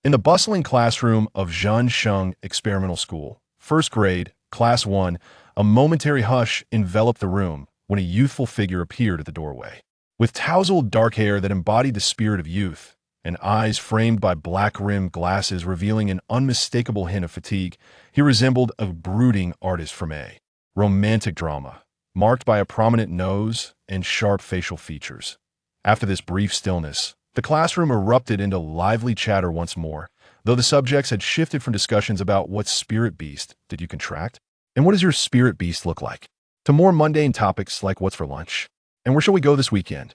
In the bustling classroom of Zhansheng Experimental School, first grade, Class 1, a momentary hush enveloped the room when a youthful figure appeared at the doorway. With tousled dark hair that embodied the spirit of youth, and eyes framed by black-rimmed glasses revealing an unmistakable hint of fatigue, he resembled a brooding artist from a romantic drama, marked by a prominent nose and sharp facial features. After this brief stillness, the classroom erupted into lively chatter once more, though the subjects had shifted from discussions about what spirit beast did you contract, and what does your spirit beast look like, to more mundane topics like what's for lunch, and where shall we go this weekend?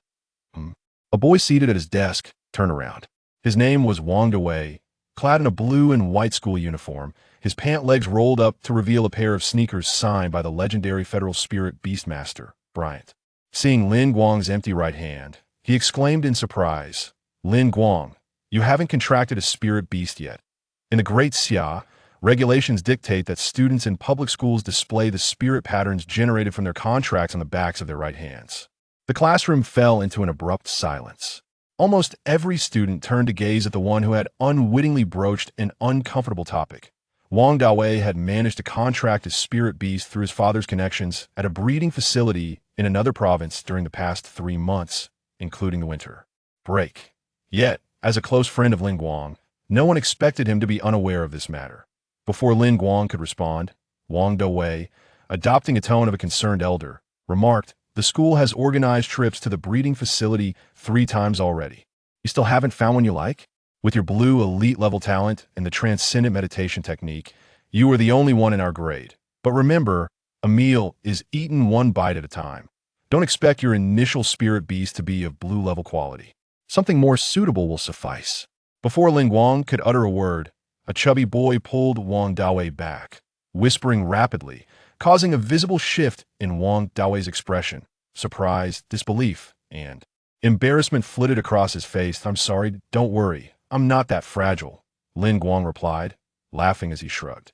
A boy seated at his desk turned around. His name was Wong Dawei. Clad in a blue and white school uniform, his pant legs rolled up to reveal a pair of sneakers signed by the legendary Federal Spirit Beastmaster, Bryant. Seeing Lin Guang's empty right hand, he exclaimed in surprise, "Lin Guang, you haven't contracted a spirit beast yet. In the Great Xia, regulations dictate that students in public schools display the spirit patterns generated from their contracts on the backs of their right hands." The classroom fell into an abrupt silence. Almost every student turned to gaze at the one who had unwittingly broached an uncomfortable topic. Wong Dawei had managed to contract a spirit beast through his father's connections at a breeding facility in another province during the past 3 months, including the winter break. Yet, as a close friend of Lin Guang, no one expected him to be unaware of this matter. Before Lin Guang could respond, Wong Dawei, adopting a tone of a concerned elder, remarked, "The school has organized trips to the breeding facility 3 times already. You still haven't found one you like? With your blue elite-level talent and the transcendent meditation technique, you are the only one in our grade. But remember, a meal is eaten 1 bite at a time. Don't expect your initial spirit beast to be of blue-level quality. Something more suitable will suffice." Before Lin Guang could utter a word, a chubby boy pulled Wong Dawei back, whispering rapidly, causing a visible shift in Wong Dawei's expression. Surprise, disbelief, and embarrassment flitted across his face. "I'm sorry, don't worry. I'm not that fragile," Lin Guang replied, laughing as he shrugged.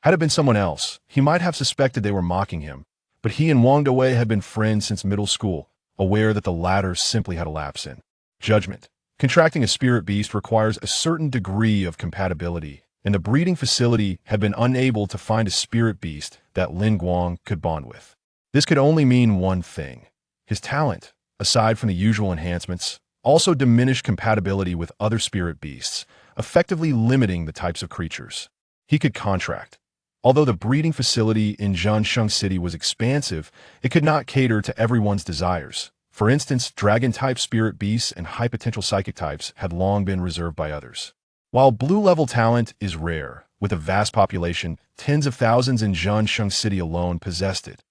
Had it been someone else, he might have suspected they were mocking him, but he and Wong Dawei had been friends since middle school, aware that the latter simply had a lapse in judgment. Contracting a spirit beast requires a certain degree of compatibility, and the breeding facility had been unable to find a spirit beast that Lin Guang could bond with. This could only mean one thing. His talent, aside from the usual enhancements, also diminished compatibility with other spirit beasts, effectively limiting the types of creatures he could contract. Although the breeding facility in Zhansheng City was expansive, it could not cater to everyone's desires. For instance, dragon-type spirit beasts and high-potential psychic types had long been reserved by others. While blue-level talent is rare, with a vast population, tens of thousands in Zhansheng City alone possessed it.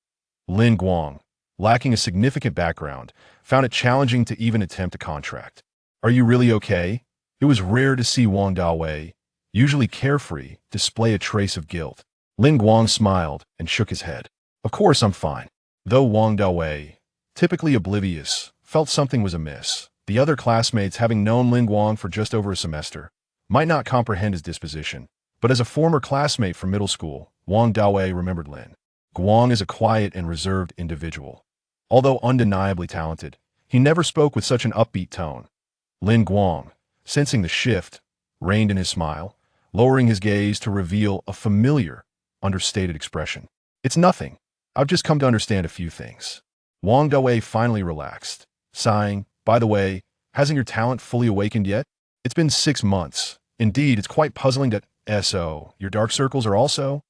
Lin Guang, lacking a significant background, found it challenging to even attempt a contract. "Are you really okay?" It was rare to see Wong Dawei, usually carefree, display a trace of guilt. Lin Guang smiled and shook his head. "Of course I'm fine." Though Wong Dawei, typically oblivious, felt something was amiss, the other classmates, having known Lin Guang for just over a semester, might not comprehend his disposition. But as a former classmate from middle school, Wong Dawei remembered Lin Guang as a quiet and reserved individual. Although undeniably talented, he never spoke with such an upbeat tone. Lin Guang, sensing the shift, reined in his smile, lowering his gaze to reveal a familiar, understated expression. "It's nothing. I've just come to understand a few things." Wong Dawei finally relaxed, sighing, "By the way, hasn't your talent fully awakened yet? It's been 6 months. Indeed, it's quite puzzling that so your dark circles are also?"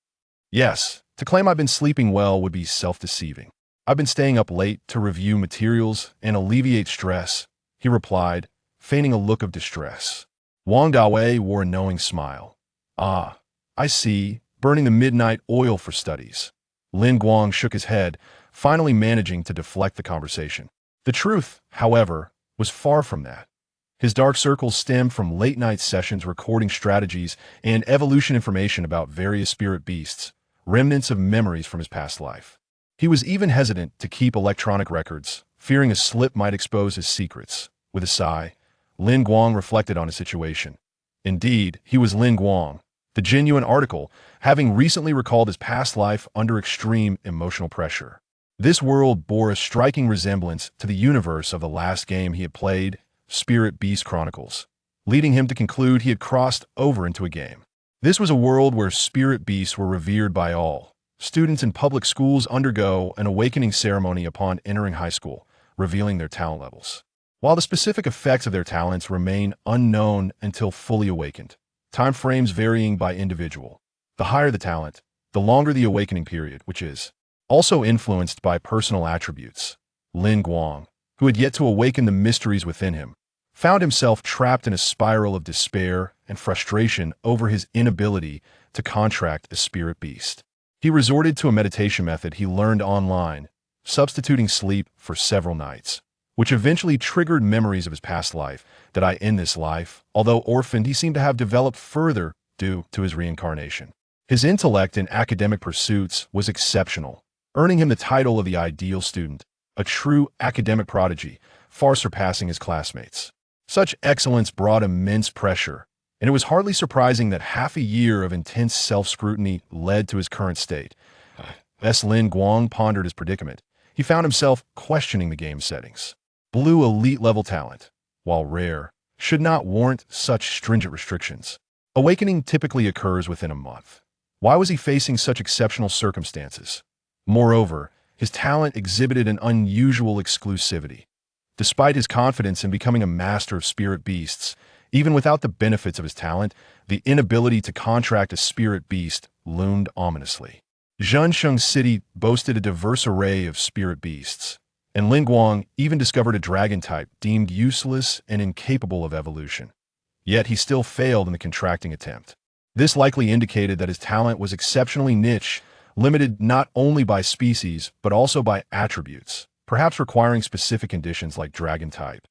"Yes, to claim I've been sleeping well would be self-deceiving. I've been staying up late to review materials and alleviate stress," he replied, feigning a look of distress. Wong Dawei wore a knowing smile. "Ah, I see, burning the midnight oil for studies." Lin Guang shook his head, finally managing to deflect the conversation. The truth, however, was far from that. His dark circles stemmed from late-night sessions recording strategies and evolution information about various spirit beasts, remnants of memories from his past life. He was even hesitant to keep electronic records, fearing a slip might expose his secrets. With a sigh, Lin Guang reflected on his situation. Indeed, he was Lin Guang, the genuine article, having recently recalled his past life under extreme emotional pressure. This world bore a striking resemblance to the universe of the last game he had played, Spirit Beast Chronicles. leading him to conclude he had crossed over into a game. This was a world where spirit beasts were revered by all. Students in public schools undergo an awakening ceremony upon entering high school, revealing their talent levels. While the specific effects of their talents remain unknown until fully awakened, time frames varying by individual. The higher the talent, the longer the awakening period, which is also influenced by personal attributes. Guang, who had yet to awaken the mysteries within him, found himself trapped in a spiral of despair and frustration over his inability to contract a spirit beast. He resorted to a meditation method he learned online, substituting sleep for several nights, which eventually triggered memories of his past life, that in this life, although orphaned, he seemed to have developed further due to his reincarnation. His intellect in academic pursuits was exceptional, earning him the title of the ideal student, a true academic prodigy, far surpassing his classmates. Such excellence brought immense pressure, and it was hardly surprising that half a year of intense self-scrutiny led to his current state. As Guang pondered his predicament, he found himself questioning the game's settings. Blue elite-level talent, while rare, should not warrant such stringent restrictions. Awakening typically occurs within a month. Why was he facing such exceptional circumstances? Moreover, his talent exhibited an unusual exclusivity. Despite his confidence in becoming a master of spirit beasts, even without the benefits of his talent, the inability to contract a spirit beast loomed ominously. Zhansheng City boasted a diverse array of spirit beasts, and Guang even discovered a dragon type deemed useless and incapable of evolution. Yet he still failed in the contracting attempt. This likely indicated that his talent was exceptionally niche, limited not only by species but also by attributes, perhaps requiring specific conditions like dragon type,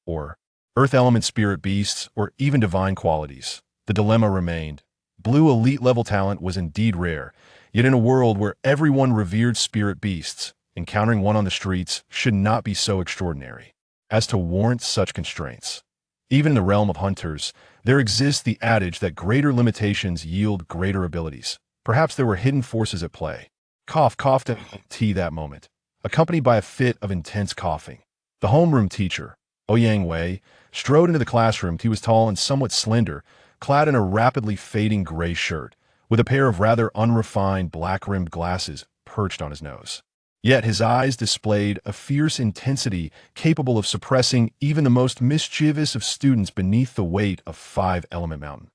or earth element spirit beasts, or even divine qualities. The dilemma remained. Blue elite-level talent was indeed rare, yet in a world where everyone revered spirit beasts, encountering one on the streets should not be so extraordinary as to warrant such constraints. Even in the realm of hunters, there exists the adage that greater limitations yield greater abilities. Perhaps there were hidden forces at play. Cough coughed at tea that moment, accompanied by a fit of intense coughing. The homeroom teacher, Ouyang Wei, strode into the classroom. He was tall and somewhat slender, clad in a rapidly fading gray shirt, with a pair of rather unrefined black-rimmed glasses perched on his nose. Yet his eyes displayed a fierce intensity capable of suppressing even the most mischievous of students beneath the weight of 5-element mountain.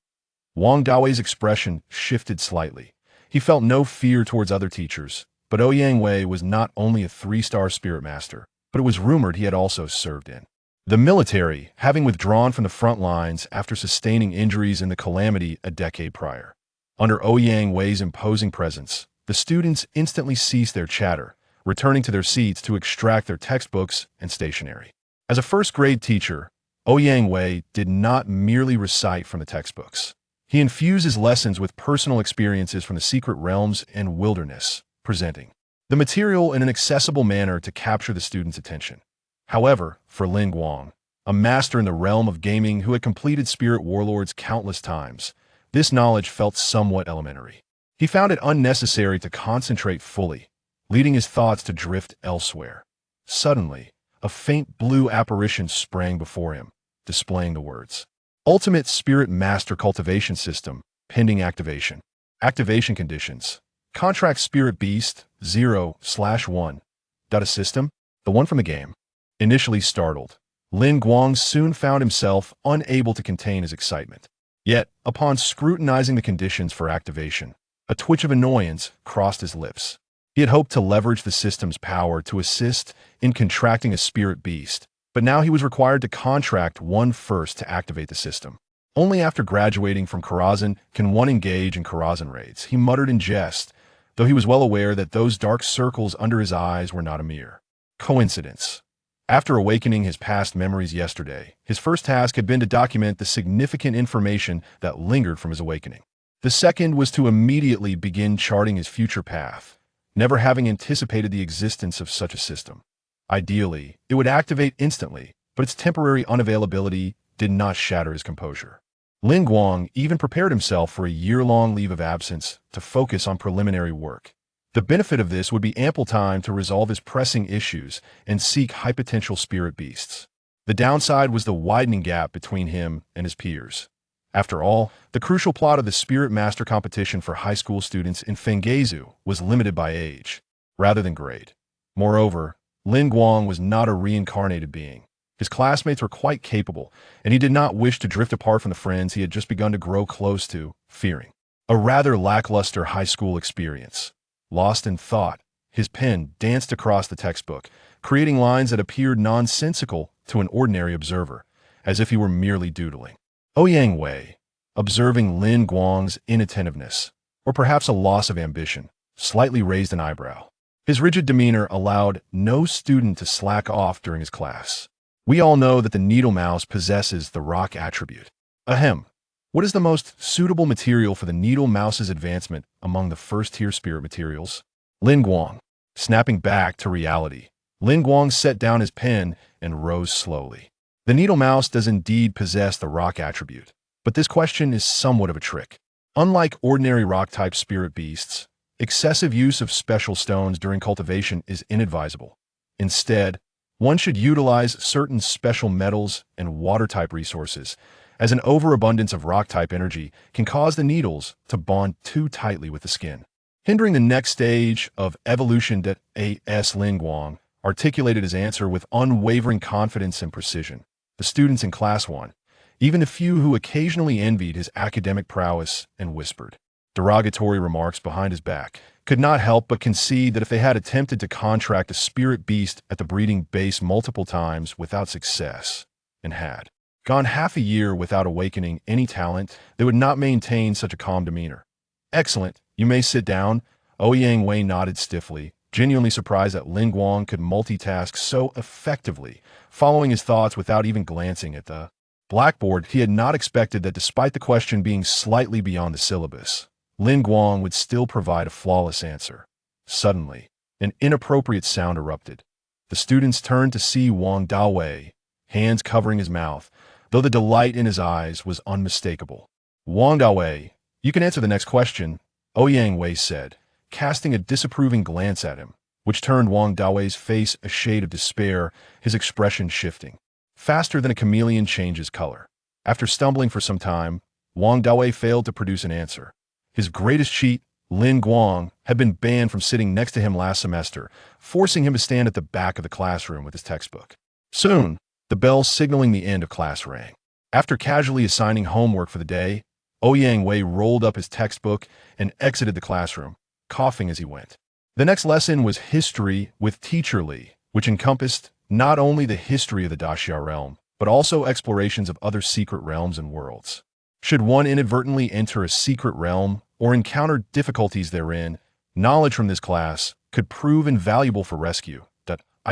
Wong Dawei's expression shifted slightly. He felt no fear towards other teachers, but Ouyang Wei was not only a 3-star spirit master, but it was rumored he had also served in the military, having withdrawn from the front lines after sustaining injuries in the calamity a decade prior. Under Ouyang Wei's imposing presence, the students instantly ceased their chatter, returning to their seats to extract their textbooks and stationery. As a first-grade teacher, Ouyang Wei did not merely recite from the textbooks. He infused his lessons with personal experiences from the secret realms and wilderness, presenting the material in an accessible manner to capture the students' attention. However, for Guang, a master in the realm of gaming who had completed Spirit Warlords countless times, this knowledge felt somewhat elementary. He found it unnecessary to concentrate fully, leading his thoughts to drift elsewhere. Suddenly, a faint blue apparition sprang before him, displaying the words, Ultimate Spirit Master Cultivation System, pending activation. Activation conditions. Contract Spirit Beast, 0/1. Data system? The one from the game. Initially startled, Guang soon found himself unable to contain his excitement. Yet, upon scrutinizing the conditions for activation, a twitch of annoyance crossed his lips. He had hoped to leverage the system's power to assist in contracting a spirit beast, but now he was required to contract one first to activate the system. Only after graduating from Karazhan can one engage in Karazhan raids, he muttered in jest, though he was well aware that those dark circles under his eyes were not a mere coincidence. After awakening his past memories yesterday, his first task had been to document the significant information that lingered from his awakening. The second was to immediately begin charting his future path, never having anticipated the existence of such a system. Ideally, it would activate instantly, but its temporary unavailability did not shatter his composure. Guang even prepared himself for a year-long leave of absence to focus on preliminary work. The benefit of this would be ample time to resolve his pressing issues and seek high-potential spirit beasts. The downside was the widening gap between him and his peers. After all, the crucial plot of the Spirit Master competition for high school students in Fenggezu was limited by age, rather than grade. Moreover, Lin Guang was not a reincarnated being. His classmates were quite capable, and he did not wish to drift apart from the friends he had just begun to grow close to, fearing a rather lackluster high school experience. Lost in thought, his pen danced across the textbook, creating lines that appeared nonsensical to an ordinary observer, as if he were merely doodling. Ouyang Wei, observing Lin Guang's inattentiveness, or perhaps a loss of ambition, slightly raised an eyebrow. His rigid demeanor allowed no student to slack off during his class. We all know that the needle mouse possesses the rock attribute. Ahem. What is the most suitable material for the needle mouse's advancement among the first-tier spirit materials? Lin Guang. Snapping back to reality, Lin Guang set down his pen and rose slowly. The needle mouse does indeed possess the rock attribute, but this question is somewhat of a trick. Unlike ordinary rock-type spirit beasts, excessive use of special stones during cultivation is inadvisable. Instead, one should utilize certain special metals and water-type resources, as an overabundance of rock-type energy can cause the needles to bond too tightly with the skin, hindering the next stage of evolution. That A.S. Lin Guang articulated his answer with unwavering confidence and precision. The students in Class 1, even the few who occasionally envied his academic prowess and whispered derogatory remarks behind his back, could not help but concede that if they had attempted to contract a spirit beast at the breeding base multiple times without success, and had gone half a year without awakening any talent, they would not maintain such a calm demeanor. Excellent, you may sit down. Ouyang Wei nodded stiffly, genuinely surprised that Lin Guang could multitask so effectively, following his thoughts without even glancing at the blackboard. He had not expected that despite the question being slightly beyond the syllabus, Lin Guang would still provide a flawless answer. Suddenly, an inappropriate sound erupted. The students turned to see Wong Dawei, hands covering his mouth, though the delight in his eyes was unmistakable. Wong Dawei, you can answer the next question, Ouyang Wei said, casting a disapproving glance at him, which turned Wong Dawei's face a shade of despair, his expression shifting faster than a chameleon changes color. After stumbling for some time, Wong Dawei failed to produce an answer. His greatest cheat, Lin Guang, had been banned from sitting next to him last semester, forcing him to stand at the back of the classroom with his textbook. Soon, the bell signaling the end of class rang. After casually assigning homework for the day, Ouyang Wei rolled up his textbook and exited the classroom, coughing as he went. The next lesson was History with Teacher Li, which encompassed not only the history of the Daxia realm, but also explorations of other secret realms and worlds. Should one inadvertently enter a secret realm or encounter difficulties therein, knowledge from this class could prove invaluable for rescue.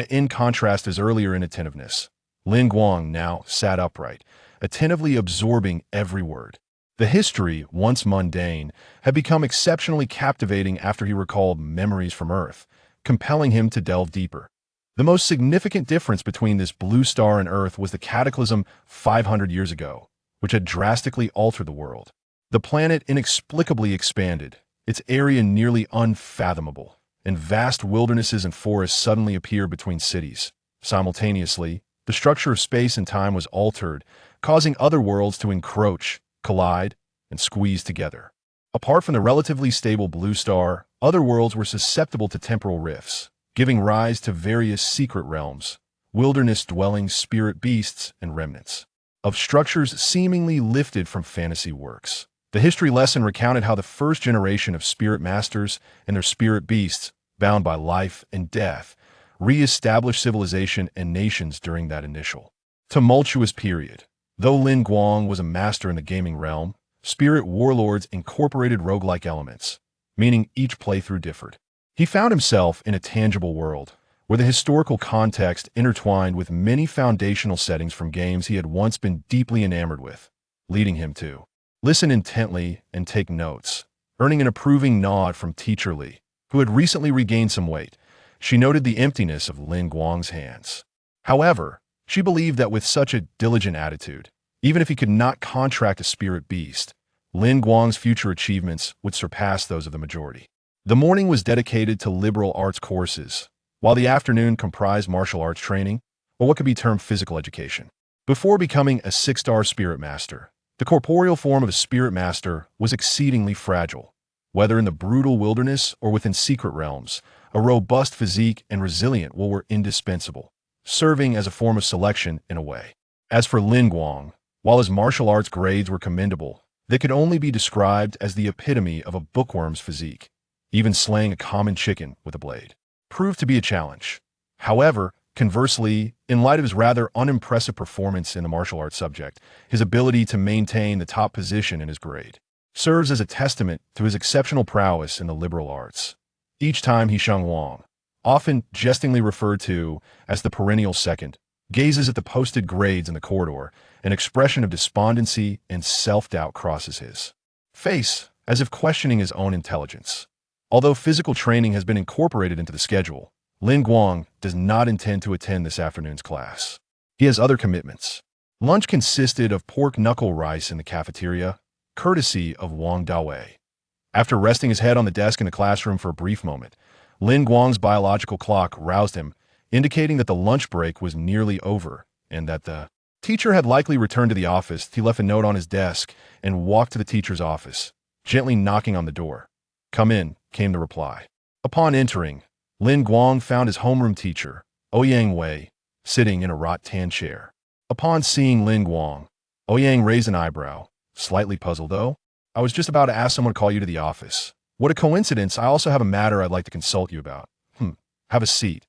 In contrast to his earlier inattentiveness, Lin Guang now sat upright, attentively absorbing every word. The history, once mundane, had become exceptionally captivating after he recalled memories from Earth, compelling him to delve deeper. The most significant difference between this blue star and Earth was the cataclysm 500 years ago, which had drastically altered the world. The planet inexplicably expanded, its area nearly unfathomable, and vast wildernesses and forests suddenly appeared between cities. Simultaneously, the structure of space and time was altered, causing other worlds to encroach, collide, and squeeze together. Apart from the relatively stable blue star, other worlds were susceptible to temporal rifts, giving rise to various secret realms, wilderness-dwelling spirit beasts and remnants of structures seemingly lifted from fantasy works. The history lesson recounted how the first generation of spirit masters and their spirit beasts, bound by life and death, re-established civilization and nations during that initial tumultuous period. Though Lin Guang was a master in the gaming realm, spirit warlords incorporated roguelike elements, meaning each playthrough differed. He found himself in a tangible world, where the historical context intertwined with many foundational settings from games he had once been deeply enamored with, leading him to listen intently and take notes, earning an approving nod from Teacher Li, who had recently regained some weight. She noted the emptiness of Lin Guang's hands. However, she believed that with such a diligent attitude, even if he could not contract a spirit beast, Lin Guang's future achievements would surpass those of the majority. The morning was dedicated to liberal arts courses, while the afternoon comprised martial arts training. or what could be termed physical education. Before becoming a 6-star spirit master, the corporeal form of a spirit master was exceedingly fragile. Whether in the brutal wilderness or within secret realms, a robust physique and resilient will were indispensable, serving as a form of selection in a way. As for Guang, while his martial arts grades were commendable, they could only be described as the epitome of a bookworm's physique. Even slaying a common chicken with a blade proved to be a challenge. However, conversely, in light of his rather unimpressive performance in the martial arts subject, his ability to maintain the top position in his grade serves as a testament to his exceptional prowess in the liberal arts. Each time Wong, often jestingly referred to as the perennial second, gazes at the posted grades in the corridor, an expression of despondency and self-doubt crosses his face, as if questioning his own intelligence. Although physical training has been incorporated into the schedule, Guang does not intend to attend this afternoon's class. He has other commitments. Lunch consisted of pork knuckle rice in the cafeteria, courtesy of Wong Dawei. After resting his head on the desk in the classroom for a brief moment, Guang's biological clock roused him, indicating that the lunch break was nearly over and that the teacher had likely returned to the office. He left a note on his desk and walked to the teacher's office, gently knocking on the door. "Come in," came the reply. Upon entering, Guang found his homeroom teacher, Ouyang Wei, sitting in a rattan chair. Upon seeing Guang, Ouyang raised an eyebrow, slightly puzzled. "Oh, I was just about to ask someone to call you to the office. What a coincidence. I also have a matter I'd like to consult you about." Have a seat."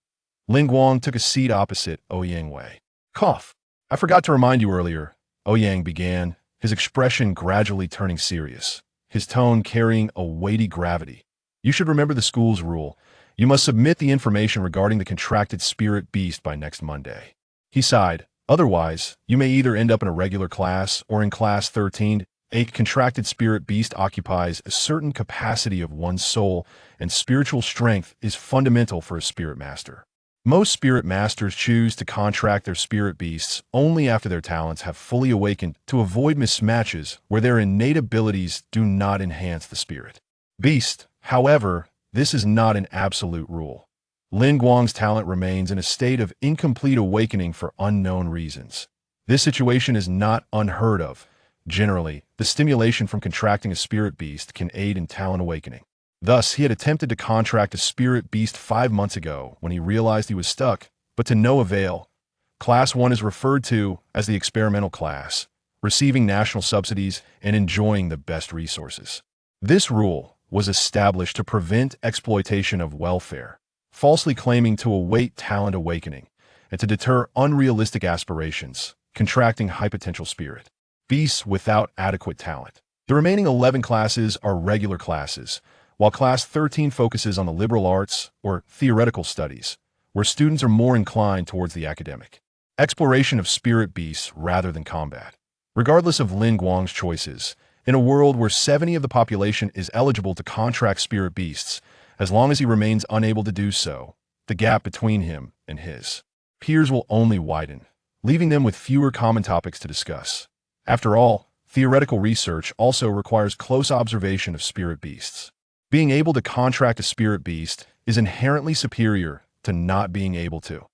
Guang took a seat opposite Ouyang Wei. "Cough. I forgot to remind you earlier," Ouyang began, his expression gradually turning serious, his tone carrying a weighty gravity. "You should remember the school's rule. You must submit the information regarding the contracted spirit beast by next Monday." He sighed. "Otherwise, you may either end up in a regular class or in class 13. A contracted spirit beast occupies a certain capacity of one's soul, and spiritual strength is fundamental for a spirit master. Most spirit masters choose to contract their spirit beasts only after their talents have fully awakened to avoid mismatches where their innate abilities do not enhance the spirit beast. However, this is not an absolute rule. Guang's talent remains in a state of incomplete awakening for unknown reasons. This situation is not unheard of. Generally, the stimulation from contracting a spirit beast can aid in talent awakening. Thus, he had attempted to contract a spirit beast 5 months ago when he realized he was stuck, but to no avail. Class 1 is referred to as the experimental class, receiving national subsidies and enjoying the best resources. This rule was established to prevent exploitation of welfare, falsely claiming to await talent awakening, and to deter unrealistic aspirations, contracting high potential spirit beasts without adequate talent. The remaining 11 classes are regular classes, while Class 13 focuses on the liberal arts or theoretical studies, where students are more inclined towards the academic exploration of spirit beasts rather than combat. Regardless of Guang's choices, in a world where 70% of the population is eligible to contract spirit beasts, as long as he remains unable to do so, the gap between him and his peers will only widen, leaving them with fewer common topics to discuss. After all, theoretical research also requires close observation of spirit beasts. Being able to contract a spirit beast is inherently superior to not being able to.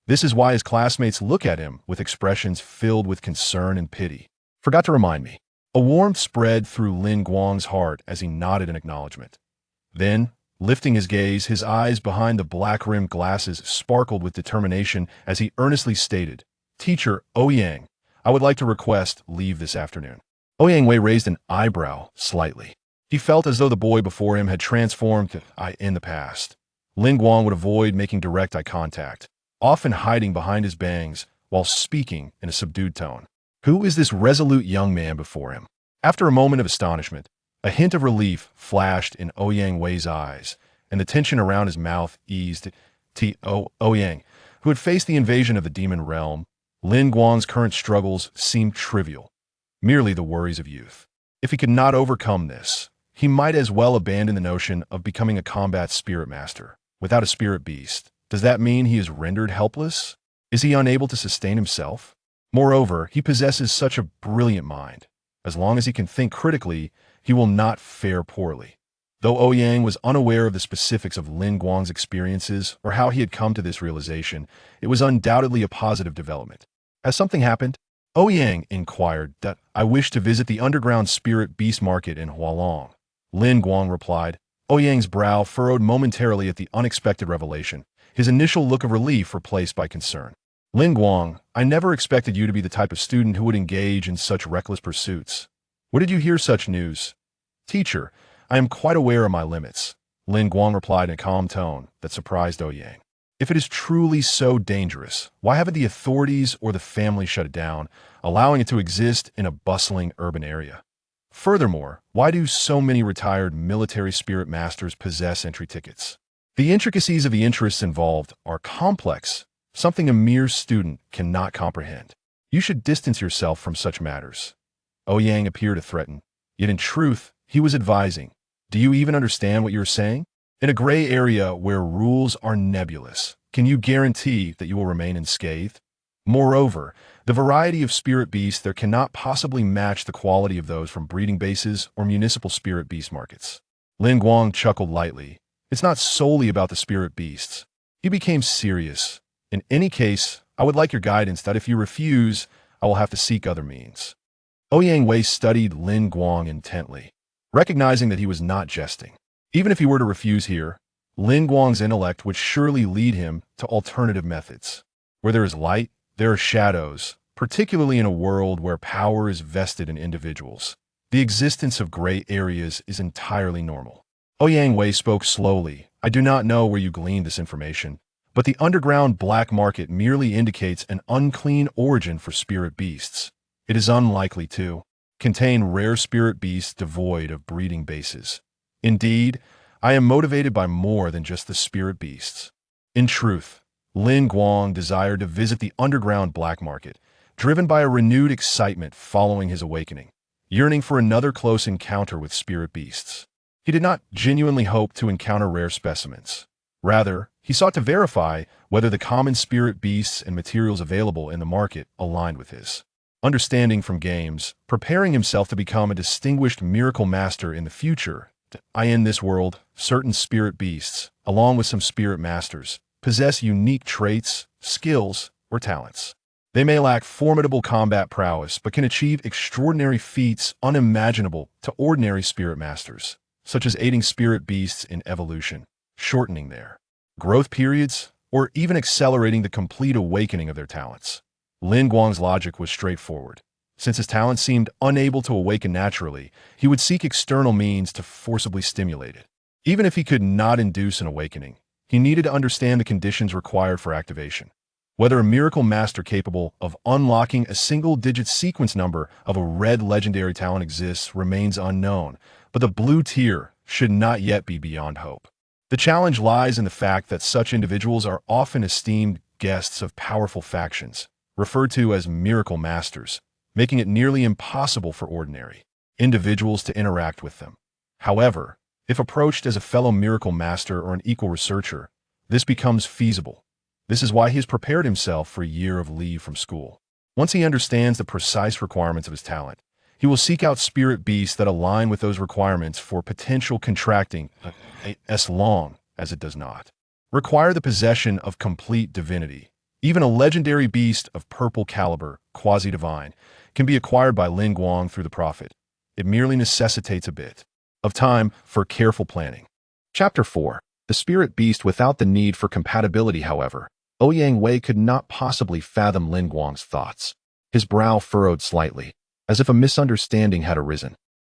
This is why his classmates look at him with expressions filled with concern and pity. "Forgot to remind me." A warmth spread through Guang's heart as he nodded in acknowledgement. Then, lifting his gaze, his eyes behind the black-rimmed glasses sparkled with determination as he earnestly stated, "Teacher Ouyang, I would like to request leave this afternoon." Ouyang Wei raised an eyebrow slightly. He felt as though the boy before him had transformed in the past. Guang would avoid making direct eye contact, often hiding behind his bangs while speaking in a subdued tone. Who is this resolute young man before him? After a moment of astonishment, a hint of relief flashed in Ouyang Wei's eyes, and the tension around his mouth eased. Ouyang, who had faced the invasion of the demon realm, Guang's current struggles seemed trivial, merely the worries of youth. If he could not overcome this, he might as well abandon the notion of becoming a combat spirit master. Without a spirit beast, does that mean he is rendered helpless? Is he unable to sustain himself? Moreover, he possesses such a brilliant mind. As long as he can think critically, he will not fare poorly. Though Ouyang was unaware of the specifics of Lin Guang's experiences or how he had come to this realization, it was undoubtedly a positive development. Has something happened? Ouyang inquired. That I wish to visit the underground spirit beast market in Hualong. Lin Guang replied. Ouyang's brow furrowed momentarily at the unexpected revelation, his initial look of relief replaced by concern. Lin Guang, I never expected you to be the type of student who would engage in such reckless pursuits. Where did you hear such news? Teacher, I am quite aware of my limits, Lin Guang replied in a calm tone that surprised Ouyang. If it is truly so dangerous, why haven't the authorities or the family shut it down, allowing it to exist in a bustling urban area? Furthermore, why do so many retired military spirit masters possess entry tickets? The intricacies of the interests involved are complex, something a mere student cannot comprehend. You should distance yourself from such matters. Ouyang appeared to threaten, yet in truth, he was advising. Do you even understand what you're saying? In a gray area where rules are nebulous, can you guarantee that you will remain unscathed? Moreover, the variety of spirit beasts there cannot possibly match the quality of those from breeding bases or municipal spirit beast markets. Lin Guang chuckled lightly. It's not solely about the spirit beasts. He became serious. In any case, I would like your guidance that if you refuse, I will have to seek other means. Ouyang Wei studied Lin Guang intently, recognizing that he was not jesting. Even if he were to refuse here, Lin Guang's intellect would surely lead him to alternative methods. Where there is light, there are shadows, particularly in a world where power is vested in individuals. The existence of gray areas is entirely normal. Ouyang Wei spoke slowly. I do not know where you gleaned this information, but the underground black market merely indicates an unclean origin for spirit beasts. It is unlikely to contain rare spirit beasts devoid of breeding bases. Indeed, I am motivated by more than just the spirit beasts. In truth, Lin Guang desired to visit the underground black market, driven by a renewed excitement following his awakening, yearning for another close encounter with spirit beasts. He did not genuinely hope to encounter rare specimens. Rather, he sought to verify whether the common spirit beasts and materials available in the market aligned with his understanding from games, preparing himself to become a distinguished miracle master in the future. In this world, certain spirit beasts, along with some spirit masters, possess unique traits, skills, or talents. They may lack formidable combat prowess, but can achieve extraordinary feats unimaginable to ordinary spirit masters, such as aiding spirit beasts in evolution, shortening their growth periods, or even accelerating the complete awakening of their talents. Lin Guang's logic was straightforward. Since his talent seemed unable to awaken naturally, he would seek external means to forcibly stimulate it. Even if he could not induce an awakening, he needed to understand the conditions required for activation. Whether a miracle master capable of unlocking a single-digit sequence number of a red legendary talent exists remains unknown, but the blue tier should not yet be beyond hope. The challenge lies in the fact that such individuals are often esteemed guests of powerful factions, referred to as miracle masters, making it nearly impossible for ordinary individuals to interact with them. However, if approached as a fellow miracle master or an equal researcher, this becomes feasible. This is why he has prepared himself for a year of leave from school. Once he understands the precise requirements of his talent, he will seek out spirit beasts that align with those requirements for potential contracting, as long as it does not require the possession of complete divinity. Even a legendary beast of purple caliber, quasi-divine, can be acquired by Lin Guang through the prophet. It merely necessitates a bit of time for careful planning. Chapter 4. The Spirit Beast without the need for compatibility, however. Ouyang Wei could not possibly fathom Lin Guang's thoughts. His brow furrowed slightly, as if a misunderstanding had arisen.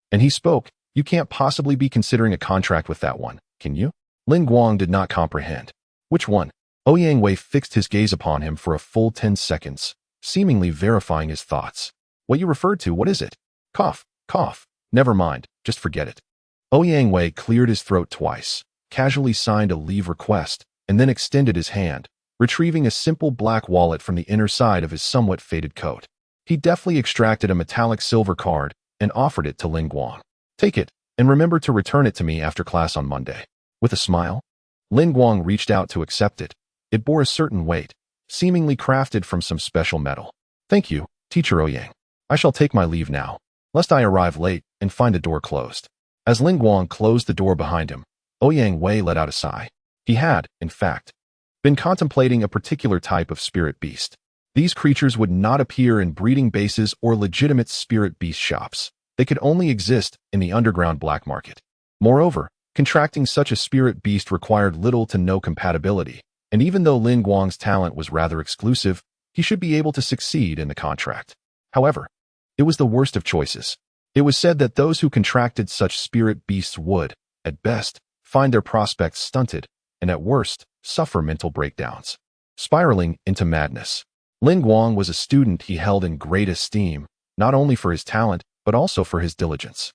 And he spoke, you can't possibly be considering a contract with that one, can you? Lin Guang did not comprehend. Which one? Ouyang Wei fixed his gaze upon him for a full 10 seconds, seemingly verifying his thoughts. What you referred to, what is it? Cough, cough. Never mind, just forget it. Ouyang Wei cleared his throat twice, casually signed a leave request, and then extended his hand, retrieving a simple black wallet from the inner side of his somewhat faded coat. He deftly extracted a metallic silver card and offered it to Lin Guang. Take it, and remember to return it to me after class on Monday. With a smile, Lin Guang reached out to accept it. It bore a certain weight, seemingly crafted from some special metal. Thank you, Teacher Ouyang. I shall take my leave now, lest I arrive late and find the door closed. As Ling Guang closed the door behind him, Ouyang Wei let out a sigh. He had, in fact, been contemplating a particular type of spirit beast. These creatures would not appear in breeding bases or legitimate spirit beast shops. They could only exist in the underground black market. Moreover, contracting such a spirit beast required little to no compatibility, and even though Ling Guang's talent was rather exclusive, he should be able to succeed in the contract. However, it was the worst of choices. It was said that those who contracted such spirit beasts would, at best, find their prospects stunted, and at worst, suffer mental breakdowns, spiraling into madness. Ling Guang was a student he held in great esteem, not only for his talent, but also for his diligence.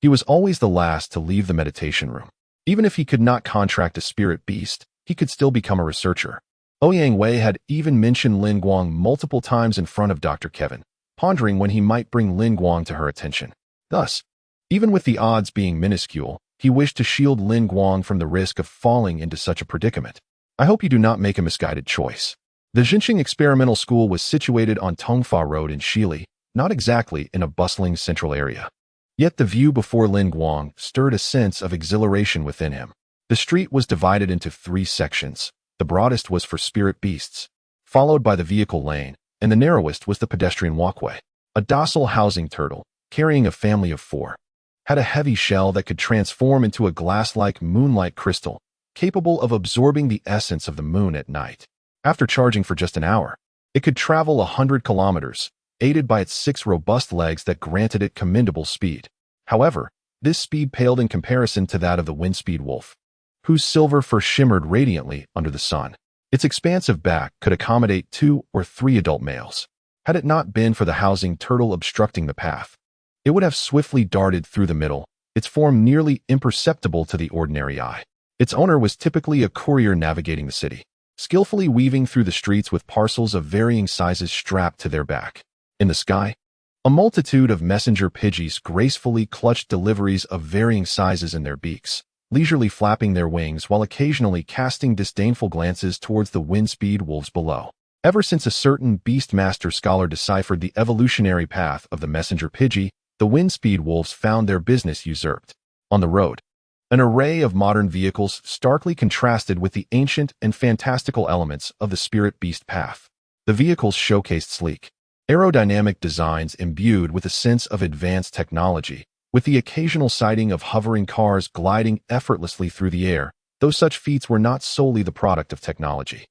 He was always the last to leave the meditation room. Even if he could not contract a spirit beast, he could still become a researcher. Ouyang Wei had even mentioned Ling Guang multiple times in front of Dr. Kevin, pondering when he might bring Ling Guang to her attention. Thus, even with the odds being minuscule, he wished to shield Ling Guang from the risk of falling into such a predicament. I hope you do not make a misguided choice. The Jinqing Experimental School was situated on Tongfa Road in Shili, not exactly in a bustling central area. Yet the view before Ling Guang stirred a sense of exhilaration within him. The street was divided into 3 sections. The broadest was for spirit beasts, followed by the vehicle lane, and the narrowest was the pedestrian walkway. A docile housing turtle, carrying a family of 4, had a heavy shell that could transform into a glass-like moonlight crystal, capable of absorbing the essence of the moon at night. After charging for just an hour, it could travel 100 kilometers, aided by its 6 robust legs that granted it commendable speed. However, this speed paled in comparison to that of the windspeed wolf, whose silver fur shimmered radiantly under the sun. Its expansive back could accommodate 2 or 3 adult males. Had it not been for the housing turtle obstructing the path, it would have swiftly darted through the middle, its form nearly imperceptible to the ordinary eye. Its owner was typically a courier navigating the city, skillfully weaving through the streets with parcels of varying sizes strapped to their back. In the sky, a multitude of messenger pidgeys gracefully clutched deliveries of varying sizes in their beaks, leisurely flapping their wings while occasionally casting disdainful glances towards the windspeed wolves below. Ever since a certain Beastmaster scholar deciphered the evolutionary path of the messenger pidgey, the windspeed wolves found their business usurped. On the road, an array of modern vehicles starkly contrasted with the ancient and fantastical elements of the spirit beast path. The vehicles showcased sleek, aerodynamic designs imbued with a sense of advanced technology, with the occasional sighting of hovering cars gliding effortlessly through the air, though such feats were not solely the product of technology,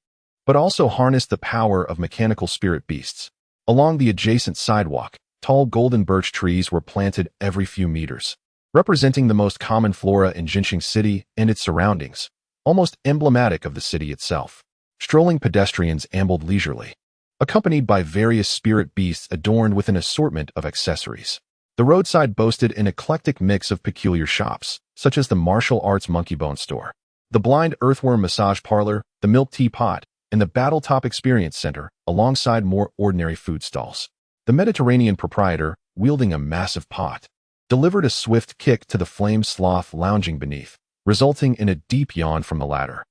but also harnessed the power of mechanical spirit beasts. Along the adjacent sidewalk, tall golden birch trees were planted every few meters, representing the most common flora in Jinqing City and its surroundings, almost emblematic of the city itself. Strolling pedestrians ambled leisurely, accompanied by various spirit beasts adorned with an assortment of accessories. The roadside boasted an eclectic mix of peculiar shops, such as the martial arts monkey bone store, the blind earthworm massage parlor, the milk tea pot, and the Battletop Experience Center, alongside more ordinary food stalls. The Mediterranean proprietor, wielding a massive pot, delivered a swift kick to the flame sloth lounging beneath, resulting in a deep yawn from the latter,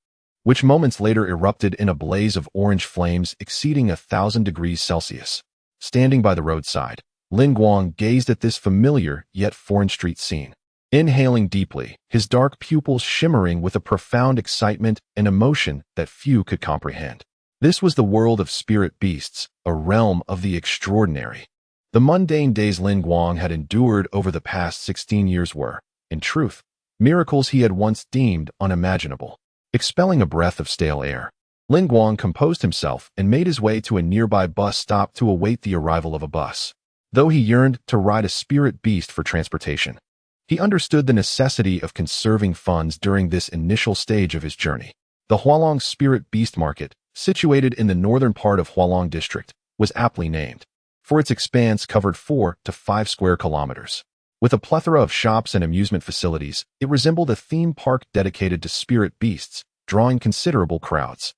which moments later erupted in a blaze of orange flames exceeding 1,000 degrees Celsius. Standing by the roadside, Ling Guang gazed at this familiar yet foreign street scene, inhaling deeply, his dark pupils shimmering with a profound excitement and emotion that few could comprehend. This was the world of spirit beasts, a realm of the extraordinary. The mundane days Ling Guang had endured over the past 16 years were, in truth, miracles he had once deemed unimaginable. Expelling a breath of stale air, Ling Guang composed himself and made his way to a nearby bus stop to await the arrival of a bus. Though he yearned to ride a spirit beast for transportation, he understood the necessity of conserving funds during this initial stage of his journey. The Hualong Spirit Beast Market, situated in the northern part of Hualong District, was aptly named, for its expanse covered 4 to 5 square kilometers. With a plethora of shops and amusement facilities, it resembled a theme park dedicated to spirit beasts, drawing considerable crowds.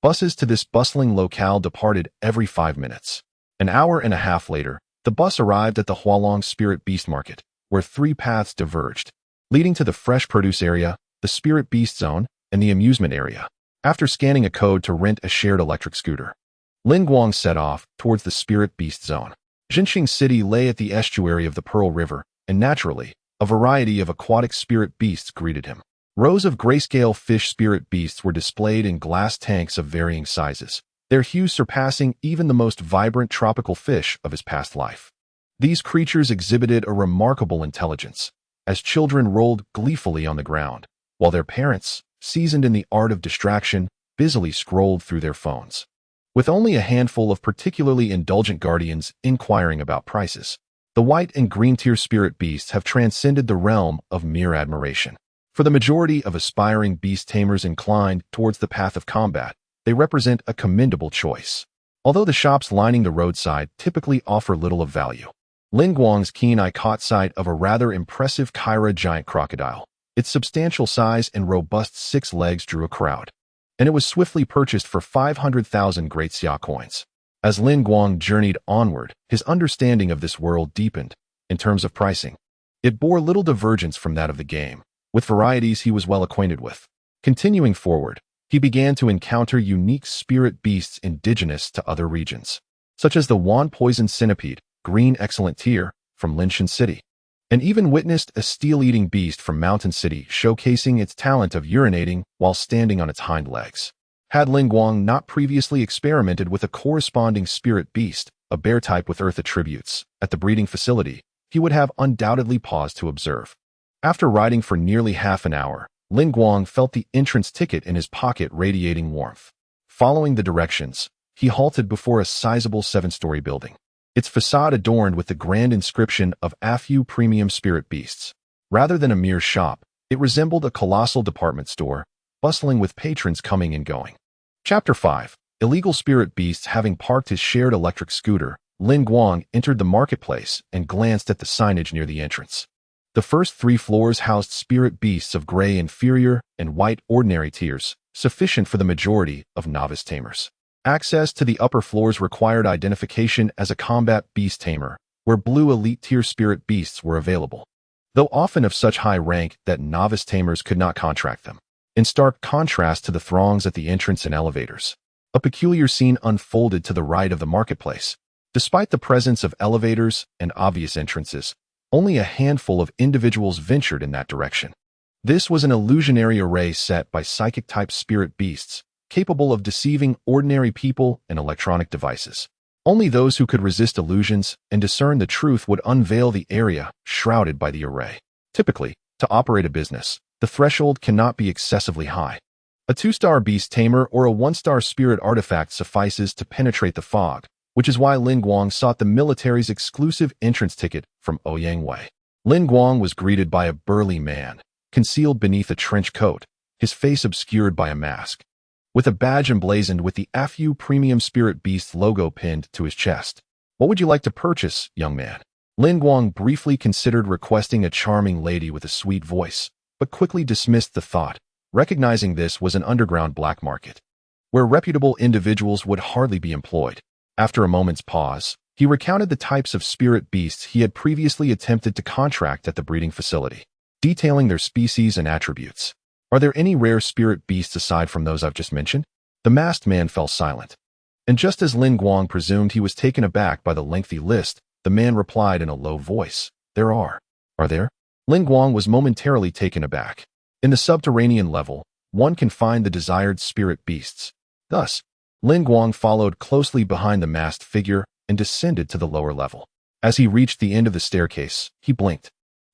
Buses to this bustling locale departed every 5 minutes. An hour and a half later, the bus arrived at the Hualong Spirit Beast Market, where 3 paths diverged, leading to the fresh produce area, the spirit beast zone, and the amusement area. After scanning a code to rent a shared electric scooter, Ling Guang set off towards the spirit beast zone. Jinqing City lay at the estuary of the Pearl River, and naturally, A variety of aquatic spirit beasts greeted him. Rows of grayscale fish spirit beasts were displayed in glass tanks of varying sizes, their hues surpassing even the most vibrant tropical fish of his past life. These creatures exhibited a remarkable intelligence, as children rolled gleefully on the ground, while their parents, seasoned in the art of distraction, busily scrolled through their phones. With only a handful of particularly indulgent guardians inquiring about prices, the white and green tier spirit beasts have transcended the realm of mere admiration. For the majority of aspiring beast tamers inclined towards the path of combat, they represent a commendable choice. Although the shops lining the roadside typically offer little of value, Lin Guang's keen eye caught sight of a rather impressive Kyra giant crocodile. Its substantial size and robust 6 legs drew a crowd, and it was swiftly purchased for 500,000 Great Xia coins. As Lin Guang journeyed onward, his understanding of this world deepened. In terms of pricing, it bore little divergence from that of the game, with varieties he was well acquainted with. Continuing forward, he began to encounter unique spirit beasts indigenous to other regions, such as the Wan Poison Centipede, green excellent tier, from Linshan City, and even witnessed a steel-eating beast from Mountain City showcasing its talent of urinating while standing on its hind legs. Had Lin Guang not previously experimented with a corresponding spirit beast, a bear type with earth attributes, at the breeding facility, he would have undoubtedly paused to observe. After riding for nearly half an hour, Lin Guang felt the entrance ticket in his pocket radiating warmth. Following the directions, he halted before a sizable 7-story building, its facade adorned with the grand inscription of "Afu Premium Spirit Beasts." Rather than a mere shop, it resembled a colossal department store, bustling with patrons coming and going. Chapter 5. Illegal Spirit Beasts. Having parked his shared electric scooter, Lin Guang entered the marketplace and glanced at the signage near the entrance. The first 3 floors housed spirit beasts of gray inferior and white ordinary tiers, sufficient for the majority of novice tamers. Access to the upper floors required identification as a combat beast tamer, where blue elite tier spirit beasts were available, though often of such high rank that novice tamers could not contract them. In stark contrast to the throngs at the entrance and elevators, a peculiar scene unfolded to the right of the marketplace. Despite the presence of elevators and obvious entrances, only a handful of individuals ventured in that direction. This was an illusionary array set by psychic-type spirit beasts, capable of deceiving ordinary people and electronic devices. Only those who could resist illusions and discern the truth would unveil the area shrouded by the array. Typically, to operate a business, the threshold cannot be excessively high. A 2-star beast tamer or a 1-star spirit artifact suffices to penetrate the fog, which is why Lin Guang sought the military's exclusive entrance ticket from Ouyang Wei. Lin Guang was greeted by a burly man, concealed beneath a trench coat, his face obscured by a mask, with a badge emblazoned with the Afu Premium Spirit Beast logo pinned to his chest. "What would you like to purchase, young man?" Lin Guang briefly considered requesting a charming lady with a sweet voice, but quickly dismissed the thought, recognizing this was an underground black market, where reputable individuals would hardly be employed. After a moment's pause, he recounted the types of spirit beasts he had previously attempted to contract at the breeding facility, detailing their species and attributes. "Are there any rare spirit beasts aside from those I've just mentioned?" The masked man fell silent, and just as Lin Guang presumed he was taken aback by the lengthy list, the man replied in a low voice, "There are." "Are there?" Lin Guang was momentarily taken aback. In the subterranean level, one can find the desired spirit beasts. Thus, Lin Guang followed closely behind the masked figure and descended to the lower level. As he reached the end of the staircase, he blinked,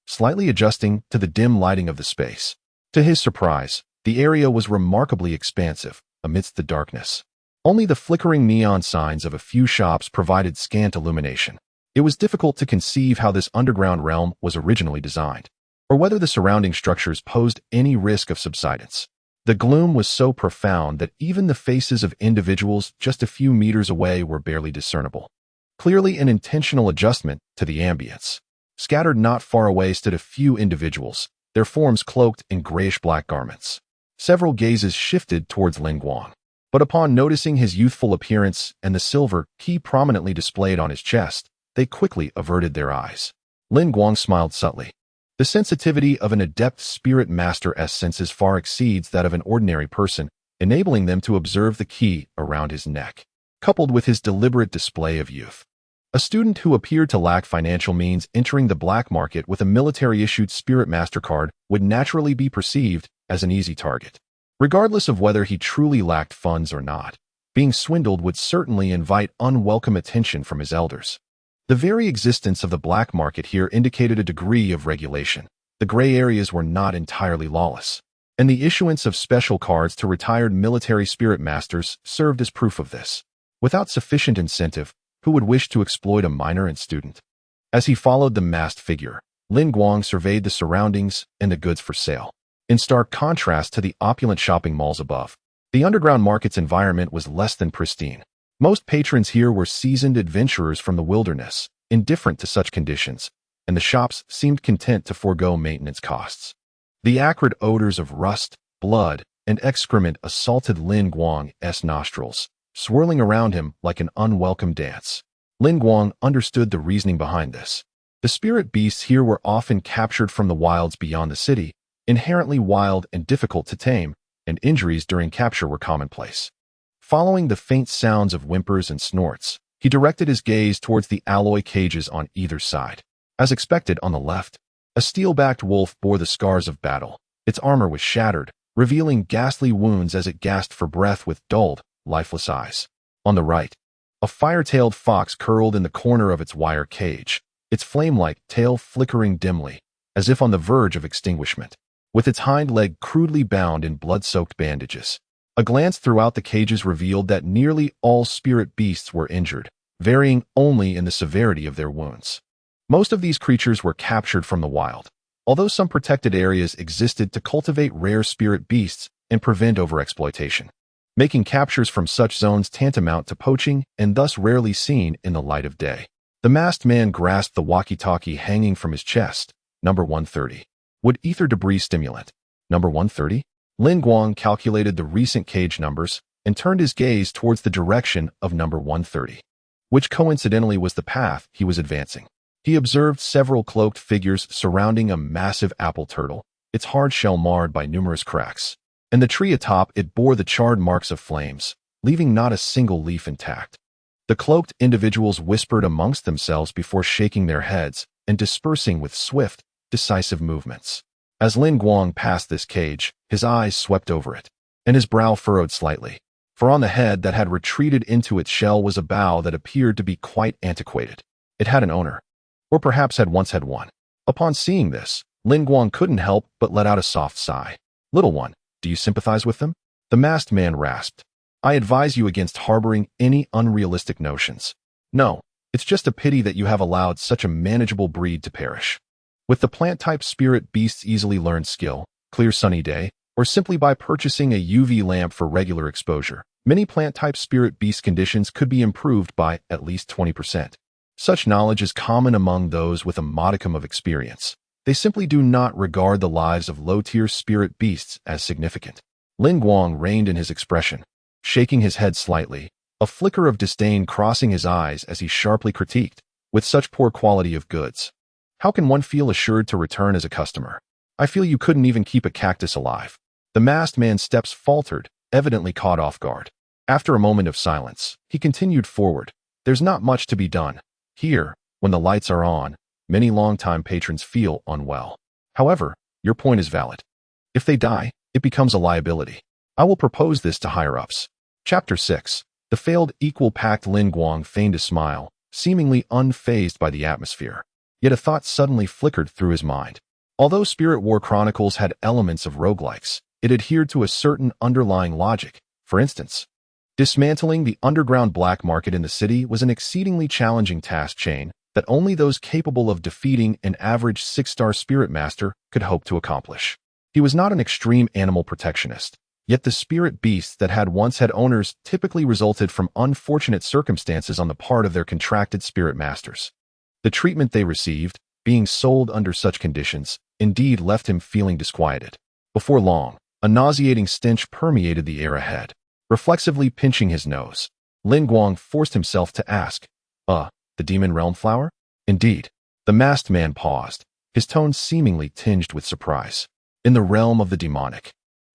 slightly adjusting to the dim lighting of the space. To his surprise, the area was remarkably expansive amidst the darkness. Only the flickering neon signs of a few shops provided scant illumination. It was difficult to conceive how this underground realm was originally designed, or whether the surrounding structures posed any risk of subsidence. The gloom was so profound that even the faces of individuals just a few meters away were barely discernible. Clearly an intentional adjustment to the ambience. Scattered not far away stood a few individuals, their forms cloaked in grayish-black garments. Several gazes shifted towards Lin Guang, but upon noticing his youthful appearance and the silver key prominently displayed on his chest, they quickly averted their eyes. Lin Guang smiled subtly. The sensitivity of an adept spirit master's senses far exceeds that of an ordinary person, enabling them to observe the key around his neck, coupled with his deliberate display of youth. A student who appeared to lack financial means entering the black market with a military-issued Spirit Master card would naturally be perceived as an easy target. Regardless of whether he truly lacked funds or not, being swindled would certainly invite unwelcome attention from his elders. The very existence of the black market here indicated a degree of regulation. The gray areas were not entirely lawless, and the issuance of special cards to retired military Spirit Masters served as proof of this. Without sufficient incentive, who would wish to exploit a minor and student? As he followed the masked figure, Lin Guang surveyed the surroundings and the goods for sale. In stark contrast to the opulent shopping malls above, the underground market's environment was less than pristine. Most patrons here were seasoned adventurers from the wilderness, indifferent to such conditions, and the shops seemed content to forego maintenance costs. The acrid odors of rust, blood, and excrement assaulted Lin Guang's nostrils, swirling around him like an unwelcome dance. Lin Guang understood the reasoning behind this. The spirit beasts here were often captured from the wilds beyond the city, inherently wild and difficult to tame, and injuries during capture were commonplace. Following the faint sounds of whimpers and snorts, he directed his gaze towards the alloy cages on either side. As expected, on the left, a steel-backed wolf bore the scars of battle. Its armor was shattered, revealing ghastly wounds as it gasped for breath with dulled, lifeless eyes. On the right, a fire-tailed fox curled in the corner of its wire cage, its flame-like tail flickering dimly, as if on the verge of extinguishment, with its hind leg crudely bound in blood-soaked bandages. A glance throughout the cages revealed that nearly all spirit beasts were injured, varying only in the severity of their wounds. Most of these creatures were captured from the wild, although some protected areas existed to cultivate rare spirit beasts and prevent overexploitation, making captures from such zones tantamount to poaching and thus rarely seen in the light of day. The masked man grasped the walkie-talkie hanging from his chest. Number 130. Wood ether debris stimulant. Number 130? Lin Guang calculated the recent cage numbers and turned his gaze towards the direction of number 130, which coincidentally was the path he was advancing. He observed several cloaked figures surrounding a massive apple turtle, its hard shell marred by numerous cracks, and the tree atop it bore the charred marks of flames, leaving not a single leaf intact. The cloaked individuals whispered amongst themselves before shaking their heads and dispersing with swift, decisive movements. As Lin Guang passed this cage, his eyes swept over it, and his brow furrowed slightly, for on the head that had retreated into its shell was a bow that appeared to be quite antiquated. It had an owner, or perhaps had once had one. Upon seeing this, Lin Guang couldn't help but let out a soft sigh. "Little one, do you sympathize with them?" The masked man rasped. "I advise you against harboring any unrealistic notions. No, it's just a pity that you have allowed such a manageable breed to perish." With the plant-type spirit beasts easily learned skill, clear sunny day, or simply by purchasing a UV lamp for regular exposure, many plant-type spirit beast conditions could be improved by at least 20%. Such knowledge is common among those with a modicum of experience. They simply do not regard the lives of low-tier spirit beasts as significant. Lin Guang reined in his expression, shaking his head slightly, a flicker of disdain crossing his eyes as he sharply critiqued, "With such poor quality of goods, how can one feel assured to return as a customer? I feel you couldn't even keep a cactus alive." The masked man's steps faltered, evidently caught off guard. After a moment of silence, he continued forward. "There's not much to be done. Here, when the lights are on, many longtime patrons feel unwell. However, your point is valid. If they die, it becomes a liability. I will propose this to higher-ups." Chapter 6. The Failed Equal Pact. Lin Guang feigned a smile, seemingly unfazed by the atmosphere. Yet a thought suddenly flickered through his mind. Although Spirit War Chronicles had elements of roguelikes, it adhered to a certain underlying logic. For instance, dismantling the underground black market in the city was an exceedingly challenging task chain that only those capable of defeating an average 6-star Spirit Master could hope to accomplish. He was not an extreme animal protectionist, yet the spirit beasts that had once had owners typically resulted from unfortunate circumstances on the part of their contracted Spirit Masters. The treatment they received, being sold under such conditions, indeed left him feeling disquieted. Before long, a nauseating stench permeated the air ahead. Reflexively pinching his nose, Lin Guang forced himself to ask, the Demon Realm flower? Indeed. The masked man paused, his tone seemingly tinged with surprise. In the realm of the demonic,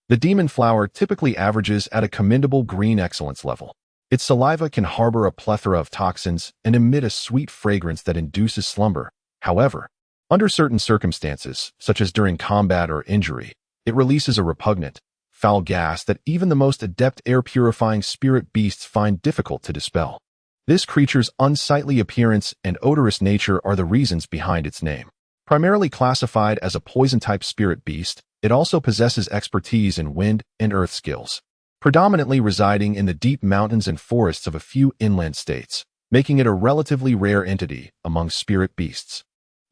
the demon flower typically averages at a commendable green excellence level. Its saliva can harbor a plethora of toxins and emit a sweet fragrance that induces slumber. However, under certain circumstances, such as during combat or injury, it releases a repugnant, foul gas that even the most adept air-purifying spirit beasts find difficult to dispel. This creature's unsightly appearance and odorous nature are the reasons behind its name. Primarily classified as a poison-type spirit beast, it also possesses expertise in wind and earth skills, predominantly residing in the deep mountains and forests of a few inland states, making it a relatively rare entity among spirit beasts.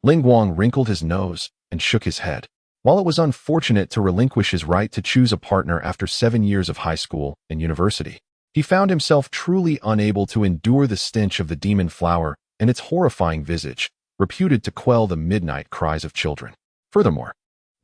Guang wrinkled his nose and shook his head. While it was unfortunate to relinquish his right to choose a partner after 7 years of high school and university, he found himself truly unable to endure the stench of the demon flower and its horrifying visage, reputed to quell the midnight cries of children. Furthermore,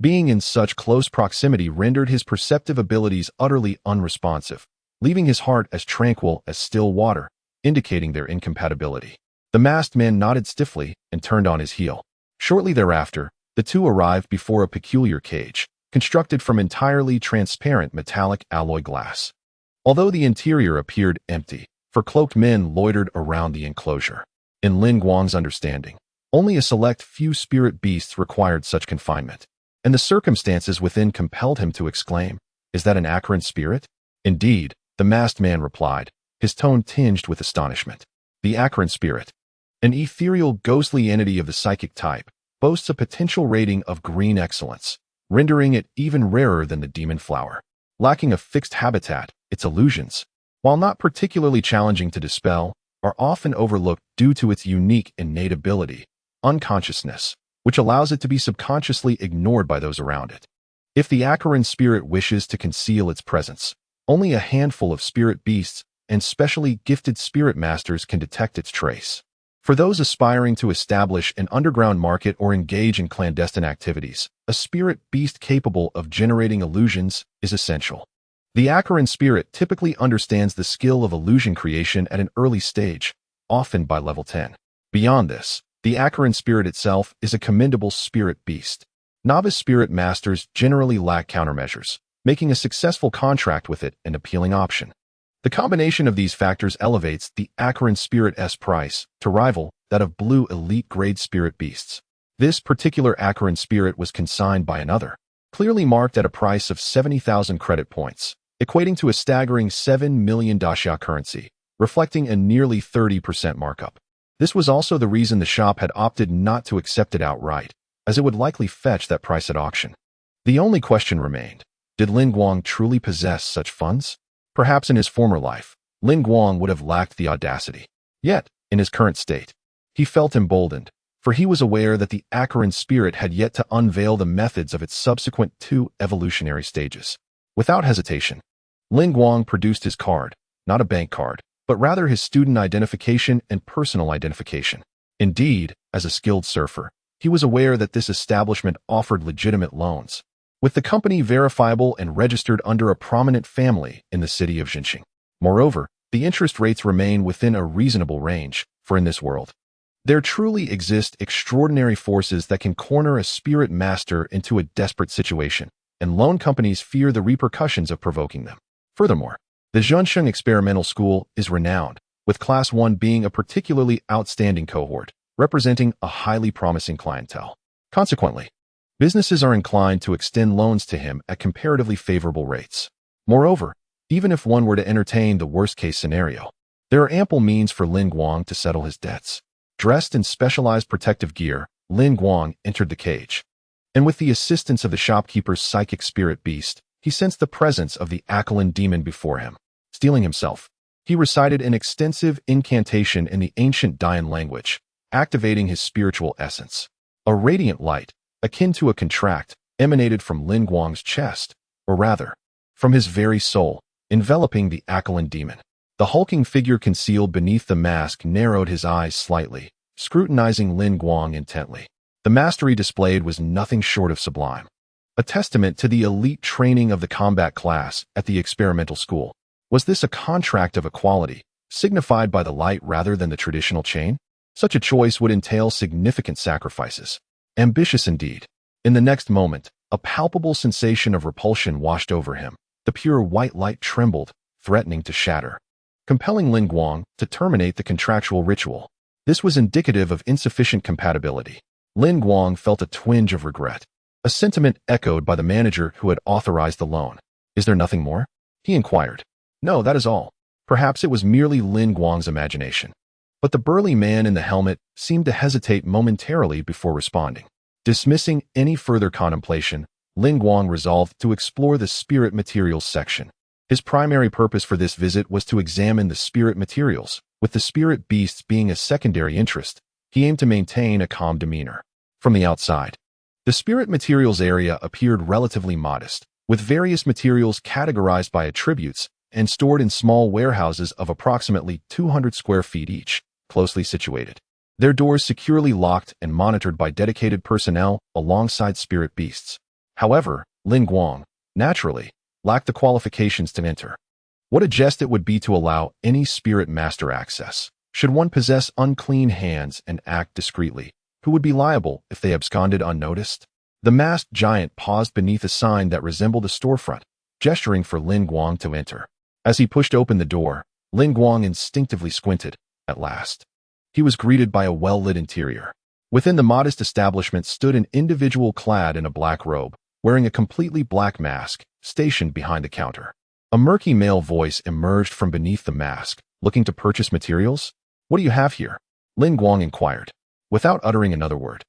being in such close proximity rendered his perceptive abilities utterly unresponsive, leaving his heart as tranquil as still water, indicating their incompatibility. The masked man nodded stiffly and turned on his heel. Shortly thereafter, the two arrived before a peculiar cage, constructed from entirely transparent metallic alloy glass. Although the interior appeared empty, for cloaked men loitered around the enclosure. In Guang's understanding, only a select few spirit beasts required such confinement, and the circumstances within compelled him to exclaim, "Is that an Akashic spirit?" "Indeed," the masked man replied, his tone tinged with astonishment. The Akashic spirit, an ethereal, ghostly entity of the psychic type, boasts a potential rating of green excellence, rendering it even rarer than the demon flower. Lacking a fixed habitat, its illusions, while not particularly challenging to dispel, are often overlooked due to its unique innate ability, unconsciousness, which allows it to be subconsciously ignored by those around it. If the Akashic spirit wishes to conceal its presence, only a handful of spirit beasts and specially gifted spirit masters can detect its trace. For those aspiring to establish an underground market or engage in clandestine activities, a spirit beast capable of generating illusions is essential. The Akashic spirit typically understands the skill of illusion creation at an early stage, often by level 10. Beyond this, the Akashic spirit itself is a commendable spirit beast. Novice spirit masters generally lack countermeasures, making a successful contract with it an appealing option. The combination of these factors elevates the Akashic spirit's price to rival that of blue elite-grade spirit beasts. This particular Akashic spirit was consigned by another, clearly marked at a price of 70,000 credit points, equating to a staggering 7 million daxia currency, reflecting a nearly 30% markup. This was also the reason the shop had opted not to accept it outright, as it would likely fetch that price at auction. The only question remained: did Guang truly possess such funds? Perhaps in his former life, Guang would have lacked the audacity. Yet, in his current state, he felt emboldened, for he was aware that the Akashic spirit had yet to unveil the methods of its subsequent 2 evolutionary stages. Without hesitation, Guang produced his card, not a bank card, but rather his student identification and personal identification. Indeed, as a skilled surfer, he was aware that this establishment offered legitimate loans, with the company verifiable and registered under a prominent family in the city of Jinxing. Moreover, the interest rates remain within a reasonable range, for in this world, there truly exist extraordinary forces that can corner a spirit master into a desperate situation, and loan companies fear the repercussions of provoking them. Furthermore, the Zhengsheng Experimental School is renowned, with Class 1 being a particularly outstanding cohort, representing a highly promising clientele. Consequently, businesses are inclined to extend loans to him at comparatively favorable rates. Moreover, even if one were to entertain the worst-case scenario, there are ample means for Guang to settle his debts. Dressed in specialized protective gear, Guang entered the cage, and with the assistance of the shopkeeper's psychic spirit beast, he sensed the presence of the Akashic demon before him. Steeling himself, he recited an extensive incantation in the ancient Dayan language, activating his spiritual essence. A radiant light, akin to a contract, emanated from Guang's chest, or rather, from his very soul, enveloping the Akashic demon. The hulking figure concealed beneath the mask narrowed his eyes slightly, scrutinizing Guang intently. The mastery displayed was nothing short of sublime, a testament to the elite training of the combat class at the experimental school. Was this a contract of equality, signified by the light rather than the traditional chain? Such a choice would entail significant sacrifices. Ambitious indeed. In the next moment, a palpable sensation of repulsion washed over him. The pure white light trembled, threatening to shatter. compelling Lin Guang to terminate the contractual ritual. This was indicative of insufficient compatibility. Lin Guang felt a twinge of regret, a sentiment echoed by the manager who had authorized the loan. "Is there nothing more?" he inquired. "No, that is all." Perhaps it was merely Lin Guang's imagination. But the burly man in the helmet seemed to hesitate momentarily before responding. Dismissing any further contemplation, Lin Guang resolved to explore the spirit materials section. His primary purpose for this visit was to examine the spirit materials. With the spirit beasts being a secondary interest, he aimed to maintain a calm demeanor. From the outside, the spirit materials area appeared relatively modest, with various materials categorized by attributes and stored in small warehouses of approximately 200 square feet each, closely situated. Their doors securely locked and monitored by dedicated personnel alongside spirit beasts. However, Lin Guang, naturally, lacked the qualifications to enter. What a jest it would be to allow any spirit master access. Should one possess unclean hands and act discreetly, who would be liable if they absconded unnoticed? The masked giant paused beneath a sign that resembled a storefront, gesturing for Lin Guang to enter. As he pushed open the door, Lin Guang instinctively squinted. At last, he was greeted by a well-lit interior. Within the modest establishment stood an individual clad in a black robe, wearing a completely black mask, stationed behind the counter. A murky male voice emerged from beneath the mask, looking to purchase materials. "What do you have here?" Lin Guang inquired. Without uttering another word,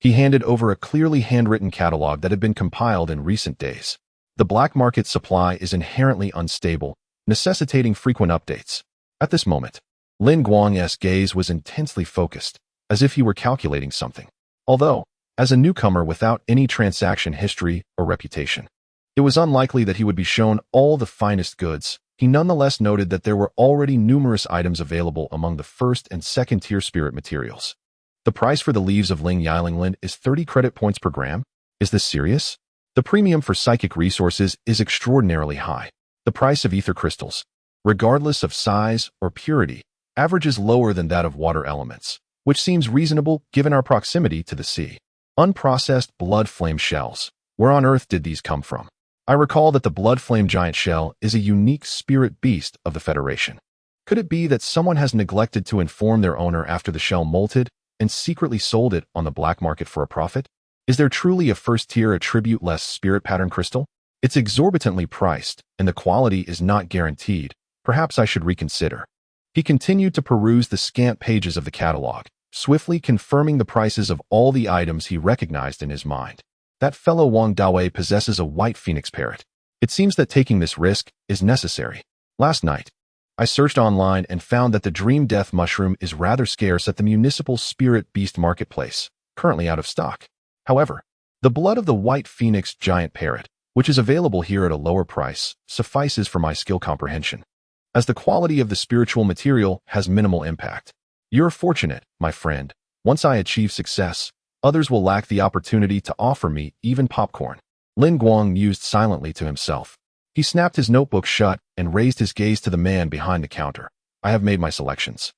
he handed over a clearly handwritten catalog that had been compiled in recent days. The black market supply is inherently unstable, necessitating frequent updates. At this moment, Lin Guang's gaze was intensely focused, as if he were calculating something. Although, as a newcomer without any transaction history or reputation, it was unlikely that he would be shown all the finest goods, he nonetheless noted that there were already numerous items available among the first and second-tier spirit materials. The price for the leaves of Ling Yilingland is 30 credit points per gram. Is this serious? The premium for psychic resources is extraordinarily high. The price of ether crystals, regardless of size or purity, averages lower than that of water elements, which seems reasonable given our proximity to the sea. Unprocessed blood flame shells. Where on earth did these come from? I recall that the blood flame giant shell is a unique spirit beast of the Federation. Could it be that someone has neglected to inform their owner after the shell molted and secretly sold it on the black market for a profit? Is there truly a first-tier attribute-less spirit pattern crystal? It's exorbitantly priced, and the quality is not guaranteed. Perhaps I should reconsider. He continued to peruse the scant pages of the catalog, swiftly confirming the prices of all the items he recognized in his mind. That fellow Wong Dawei possesses a white phoenix parrot. It seems that taking this risk is necessary. Last night, I searched online and found that the Dream Death mushroom is rather scarce at the municipal spirit beast marketplace, currently out of stock. However, the blood of the white phoenix giant parrot, which is available here at a lower price, suffices for my skill comprehension, as the quality of the spiritual material has minimal impact. You're fortunate, my friend. Once I achieve success, others will lack the opportunity to offer me even popcorn. Lin Guang mused silently to himself. He snapped his notebook shut and raised his gaze to the man behind the counter. I have made my selections.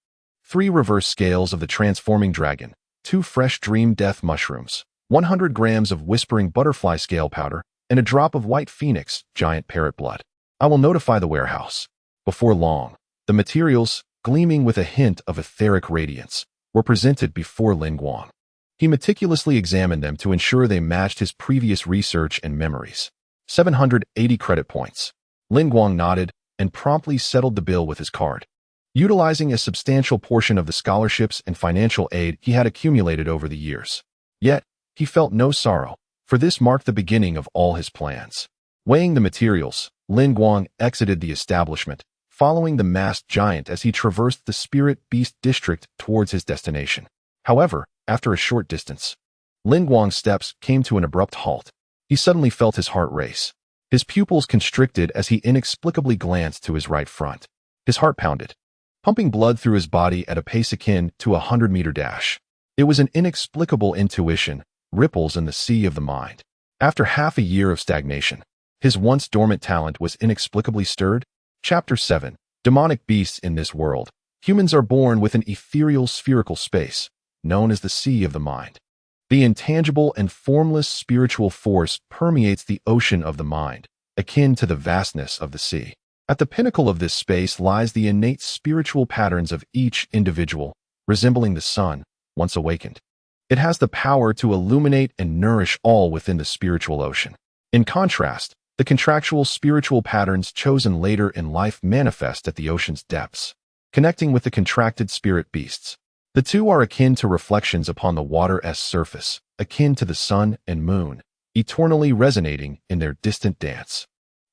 3 reverse scales of the transforming dragon, 2 fresh dream death mushrooms, 100 grams of whispering butterfly scale powder, and a drop of white phoenix giant parrot blood. I will notify the warehouse. Before long, the materials, gleaming with a hint of etheric radiance, were presented before Lin Guang. He meticulously examined them to ensure they matched his previous research and memories. 780 credit points. Lin Guang nodded and promptly settled the bill with his card. Utilizing a substantial portion of the scholarships and financial aid he had accumulated over the years. Yet, he felt no sorrow, for this marked the beginning of all his plans. Weighing the materials, Lin Guang exited the establishment, following the masked giant as he traversed the Spirit Beast district towards his destination. However, after a short distance, Lin Guang's steps came to an abrupt halt. He suddenly felt his heart race. His pupils constricted as he inexplicably glanced to his right front. His heart pounded, pumping blood through his body at a pace akin to a 100-meter dash. It was an inexplicable intuition, ripples in the sea of the mind. After half a year of stagnation, his once dormant talent was inexplicably stirred. Chapter 7. Demonic beasts in this world. Humans are born with an ethereal spherical space, known as the sea of the mind. The intangible and formless spiritual force permeates the ocean of the mind, akin to the vastness of the sea. At the pinnacle of this space lies the innate spiritual patterns of each individual, resembling the sun, once awakened. It has the power to illuminate and nourish all within the spiritual ocean. In contrast, the contractual spiritual patterns chosen later in life manifest at the ocean's depths, connecting with the contracted spirit beasts. The two are akin to reflections upon the water's surface, akin to the sun and moon, eternally resonating in their distant dance.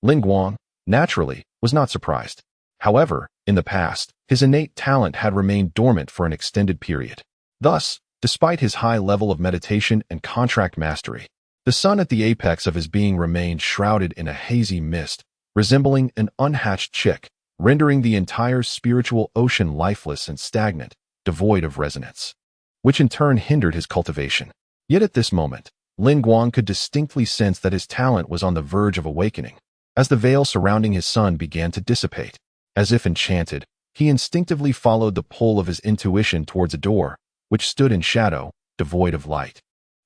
Guang, naturally, was not surprised. However, in the past, his innate talent had remained dormant for an extended period. Thus, despite his high level of meditation and contract mastery, the sun at the apex of his being remained shrouded in a hazy mist, resembling an unhatched chick, rendering the entire spiritual ocean lifeless and stagnant, devoid of resonance, which in turn hindered his cultivation. Yet at this moment, Guang could distinctly sense that his talent was on the verge of awakening. As the veil surrounding his sun began to dissipate, as if enchanted, he instinctively followed the pull of his intuition towards a door, which stood in shadow, devoid of light,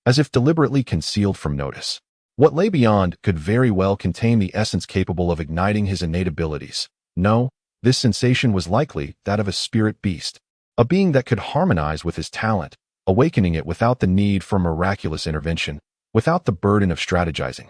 as if deliberately concealed from notice. What lay beyond could very well contain the essence capable of igniting his innate abilities. No, this sensation was likely that of a spirit beast, a being that could harmonize with his talent, awakening it without the need for miraculous intervention, without the burden of strategizing,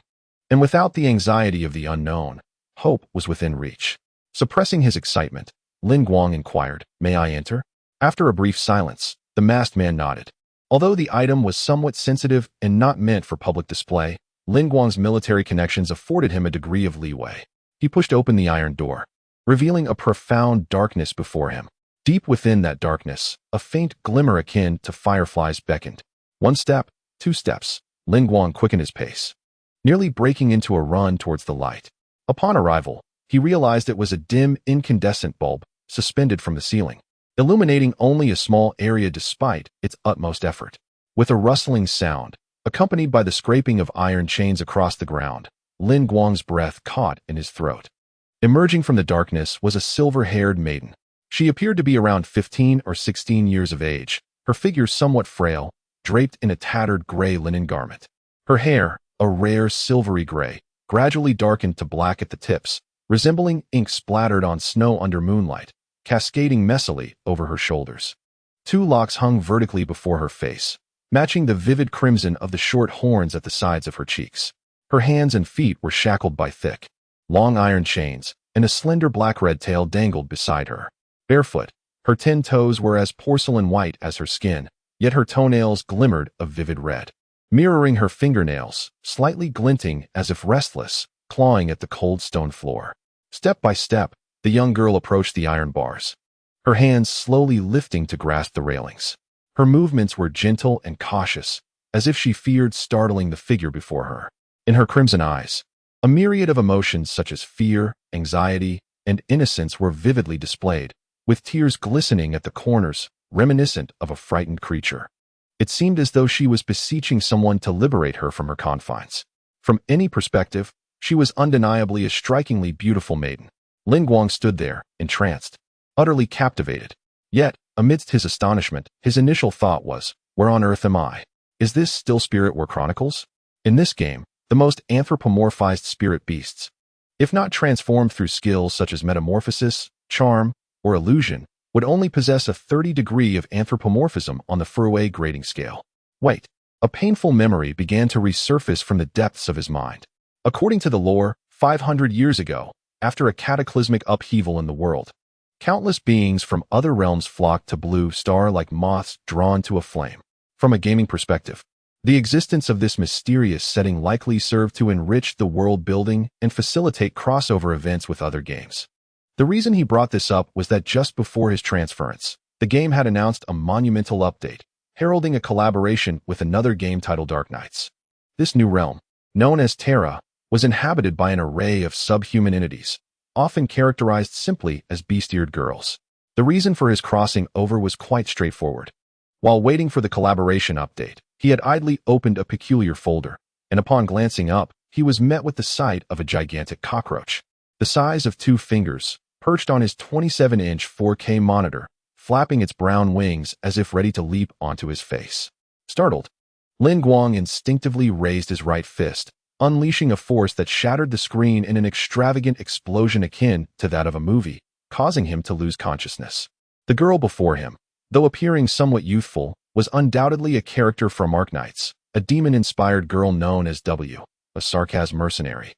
and without the anxiety of the unknown. Hope was within reach. Suppressing his excitement, Guang inquired, "May I enter?" After a brief silence, the masked man nodded. Although the item was somewhat sensitive and not meant for public display, Guang's military connections afforded him a degree of leeway. He pushed open the iron door, revealing a profound darkness before him. Deep within that darkness, a faint glimmer akin to fireflies beckoned. One step, two steps, Guang quickened his pace, nearly breaking into a run towards the light. Upon arrival, he realized it was a dim, incandescent bulb suspended from the ceiling, illuminating only a small area despite its utmost effort. With a rustling sound, accompanied by the scraping of iron chains across the ground, Guang's breath caught in his throat. Emerging from the darkness was a silver-haired maiden. She appeared to be around 15 or 16 years of age, her figure somewhat frail, draped in a tattered gray linen garment. Her hair, a rare silvery gray, gradually darkened to black at the tips, resembling ink splattered on snow under moonlight, cascading messily over her shoulders. Two locks hung vertically before her face, matching the vivid crimson of the short horns at the sides of her cheeks. Her hands and feet were shackled by thick, long iron chains, and a slender black-red tail dangled beside her. Barefoot, her 10 toes were as porcelain white as her skin, yet her toenails glimmered a vivid red, mirroring her fingernails, slightly glinting as if restless, clawing at the cold stone floor. Step by step, the young girl approached the iron bars, her hands slowly lifting to grasp the railings. Her movements were gentle and cautious, as if she feared startling the figure before her. In her crimson eyes, a myriad of emotions such as fear, anxiety, and innocence were vividly displayed, with tears glistening at the corners, reminiscent of a frightened creature. It seemed as though she was beseeching someone to liberate her from her confines. From any perspective, she was undeniably a strikingly beautiful maiden. Guang stood there, entranced, utterly captivated. Yet, amidst his astonishment, his initial thought was, "Where on earth am I? Is this still Spirit War Chronicles?" In this game, the most anthropomorphized spirit beasts, if not transformed through skills such as metamorphosis, charm, or illusion, would only possess a 30 degree of anthropomorphism on the Furway grading scale. Wait, a painful memory began to resurface from the depths of his mind. According to the lore, 500 years ago, after a cataclysmic upheaval in the world, countless beings from other realms flocked to Blue Star like moths drawn to a flame. From a gaming perspective, the existence of this mysterious setting likely served to enrich the world building and facilitate crossover events with other games. The reason he brought this up was that just before his transference, the game had announced a monumental update, heralding a collaboration with another game titled Dark Knights. This new realm, known as Terra, was inhabited by an array of subhuman entities, often characterized simply as beast-eared girls. The reason for his crossing over was quite straightforward. While waiting for the collaboration update, he had idly opened a peculiar folder, and upon glancing up, he was met with the sight of a gigantic cockroach, the size of 2 fingers, perched on his 27-inch 4K monitor, flapping its brown wings as if ready to leap onto his face. Startled, Guang instinctively raised his right fist, unleashing a force that shattered the screen in an extravagant explosion akin to that of a movie, causing him to lose consciousness. The girl before him, though appearing somewhat youthful, was undoubtedly a character from Arknights, a demon-inspired girl known as W, a sarcasm mercenary.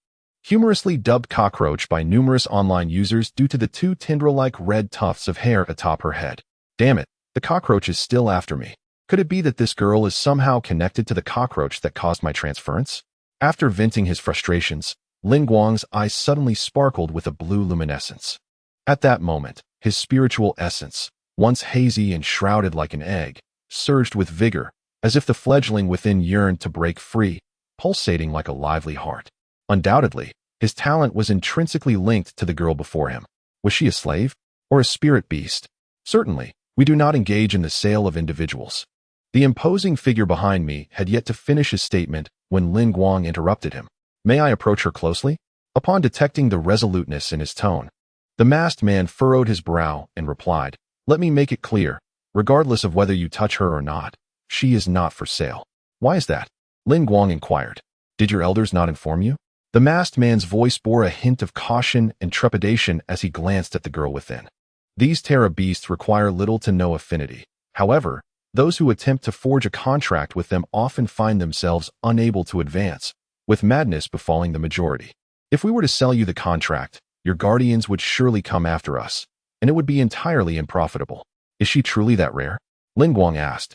Humorously dubbed Cockroach by numerous online users due to the two tendril-like red tufts of hair atop her head. Damn it, the cockroach is still after me. Could it be that this girl is somehow connected to the cockroach that caused my transference? After venting his frustrations, Lin Guang's eyes suddenly sparkled with a blue luminescence. At that moment, his spiritual essence, once hazy and shrouded like an egg, surged with vigor, as if the fledgling within yearned to break free, pulsating like a lively heart. Undoubtedly, his talent was intrinsically linked to the girl before him. Was she a slave? Or a spirit beast? Certainly, we do not engage in the sale of individuals. The imposing figure behind me had yet to finish his statement when Lin Guang interrupted him. May I approach her closely? Upon detecting the resoluteness in his tone, the masked man furrowed his brow and replied, "Let me make it clear, regardless of whether you touch her or not, she is not for sale." "Why is that?" Lin Guang inquired. "Did your elders not inform you?" The masked man's voice bore a hint of caution and trepidation as he glanced at the girl within. These Terra beasts require little to no affinity. However, those who attempt to forge a contract with them often find themselves unable to advance, with madness befalling the majority. If we were to sell you the contract, your guardians would surely come after us, and it would be entirely unprofitable. Is she truly that rare? Lin Guang asked.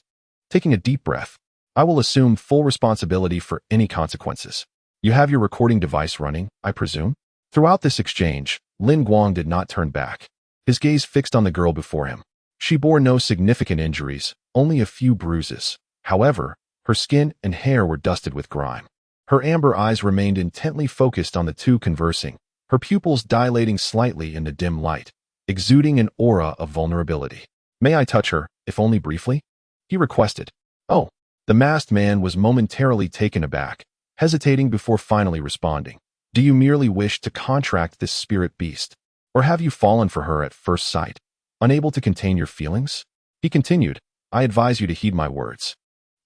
Taking a deep breath, I will assume full responsibility for any consequences. You have your recording device running, I presume? Throughout this exchange, Lin Guang did not turn back, his gaze fixed on the girl before him. She bore no significant injuries, only a few bruises. However, her skin and hair were dusted with grime. Her amber eyes remained intently focused on the two conversing, her pupils dilating slightly in the dim light, exuding an aura of vulnerability. "May I touch her, if only briefly?" he requested. "Oh." The masked man was momentarily taken aback, hesitating before finally responding. "Do you merely wish to contract this spirit beast? Or have you fallen for her at first sight, unable to contain your feelings?" He continued, "I advise you to heed my words.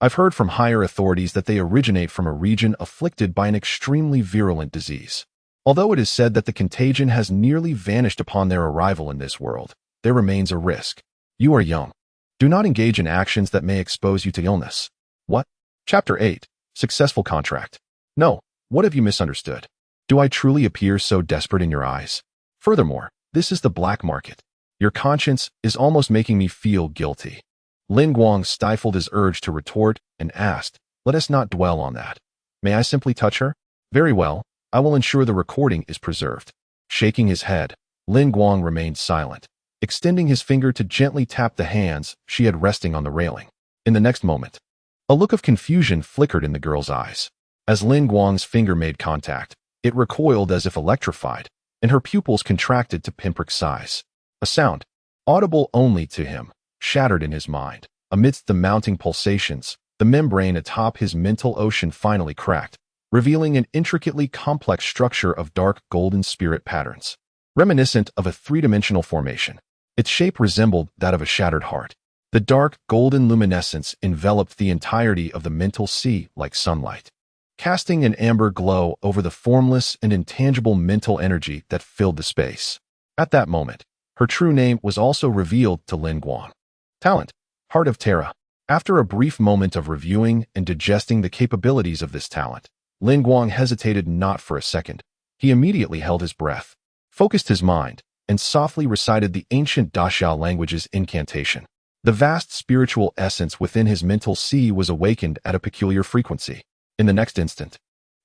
I've heard from higher authorities that they originate from a region afflicted by an extremely virulent disease. Although it is said that the contagion has nearly vanished upon their arrival in this world, there remains a risk. You are young. Do not engage in actions that may expose you to illness." What? Chapter 8. Successful Contract. No, what have you misunderstood? Do I truly appear so desperate in your eyes? Furthermore, this is the black market. Your conscience is almost making me feel guilty. Lin Guang stifled his urge to retort and asked, "Let us not dwell on that. May I simply touch her?" "Very well, I will ensure the recording is preserved." Shaking his head, Lin Guang remained silent, extending his finger to gently tap the hands she had resting on the railing. In the next moment, a look of confusion flickered in the girl's eyes. As Lin Guang's finger made contact, it recoiled as if electrified, and her pupils contracted to pinprick size. A sound, audible only to him, shattered in his mind. Amidst the mounting pulsations, the membrane atop his mental ocean finally cracked, revealing an intricately complex structure of dark golden spirit patterns, reminiscent of a three-dimensional formation. Its shape resembled that of a shattered heart. The dark golden luminescence enveloped the entirety of the mental sea like sunlight, casting an amber glow over the formless and intangible mental energy that filled the space. At that moment, her true name was also revealed to Lin Guang. Talent, Heart of Terra. After a brief moment of reviewing and digesting the capabilities of this talent, Lin Guang hesitated not for a second. He immediately held his breath, focused his mind, and softly recited the ancient Dashao language's incantation. The vast spiritual essence within his mental sea was awakened at a peculiar frequency. In the next instant,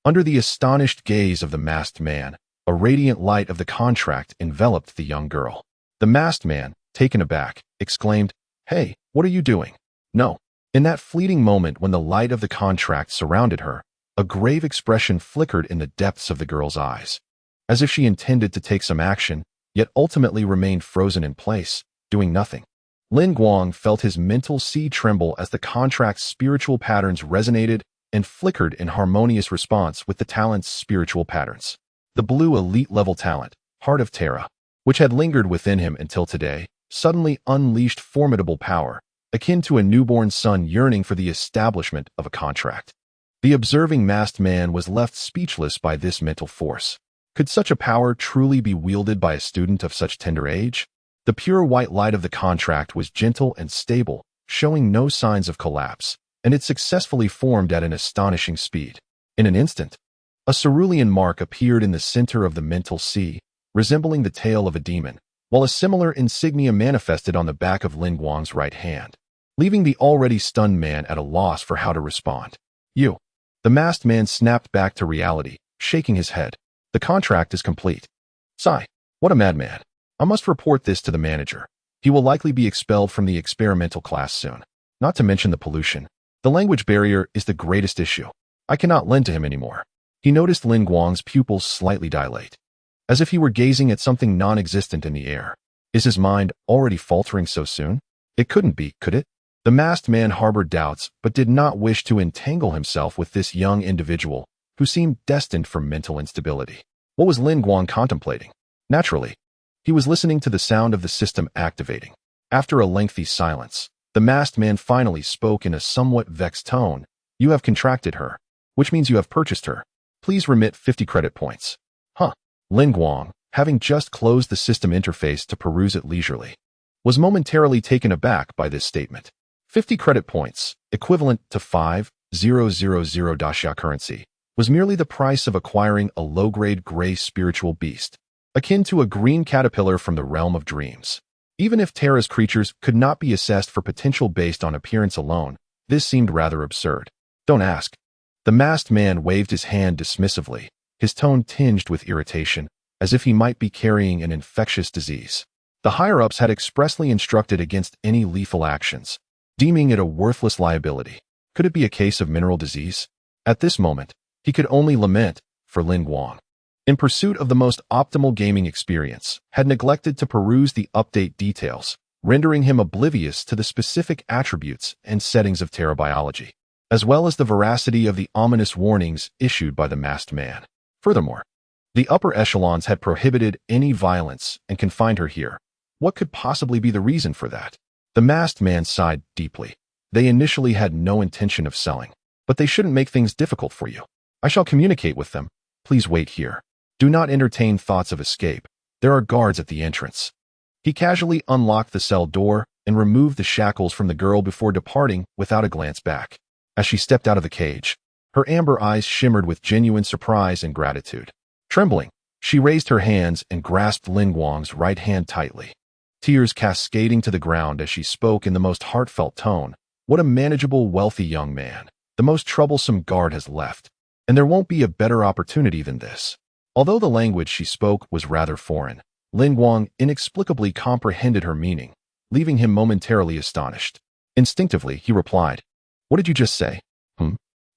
under the astonished gaze of the masked man, a radiant light of the contract enveloped the young girl. The masked man, taken aback, exclaimed, "Hey, what are you doing?" "No." In that fleeting moment when the light of the contract surrounded her, a grave expression flickered in the depths of the girl's eyes, as if she intended to take some action, yet ultimately remained frozen in place, doing nothing. Lin Guang felt his mental sea tremble as the contract's spiritual patterns resonated and flickered in harmonious response with the talent's spiritual patterns. The blue elite-level talent, Heart of Terra, which had lingered within him until today, suddenly unleashed formidable power, akin to a newborn son yearning for the establishment of a contract. The observing masked man was left speechless by this mental force. Could such a power truly be wielded by a student of such tender age? The pure white light of the contract was gentle and stable, showing no signs of collapse, and it successfully formed at an astonishing speed. In an instant, a cerulean mark appeared in the center of the mental sea, resembling the tail of a demon, while a similar insignia manifested on the back of Lin Guang's right hand, leaving the already stunned man at a loss for how to respond. You. The masked man snapped back to reality, shaking his head. The contract is complete. Sigh. What a madman. I must report this to the manager. He will likely be expelled from the experimental class soon. Not to mention the pollution. The language barrier is the greatest issue. I cannot lend to him anymore. He noticed Lin Guang's pupils slightly dilate, as if he were gazing at something non-existent in the air. Is his mind already faltering so soon? It couldn't be, could it? The masked man harbored doubts, but did not wish to entangle himself with this young individual, who seemed destined for mental instability. What was Lin Guang contemplating? Naturally, he was listening to the sound of the system activating. After a lengthy silence, the masked man finally spoke in a somewhat vexed tone. You have contracted her, which means you have purchased her. Please remit 50 credit points. Huh. Lin Guang, having just closed the system interface to peruse it leisurely, was momentarily taken aback by this statement. 50 credit points, equivalent to 5,000 Daxia currency, was merely the price of acquiring a low-grade gray spiritual beast, akin to a green caterpillar from the realm of dreams. Even if Terra's creatures could not be assessed for potential based on appearance alone, this seemed rather absurd. Don't ask. The masked man waved his hand dismissively, his tone tinged with irritation, as if he might be carrying an infectious disease. The higher-ups had expressly instructed against any lethal actions, deeming it a worthless liability. Could it be a case of mineral disease? At this moment, he could only lament for Lin Guang, in pursuit of the most optimal gaming experience, had neglected to peruse the update details, rendering him oblivious to the specific attributes and settings of Terra biology, as well as the veracity of the ominous warnings issued by the masked man. Furthermore, the upper echelons had prohibited any violence and confined her here. What could possibly be the reason for that? The masked man sighed deeply. They initially had no intention of selling, but they shouldn't make things difficult for you. I shall communicate with them. Please wait here. Do not entertain thoughts of escape. There are guards at the entrance. He casually unlocked the cell door and removed the shackles from the girl before departing without a glance back. As she stepped out of the cage, her amber eyes shimmered with genuine surprise and gratitude. Trembling, she raised her hands and grasped Lin Guang's right hand tightly, tears cascading to the ground as she spoke in the most heartfelt tone. What a manageable, wealthy young man. The most troublesome guard has left, and there won't be a better opportunity than this. Although the language she spoke was rather foreign, Lin Guang inexplicably comprehended her meaning, leaving him momentarily astonished. Instinctively, he replied, "What did you just say?"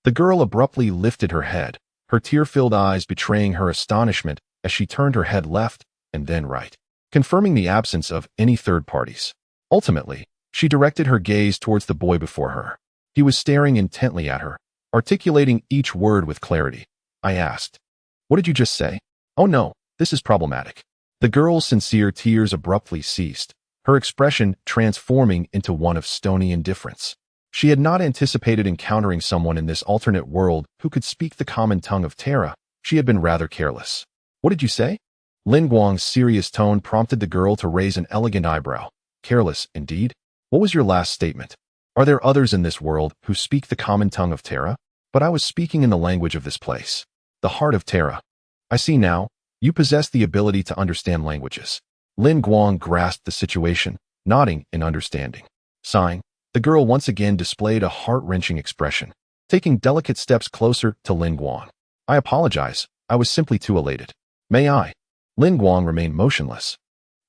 The girl abruptly lifted her head, her tear-filled eyes betraying her astonishment as she turned her head left and then right, confirming the absence of any third parties. Ultimately, she directed her gaze towards the boy before her. He was staring intently at her, articulating each word with clarity. I asked, "What did you just say?" "Oh no, this is problematic." The girl's sincere tears abruptly ceased, her expression transforming into one of stony indifference. She had not anticipated encountering someone in this alternate world who could speak the common tongue of Terra. She had been rather careless. "What did you say?" Lin Guang's serious tone prompted the girl to raise an elegant eyebrow. "Careless, indeed? What was your last statement? Are there others in this world who speak the common tongue of Terra? But I was speaking in the language of this place, the heart of Terra. I see now, you possess the ability to understand languages." Lin Guang grasped the situation, nodding in understanding. Sighing, the girl once again displayed a heart-wrenching expression, taking delicate steps closer to Lin Guang. "I apologize, I was simply too elated. May I?" Lin Guang remained motionless,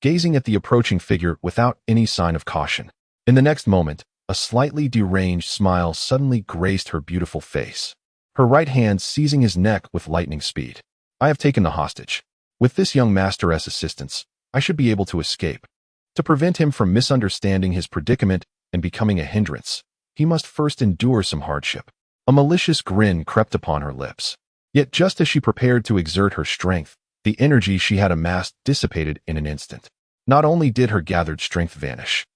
gazing at the approaching figure without any sign of caution. In the next moment, a slightly deranged smile suddenly graced her beautiful face, her right hand seizing his neck with lightning speed. "I have taken the hostage. With this young masteress' assistance, I should be able to escape. To prevent him from misunderstanding his predicament and becoming a hindrance, he must first endure some hardship." A malicious grin crept upon her lips. Yet just as she prepared to exert her strength, the energy she had amassed dissipated in an instant. Not only did her gathered strength vanish,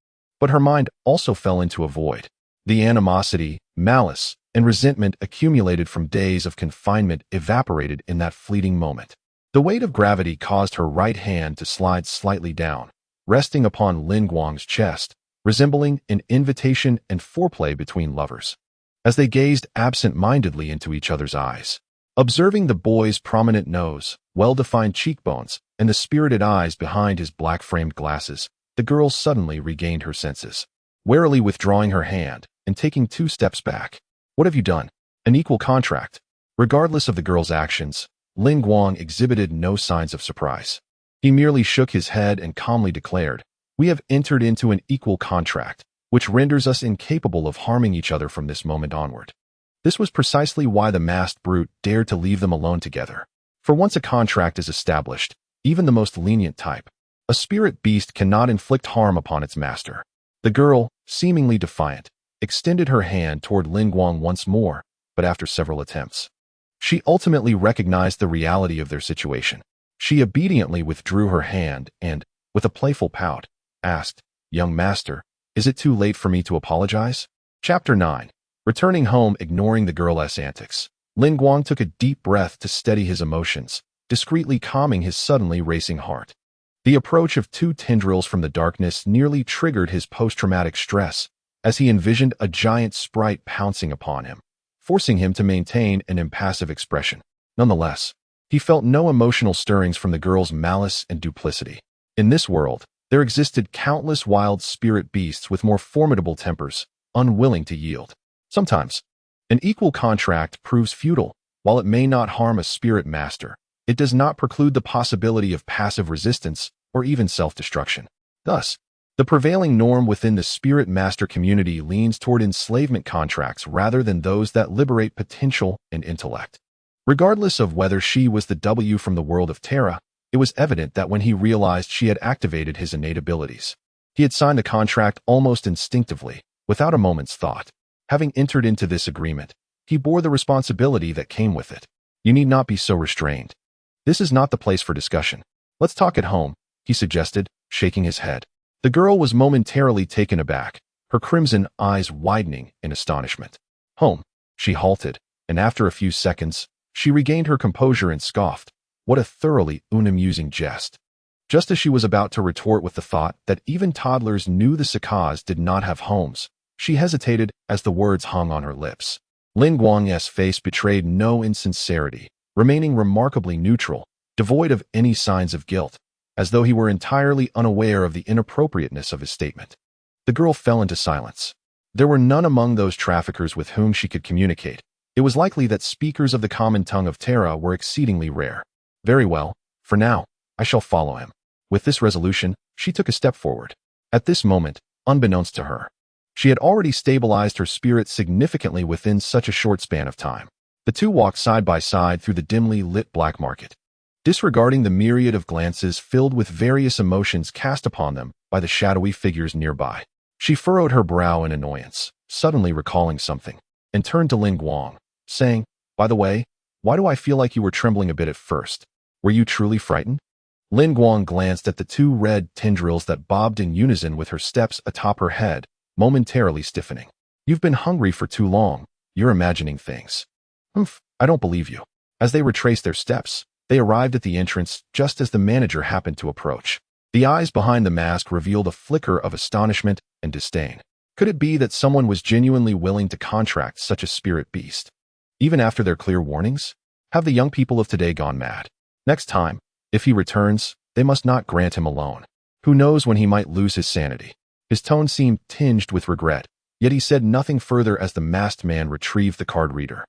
but her mind also fell into a void. The animosity, malice, and resentment accumulated from days of confinement evaporated in that fleeting moment. The weight of gravity caused her right hand to slide slightly down, resting upon Lin Guang's chest, resembling an invitation and foreplay between lovers. As they gazed absent-mindedly into each other's eyes, observing the boy's prominent nose, well-defined cheekbones, and the spirited eyes behind his black-framed glasses, the girl suddenly regained her senses, warily withdrawing her hand and taking 2 steps back. "What have you done?" "An equal contract." Regardless of the girl's actions, Lin Guang exhibited no signs of surprise. He merely shook his head and calmly declared, "We have entered into an equal contract, which renders us incapable of harming each other from this moment onward." This was precisely why the masked brute dared to leave them alone together. For once a contract is established, even the most lenient type, a spirit beast cannot inflict harm upon its master. The girl, seemingly defiant, extended her hand toward Lin Guang once more, but after several attempts, she ultimately recognized the reality of their situation. She obediently withdrew her hand and, with a playful pout, asked, "Young master, is it too late for me to apologize?" Chapter 9. Returning home ignoring the girl's antics, Lin Guang took a deep breath to steady his emotions, discreetly calming his suddenly racing heart. The approach of 2 tendrils from the darkness nearly triggered his post-traumatic stress, as he envisioned a giant sprite pouncing upon him, forcing him to maintain an impassive expression. Nonetheless, he felt no emotional stirrings from the girl's malice and duplicity. In this world, there existed countless wild spirit beasts with more formidable tempers, unwilling to yield. Sometimes, an equal contract proves futile. While it may not harm a spirit master, it does not preclude the possibility of passive resistance or even self-destruction. Thus, the prevailing norm within the spirit master community leans toward enslavement contracts rather than those that liberate potential and intellect. Regardless of whether she was the W from the world of Terra, it was evident that when he realized she had activated his innate abilities, he had signed the contract almost instinctively, without a moment's thought. Having entered into this agreement, he bore the responsibility that came with it. "You need not be so restrained. This is not the place for discussion. Let's talk at home," he suggested, shaking his head. The girl was momentarily taken aback, her crimson eyes widening in astonishment. "Home?" She halted, and after a few seconds, she regained her composure and scoffed. What a thoroughly unamusing jest. Just as she was about to retort with the thought that even toddlers knew the Sakas did not have homes, she hesitated as the words hung on her lips. Lin Guang's face betrayed no insincerity, remaining remarkably neutral, devoid of any signs of guilt, as though he were entirely unaware of the inappropriateness of his statement. The girl fell into silence. There were none among those traffickers with whom she could communicate. It was likely that speakers of the common tongue of Terra were exceedingly rare. "Very well, for now, I shall follow him." With this resolution, she took a step forward. At this moment, unbeknownst to her, she had already stabilized her spirit significantly within such a short span of time. The two walked side by side through the dimly lit black market, disregarding the myriad of glances filled with various emotions cast upon them by the shadowy figures nearby. She furrowed her brow in annoyance, suddenly recalling something, and turned to Lin Guang, saying, "By the way, why do I feel like you were trembling a bit at first? Were you truly frightened?" Lin Guang glanced at the 2 red tendrils that bobbed in unison with her steps atop her head, momentarily stiffening. "You've been hungry for too long. You're imagining things." "Humph, I don't believe you." As they retraced their steps, they arrived at the entrance just as the manager happened to approach. The eyes behind the mask revealed a flicker of astonishment and disdain. Could it be that someone was genuinely willing to contract such a spirit beast? Even after their clear warnings? Have the young people of today gone mad? Next time, if he returns, they must not grant him a loan. Who knows when he might lose his sanity? His tone seemed tinged with regret, yet he said nothing further as the masked man retrieved the card reader.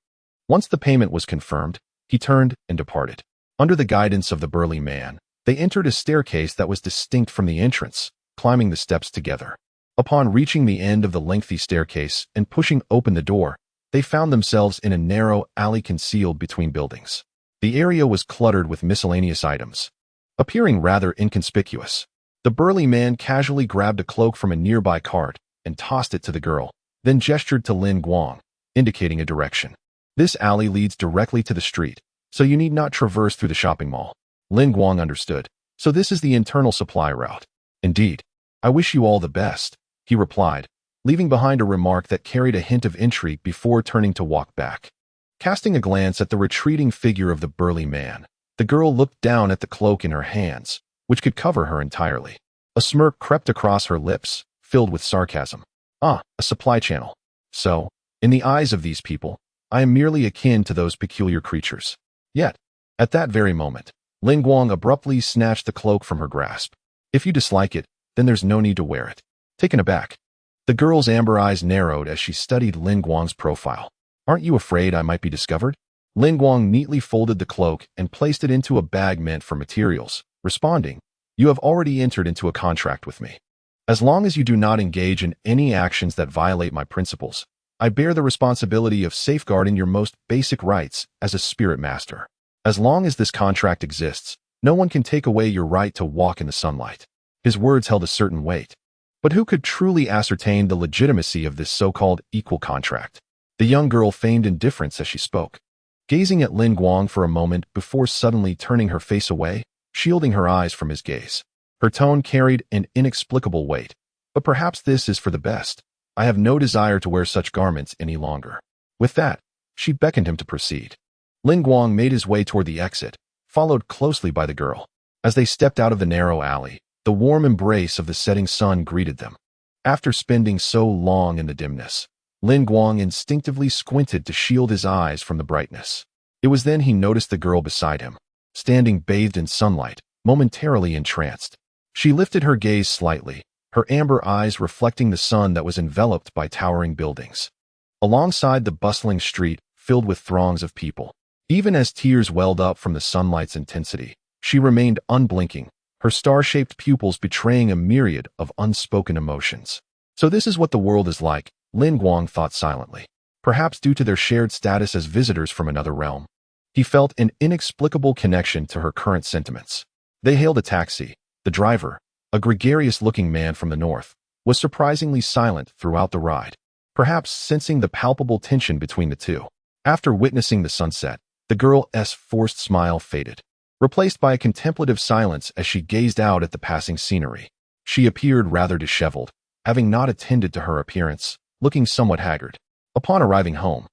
Once the payment was confirmed, he turned and departed. Under the guidance of the burly man, they entered a staircase that was distinct from the entrance, climbing the steps together. Upon reaching the end of the lengthy staircase and pushing open the door, they found themselves in a narrow alley concealed between buildings. The area was cluttered with miscellaneous items, appearing rather inconspicuous. The burly man casually grabbed a cloak from a nearby cart and tossed it to the girl, then gestured to Lin Guang, indicating a direction. "This alley leads directly to the street, so you need not traverse through the shopping mall." Lin Guang understood. "So this is the internal supply route." "Indeed. I wish you all the best," he replied, leaving behind a remark that carried a hint of intrigue before turning to walk back. Casting a glance at the retreating figure of the burly man, the girl looked down at the cloak in her hands, which could cover her entirely. A smirk crept across her lips, filled with sarcasm. A supply channel. So, in the eyes of these people, I am merely akin to those peculiar creatures. Yet, at that very moment, Guang abruptly snatched the cloak from her grasp. If you dislike it, then there's no need to wear it. Taken aback, the girl's amber eyes narrowed as she studied Guang's profile. Aren't you afraid I might be discovered? Guang neatly folded the cloak and placed it into a bag meant for materials, responding, You have already entered into a contract with me. As long as you do not engage in any actions that violate my principles, I bear the responsibility of safeguarding your most basic rights as a spirit master. As long as this contract exists, no one can take away your right to walk in the sunlight. His words held a certain weight. But who could truly ascertain the legitimacy of this so-called equal contract? The young girl feigned indifference as she spoke, gazing at Guang for a moment before suddenly turning her face away, shielding her eyes from his gaze. Her tone carried an inexplicable weight. But perhaps this is for the best. I have no desire to wear such garments any longer. With that, she beckoned him to proceed. Guang made his way toward the exit, followed closely by the girl. As they stepped out of the narrow alley, the warm embrace of the setting sun greeted them. After spending so long in the dimness, Guang instinctively squinted to shield his eyes from the brightness. It was then he noticed the girl beside him, standing bathed in sunlight, momentarily entranced. She lifted her gaze slightly, her amber eyes reflecting the sun that was enveloped by towering buildings. Alongside the bustling street, filled with throngs of people, even as tears welled up from the sunlight's intensity, she remained unblinking, her star-shaped pupils betraying a myriad of unspoken emotions. So this is what the world is like, Guang thought silently. Perhaps due to their shared status as visitors from another realm. He felt an inexplicable connection to her current sentiments. They hailed a taxi. The driver, a gregarious-looking man from the north, was surprisingly silent throughout the ride, perhaps sensing the palpable tension between the two. After witnessing the sunset, the girl's forced smile faded, replaced by a contemplative silence as she gazed out at the passing scenery. She appeared rather disheveled, having not attended to her appearance, looking somewhat haggard. Upon arriving home,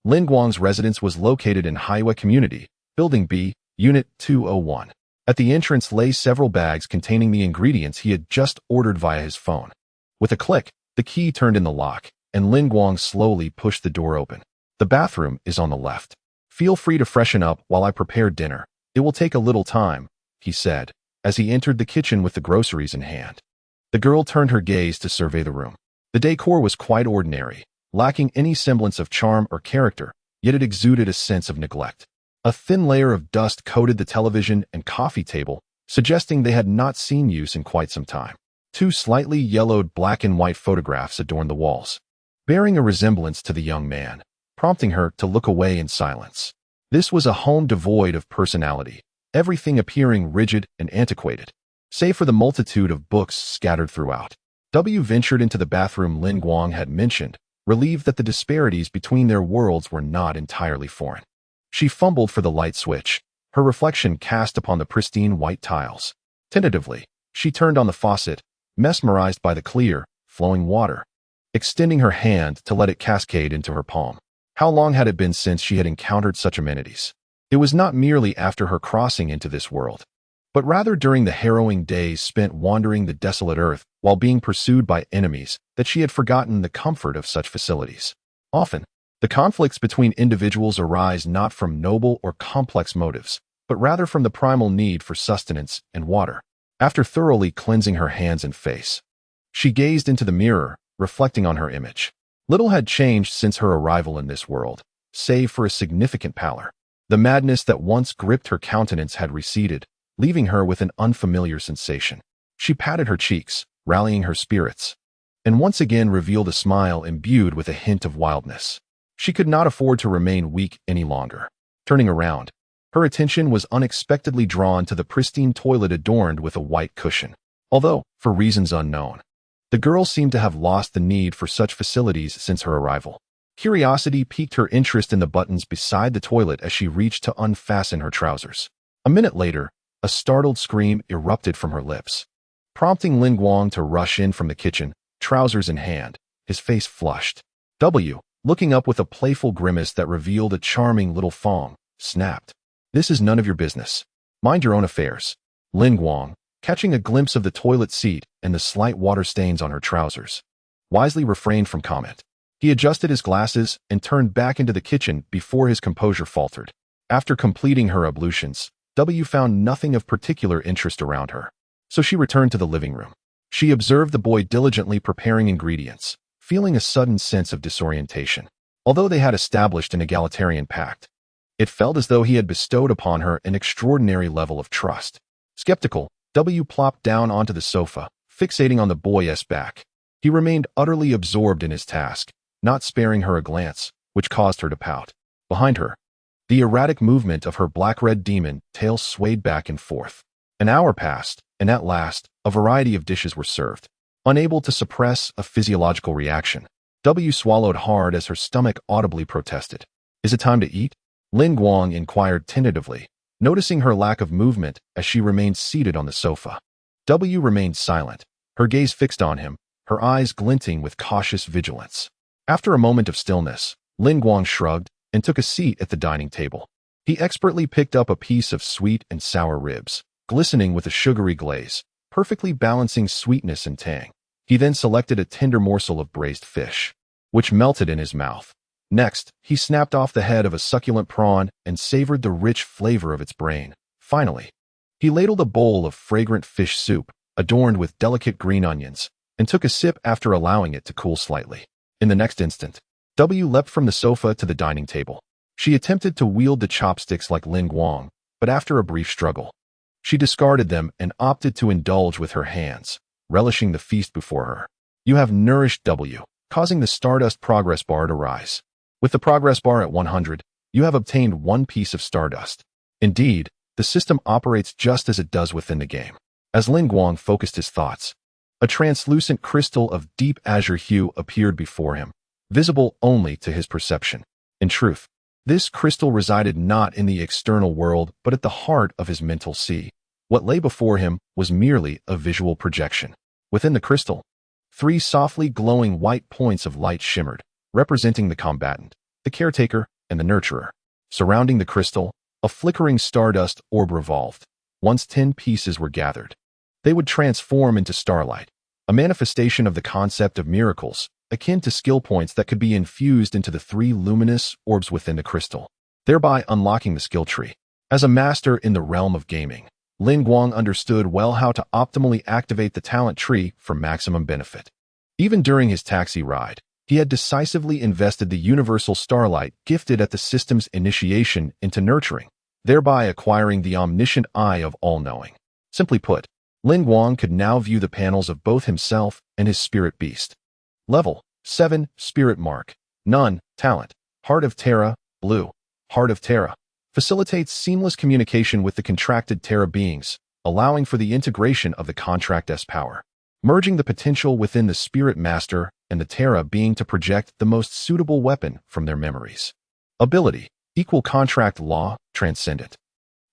Guang's residence was located in Haiwa Community, Building B, Unit 201. At the entrance lay several bags containing the ingredients he had just ordered via his phone. With a click, the key turned in the lock, and Guang slowly pushed the door open. The bathroom is on the left. Feel free to freshen up while I prepare dinner. It will take a little time, he said, as he entered the kitchen with the groceries in hand. The girl turned her gaze to survey the room. The decor was quite ordinary, lacking any semblance of charm or character, yet it exuded a sense of neglect. A thin layer of dust coated the television and coffee table, suggesting they had not seen use in quite some time. Two slightly yellowed black and white photographs adorned the walls, bearing a resemblance to the young man, prompting her to look away in silence. This was a home devoid of personality, everything appearing rigid and antiquated, save for the multitude of books scattered throughout. Ventured into the bathroom Guang had mentioned, relieved that the disparities between their worlds were not entirely foreign. She fumbled for the light switch, her reflection cast upon the pristine white tiles. Tentatively, she turned on the faucet, mesmerized by the clear, flowing water, extending her hand to let it cascade into her palm. How long had it been since she had encountered such amenities? It was not merely after her crossing into this world, but rather during the harrowing days spent wandering the desolate earth while being pursued by enemies that she had forgotten the comfort of such facilities. Often, the conflicts between individuals arise not from noble or complex motives, but rather from the primal need for sustenance and water. After thoroughly cleansing her hands and face, she gazed into the mirror, reflecting on her image. Little had changed since her arrival in this world, save for a significant pallor. The madness that once gripped her countenance had receded, leaving her with an unfamiliar sensation. She patted her cheeks, rallying her spirits, and once again revealed a smile imbued with a hint of wildness. She could not afford to remain weak any longer. Turning around, her attention was unexpectedly drawn to the pristine toilet adorned with a white cushion. Although, for reasons unknown, the girl seemed to have lost the need for such facilities since her arrival. Curiosity piqued her interest in the buttons beside the toilet as she reached to unfasten her trousers. A minute later, a startled scream erupted from her lips, prompting Guang to rush in from the kitchen, trousers in hand, his face flushed. W, looking up with a playful grimace that revealed a charming little fong, snapped. This is none of your business. Mind your own affairs. Lin Guang, catching a glimpse of the toilet seat and the slight water stains on her trousers, wisely refrained from comment. He adjusted his glasses and turned back into the kitchen before his composure faltered. After completing her ablutions, W found nothing of particular interest around her, so she returned to the living room. She observed the boy diligently preparing ingredients, feeling a sudden sense of disorientation. Although they had established an egalitarian pact, it felt as though he had bestowed upon her an extraordinary level of trust. Skeptical, W plopped down onto the sofa, fixating on the boy's back. He remained utterly absorbed in his task, not sparing her a glance, which caused her to pout. Behind her, the erratic movement of her black-red demon tail swayed back and forth. An hour passed, and at last, a variety of dishes were served. Unable to suppress a physiological reaction, W swallowed hard as her stomach audibly protested. Is it time to eat? Lin Guang inquired tentatively, noticing her lack of movement as she remained seated on the sofa. W remained silent, her gaze fixed on him, her eyes glinting with cautious vigilance. After a moment of stillness, Lin Guang shrugged and took a seat at the dining table. He expertly picked up a piece of sweet and sour ribs, glistening with a sugary glaze, perfectly balancing sweetness and tang. He then selected a tender morsel of braised fish, which melted in his mouth. Next, he snapped off the head of a succulent prawn and savored the rich flavor of its brain. Finally, he ladled a bowl of fragrant fish soup, adorned with delicate green onions, and took a sip after allowing it to cool slightly. In the next instant, W leapt from the sofa to the dining table. She attempted to wield the chopsticks like Lin Guang, but after a brief struggle, she discarded them and opted to indulge with her hands, relishing the feast before her. You have nourished W, causing the Stardust progress bar to rise. With the progress bar at 100, you have obtained 1 piece of Stardust. Indeed, the system operates just as it does within the game. As Lin Guang focused his thoughts, a translucent crystal of deep azure hue appeared before him, visible only to his perception. In truth, this crystal resided not in the external world but at the heart of his mental sea. What lay before him was merely a visual projection. Within the crystal, 3 softly glowing white points of light shimmered, representing the combatant, the caretaker, and the nurturer. Surrounding the crystal, a flickering stardust orb revolved. Once 10 pieces were gathered, they would transform into starlight, a manifestation of the concept of miracles, akin to skill points that could be infused into the 3 luminous orbs within the crystal, thereby unlocking the skill tree. As a master in the realm of gaming, Lin Guang understood well how to optimally activate the talent tree for maximum benefit. Even during his taxi ride, he had decisively invested the universal starlight gifted at the system's initiation into nurturing, thereby acquiring the omniscient eye of all-knowing. Simply put, Lin Guang could now view the panels of both himself and his spirit beast. Level 7, Spirit Mark. None, Talent. Heart of Terra, Blue. Heart of Terra. Facilitates seamless communication with the contracted Terra beings, allowing for the integration of the Contract's power, merging the potential within the Spirit Master and the Terra being to project the most suitable weapon from their memories. Ability, Equal Contract Law, Transcendent.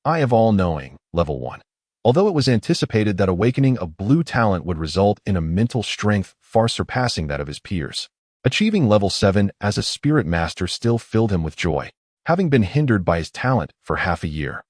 Eye of All-Knowing, Level 1. Although it was anticipated that awakening a blue talent would result in a mental strength far surpassing that of his peers, achieving Level 7 as a Spirit Master still filled him with joy, having been hindered by his talent for half a year.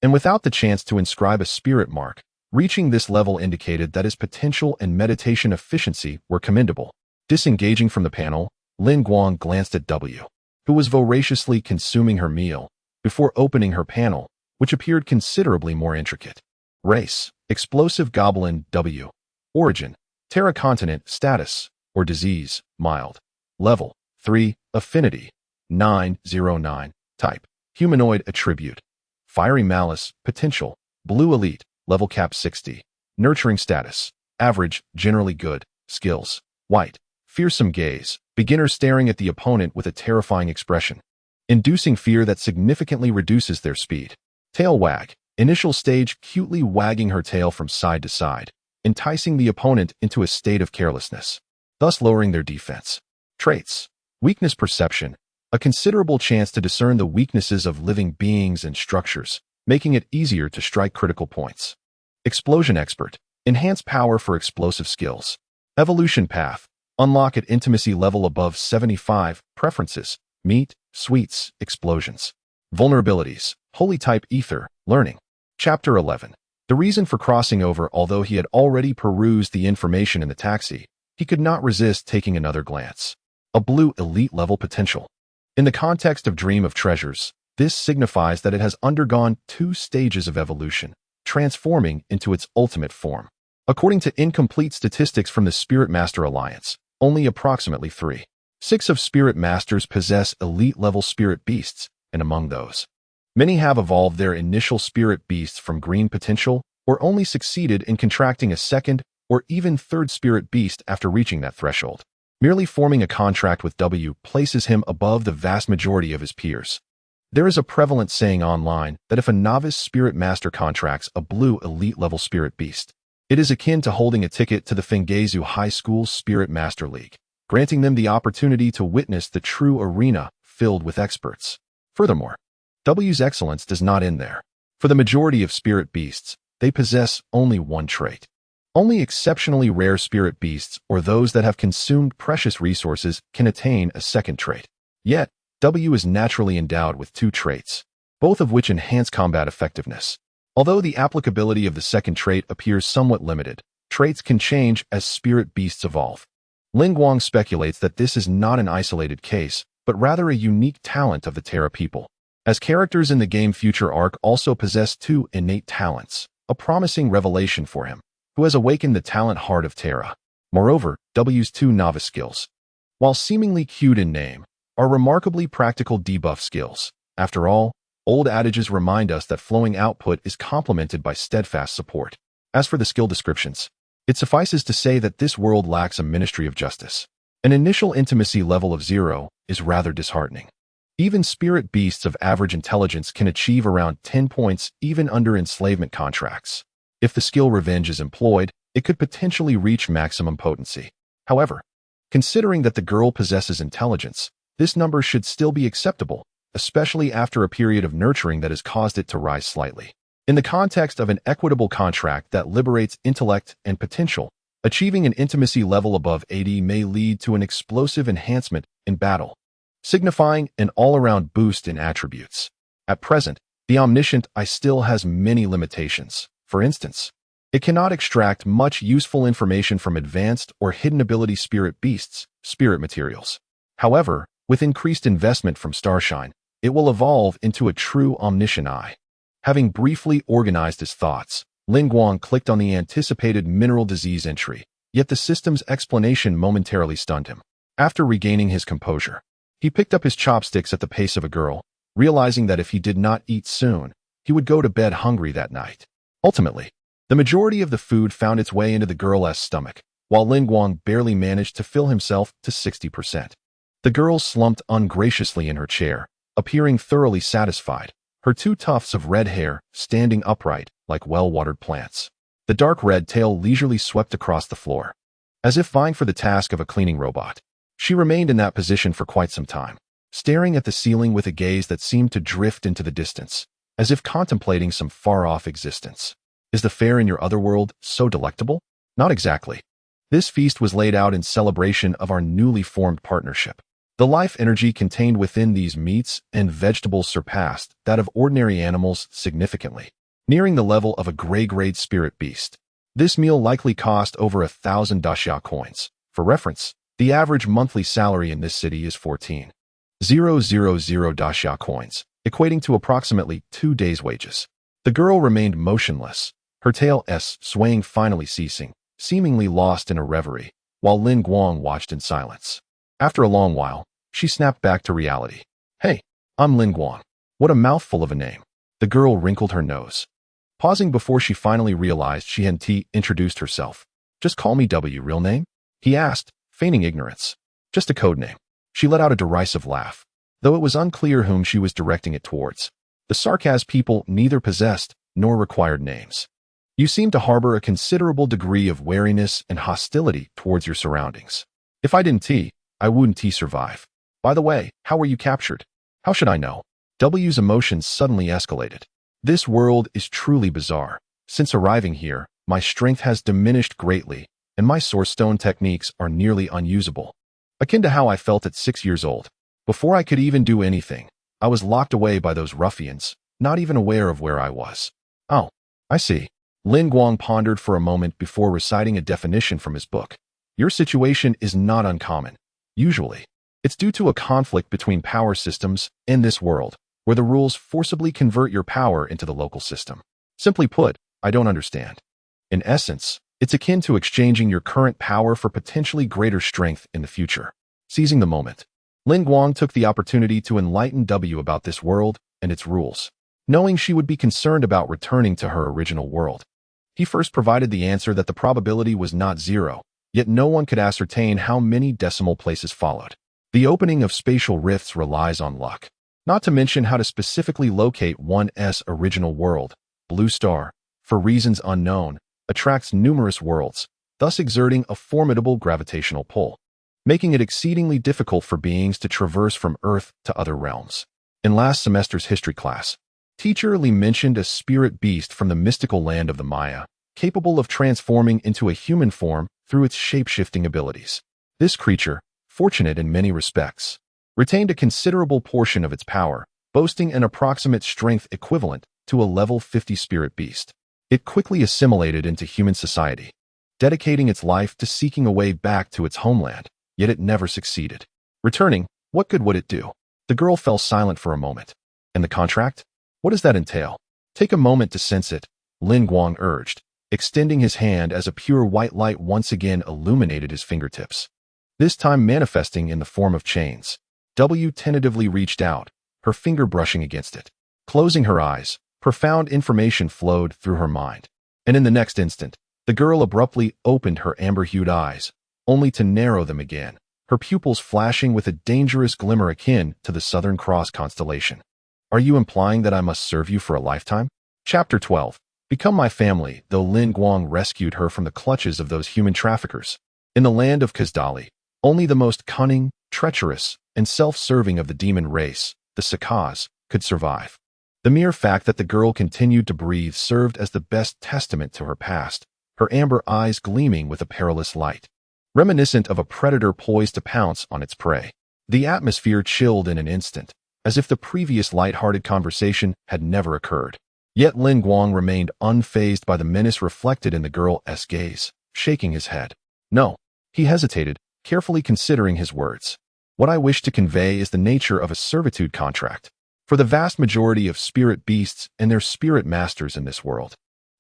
And without the chance to inscribe a spirit mark, reaching this level indicated that his potential and meditation efficiency were commendable. Disengaging from the panel, Lin Guang glanced at W, who was voraciously consuming her meal, before opening her panel, which appeared considerably more intricate. Race, Explosive Goblin W. Origin, Terra Continent. Status, or Disease, Mild. Level 3, Affinity, 909. Type, Humanoid. Attribute, Fiery Malice. Potential, Blue Elite. Level cap 60. Nurturing status, Average, generally good. Skills, White. Fearsome Gaze. Beginner staring at the opponent with a terrifying expression, inducing fear that significantly reduces their speed. Tail Wag. Initial stage, cutely wagging her tail from side to side, enticing the opponent into a state of carelessness, thus lowering their defense. Traits, Weakness Perception. A considerable chance to discern the weaknesses of living beings and structures, making it easier to strike critical points. Explosion Expert. Enhanced power for explosive skills. Evolution Path. Unlock at intimacy level above 75. Preferences: meat, sweets, explosions. Vulnerabilities: Holy Type Ether, Learning. Chapter 11. The reason for crossing over. Although he had already perused the information in the taxi, he could not resist taking another glance. A blue elite level potential. In the context of Dream of Treasures, this signifies that it has undergone 2 stages of evolution, transforming into its ultimate form. According to incomplete statistics from the Spirit Master Alliance, only approximately 3.6 of Spirit Masters possess elite-level spirit beasts, and among those, many have evolved their initial spirit beasts from green potential or only succeeded in contracting a second or even third spirit beast after reaching that threshold. Merely forming a contract with W places him above the vast majority of his peers. There is a prevalent saying online that if a novice spirit master contracts a blue elite-level spirit beast, it is akin to holding a ticket to the Fenggezu High School Spirit Master League, granting them the opportunity to witness the true arena filled with experts. Furthermore, W's excellence does not end there. For the majority of spirit beasts, they possess only one trait. Only exceptionally rare spirit beasts or those that have consumed precious resources can attain a second trait. Yet, W is naturally endowed with 2 traits, both of which enhance combat effectiveness. Although the applicability of the second trait appears somewhat limited, traits can change as spirit beasts evolve. Guang speculates that this is not an isolated case, but rather a unique talent of the Terra people. As characters in the game Future Arc also possess 2 innate talents, a promising revelation for him, who has awakened the talent heart of Terra. Moreover, W's 2 novice skills, while seemingly cute in name, are remarkably practical debuff skills. After all, old adages remind us that flowing output is complemented by steadfast support. As for the skill descriptions, it suffices to say that this world lacks a Ministry of Justice. An initial intimacy level of 0 is rather disheartening. Even spirit beasts of average intelligence can achieve around 10 points even under enslavement contracts. If the skill Revenge is employed, it could potentially reach maximum potency. However, considering that the girl possesses intelligence, this number should still be acceptable, especially after a period of nurturing that has caused it to rise slightly. In the context of an equitable contract that liberates intellect and potential, achieving an intimacy level above 80 may lead to an explosive enhancement in battle, signifying an all-around boost in attributes. At present, the Omniscient Eye still has many limitations. For instance, it cannot extract much useful information from advanced or hidden ability spirit beasts, spirit materials. However, with increased investment from Starshine, it will evolve into a true Omniscient Eye. Having briefly organized his thoughts, Guang clicked on the anticipated mineral disease entry, yet the system's explanation momentarily stunned him. After regaining his composure, he picked up his chopsticks at the pace of a girl, realizing that if he did not eat soon, he would go to bed hungry that night. Ultimately, the majority of the food found its way into the girl's stomach, while Guang barely managed to fill himself to 60%. The girl slumped ungraciously in her chair, appearing thoroughly satisfied, her 2 tufts of red hair standing upright like well-watered plants. The dark red tail leisurely swept across the floor, as if vying for the task of a cleaning robot. She remained in that position for quite some time, staring at the ceiling with a gaze that seemed to drift into the distance, as if contemplating some far-off existence. Is the fare in your other world so delectable? Not exactly. This feast was laid out in celebration of our newly formed partnership. The life energy contained within these meats and vegetables surpassed that of ordinary animals significantly, nearing the level of a gray-grade spirit beast. This meal likely cost over 1,000 daxia coins. For reference, the average monthly salary in this city is 14,000 daxia coins, equating to approximately 2 days' wages. The girl remained motionless, her tail swaying finally ceasing, seemingly lost in a reverie, while Guang watched in silence. After a long while, she snapped back to reality. Hey, I'm Guang. What a mouthful of a name. The girl wrinkled her nose, pausing before she finally realized she hadn't introduced herself. Just call me W. Real name? He asked, feigning ignorance. Just a code name. She let out a derisive laugh, though it was unclear whom she was directing it towards. The Sarkaz people neither possessed nor required names. You seem to harbor a considerable degree of wariness and hostility towards your surroundings. If I didn't I wouldn't survive. By the way, how were you captured? How should I know? W's emotions suddenly escalated. This world is truly bizarre. Since arriving here, my strength has diminished greatly, and my source stone techniques are nearly unusable. Akin to how I felt at 6 years old. Before I could even do anything, I was locked away by those ruffians, not even aware of where I was. Oh, I see. Lin Guang pondered for a moment before reciting a definition from his book. Your situation is not uncommon. Usually, it's due to a conflict between power systems in this world, where the rules forcibly convert your power into the local system. Simply put, I don't understand. In essence, it's akin to exchanging your current power for potentially greater strength in the future. Seizing the moment, Lin Guang took the opportunity to enlighten W about this world and its rules, knowing she would be concerned about returning to her original world. He first provided the answer that the probability was not 0, yet no one could ascertain how many decimal places followed. The opening of spatial rifts relies on luck, not to mention how to specifically locate one's original world. Blue Star, for reasons unknown, attracts numerous worlds, thus exerting a formidable gravitational pull, making it exceedingly difficult for beings to traverse from Earth to other realms. In last semester's history class, Teacher Lee mentioned a spirit beast from the mystical land of the Maya, capable of transforming into a human form through its shape-shifting abilities. This creature, fortunate in many respects, retained a considerable portion of its power, boasting an approximate strength equivalent to a level 50 spirit beast. It quickly assimilated into human society, dedicating its life to seeking a way back to its homeland, yet it never succeeded. Returning, what good would it do? The girl fell silent for a moment. And the contract? What does that entail? Take a moment to sense it, Lin Guang urged, extending his hand as a pure white light once again illuminated his fingertips, this time manifesting in the form of chains. W tentatively reached out, her finger brushing against it. Closing her eyes, profound information flowed through her mind. And in the next instant, the girl abruptly opened her amber-hued eyes, only to narrow them again, her pupils flashing with a dangerous glimmer akin to the Southern Cross constellation. Are you implying that I must serve you for a lifetime? Chapter 12. Become my family, though Lin Guang rescued her from the clutches of those human traffickers. In the land of Kazdali, only the most cunning, treacherous, and self-serving of the demon race, the Sakas, could survive. The mere fact that the girl continued to breathe served as the best testament to her past, her amber eyes gleaming with a perilous light, reminiscent of a predator poised to pounce on its prey. The atmosphere chilled in an instant, as if the previous light-hearted conversation had never occurred. Yet Lin Guang remained unfazed by the menace reflected in the girl's gaze, shaking his head. No, he hesitated, carefully considering his words. What I wish to convey is the nature of a servitude contract. For the vast majority of spirit beasts and their spirit masters in this world,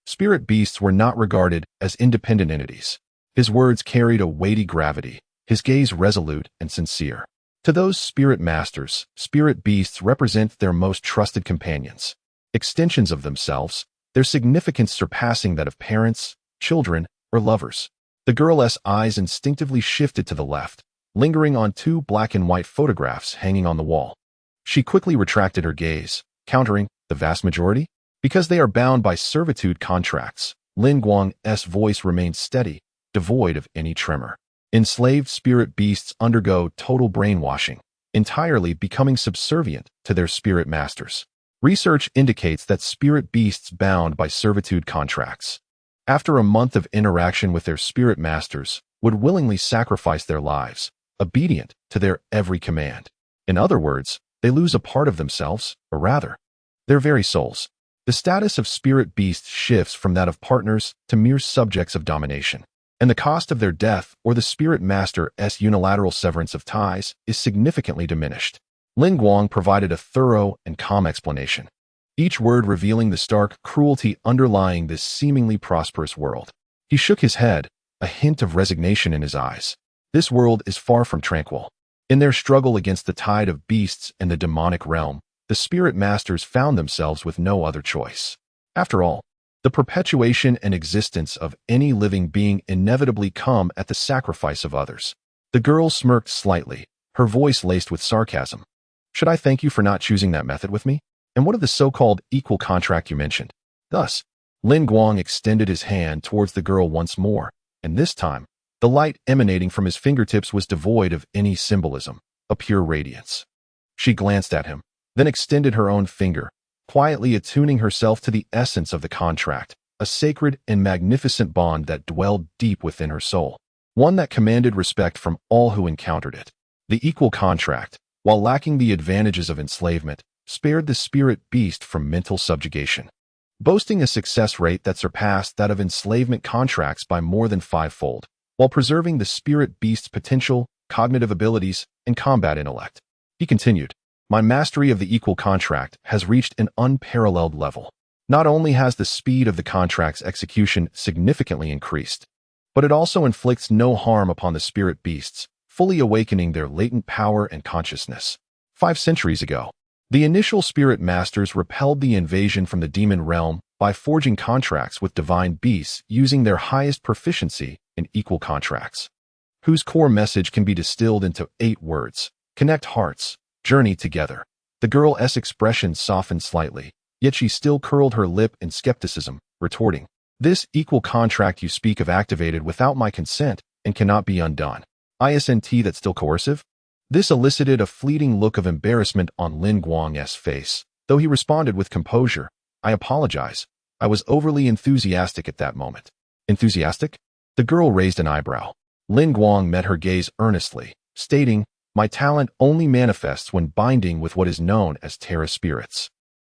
spirit beasts were not regarded as independent entities. His words carried a weighty gravity, his gaze resolute and sincere. To those spirit masters, spirit beasts represent their most trusted companions, extensions of themselves, their significance surpassing that of parents, children, or lovers. The girl's eyes instinctively shifted to the left, lingering on 2 black and white photographs hanging on the wall. She quickly retracted her gaze, countering, the vast majority? Because they are bound by servitude contracts, Lin Guang's voice remained steady, devoid of any tremor. Enslaved spirit beasts undergo total brainwashing, entirely becoming subservient to their spirit masters. Research indicates that spirit beasts bound by servitude contracts, after a month of interaction with their spirit masters, would willingly sacrifice their lives, obedient to their every command. In other words, they lose a part of themselves, or rather, their very souls. The status of spirit beasts shifts from that of partners to mere subjects of domination, and the cost of their death or the spirit master's unilateral severance of ties is significantly diminished. Lin Guang provided a thorough and calm explanation, each word revealing the stark cruelty underlying this seemingly prosperous world. He shook his head, a hint of resignation in his eyes. This world is far from tranquil. In their struggle against the tide of beasts and the demonic realm, the spirit masters found themselves with no other choice. After all, the perpetuation and existence of any living being inevitably come at the sacrifice of others. The girl smirked slightly, her voice laced with sarcasm. Should I thank you for not choosing that method with me? And what of the so-called equal contract you mentioned? Thus, Lin Guang extended his hand towards the girl once more, and this time, the light emanating from his fingertips was devoid of any symbolism, a pure radiance. She glanced at him, then extended her own finger, quietly attuning herself to the essence of the contract, a sacred and magnificent bond that dwelled deep within her soul, one that commanded respect from all who encountered it. The equal contract, while lacking the advantages of enslavement, spared the spirit beast from mental subjugation, boasting a success rate that surpassed that of enslavement contracts by more than fivefold, while preserving the spirit beast's potential, cognitive abilities, and combat intellect. He continued, "My mastery of the equal contract has reached an unparalleled level. Not only has the speed of the contract's execution significantly increased, but it also inflicts no harm upon the spirit beasts, fully awakening their latent power and consciousness." 5 centuries ago, the initial spirit masters repelled the invasion from the demon realm by forging contracts with divine beasts using their highest proficiency in equal contracts, whose core message can be distilled into 8 words: connect hearts, journey together. The girl's expression softened slightly, yet she still curled her lip in skepticism, retorting, "This equal contract you speak of activated without my consent and cannot be undone. Isn't that still coercive?" This elicited a fleeting look of embarrassment on Lin Guang's face, though he responded with composure, "I apologize. I was overly enthusiastic at that moment." "Enthusiastic?" The girl raised an eyebrow. Lin Guang met her gaze earnestly, stating, "My talent only manifests when binding with what is known as Terra spirits.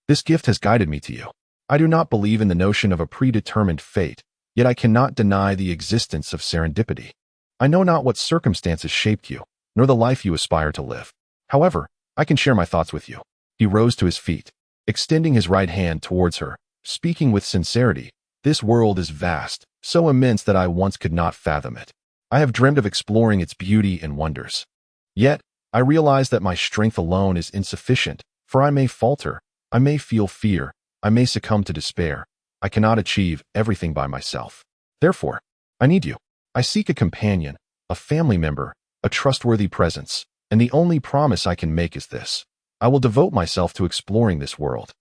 This gift has guided me to you. I do not believe in the notion of a predetermined fate, yet I cannot deny the existence of serendipity. I know not what circumstances shaped you, nor the life you aspire to live. However, I can share my thoughts with you." He rose to his feet, extending his right hand towards her, speaking with sincerity. "This world is vast, so immense that I once could not fathom it. I have dreamed of exploring its beauty and wonders. Yet, I realize that my strength alone is insufficient, for I may falter, I may feel fear, I may succumb to despair. I cannot achieve everything by myself. Therefore, I need you. I seek a companion, a family member, a trustworthy presence, and the only promise I can make is this: I will devote myself to exploring this world,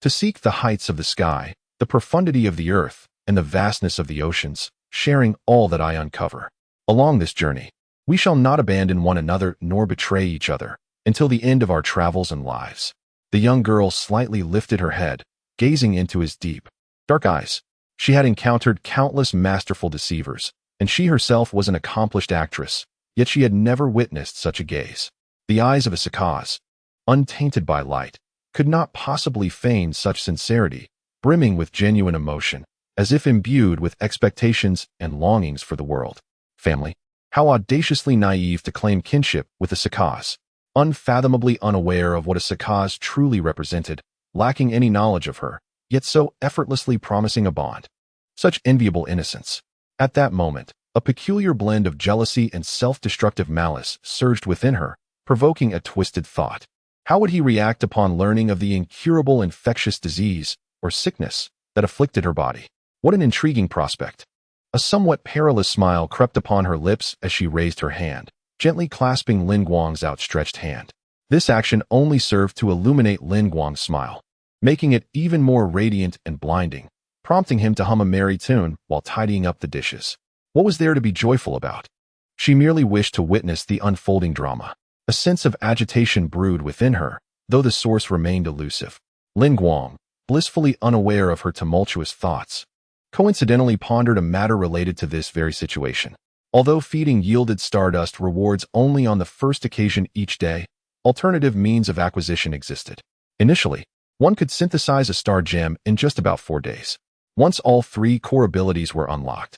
to seek the heights of the sky, the profundity of the earth, and the vastness of the oceans, sharing all that I uncover. Along this journey, we shall not abandon one another nor betray each other until the end of our travels and lives." The young girl slightly lifted her head, gazing into his deep, dark eyes. She had encountered countless masterful deceivers, and she herself was an accomplished actress, yet she had never witnessed such a gaze. The eyes of a Saras, untainted by light, could not possibly feign such sincerity, brimming with genuine emotion, as if imbued with expectations and longings for the world. Family. How audaciously naive to claim kinship with a Saras, unfathomably unaware of what a Saras truly represented, lacking any knowledge of her, yet so effortlessly promising a bond. Such enviable innocence. At that moment, a peculiar blend of jealousy and self-destructive malice surged within her, provoking a twisted thought. How would he react upon learning of the incurable infectious disease or sickness that afflicted her body? What an intriguing prospect. A somewhat perilous smile crept upon her lips as she raised her hand, gently clasping Lin Guang's outstretched hand. This action only served to illuminate Lin Guang's smile, making it even more radiant and blinding, prompting him to hum a merry tune while tidying up the dishes. What was there to be joyful about? She merely wished to witness the unfolding drama. A sense of agitation brewed within her, though the source remained elusive. Lin Guang, blissfully unaware of her tumultuous thoughts, coincidentally pondered a matter related to this very situation. Although feeding yielded Stardust rewards only on the first occasion each day, alternative means of acquisition existed. Initially, one could synthesize a star gem in just about 4 days. Once all 3 core abilities were unlocked,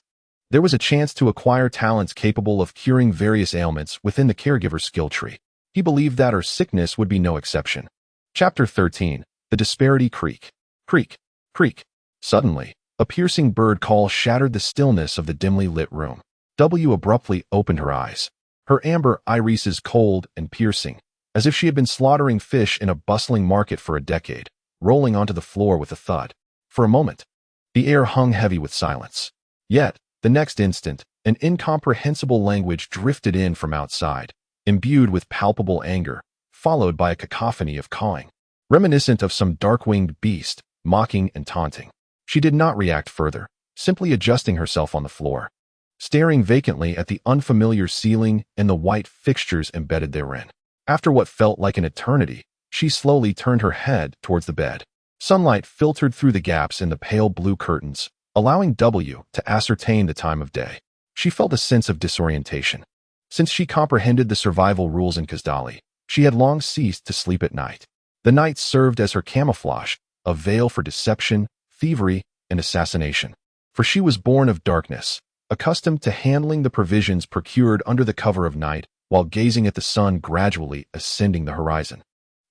there was a chance to acquire talents capable of curing various ailments within the caregiver's skill tree. He believed that her sickness would be no exception. Chapter 13. The Disparity Creak. Creak. Creak. Suddenly, a piercing bird call shattered the stillness of the dimly lit room. W abruptly opened her eyes, her amber irises cold and piercing, as if she had been slaughtering fish in a bustling market for a decade, rolling onto the floor with a thud. For a moment, the air hung heavy with silence. Yet, the next instant, an incomprehensible language drifted in from outside, imbued with palpable anger, followed by a cacophony of cawing, reminiscent of some dark-winged beast, mocking and taunting. She did not react further, simply adjusting herself on the floor, staring vacantly at the unfamiliar ceiling and the white fixtures embedded therein. After what felt like an eternity, she slowly turned her head towards the bed. Sunlight filtered through the gaps in the pale blue curtains, allowing W to ascertain the time of day. She felt a sense of disorientation. Since she comprehended the survival rules in Kazdali, she had long ceased to sleep at night. The night served as her camouflage, a veil for deception, thievery, and assassination. For she was born of darkness, accustomed to handling the provisions procured under the cover of night while gazing at the sun gradually ascending the horizon,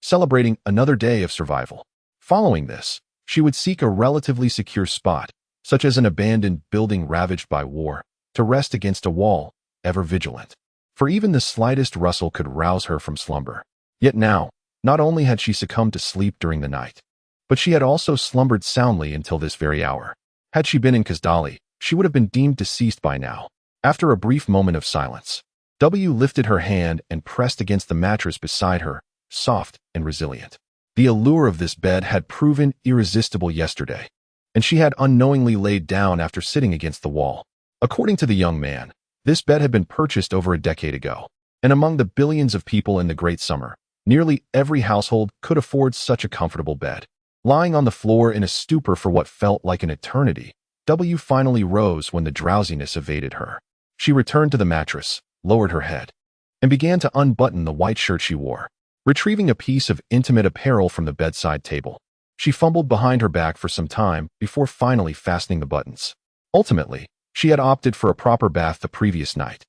celebrating another day of survival. Following this, she would seek a relatively secure spot, such as an abandoned building ravaged by war, to rest against a wall, ever vigilant. For even the slightest rustle could rouse her from slumber. Yet now, not only had she succumbed to sleep during the night, but she had also slumbered soundly until this very hour. Had she been in Kazdali, she would have been deemed deceased by now. After a brief moment of silence, W lifted her hand and pressed against the mattress beside her, soft and resilient. The allure of this bed had proven irresistible yesterday, and she had unknowingly laid down after sitting against the wall. According to the young man, this bed had been purchased over a decade ago, and among the billions of people in the Great Summer, nearly every household could afford such a comfortable bed. Lying on the floor in a stupor for what felt like an eternity, W finally rose when the drowsiness evaded her. She returned to the mattress, lowered her head, and began to unbutton the white shirt she wore. Retrieving a piece of intimate apparel from the bedside table, she fumbled behind her back for some time before finally fastening the buttons. Ultimately, she had opted for a proper bath the previous night.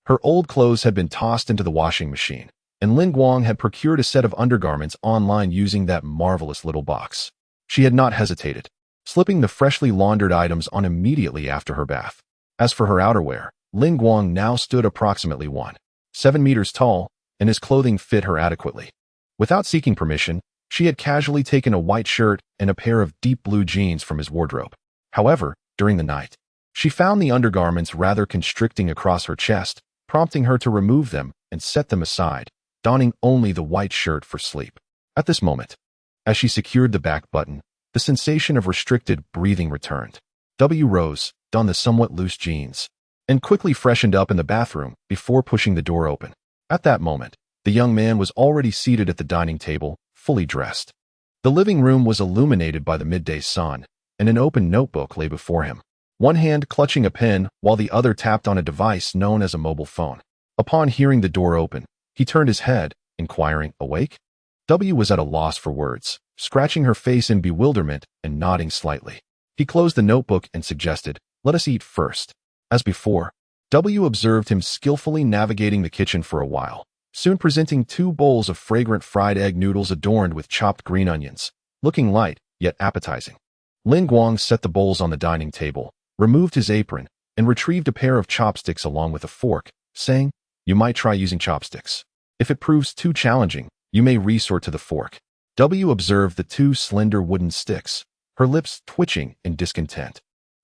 Her old clothes had been tossed into the washing machine, and Guang had procured a set of undergarments online using that marvelous little box. She had not hesitated, slipping the freshly laundered items on immediately after her bath. As for her outerwear, Guang now stood approximately 1.7 meters tall, and his clothing fit her adequately. Without seeking permission, she had casually taken a white shirt and a pair of deep blue jeans from his wardrobe. However, during the night, she found the undergarments rather constricting across her chest, prompting her to remove them and set them aside, donning only the white shirt for sleep. At this moment, as she secured the back button, the sensation of restricted breathing returned. W rose, donned the somewhat loose jeans, and quickly freshened up in the bathroom before pushing the door open. At that moment, the young man was already seated at the dining table, fully dressed. The living room was illuminated by the midday sun, and an open notebook lay before him, one hand clutching a pen while the other tapped on a device known as a mobile phone. Upon hearing the door open, he turned his head, inquiring, "Awake?" W was at a loss for words, scratching her face in bewilderment and nodding slightly. He closed the notebook and suggested, "Let us eat first." As before, W observed him skillfully navigating the kitchen for a while, soon presenting 2 bowls of fragrant fried egg noodles adorned with chopped green onions, looking light, yet appetizing. Guang set the bowls on the dining table, removed his apron, and retrieved a pair of chopsticks along with a fork, saying, "You might try using chopsticks. If it proves too challenging, you may resort to the fork." W observed the 2 slender wooden sticks, her lips twitching in discontent.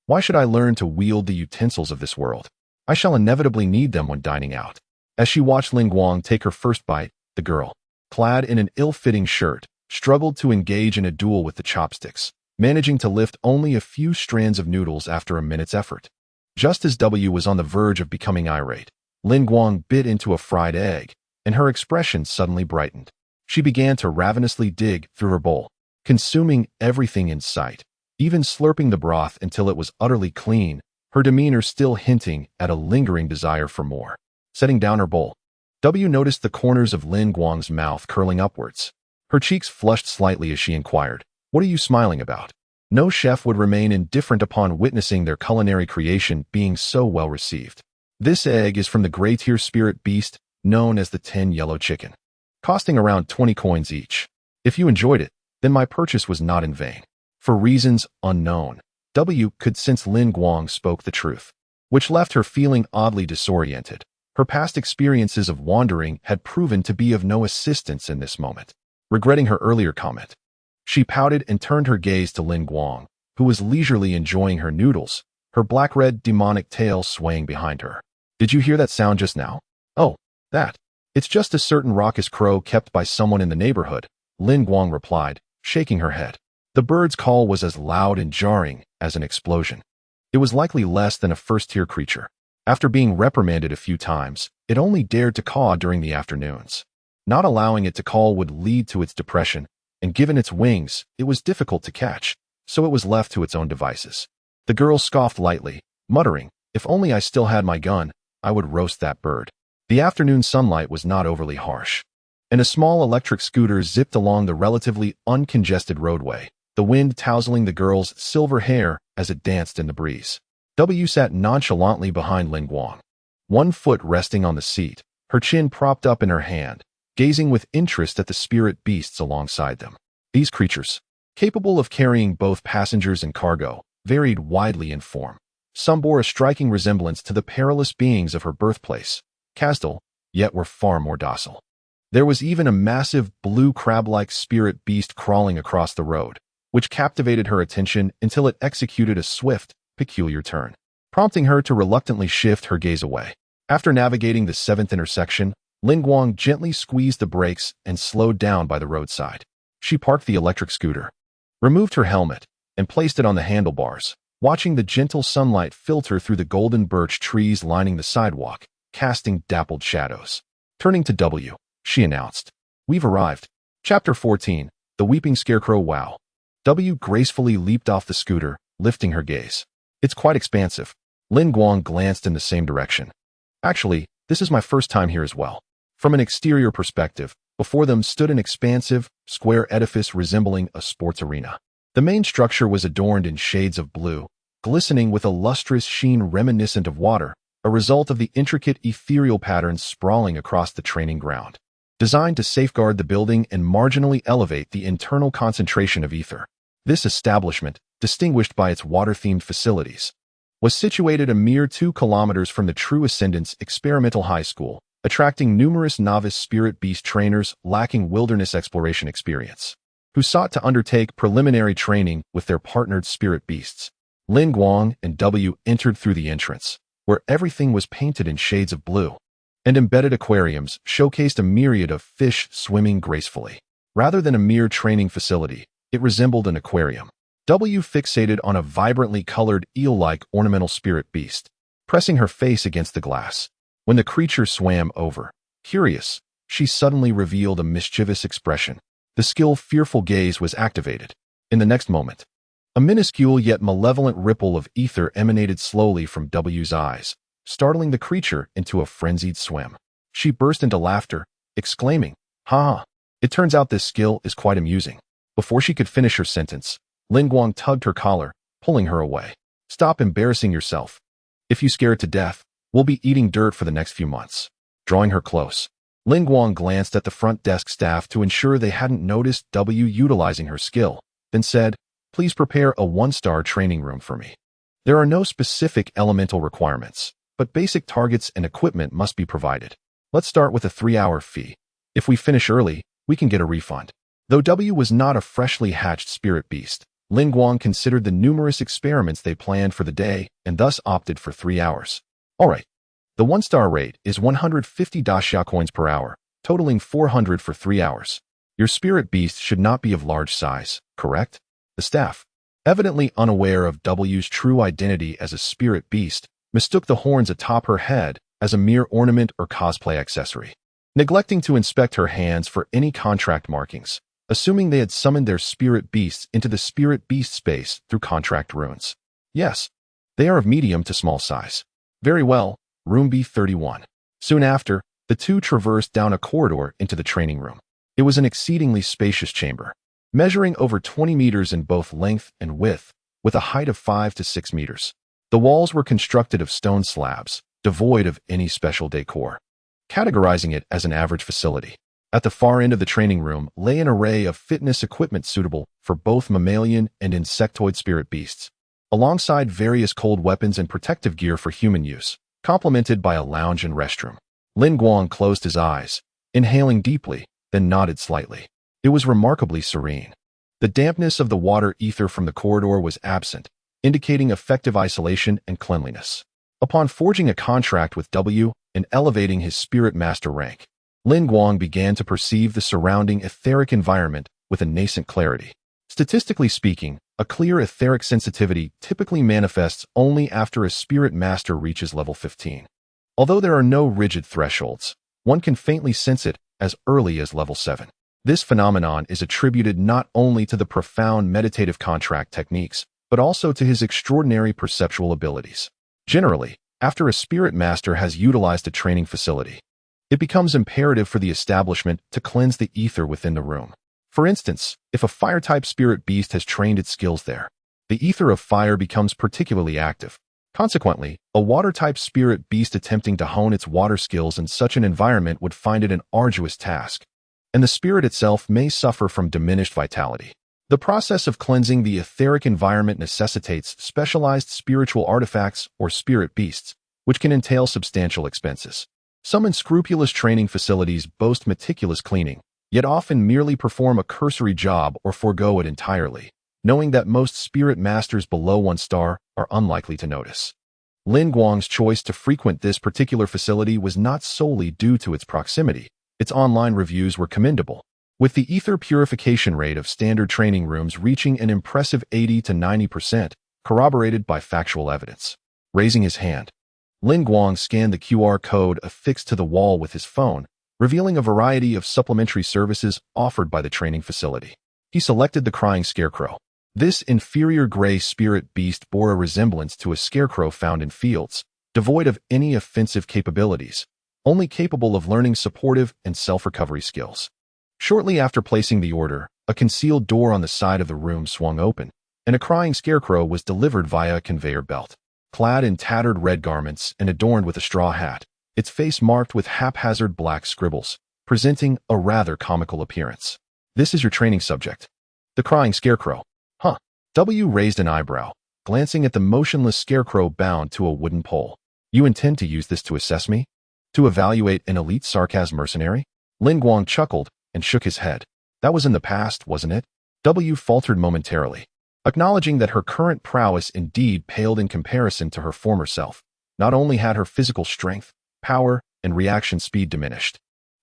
"Why should I learn to wield the utensils of this world? I shall inevitably need them when dining out." As she watched Guang take her first bite, the girl, clad in an ill-fitting shirt, struggled to engage in a duel with the chopsticks, managing to lift only a few strands of noodles after a minute's effort. Just as W was on the verge of becoming irate, Guang bit into a fried egg, and her expression suddenly brightened. She began to ravenously dig through her bowl, consuming everything in sight, even slurping the broth until it was utterly clean, her demeanor still hinting at a lingering desire for more. Setting down her bowl, W noticed the corners of Guang's mouth curling upwards. Her cheeks flushed slightly as she inquired, "What are you smiling about?" No chef would remain indifferent upon witnessing their culinary creation being so well received. "This egg is from the gray-tier spirit beast known as the 10 yellow chicken, costing around 20 coins each. If you enjoyed it, then my purchase was not in vain." For reasons unknown, W could sense Guang spoke the truth, which left her feeling oddly disoriented. Her past experiences of wandering had proven to be of no assistance in this moment. Regretting her earlier comment, she pouted and turned her gaze to Guang, who was leisurely enjoying her noodles, her black-red demonic tail swaying behind her. "Did you hear that sound just now?" "Oh, that. It's just a certain raucous crow kept by someone in the neighborhood," Guang replied, shaking her head. The bird's call was as loud and jarring as an explosion. It was likely less than a first-tier creature. After being reprimanded a few times, it only dared to caw during the afternoons. Not allowing it to call would lead to its depression, and given its wings, it was difficult to catch, so it was left to its own devices. The girl scoffed lightly, muttering, "If only I still had my gun, I would roast that bird." The afternoon sunlight was not overly harsh, and a small electric scooter zipped along the relatively uncongested roadway, the wind tousling the girl's silver hair as it danced in the breeze. W sat nonchalantly behind Guang, one foot resting on the seat, her chin propped up in her hand, gazing with interest at the spirit beasts alongside them. These creatures, capable of carrying both passengers and cargo, varied widely in form. Some bore a striking resemblance to the perilous beings of her birthplace, Castle, yet were far more docile. There was even a massive blue crab-like spirit beast crawling across the road, which captivated her attention until it executed a swift, peculiar turn, prompting her to reluctantly shift her gaze away. After navigating the 7th intersection, Guang gently squeezed the brakes and slowed down by the roadside. She parked the electric scooter, removed her helmet, and placed it on the handlebars, watching the gentle sunlight filter through the golden birch trees lining the sidewalk, casting dappled shadows. Turning to W, she announced, "We've arrived." Chapter 14, The Weeping Scarecrow. Wow. W gracefully leaped off the scooter, lifting her gaze. "It's quite expansive." Guang glanced in the same direction. "Actually, this is my first time here as well." From an exterior perspective, before them stood an expansive, square edifice resembling a sports arena. The main structure was adorned in shades of blue, glistening with a lustrous sheen reminiscent of water, a result of the intricate ethereal patterns sprawling across the training ground. Designed to safeguard the building and marginally elevate the internal concentration of ether, this establishment, distinguished by its water-themed facilities, was situated a mere 2 kilometers from the True Ascendant's experimental high school, attracting numerous novice spirit beast trainers lacking wilderness exploration experience, who sought to undertake preliminary training with their partnered spirit beasts. Guang and W entered through the entrance, where everything was painted in shades of blue, and embedded aquariums showcased a myriad of fish swimming gracefully. Rather than a mere training facility, it resembled an aquarium. W fixated on a vibrantly colored eel-like ornamental spirit beast, pressing her face against the glass. When the creature swam over, curious, she suddenly revealed a mischievous expression. The skilled, fearful gaze was activated. In the next moment, a minuscule yet malevolent ripple of ether emanated slowly from W's eyes, startling the creature into a frenzied swim. She burst into laughter, exclaiming, "Ha! It turns out this skill is quite amusing." Before she could finish her sentence, Guang tugged her collar, pulling her away. "Stop embarrassing yourself. If you scare it to death, we'll be eating dirt for the next few months." Drawing her close, Guang glanced at the front desk staff to ensure they hadn't noticed W utilizing her skill, then said, "Please prepare a 1-star training room for me. There are no specific elemental requirements, but basic targets and equipment must be provided. Let's start with a 3-hour fee. If we finish early, we can get a refund." Though W was not a freshly hatched spirit beast, Guang considered the numerous experiments they planned for the day and thus opted for 3 hours. "All right. The 1-star rate is 150 Daxia coins per hour, totaling 400 for 3 hours. Your spirit beast should not be of large size, correct?" The staff, evidently unaware of W's true identity as a spirit beast, mistook the horns atop her head as a mere ornament or cosplay accessory, neglecting to inspect her hands for any contract markings, assuming they had summoned their spirit beasts into the spirit beast space through contract runes. "Yes, they are of medium to small size." "Very well, room B31. Soon after, the two traversed down a corridor into the training room. It was an exceedingly spacious chamber, measuring over 20 meters in both length and width, with a height of 5 to 6 meters. The walls were constructed of stone slabs, devoid of any special decor, categorizing it as an average facility. At the far end of the training room lay an array of fitness equipment suitable for both mammalian and insectoid spirit beasts, alongside various cold weapons and protective gear for human use, complemented by a lounge and restroom. Guang closed his eyes, inhaling deeply, then nodded slightly. It was remarkably serene. The dampness of the water ether from the corridor was absent, indicating effective isolation and cleanliness. Upon forging a contract with W and elevating his spirit master rank, Guang began to perceive the surrounding etheric environment with a nascent clarity. Statistically speaking, a clear etheric sensitivity typically manifests only after a spirit master reaches level 15. Although there are no rigid thresholds, one can faintly sense it as early as level 7. This phenomenon is attributed not only to the profound meditative contract techniques, but also to his extraordinary perceptual abilities. Generally, after a spirit master has utilized a training facility, it becomes imperative for the establishment to cleanse the ether within the room. For instance, if a fire-type spirit beast has trained its skills there, the ether of fire becomes particularly active. Consequently, a water-type spirit beast attempting to hone its water skills in such an environment would find it an arduous task, and the spirit itself may suffer from diminished vitality. The process of cleansing the etheric environment necessitates specialized spiritual artifacts or spirit beasts, which can entail substantial expenses. Some unscrupulous training facilities boast meticulous cleaning, yet often merely perform a cursory job or forego it entirely, knowing that most spirit masters below 1 star are unlikely to notice. Lin Guang's choice to frequent this particular facility was not solely due to its proximity. Its online reviews were commendable, with the ether purification rate of standard training rooms reaching an impressive 80 to 90%, corroborated by factual evidence. Raising his hand, Lin Guang scanned the QR code affixed to the wall with his phone, revealing a variety of supplementary services offered by the training facility. He selected the crying Scarecrow. This inferior gray spirit beast bore a resemblance to a scarecrow found in fields, devoid of any offensive capabilities, only capable of learning supportive and self-recovery skills. Shortly after placing the order, a concealed door on the side of the room swung open, and a crying Scarecrow was delivered via a conveyor belt. Clad in tattered red garments and adorned with a straw hat, its face marked with haphazard black scribbles, presenting a rather comical appearance. "This is your training subject." The crying Scarecrow. "Huh." W raised an eyebrow, glancing at the motionless Scarecrow bound to a wooden pole. "You intend to use this to assess me? To evaluate an elite sarcasm mercenary?" Lin Guang chuckled and shook his head. "That was in the past, wasn't it?" W faltered momentarily, acknowledging that her current prowess indeed paled in comparison to her former self. Not only had her physical strength, power, and reaction speed diminished,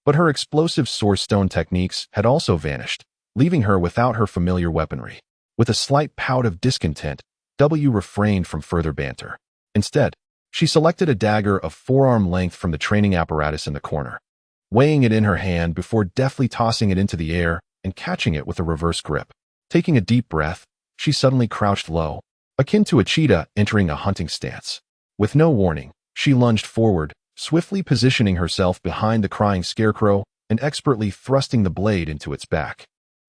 but her explosive source stone techniques had also vanished, leaving her without her familiar weaponry. With a slight pout of discontent, W refrained from further banter. Instead, she selected a dagger of forearm length from the training apparatus in the corner, weighing it in her hand before deftly tossing it into the air and catching it with a reverse grip. Taking a deep breath, she suddenly crouched low, akin to a cheetah entering a hunting stance. With no warning, she lunged forward, swiftly positioning herself behind the crying Scarecrow and expertly thrusting the blade into its back.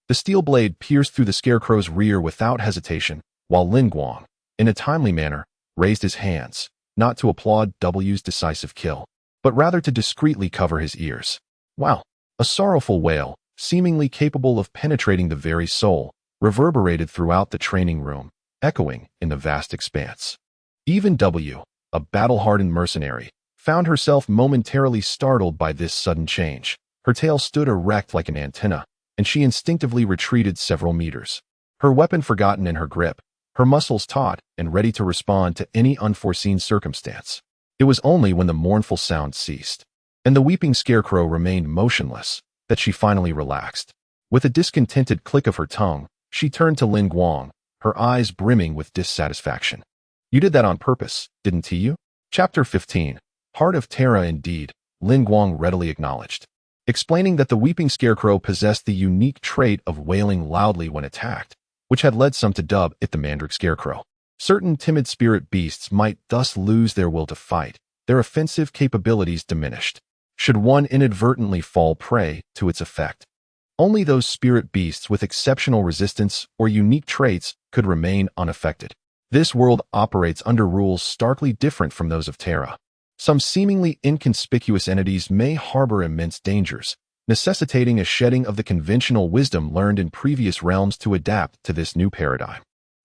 The steel blade pierced through the Scarecrow's rear without hesitation, while Lin Guang, in a timely manner, raised his hands, not to applaud W's decisive kill, but rather to discreetly cover his ears. Wow! A sorrowful wail, seemingly capable of penetrating the very soul, reverberated throughout the training room, echoing in the vast expanse. Even W, a battle-hardened mercenary, found herself momentarily startled by this sudden change. Her tail stood erect like an antenna, and she instinctively retreated several meters. Her weapon forgotten in her grip, her muscles taut and ready to respond to any unforeseen circumstance. It was only when the mournful sound ceased, and the weeping Scarecrow remained motionless, that she finally relaxed. With a discontented click of her tongue, she turned to Lin Guang, her eyes brimming with dissatisfaction. "You did that on purpose, didn't you?" Chapter 15. Heart of Terra. Indeed, Lin Guang readily acknowledged, explaining that the weeping Scarecrow possessed the unique trait of wailing loudly when attacked, which had led some to dub it the Mandrake Scarecrow. Certain timid spirit beasts might thus lose their will to fight, their offensive capabilities diminished, should one inadvertently fall prey to its effect. Only those spirit beasts with exceptional resistance or unique traits could remain unaffected. This world operates under rules starkly different from those of Terra. Some seemingly inconspicuous entities may harbor immense dangers, necessitating a shedding of the conventional wisdom learned in previous realms to adapt to this new paradigm.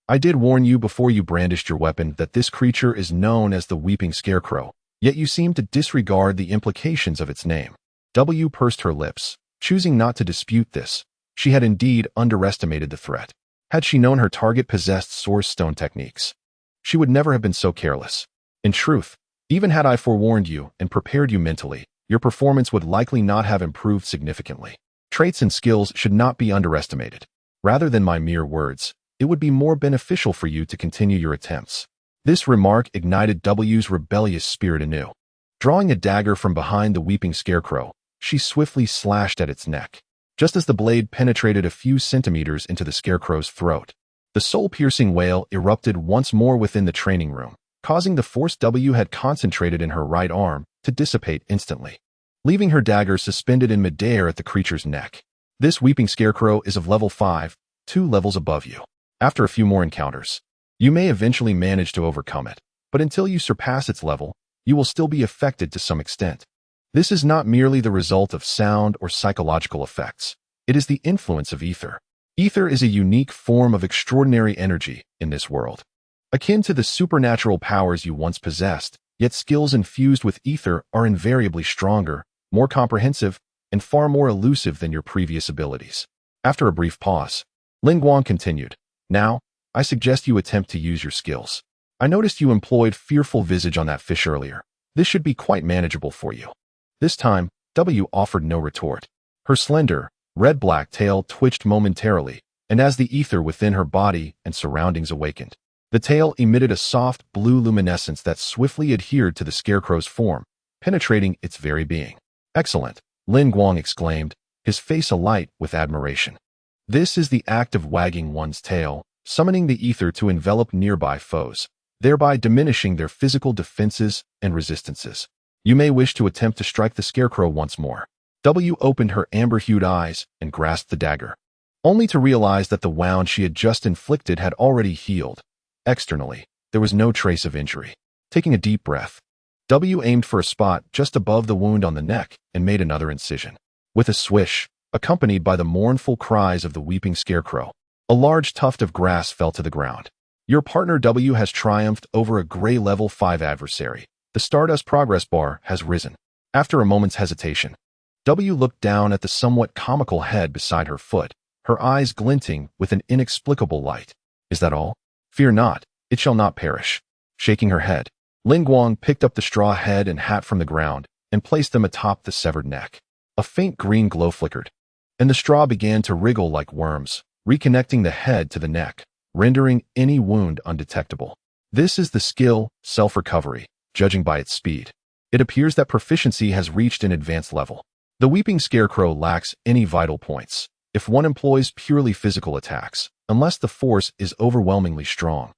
I did warn you before you brandished your weapon that this creature is known as the Weeping Scarecrow, yet you seem to disregard the implications of its name. W pursed her lips, choosing not to dispute this. She had indeed underestimated the threat. Had she known her target possessed source stone techniques, she would never have been so careless. In truth, even had I forewarned you and prepared you mentally, your performance would likely not have improved significantly. Traits and skills should not be underestimated. Rather than my mere words, it would be more beneficial for you to continue your attempts. This remark ignited W's rebellious spirit anew. Drawing a dagger from behind the weeping Scarecrow, she swiftly slashed at its neck. Just as the blade penetrated a few centimeters into the Scarecrow's throat, The soul-piercing wail erupted once more within the training room, causing the force W had concentrated in her right arm to dissipate instantly, leaving her dagger suspended in midair at the creature's neck. This weeping scarecrow is of level 5, 2 levels above you. After a few more encounters, you may eventually manage to overcome it, but until you surpass its level, you will still be affected to some extent. This is not merely the result of sound or psychological effects. It is the influence of ether. Ether is a unique form of extraordinary energy in this world, akin to the supernatural powers you once possessed, yet skills infused with ether are invariably stronger, more comprehensive, and far more elusive than your previous abilities. After a brief pause, Guang continued, "Now, I suggest you attempt to use your skills. I noticed you employed Fearful Visage on that fish earlier. This should be quite manageable for you." This time, W offered no retort. Her slender, red-black tail twitched momentarily, and as the ether within her body and surroundings awakened, the tail emitted a soft blue luminescence that swiftly adhered to the scarecrow's form, penetrating its very being. "Excellent," Guang exclaimed, his face alight with admiration. This is the act of wagging one's tail, summoning the ether to envelop nearby foes, thereby diminishing their physical defenses and resistances. You may wish to attempt to strike the scarecrow once more. W opened her amber-hued eyes and grasped the dagger, only to realize that the wound she had just inflicted had already healed. Externally, there was no trace of injury. Taking a deep breath, W aimed for a spot just above the wound on the neck and made another incision. With a swish, accompanied by the mournful cries of the weeping scarecrow, a large tuft of grass fell to the ground. Your partner W has triumphed over a gray level 5 adversary. The Stardust progress bar has risen. After a moment's hesitation, W looked down at the somewhat comical head beside her foot, her eyes glinting with an inexplicable light. "Is that all? Fear not, it shall not perish." Shaking her head, Guang picked up the straw head and hat from the ground and placed them atop the severed neck. A faint green glow flickered, and the straw began to wriggle like worms, reconnecting the head to the neck, rendering any wound undetectable. This is the skill, self-recovery, judging by its speed. It appears that proficiency has reached an advanced level. The weeping scarecrow lacks any vital points if one employs purely physical attacks, unless the force is overwhelmingly strong.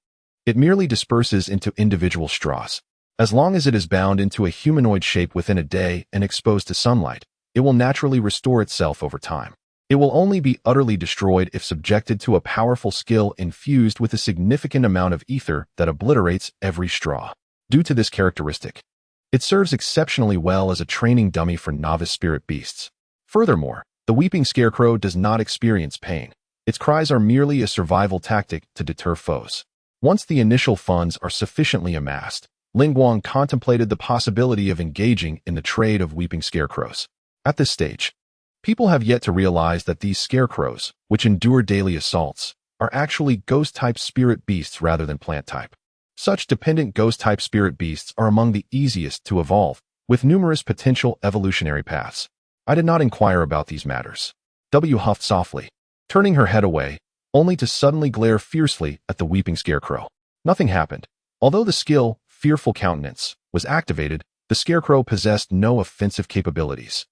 It merely disperses into individual straws. As long as it is bound into a humanoid shape within a day and exposed to sunlight, it will naturally restore itself over time. It will only be utterly destroyed if subjected to a powerful skill infused with a significant amount of ether that obliterates every straw. Due to this characteristic, it serves exceptionally well as a training dummy for novice spirit beasts. Furthermore, the weeping scarecrow does not experience pain. Its cries are merely a survival tactic to deter foes. Once the initial funds are sufficiently amassed, Guang contemplated the possibility of engaging in the trade of weeping scarecrows. At this stage, people have yet to realize that these scarecrows, which endure daily assaults, are actually ghost-type spirit beasts rather than plant-type. Such dependent ghost-type spirit beasts are among the easiest to evolve, with numerous potential evolutionary paths. I did not inquire about these matters. W huffed softly, turning her head away, only to suddenly glare fiercely at the weeping scarecrow. Nothing happened. Although the skill, Fearful Countenance, was activated, the scarecrow possessed no offensive capabilities,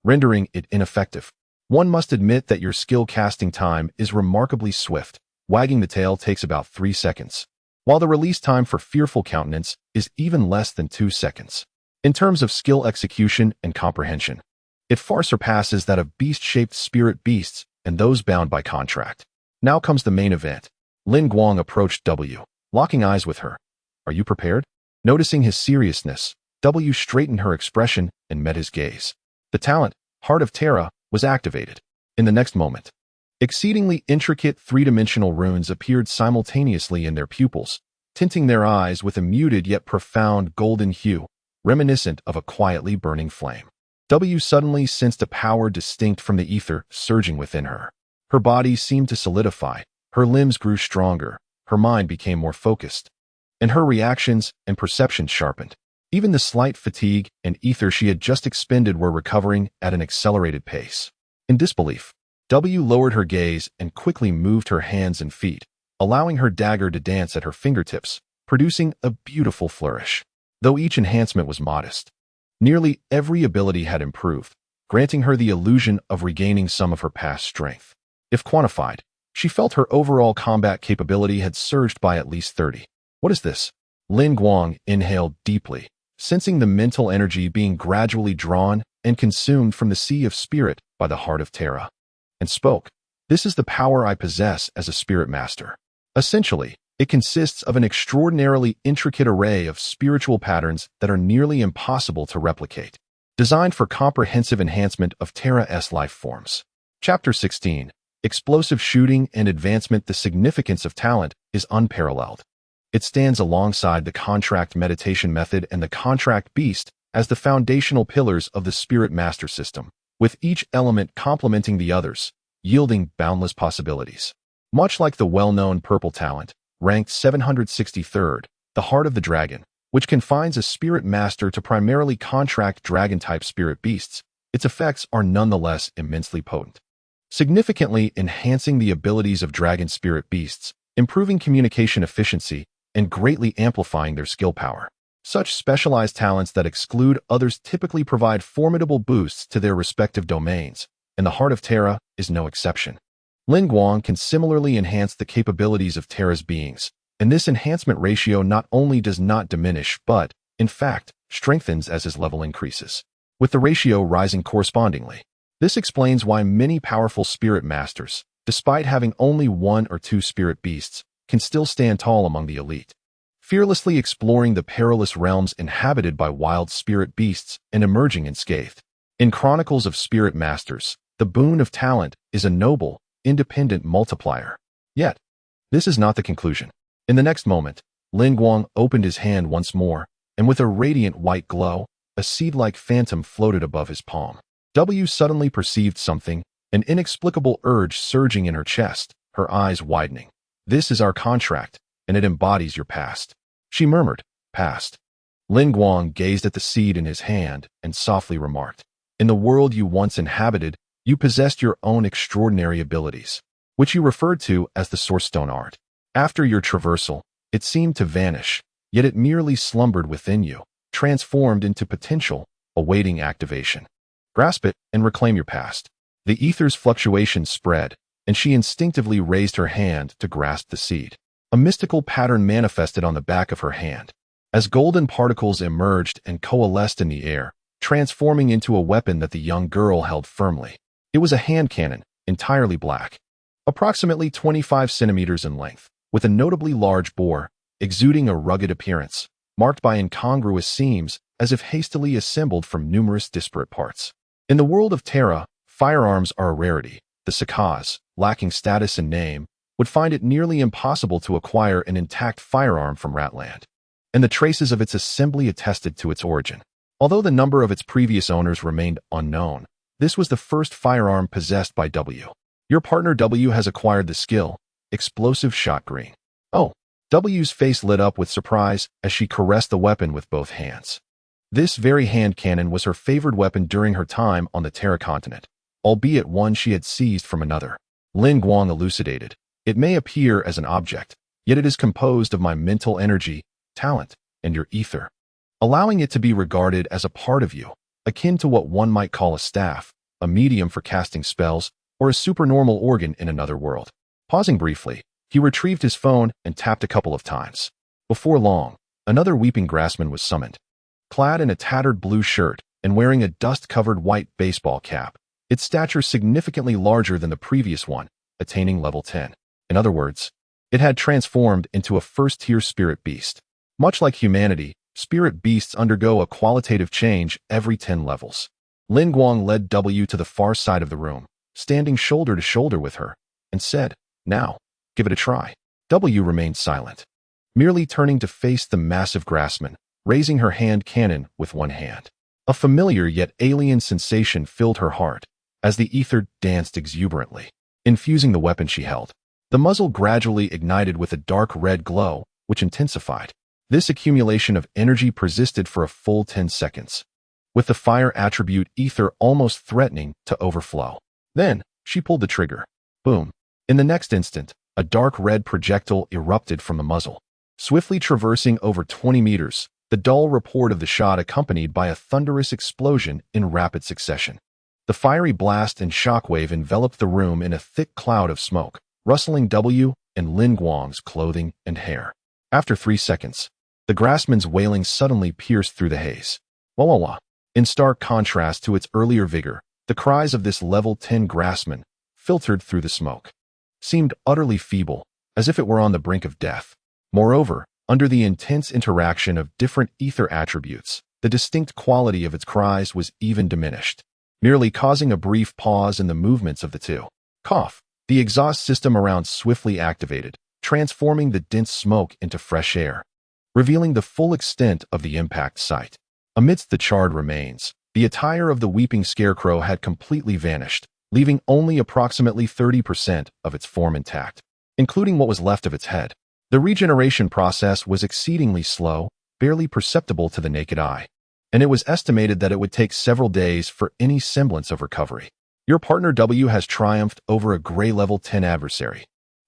rendering it ineffective. One must admit that your skill casting time is remarkably swift. Wagging the tail takes about 3 seconds, while the release time for Fearful Countenance is even less than 2 seconds. In terms of skill execution and comprehension, it far surpasses that of beast-shaped spirit beasts and those bound by contract. Now comes the main event. Guang approached W, locking eyes with her. "Are you prepared?" Noticing his seriousness, W straightened her expression and met his gaze. The talent, Heart of Terra, was activated. In the next moment, exceedingly intricate three-dimensional runes appeared simultaneously in their pupils, tinting their eyes with a muted yet profound golden hue, reminiscent of a quietly burning flame. W suddenly sensed a power distinct from the ether surging within her. Her body seemed to solidify, her limbs grew stronger, her mind became more focused, and her reactions and perceptions sharpened. Even the slight fatigue and ether she had just expended were recovering at an accelerated pace. In disbelief, W lowered her gaze and quickly moved her hands and feet, allowing her dagger to dance at her fingertips, producing a beautiful flourish. Though each enhancement was modest, nearly every ability had improved, granting her the illusion of regaining some of her past strength. If quantified, She felt her overall combat capability had surged by at least 30. What is this? Lin Guang inhaled deeply, sensing the mental energy being gradually drawn and consumed from the sea of spirit by the heart of Terra, and spoke. This is the power I possess as a spirit master. Essentially, it consists of an extraordinarily intricate array of spiritual patterns that are nearly impossible to replicate, designed for comprehensive enhancement of Terra's life forms. Chapter 16. Explosive Shooting and Advancement. The significance of talent is unparalleled. It stands alongside the contract meditation method and the contract beast as the foundational pillars of the spirit master system, with each element complementing the others, yielding boundless possibilities. Much like the well-known purple talent, ranked 763rd, the Heart of the Dragon, which confines a spirit master to primarily contract dragon-type spirit beasts, its effects are nonetheless immensely potent, significantly enhancing the abilities of dragon spirit beasts, improving communication efficiency, and greatly amplifying their skill power. Such specialized talents that exclude others typically provide formidable boosts to their respective domains, and the Heart of Terra is no exception. Lin Guang can similarly enhance the capabilities of Terra's beings, and this enhancement ratio not only does not diminish but, in fact, strengthens as his level increases, with the ratio rising correspondingly. This explains why many powerful spirit masters, despite having only one or two spirit beasts, can still stand tall among the elite, fearlessly exploring the perilous realms inhabited by wild spirit beasts and emerging unscathed. In Chronicles of Spirit Masters, the boon of talent is a noble, independent multiplier. Yet, this is not the conclusion. In the next moment, Lin Guang opened his hand once more, and with a radiant white glow, a seed-like phantom floated above his palm. W suddenly perceived something, an inexplicable urge surging in her chest, her eyes widening. This is our contract, and it embodies your past. She murmured, past. Lin Guang gazed at the seed in his hand and softly remarked, in the world you once inhabited, you possessed your own extraordinary abilities, which you referred to as the Source Stone art. After your traversal, it seemed to vanish, yet it merely slumbered within you, transformed into potential, awaiting activation. Grasp it and reclaim your past. The ether's fluctuations spread, and she instinctively raised her hand to grasp the seed. A mystical pattern manifested on the back of her hand, as golden particles emerged and coalesced in the air, transforming into a weapon that the young girl held firmly. It was a hand cannon, entirely black, approximately 25 centimeters in length, with a notably large bore, exuding a rugged appearance, marked by incongruous seams as if hastily assembled from numerous disparate parts. In the world of Terra, firearms are a rarity. The Saras, lacking status and name, would find it nearly impossible to acquire an intact firearm from Ratland, and the traces of its assembly attested to its origin. Although the number of its previous owners remained unknown, this was the first firearm possessed by W. Your partner W has acquired the skill, Explosive Shot Green. Oh, W's face lit up with surprise as she caressed the weapon with both hands. This very hand cannon was her favored weapon during her time on the Terra continent, albeit one she had seized from another. Lin Guang elucidated, it may appear as an object, yet it is composed of my mental energy, talent, and your ether, allowing it to be regarded as a part of you, akin to what one might call a staff, a medium for casting spells, or a supernormal organ in another world. Pausing briefly, he retrieved his phone and tapped a couple of times. Before long, another weeping grassman was summoned. Clad in a tattered blue shirt and wearing a dust-covered white baseball cap, its stature significantly larger than the previous one, attaining level 10. In other words, it had transformed into a first-tier spirit beast. Much like humanity, spirit beasts undergo a qualitative change every 10 levels. Lin Guang led W to the far side of the room, standing shoulder to shoulder with her, and said, now, give it a try. W remained silent, merely turning to face the massive grassman, raising her hand cannon with one hand. A familiar yet alien sensation filled her heart as the ether danced exuberantly, infusing the weapon she held. The muzzle gradually ignited with a dark red glow, which intensified. This accumulation of energy persisted for a full 10 seconds, with the fire attribute ether almost threatening to overflow. Then, she pulled the trigger. Boom. In the next instant, a dark red projectile erupted from the muzzle, swiftly traversing over 20 meters, the dull report of the shot accompanied by a thunderous explosion in rapid succession. The fiery blast and shockwave enveloped the room in a thick cloud of smoke, rustling W and Lin Guang's clothing and hair. After 3 seconds, the grassman's wailing suddenly pierced through the haze. Wah wah wah. In stark contrast to its earlier vigor, the cries of this level 10 grassman, filtered through the smoke, seemed utterly feeble, as if it were on the brink of death. Moreover, under the intense interaction of different ether attributes, the distinct quality of its cries was even diminished, merely causing a brief pause in the movements of the two. Cough. The exhaust system around swiftly activated, transforming the dense smoke into fresh air, revealing the full extent of the impact site. Amidst the charred remains, the attire of the weeping Scarecrow had completely vanished, leaving only approximately 30% of its form intact, including what was left of its head. The regeneration process was exceedingly slow, barely perceptible to the naked eye, and it was estimated that it would take several days for any semblance of recovery. Your partner W has triumphed over a gray level 10 adversary,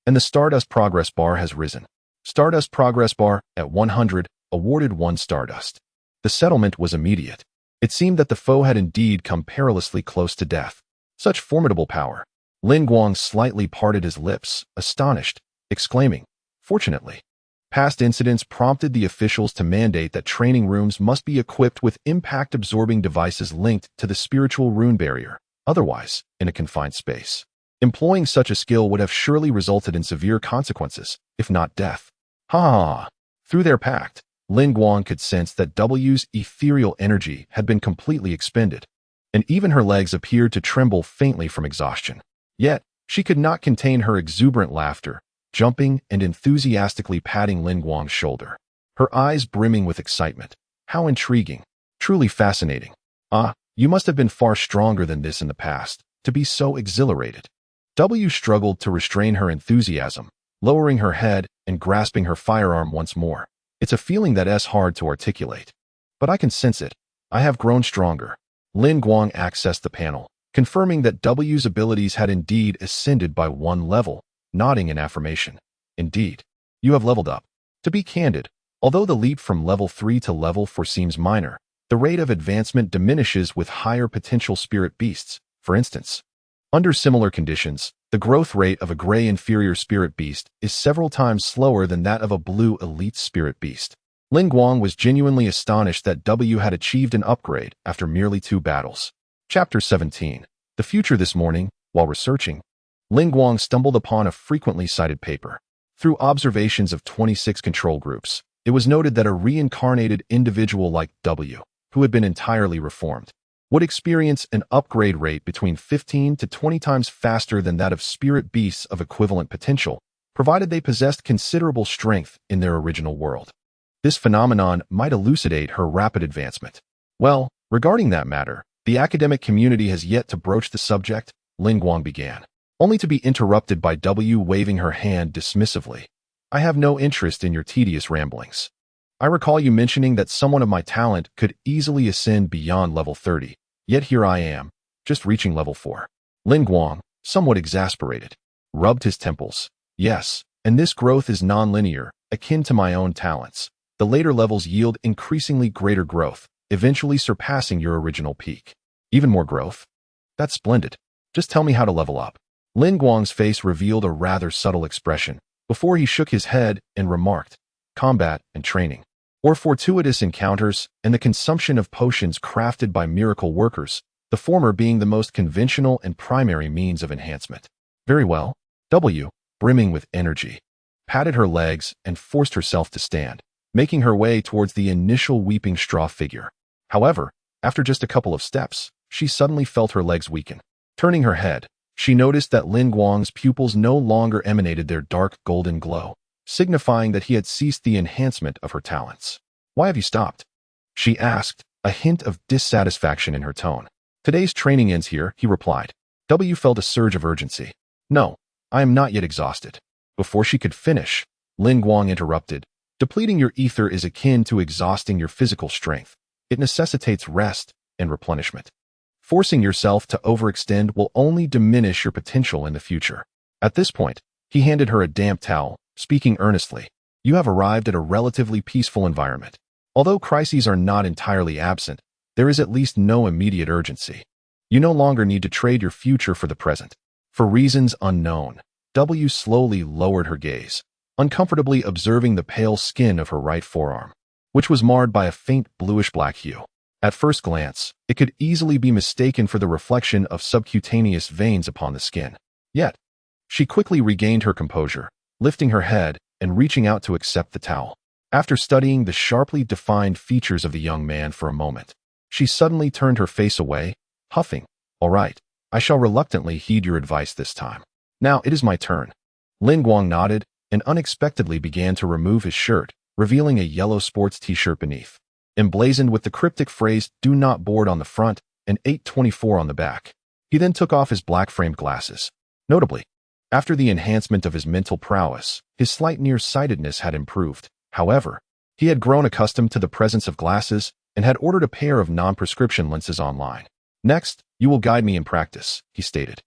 and the Stardust progress bar has risen. Stardust progress bar at 100, awarded 1 Stardust. The settlement was immediate. It seemed that the foe had indeed come perilously close to death. Such formidable power. Lin Guang slightly parted his lips, astonished, exclaiming, "Fortunately." Past incidents prompted the officials to mandate that training rooms must be equipped with impact-absorbing devices linked to the spiritual rune barrier. Otherwise, in a confined space, employing such a skill would have surely resulted in severe consequences, if not death. Ha ha ha. Through their pact, Lin Guang could sense that W's ethereal energy had been completely expended, and even her legs appeared to tremble faintly from exhaustion. Yet, she could not contain her exuberant laughter, jumping and enthusiastically patting Lin Guang's shoulder, her eyes brimming with excitement. How intriguing. Truly fascinating. Ah, you must have been far stronger than this in the past, to be so exhilarated. W struggled to restrain her enthusiasm, lowering her head and grasping her firearm once more. It's a feeling that's hard to articulate, but I can sense it. I have grown stronger. Lin Guang accessed the panel, confirming that W's abilities had indeed ascended by 1 level, nodding in affirmation. Indeed, you have leveled up. To be candid, although the leap from level 3 to level 4 seems minor, the rate of advancement diminishes with higher potential spirit beasts. For instance, under similar conditions, the growth rate of a gray inferior spirit beast is several times slower than that of a blue elite spirit beast. Lin Guang was genuinely astonished that W had achieved an upgrade after merely 2 battles. Chapter 17. The future. This morning, while researching, Lin Guang stumbled upon a frequently cited paper. Through observations of 26 control groups, it was noted that a reincarnated individual like W, who had been entirely reformed, would experience an upgrade rate between 15 to 20 times faster than that of spirit beasts of equivalent potential, provided they possessed considerable strength in their original world. This phenomenon might elucidate her rapid advancement. Well, regarding that matter, the academic community has yet to broach the subject, Lin Guang began, only to be interrupted by W waving her hand dismissively. I have no interest in your tedious ramblings. I recall you mentioning that someone of my talent could easily ascend beyond level 30, yet here I am, just reaching level 4. Lin Guang, somewhat exasperated, rubbed his temples. Yes, and this growth is non-linear, akin to my own talents. The later levels yield increasingly greater growth, eventually surpassing your original peak. Even more growth? That's splendid. Just tell me how to level up. Lin Guang's face revealed a rather subtle expression, before he shook his head and remarked, combat and training, or fortuitous encounters, and the consumption of potions crafted by miracle workers, the former being the most conventional and primary means of enhancement. Very well. W, brimming with energy, patted her legs and forced herself to stand, making her way towards the initial weeping straw figure. However, after just a couple of steps, she suddenly felt her legs weaken. Turning her head, she noticed that Lin Guang's pupils no longer emanated their dark golden glow, signifying that he had ceased the enhancement of her talents. Why have you stopped? She asked, a hint of dissatisfaction in her tone. Today's training ends here, he replied. W felt a surge of urgency. No, I am not yet exhausted. Before she could finish, Lin Guang interrupted. Depleting your ether is akin to exhausting your physical strength. It necessitates rest and replenishment. Forcing yourself to overextend will only diminish your potential in the future. At this point, he handed her a damp towel, speaking earnestly. You have arrived at a relatively peaceful environment. Although crises are not entirely absent, there is at least no immediate urgency. You no longer need to trade your future for the present. For reasons unknown, W slowly lowered her gaze, uncomfortably observing the pale skin of her right forearm, which was marred by a faint bluish-black hue. At first glance, it could easily be mistaken for the reflection of subcutaneous veins upon the skin. Yet, she quickly regained her composure, lifting her head and reaching out to accept the towel. After studying the sharply defined features of the young man for a moment, she suddenly turned her face away, huffing, "All right, I shall reluctantly heed your advice this time. Now it is my turn." Guang nodded and unexpectedly began to remove his shirt, revealing a yellow sports t-shirt beneath, emblazoned with the cryptic phrase "Do not board" on the front and 824 on the back. He then took off his black-framed glasses. Notably, after the enhancement of his mental prowess, his slight nearsightedness had improved. However, he had grown accustomed to the presence of glasses and had ordered a pair of non-prescription lenses online. "Next, you will guide me in practice," he stated.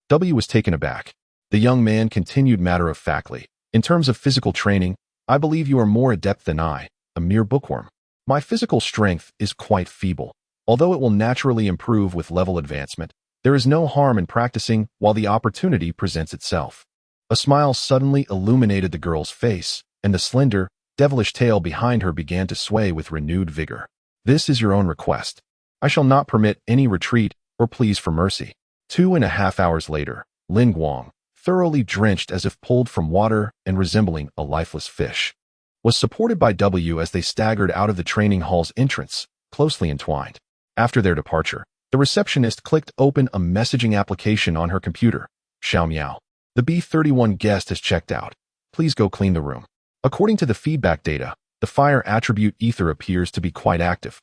W was taken aback. The young man continued matter-of-factly, "In terms of physical training, I believe you are more adept than I, a mere bookworm. My physical strength is quite feeble. Although it will naturally improve with level advancement, there is no harm in practicing while the opportunity presents itself." A smile suddenly illuminated the girl's face, and the slender, devilish tail behind her began to sway with renewed vigor. "This is your own request. I shall not permit any retreat or pleas for mercy." 2.5 hours later, Guang, thoroughly drenched as if pulled from water and resembling a lifeless fish, was supported by W as they staggered out of the training hall's entrance, closely entwined. After their departure, the receptionist clicked open a messaging application on her computer. "Xiao Miao. The B31 guest has checked out. Please go clean the room." According to the feedback data, the fire attribute ether appears to be quite active.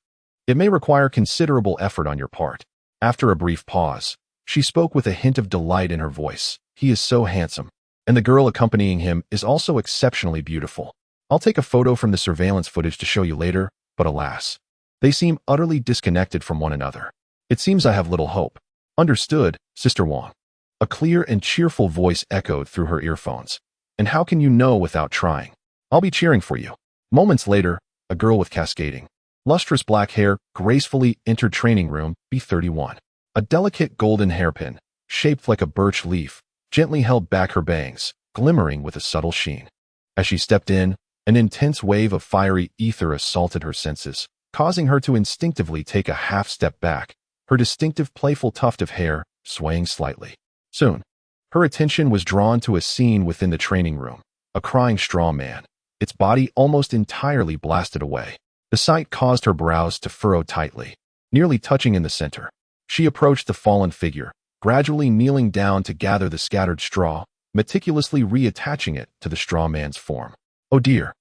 It may require considerable effort on your part. After a brief pause, she spoke with a hint of delight in her voice. "He is so handsome, and the girl accompanying him is also exceptionally beautiful. I'll take a photo from the surveillance footage to show you later, but alas, they seem utterly disconnected from one another. It seems I have little hope." "Understood, Sister Wong." A clear and cheerful voice echoed through her earphones. "And how can you know without trying? I'll be cheering for you." Moments later, a girl with cascading, lustrous black hair gracefully entered training room B31. A delicate golden hairpin, shaped like a birch leaf, gently held back her bangs, glimmering with a subtle sheen. As she stepped in, an intense wave of fiery ether assaulted her senses, causing her to instinctively take a half step back, her distinctive playful tuft of hair swaying slightly. Soon, her attention was drawn to a scene within the training room, a crying straw man, its body almost entirely blasted away. The sight caused her brows to furrow tightly, nearly touching in the center. She approached the fallen figure, gradually kneeling down to gather the scattered straw, meticulously reattaching it to the straw man's form. "Oh dear,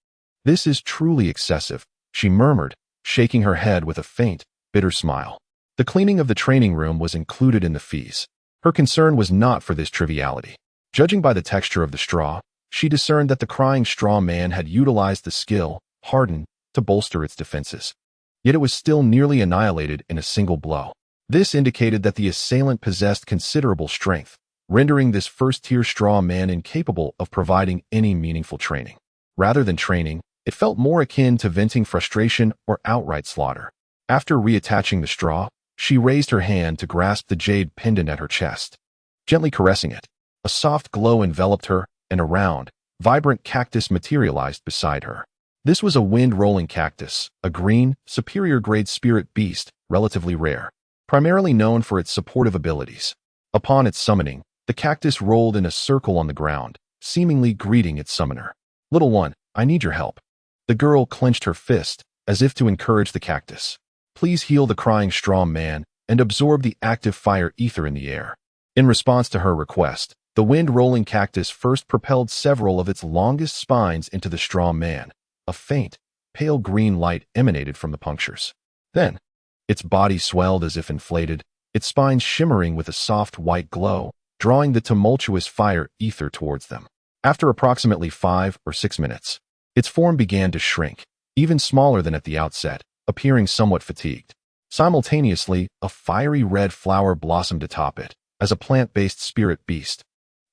this is truly excessive," she murmured, shaking her head with a faint, bitter smile. The cleaning of the training room was included in the fees. Her concern was not for this triviality. Judging by the texture of the straw, she discerned that the crying straw man had utilized the skill, Harden, to bolster its defenses. Yet it was still nearly annihilated in a single blow. This indicated that the assailant possessed considerable strength, rendering this first-tier straw man incapable of providing any meaningful training. Rather than training, it felt more akin to venting frustration or outright slaughter. After reattaching the straw, she raised her hand to grasp the jade pendant at her chest. Gently caressing it, a soft glow enveloped her, and a round, vibrant cactus materialized beside her. This was a wind-rolling cactus, a green, superior-grade spirit beast, relatively rare, primarily known for its supportive abilities. Upon its summoning, the cactus rolled in a circle on the ground, seemingly greeting its summoner. "Little one, I need your help." The girl clenched her fist, as if to encourage the cactus. "Please heal the crying straw man and absorb the active fire ether in the air." In response to her request, the wind-rolling cactus first propelled several of its longest spines into the straw man. A faint, pale green light emanated from the punctures. Then, its body swelled as if inflated, its spines shimmering with a soft white glow, drawing the tumultuous fire ether towards them. After approximately 5 or 6 minutes, its form began to shrink, even smaller than at the outset, appearing somewhat fatigued. Simultaneously, a fiery red flower blossomed atop it, as a plant-based spirit beast.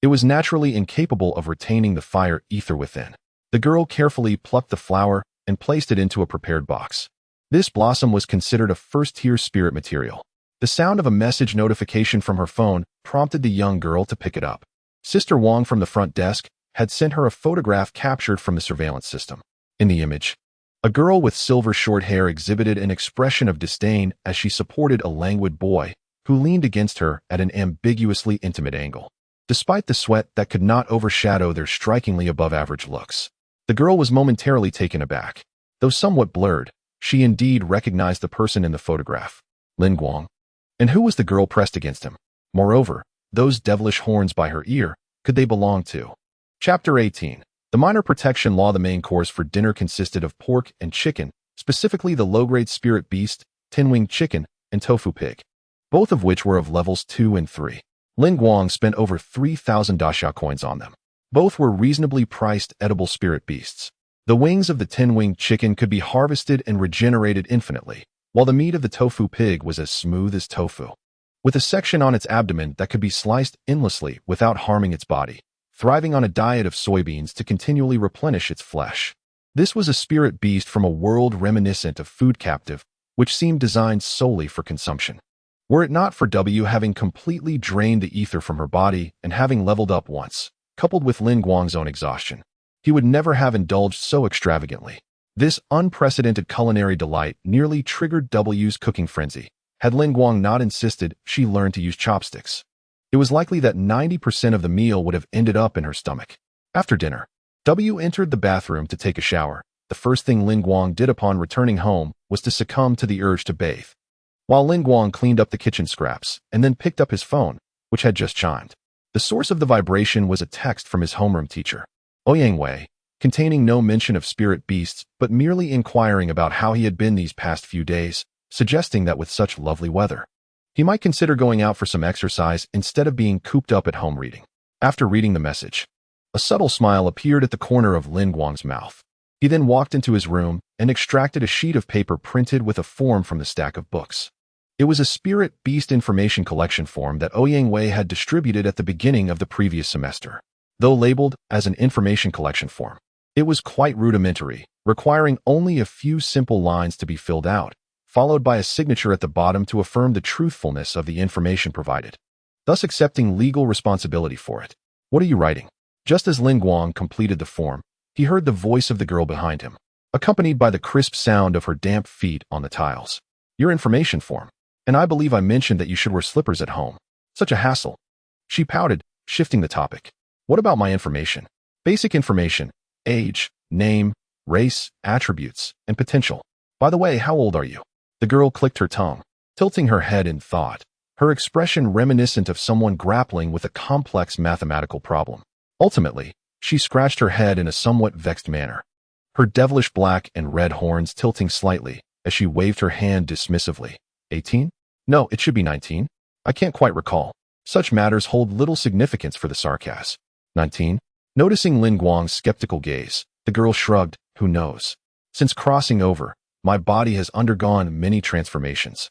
It was naturally incapable of retaining the fire ether within. The girl carefully plucked the flower and placed it into a prepared box. This blossom was considered a first-tier spirit material. The sound of a message notification from her phone prompted the young girl to pick it up. Sister Wong from the front desk had sent her a photograph captured from the surveillance system. In the image, a girl with silver short hair exhibited an expression of disdain as she supported a languid boy who leaned against her at an ambiguously intimate angle. Despite the sweat that could not overshadow their strikingly above-average looks, the girl was momentarily taken aback. Though somewhat blurred, she indeed recognized the person in the photograph, Lin Guang. And who was the girl pressed against him? Moreover, those devilish horns by her ear, could they belong to? Chapter 18. The minor protection law. The main course for dinner consisted of pork and chicken, specifically the low-grade spirit beast, tin-winged chicken, and tofu pig, both of which were of levels 2 and 3. Lin Guang spent over 3,000 daxia coins on them. Both were reasonably priced edible spirit beasts. The wings of the tin-winged chicken could be harvested and regenerated infinitely, while the meat of the tofu pig was as smooth as tofu, with a section on its abdomen that could be sliced endlessly without harming its body, thriving on a diet of soybeans to continually replenish its flesh. This was a spirit beast from a world reminiscent of Food Captive, which seemed designed solely for consumption. Were it not for W having completely drained the ether from her body and having leveled up once, coupled with Lin Guang's own exhaustion, he would never have indulged so extravagantly. This unprecedented culinary delight nearly triggered W's cooking frenzy. Had Lin Guang not insisted she learn to use chopsticks, it was likely that 90% of the meal would have ended up in her stomach. After dinner, W entered the bathroom to take a shower. The first thing Lin Guang did upon returning home was to succumb to the urge to bathe, while Lin Guang cleaned up the kitchen scraps and then picked up his phone, which had just chimed. The source of the vibration was a text from his homeroom teacher, Ouyang Wei, containing no mention of spirit beasts but merely inquiring about how he had been these past few days, suggesting that with such lovely weather, he might consider going out for some exercise instead of being cooped up at home reading. After reading the message, a subtle smile appeared at the corner of Lin Guang's mouth. He then walked into his room and extracted a sheet of paper printed with a form from the stack of books. It was a spirit beast information collection form that Ouyang Wei had distributed at the beginning of the previous semester. Though labeled as an information collection form, it was quite rudimentary, requiring only a few simple lines to be filled out, followed by a signature at the bottom to affirm the truthfulness of the information provided, thus accepting legal responsibility for it. What are you writing? Just as Lin Guang completed the form, he heard the voice of the girl behind him, accompanied by the crisp sound of her damp feet on the tiles. Your information form. And I believe I mentioned that you should wear slippers at home. Such a hassle. She pouted, shifting the topic. What about my information? Basic information. Age, name, race, attributes, and potential. By the way, how old are you? The girl clicked her tongue, tilting her head in thought, her expression reminiscent of someone grappling with a complex mathematical problem. Ultimately, she scratched her head in a somewhat vexed manner, her devilish black and red horns tilting slightly as she waved her hand dismissively. 18? No, it should be 19. I can't quite recall. Such matters hold little significance for the sarcasm. 19? Noticing Lin Guang's skeptical gaze, the girl shrugged. Who knows? Since crossing over, my body has undergone many transformations.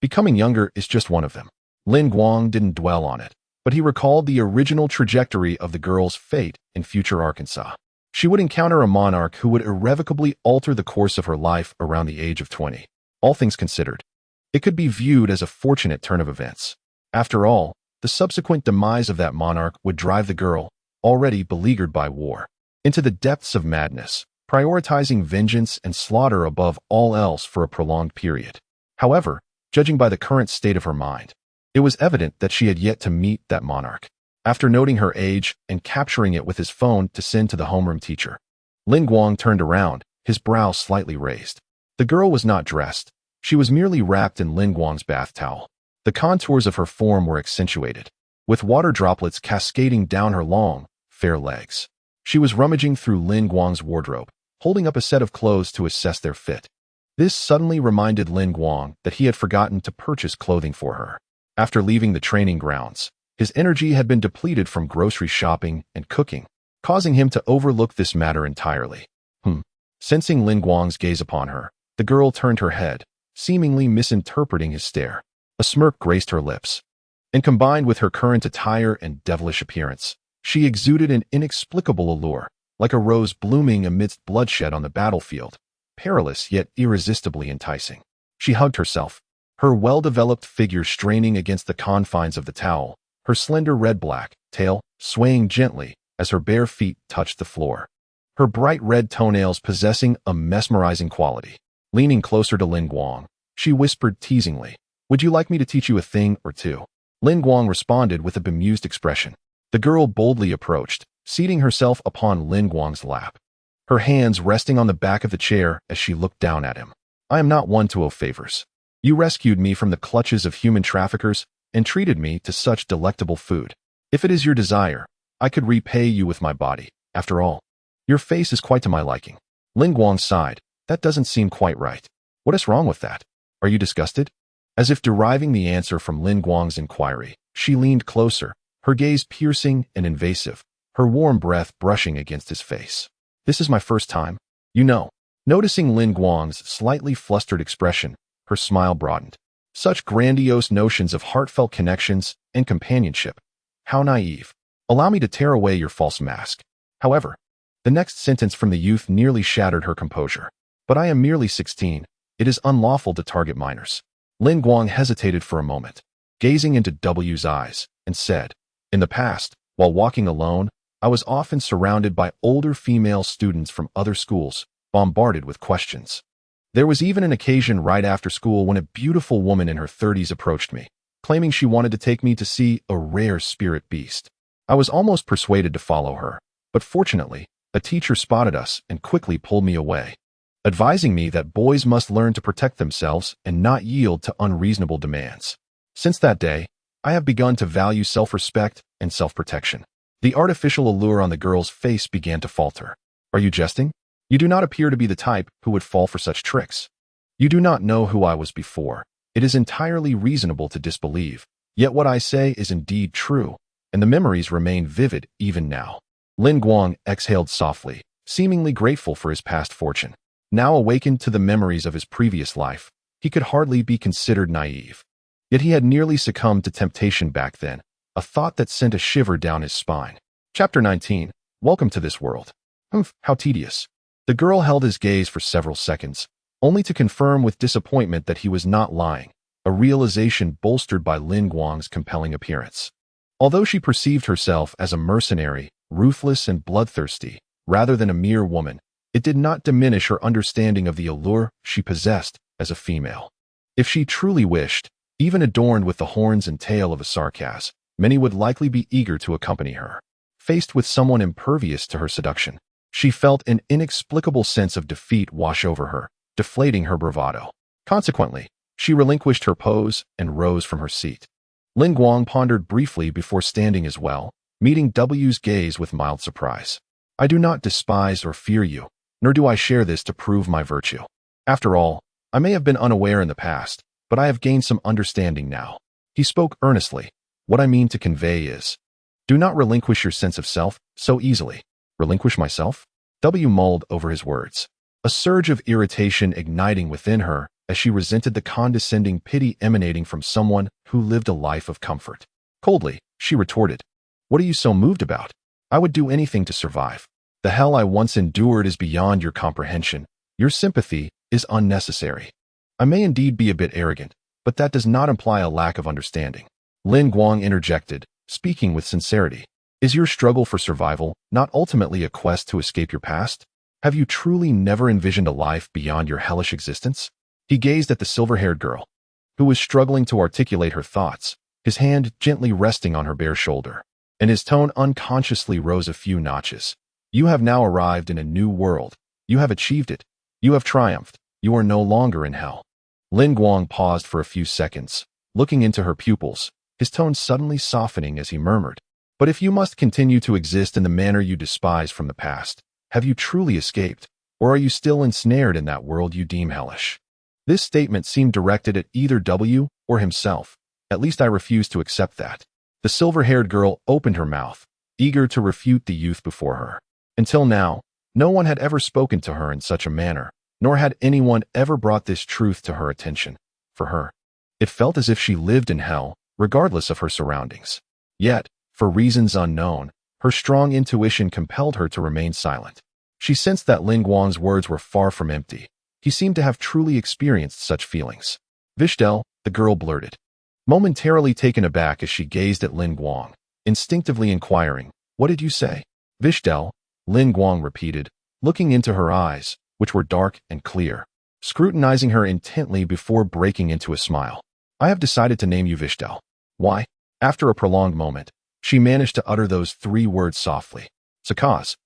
Becoming younger is just one of them. Lin Guang didn't dwell on it, but he recalled the original trajectory of the girl's fate in future Arkansas. She would encounter a monarch who would irrevocably alter the course of her life around the age of 20. All things considered, it could be viewed as a fortunate turn of events. After all, the subsequent demise of that monarch would drive the girl, already beleaguered by war, into the depths of madness, prioritizing vengeance and slaughter above all else for a prolonged period. However, judging by the current state of her mind, it was evident that she had yet to meet that monarch. After noting her age and capturing it with his phone to send to the homeroom teacher, Lin Guang turned around, his brow slightly raised. The girl was not dressed. She was merely wrapped in Lin Guang's bath towel. The contours of her form were accentuated, with water droplets cascading down her long, fair legs. She was rummaging through Lin Guang's wardrobe, holding up a set of clothes to assess their fit. This suddenly reminded Lin Guang that he had forgotten to purchase clothing for her. After leaving the training grounds, his energy had been depleted from grocery shopping and cooking, causing him to overlook this matter entirely. Sensing Lin Guang's gaze upon her, the girl turned her head, seemingly misinterpreting his stare. A smirk graced her lips, and combined with her current attire and devilish appearance, she exuded an inexplicable allure, like a rose blooming amidst bloodshed on the battlefield, perilous yet irresistibly enticing. She hugged herself, her well-developed figure straining against the confines of the towel, her slender red-black tail swaying gently as her bare feet touched the floor. Her bright red toenails possessing a mesmerizing quality. Leaning closer to Lin Guang, she whispered teasingly, "Would you like me to teach you a thing or two?" Lin Guang responded with a bemused expression. The girl boldly approached, seating herself upon Lin Guang's lap, her hands resting on the back of the chair as she looked down at him. "I am not one to owe favors. You rescued me from the clutches of human traffickers and treated me to such delectable food. If it is your desire, I could repay you with my body. After all, your face is quite to my liking." Lin Guang sighed. "That doesn't seem quite right. What is wrong with that? Are you disgusted?" As if deriving the answer from Lin Guang's inquiry, she leaned closer, her gaze piercing and invasive, her warm breath brushing against his face. "This is my first time, you know." Noticing Lin Guang's slightly flustered expression, her smile broadened. Such grandiose notions of heartfelt connections and companionship. How naive. "Allow me to tear away your false mask." However, the next sentence from the youth nearly shattered her composure. "But I am merely 16. It is unlawful to target minors." Lin Guang hesitated for a moment, gazing into W's eyes, and said, "In the past, while walking alone, I was often surrounded by older female students from other schools, bombarded with questions. There was even an occasion right after school when a beautiful woman in her 30s approached me, claiming she wanted to take me to see a rare spirit beast. I was almost persuaded to follow her, but fortunately, a teacher spotted us and quickly pulled me away, advising me that boys must learn to protect themselves and not yield to unreasonable demands. Since that day, I have begun to value self-respect and self-protection." The artificial allure on the girl's face began to falter. "Are you jesting? You do not appear to be the type who would fall for such tricks. You do not know who I was before. It is entirely reasonable to disbelieve, yet what I say is indeed true, and the memories remain vivid even now." Lin Guang exhaled softly, seemingly grateful for his past fortune. Now awakened to the memories of his previous life, he could hardly be considered naive. Yet he had nearly succumbed to temptation back then, a thought that sent a shiver down his spine. Chapter 19. Welcome to this world. Humph, how tedious. The girl held his gaze for several seconds, only to confirm with disappointment that he was not lying, a realization bolstered by Lin Guang's compelling appearance. Although she perceived herself as a mercenary, ruthless and bloodthirsty, rather than a mere woman, it did not diminish her understanding of the allure she possessed as a female. If she truly wished, even adorned with the horns and tail of a Sarkaz, many would likely be eager to accompany her. Faced with someone impervious to her seduction, she felt an inexplicable sense of defeat wash over her, deflating her bravado. Consequently, she relinquished her pose and rose from her seat. Lin Guang pondered briefly before standing as well, meeting W's gaze with mild surprise. "I do not despise or fear you, nor do I share this to prove my virtue. After all, I may have been unaware in the past, but I have gained some understanding now." He spoke earnestly. "What I mean to convey is, do not relinquish your sense of self so easily." "Relinquish myself?" W mulled over his words, a surge of irritation igniting within her as she resented the condescending pity emanating from someone who lived a life of comfort. Coldly, she retorted, "What are you so moved about? I would do anything to survive. The hell I once endured is beyond your comprehension. Your sympathy is unnecessary." I may indeed be a bit arrogant, but that does not imply a lack of understanding. Lin Guang interjected, speaking with sincerity. "Is your struggle for survival not ultimately a quest to escape your past? Have you truly never envisioned a life beyond your hellish existence?" He gazed at the silver-haired girl, who was struggling to articulate her thoughts, his hand gently resting on her bare shoulder, and his tone unconsciously rose a few notches. "You have now arrived in a new world. You have achieved it. You have triumphed. You are no longer in hell." Lin Guang paused for a few seconds, looking into her pupils, his tone suddenly softening as he murmured, "But if you must continue to exist in the manner you despise from the past, have you truly escaped, or are you still ensnared in that world you deem hellish?" This statement seemed directed at either W or himself. At least I refuse to accept that. The silver-haired girl opened her mouth, eager to refute the youth before her. Until now, no one had ever spoken to her in such a manner, nor had anyone ever brought this truth to her attention. For her, it felt as if she lived in hell, regardless of her surroundings. Yet, for reasons unknown, her strong intuition compelled her to remain silent. She sensed that Lin Guang's words were far from empty. He seemed to have truly experienced such feelings. "Vishel," the girl blurted. momentarily taken aback as she gazed at Lin Guang, instinctively inquiring, "What did you say?" "Vishel," Lin Guang repeated, looking into her eyes, which were dark and clear, scrutinizing her intently before breaking into a smile. "I have decided to name you Vishel." "Why?" After a prolonged moment, she managed to utter those 3 words softly. "Sakas.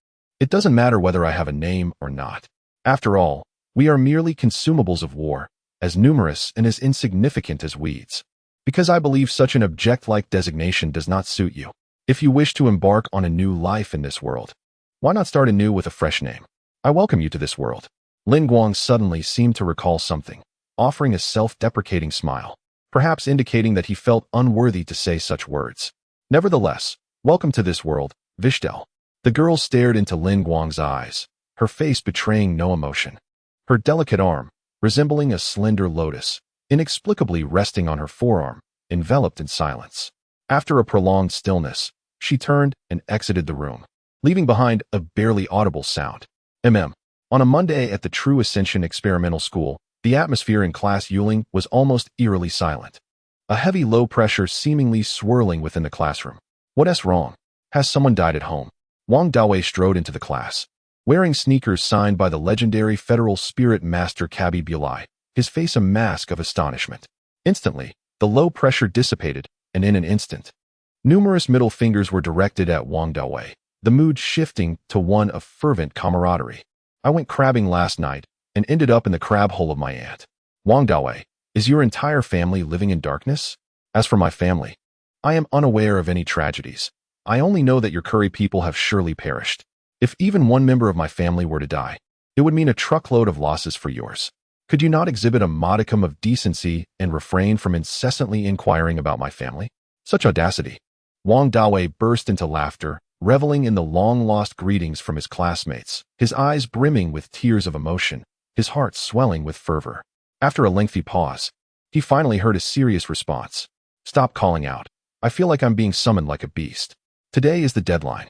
It doesn't matter whether I have a name or not. After all, we are merely consumables of war, as numerous and as insignificant as weeds. Because I believe such an object-like designation does not suit you. If you wish to embark on a new life in this world, why not start anew with a fresh name? I welcome you to this world." Lin Guang suddenly seemed to recall something, offering a self-deprecating smile, perhaps indicating that he felt unworthy to say such words. "Nevertheless, welcome to this world, Vishel." The girl stared into Lin Guang's eyes, her face betraying no emotion. Her delicate arm, resembling a slender lotus, inexplicably resting on her forearm, enveloped in silence. After a prolonged stillness, she turned and exited the room, leaving behind a barely audible sound. On a Monday at the True Ascension Experimental School, the atmosphere in class Yuling was almost eerily silent. A heavy low pressure seemingly swirling within the classroom. "What's wrong? Has someone died at home?" Wong Dawei strode into the class, wearing sneakers signed by the legendary Federal Spirit Master Kabi Bulai, his face a mask of astonishment. Instantly, the low pressure dissipated, and in an instant, numerous middle fingers were directed at Wong Dawei, the mood shifting to one of fervent camaraderie. "I went crabbing last night and ended up in the crab hole of my aunt." "Wong Dawei, is your entire family living in darkness?" "As for my family, I am unaware of any tragedies. I only know that your Curry people have surely perished. If even one member of my family were to die, it would mean a truckload of losses for yours. Could you not exhibit a modicum of decency and refrain from incessantly inquiring about my family?" Such audacity! Wong Dawei burst into laughter, reveling in the long-lost greetings from his classmates, his eyes brimming with tears of emotion, his heart swelling with fervor. After a lengthy pause, he finally heard a serious response. "Stop calling out. I feel like I'm being summoned like a beast. Today is the deadline."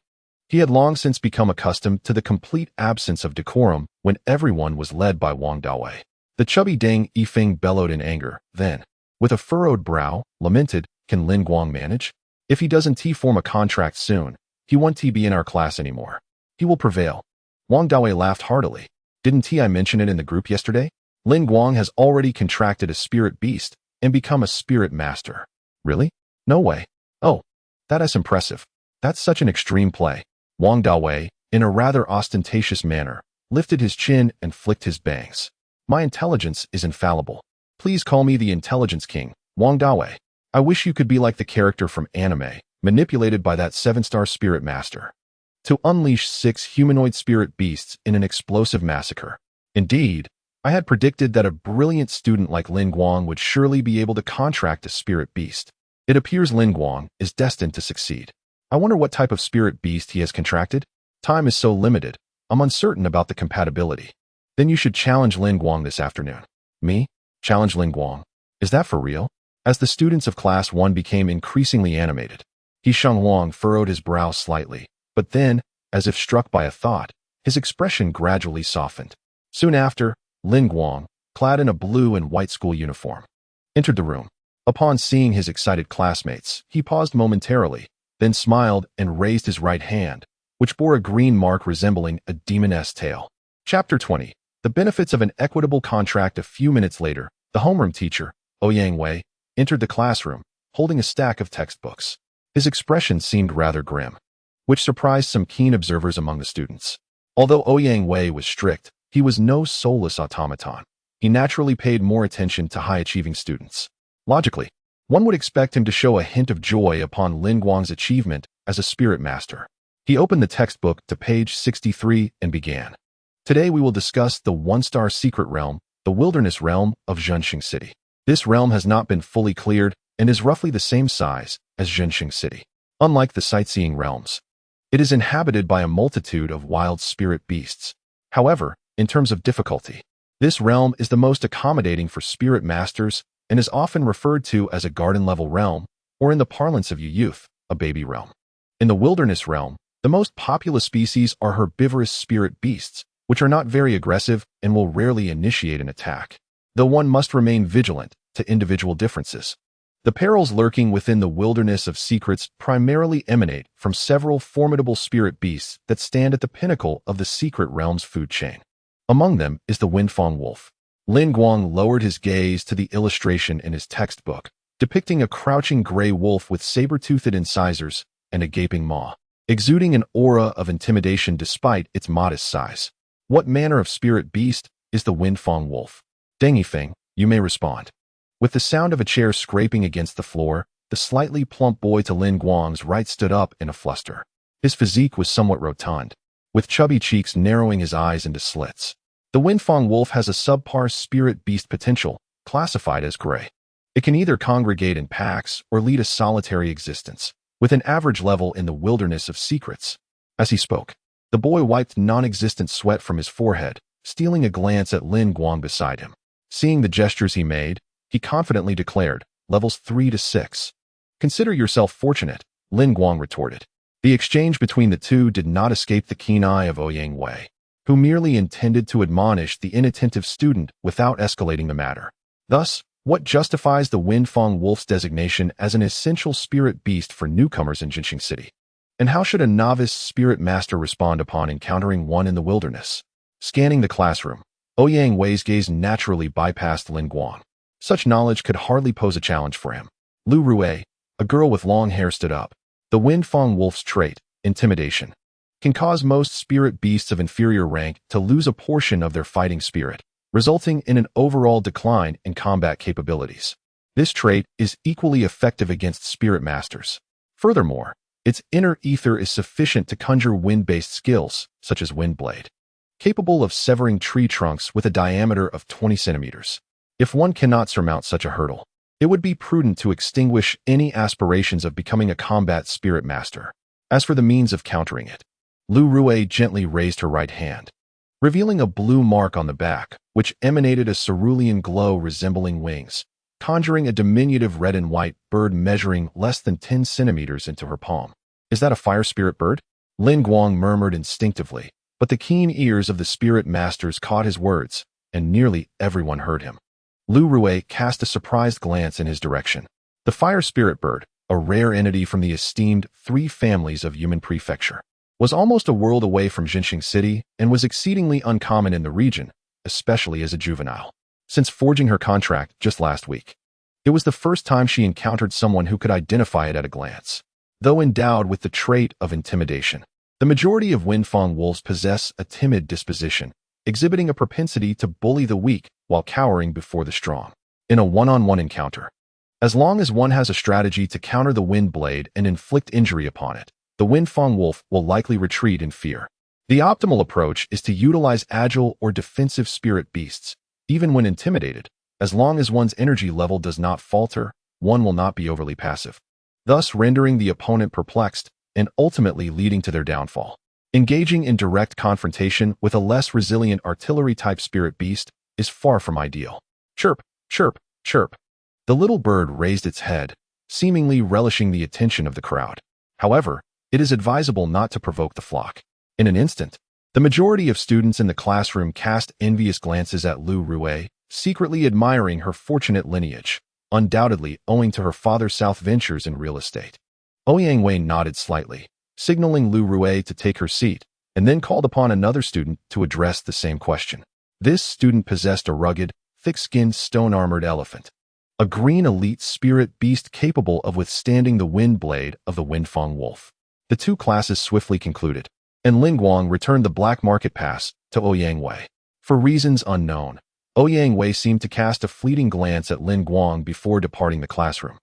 He had long since become accustomed to the complete absence of decorum when everyone was led by Wong Dawei. The chubby Deng Yifeng bellowed in anger, then, with a furrowed brow, lamented, "Can Lin Guang manage? If he doesn't form a contract soon, he won't be in our class anymore. He will prevail." Wong Dawei laughed heartily. "Didn't I mention it in the group yesterday? Lin Guang has already contracted a spirit beast and become a spirit master." "Really? No way. Oh, that is impressive. That's such an extreme play." Wong Dawei, in a rather ostentatious manner, lifted his chin and flicked his bangs. "My intelligence is infallible. Please call me the Intelligence King, Wong Dawei. I wish you could be like the character from anime, manipulated by that 7-star spirit master, to unleash 6 humanoid spirit beasts in an explosive massacre. Indeed, I had predicted that a brilliant student like Lin Guang would surely be able to contract a spirit beast. It appears Lin Guang is destined to succeed. I wonder what type of spirit beast he has contracted. Time is so limited, I'm uncertain about the compatibility." "Then you should challenge Lin Guang this afternoon." "Me? Challenge Lin Guang? Is that for real?" As the students of Class 1 became increasingly animated, Hisheng Wang furrowed his brow slightly, but then, as if struck by a thought, his expression gradually softened. Soon after, Lin Guang, clad in a blue and white school uniform, entered the room. Upon seeing his excited classmates, he paused momentarily, then smiled and raised his right hand, which bore a green mark resembling a demoness tail. Chapter 20. The benefits of an equitable contract. A few minutes later, the homeroom teacher, Ouyang Wei, entered the classroom, holding a stack of textbooks. His expression seemed rather grim, which surprised some keen observers among the students. Although Ouyang Wei was strict, he was no soulless automaton. He naturally paid more attention to high-achieving students. Logically, one would expect him to show a hint of joy upon Lin Guang's achievement as a spirit master. He opened the textbook to page 63 and began. "Today we will discuss the 1-star secret realm, the wilderness realm of Zhenxing City. This realm has not been fully cleared and is roughly the same size as Zhenxing City. Unlike the sightseeing realms, it is inhabited by a multitude of wild spirit beasts. However, in terms of difficulty, this realm is the most accommodating for spirit masters and is often referred to as a garden-level realm, or in the parlance of youth, a baby realm. In the wilderness realm, the most populous species are herbivorous spirit beasts, which are not very aggressive and will rarely initiate an attack, though one must remain vigilant to individual differences. The perils lurking within the wilderness of secrets primarily emanate from several formidable spirit beasts that stand at the pinnacle of the secret realm's food chain. Among them is the Windfang wolf. Lin Guang lowered his gaze to the illustration in his textbook, depicting a crouching gray wolf with saber-toothed incisors and a gaping maw, exuding an aura of intimidation despite its modest size. What manner of spirit beast is the Windfang wolf? Dengifeng, you may respond. With the sound of a chair scraping against the floor, the slightly plump boy to Lin Guang's right stood up in a fluster. His physique was somewhat rotund, with chubby cheeks narrowing his eyes into slits. The Windfang wolf has a subpar spirit beast potential, classified as gray. It can either congregate in packs or lead a solitary existence, with an average level in the wilderness of secrets. As he spoke, the boy wiped non-existent sweat from his forehead, stealing a glance at Lin Guang beside him. Seeing the gestures he made, he confidently declared, levels 3 to 6. Consider yourself fortunate, Lin Guang retorted. The exchange between the two did not escape the keen eye of Ouyang Wei, who merely intended to admonish the inattentive student without escalating the matter. Thus, what justifies the Windfang wolf's designation as an essential spirit beast for newcomers in Jinxing City? And how should a novice spirit master respond upon encountering one in the wilderness? Scanning the classroom, Ouyang Wei's gaze naturally bypassed Lin Guang. Such knowledge could hardly pose a challenge for him. Lu Rui, a girl with long hair, stood up. The Windfang wolf's trait, intimidation, can cause most spirit beasts of inferior rank to lose a portion of their fighting spirit, resulting in an overall decline in combat capabilities. This trait is equally effective against spirit masters. Furthermore, its inner ether is sufficient to conjure wind-based skills, such as Windblade, capable of severing tree trunks with a diameter of 20 centimeters. If one cannot surmount such a hurdle, it would be prudent to extinguish any aspirations of becoming a combat spirit master. As for the means of countering it, Lu Rui gently raised her right hand, revealing a blue mark on the back, which emanated a cerulean glow resembling wings, conjuring a diminutive red and white bird measuring less than 10 centimeters into her palm. Is that a fire spirit bird? Lin Guang murmured instinctively, but the keen ears of the spirit masters caught his words, and nearly everyone heard him. Lu Rui cast a surprised glance in his direction. The fire spirit bird, a rare entity from the esteemed 3 families of Human Prefecture, was almost a world away from Jinxing City and was exceedingly uncommon in the region, especially as a juvenile. Since forging her contract just last week, it was the first time she encountered someone who could identify it at a glance. Though endowed with the trait of intimidation, the majority of Windfang wolves possess a timid disposition, exhibiting a propensity to bully the weak while cowering before the strong. In a one-on-one encounter, as long as one has a strategy to counter the wind blade and inflict injury upon it, the Windfang wolf will likely retreat in fear. The optimal approach is to utilize agile or defensive spirit beasts. Even when intimidated, as long as one's energy level does not falter, one will not be overly passive, thus rendering the opponent perplexed and ultimately leading to their downfall. Engaging in direct confrontation with a less resilient artillery-type spirit beast is far from ideal. Chirp, chirp, chirp. The little bird raised its head, seemingly relishing the attention of the crowd. However, it is advisable not to provoke the flock. In an instant, the majority of students in the classroom cast envious glances at Lu Rui, secretly admiring her fortunate lineage, undoubtedly owing to her father's South ventures in real estate. Ouyang Wei nodded slightly, signaling Lu Rui to take her seat, and then called upon another student to address the same question. This student possessed a rugged, thick-skinned, stone-armored elephant, a green elite spirit beast capable of withstanding the wind blade of the Windfang wolf. The 2 classes swiftly concluded, and Lin Guang returned the black market pass to Ouyang Wei. For reasons unknown, Ouyang Wei seemed to cast a fleeting glance at Lin Guang before departing the classroom,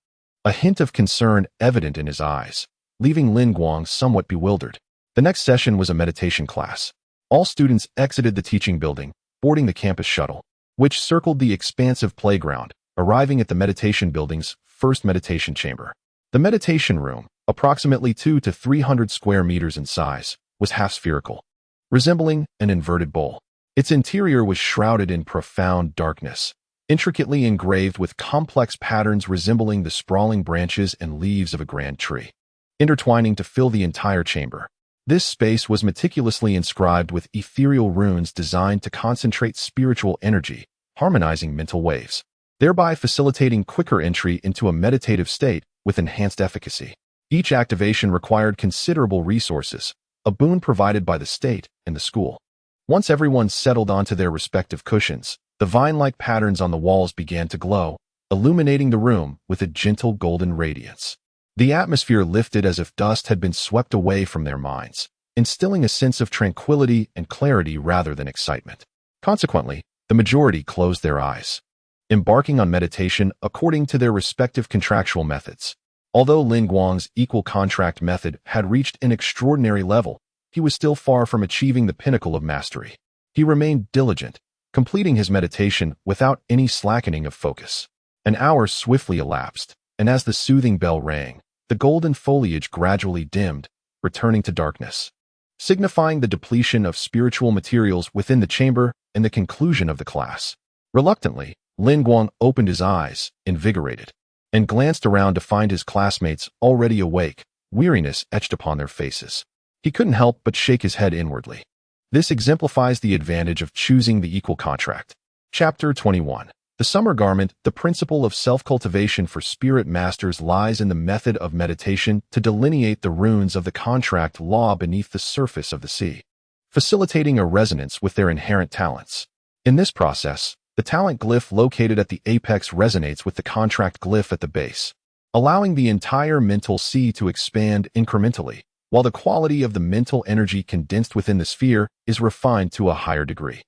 a hint of concern evident in his eyes, leaving Lin Guang somewhat bewildered. The next session was a meditation class. All students exited the teaching building, boarding the campus shuttle, which circled the expansive playground, arriving at the meditation building's first meditation chamber. The meditation room, approximately 200 to 300 square meters in size, was half-spherical, resembling an inverted bowl. Its interior was shrouded in profound darkness, intricately engraved with complex patterns resembling the sprawling branches and leaves of a grand tree, intertwining to fill the entire chamber. This space was meticulously inscribed with ethereal runes designed to concentrate spiritual energy, harmonizing mental waves. thereby facilitating quicker entry into a meditative state with enhanced efficacy. Each activation required considerable resources, a boon provided by the state and the school. Once everyone settled onto their respective cushions, the vine-like patterns on the walls began to glow, illuminating the room with a gentle golden radiance. The atmosphere lifted as if dust had been swept away from their minds, instilling a sense of tranquility and clarity rather than excitement. Consequently, the majority closed their eyes, embarking on meditation according to their respective contractual methods. Although Lin Guang's equal contract method had reached an extraordinary level, he was still far from achieving the pinnacle of mastery. He remained diligent, completing his meditation without any slackening of focus. An hour swiftly elapsed, and as the soothing bell rang, the golden foliage gradually dimmed, returning to darkness, signifying the depletion of spiritual materials within the chamber and the conclusion of the class. Reluctantly, Lin Guang opened his eyes, invigorated, and glanced around to find his classmates already awake, weariness etched upon their faces. He couldn't help but shake his head inwardly. This exemplifies the advantage of choosing the equal contract. Chapter 21. The Summer Garment. The principle of self-cultivation for spirit masters lies in the method of meditation to delineate the runes of the contract law beneath the surface of the sea, facilitating a resonance with their inherent talents. In this process, the talent glyph located at the apex resonates with the contract glyph at the base, allowing the entire mental sea to expand incrementally, while the quality of the mental energy condensed within the sphere is refined to a higher degree.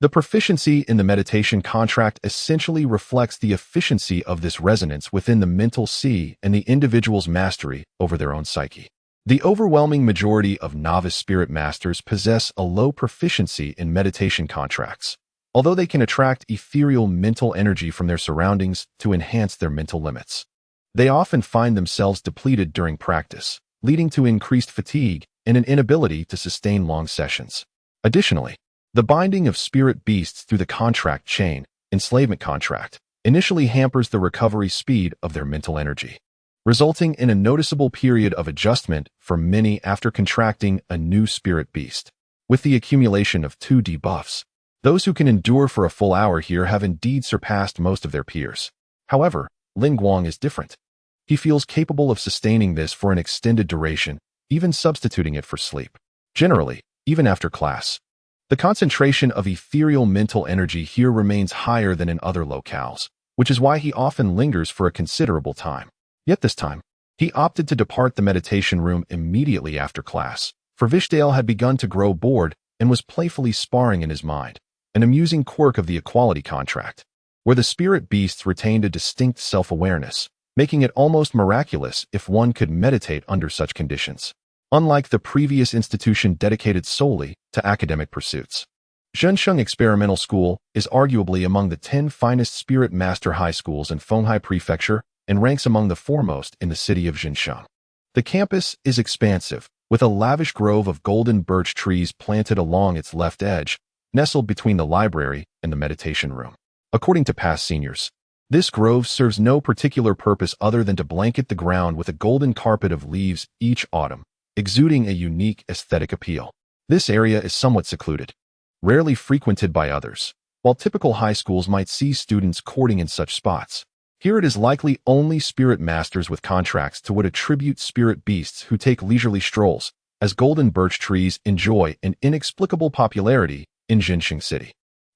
The proficiency in the meditation contract essentially reflects the efficiency of this resonance within the mental sea and the individual's mastery over their own psyche. The overwhelming majority of novice spirit masters possess a low proficiency in meditation contracts, although they can attract ethereal mental energy from their surroundings to enhance their mental limits. They often find themselves depleted during practice, leading to increased fatigue and an inability to sustain long sessions. Additionally, the binding of spirit beasts through the contract chain, enslavement contract, initially hampers the recovery speed of their mental energy, resulting in a noticeable period of adjustment for many after contracting a new spirit beast. With the accumulation of 2 debuffs, those who can endure for a full hour here have indeed surpassed most of their peers. However, Lin Guang is different. He feels capable of sustaining this for an extended duration, even substituting it for sleep. Generally, even after class, the concentration of ethereal mental energy here remains higher than in other locales, which is why he often lingers for a considerable time. Yet this time, he opted to depart the meditation room immediately after class, for Vishel had begun to grow bored and was playfully sparring in his mind, an amusing quirk of the equality contract, where the spirit beasts retained a distinct self-awareness, making it almost miraculous if one could meditate under such conditions. Unlike the previous institution dedicated solely to academic pursuits, Zhensheng Experimental School is arguably among the 10 finest spirit master high schools in Fenghai Prefecture and ranks among the foremost in the city of Zhensheng. The campus is expansive, with a lavish grove of golden birch trees planted along its left edge, nestled between the library and the meditation room. According to past seniors, this grove serves no particular purpose other than to blanket the ground with a golden carpet of leaves each autumn, exuding a unique aesthetic appeal. This area is somewhat secluded, rarely frequented by others. While typical high schools might see students courting in such spots, here it is likely only spirit masters with contracts to would attribute spirit beasts who take leisurely strolls, as golden birch trees enjoy an inexplicable popularity in Zhensheng City.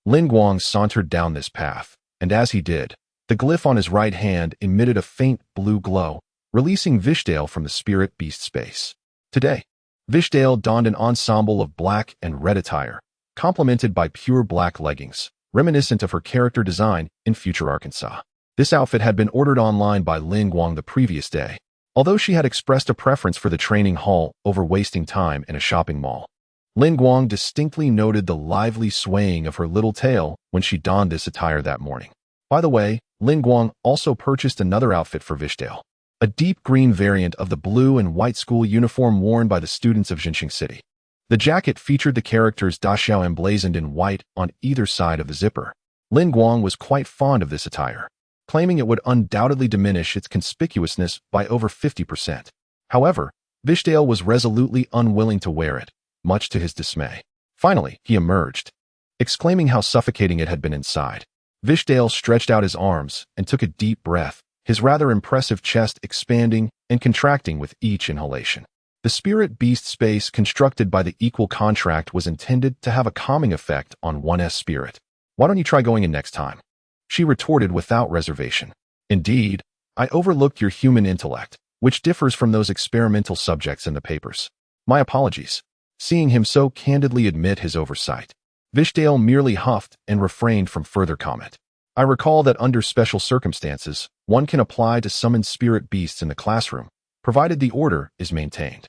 Lin Guang sauntered down this path, and as he did, the glyph on his right hand emitted a faint blue glow, releasing Vishel from the spirit beast space. Today, Vishel donned an ensemble of black and red attire, complemented by pure black leggings, reminiscent of her character design in Future Arkansas. This outfit had been ordered online by Lin Guang the previous day, although she had expressed a preference for the training hall over wasting time in a shopping mall. Lin Guang distinctly noted the lively swaying of her little tail when she donned this attire that morning. By the way, Lin Guang also purchased another outfit for Vishel, a deep green variant of the blue and white school uniform worn by the students of Zhensheng City. The jacket featured the characters Daxiao emblazoned in white on either side of the zipper. Lin Guang was quite fond of this attire, claiming it would undoubtedly diminish its conspicuousness by over 50%. However, Vishel was resolutely unwilling to wear it, much to his dismay. Finally, he emerged, exclaiming how suffocating it had been inside. Vishel stretched out his arms and took a deep breath, his rather impressive chest expanding and contracting with each inhalation. The spirit beast space constructed by the equal contract was intended to have a calming effect on 1's spirit. Why don't you try going in next time? She retorted without reservation. Indeed, I overlooked your human intellect, which differs from those experimental subjects in the papers. My apologies. Seeing him so candidly admit his oversight, Vishel merely huffed and refrained from further comment. I recall that under special circumstances, one can apply to summon spirit beasts in the classroom, provided the order is maintained.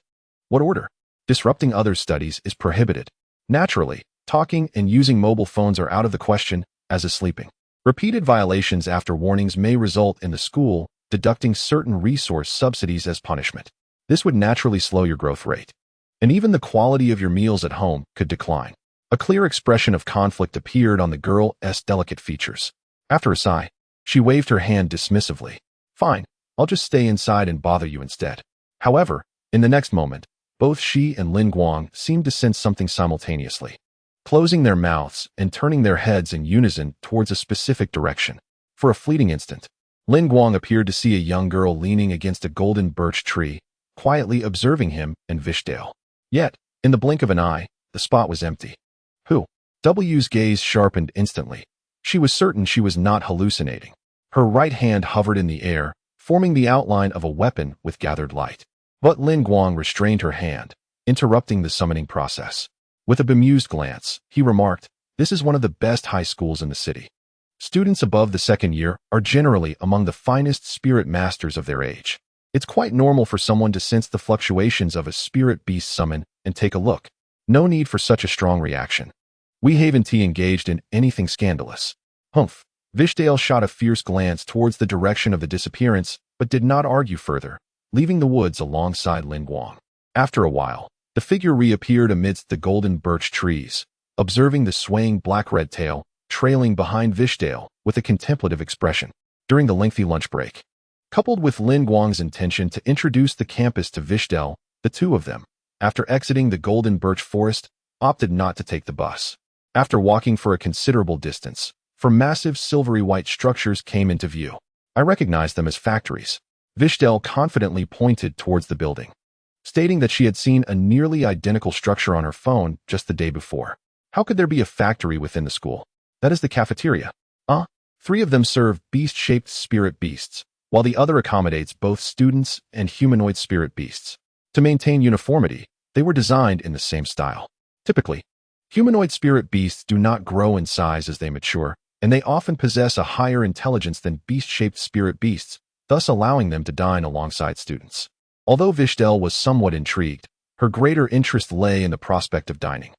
What order? Disrupting others' studies is prohibited. Naturally, talking and using mobile phones are out of the question, as is sleeping. Repeated violations after warnings may result in the school deducting certain resource subsidies as punishment. This would naturally slow your growth rate. And even the quality of your meals at home could decline. A clear expression of conflict appeared on the girl's delicate features. After a sigh, she waved her hand dismissively. Fine, I'll just stay inside and bother you instead. However, in the next moment, both she and Lin Guang seemed to sense something simultaneously, closing their mouths and turning their heads in unison towards a specific direction. For a fleeting instant, Lin Guang appeared to see a young girl leaning against a golden birch tree, quietly observing him and Vishel. Yet, in the blink of an eye, the spot was empty. Who? W's gaze sharpened instantly. She was certain she was not hallucinating. Her right hand hovered in the air, forming the outline of a weapon with gathered light. But Lin Guang restrained her hand, interrupting the summoning process. With a bemused glance, he remarked, "This is one of the best high schools in the city. Students above the second year are generally among the finest spirit masters of their age. It's quite normal for someone to sense the fluctuations of a spirit beast summon and take a look. No need for such a strong reaction. We haven't engaged in anything scandalous." Humph. Vishel shot a fierce glance towards the direction of the disappearance, but did not argue further, leaving the woods alongside Lin Guang. After a while, the figure reappeared amidst the golden birch trees, observing the swaying black-red tail, trailing behind Vishel with a contemplative expression. During the lengthy lunch break, coupled with Lin Guang's intention to introduce the campus to Vishel, the two of them, after exiting the golden birch forest, opted not to take the bus. After walking for a considerable distance, massive silvery white structures came into view. I recognized them as factories. Vishel confidently pointed towards the building, stating that she had seen a nearly identical structure on her phone just the day before. How could there be a factory within the school? That is the cafeteria. 3 of them serve beast-shaped spirit beasts, while the other accommodates both students and humanoid spirit beasts. To maintain uniformity, they were designed in the same style. Typically, humanoid spirit beasts do not grow in size as they mature, and they often possess a higher intelligence than beast-shaped spirit beasts, thus allowing them to dine alongside students. Although Vishel was somewhat intrigued, her greater interest lay in the prospect of dining,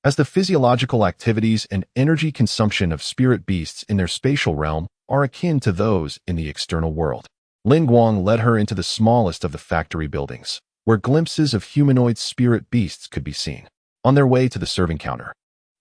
as the physiological activities and energy consumption of spirit beasts in their spatial realm are akin to those in the external world. Lin Guang led her into the smallest of the factory buildings, where glimpses of humanoid spirit beasts could be seen. On their way to the serving counter,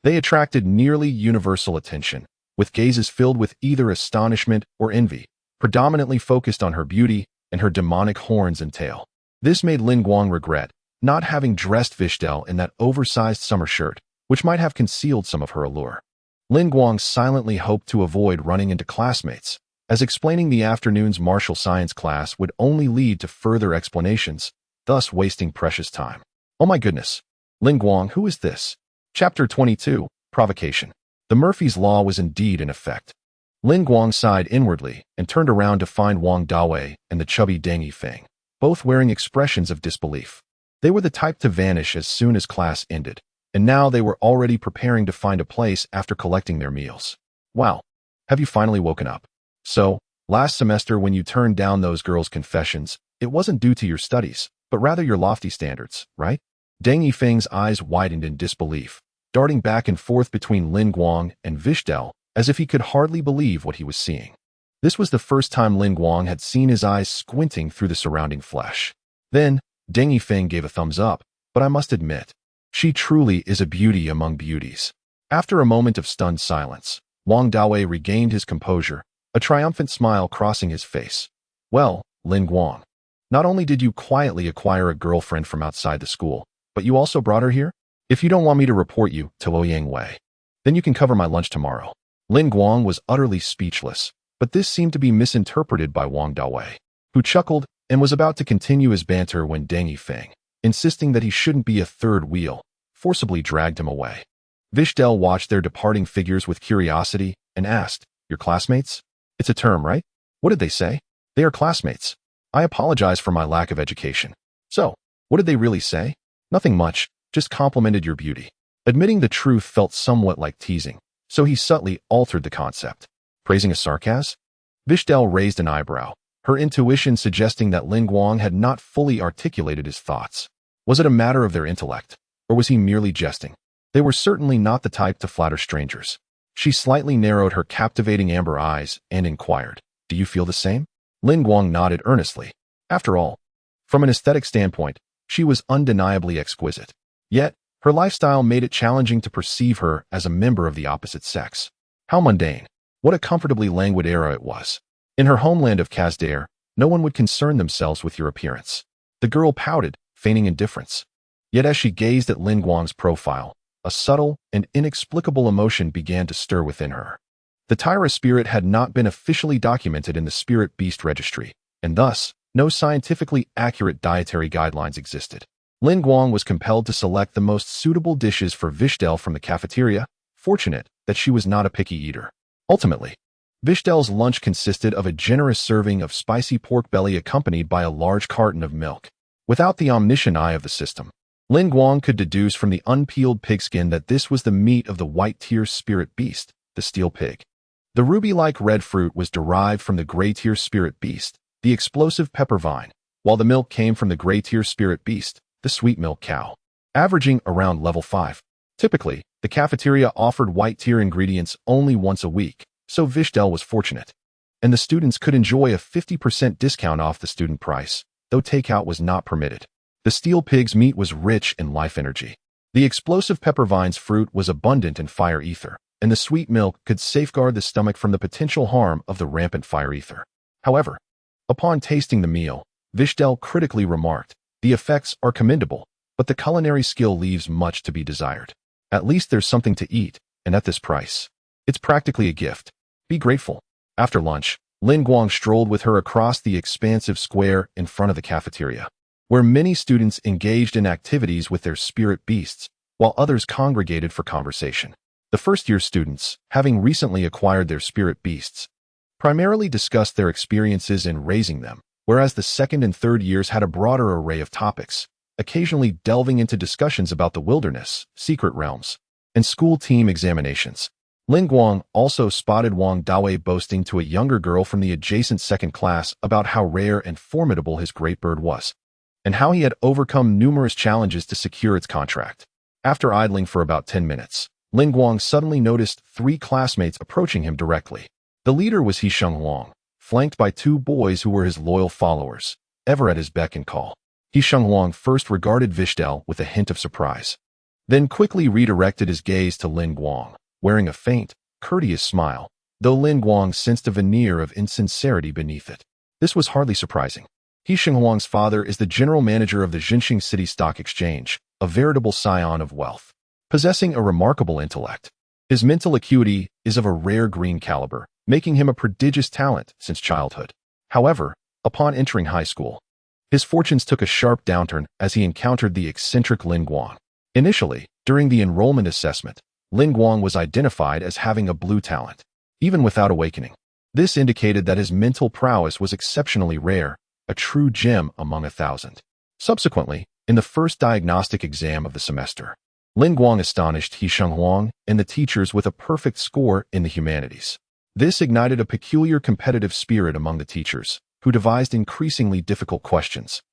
they attracted nearly universal attention, with gazes filled with either astonishment or envy, predominantly focused on her beauty and her demonic horns and tail. This made Lin Guang regret not having dressed Vishel in that oversized summer shirt, which might have concealed some of her allure. Lin Guang silently hoped to avoid running into classmates, as explaining the afternoon's martial science class would only lead to further explanations, thus wasting precious time. Oh my goodness. Lin Guang, who is this? Chapter 22, Provocation. The Murphy's Law was indeed in effect. Lin Guang sighed inwardly and turned around to find Wong Dawei and the chubby Deng Yifeng, both wearing expressions of disbelief. They were the type to vanish as soon as class ended, and now they were already preparing to find a place after collecting their meals. Wow, have you finally woken up? So, last semester when you turned down those girls' confessions, it wasn't due to your studies, but rather your lofty standards, right? Deng Yifeng's eyes widened in disbelief, darting back and forth between Lin Guang and Vishel as if he could hardly believe what he was seeing. This was the first time Lin Guang had seen his eyes squinting through the surrounding flesh. Then, Deng Yifeng gave a thumbs up, but I must admit, she truly is a beauty among beauties. After a moment of stunned silence, Wong Dawei regained his composure, a triumphant smile crossing his face. Well, Lin Guang, not only did you quietly acquire a girlfriend from outside the school, but you also brought her here? If you don't want me to report you to Ouyang Wei, then you can cover my lunch tomorrow. Lin Guang was utterly speechless, but this seemed to be misinterpreted by Wang Dawei, who chuckled and was about to continue his banter when Deng Yifeng, insisting that he shouldn't be a third wheel, forcibly dragged him away. Vishel watched their departing figures with curiosity and asked, "Your classmates? It's a term, right? What did they say?" "They are classmates. I apologize for my lack of education." "So, what did they really say?" "Nothing much, just complimented your beauty." Admitting the truth felt somewhat like teasing, so he subtly altered the concept. Praising a sarcasm? Vishel raised an eyebrow, her intuition suggesting that Lin Guang had not fully articulated his thoughts. Was it a matter of their intellect, or was he merely jesting? They were certainly not the type to flatter strangers. She slightly narrowed her captivating amber eyes and inquired, "Do you feel the same?" Lin Guang nodded earnestly. After all, from an aesthetic standpoint, she was undeniably exquisite. Yet, her lifestyle made it challenging to perceive her as a member of the opposite sex. How mundane. What a comfortably languid era it was. In her homeland of Kazdair, no one would concern themselves with your appearance. The girl pouted, feigning indifference. Yet as she gazed at Lin Guang's profile, a subtle and inexplicable emotion began to stir within her. The Tyra spirit had not been officially documented in the Spirit Beast Registry, and thus, no scientifically accurate dietary guidelines existed. Lin Guang was compelled to select the most suitable dishes for Vishel from the cafeteria, fortunate that she was not a picky eater. Ultimately, Vishel's lunch consisted of a generous serving of spicy pork belly accompanied by a large carton of milk. Without the omniscient eye of the system, Lin Guang could deduce from the unpeeled pigskin that this was the meat of the white-tier spirit beast, the steel pig. The ruby-like red fruit was derived from the gray-tier spirit beast, the explosive pepper vine, while the milk came from the gray-tier spirit beast, the sweet milk cow. Averaging around level 5. Typically, the cafeteria offered white-tier ingredients only once a week, so Vishel was fortunate. And the students could enjoy a 50% discount off the student price, though takeout was not permitted. The steel pig's meat was rich in life energy. The explosive pepper vine's fruit was abundant in fire ether, and the sweet milk could safeguard the stomach from the potential harm of the rampant fire ether. However, upon tasting the meal, Vishel critically remarked, "The effects are commendable, but the culinary skill leaves much to be desired. At least there's something to eat, and at this price. It's practically a gift. Be grateful." After lunch, Lin Guang strolled with her across the expansive square in front of the cafeteria, where many students engaged in activities with their spirit beasts, while others congregated for conversation. The first-year students, having recently acquired their spirit beasts, primarily discussed their experiences in raising them, whereas the second and third years had a broader array of topics, occasionally delving into discussions about the wilderness, secret realms, and school team examinations. Lin Guang also spotted Wong Dawei boasting to a younger girl from the adjacent second class about how rare and formidable his great bird was, and how he had overcome numerous challenges to secure its contract. After idling for about 10 minutes, Lin Guang suddenly noticed 3 classmates approaching him directly. The leader was Huang, flanked by 2 boys who were his loyal followers, ever at his beck and call. Huang first regarded Vishel with a hint of surprise, then quickly redirected his gaze to Lin Guang, wearing a faint, courteous smile, though Lin Guang sensed a veneer of insincerity beneath it. This was hardly surprising. Huang's father is the general manager of the Jinxing City Stock Exchange, a veritable scion of wealth. Possessing a remarkable intellect, his mental acuity is of a rare green caliber, making him a prodigious talent since childhood. However, upon entering high school, his fortunes took a sharp downturn as he encountered the eccentric Lin Guang. Initially, during the enrollment assessment, Lin Guang was identified as having a blue talent, even without awakening. This indicated that his mental prowess was exceptionally rare, a true gem among 1,000. Subsequently, in the first diagnostic exam of the semester, Lin Guang astonished Huang and the teachers with a perfect score in the humanities. This ignited a peculiar competitive spirit among the teachers, who devised increasingly difficult questions.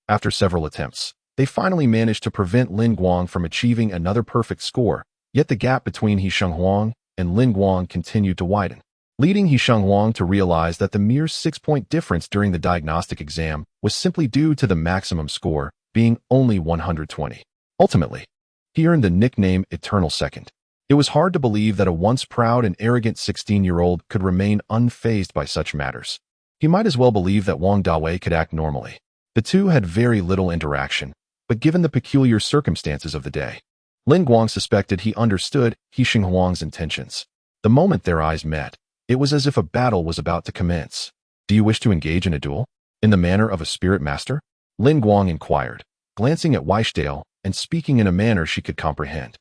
After several attempts, they finally managed to prevent Lin Guang from achieving another perfect score, yet the gap between Huang and Lin Guang continued to widen, leading Huang to realize that the mere 6-point difference during the diagnostic exam was simply due to the maximum score being only 120. Ultimately, he earned the nickname Eternal Second. It was hard to believe that a once proud and arrogant 16-year-old could remain unfazed by such matters. He might as well believe that Wang Dawei could act normally. The two had very little interaction, but given the peculiar circumstances of the day, Lin Guang suspected he understood Huang's intentions. The moment their eyes met, it was as if a battle was about to commence. Do you wish to engage in a duel? In the manner of a spirit master? Lin Guang inquired, glancing at Weishdale and speaking in a manner she could comprehend.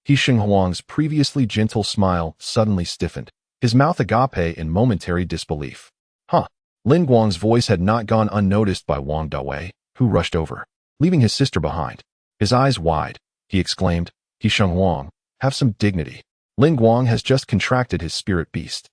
He Shenghuang's previously gentle smile suddenly stiffened, his mouth agape in momentary disbelief. Huh. Lin Guang's voice had not gone unnoticed by Wong Dawei, who rushed over, leaving his sister behind. His eyes wide, he exclaimed, He Shenghuang, have some dignity. Lin Guang has just contracted his spirit beast.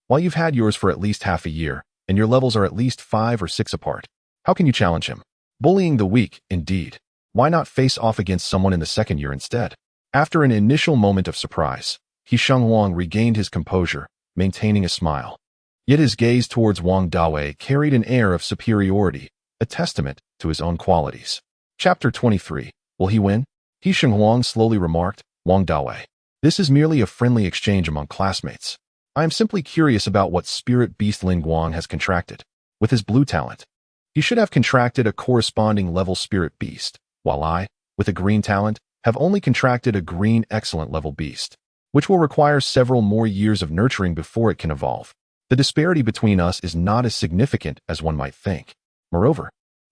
While you've had yours for at least half a year, and your levels are at least 5 or 6 apart, how can you challenge him? Bullying the weak, indeed. Why not face off against someone in the second year instead? After an initial moment of surprise, He Shenghuang regained his composure, maintaining a smile. Yet his gaze towards Wong Dawei carried an air of superiority, a testament to his own qualities. Chapter 23. Will he win? He Shenghuang slowly remarked, Wong Dawei. This is merely a friendly exchange among classmates. I am simply curious about what spirit beast Lin Guang has contracted. With his blue talent, he should have contracted a corresponding level spirit beast, while I, with a green talent, have only contracted a green excellent level beast, which will require several more years of nurturing before it can evolve. The disparity between us is not as significant as one might think. Moreover,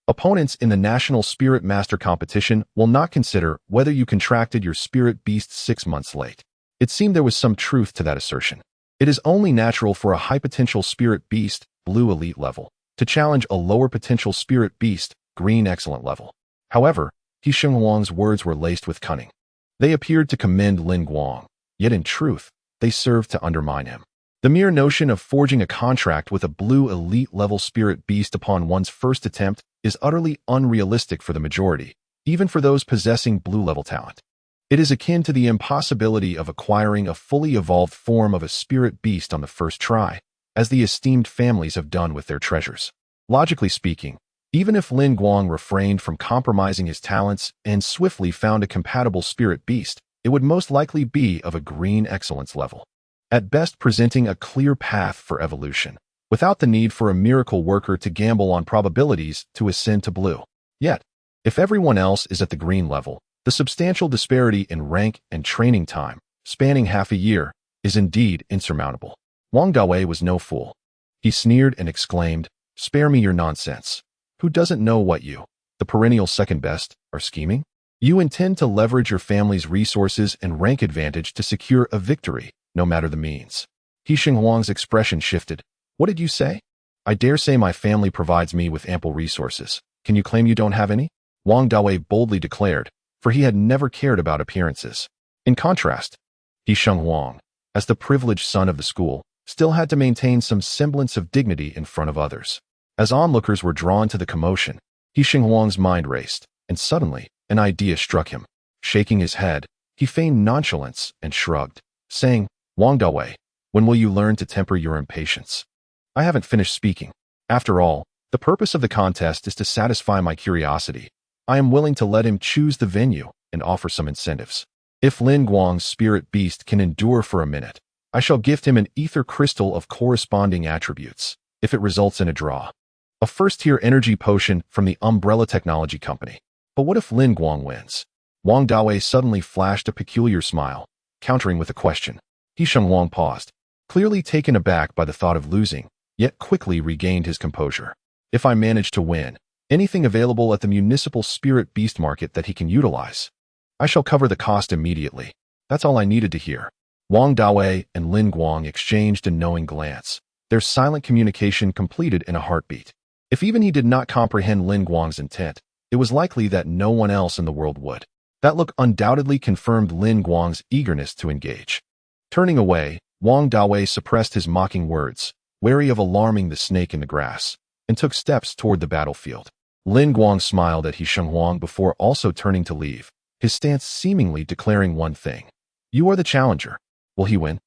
opponents in the National Spirit Master competition will not consider whether you contracted your spirit beast 6 months late. It seemed there was some truth to that assertion. It is only natural for a high potential spirit beast, blue elite level, to challenge a lower potential spirit beast, green excellent level. However, He Shenghuang's words were laced with cunning. They appeared to commend Lin Guang, yet in truth, they served to undermine him. The mere notion of forging a contract with a blue elite level spirit beast upon one's first attempt is utterly unrealistic for the majority, even for those possessing blue level talent. It is akin to the impossibility of acquiring a fully evolved form of a spirit beast on the first try, as the esteemed families have done with their treasures. Logically speaking, even if Lin Guang refrained from compromising his talents and swiftly found a compatible spirit beast, it would most likely be of a green excellence level, at best presenting a clear path for evolution, without the need for a miracle worker to gamble on probabilities to ascend to blue. Yet, if everyone else is at the green level, the substantial disparity in rank and training time, spanning half a year, is indeed insurmountable. Wong Dawei was no fool. He sneered and exclaimed, Spare me your nonsense. Who doesn't know what you, the perennial second best, are scheming? You intend to leverage your family's resources and rank advantage to secure a victory, no matter the means. He Shenghuang's expression shifted. What did you say? I dare say my family provides me with ample resources. Can you claim you don't have any? Wong Dawei boldly declared, for he had never cared about appearances. In contrast, He Shenghuang, as the privileged son of the school, still had to maintain some semblance of dignity in front of others. As onlookers were drawn to the commotion, He Shenghuang's mind raced, and suddenly, an idea struck him. Shaking his head, he feigned nonchalance and shrugged, saying, Wong Dawei, when will you learn to temper your impatience? I haven't finished speaking. After all, the purpose of the contest is to satisfy my curiosity. I am willing to let him choose the venue and offer some incentives. If Lin Guang's spirit beast can endure for a minute, I shall gift him an ether crystal of corresponding attributes, if it results in a draw. A first-tier energy potion from the Umbrella Technology Company. But what if Lin Guang wins? Wong Dawei suddenly flashed a peculiar smile, countering with a question. He Shenghuang paused, clearly taken aback by the thought of losing, yet quickly regained his composure. If I manage to win, anything available at the municipal spirit beast market that he can utilize, I shall cover the cost immediately. That's all I needed to hear. Wong Dawei and Lin Guang exchanged a knowing glance, their silent communication completed in a heartbeat. If even he did not comprehend Lin Guang's intent, it was likely that no one else in the world would. That look undoubtedly confirmed Lin Guang's eagerness to engage. Turning away, Wong Dawei suppressed his mocking words, wary of alarming the snake in the grass, and took steps toward the battlefield. Lin Guang smiled at He Shenghuang before also turning to leave, his stance seemingly declaring one thing. You are the challenger. Will he win?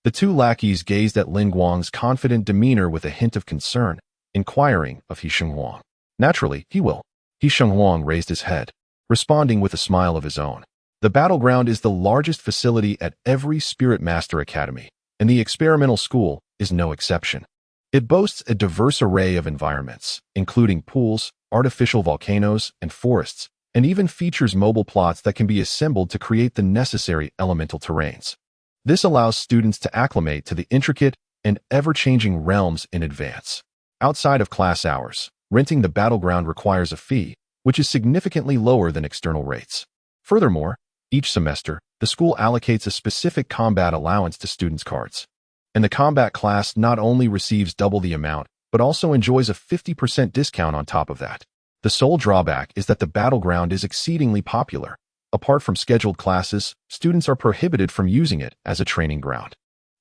The two lackeys gazed at Lin Guang's confident demeanor with a hint of concern, inquiring of He Shenghuang. Naturally, he will. He Shenghuang raised his head, responding with a smile of his own. The battleground is the largest facility at every Spirit Master Academy, and the experimental school is no exception. It boasts a diverse array of environments, including pools, artificial volcanoes, and forests, and even features mobile plots that can be assembled to create the necessary elemental terrains. This allows students to acclimate to the intricate and ever-changing realms in advance. Outside of class hours, renting the battleground requires a fee, which is significantly lower than external rates. Furthermore, each semester, the school allocates a specific combat allowance to students' cards. And the combat class not only receives double the amount, but also enjoys a 50% discount on top of that. The sole drawback is that the battleground is exceedingly popular. Apart from scheduled classes, students are prohibited from using it as a training ground.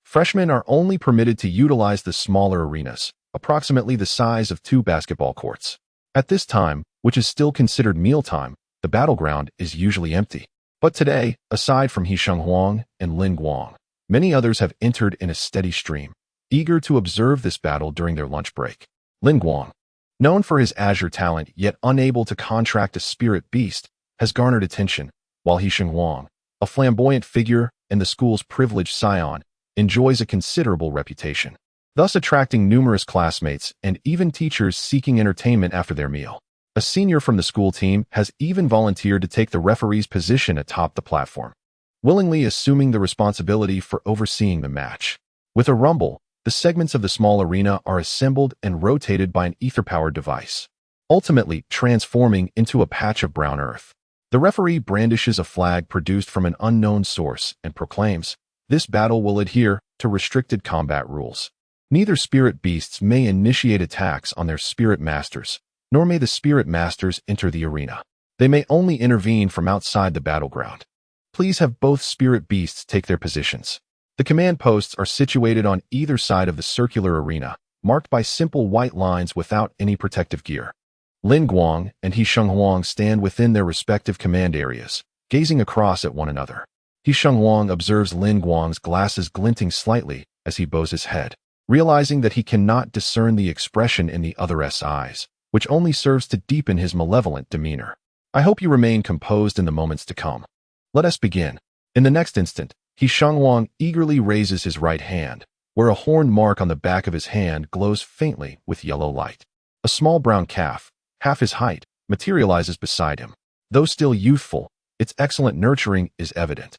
Freshmen are only permitted to utilize the smaller arenas, approximately the size of 2 basketball courts. At this time, which is still considered mealtime, the battleground is usually empty. But today, aside from Hisheng Huang and Lin Guang, many others have entered in a steady stream, eager to observe this battle during their lunch break. Lin Guang, known for his azure talent yet unable to contract a spirit beast, has garnered attention, while Hisheng Huang, a flamboyant figure and the school's privileged scion, enjoys a considerable reputation, thus attracting numerous classmates and even teachers seeking entertainment after their meal. A senior from the school team has even volunteered to take the referee's position atop the platform, willingly assuming the responsibility for overseeing the match. With a rumble, the segments of the small arena are assembled and rotated by an ether-powered device, ultimately transforming into a patch of brown earth. The referee brandishes a flag produced from an unknown source and proclaims, "This battle will adhere to restricted combat rules. Neither spirit beasts may initiate attacks on their spirit masters, nor may the spirit masters enter the arena. They may only intervene from outside the battleground. Please have both spirit beasts take their positions." The command posts are situated on either side of the circular arena, marked by simple white lines without any protective gear. Lin Guang and Hisheng Huang stand within their respective command areas, gazing across at one another. Hisheng Huang observes Lin Guang's glasses glinting slightly as he bows his head, realizing that he cannot discern the expression in the other's eyes, which only serves to deepen his malevolent demeanor. "I hope you remain composed in the moments to come. Let us begin." In the next instant, Hisheng Huang eagerly raises his right hand, where a horn mark on the back of his hand glows faintly with yellow light. A small brown calf, half his height, materializes beside him. Though still youthful, its excellent nurturing is evident.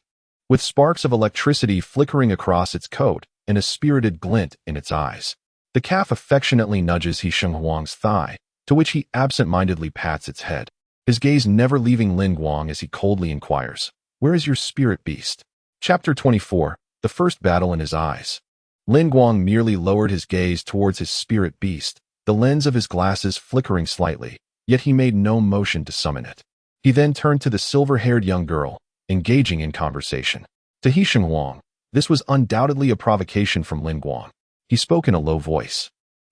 With sparks of electricity flickering across its coat and a spirited glint in its eyes, the calf affectionately nudges Hisheng Huang's thigh, to which he absent-mindedly pats its head, his gaze never leaving Lin Guang as he coldly inquires, "Where is your spirit beast?" Chapter 24, The First Battle in His Eyes. Lin Guang merely lowered his gaze towards his spirit beast, the lens of his glasses flickering slightly, yet he made no motion to summon it. He then turned to the silver-haired young girl, engaging in conversation. To Hisheng Huang, this was undoubtedly a provocation from Lin Guang. He spoke in a low voice.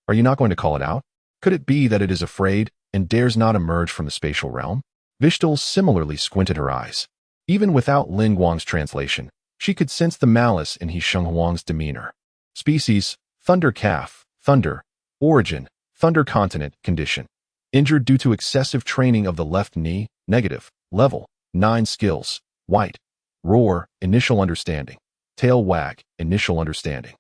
"Are you not going to call it out? Could it be that it is afraid and dares not emerge from the spatial realm?" Vishel similarly squinted her eyes. Even without Lin Guang's translation, she could sense the malice in Hisheng Huang's demeanor. Species: Thunder Calf, Thunder. Origin: Thunder Continent. Condition: injured due to excessive training of the left knee. Negative. Level: 9 skills. White: Roar, Initial Understanding. Tail Wag, Initial Understanding.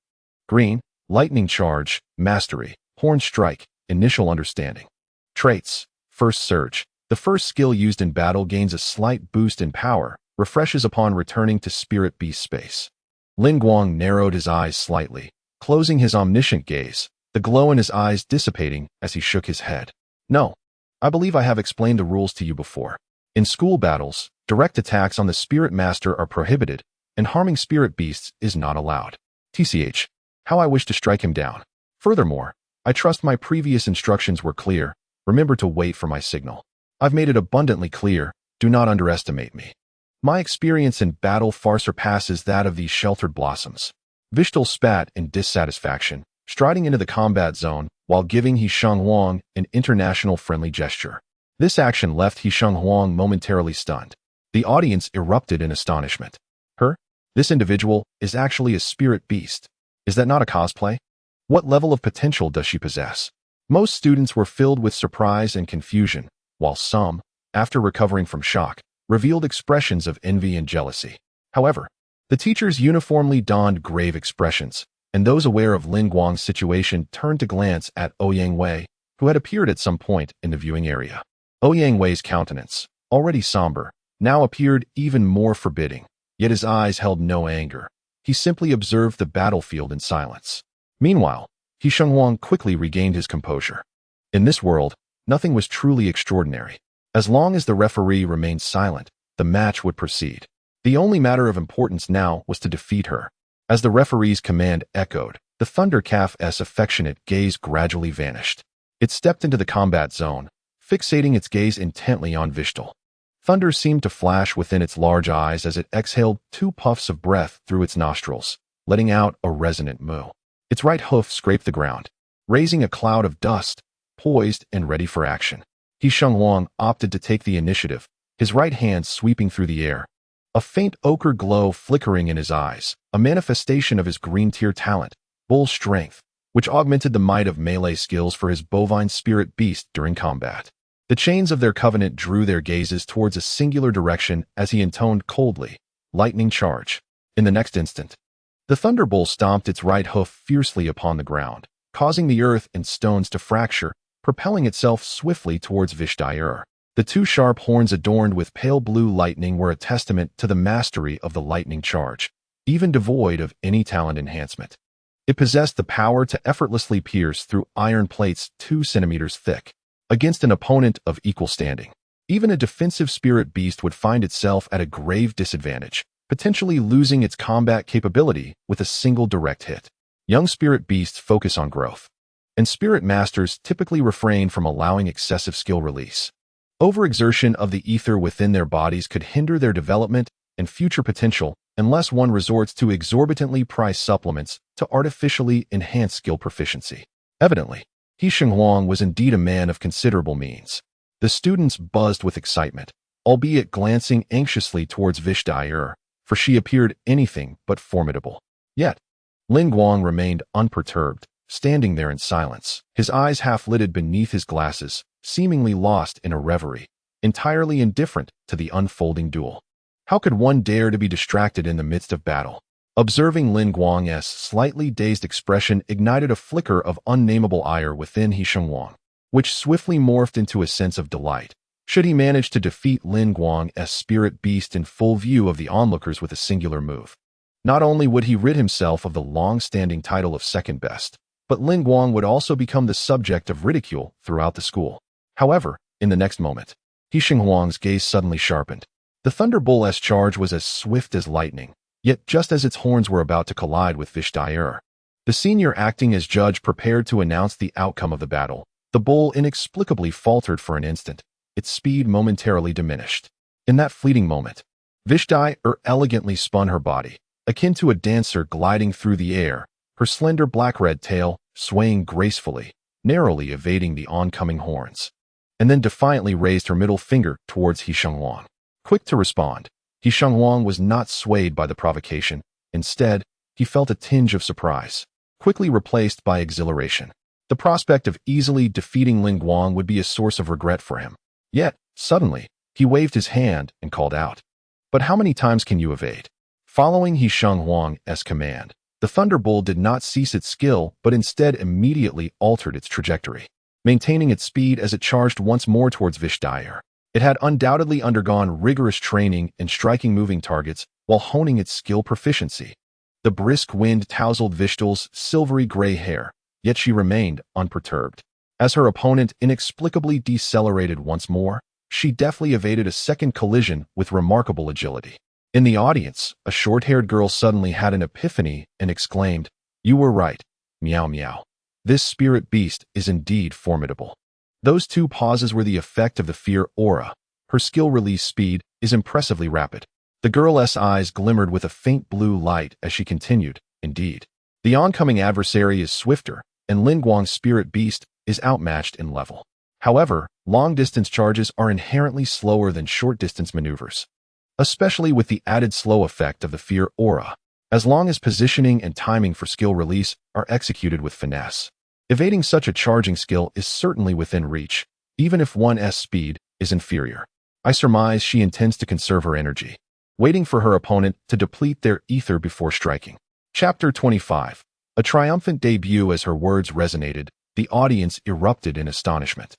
Green: Lightning Charge, Mastery. Horn Strike, Initial Understanding. Traits: First Surge. The first skill used in battle gains a slight boost in power, refreshes upon returning to Spirit Beast space. Lin Guang narrowed his eyes slightly, closing his omniscient gaze, the glow in his eyes dissipating as he shook his head. "No. I believe I have explained the rules to you before. In school battles, direct attacks on the Spirit Master are prohibited, and harming Spirit Beasts is not allowed. TCH, how I wish to strike him down. Furthermore, I trust my previous instructions were clear. Remember to wait for my signal. I've made it abundantly clear, do not underestimate me. My experience in battle far surpasses that of these sheltered blossoms." Vishel spat in dissatisfaction, striding into the combat zone while giving Hisheng Huang an international friendly gesture. This action left Hisheng Huang momentarily stunned. The audience erupted in astonishment. This individual is actually a spirit beast. Is that not a cosplay? What level of potential does she possess? Most students were filled with surprise and confusion, while some, after recovering from shock, revealed expressions of envy and jealousy. However, the teachers uniformly donned grave expressions, and those aware of Lin Guang's situation turned to glance at Ouyang Wei, who had appeared at some point in the viewing area. Ouyang Wei's countenance, already somber, now appeared even more forbidding, yet his eyes held no anger, he simply observed the battlefield in silence. Meanwhile, Wong quickly regained his composure. In this world, nothing was truly extraordinary. As long as the referee remained silent, the match would proceed. The only matter of importance now was to defeat her. As the referee's command echoed, the Thunder Calf's affectionate gaze gradually vanished. It stepped into the combat zone, fixating its gaze intently on Vishel. Thunder seemed to flash within its large eyes as it exhaled 2 puffs of breath through its nostrils, letting out a resonant moo. Its right hoof scraped the ground, raising a cloud of dust, poised and ready for action. Wong opted to take the initiative, his right hand sweeping through the air. A faint ochre glow flickering in his eyes, a manifestation of his green tier talent, bull strength, which augmented the might of melee skills for his bovine spirit beast during combat. The chains of their covenant drew their gazes towards a singular direction as he intoned coldly, "Lightning charge." In the next instant, the thunderbolt stomped its right hoof fiercely upon the ground, causing the earth and stones to fracture, propelling itself swiftly towards Vishel. The 2 sharp horns adorned with pale blue lightning were a testament to the mastery of the lightning charge, even devoid of any talent enhancement. It possessed the power to effortlessly pierce through iron plates 2 centimeters thick, against an opponent of equal standing. Even a defensive spirit beast would find itself at a grave disadvantage, potentially losing its combat capability with a single direct hit. Young spirit beasts focus on growth, and spirit masters typically refrain from allowing excessive skill release. Overexertion of the ether within their bodies could hinder their development and future potential unless one resorts to exorbitantly priced supplements to artificially enhance skill proficiency. Evidently, Wong was indeed a man of considerable means. The students buzzed with excitement, albeit glancing anxiously towards Vishel, for she appeared anything but formidable. Yet, Guang remained unperturbed, standing there in silence, his eyes half-lidded beneath his glasses, seemingly lost in a reverie, entirely indifferent to the unfolding duel. How could one dare to be distracted in the midst of battle? Observing Guang's slightly dazed expression ignited a flicker of unnameable ire within Wong, which swiftly morphed into a sense of delight. Should he manage to defeat Guang's spirit beast in full view of the onlookers with a singular move, not only would he rid himself of the long-standing title of second best, but Guang would also become the subject of ridicule throughout the school. However, in the next moment, Wong's gaze suddenly sharpened. The Thunderbolt's charge was as swift as lightning, yet just as its horns were about to collide with Vishel, the senior acting as judge prepared to announce the outcome of the battle, the bull inexplicably faltered for an instant, its speed momentarily diminished. In that fleeting moment, Vishel elegantly spun her body, akin to a dancer gliding through the air, her slender black-red tail swaying gracefully, narrowly evading the oncoming horns, and then defiantly raised her middle finger towards Wong. Quick to respond, Wong was not swayed by the provocation. Instead, he felt a tinge of surprise, quickly replaced by exhilaration. The prospect of easily defeating Guang would be a source of regret for him. Yet, suddenly, he waved his hand and called out, "But how many times can you evade?" Following Wang's command, the Thunderbolt did not cease its skill but instead immediately altered its trajectory, maintaining its speed as it charged once more towards Vishel. It had undoubtedly undergone rigorous training in striking moving targets while honing its skill proficiency. The brisk wind tousled Vishel's silvery gray hair, yet she remained unperturbed. As her opponent inexplicably decelerated once more, she deftly evaded a second collision with remarkable agility. In the audience, a short-haired girl suddenly had an epiphany and exclaimed, "You were right, meow meow. This spirit beast is indeed formidable." Those 2 pauses were the effect of the fear aura. Her skill release speed is impressively rapid. The girl's eyes glimmered with a faint blue light as she continued, "Indeed, the oncoming adversary is swifter, and Guang's spirit beast is outmatched in level. However, long-distance charges are inherently slower than short-distance maneuvers, especially with the added slow effect of the fear aura, as long as positioning and timing for skill release are executed with finesse. Evading such a charging skill is certainly within reach, even if one's speed is inferior. I surmise she intends to conserve her energy, waiting for her opponent to deplete their ether before striking." Chapter 25. A triumphant debut. As her words resonated, the audience erupted in astonishment.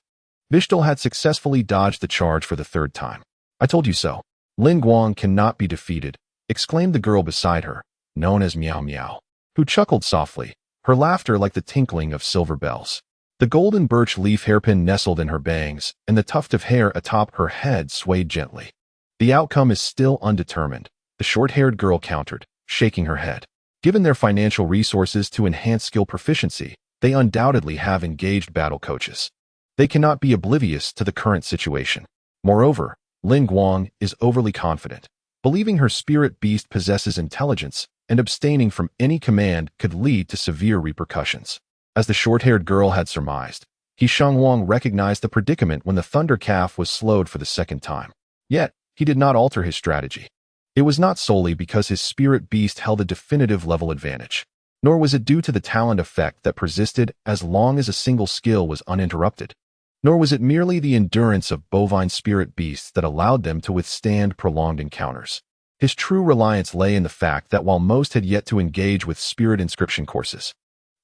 Vishel had successfully dodged the charge for the 3rd time. "I told you so. Guang cannot be defeated," exclaimed the girl beside her, known as Meow Meow, who chuckled softly, her laughter like the tinkling of silver bells. The golden birch leaf hairpin nestled in her bangs, and the tuft of hair atop her head swayed gently. The outcome is still undetermined, the short-haired girl countered, shaking her head. Given their financial resources to enhance skill proficiency, they undoubtedly have engaged battle coaches. They cannot be oblivious to the current situation. Moreover, Lin Guang is overly confident, believing her spirit beast possesses intelligence, and abstaining from any command could lead to severe repercussions. As the short-haired girl had surmised, He Sheng Wong recognized the predicament when the Thunder Calf was slowed for the second time. Yet, he did not alter his strategy. It was not solely because his spirit beast held a definitive level advantage, nor was it due to the talent effect that persisted as long as a single skill was uninterrupted. Nor was it merely the endurance of bovine spirit beasts that allowed them to withstand prolonged encounters. His true reliance lay in the fact that while most had yet to engage with spirit inscription courses,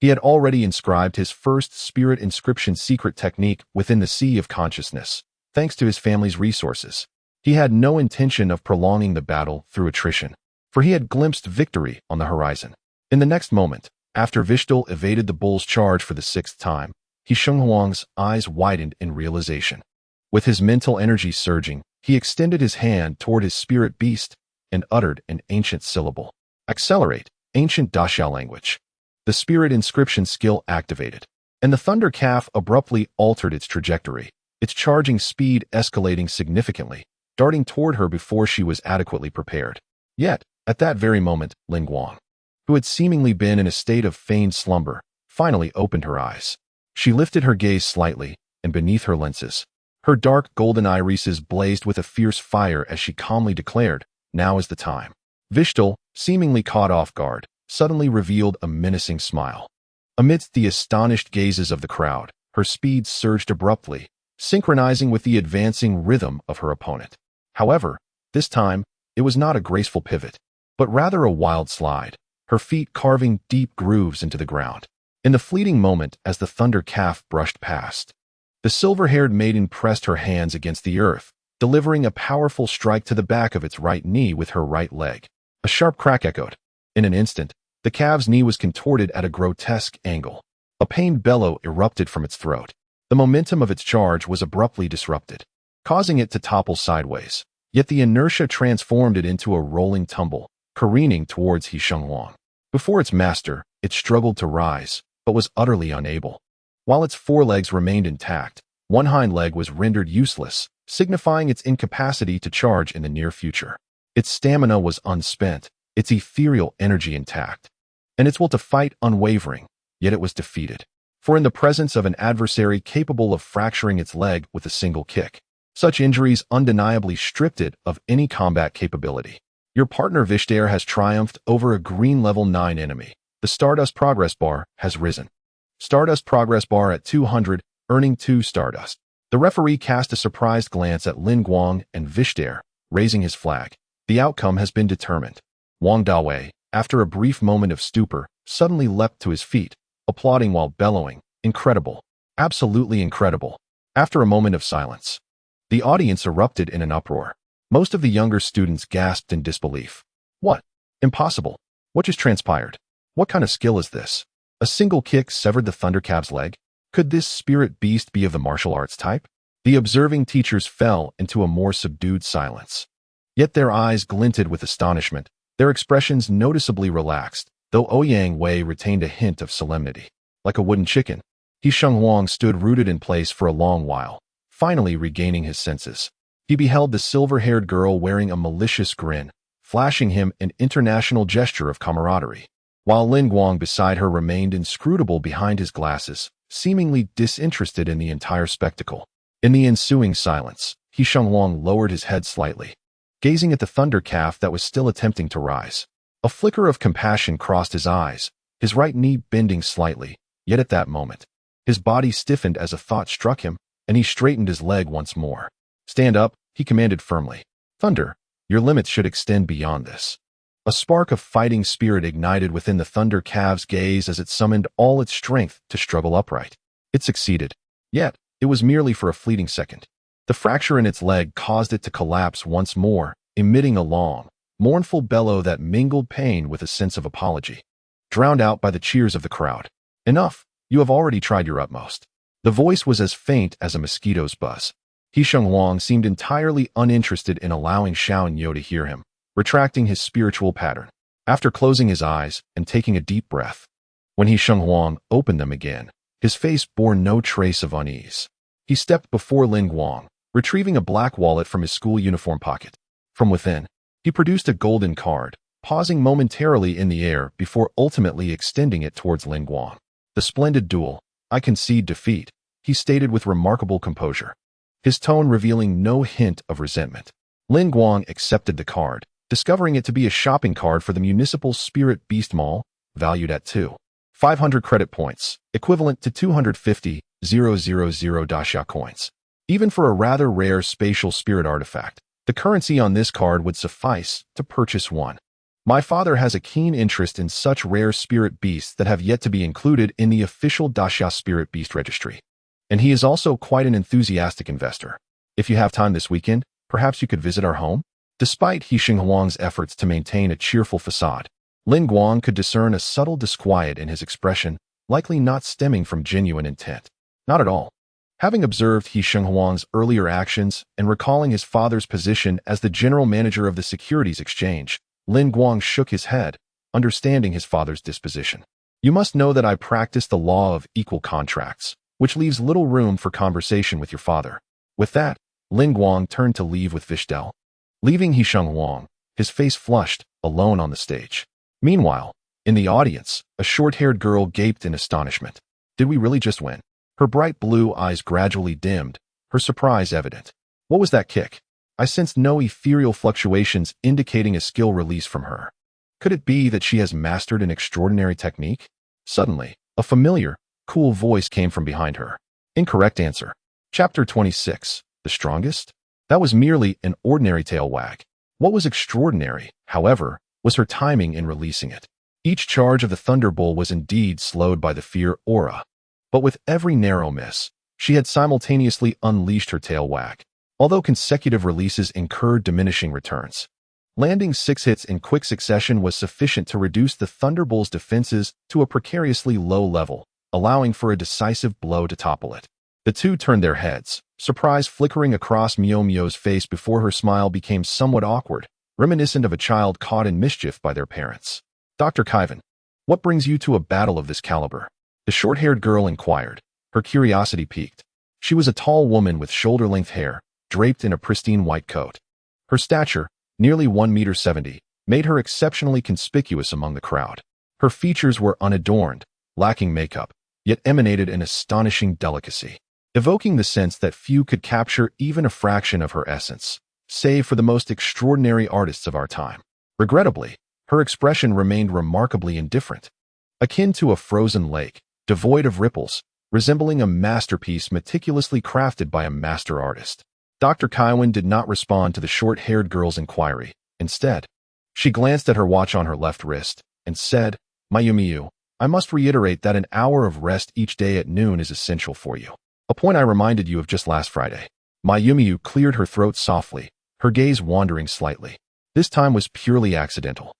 he had already inscribed his first spirit inscription secret technique within the sea of consciousness, thanks to his family's resources. He had no intention of prolonging the battle through attrition, for he had glimpsed victory on the horizon. In the next moment, after Vishel evaded the bull's charge for the sixth time, He Sheng Wang's eyes widened in realization. With his mental energy surging, he extended his hand toward his spirit beast and uttered an ancient syllable. Accelerate, ancient Daxiao language. The spirit inscription skill activated, and the Thunder Calf abruptly altered its trajectory, its charging speed escalating significantly, darting toward her before she was adequately prepared. Yet, at that very moment, Lin Guang, who had seemingly been in a state of feigned slumber, finally opened her eyes. She lifted her gaze slightly, and beneath her lenses, her dark golden irises blazed with a fierce fire as she calmly declared, "Now is the time." Vishel, seemingly caught off guard, suddenly revealed a menacing smile. Amidst the astonished gazes of the crowd, her speed surged abruptly, synchronizing with the advancing rhythm of her opponent. However, this time, it was not a graceful pivot, but rather a wild slide, her feet carving deep grooves into the ground. In the fleeting moment as the Thunder Calf brushed past, the silver-haired maiden pressed her hands against the earth, delivering a powerful strike to the back of its right knee with her right leg. A sharp crack echoed. In an instant, the calf's knee was contorted at a grotesque angle. A pained bellow erupted from its throat. The momentum of its charge was abruptly disrupted, causing it to topple sideways. Yet the inertia transformed it into a rolling tumble, careening towards He Sheng Wang. Before its master, it struggled to rise, but was utterly unable. While its forelegs remained intact, one hind leg was rendered useless, signifying its incapacity to charge in the near future. Its stamina was unspent, its ethereal energy intact, and its will to fight unwavering, yet it was defeated. For in the presence of an adversary capable of fracturing its leg with a single kick, such injuries undeniably stripped it of any combat capability. Your partner Vishel has triumphed over a green level 9 enemy. The Stardust progress bar has risen. Stardust progress bar at 200, earning 2 Stardust. The referee cast a surprised glance at Lin Guang and Vishel, raising his flag. The outcome has been determined. Wong Dawei, after a brief moment of stupor, suddenly leapt to his feet, applauding while bellowing, "Incredible! Absolutely incredible!" After a moment of silence, the audience erupted in an uproar. Most of the younger students gasped in disbelief. What? Impossible. What just transpired? What kind of skill is this? A single kick severed the Thunder Calf's leg? Could this spirit beast be of the martial arts type? The observing teachers fell into a more subdued silence. Yet their eyes glinted with astonishment, their expressions noticeably relaxed, though Ouyang Wei retained a hint of solemnity. Like a wooden chicken, He Sheng Wang stood rooted in place for a long while, finally regaining his senses. He beheld the silver-haired girl wearing a malicious grin, flashing him an international gesture of camaraderie, while Lin Guang beside her remained inscrutable behind his glasses, seemingly disinterested in the entire spectacle. In the ensuing silence, He Sheng Wang lowered his head slightly, gazing at the Thunder Calf that was still attempting to rise. A flicker of compassion crossed his eyes, his right knee bending slightly, yet at that moment, his body stiffened as a thought struck him, and he straightened his leg once more. "Stand up," he commanded firmly. "Thunder, your limits should extend beyond this." A spark of fighting spirit ignited within the Thunder Calf's gaze as it summoned all its strength to struggle upright. It succeeded. Yet, it was merely for a fleeting second. The fracture in its leg caused it to collapse once more, emitting a long, mournful bellow that mingled pain with a sense of apology, drowned out by the cheers of the crowd. Enough, you have already tried your utmost. The voice was as faint as a mosquito's buzz. Wong seemed entirely uninterested in allowing Xiaoyan to hear him, retracting his spiritual pattern. After closing his eyes and taking a deep breath, when Wong opened them again, his face bore no trace of unease. He stepped before Guang, retrieving a black wallet from his school uniform pocket. From within, he produced a golden card, pausing momentarily in the air before ultimately extending it towards Guang. "The splendid duel. I concede defeat," he stated with remarkable composure, his tone revealing no hint of resentment. Guang accepted the card, discovering it to be a shopping card for the Municipal Spirit Beast Mall, valued at 500 credit points, equivalent to 250,000 Daxia coins. Even for a rather rare spatial spirit artifact, the currency on this card would suffice to purchase one. My father has a keen interest in such rare spirit beasts that have yet to be included in the official Daxia Spirit Beast Registry. And he is also quite an enthusiastic investor. If you have time this weekend, perhaps you could visit our home? Despite Wang's efforts to maintain a cheerful facade, Guang could discern a subtle disquiet in his expression, likely not stemming from genuine intent. Not at all. Having observed Wang's earlier actions and recalling his father's position as the general manager of the securities exchange, Guang shook his head, understanding his father's disposition. "You must know that I practice the law of equal contracts, which leaves little room for conversation with your father." With that, Guang turned to leave with Vishel, leaving Wang, his face flushed, alone on the stage. Meanwhile, in the audience, a short-haired girl gaped in astonishment. Did we really just win? Her bright blue eyes gradually dimmed, her surprise evident. What was that kick? I sensed no ethereal fluctuations indicating a skill release from her. Could it be that she has mastered an extraordinary technique? Suddenly, a familiar, cool voice came from behind her. Incorrect answer. Chapter 26. The strongest? That was merely an ordinary tail wag. What was extraordinary, however, was her timing in releasing it. Each charge of the Thunderbolt was indeed slowed by the fear aura. But with every narrow miss, she had simultaneously unleashed her tail wag. Although consecutive releases incurred diminishing returns, landing 6 hits in quick succession was sufficient to reduce the Thunderbolt's defenses to a precariously low level, allowing for a decisive blow to topple it. The two turned their heads, surprise flickering across Mio's face before her smile became somewhat awkward, reminiscent of a child caught in mischief by their parents. "Dr. Kaivan, what brings you to a battle of this caliber?" The short-haired girl inquired, her curiosity piqued. She was a tall woman with shoulder-length hair, draped in a pristine white coat. Her stature, nearly 1.70 meters, made her exceptionally conspicuous among the crowd. Her features were unadorned, lacking makeup, yet emanated an astonishing delicacy, evoking the sense that few could capture even a fraction of her essence, save for the most extraordinary artists of our time. Regrettably, her expression remained remarkably indifferent, akin to a frozen lake, devoid of ripples, resembling a masterpiece meticulously crafted by a master artist. Dr. Kaiwan did not respond to the short-haired girl's inquiry. Instead, she glanced at her watch on her left wrist and said, "Mayumiyu, I must reiterate that an hour of rest each day at noon is essential for you. A point I reminded you of just last Friday." Mayumiyu cleared her throat softly, her gaze wandering slightly. "This time was purely accidental.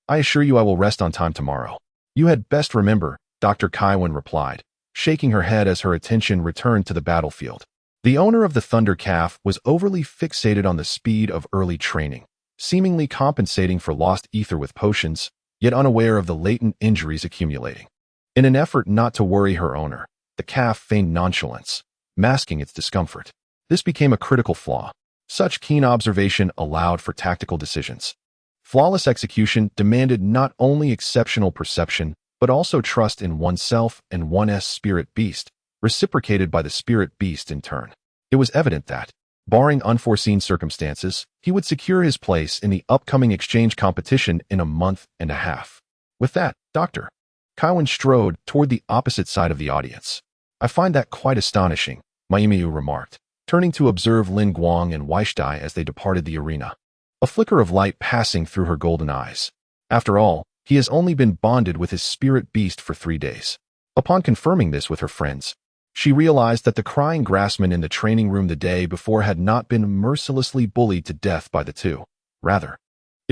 I assure you I will rest on time tomorrow." "You had best remember," Dr. Kaiwan replied, shaking her head as her attention returned to the battlefield. The owner of the Thunder Calf was overly fixated on the speed of early training, seemingly compensating for lost ether with potions, yet unaware of the latent injuries accumulating. In an effort not to worry her owner, the calf feigned nonchalance, masking its discomfort. This became a critical flaw. Such keen observation allowed for tactical decisions. Flawless execution demanded not only exceptional perception, but also trust in oneself and one's spirit beast, reciprocated by the spirit beast in turn. It was evident that, barring unforeseen circumstances, he would secure his place in the upcoming exchange competition in a month and a half. With that, Dr. Kaiwan strode toward the opposite side of the audience. "I find that quite astonishing," Mayumiyu remarked, turning to observe Guang and Weishdai as they departed the arena, a flicker of light passing through her golden eyes. After all, he has only been bonded with his spirit beast for 3 days. Upon confirming this with her friends, she realized that the crying grassman in the training room the day before had not been mercilessly bullied to death by the two. Rather,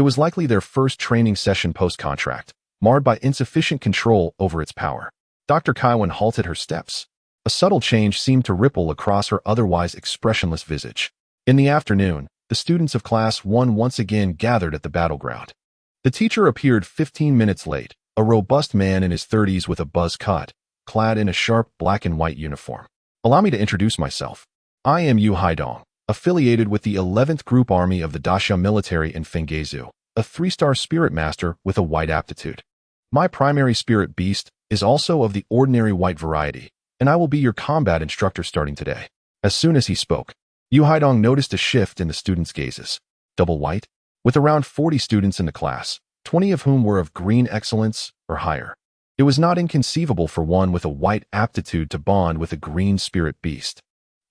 It was likely their first training session post-contract, marred by insufficient control over its power. Dr. Kaiwan halted her steps. A subtle change seemed to ripple across her otherwise expressionless visage. In the afternoon, the students of Class 1 once again gathered at the battleground. The teacher appeared 15 minutes late, a robust man in his 30s with a buzz cut, clad in a sharp black and white uniform. Allow me to introduce myself. I am Yu Haidong, affiliated with the 11th Group Army of the Daxia military in Fenggezu, a 3-star spirit master with a white aptitude. My primary spirit beast is also of the ordinary white variety, and I will be your combat instructor starting today. As soon as he spoke, Yu Haidong noticed a shift in the students' gazes. Double white? With around 40 students in the class, 20 of whom were of green excellence or higher. It was not inconceivable for one with a white aptitude to bond with a green spirit beast.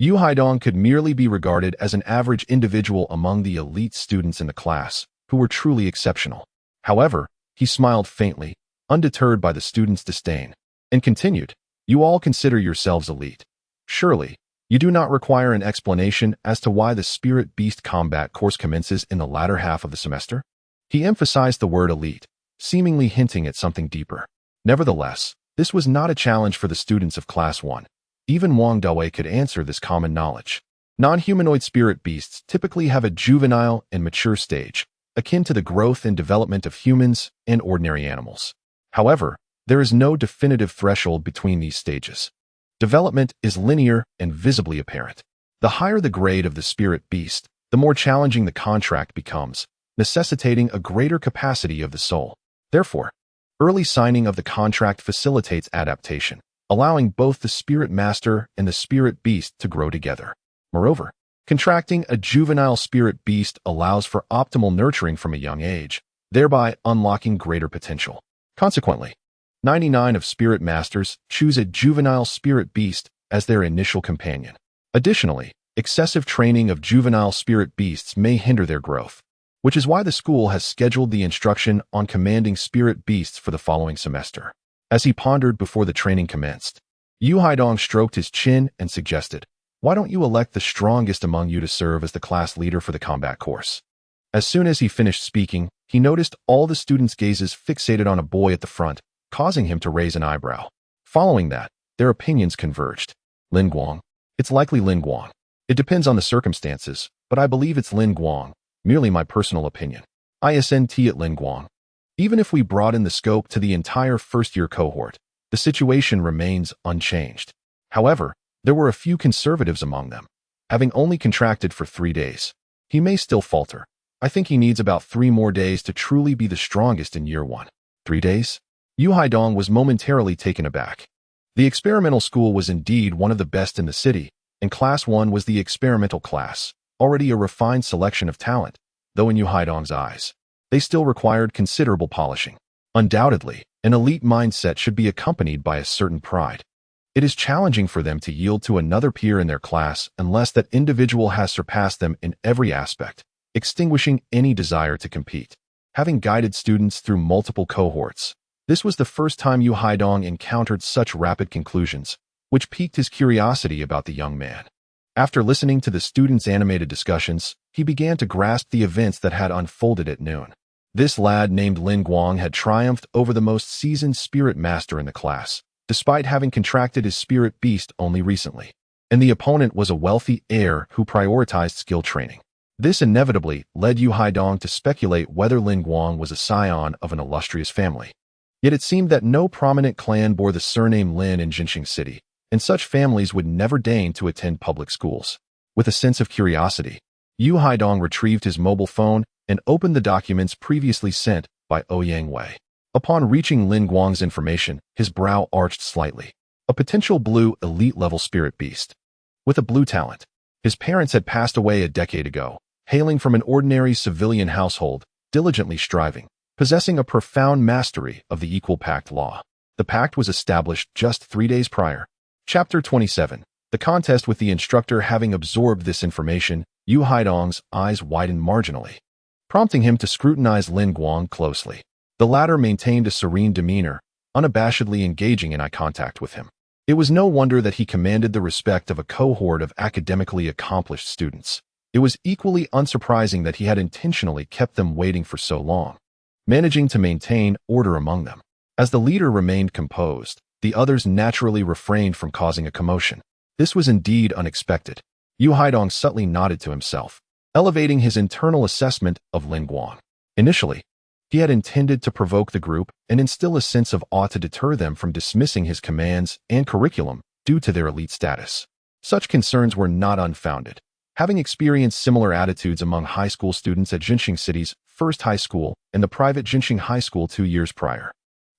Yu Haidong could merely be regarded as an average individual among the elite students in the class, who were truly exceptional. However, he smiled faintly, undeterred by the students' disdain, and continued, "You all consider yourselves elite. Surely, you do not require an explanation as to why the Spirit Beast combat course commences in the latter half of the semester?" He emphasized the word elite, seemingly hinting at something deeper. Nevertheless, this was not a challenge for the students of Class 1. Even Wong Dawei could answer this common knowledge. Non-humanoid spirit beasts typically have a juvenile and mature stage, akin to the growth and development of humans and ordinary animals. However, there is no definitive threshold between these stages. Development is linear and visibly apparent. The higher the grade of the spirit beast, the more challenging the contract becomes, necessitating a greater capacity of the soul. Therefore, early signing of the contract facilitates adaptation, allowing both the spirit master and the spirit beast to grow together. Moreover, contracting a juvenile spirit beast allows for optimal nurturing from a young age, thereby unlocking greater potential. Consequently, 99 of spirit masters choose a juvenile spirit beast as their initial companion. Additionally, excessive training of juvenile spirit beasts may hinder their growth, which is why the school has scheduled the instruction on commanding spirit beasts for the following semester. As he pondered before the training commenced, Yu Haidong stroked his chin and suggested, "Why don't you elect the strongest among you to serve as the class leader for the combat course?" As soon as he finished speaking, he noticed all the students' gazes fixated on a boy at the front, causing him to raise an eyebrow. Following that, their opinions converged. Lin Guang. It's likely Lin Guang. It depends on the circumstances, but I believe it's Lin Guang, merely my personal opinion. ISNT at Lin Guang. Even if we broaden the scope to the entire first-year cohort, the situation remains unchanged. However, there were a few conservatives among them. Having only contracted for 3 days, he may still falter. I think he needs about 3 more days to truly be the strongest in year 1. 3 days? Yu Haidong was momentarily taken aback. The experimental school was indeed one of the best in the city, and Class 1 was the experimental class, already a refined selection of talent, though in Yu Haidong's eyes, they still required considerable polishing. Undoubtedly, an elite mindset should be accompanied by a certain pride. It is challenging for them to yield to another peer in their class unless that individual has surpassed them in every aspect, extinguishing any desire to compete. Having guided students through multiple cohorts, this was the first time Yu Haidong encountered such rapid conclusions, which piqued his curiosity about the young man. After listening to the students' animated discussions, he began to grasp the events that had unfolded at noon. This lad named Lin Guang had triumphed over the most seasoned spirit master in the class, despite having contracted his spirit beast only recently. And the opponent was a wealthy heir who prioritized skill training. This inevitably led Yu Haidong to speculate whether Lin Guang was a scion of an illustrious family. Yet it seemed that no prominent clan bore the surname Lin in Jinxing City, and such families would never deign to attend public schools. With a sense of curiosity, Yu Haidong retrieved his mobile phone and opened the documents previously sent by Ouyang Wei. Upon reaching Lin Guang's information, his brow arched slightly. A potential blue elite-level spirit beast. With a blue talent. His parents had passed away a decade ago, hailing from an ordinary civilian household, diligently striving, possessing a profound mastery of the Equal Pact law. The pact was established just 3 days prior. Chapter 27. The contest. With the instructor having absorbed this information, Yu Haidong's eyes widened marginally, prompting him to scrutinize Lin Guang closely. The latter maintained a serene demeanor, unabashedly engaging in eye contact with him. It was no wonder that he commanded the respect of a cohort of academically accomplished students. It was equally unsurprising that he had intentionally kept them waiting for so long, managing to maintain order among them. As the leader remained composed, the others naturally refrained from causing a commotion. This was indeed unexpected. Yu Haidong subtly nodded to himself, elevating his internal assessment of Lin Guang. Initially, he had intended to provoke the group and instill a sense of awe to deter them from dismissing his commands and curriculum due to their elite status. Such concerns were not unfounded. Having experienced similar attitudes among high school students at Jinxing City's first high school and the private Jinxing High School 2 years prior,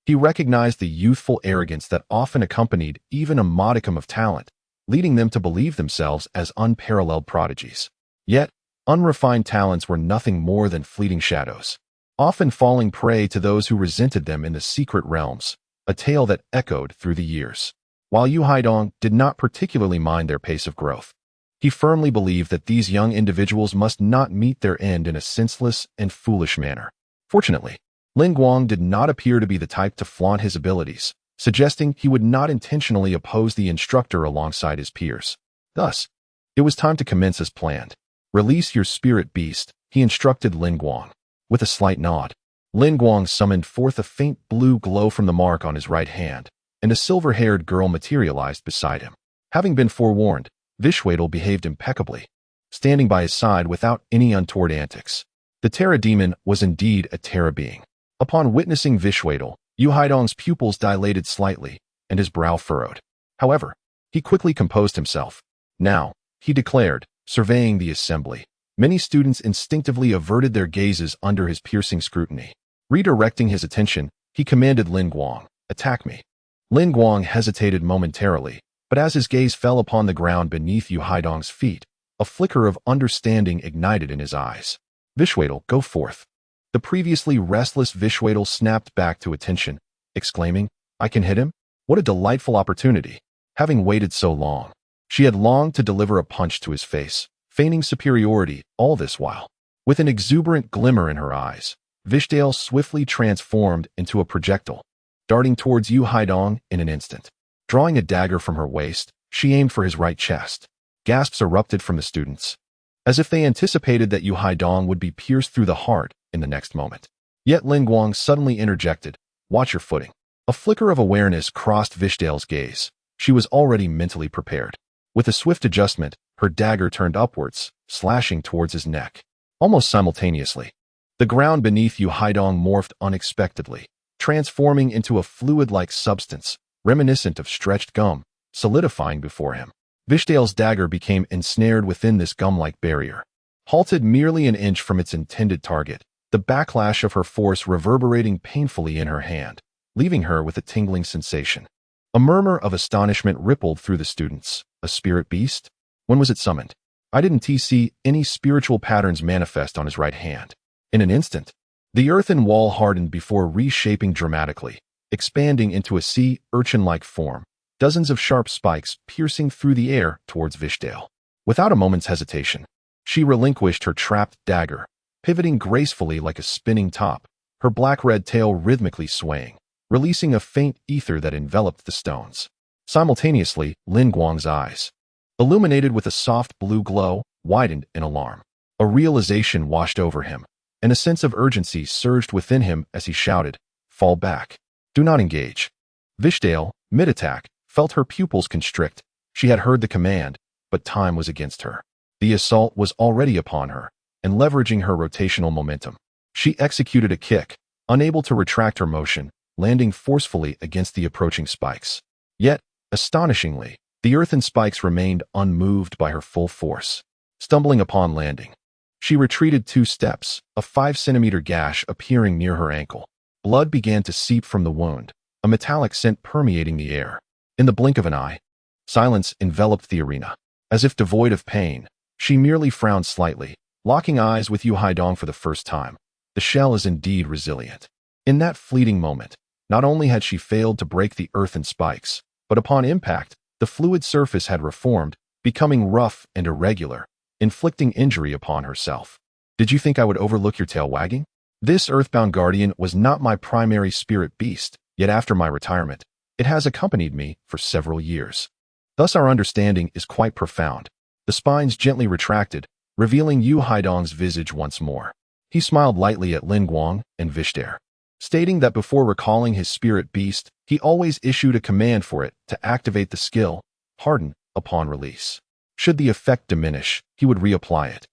he recognized the youthful arrogance that often accompanied even a modicum of talent, leading them to believe themselves as unparalleled prodigies. Yet, unrefined talents were nothing more than fleeting shadows, often falling prey to those who resented them in the secret realms, a tale that echoed through the years. While Yu Haidong did not particularly mind their pace of growth, he firmly believed that these young individuals must not meet their end in a senseless and foolish manner. Fortunately, Lin Guang did not appear to be the type to flaunt his abilities, suggesting he would not intentionally oppose the instructor alongside his peers. Thus, it was time to commence as planned. "Release your spirit beast," he instructed Lin Guang. With a slight nod, Lin Guang summoned forth a faint blue glow from the mark on his right hand, and a silver-haired girl materialized beside him. Having been forewarned, Vishel behaved impeccably, standing by his side without any untoward antics. The Terra Demon was indeed a Terra being. Upon witnessing Vishel, Yu Haidong's pupils dilated slightly, and his brow furrowed. However, he quickly composed himself. "Now," he declared, surveying the assembly. Many students instinctively averted their gazes under his piercing scrutiny. Redirecting his attention, he commanded Lin Guang, "Attack me." Lin Guang hesitated momentarily, but as his gaze fell upon the ground beneath Yu Haidong's feet, a flicker of understanding ignited in his eyes. "Vishel, go forth." The previously restless Vishel snapped back to attention, exclaiming, "I can hit him? What a delightful opportunity." Having waited so long, she had longed to deliver a punch to his face, feigning superiority all this while. With an exuberant glimmer in her eyes, Vishel swiftly transformed into a projectile, darting towards Yu Haidong in an instant. Drawing a dagger from her waist, she aimed for his right chest. Gasps erupted from the students, as if they anticipated that Yu Haidong would be pierced through the heart in the next moment. Yet Lin Guang suddenly interjected, "Watch your footing." A flicker of awareness crossed Vishel's gaze. She was already mentally prepared. With a swift adjustment, her dagger turned upwards, slashing towards his neck. Almost simultaneously, the ground beneath Yu Haidong morphed unexpectedly, transforming into a fluid-like substance, reminiscent of stretched gum, solidifying before him. Vishel's dagger became ensnared within this gum-like barrier. Halted merely an inch from its intended target, the backlash of her force reverberating painfully in her hand, leaving her with a tingling sensation. A murmur of astonishment rippled through the students. A spirit beast? When was it summoned? I didn't see any spiritual patterns manifest on his right hand. In an instant, the earthen wall hardened before reshaping dramatically, expanding into a sea urchin-like form, dozens of sharp spikes piercing through the air towards Vishel. Without a moment's hesitation, she relinquished her trapped dagger, pivoting gracefully like a spinning top, her black-red tail rhythmically swaying, releasing a faint ether that enveloped the stones. Simultaneously, Lin Guang's eyes, illuminated with a soft blue glow, widened in alarm. A realization washed over him, and a sense of urgency surged within him as he shouted, "Fall back. Do not engage." Vishel, mid-attack, felt her pupils constrict. She had heard the command, but time was against her. The assault was already upon her, and leveraging her rotational momentum, she executed a kick, unable to retract her motion, landing forcefully against the approaching spikes. Yet, astonishingly, the earthen spikes remained unmoved by her full force. Stumbling upon landing, she retreated 2 steps, a 5-centimeter gash appearing near her ankle. Blood began to seep from the wound, a metallic scent permeating the air. In the blink of an eye, silence enveloped the arena. As if devoid of pain, she merely frowned slightly, locking eyes with Yu Haidong for the first time. The shell is indeed resilient. In that fleeting moment, not only had she failed to break the earthen spikes, but upon impact, the fluid surface had reformed, becoming rough and irregular, inflicting injury upon herself. "Did you think I would overlook your tail wagging?" This earthbound guardian was not my primary spirit beast, yet after my retirement, it has accompanied me for several years. Thus our understanding is quite profound. The spines gently retracted, revealing Yu Haidong's visage once more. He smiled lightly at Lin Guang and Vishel, stating that before recalling his spirit beast, he always issued a command for it to activate the skill, harden, upon release. Should the effect diminish, he would reapply it.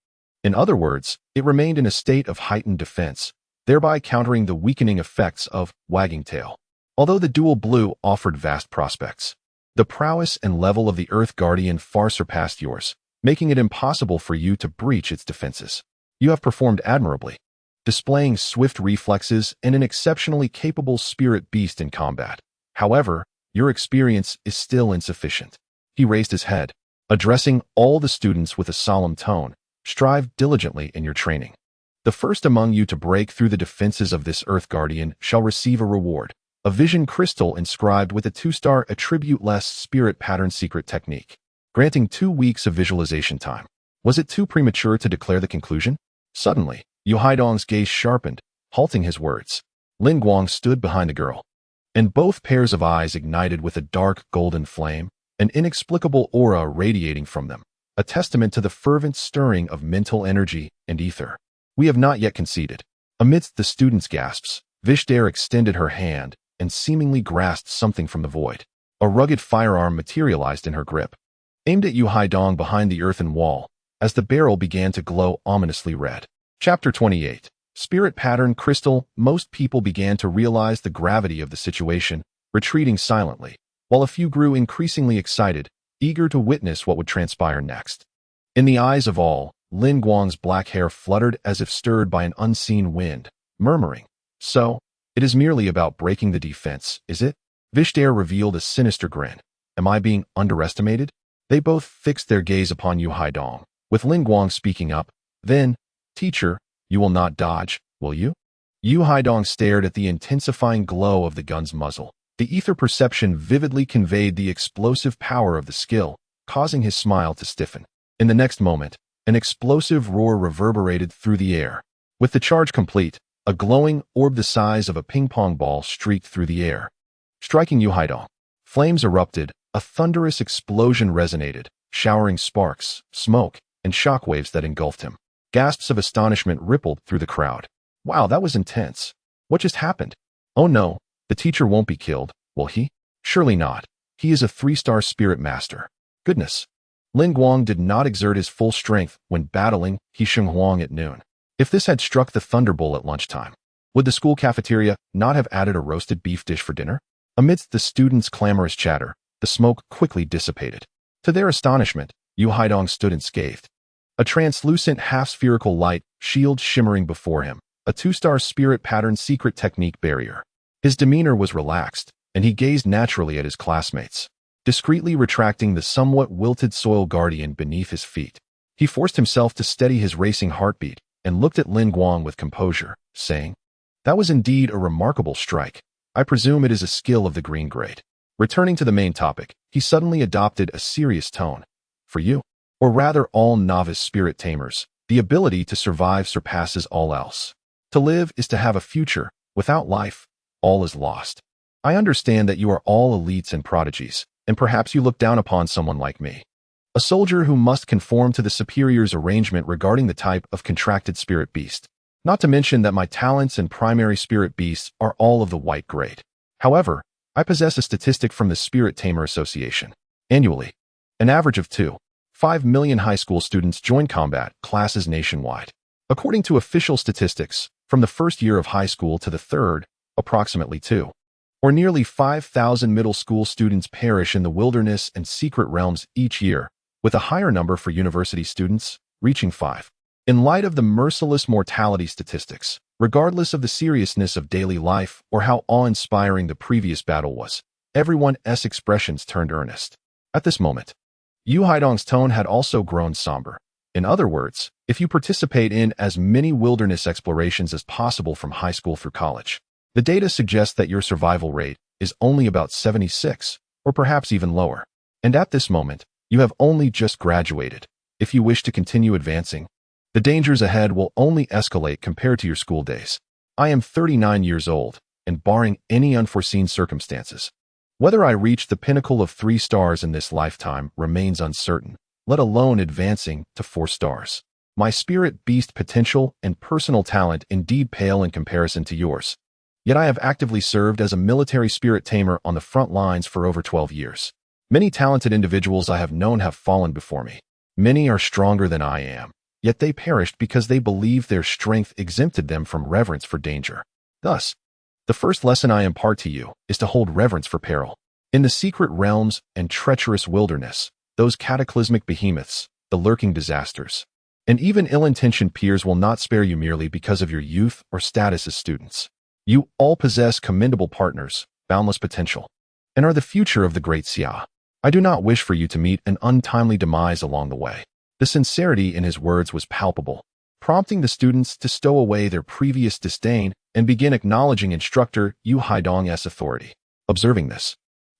In other words, it remained in a state of heightened defense, thereby countering the weakening effects of Wagging Tail. Although the Duel Blue offered vast prospects, the prowess and level of the Earth Guardian far surpassed yours, making it impossible for you to breach its defenses. You have performed admirably, displaying swift reflexes and an exceptionally capable spirit beast in combat. However, your experience is still insufficient. He raised his head, addressing all the students with a solemn tone. Strive diligently in your training. The first among you to break through the defenses of this Earth Guardian shall receive a reward, a vision crystal inscribed with a 2-star attribute-less spirit pattern secret technique, granting 2 weeks of visualization time. Was it too premature to declare the conclusion? Suddenly, Yu Haidong's gaze sharpened, halting his words. Lin Guang stood behind the girl, and both pairs of eyes ignited with a dark golden flame, an inexplicable aura radiating from them, a testament to the fervent stirring of mental energy and ether. We have not yet conceded. Amidst the students' gasps, Vishel extended her hand and seemingly grasped something from the void. A rugged firearm materialized in her grip, aimed at Yu Haidong behind the earthen wall, as the barrel began to glow ominously red. Chapter 28. Spirit Pattern Crystal. Most people began to realize the gravity of the situation, retreating silently, while a few grew increasingly excited, eager to witness what would transpire next. In the eyes of all, Lin Guang's black hair fluttered as if stirred by an unseen wind, murmuring, "So, it is merely about breaking the defense, is it?" Vishel revealed a sinister grin. "Am I being underestimated?" They both fixed their gaze upon Yu Haidong, with Lin Guang speaking up. Then, "Teacher, you will not dodge, will you?" Yu Haidong stared at the intensifying glow of the gun's muzzle. The ether perception vividly conveyed the explosive power of the skill, causing his smile to stiffen. In the next moment, an explosive roar reverberated through the air. With the charge complete, a glowing orb the size of a ping-pong ball streaked through the air, striking Yu Haidong. Flames erupted, a thunderous explosion resonated, showering sparks, smoke, and shockwaves that engulfed him. Gasps of astonishment rippled through the crowd. "Wow, that was intense. What just happened? Oh no, the teacher won't be killed, will he?" "Surely not. He is a 3-star spirit master." "Goodness." Lin Guang did not exert his full strength when battling He Huang at noon. If this had struck the thunderbolt at lunchtime, would the school cafeteria not have added a roasted beef dish for dinner? Amidst the students' clamorous chatter, the smoke quickly dissipated. To their astonishment, Yu Haidong stood unscathed. A translucent half-spherical light shield shimmering before him, a 2-star spirit pattern secret technique barrier. His demeanor was relaxed, and he gazed naturally at his classmates, discreetly retracting the somewhat wilted soil guardian beneath his feet. He forced himself to steady his racing heartbeat and looked at Lin Guang with composure, saying, "That was indeed a remarkable strike. I presume it is a skill of the green grade." Returning to the main topic, he suddenly adopted a serious tone. "For you, or rather all novice spirit tamers, the ability to survive surpasses all else. To live is to have a future. Without life, all is lost. I understand that you are all elites and prodigies, and perhaps you look down upon someone like me, a soldier who must conform to the superior's arrangement regarding the type of contracted spirit beast. Not to mention that my talents and primary spirit beasts are all of the white grade. However, I possess a statistic from the Spirit Tamer Association. Annually, an average of 2.5 million high school students join combat classes nationwide. According to official statistics, from the first year of high school to the third, approximately 2, or nearly 5,000 middle school students perish in the wilderness and secret realms each year, with a higher number for university students, reaching 5. In light of the merciless mortality statistics, regardless of the seriousness of daily life or how awe-inspiring the previous battle was, everyone's expressions turned earnest. At this moment, Yu Haidong's tone had also grown somber. In other words, if you participate in as many wilderness explorations as possible from high school through college, the data suggests that your survival rate is only about 76, or perhaps even lower. And at this moment, you have only just graduated. If you wish to continue advancing, the dangers ahead will only escalate compared to your school days. I am 39 years old, and barring any unforeseen circumstances, whether I reach the pinnacle of 3 stars in this lifetime remains uncertain, let alone advancing to 4 stars. My spirit, beast potential, and personal talent indeed pale in comparison to yours. Yet I have actively served as a military spirit tamer on the front lines for over 12 years. Many talented individuals I have known have fallen before me. Many are stronger than I am, yet they perished because they believed their strength exempted them from reverence for danger. Thus, the first lesson I impart to you is to hold reverence for peril. In the secret realms and treacherous wilderness, those cataclysmic behemoths, the lurking disasters, and even ill-intentioned peers will not spare you merely because of your youth or status as students. You all possess commendable partners, boundless potential, and are the future of the great Xia. I do not wish for you to meet an untimely demise along the way. The sincerity in his words was palpable, prompting the students to stow away their previous disdain and begin acknowledging instructor Yu Haidong's authority. Observing this,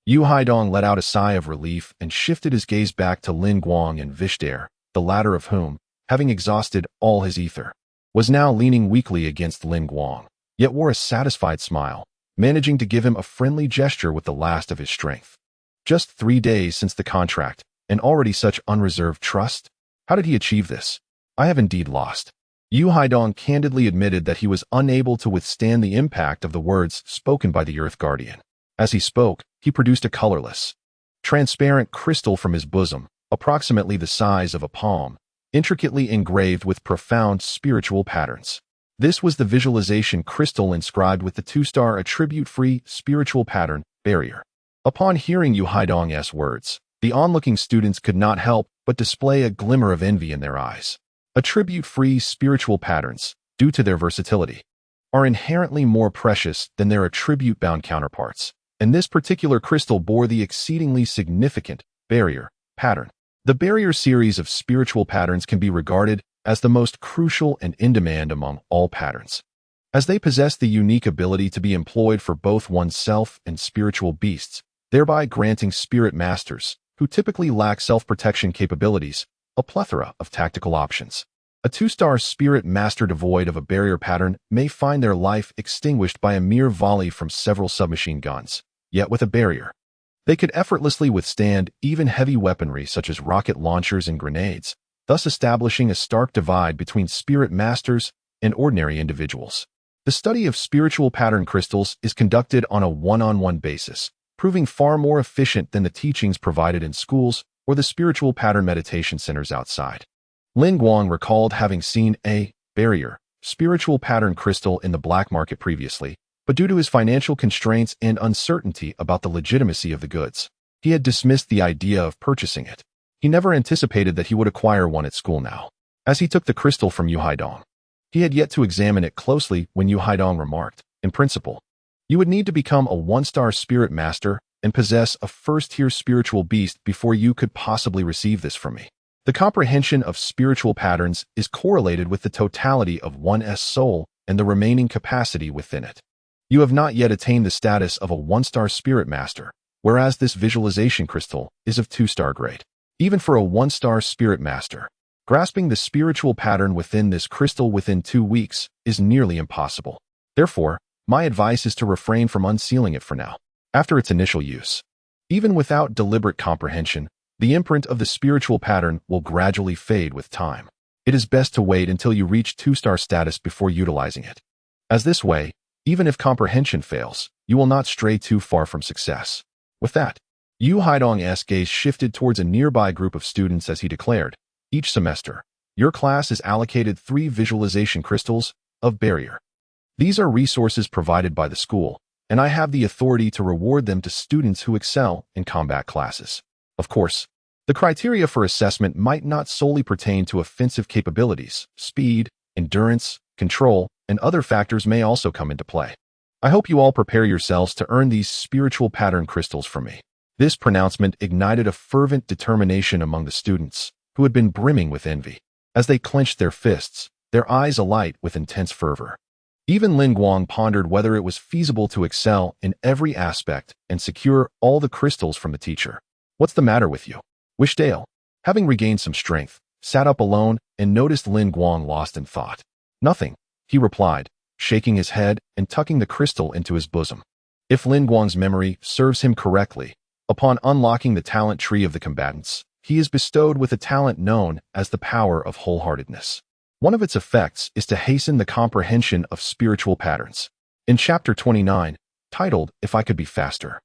Yu Haidong let out a sigh of relief and shifted his gaze back to Lin Guang and Vishel, the latter of whom, having exhausted all his ether, was now leaning weakly against Lin Guang, yet wore a satisfied smile, managing to give him a friendly gesture with the last of his strength. Just 3 days since the contract, and already such unreserved trust? How did he achieve this? I have indeed lost. Yu Haidong candidly admitted that he was unable to withstand the impact of the words spoken by the Earth Guardian. As he spoke, he produced a colorless, transparent crystal from his bosom, approximately the size of a palm, intricately engraved with profound spiritual patterns. This was the visualization crystal inscribed with the 2-star attribute-free spiritual pattern, barrier. Upon hearing Yu Haidong's words, the onlooking students could not help but display a glimmer of envy in their eyes. Attribute-free spiritual patterns, due to their versatility, are inherently more precious than their attribute-bound counterparts, and this particular crystal bore the exceedingly significant barrier pattern. The barrier series of spiritual patterns can be regarded as the most crucial and in demand among all patterns, as they possess the unique ability to be employed for both oneself and spiritual beasts, thereby granting spirit masters, who typically lack self-protection capabilities, a plethora of tactical options. A 2-star spirit master devoid of a barrier pattern may find their life extinguished by a mere volley from several submachine guns, yet with a barrier, they could effortlessly withstand even heavy weaponry such as rocket launchers and grenades, thus establishing a stark divide between spirit masters and ordinary individuals. The study of spiritual pattern crystals is conducted on a one-on-one basis, proving far more efficient than the teachings provided in schools or the spiritual pattern meditation centers outside. Lin Guang recalled having seen a barrier spiritual pattern crystal in the black market previously, but due to his financial constraints and uncertainty about the legitimacy of the goods, he had dismissed the idea of purchasing it. He never anticipated that he would acquire one at school now. As he took the crystal from Yu Haidong, he had yet to examine it closely when Yu Haidong remarked, in principle, you would need to become a 1-star spirit master and possess a first-tier spiritual beast before you could possibly receive this from me. The comprehension of spiritual patterns is correlated with the totality of one's soul and the remaining capacity within it. You have not yet attained the status of a 1-star spirit master, whereas this visualization crystal is of 2-star grade. Even for a 1-star spirit master, grasping the spiritual pattern within this crystal within 2 weeks is nearly impossible. Therefore, my advice is to refrain from unsealing it for now, after its initial use. Even without deliberate comprehension, the imprint of the spiritual pattern will gradually fade with time. It is best to wait until you reach 2-star status before utilizing it. As this way, even if comprehension fails, you will not stray too far from success. With that, Yu Haidong's gaze shifted towards a nearby group of students as he declared, each semester, your class is allocated 3 visualization crystals of barrier. These are resources provided by the school, and I have the authority to reward them to students who excel in combat classes. Of course, the criteria for assessment might not solely pertain to offensive capabilities. Speed, endurance, control, and other factors may also come into play. I hope you all prepare yourselves to earn these spiritual pattern crystals from me. This pronouncement ignited a fervent determination among the students, who had been brimming with envy. As they clenched their fists, their eyes alight with intense fervor. Even Lin Guang pondered whether it was feasible to excel in every aspect and secure all the crystals from the teacher. What's the matter with you? Vishel, having regained some strength, sat up alone and noticed Lin Guang lost in thought. Nothing, he replied, shaking his head and tucking the crystal into his bosom. If Lin Guang's memory serves him correctly, upon unlocking the talent tree of the combatants, he is bestowed with a talent known as the power of wholeheartedness. One of its effects is to hasten the comprehension of spiritual patterns. In Chapter 29, titled If I Could Be Faster,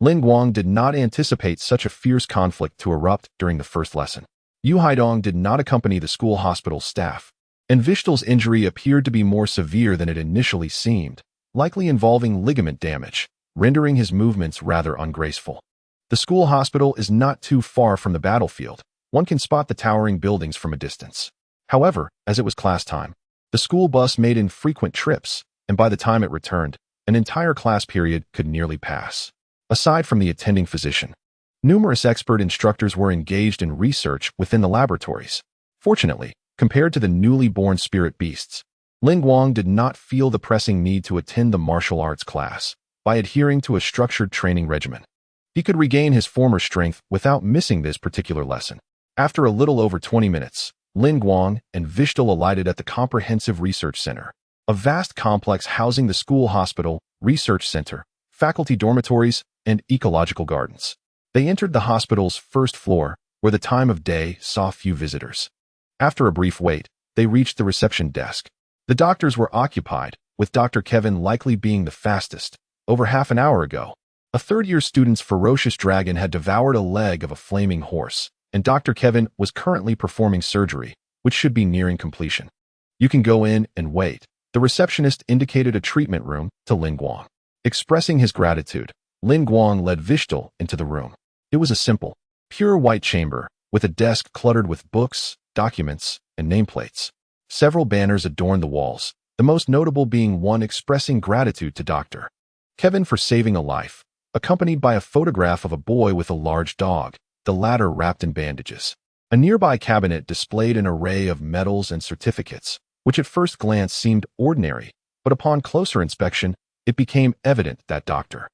Guang did not anticipate such a fierce conflict to erupt during the first lesson. Yu Haidong did not accompany the school hospital staff, and Vishel's injury appeared to be more severe than it initially seemed, likely involving ligament damage, rendering his movements rather ungraceful. The school hospital is not too far from the battlefield. One can spot the towering buildings from a distance. However, as it was class time, the school bus made infrequent trips, and by the time it returned, an entire class period could nearly pass. Aside from the attending physician, numerous expert instructors were engaged in research within the laboratories. Fortunately, compared to the newly born spirit beasts, Guang did not feel the pressing need to attend the martial arts class. By adhering to a structured training regimen, he could regain his former strength without missing this particular lesson. After a little over 20 minutes, Guang and Vishel alighted at the Comprehensive Research Center, a vast complex housing the school hospital, research center, faculty dormitories, and ecological gardens. They entered the hospital's first floor, where the time of day saw few visitors. After a brief wait, they reached the reception desk. The doctors were occupied, with Dr. Kevin likely being the fastest. Over half an hour ago, a third-year student's ferocious dragon had devoured a leg of a flaming horse, and Dr. Kevin was currently performing surgery, which should be nearing completion. You can go in and wait. The receptionist indicated a treatment room to Guang. Expressing his gratitude, Guang led Vishel into the room. It was a simple, pure white chamber, with a desk cluttered with books, documents, and nameplates. Several banners adorned the walls, the most notable being one expressing gratitude to Dr. Kevin for saving a life, accompanied by a photograph of a boy with a large dog, the latter wrapped in bandages. A nearby cabinet displayed an array of medals and certificates, which at first glance seemed ordinary, but upon closer inspection, it became evident that Dr.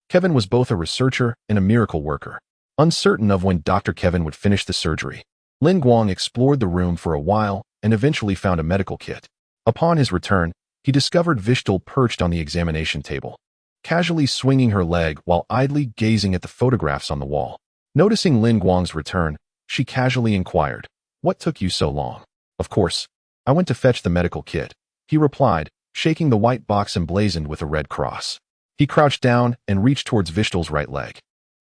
Kevin was both a researcher and a miracle worker. Uncertain of when Dr. Kevin would finish the surgery, Guang explored the room for a while and eventually found a medical kit. Upon his return, he discovered Vishel perched on the examination table, casually swinging her leg while idly gazing at the photographs on the wall. Noticing Guang's return, she casually inquired, "What took you so long?" "Of course, I went to fetch the medical kit," he replied, shaking the white box emblazoned with a red cross. He crouched down and reached towards Vishel's right leg.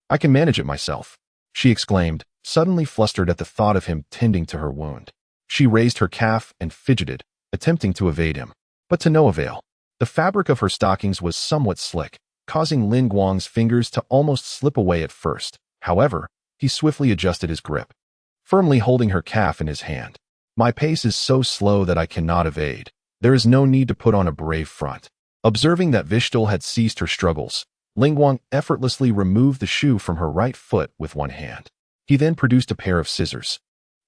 "I can manage it myself," she exclaimed, suddenly flustered at the thought of him tending to her wound. She raised her calf and fidgeted, attempting to evade him, but to no avail. The fabric of her stockings was somewhat slick, causing Guang's fingers to almost slip away at first. However, he swiftly adjusted his grip, firmly holding her calf in his hand. "My pace is so slow that I cannot evade. There is no need to put on a brave front." Observing that Vishel had ceased her struggles, Guang effortlessly removed the shoe from her right foot with one hand. He then produced a pair of scissors,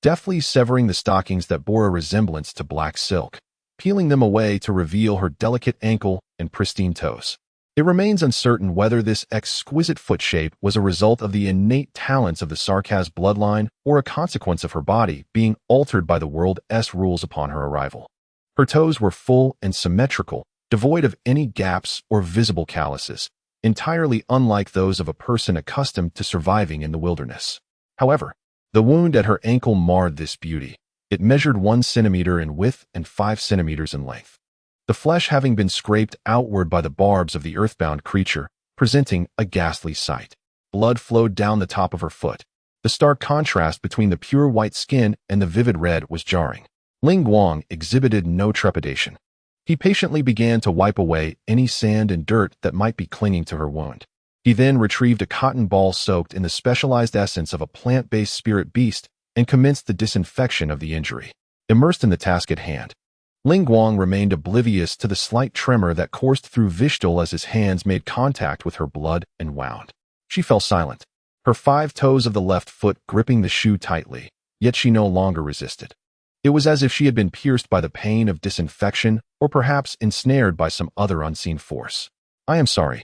deftly severing the stockings that bore a resemblance to black silk, peeling them away to reveal her delicate ankle and pristine toes. It remains uncertain whether this exquisite foot shape was a result of the innate talents of the Sarkaz bloodline or a consequence of her body being altered by the world's rules upon her arrival. Her toes were full and symmetrical, devoid of any gaps or visible calluses, entirely unlike those of a person accustomed to surviving in the wilderness. However, the wound at her ankle marred this beauty. It measured 1 centimeter in width and 5 centimeters in length, the flesh having been scraped outward by the barbs of the earthbound creature, presenting a ghastly sight. Blood flowed down the top of her foot. The stark contrast between the pure white skin and the vivid red was jarring. Guang exhibited no trepidation. He patiently began to wipe away any sand and dirt that might be clinging to her wound. He then retrieved a cotton ball soaked in the specialized essence of a plant-based spirit beast and commenced the disinfection of the injury. Immersed in the task at hand, Guang remained oblivious to the slight tremor that coursed through Vishel as his hands made contact with her blood and wound. She fell silent, her 5 toes of the left foot gripping the shoe tightly, yet she no longer resisted. It was as if she had been pierced by the pain of disinfection or perhaps ensnared by some other unseen force. "I am sorry."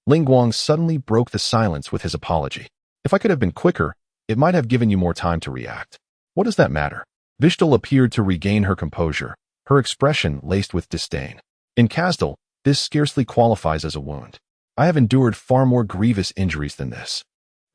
Guang suddenly broke the silence with his apology. "If I could have been quicker, it might have given you more time to react." "What does that matter?" Vishel appeared to regain her composure, her expression laced with disdain. "In Kazdal, this scarcely qualifies as a wound. I have endured far more grievous injuries than this.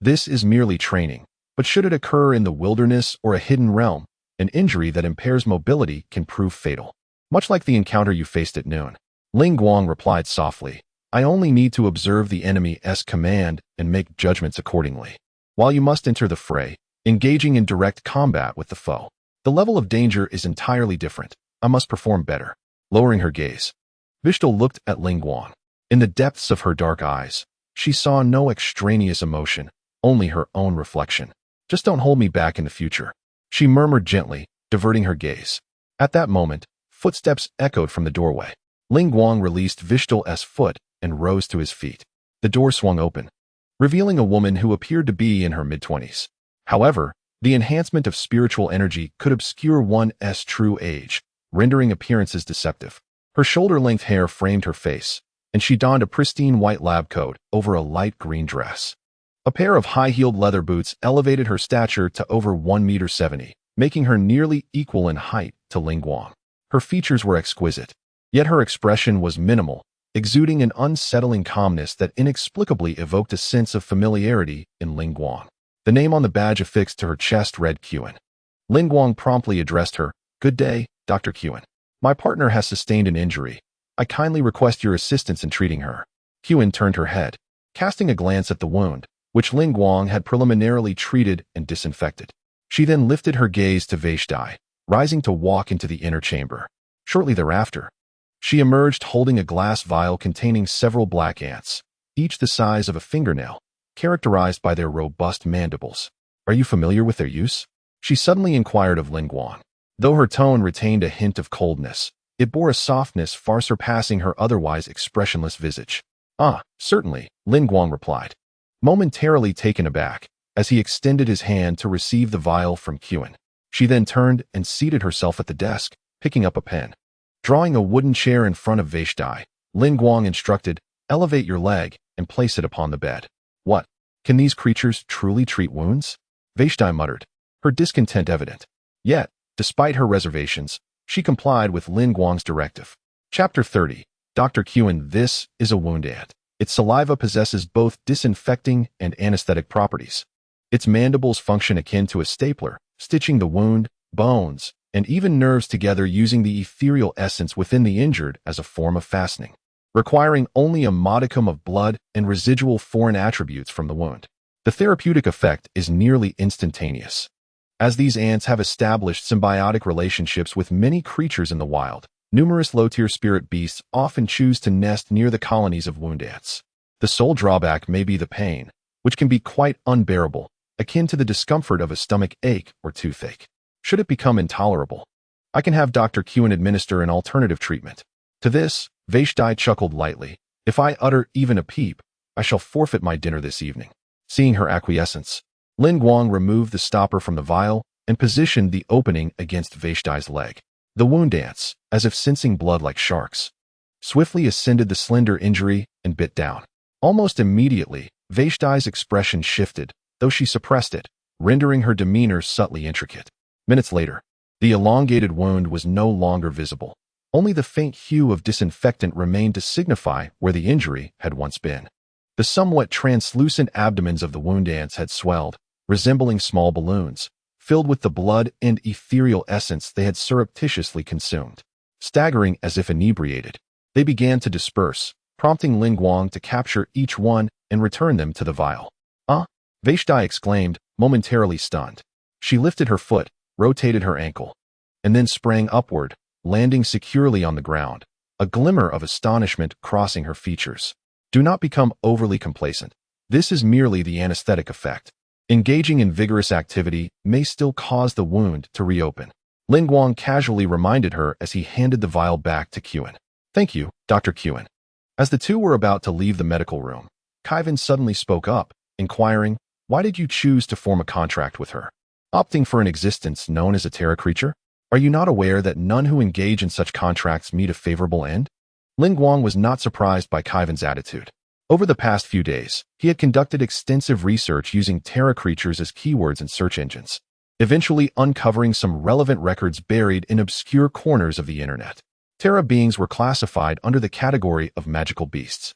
This is merely training, but should it occur in the wilderness or a hidden realm, An injury that impairs mobility can prove fatal. Much like the encounter you faced at noon. Guang replied softly, I only need to observe the enemy's command and make judgments accordingly. While you must enter the fray, engaging in direct combat with the foe, the level of danger is entirely different. I must perform better. Lowering her gaze, Vishel looked at Guang. In the depths of her dark eyes, she saw no extraneous emotion, only her own reflection. Just don't hold me back in the future, she murmured gently, diverting her gaze. At that moment, footsteps echoed from the doorway. Guang released Vishel's foot and rose to his feet. The door swung open, revealing a woman who appeared to be in her mid-20s. However, the enhancement of spiritual energy could obscure one's true age, rendering appearances deceptive. Her shoulder-length hair framed her face, and she donned a pristine white lab coat over a light green dress. A pair of high-heeled leather boots elevated her stature to over 1.70 meters, making her nearly equal in height to Guang. Her features were exquisite, yet her expression was minimal, exuding an unsettling calmness that inexplicably evoked a sense of familiarity in Guang. The name on the badge affixed to her chest read Qin. Guang promptly addressed her, Good day, Dr. Qin. My partner has sustained an injury. I kindly request your assistance in treating her. Qin turned her head, casting a glance at the wound, which Guang had preliminarily treated and disinfected. She then lifted her gaze to Vishel, rising to walk into the inner chamber. Shortly thereafter, she emerged holding a glass vial containing several black ants, each the size of a fingernail, characterized by their robust mandibles. Are you familiar with their use? She suddenly inquired of Guang. Though her tone retained a hint of coldness, it bore a softness far surpassing her otherwise expressionless visage. Certainly, Guang replied, momentarily taken aback, as he extended his hand to receive the vial from Qin. She then turned and seated herself at the desk, picking up a pen. Drawing a wooden chair in front of Vishel, Guang instructed, Elevate your leg and place it upon the bed. What? Can these creatures truly treat wounds? Vishel muttered, her discontent evident. Yet, despite her reservations, she complied with Guang's directive. Chapter 30. Dr. Qin. This is a wound ant. Its saliva possesses both disinfecting and anesthetic properties. Its mandibles function akin to a stapler, stitching the wound, bones, and even nerves together using the ethereal essence within the injured as a form of fastening, requiring only a modicum of blood and residual foreign attributes from the wound. The therapeutic effect is nearly instantaneous. As these ants have established symbiotic relationships with many creatures in the wild, numerous low-tier spirit beasts often choose to nest near the colonies of wound ants. The sole drawback may be the pain, which can be quite unbearable, akin to the discomfort of a stomach ache or toothache. Should it become intolerable, I can have Dr. Qin administer an alternative treatment. To this, Vishel chuckled lightly. If I utter even a peep, I shall forfeit my dinner this evening. Seeing her acquiescence, Guang removed the stopper from the vial and positioned the opening against Vishel's leg. The wound ants, as if sensing blood like sharks, swiftly ascended the slender injury and bit down. Almost immediately, Vishel's expression shifted, though she suppressed it, rendering her demeanor subtly intricate. Minutes later, the elongated wound was no longer visible. Only the faint hue of disinfectant remained to signify where the injury had once been. The somewhat translucent abdomens of the wound ants had swelled, resembling small balloons, filled with the blood and ethereal essence they had surreptitiously consumed. Staggering as if inebriated, they began to disperse, prompting Guang to capture each one and return them to the vial. Vishel exclaimed, momentarily stunned. She lifted her foot, rotated her ankle, and then sprang upward, landing securely on the ground, a glimmer of astonishment crossing her features. Do not become overly complacent. This is merely the anesthetic effect. Engaging in vigorous activity may still cause the wound to reopen. Guang casually reminded her as he handed the vial back to Qin. Thank you, Dr. Qin. As the two were about to leave the medical room, Qin suddenly spoke up, inquiring, Why did you choose to form a contract with her? Opting for an existence known as a terra creature? Are you not aware that none who engage in such contracts meet a favorable end? Guang was not surprised by Qin's attitude. Over the past few days, he had conducted extensive research using terra creatures as keywords in search engines, eventually uncovering some relevant records buried in obscure corners of the internet. Terra beings were classified under the category of magical beasts.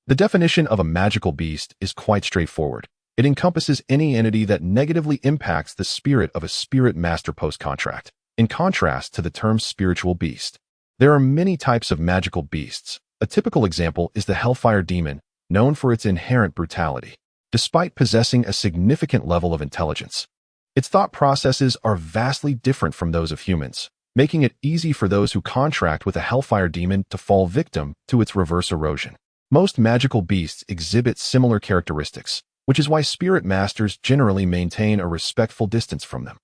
The definition of a magical beast is quite straightforward. It encompasses any entity that negatively impacts the spirit of a spirit master post-contract, in contrast to the term spiritual beast. There are many types of magical beasts. A typical example is the Hellfire Demon, known for its inherent brutality. Despite possessing a significant level of intelligence, its thought processes are vastly different from those of humans, making it easy for those who contract with a Hellfire Demon to fall victim to its reverse erosion. Most magical beasts exhibit similar characteristics, which is why spirit masters generally maintain a respectful distance from them.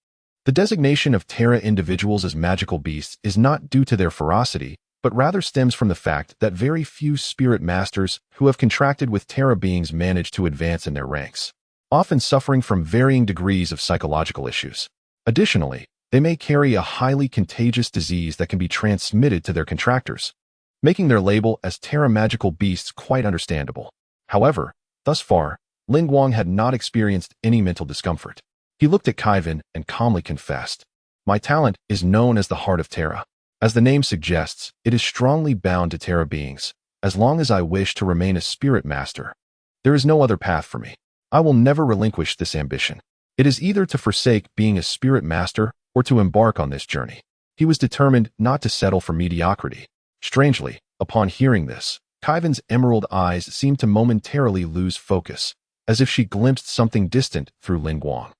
The designation of Terra individuals as magical beasts is not due to their ferocity, but rather stems from the fact that very few spirit masters who have contracted with Terra beings manage to advance in their ranks, often suffering from varying degrees of psychological issues. Additionally, they may carry a highly contagious disease that can be transmitted to their contractors, making their label as Terra magical beasts quite understandable. However, thus far, Guang had not experienced any mental discomfort. He looked at Kaiven and calmly confessed, "My talent is known as the Heart of Terra. As the name suggests, it is strongly bound to Terra beings. As long as I wish to remain a spirit master, there is no other path for me. I will never relinquish this ambition. It is either to forsake being a spirit master or to embark on this journey." He was determined not to settle for mediocrity. Strangely, upon hearing this, Kaiven's emerald eyes seemed to momentarily lose focus, as if she glimpsed something distant through Guang.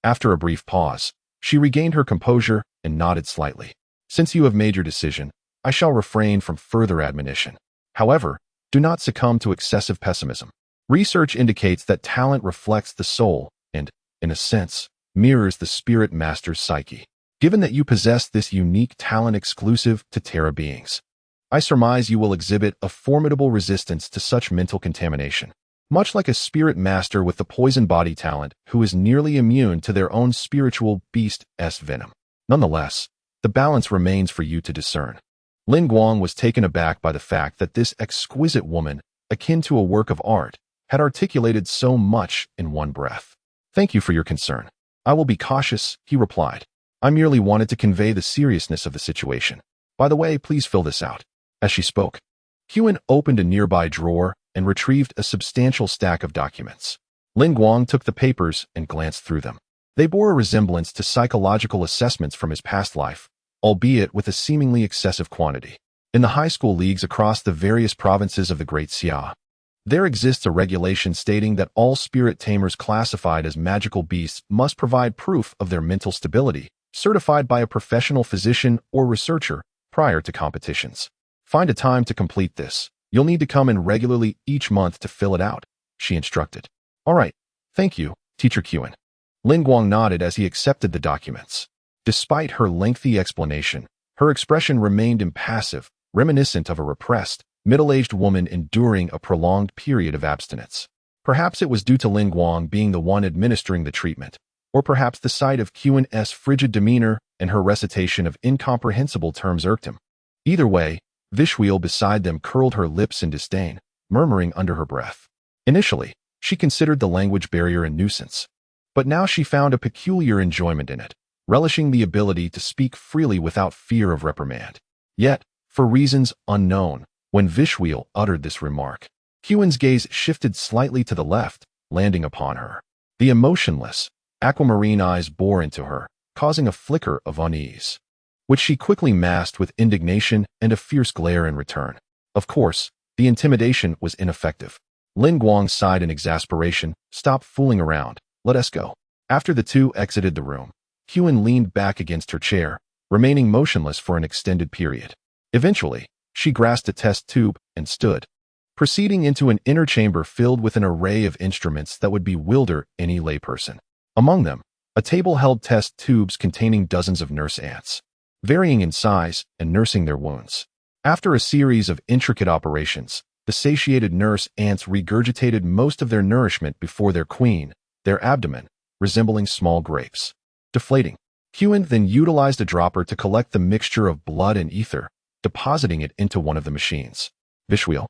After a brief pause, she regained her composure and nodded slightly. "Since you have made your decision, I shall refrain from further admonition. However, do not succumb to excessive pessimism. Research indicates that talent reflects the soul and, in a sense, mirrors the spirit master's psyche. Given that you possess this unique talent exclusive to Terra beings, I surmise you will exhibit a formidable resistance to such mental contamination, much like a spirit master with the poison body talent who is nearly immune to their own spiritual beast's venom. Nonetheless, the balance remains for you to discern." Guang was taken aback by the fact that this exquisite woman, akin to a work of art, had articulated so much in one breath. "Thank you for your concern. I will be cautious," he replied. "I merely wanted to convey the seriousness of the situation. By the way, please fill this out." As she spoke, Huan opened a nearby drawer and retrieved a substantial stack of documents. Guang took the papers and glanced through them. They bore a resemblance to psychological assessments from his past life, albeit with a seemingly excessive quantity. In the high school leagues across the various provinces of the Great Xia, there exists a regulation stating that all spirit tamers classified as magical beasts must provide proof of their mental stability, certified by a professional physician or researcher prior to competitions. "Find a time to complete this. You'll need to come in regularly each month to fill it out," she instructed. "All right. Thank you, Teacher Huan." Guang nodded as he accepted the documents. Despite her lengthy explanation, her expression remained impassive, reminiscent of a repressed, middle-aged woman enduring a prolonged period of abstinence. Perhaps it was due to Guang being the one administering the treatment, or perhaps the sight of Huan's frigid demeanor and her recitation of incomprehensible terms irked him. Either way, Vishel beside them curled her lips in disdain, murmuring under her breath. Initially, she considered the language barrier a nuisance, but now she found a peculiar enjoyment in it, relishing the ability to speak freely without fear of reprimand. Yet, for reasons unknown, when Vishel uttered this remark, Huan's gaze shifted slightly to the left, landing upon her. The emotionless, aquamarine eyes bore into her, causing a flicker of unease, which she quickly masked with indignation and a fierce glare in return. Of course, the intimidation was ineffective. Guang sighed in exasperation. "Stop fooling around. Let us go." After the two exited the room, Huan leaned back against her chair, remaining motionless for an extended period. Eventually, she grasped a test tube and stood, proceeding into an inner chamber filled with an array of instruments that would bewilder any layperson. Among them, a table held test tubes containing dozens of nurse ants, varying in size and nursing their wounds. After a series of intricate operations, the satiated nurse ants regurgitated most of their nourishment before their queen, their abdomen, resembling small grapes, deflating. Huan then utilized a dropper to collect the mixture of blood and ether, depositing it into one of the machines. Vishel.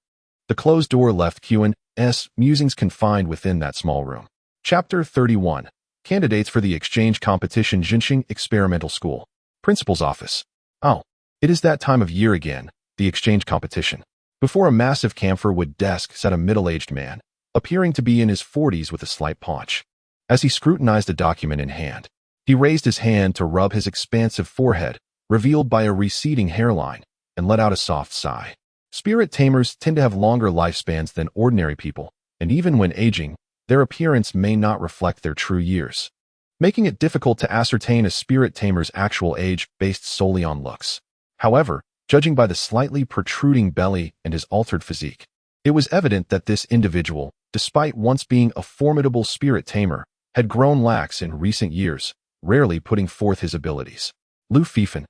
The closed door left Huan's musings confined within that small room. Chapter 31. Candidates for the Exchange Competition Jinxing Experimental School. Principal's Office. Oh, it is that time of year again, the exchange competition. Before a massive camphor wood desk sat a middle-aged man, appearing to be in his 40s with a slight paunch. As he scrutinized a document in hand, he raised his hand to rub his expansive forehead, revealed by a receding hairline, and let out a soft sigh. Spirit tamers tend to have longer lifespans than ordinary people, and even when aging, their appearance may not reflect their true years, making it difficult to ascertain a spirit tamer's actual age based solely on looks. However, judging by the slightly protruding belly and his altered physique, it was evident that this individual, despite once being a formidable spirit tamer, had grown lax in recent years, rarely putting forth his abilities. Lu Fifan,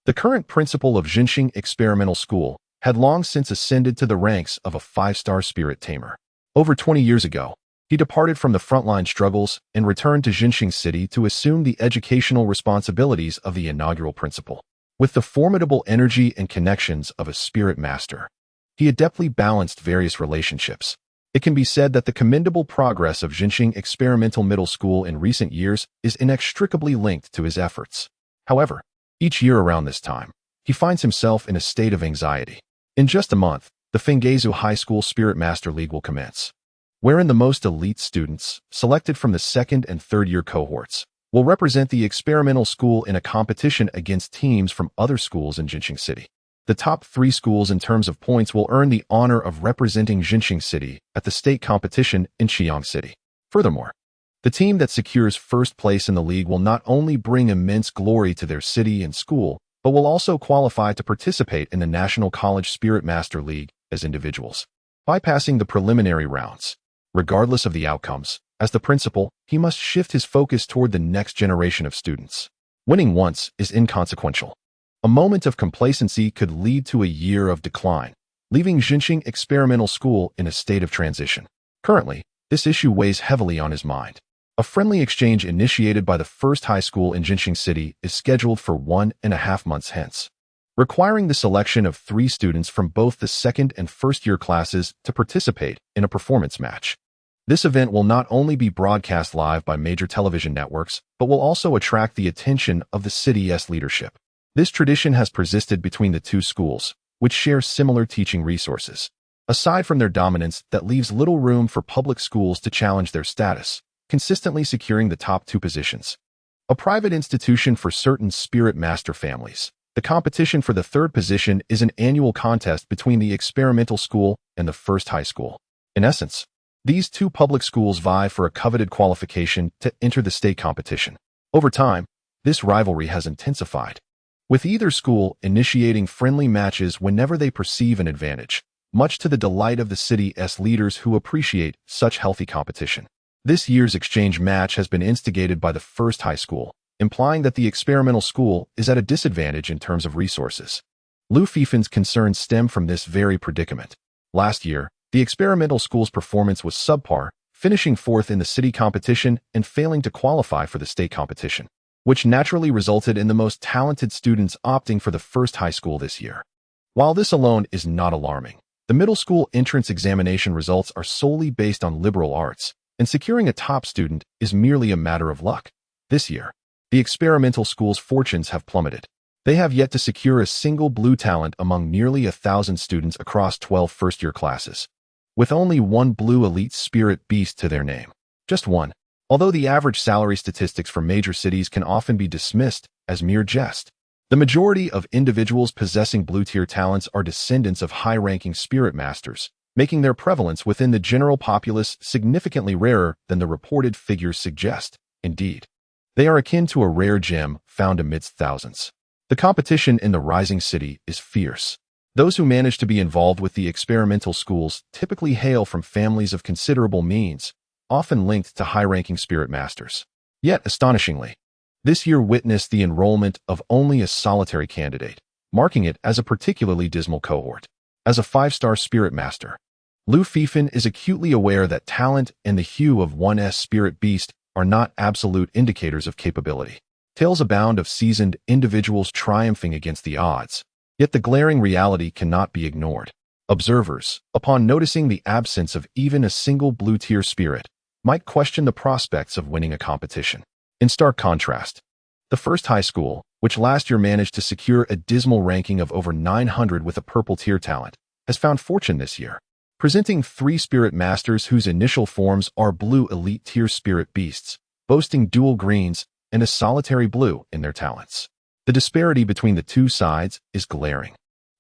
the current principal of Jinxing Experimental School, had long since ascended to the ranks of a 5-star spirit tamer. Over 20 years ago, he departed from the frontline struggles and returned to Jinxing City to assume the educational responsibilities of the inaugural principal. With the formidable energy and connections of a spirit master, he adeptly balanced various relationships. It can be said that the commendable progress of Jinxing Experimental Middle School in recent years is inextricably linked to his efforts. However, each year around this time, he finds himself in a state of anxiety. In just a month, the Fenggezu High School Spirit Master League will commence, wherein the most elite students, selected from the second and third year cohorts, will represent the experimental school in a competition against teams from other schools in Jinxing City. The top 3 schools in terms of points will earn the honor of representing Jinxing City at the state competition in Xiang City. Furthermore, the team that secures first place in the league will not only bring immense glory to their city and school, but will also qualify to participate in the National College Spirit Master League as individuals. Bypassing the preliminary rounds, regardless of the outcomes, as the principal, he must shift his focus toward the next generation of students. Winning once is inconsequential. A moment of complacency could lead to a year of decline, leaving Jinxing Experimental School in a state of transition. Currently, this issue weighs heavily on his mind. A friendly exchange initiated by the first high school in Jinxing City is scheduled for 1.5 months hence, requiring the selection of 3 students from both the second and first year classes to participate in a performance match. This event will not only be broadcast live by major television networks, but will also attract the attention of the city's leadership. This tradition has persisted between the 2 schools, which share similar teaching resources. Aside from their dominance that leaves little room for public schools to challenge their status, consistently securing the top 2 positions. A private institution for certain spirit master families, the competition for the 3rd position is an annual contest between the experimental school and the first high school. In essence, these 2 public schools vie for a coveted qualification to enter the state competition. Over time, this rivalry has intensified, with either school initiating friendly matches whenever they perceive an advantage, much to the delight of the city's leaders who appreciate such healthy competition. This year's exchange match has been instigated by the first high school, implying that the experimental school is at a disadvantage in terms of resources. Lu Fifan's concerns stem from this very predicament. Last year, the experimental school's performance was subpar, finishing 4th in the city competition and failing to qualify for the state competition, which naturally resulted in the most talented students opting for the first high school this year. While this alone is not alarming, the middle school entrance examination results are solely based on liberal arts, and securing a top student is merely a matter of luck. This year, the experimental school's fortunes have plummeted. They have yet to secure a single blue talent among nearly 1,000 students across 12 first-year classes, with only 1 blue elite spirit beast to their name. Just one. Although the average salary statistics for major cities can often be dismissed as mere jest, the majority of individuals possessing blue-tier talents are descendants of high-ranking spirit masters, making their prevalence within the general populace significantly rarer than the reported figures suggest. Indeed, they are akin to a rare gem found amidst thousands. The competition in the rising city is fierce. Those who manage to be involved with the experimental schools typically hail from families of considerable means, often linked to high-ranking spirit masters. Yet, astonishingly, this year witnessed the enrollment of only a solitary candidate, marking it as a particularly dismal cohort. As a 5-star spirit master, Lu Fifan is acutely aware that talent and the hue of one's spirit beast are not absolute indicators of capability. Tales abound of seasoned individuals triumphing against the odds, yet the glaring reality cannot be ignored. Observers, upon noticing the absence of even a single blue-tier spirit, might question the prospects of winning a competition. In stark contrast, the first high school, which last year managed to secure a dismal ranking of over 900 with a purple tier talent, has found fortune this year. presenting 3 spirit masters whose initial forms are blue elite tier spirit beasts, boasting dual greens and a solitary blue in their talents. The disparity between the two sides is glaring.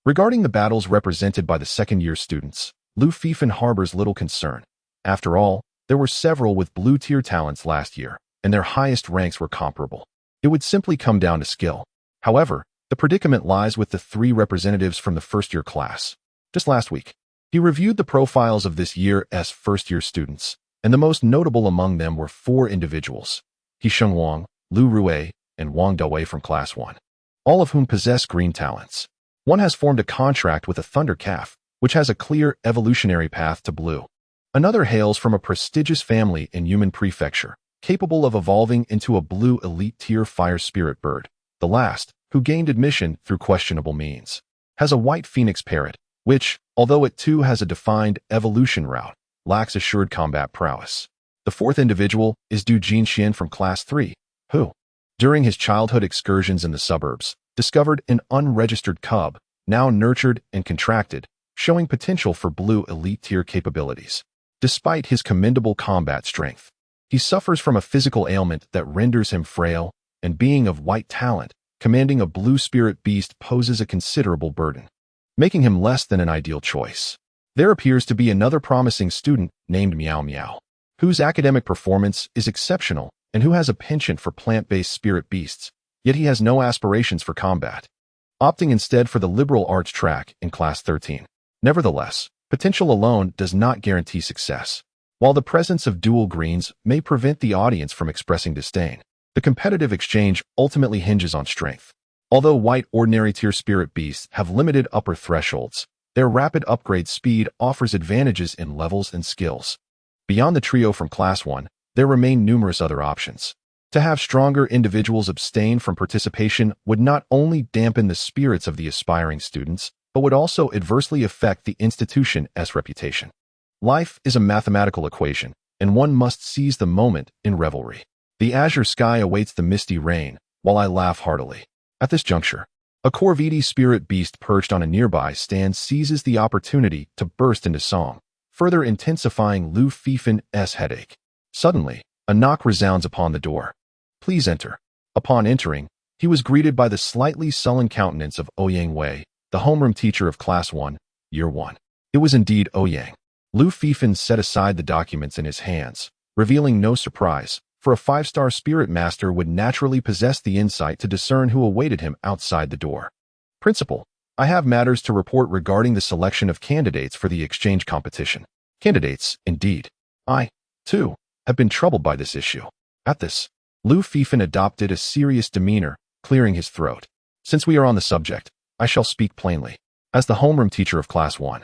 Regarding the battles represented by the second-year students, Lu Fifan harbors little concern. After all, there were several with blue-tier talents last year, and their highest ranks were comparable. It would simply come down to skill. However, the predicament lies with the 3 representatives from the first-year class. Just last week, he reviewed the profiles of this year's first-year students, and the most notable among them were 4 individuals: Hisheng Wong, Lu Rue, and Wong Dawei from Class 1, all of whom possess green talents. One has formed a contract with a Thunder Calf, which has a clear evolutionary path to blue. Another hails from a prestigious family in Human Prefecture, capable of evolving into a blue elite tier fire spirit bird. The last, who gained admission through questionable means, has a white phoenix parrot, which, although it too has a defined evolution route, lacks assured combat prowess. The 4th individual is Du Jinxian from Class 3, who, during his childhood excursions in the suburbs, discovered an unregistered cub, now nurtured and contracted, showing potential for blue elite tier capabilities. Despite his commendable combat strength, he suffers from a physical ailment that renders him frail, and being of white talent, commanding a blue spirit beast poses a considerable burden, making him less than an ideal choice. There appears to be another promising student named Meow Meow, whose academic performance is exceptional and who has a penchant for plant-based spirit beasts, yet he has no aspirations for combat, opting instead for the liberal arts track in Class 13. Nevertheless, potential alone does not guarantee success. While the presence of dual greens may prevent the audience from expressing disdain, the competitive exchange ultimately hinges on strength. Although white ordinary tier spirit beasts have limited upper thresholds, their rapid upgrade speed offers advantages in levels and skills. Beyond the trio from Class 1, there remain numerous other options. To have stronger individuals abstain from participation would not only dampen the spirits of the aspiring students, but would also adversely affect the institution's reputation. Life is a mathematical equation, and one must seize the moment in revelry. The azure sky awaits the misty rain, while I laugh heartily. At this juncture, a Corvidi spirit beast perched on a nearby stand seizes the opportunity to burst into song, further intensifying Lu Fifan's headache. Suddenly, a knock resounds upon the door. "Please enter." Upon entering, he was greeted by the slightly sullen countenance of Ouyang Wei, the homeroom teacher of Class 1, Year 1. It was indeed Ouyang. Lu Fifan set aside the documents in his hands, revealing no surprise, for a 5-star spirit master would naturally possess the insight to discern who awaited him outside the door. "Principal, I have matters to report regarding the selection of candidates for the exchange competition." "Candidates, indeed. I, too, have been troubled by this issue." At this, Lu Fifan adopted a serious demeanor, clearing his throat. "Since we are on the subject, I shall speak plainly. As the homeroom teacher of Class 1,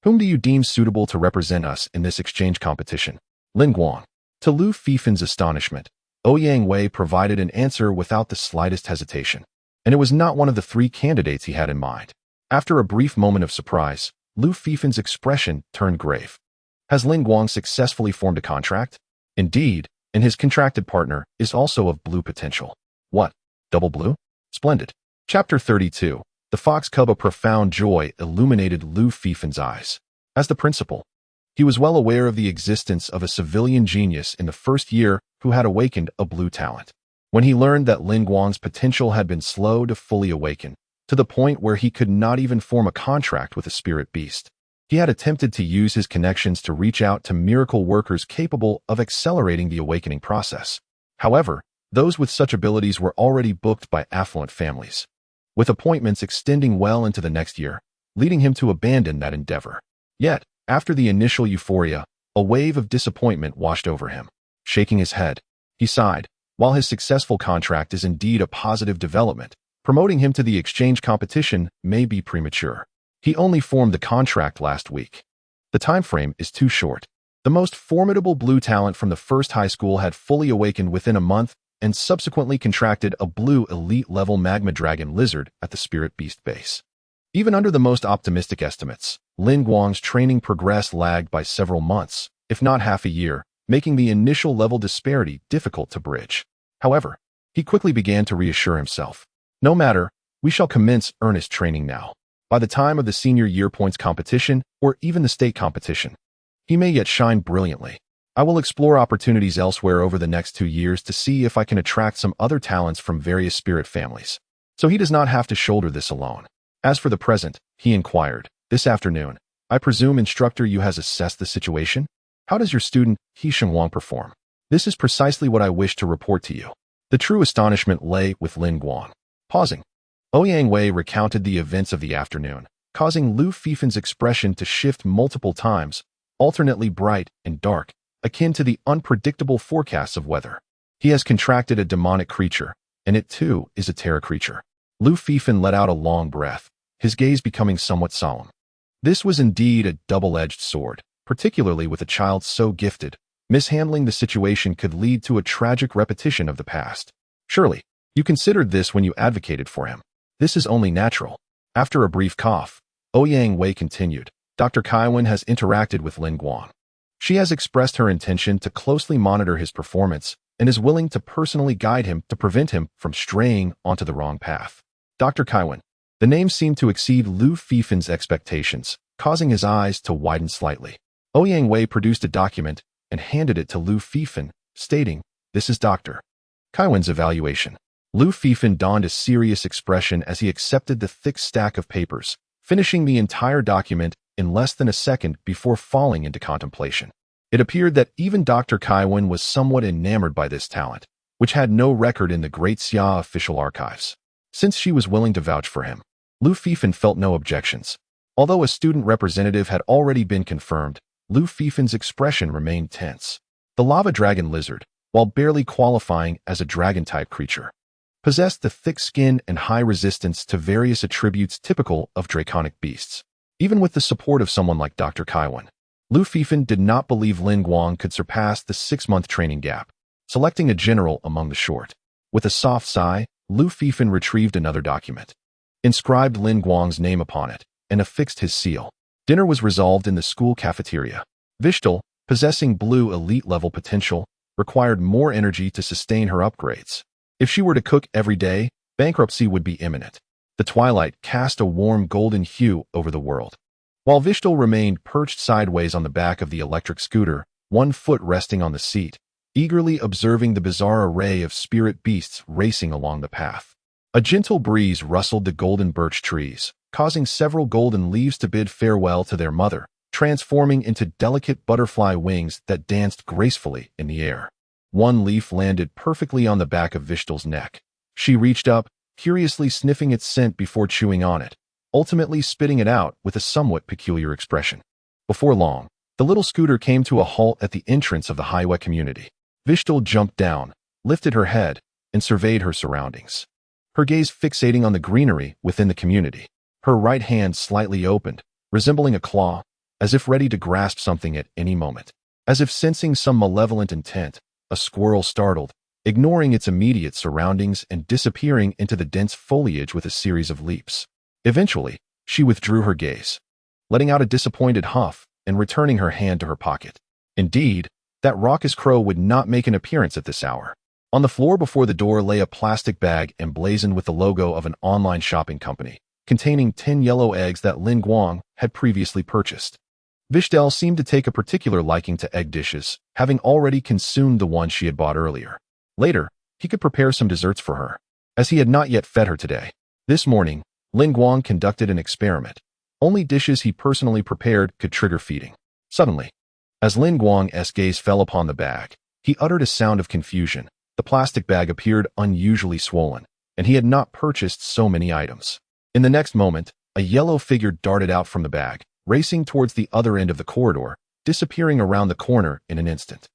whom do you deem suitable to represent us in this exchange competition?" "Lin Guang." To Lu Fifan's astonishment, Ouyang Wei provided an answer without the slightest hesitation, and it was not one of the 3 candidates he had in mind. After a brief moment of surprise, Lu Fifan's expression turned grave. "Has Lin Guang successfully formed a contract?" "Indeed, and his contracted partner is also of blue potential." "What? Double blue? Splendid." Chapter 32. The Fox Cub. A profound joy illuminated Lu Fifan's eyes. As the principal, he was well aware of the existence of a civilian genius in the first year who had awakened a blue talent. When he learned that Lin Guang's potential had been slow to fully awaken, to the point where he could not even form a contract with a spirit beast, he had attempted to use his connections to reach out to miracle workers capable of accelerating the awakening process. However, those with such abilities were already booked by affluent families, with appointments extending well into the next year, leading him to abandon that endeavor. Yet, after the initial euphoria, a wave of disappointment washed over him. Shaking his head, he sighed. While his successful contract is indeed a positive development, promoting him to the exchange competition may be premature. He only formed the contract last week. The time frame is too short. The most formidable blue talent from the first high school had fully awakened within a month and subsequently contracted a blue elite-level magma dragon lizard at the spirit beast base. Even under the most optimistic estimates, Lin Guang's training progress lagged by several months, if not half a year, making the initial level disparity difficult to bridge. However, he quickly began to reassure himself. "No matter, we shall commence earnest training now. By the time of the senior year points competition, or even the state competition, he may yet shine brilliantly. I will explore opportunities elsewhere over the next 2 years to see if I can attract some other talents from various spirit families, so he does not have to shoulder this alone. As for the present, he inquired, this afternoon, I presume, instructor, you has assessed the situation? How does your student, Wong, perform? This is precisely what I wish to report to you. The true astonishment lay with Lin Guang. Pausing, Ouyang Wei recounted the events of the afternoon, causing Lu Fifan's expression to shift multiple times, alternately bright and dark, akin to the unpredictable forecasts of weather. He has contracted a demonic creature, and it too is a terror creature. Lu Fifan let out a long breath, his gaze becoming somewhat solemn. This was indeed a double-edged sword, particularly with a child so gifted. Mishandling the situation could lead to a tragic repetition of the past. Surely, you considered this when you advocated for him. This is only natural. After a brief cough, Ouyang Wei continued, Dr. Kaiwan has interacted with Lin Guang. She has expressed her intention to closely monitor his performance and is willing to personally guide him to prevent him from straying onto the wrong path. Dr. Kaiwan. The name seemed to exceed Lu Fifan's expectations, causing his eyes to widen slightly. Ouyang Wei produced a document and handed it to Lu Fifan, stating, this is Dr. Kaiwan's evaluation. Lu Fifan donned a serious expression as he accepted the thick stack of papers, finishing the entire document in less than a second before falling into contemplation. It appeared that even Dr. Kaiwan was somewhat enamored by this talent, which had no record in the Great Xia official archives. Since she was willing to vouch for him, Lu Fifan felt no objections. Although a student representative had already been confirmed, Lu Fifan's expression remained tense. The lava dragon lizard, while barely qualifying as a dragon-type creature, possessed the thick skin and high resistance to various attributes typical of draconic beasts. Even with the support of someone like Dr. Kaiwan, Lu Fifan did not believe Lin Guang could surpass the 6-month training gap, selecting a general among the short. With a soft sigh, Lu Fifan retrieved another document, inscribed Lin Guang's name upon it, and affixed his seal. Dinner was resolved in the school cafeteria. Vishel, possessing blue elite-level potential, required more energy to sustain her upgrades. If she were to cook every day, bankruptcy would be imminent. The twilight cast a warm golden hue over the world. While Vishel remained perched sideways on the back of the electric scooter, one foot resting on the seat, eagerly observing the bizarre array of spirit beasts racing along the path. A gentle breeze rustled the golden birch trees, causing several golden leaves to bid farewell to their mother, transforming into delicate butterfly wings that danced gracefully in the air. One leaf landed perfectly on the back of Vishel's neck. She reached up, curiously sniffing its scent before chewing on it, ultimately spitting it out with a somewhat peculiar expression. Before long, the little scooter came to a halt at the entrance of the highway community. Vishel jumped down, lifted her head, and surveyed her surroundings, her gaze fixating on the greenery within the community. Her right hand slightly opened, resembling a claw, as if ready to grasp something at any moment. As if sensing some malevolent intent, a squirrel startled, ignoring its immediate surroundings and disappearing into the dense foliage with a series of leaps. Eventually, she withdrew her gaze, letting out a disappointed huff and returning her hand to her pocket. Indeed, that raucous crow would not make an appearance at this hour. On the floor before the door lay a plastic bag emblazoned with the logo of an online shopping company, containing 10 yellow eggs that Lin Guang had previously purchased. Vishel seemed to take a particular liking to egg dishes, having already consumed the one she had bought earlier. Later, he could prepare some desserts for her, as he had not yet fed her today. This morning, Lin Guang conducted an experiment. Only dishes he personally prepared could trigger feeding. Suddenly, as Lin Guang's gaze fell upon the bag, he uttered a sound of confusion. The plastic bag appeared unusually swollen, and he had not purchased so many items. In the next moment, a yellow figure darted out from the bag, racing towards the other end of the corridor, disappearing around the corner in an instant.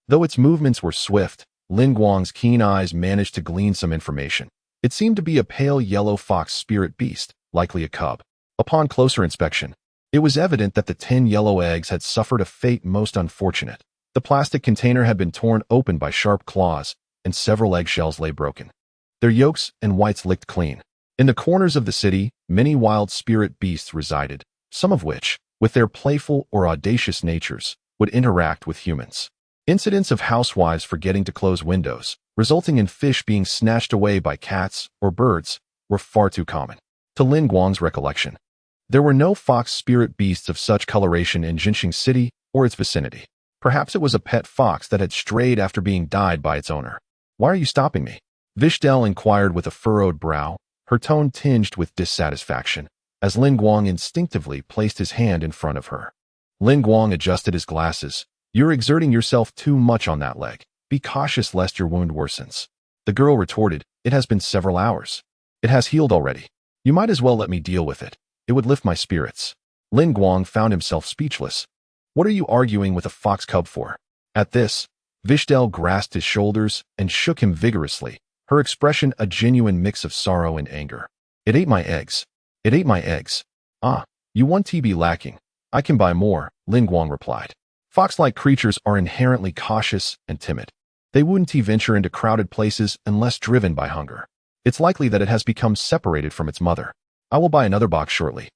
Though its movements were swift, Lin Guang's keen eyes managed to glean some information. It seemed to be a pale yellow fox spirit beast, likely a cub. Upon closer inspection, it was evident that the 10 yellow eggs had suffered a fate most unfortunate. The plastic container had been torn open by sharp claws, and several eggshells lay broken, their yolks and whites licked clean. In the corners of the city, many wild spirit beasts resided, some of which, with their playful or audacious natures, would interact with humans. Incidents of housewives forgetting to close windows, resulting in fish being snatched away by cats or birds, were far too common. To Lin Guang's recollection, There were no fox spirit beasts of such coloration in Jinxing City or its vicinity. Perhaps it was a pet fox that had strayed after being dyed by its owner. Why are you stopping me? Vishel inquired with a furrowed brow, her tone tinged with dissatisfaction, as Guang instinctively placed his hand in front of her. Guang adjusted his glasses. You're exerting yourself too much on that leg. Be cautious lest your wound worsens. The girl retorted, it has been several hours. It has healed already. You might as well let me deal with it. It would lift my spirits. Guang found himself speechless. What are you arguing with a fox cub for? At this, Vishel grasped his shoulders and shook him vigorously, her expression a genuine mix of sorrow and anger. It ate my eggs. It ate my eggs. Ah, you want to be lacking. I can buy more, Guang replied. Fox-like creatures are inherently cautious and timid. They wouldn't venture into crowded places unless driven by hunger. It's likely that it has become separated from its mother. I will buy another box shortly.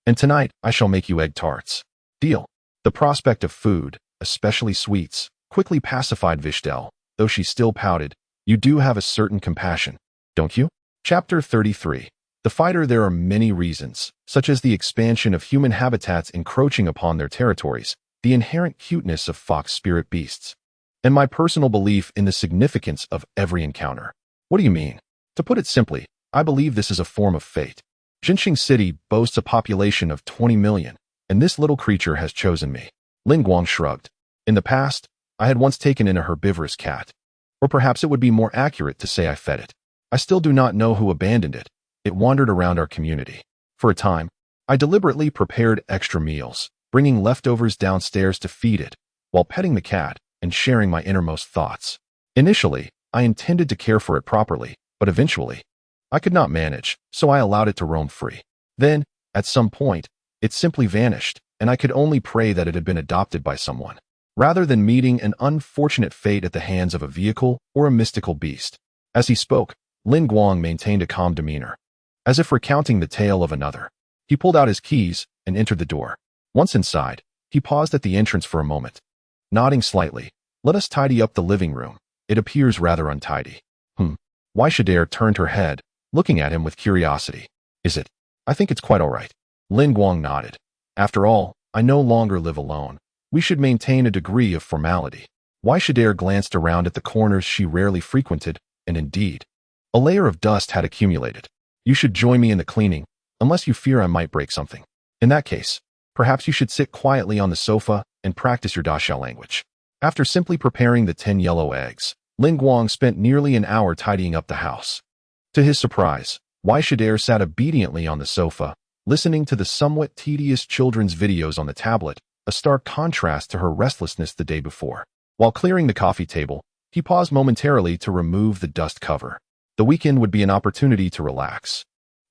And tonight, I shall make you egg tarts. Deal. The prospect of food, especially sweets, quickly pacified Vishel, though she still pouted. You do have a certain compassion, don't you? Chapter 33. The fighter. There are many reasons, such as the expansion of human habitats encroaching upon their territories, the inherent cuteness of fox spirit beasts, and my personal belief in the significance of every encounter. What do you mean? To put it simply, I believe this is a form of fate. Jinxing City boasts a population of 20 million, and this little creature has chosen me. Guang shrugged. In the past, I had once taken in a herbivorous cat. Or perhaps it would be more accurate to say I fed it. I still do not know who abandoned it. It wandered around our community. For a time, I deliberately prepared extra meals, bringing leftovers downstairs to feed it, while petting the cat and sharing my innermost thoughts. Initially, I intended to care for it properly, but eventually, I could not manage, so I allowed it to roam free. Then, at some point, it simply vanished, and I could only pray that it had been adopted by someone, rather than meeting an unfortunate fate at the hands of a vehicle or a mystical beast. As he spoke, Guang maintained a calm demeanor, as if recounting the tale of another. He pulled out his keys and entered the door. Once inside, he paused at the entrance for a moment. Nodding slightly, let us tidy up the living room. It appears rather untidy. Waishadare turned her head, looking at him with curiosity. Is it? I think it's quite all right. Guang nodded. After all, I no longer live alone. We should maintain a degree of formality. Waishadare glanced around at the corners she rarely frequented, and indeed, a layer of dust had accumulated. You should join me in the cleaning, unless you fear I might break something. In that case, perhaps you should sit quietly on the sofa and practice your Dawei language. After simply preparing the 10 yellow eggs, Guang spent nearly an hour tidying up the house. To his surprise, Waishadare sat obediently on the sofa, listening to the somewhat tedious children's videos on the tablet, a stark contrast to her restlessness the day before. While clearing the coffee table, he paused momentarily to remove the dust cover. The weekend would be an opportunity to relax.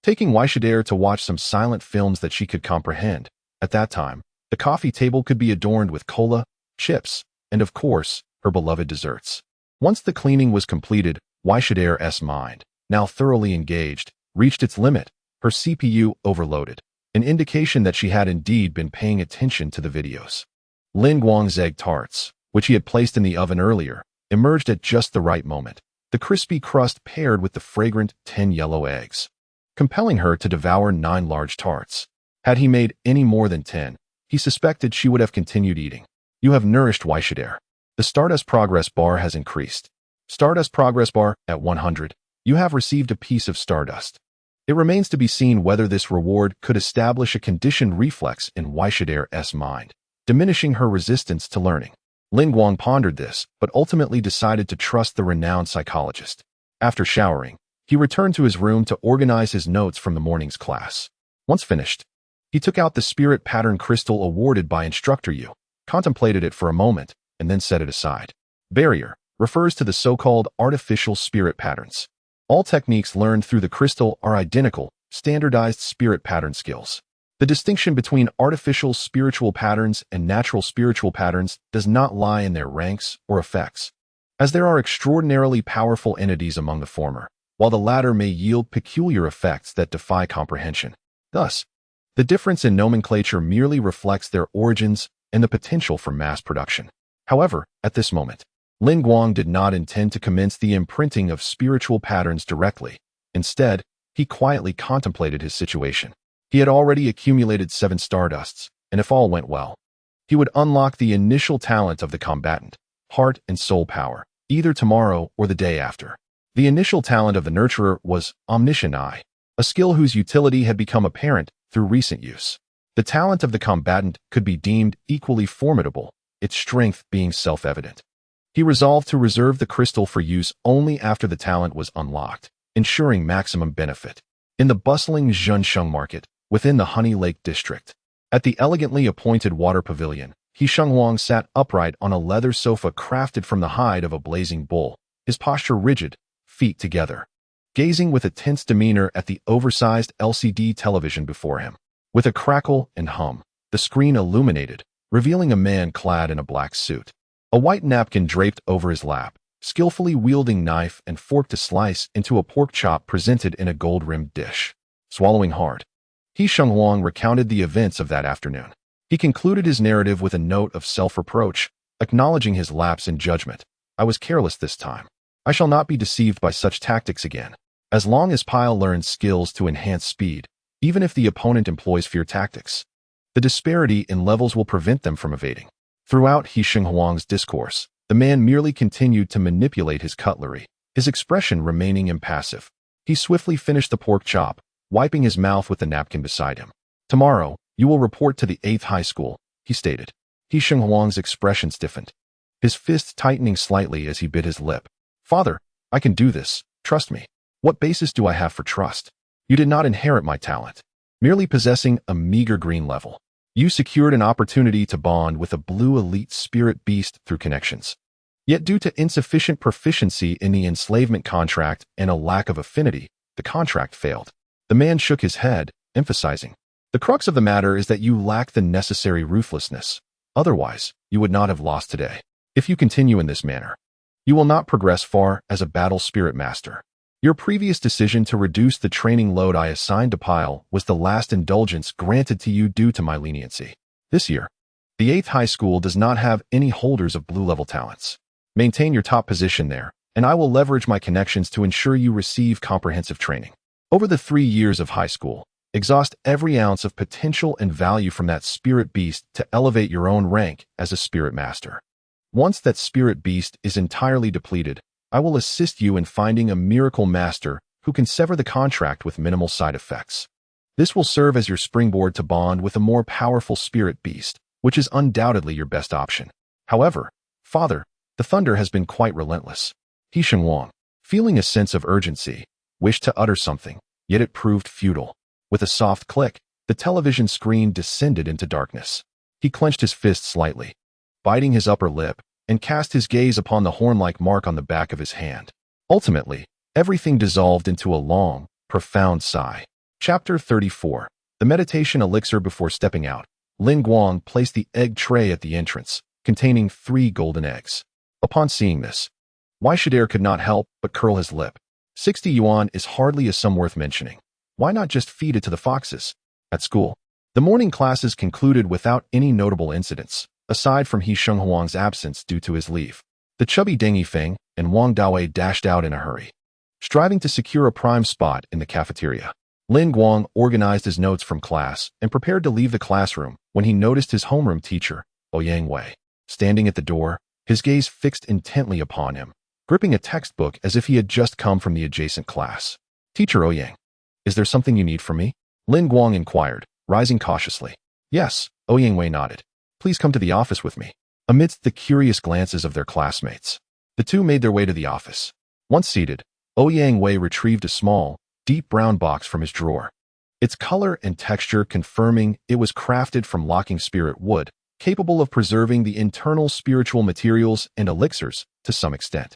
Taking Waishadare to watch some silent films that she could comprehend. At that time, the coffee table could be adorned with cola, chips, and of course, her beloved desserts. Once the cleaning was completed, Waishadare's mind, now thoroughly engaged, reached its limit, her CPU overloaded, an indication that she had indeed been paying attention to the videos. Guang's egg tarts, which he had placed in the oven earlier, emerged at just the right moment, the crispy crust paired with the fragrant 10 yellow eggs, compelling her to devour 9 large tarts. Had he made any more than 10, he suspected she would have continued eating. You have nourished Waishadare. The Stardust progress bar has increased. Stardust progress bar at 100. You have received a piece of Stardust. It remains to be seen whether this reward could establish a conditioned reflex in Waishadare's mind, diminishing her resistance to learning. Guang pondered this, but ultimately decided to trust the renowned psychologist. After showering, he returned to his room to organize his notes from the morning's class. Once finished, he took out the spirit pattern crystal awarded by Instructor Yu, contemplated it for a moment, and then set it aside. Barrier refers to the so-called artificial spirit patterns. All techniques learned through the crystal are identical, standardized spirit pattern skills. The distinction between artificial spiritual patterns and natural spiritual patterns does not lie in their ranks or effects, as there are extraordinarily powerful entities among the former, while the latter may yield peculiar effects that defy comprehension. Thus, the difference in nomenclature merely reflects their origins and the potential for mass production. However, at this moment, Guang did not intend to commence the imprinting of spiritual patterns directly. Instead, he quietly contemplated his situation. He had already accumulated 7 Stardusts, and if all went well, he would unlock the initial talent of the combatant, heart and soul power, either tomorrow or the day after. The initial talent of the nurturer was Omniscient Eye, a skill whose utility had become apparent through recent use. The talent of the combatant could be deemed equally formidable, its strength being self-evident. He resolved to reserve the crystal for use only after the talent was unlocked, ensuring maximum benefit. In the bustling Zhensheng market, within the Honey Lake district, at the elegantly appointed water pavilion, Hisheng Wang sat upright on a leather sofa crafted from the hide of a blazing bull, his posture rigid, feet together, gazing with a tense demeanor at the oversized LCD television before him. With a crackle and hum, the screen illuminated, revealing a man clad in a black suit. A white napkin draped over his lap, skillfully wielding knife and fork to slice into a pork chop presented in a gold-rimmed dish. Swallowing hard, Hisheng Wang recounted the events of that afternoon. He concluded his narrative with a note of self-reproach, acknowledging his lapse in judgment. I was careless this time. I shall not be deceived by such tactics again. As long as Pyle learns skills to enhance speed, even if the opponent employs fear tactics, the disparity in levels will prevent them from evading. Throughout Hisheng Wang's discourse, the man merely continued to manipulate his cutlery, his expression remaining impassive. He swiftly finished the pork chop, wiping his mouth with the napkin beside him. Tomorrow, you will report to the 8th high school, he stated. Hisheng Wang's expression stiffened, his fist tightening slightly as he bit his lip. Father, I can do this, trust me. What basis do I have for trust? You did not inherit my talent. Merely possessing a meager green level, you secured an opportunity to bond with a blue elite spirit beast through connections. Yet due to insufficient proficiency in the enslavement contract and a lack of affinity, the contract failed. The man shook his head, emphasizing, the crux of the matter is that you lack the necessary ruthlessness. Otherwise, you would not have lost today. If you continue in this manner, you will not progress far as a battle spirit master. Your previous decision to reduce the training load I assigned to Pyle was the last indulgence granted to you due to my leniency. This year, the 8th high school does not have any holders of blue-level talents. Maintain your top position there, and I will leverage my connections to ensure you receive comprehensive training. Over the 3 years of high school, exhaust every ounce of potential and value from that spirit beast to elevate your own rank as a spirit master. Once that spirit beast is entirely depleted, I will assist you in finding a miracle master who can sever the contract with minimal side effects. This will serve as your springboard to bond with a more powerful spirit beast, which is undoubtedly your best option. However, Father, the thunder has been quite relentless. Hisheng Wang, feeling a sense of urgency, wished to utter something, yet it proved futile. With a soft click, the television screen descended into darkness. He clenched his fist slightly, biting his upper lip, and cast his gaze upon the horn-like mark on the back of his hand. Ultimately, everything dissolved into a long, profound sigh. Chapter 34. The Meditation Elixir. Before stepping out, Lin Guang placed the egg tray at the entrance, containing 3 golden eggs. Upon seeing this, Wai Shidair could not help but curl his lip. 60 yuan is hardly a sum worth mentioning. Why not just feed it to the foxes? At school, the morning classes concluded without any notable incidents, aside from Hisheng Wang's absence due to his leave. The chubby Deng Yifeng and Wang Dawei dashed out in a hurry, striving to secure a prime spot in the cafeteria. Lin Guang organized his notes from class and prepared to leave the classroom when he noticed his homeroom teacher, Ouyang Wei, standing at the door, his gaze fixed intently upon him, gripping a textbook as if he had just come from the adjacent class. Teacher Ouyang, is there something you need from me? Lin Guang inquired, rising cautiously. Yes, Ouyang Wei nodded. Please come to the office with me. Amidst the curious glances of their classmates, the two made their way to the office. Once seated, Ouyang Wei retrieved a small, deep brown box from his drawer, its color and texture confirming it was crafted from locking spirit wood, capable of preserving the internal spiritual materials and elixirs to some extent.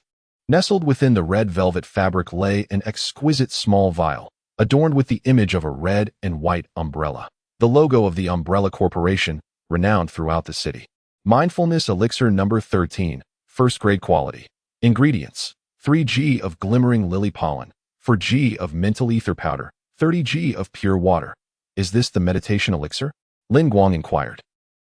Nestled within the red velvet fabric lay an exquisite small vial, adorned with the image of a red and white umbrella, the logo of the Umbrella Corporation, renowned throughout the city. Mindfulness Elixir number 13, first grade quality. Ingredients: 3g of glimmering lily pollen, 4g of mental ether powder, 30g of pure water. Is this the meditation elixir? Lin Guang inquired,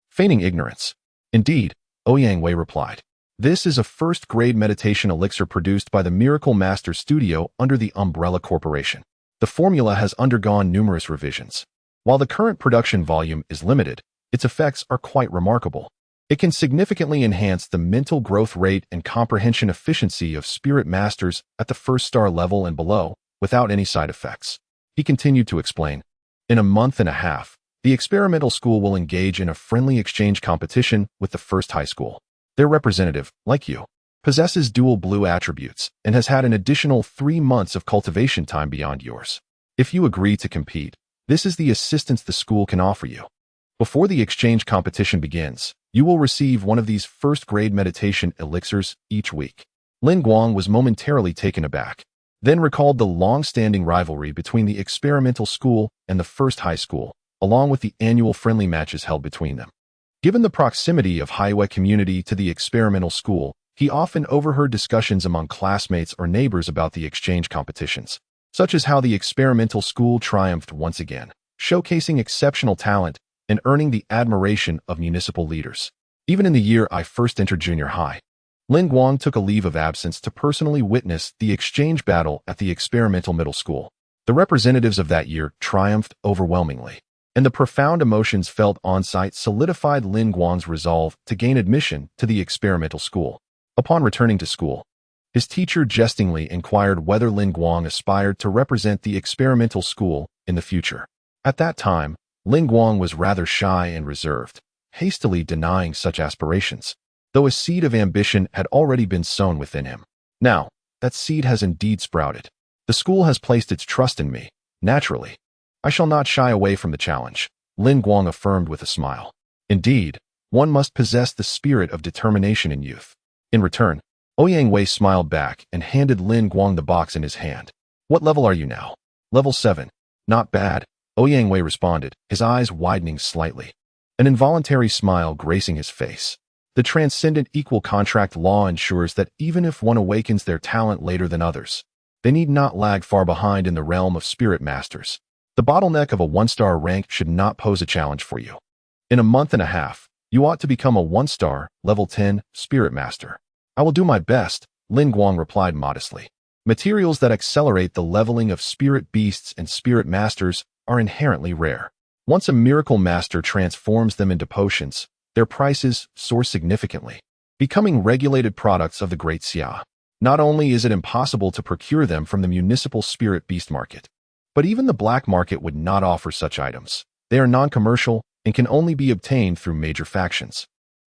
feigning ignorance. Indeed, Ouyang Wei replied. This is a first-grade meditation elixir produced by the Miracle Master Studio under the Umbrella Corporation. The formula has undergone numerous revisions. While the current production volume is limited, its effects are quite remarkable. It can significantly enhance the mental growth rate and comprehension efficiency of spirit masters at the first star level and below, without any side effects. He continued to explain. In a month and a half, the experimental school will engage in a friendly exchange competition with the first high school. Their representative, like you, possesses dual blue attributes and has had an additional 3 months of cultivation time beyond yours. If you agree to compete, this is the assistance the school can offer you. Before the exchange competition begins, you will receive one of these first-grade meditation elixirs each week. Guang was momentarily taken aback, then recalled the long-standing rivalry between the experimental school and the first high school, along with the annual friendly matches held between them. Given the proximity of Highway community to the experimental school, he often overheard discussions among classmates or neighbors about the exchange competitions, such as how the experimental school triumphed once again, showcasing exceptional talent and earning the admiration of municipal leaders. Even in the year I first entered junior high, Guang took a leave of absence to personally witness the exchange battle at the experimental middle school. The representatives of that year triumphed overwhelmingly, and the profound emotions felt on-site solidified Guang's resolve to gain admission to the experimental school. Upon returning to school, his teacher jestingly inquired whether Guang aspired to represent the experimental school in the future. At that time, Guang was rather shy and reserved, hastily denying such aspirations, though a seed of ambition had already been sown within him. Now, that seed has indeed sprouted. The school has placed its trust in me, naturally. I shall not shy away from the challenge, Guang affirmed with a smile. Indeed, one must possess the spirit of determination in youth. In return, Wei smiled back and handed Guang the box in his hand. What level are you now? Level 7. Not bad, Wei responded, his eyes widening slightly, an involuntary smile gracing his face. The transcendent equal contract law ensures that even if one awakens their talent later than others, they need not lag far behind in the realm of spirit masters. The bottleneck of a 1-star rank should not pose a challenge for you. In a month and a half, you ought to become a 1-star, level 10, spirit master. I will do my best, Guang replied modestly. Materials that accelerate the leveling of spirit beasts and spirit masters are inherently rare. Once a miracle master transforms them into potions, their prices soar significantly, becoming regulated products of the Great Xia. Not only is it impossible to procure them from the municipal spirit beast market, but even the black market would not offer such items. They are non-commercial and can only be obtained through major factions.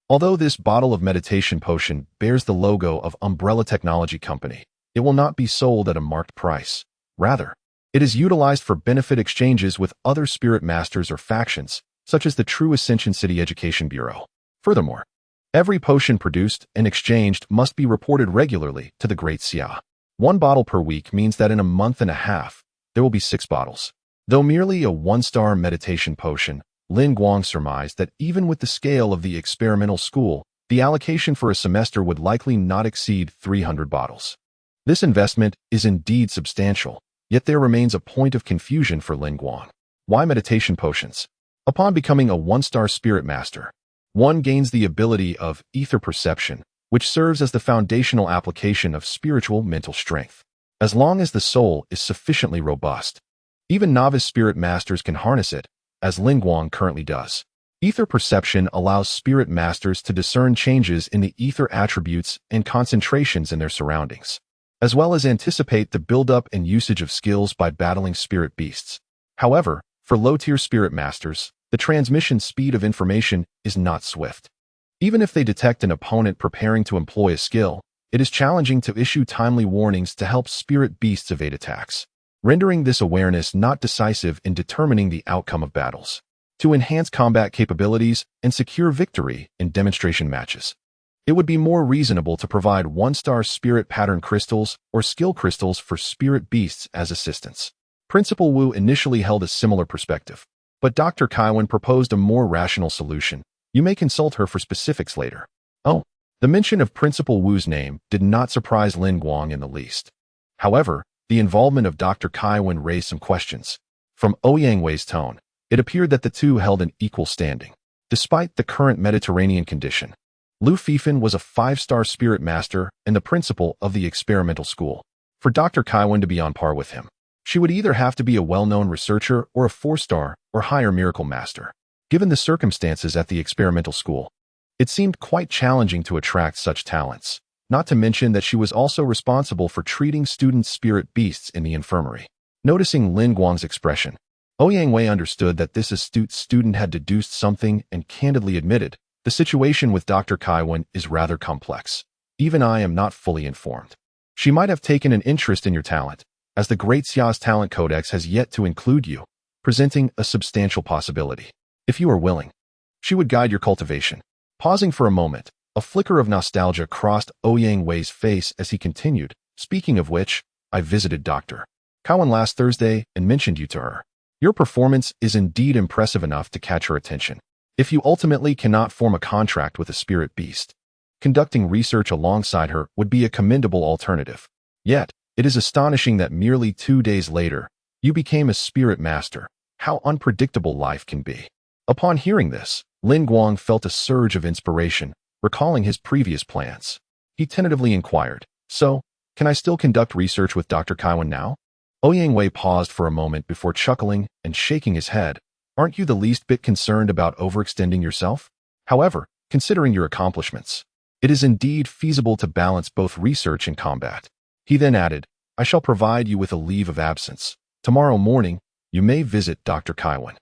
Although this bottle of meditation potion bears the logo of Umbrella Technology Company, it will not be sold at a marked price. Rather, it is utilized for benefit exchanges with other spirit masters or factions, such as the True Ascension City Education Bureau. Furthermore, every potion produced and exchanged must be reported regularly to the Great Xia. 1 bottle per week means that in a month and a half, there will be 6 bottles. Though merely a 1-star meditation potion, Guang surmised that even with the scale of the experimental school, the allocation for a semester would likely not exceed 300 bottles. This investment is indeed substantial, yet there remains a point of confusion for Guang. Why meditation potions? Upon becoming a 1-star spirit master, one gains the ability of ether perception, which serves as the foundational application of spiritual mental strength. As long as the soul is sufficiently robust, even novice spirit masters can harness it, as Guang currently does. Ether perception allows spirit masters to discern changes in the ether attributes and concentrations in their surroundings, as well as anticipate the buildup and usage of skills by battling spirit beasts. However, for low-tier spirit masters, the transmission speed of information is not swift. Even if they detect an opponent preparing to employ a skill, it is challenging to issue timely warnings to help spirit beasts evade attacks, rendering this awareness not decisive in determining the outcome of battles. To enhance combat capabilities and secure victory in demonstration matches, it would be more reasonable to provide 1-star spirit pattern crystals or skill crystals for spirit beasts as assistance. Principal Wu initially held a similar perspective, but Dr. Kaiwan proposed a more rational solution. You may consult her for specifics later. Oh, the mention of Principal Wu's name did not surprise Guang in the least. However, the involvement of Dr. Kaiwan raised some questions. From Wei's tone, it appeared that the two held an equal standing. Despite the current Mediterranean condition, Lu Fifan was a 5-star spirit master and the principal of the experimental school. For Dr. Kaiwan to be on par with him, She would either have to be a well-known researcher or a 4-star or higher miracle master. Given the circumstances at the experimental school, it seemed quite challenging to attract such talents, not to mention that she was also responsible for treating students' spirit beasts in the infirmary. Noticing Lin Guang's expression, Ouyang Wei understood that this astute student had deduced something and candidly admitted, the situation with Dr. Kaiwan is rather complex. Even I am not fully informed. She might have taken an interest in your talent, as the Great Xia's talent codex has yet to include you, presenting a substantial possibility. If you are willing, she would guide your cultivation. Pausing for a moment, a flicker of nostalgia crossed Ouyang Wei's face as he continued, speaking of which, I visited Dr. Kaiwan last Thursday and mentioned you to her. Your performance is indeed impressive enough to catch her attention. If you ultimately cannot form a contract with a spirit beast, conducting research alongside her would be a commendable alternative. Yet, it is astonishing that merely 2 days later, you became a spirit master. How unpredictable life can be. Upon hearing this, Lin Guang felt a surge of inspiration, recalling his previous plans. He tentatively inquired, so, can I still conduct research with Dr. Kaiwan now? Ouyang Wei paused for a moment before chuckling and shaking his head. Aren't you the least bit concerned about overextending yourself? However, considering your accomplishments, it is indeed feasible to balance both research and combat. He then added, I shall provide you with a leave of absence. Tomorrow morning, you may visit Dr. Kaiwan.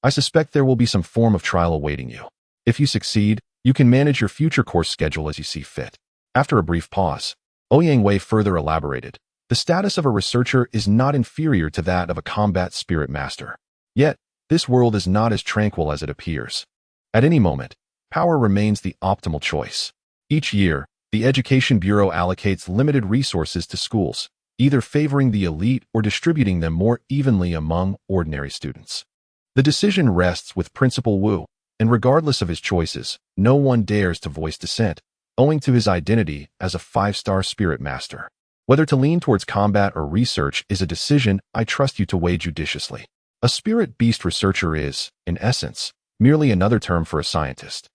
I suspect there will be some form of trial awaiting you. If you succeed, you can manage your future course schedule as you see fit. After a brief pause, Ouyang Wei further elaborated, the status of a researcher is not inferior to that of a combat spirit master. Yet, this world is not as tranquil as it appears. At any moment, power remains the optimal choice. Each year, the Education Bureau allocates limited resources to schools, either favoring the elite or distributing them more evenly among ordinary students. The decision rests with Principal Wu, and regardless of his choices, no one dares to voice dissent, owing to his identity as a 5-star spirit master. Whether to lean towards combat or research is a decision I trust you to weigh judiciously. A spirit beast researcher is, in essence, merely another term for a scientist.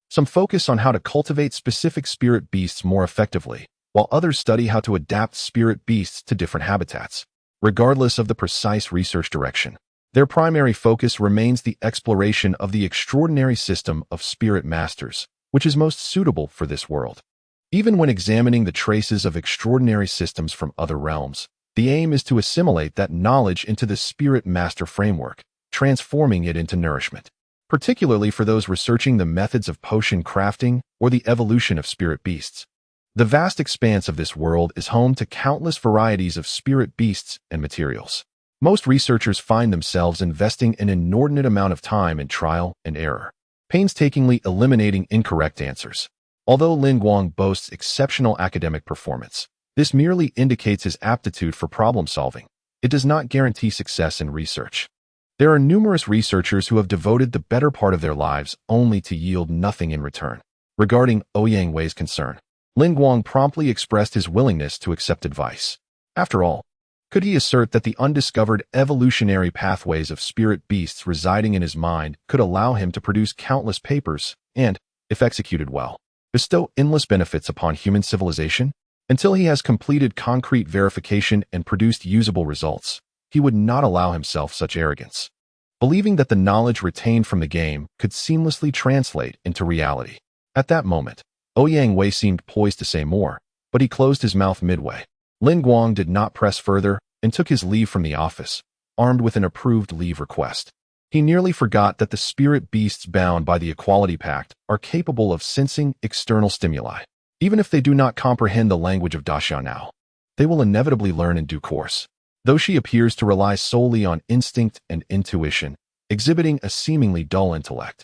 Some focus on how to cultivate specific spirit beasts more effectively, while others study how to adapt spirit beasts to different habitats. Regardless of the precise research direction, their primary focus remains the exploration of the extraordinary system of spirit masters, which is most suitable for this world. Even when examining the traces of extraordinary systems from other realms, the aim is to assimilate that knowledge into the spirit master framework, transforming it into nourishment. Particularly for those researching the methods of potion crafting or the evolution of spirit beasts. The vast expanse of this world is home to countless varieties of spirit beasts and materials. Most researchers find themselves investing an inordinate amount of time in trial and error, painstakingly eliminating incorrect answers. Although Lin Guang boasts exceptional academic performance, this merely indicates his aptitude for problem solving. It does not guarantee success in research. There are numerous researchers who have devoted the better part of their lives only to yield nothing in return. Regarding Ouyang Wei's concern, Lin Guang promptly expressed his willingness to accept advice. After all, could he assert that the undiscovered evolutionary pathways of spirit beasts residing in his mind could allow him to produce countless papers and, if executed well, bestow endless benefits upon human civilization? Until he has completed concrete verification and produced usable results, he would not allow himself such arrogance. Believing that the knowledge retained from the game could seamlessly translate into reality. At that moment, Ouyang Wei seemed poised to say more, but he closed his mouth midway. Lin Guang did not press further and took his leave from the office, armed with an approved leave request. He nearly forgot that the spirit beasts bound by the Equality Pact are capable of sensing external stimuli. Even if they do not comprehend the language of Daxiao now, they will inevitably learn in due course. Though she appears to rely solely on instinct and intuition, exhibiting a seemingly dull intellect,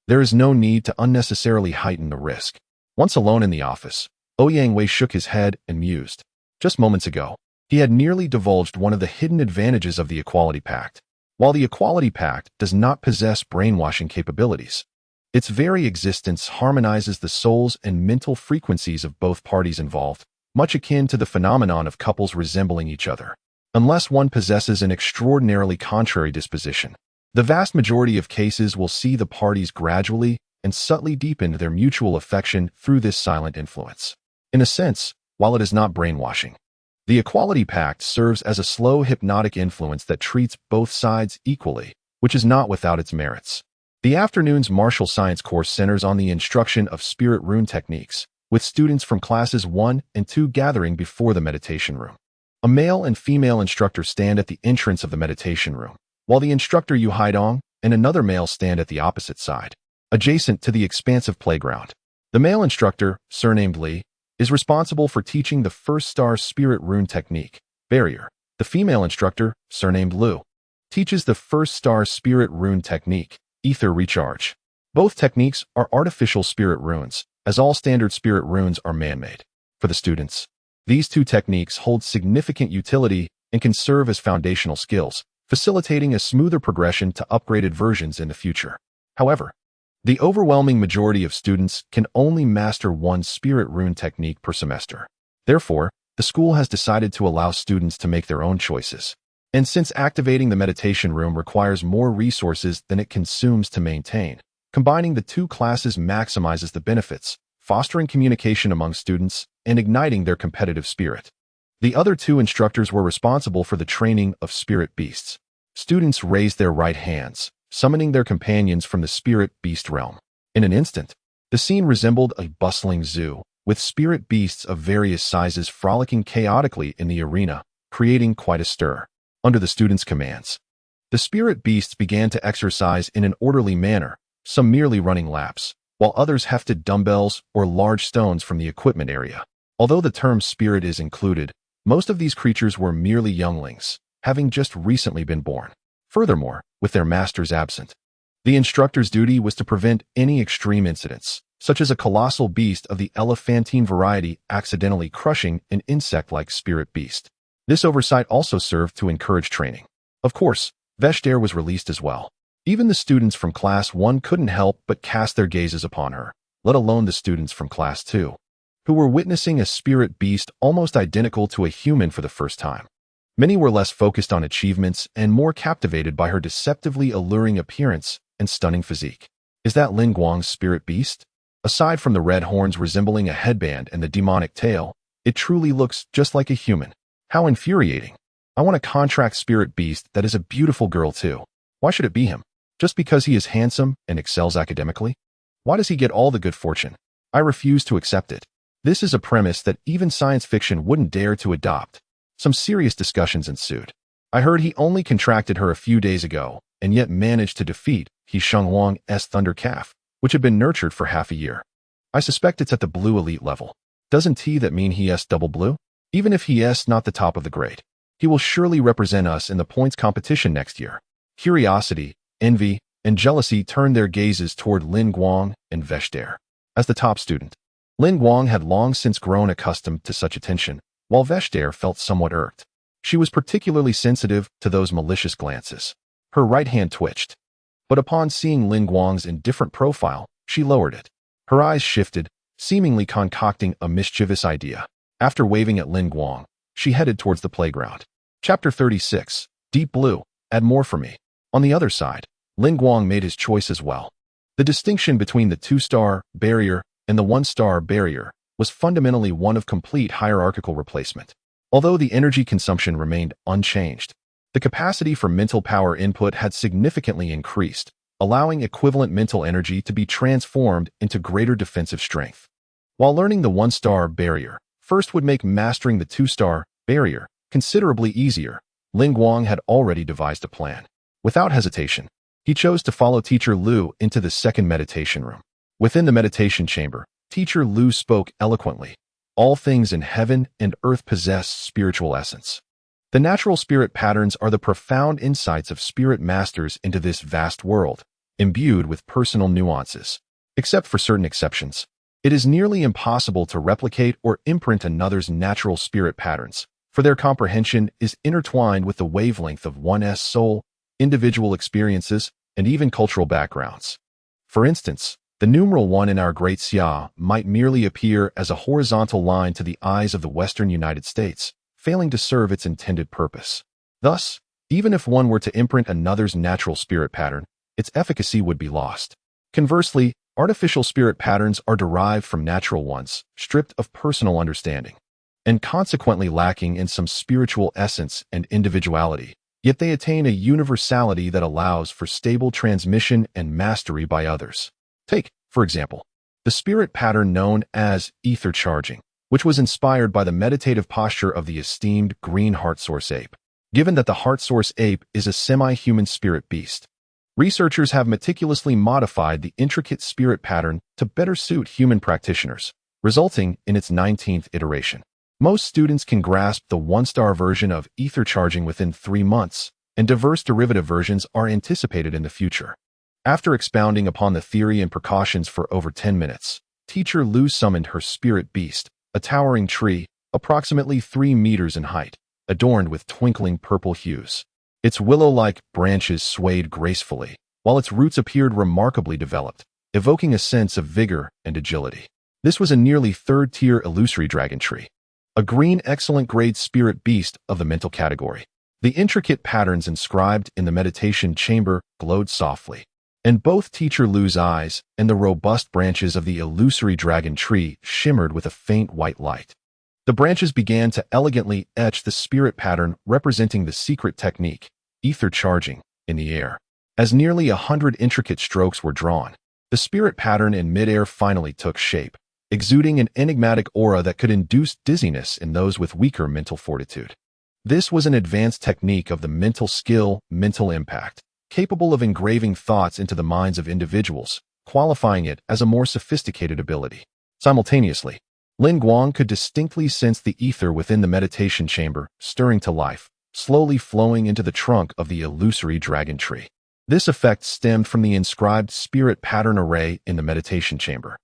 there is no need to unnecessarily heighten the risk. Once alone in the office, Ouyang Wei shook his head and mused. Just moments ago, he had nearly divulged one of the hidden advantages of the Equality Pact. While the Equality Pact does not possess brainwashing capabilities, its very existence harmonizes the souls and mental frequencies of both parties involved, much akin to the phenomenon of couples resembling each other. Unless one possesses an extraordinarily contrary disposition, the vast majority of cases will see the parties gradually and subtly deepen their mutual affection through this silent influence. In a sense, while it is not brainwashing, The Equality Pact serves as a slow hypnotic influence that treats both sides equally, which is not without its merits. The afternoon's martial science course centers on the instruction of spirit rune techniques, with students from classes 1 and 2 gathering before the meditation room. A male and female instructor stand at the entrance of the meditation room, while the instructor Yu Haidong and another male stand at the opposite side, adjacent to the expansive playground. The male instructor, surnamed Li, is responsible for teaching the first star spirit rune technique, Barrier. The female instructor, surnamed Lu, teaches the first star spirit rune technique, Ether Recharge. Both techniques are artificial spirit runes, as all standard spirit runes are man-made. For the students, these two techniques hold significant utility and can serve as foundational skills, facilitating a smoother progression to upgraded versions in the future. However, the overwhelming majority of students can only master one spirit rune technique per semester. Therefore, the school has decided to allow students to make their own choices. And since activating the meditation room requires more resources than it consumes to maintain, combining the two classes maximizes the benefits, fostering communication among students and igniting their competitive spirit. The other two instructors were responsible for the training of spirit beasts. Students raised their right hands, summoning their companions from the spirit beast realm. In an instant, the scene resembled a bustling zoo, with spirit beasts of various sizes frolicking chaotically in the arena, creating quite a stir. Under the students' commands, the spirit beasts began to exercise in an orderly manner, some merely running laps, while others hefted dumbbells or large stones from the equipment area. Although the term spirit is included, most of these creatures were merely younglings, having just recently been born. Furthermore, with their masters absent, the instructor's duty was to prevent any extreme incidents, such as a colossal beast of the elephantine variety accidentally crushing an insect-like spirit beast. This oversight also served to encourage training. Of course, Veshter was released as well. Even the students from Class 1 couldn't help but cast their gazes upon her, let alone the students from Class 2, who were witnessing a spirit beast almost identical to a human for the first time. Many were less focused on achievements and more captivated by her deceptively alluring appearance and stunning physique. Is that Lin Guang's spirit beast? Aside from the red horns resembling a headband and the demonic tail, it truly looks just like a human. How infuriating. I want a contract spirit beast that is a beautiful girl too. Why should it be him? Just because he is handsome and excels academically? Why does he get all the good fortune? I refuse to accept it. This is a premise that even science fiction wouldn't dare to adopt. Some serious discussions ensued. I heard he only contracted her a few days ago, and yet managed to defeat Hisheng Wang's Thunder Calf, which had been nurtured for half a year. I suspect it's at the blue elite level. Doesn't T that mean he is double blue? Even if he is not the top of the grade, he will surely represent us in the points competition next year. Curiosity, envy, and jealousy turned their gazes toward Lin Guang and Veshter. As the top student, Lin Guang had long since grown accustomed to such attention, while Veshter felt somewhat irked. She was particularly sensitive to those malicious glances. Her right hand twitched, but upon seeing Lin Guang's indifferent profile, she lowered it. Her eyes shifted, seemingly concocting a mischievous idea. After waving at Lin Guang, she headed towards the playground. Chapter 36, Deep Blue, add more for me. On the other side, Lin Guang made his choice as well. The distinction between the 2-star barrier and the 1-star barrier was fundamentally one of complete hierarchical replacement. Although the energy consumption remained unchanged, the capacity for mental power input had significantly increased, allowing equivalent mental energy to be transformed into greater defensive strength. While learning the 1-star barrier first would make mastering the 2-star barrier considerably easier, Lin Guang had already devised a plan. Without hesitation, he chose to follow Teacher Lu into the second meditation room. Within the meditation chamber, Teacher Lu spoke eloquently. All things in heaven and earth possess spiritual essence. The natural spirit patterns are the profound insights of spirit masters into this vast world, imbued with personal nuances. Except for certain exceptions, it is nearly impossible to replicate or imprint another's natural spirit patterns, for their comprehension is intertwined with the wavelength of one's soul, individual experiences, and even cultural backgrounds. For instance, the numeral 1 in our Great Xia might merely appear as a horizontal line to the eyes of the Western United States, failing to serve its intended purpose. Thus, even if one were to imprint another's natural spirit pattern, its efficacy would be lost. Conversely, artificial spirit patterns are derived from natural ones, stripped of personal understanding. and consequently lacking in some spiritual essence and individuality, yet they attain a universality that allows for stable transmission and mastery by others. Take, for example, the spirit pattern known as ether charging, which was inspired by the meditative posture of the esteemed green heart source ape. Given that the heart source ape is a semi-human spirit beast, researchers have meticulously modified the intricate spirit pattern to better suit human practitioners, resulting in its 19th iteration. Most students can grasp the one-star version of ether charging within 3 months, and diverse derivative versions are anticipated in the future. After expounding upon the theory and precautions for over 10 minutes, Teacher Lu summoned her spirit beast, a towering tree, approximately 3 meters in height, adorned with twinkling purple hues. Its willow-like branches swayed gracefully, while its roots appeared remarkably developed, evoking a sense of vigor and agility. This was a nearly third-tier illusory dragon tree, a green excellent-grade spirit beast of the mental category. The intricate patterns inscribed in the meditation chamber glowed softly, and both Teacher Lu's eyes and the robust branches of the illusory dragon tree shimmered with a faint white light. The branches began to elegantly etch the spirit pattern representing the secret technique, ether charging, in the air. As nearly 100 intricate strokes were drawn, the spirit pattern in midair finally took shape, exuding an enigmatic aura that could induce dizziness in those with weaker mental fortitude. This was an advanced technique of the mental skill, mental impact, capable of engraving thoughts into the minds of individuals, qualifying it as a more sophisticated ability. Simultaneously, Lin Guang could distinctly sense the ether within the meditation chamber, stirring to life, slowly flowing into the trunk of the illusory dragon tree. This effect stemmed from the inscribed spirit pattern array in the meditation chamber,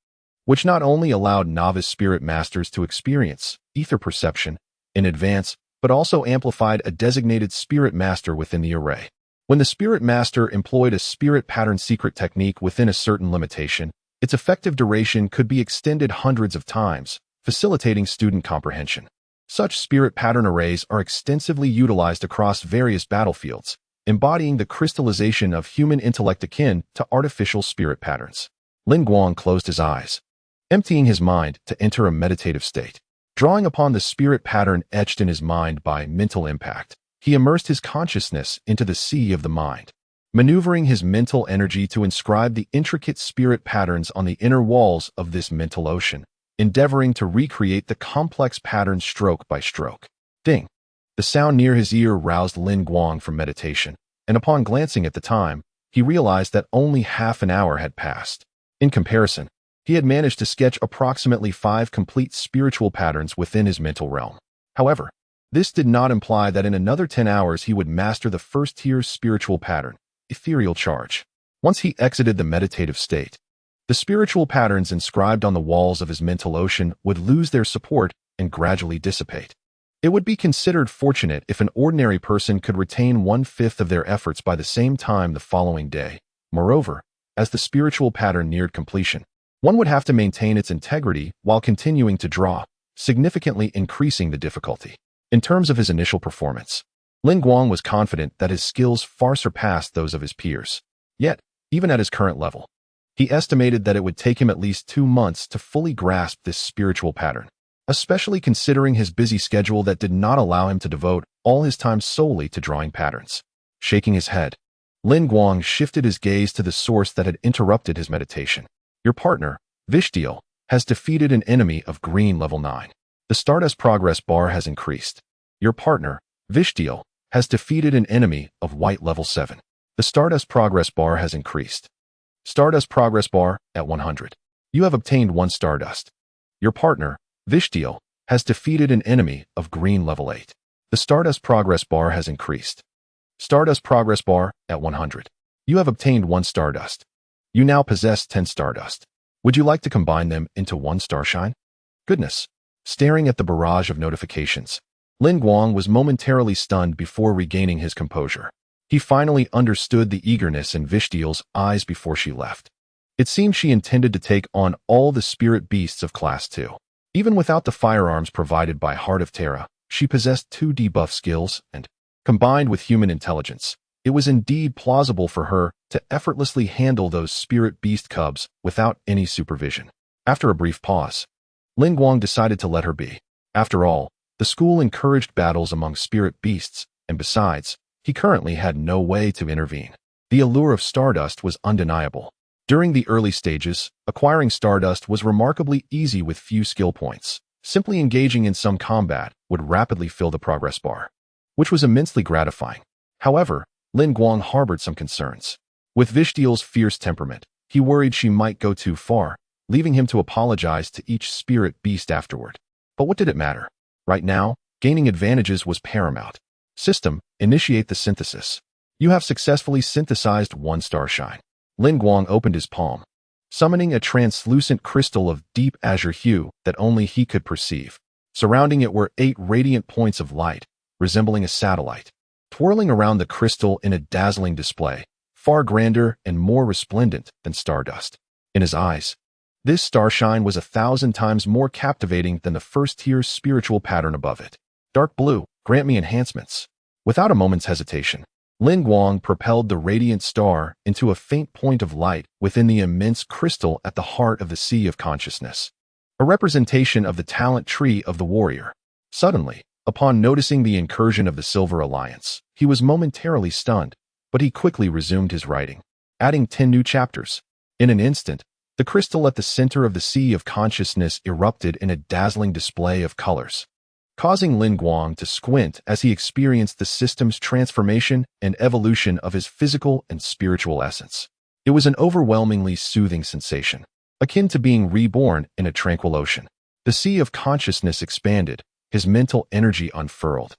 which not only allowed novice spirit masters to experience ether perception in advance, but also amplified a designated spirit master within the array. When the spirit master employed a spirit pattern secret technique within a certain limitation, its effective duration could be extended hundreds of times, facilitating student comprehension. Such spirit pattern arrays are extensively utilized across various battlefields, embodying the crystallization of human intellect akin to artificial spirit patterns. Lin Guang closed his eyes, emptying his mind to enter a meditative state. Drawing upon the spirit pattern etched in his mind by mental impact, he immersed his consciousness into the sea of the mind, maneuvering his mental energy to inscribe the intricate spirit patterns on the inner walls of this mental ocean, endeavoring to recreate the complex pattern stroke by stroke. Ding! The sound near his ear roused Lin Guang from meditation, and upon glancing at the time, he realized that only half an hour had passed. In comparison, he had managed to sketch approximately 5 complete spiritual patterns within his mental realm. However, this did not imply that in another 10 hours he would master the first-tier spiritual pattern, ethereal charge. Once he exited the meditative state, the spiritual patterns inscribed on the walls of his mental ocean would lose their support and gradually dissipate. It would be considered fortunate if an ordinary person could retain 1/5 of their efforts by the same time the following day. Moreover, as the spiritual pattern neared completion, one would have to maintain its integrity while continuing to draw, significantly increasing the difficulty. In terms of his initial performance, Lin Guang was confident that his skills far surpassed those of his peers. Yet, even at his current level, he estimated that it would take him at least 2 months to fully grasp this spiritual pattern, especially considering his busy schedule that did not allow him to devote all his time solely to drawing patterns. Shaking his head, Lin Guang shifted his gaze to the source that had interrupted his meditation. Your partner, Vishel, has defeated an enemy of green level 9. The Stardust progress bar has increased. Your partner, Vishel, has defeated an enemy of white level 7. The Stardust progress bar has increased. Stardust progress bar at 100. You have obtained 1 Stardust. Your partner, Vishel, has defeated an enemy of green level 8. The Stardust progress bar has increased. Stardust progress bar at 100. You have obtained 1 Stardust. You now possess 10 Stardust. Would you like to combine them into 1 Starshine? Goodness. Staring at the barrage of notifications, Lin Guang was momentarily stunned before regaining his composure. He finally understood the eagerness in Vishel's eyes before she left. It seemed she intended to take on all the spirit beasts of Class 2. Even without the firearms provided by Heart of Terra, she possessed 2 debuff skills and, combined with human intelligence, it was indeed plausible for her to effortlessly handle those spirit beast cubs without any supervision. After a brief pause, Lin Guang decided to let her be. After all, The school encouraged battles among spirit beasts, and besides, he currently had no way to intervene. The allure of Stardust was undeniable. During the early stages, acquiring Stardust was remarkably easy with few skill points. Simply engaging in some combat would rapidly fill the progress bar, which was immensely gratifying. However, Lin Guang harbored some concerns. With Vishel's fierce temperament, he worried she might go too far, leaving him to apologize to each spirit beast afterward. But what did it matter? Right now, gaining advantages was paramount. System, initiate the synthesis. You have successfully synthesized one starshine. Lin Guang opened his palm, summoning a translucent crystal of deep azure hue that only he could perceive. Surrounding it were 8 radiant points of light, resembling a satellite, twirling around the crystal in a dazzling display, far grander and more resplendent than Stardust. In his eyes, this starshine was 1,000 times more captivating than the first-tier spiritual pattern above it. Dark blue, grant me enhancements. Without a moment's hesitation, Lin Guang propelled the radiant star into a faint point of light within the immense crystal at the heart of the Sea of Consciousness, a representation of the talent tree of the warrior. Suddenly, upon noticing the incursion of the Silver Alliance, he was momentarily stunned, but he quickly resumed his writing, adding 10 new chapters. In an instant, the crystal at the center of the Sea of Consciousness erupted in a dazzling display of colors, causing Lin Guang to squint as he experienced the system's transformation and evolution of his physical and spiritual essence. It was an overwhelmingly soothing sensation, akin to being reborn in a tranquil ocean. The Sea of Consciousness expanded, his mental energy unfurled,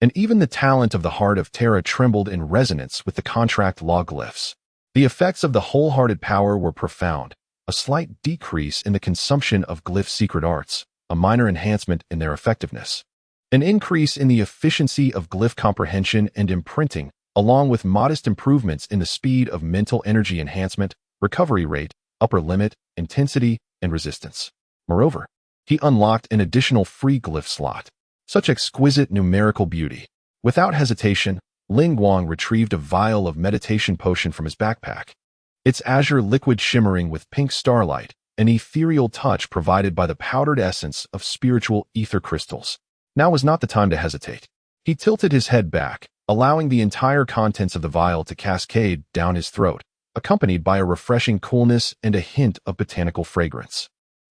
and even the talent of the Heart of Terra trembled in resonance with the contract law glyphs. The effects of the wholehearted power were profound, a slight decrease in the consumption of glyph secret arts, a minor enhancement in their effectiveness, an increase in the efficiency of glyph comprehension and imprinting, along with modest improvements in the speed of mental energy enhancement, recovery rate, upper limit, intensity, and resistance. Moreover, he unlocked an additional free glyph slot. Such exquisite numerical beauty. Without hesitation, Lin Guang retrieved a vial of meditation potion from his backpack, its azure liquid shimmering with pink starlight, an ethereal touch provided by the powdered essence of spiritual ether crystals. Now was not the time to hesitate. He tilted his head back, allowing the entire contents of the vial to cascade down his throat, accompanied by a refreshing coolness and a hint of botanical fragrance.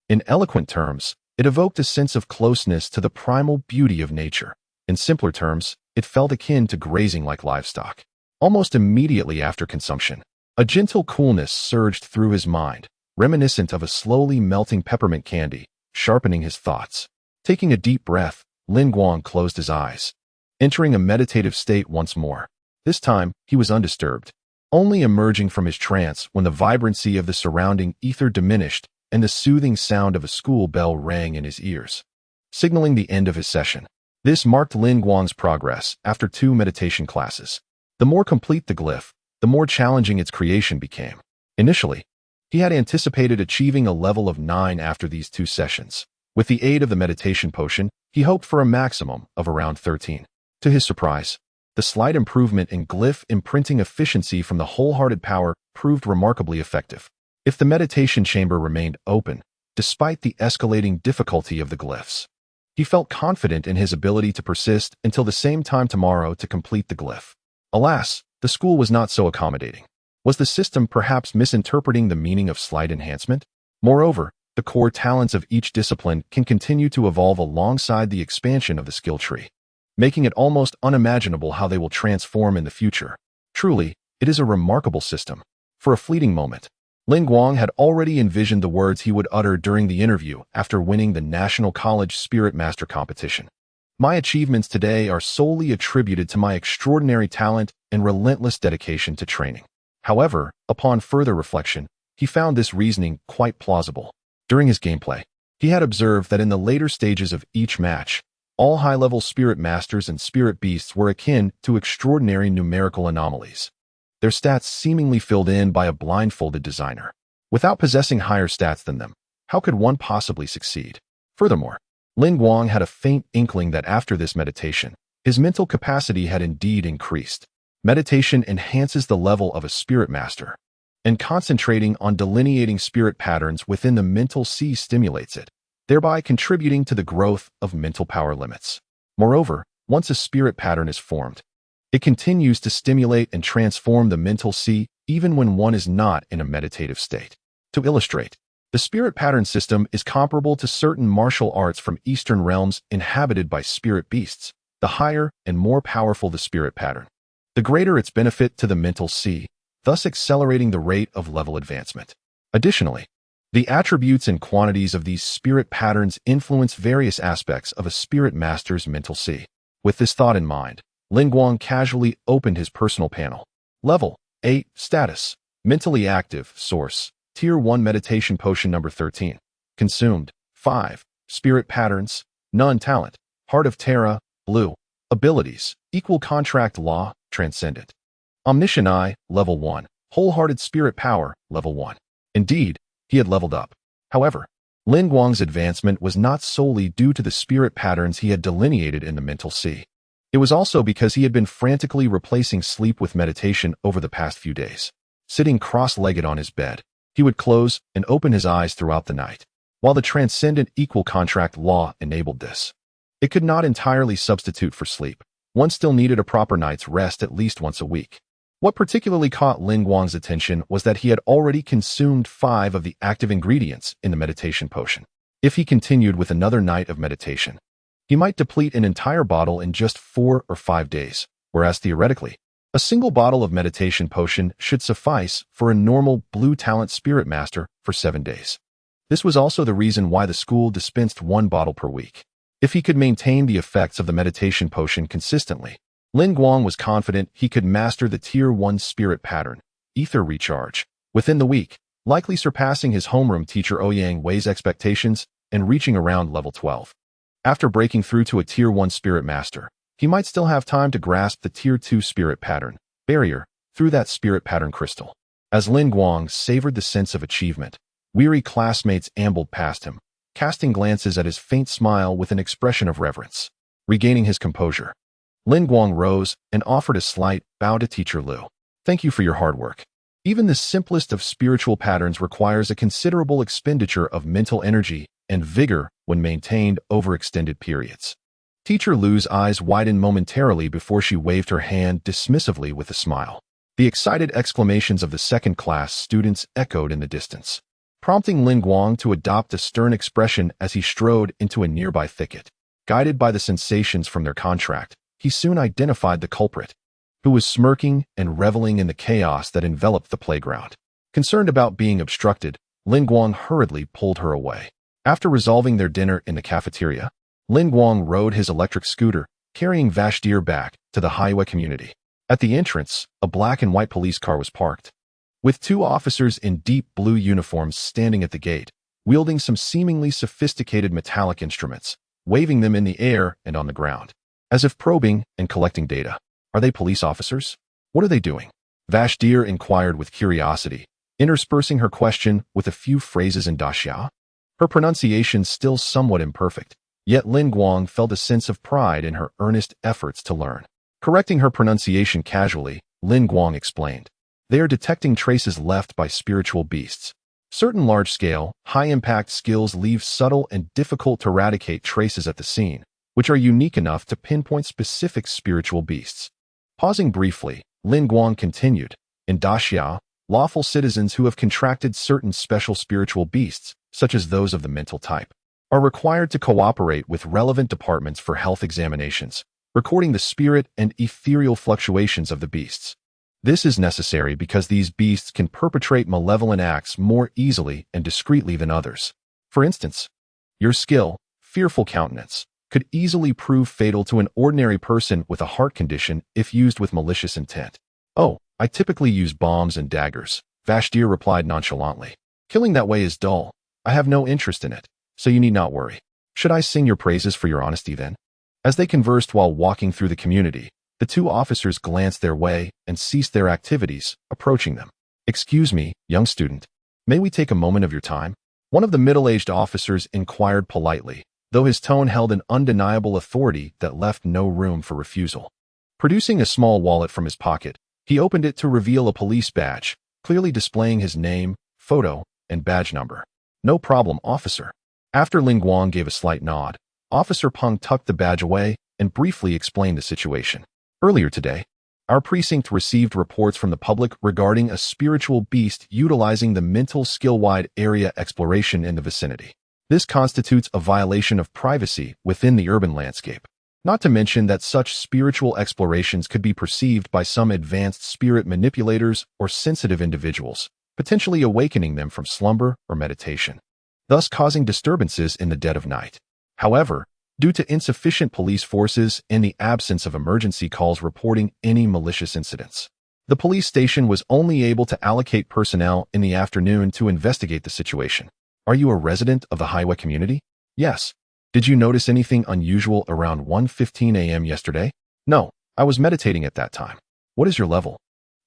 In eloquent terms, it evoked a sense of closeness to the primal beauty of nature. In simpler terms, it felt akin to grazing like livestock. Almost immediately after consumption, a gentle coolness surged through his mind, reminiscent of a slowly melting peppermint candy, sharpening his thoughts. Taking a deep breath, Lin Guang closed his eyes, entering a meditative state once more. This time, he was undisturbed, only emerging from his trance when the vibrancy of the surrounding ether diminished and the soothing sound of a school bell rang in his ears, signaling the end of his session. This marked Lin Guang's progress after 2 meditation classes. The more complete the glyph, the more challenging its creation became. Initially, he had anticipated achieving a level of 9 after these 2 sessions. With the aid of the meditation potion, he hoped for a maximum of around 13. To his surprise, the slight improvement in glyph imprinting efficiency from the wholehearted power proved remarkably effective. If the meditation chamber remained open, despite the escalating difficulty of the glyphs, he felt confident in his ability to persist until the same time tomorrow to complete the glyph. Alas, the school was not so accommodating. Was the system perhaps misinterpreting the meaning of slight enhancement? Moreover, the core talents of each discipline can continue to evolve alongside the expansion of the skill tree, making it almost unimaginable how they will transform in the future. Truly, it is a remarkable system. For a fleeting moment, Lin Guang had already envisioned the words he would utter during the interview after winning the National College Spirit Master competition. My achievements today are solely attributed to my extraordinary talent and relentless dedication to training. However, upon further reflection, he found this reasoning quite plausible. During his gameplay, he had observed that in the later stages of each match, all high-level spirit masters and spirit beasts were akin to extraordinary numerical anomalies, their stats seemingly filled in by a blindfolded designer. Without possessing higher stats than them, how could one possibly succeed? Furthermore, Lin Guang had a faint inkling that after this meditation, his mental capacity had indeed increased. Meditation enhances the level of a spirit master, and concentrating on delineating spirit patterns within the mental sea stimulates it, thereby contributing to the growth of mental power limits. Moreover, once a spirit pattern is formed, it continues to stimulate and transform the mental sea even when one is not in a meditative state. To illustrate, the spirit pattern system is comparable to certain martial arts from Eastern realms inhabited by spirit beasts. The higher and more powerful the spirit pattern, the greater its benefit to the mental sea, thus accelerating the rate of level advancement. Additionally, the attributes and quantities of these spirit patterns influence various aspects of a spirit master's mental sea. With this thought in mind, Guang casually opened his personal panel. Level 8, status, mentally active, source, Tier 1 meditation potion number 13. Consumed, 5, spirit patterns, none talent, Heart of Terra, blue, abilities, equal contract law, transcendent. Omniscient Eye, level 1, wholehearted spirit power, level 1. Indeed, he had leveled up. However, Guang's advancement was not solely due to the spirit patterns he had delineated in the mental sea. It was also because he had been frantically replacing sleep with meditation over the past few days. Sitting cross-legged on his bed, he would close and open his eyes throughout the night. While the transcendent equal contract law enabled this, it could not entirely substitute for sleep. One still needed a proper night's rest at least once a week. What particularly caught Guang's attention was that he had already consumed 5 of the active ingredients in the meditation potion. If he continued with another night of meditation, he might deplete an entire bottle in just 4 or 5 days, whereas theoretically, a single bottle of meditation potion should suffice for a normal blue talent spirit master for 7 days. This was also the reason why the school dispensed 1 bottle per week. If he could maintain the effects of the meditation potion consistently, Guang was confident he could master the Tier 1 spirit pattern, Ether Recharge, within the week, likely surpassing his homeroom teacher Ouyang Wei's expectations and reaching around level 12. After breaking through to a Tier 1 spirit master, he might still have time to grasp the Tier 2 spirit pattern, barrier, through that spirit pattern crystal. As Guang savored the sense of achievement, weary classmates ambled past him, casting glances at his faint smile with an expression of reverence. Regaining his composure, Guang rose and offered a slight bow to Teacher Liu. Thank you for your hard work. Even the simplest of spiritual patterns requires a considerable expenditure of mental energy and vigor when maintained over extended periods. Teacher Liu's eyes widened momentarily before she waved her hand dismissively with a smile. The excited exclamations of the second-class students echoed in the distance, prompting Guang to adopt a stern expression as he strode into a nearby thicket. Guided by the sensations from their contract, he soon identified the culprit, who was smirking and reveling in the chaos that enveloped the playground. Concerned about being obstructed, Guang hurriedly pulled her away. After resolving their dinner in the cafeteria, Guang rode his electric scooter, carrying Vashtir back to the highway community. At the entrance, a black and white police car was parked, with 2 officers in deep blue uniforms standing at the gate, wielding some seemingly sophisticated metallic instruments, waving them in the air and on the ground, as if probing and collecting data. Are they police officers? What are they doing? Vashtir inquired with curiosity, interspersing her question with a few phrases in Daxia. Her pronunciation still somewhat imperfect, yet Guang felt a sense of pride in her earnest efforts to learn. Correcting her pronunciation casually, Guang explained, they are detecting traces left by spiritual beasts. Certain large-scale, high-impact skills leave subtle and difficult to eradicate traces at the scene, which are unique enough to pinpoint specific spiritual beasts. Pausing briefly, Guang continued, in Daxia, lawful citizens who have contracted certain special spiritual beasts, such as those of the mental type, are required to cooperate with relevant departments for health examinations, recording the spirit and ethereal fluctuations of the beasts. This is necessary because these beasts can perpetrate malevolent acts more easily and discreetly than others. For instance, your skill, Fearful Countenance, could easily prove fatal to an ordinary person with a heart condition if used with malicious intent. Oh, I typically use bombs and daggers, Vashtir replied nonchalantly. Killing that way is dull. I have no interest in it, so you need not worry. Should I sing your praises for your honesty then? As they conversed while walking through the community, the 2 officers glanced their way and ceased their activities, approaching them. Excuse me, young student. May we take a moment of your time? One of the middle-aged officers inquired politely, though his tone held an undeniable authority that left no room for refusal. Producing a small wallet from his pocket, he opened it to reveal a police badge, clearly displaying his name, photo, and badge number. No problem, officer. After Guang gave a slight nod, Officer Peng tucked the badge away and briefly explained the situation. Earlier today, our precinct received reports from the public regarding a spiritual beast utilizing the mental skill-wide area exploration in the vicinity. This constitutes a violation of privacy within the urban landscape. Not to mention that such spiritual explorations could be perceived by some advanced spirit manipulators or sensitive individuals, potentially awakening them from slumber or meditation, thus causing disturbances in the dead of night. However, due to insufficient police forces and the absence of emergency calls reporting any malicious incidents, the police station was only able to allocate personnel in the afternoon to investigate the situation. Are you a resident of the highway community? Yes. Did you notice anything unusual around 1:15 a.m. yesterday? No, I was meditating at that time. What is your level?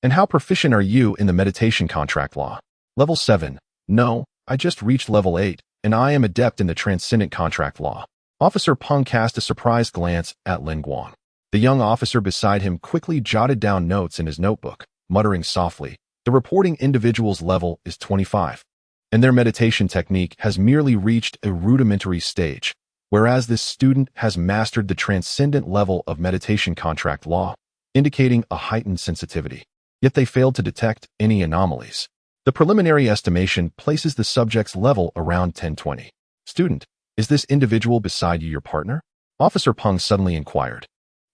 And how proficient are you in the meditation contract law? Level 7. No, I just reached level 8, and I am adept in the transcendent contract law. Officer Peng cast a surprised glance at Lin Guang. The young officer beside him quickly jotted down notes in his notebook, muttering softly, the reporting individual's level is 25, and their meditation technique has merely reached a rudimentary stage, whereas this student has mastered the transcendent level of meditation contract law, indicating a heightened sensitivity. Yet they failed to detect any anomalies. The preliminary estimation places the subject's level around 1020. Student, is this individual beside you your partner? Officer Peng suddenly inquired,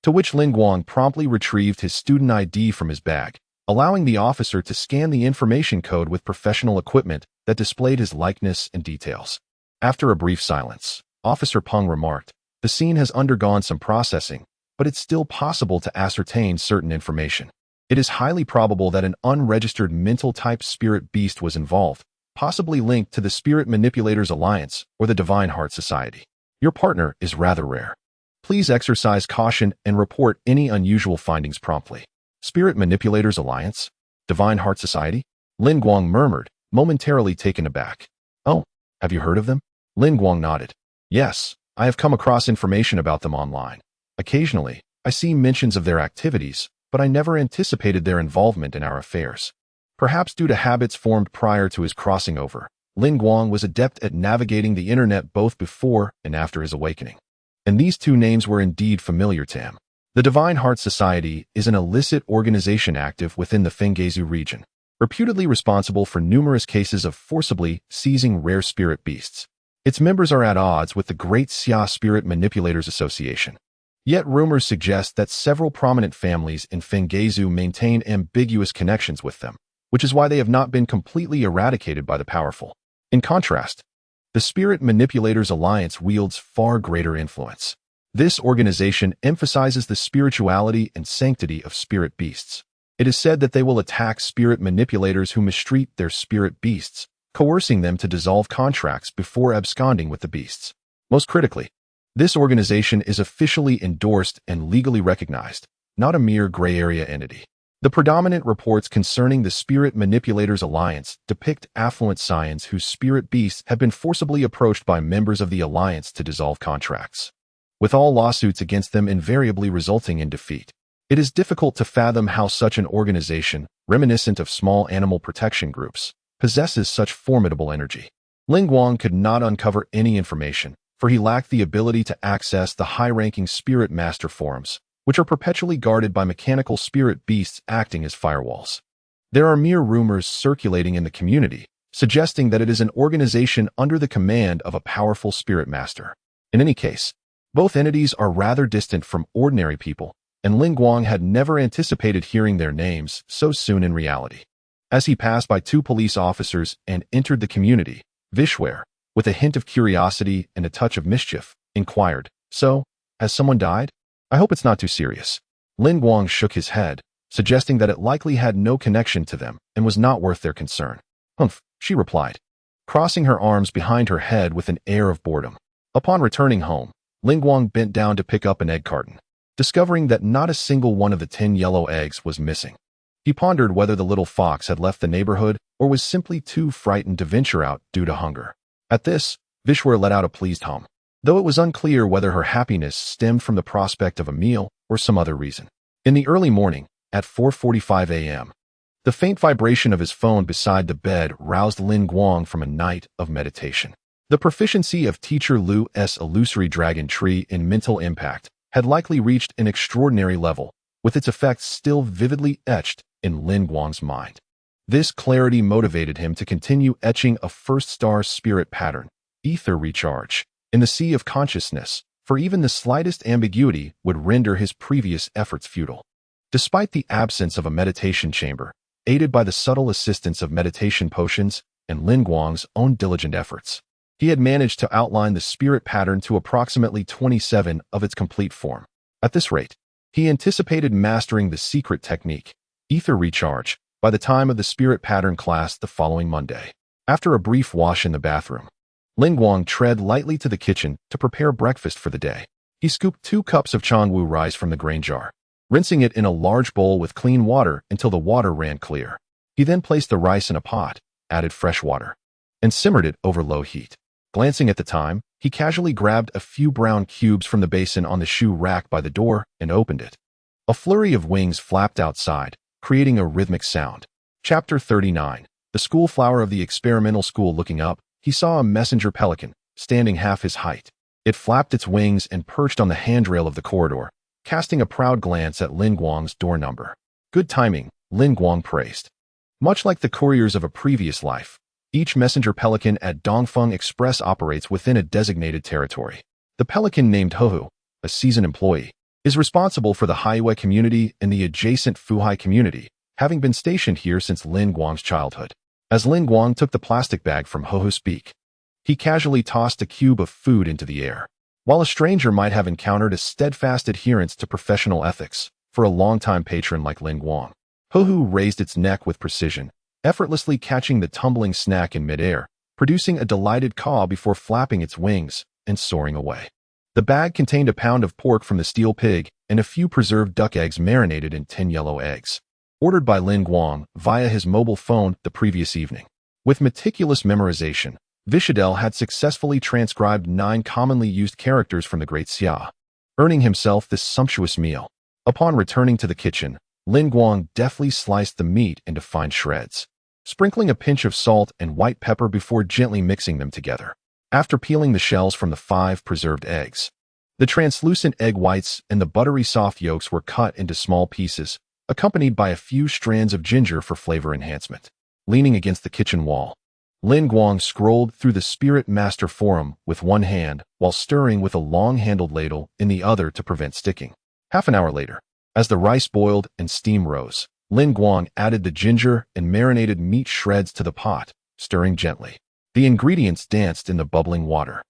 to which Lin Guang promptly retrieved his student ID from his bag, allowing the officer to scan the information code with professional equipment that displayed his likeness and details. After a brief silence, Officer Peng remarked, the scene has undergone some processing, but it's still possible to ascertain certain information. It is highly probable that an unregistered mental-type spirit beast was involved, possibly linked to the Spirit Manipulators Alliance or the Divine Heart Society. Your partner is rather rare. Please exercise caution and report any unusual findings promptly. Spirit Manipulators Alliance? Divine Heart Society? Lin Guang murmured, momentarily taken aback. Oh, have you heard of them? Lin Guang nodded. Yes, I have come across information about them online. Occasionally, I see mentions of their activities, but I never anticipated their involvement in our affairs. Perhaps due to habits formed prior to his crossing over, Lin Guang was adept at navigating the internet both before and after his awakening. And these two names were indeed familiar to him. The Divine Heart Society is an illicit organization active within the Fenggezu region, reputedly responsible for numerous cases of forcibly seizing rare spirit beasts. Its members are at odds with the Great Xia Spirit Manipulators Association. Yet rumors suggest that several prominent families in Fenggezu maintain ambiguous connections with them, which is why they have not been completely eradicated by the powerful. In contrast, the Spirit Manipulators Alliance wields far greater influence. This organization emphasizes the spirituality and sanctity of spirit beasts. It is said that they will attack spirit manipulators who mistreat their spirit beasts, coercing them to dissolve contracts before absconding with the beasts. Most critically, this organization is officially endorsed and legally recognized, not a mere gray area entity. The predominant reports concerning the Spirit Manipulators Alliance depict affluent scions whose spirit beasts have been forcibly approached by members of the Alliance to dissolve contracts, with all lawsuits against them invariably resulting in defeat. It is difficult to fathom how such an organization, reminiscent of small animal protection groups, possesses such formidable energy. Lin Guang could not uncover any information, for he lacked the ability to access the high-ranking spirit master forums, which are perpetually guarded by mechanical spirit beasts acting as firewalls. There are mere rumors circulating in the community, suggesting that it is an organization under the command of a powerful spirit master. In any case, both entities are rather distant from ordinary people, and Lin Guang had never anticipated hearing their names so soon in reality. As he passed by two police officers and entered the community, Vishel, with a hint of curiosity and a touch of mischief, inquired, "So, has someone died? I hope it's not too serious." Lin Guang shook his head, suggesting that it likely had no connection to them and was not worth their concern. "Humph," she replied, crossing her arms behind her head with an air of boredom. Upon returning home, Lin Guang bent down to pick up an egg carton, discovering that not a single one of the 10 yellow eggs was missing. He pondered whether the little fox had left the neighborhood or was simply too frightened to venture out due to hunger. At this, Vishel let out a pleased hum, though it was unclear whether her happiness stemmed from the prospect of a meal or some other reason. In the early morning, at 4:45 a.m., the faint vibration of his phone beside the bed roused Lin Guang from a night of meditation. The proficiency of Teacher Lu's illusory dragon tree in mental impact had likely reached an extraordinary level, with its effects still vividly etched in Lin Guang's mind. This clarity motivated him to continue etching a first-star spirit pattern, Ether Recharge, in the sea of consciousness, for even the slightest ambiguity would render his previous efforts futile. Despite the absence of a meditation chamber, aided by the subtle assistance of meditation potions and Lin Guang's own diligent efforts, he had managed to outline the spirit pattern to approximately 27 of its complete form. At this rate, he anticipated mastering the secret technique, Ether Recharge, by the time of the spirit pattern class the following Monday. After a brief wash in the bathroom, Lin Guang tread lightly to the kitchen to prepare breakfast for the day. He scooped 2 cups of Changwu rice from the grain jar, rinsing it in a large bowl with clean water until the water ran clear. He then placed the rice in a pot, added fresh water, and simmered it over low heat. Glancing at the time, he casually grabbed a few brown cubes from the basin on the shoe rack by the door and opened it. A flurry of wings flapped outside, creating a rhythmic sound. Chapter 39. The school flower of the experimental school. Looking up, he saw a messenger pelican, standing half his height. It flapped its wings and perched on the handrail of the corridor, casting a proud glance at Lin Guang's door number. Good timing, Lin Guang praised. Much like the couriers of a previous life, each messenger pelican at Dongfeng Express operates within a designated territory. The pelican named Hohu, a seasoned employee, is responsible for the Haiwei community and the adjacent Fuhai community, having been stationed here since Lin Guang's childhood. As Lin Guang took the plastic bag from Hohu's beak, he casually tossed a cube of food into the air. While a stranger might have encountered a steadfast adherence to professional ethics, for a longtime patron like Lin Guang, Hohu raised its neck with precision, effortlessly catching the tumbling snack in midair, producing a delighted caw before flapping its wings and soaring away. The bag contained a pound of pork from the steel pig and a few preserved duck eggs marinated in 10 yellow eggs, ordered by Lin Guang via his mobile phone the previous evening. With meticulous memorization, Vishel had successfully transcribed 9 commonly used characters from the Great Xia, earning himself this sumptuous meal. Upon returning to the kitchen, Lin Guang deftly sliced the meat into fine shreds, sprinkling a pinch of salt and white pepper before gently mixing them together. After peeling the shells from the 5 preserved eggs, the translucent egg whites and the buttery soft yolks were cut into small pieces, accompanied by a few strands of ginger for flavor enhancement. Leaning against the kitchen wall, Lin Guang scrolled through the Spirit Master Forum with one hand while stirring with a long-handled ladle in the other to prevent sticking. Half an hour later, as the rice boiled and steam rose, Lin Guang added the ginger and marinated meat shreds to the pot, stirring gently. The ingredients danced in the bubbling water,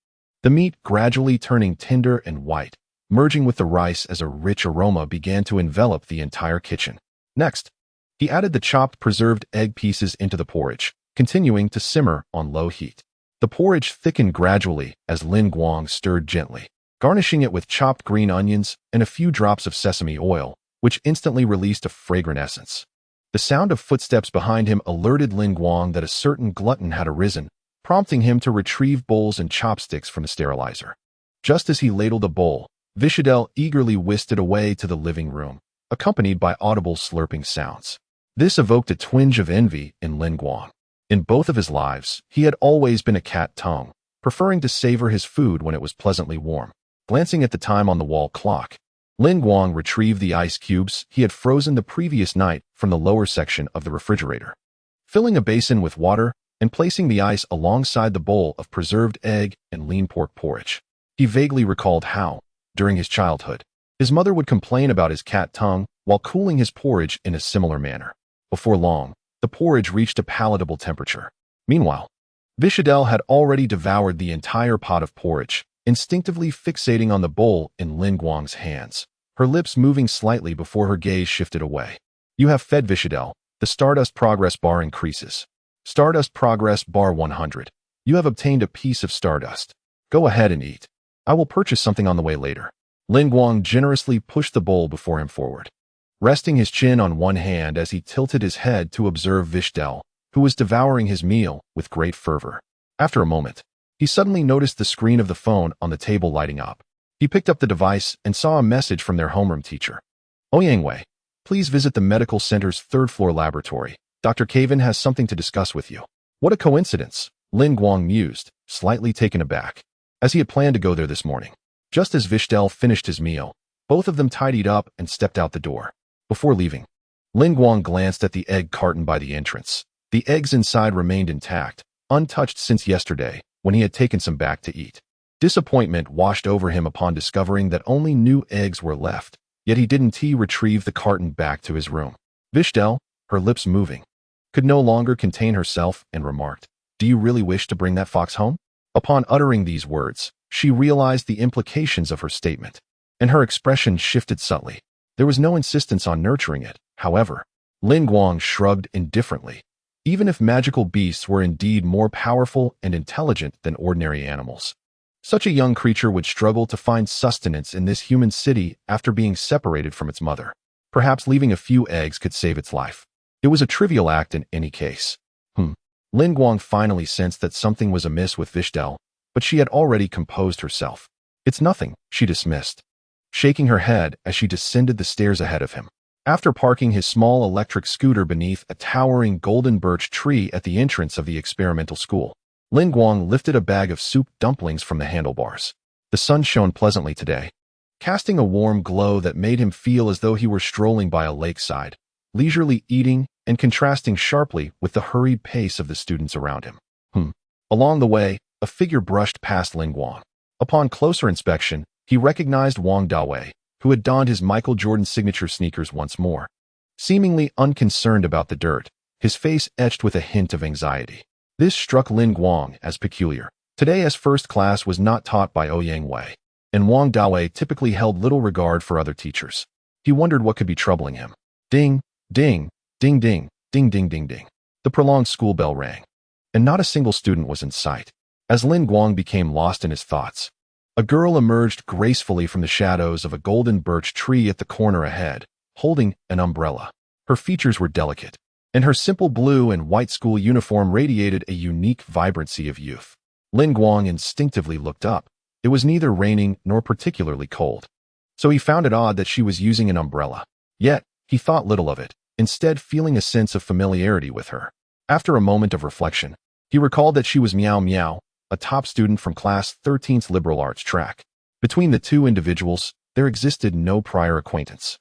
the meat gradually turning tender and white, merging with the rice as a rich aroma began to envelop the entire kitchen. Next, he added the chopped preserved egg pieces into the porridge, continuing to simmer on low heat. The porridge thickened gradually as Lin Guang stirred gently, garnishing it with chopped green onions and a few drops of sesame oil, which instantly released a fragrant essence. The sound of footsteps behind him alerted Lin Guang that a certain glutton had arisen, prompting him to retrieve bowls and chopsticks from the sterilizer. Just as he ladled a bowl, Vishel eagerly whisked it away to the living room, accompanied by audible slurping sounds. This evoked a twinge of envy in Lin Guang. In both of his lives, he had always been a cat tongue, preferring to savor his food when it was pleasantly warm. Glancing at the time on the wall clock, Lin Guang retrieved the ice cubes he had frozen the previous night from the lower section of the refrigerator. Filling a basin with water and placing the ice alongside the bowl of preserved egg and lean pork porridge, he vaguely recalled how, during his childhood, his mother would complain about his cat tongue while cooling his porridge in a similar manner. Before long, the porridge reached a palatable temperature. Meanwhile, Vishel had already devoured the entire pot of porridge, instinctively fixating on the bowl in Lin Guang's hands, her lips moving slightly before her gaze shifted away. You have fed Vishel. The Stardust progress bar increases. Stardust progress bar 100. You have obtained a piece of Stardust. Go ahead and eat. I will purchase something on the way later. Lin Guang generously pushed the bowl before him forward, resting his chin on one hand as he tilted his head to observe Vishel, who was devouring his meal with great fervor. After a moment, he suddenly noticed the screen of the phone on the table lighting up. He picked up the device and saw a message from their homeroom teacher. Oyangwei, please visit the medical center's 3rd-floor laboratory. Dr. Caven has something to discuss with you. What a coincidence, Lin Guang mused, slightly taken aback, as he had planned to go there this morning. Just as Vishel finished his meal, Both of them tidied up and stepped out the door. Before leaving, Lin Guang glanced at the egg carton by the entrance. The eggs inside remained intact, untouched since yesterday, when he had taken some back to eat. Disappointment washed over him upon discovering that only new eggs were left, yet he didn't retrieve the carton back to his room. Vishel, her lips moving, could no longer contain herself and remarked, "Do you really wish to bring that fox home?" Upon uttering these words, she realized the implications of her statement, and her expression shifted subtly. There was no insistence on nurturing it, however. Lin Guang shrugged indifferently. Even if magical beasts were indeed more powerful and intelligent than ordinary animals, such a young creature would struggle to find sustenance in this human city after being separated from its mother. Perhaps leaving a few eggs could save its life. It was a trivial act in any case. Lin Guang finally sensed that something was amiss with Vishel, but she had already composed herself. "It's nothing," she dismissed, shaking her head as she descended the stairs ahead of him. After parking his small electric scooter beneath a towering golden birch tree at the entrance of the experimental school, Lin Guang lifted a bag of soup dumplings from the handlebars. The sun shone pleasantly today, casting a warm glow that made him feel as though he were strolling by a lakeside, leisurely eating and contrasting sharply with the hurried pace of the students around him. Along the way, a figure brushed past Lin Guang. Upon closer inspection, he recognized Wong Dawei, who had donned his Michael Jordan signature sneakers once more. Seemingly unconcerned about the dirt, his face etched with a hint of anxiety. This struck Lin Guang as peculiar. Today, as first class was not taught by Ouyang Wei, and Wong Dawei typically held little regard for other teachers. He wondered what could be troubling him. Ding, ding, ding, ding, ding, ding, ding, ding. The prolonged school bell rang, and not a single student was in sight. As Lin Guang became lost in his thoughts, a girl emerged gracefully from the shadows of a golden birch tree at the corner ahead, holding an umbrella. Her features were delicate, and her simple blue and white school uniform radiated a unique vibrancy of youth. Lin Guang instinctively looked up. It was neither raining nor particularly cold, so he found it odd that she was using an umbrella. Yet, he thought little of it, instead feeling a sense of familiarity with her. After a moment of reflection, he recalled that she was Meow Meow, a top student from Class 13's liberal arts track. Between the two individuals, there existed no prior acquaintance.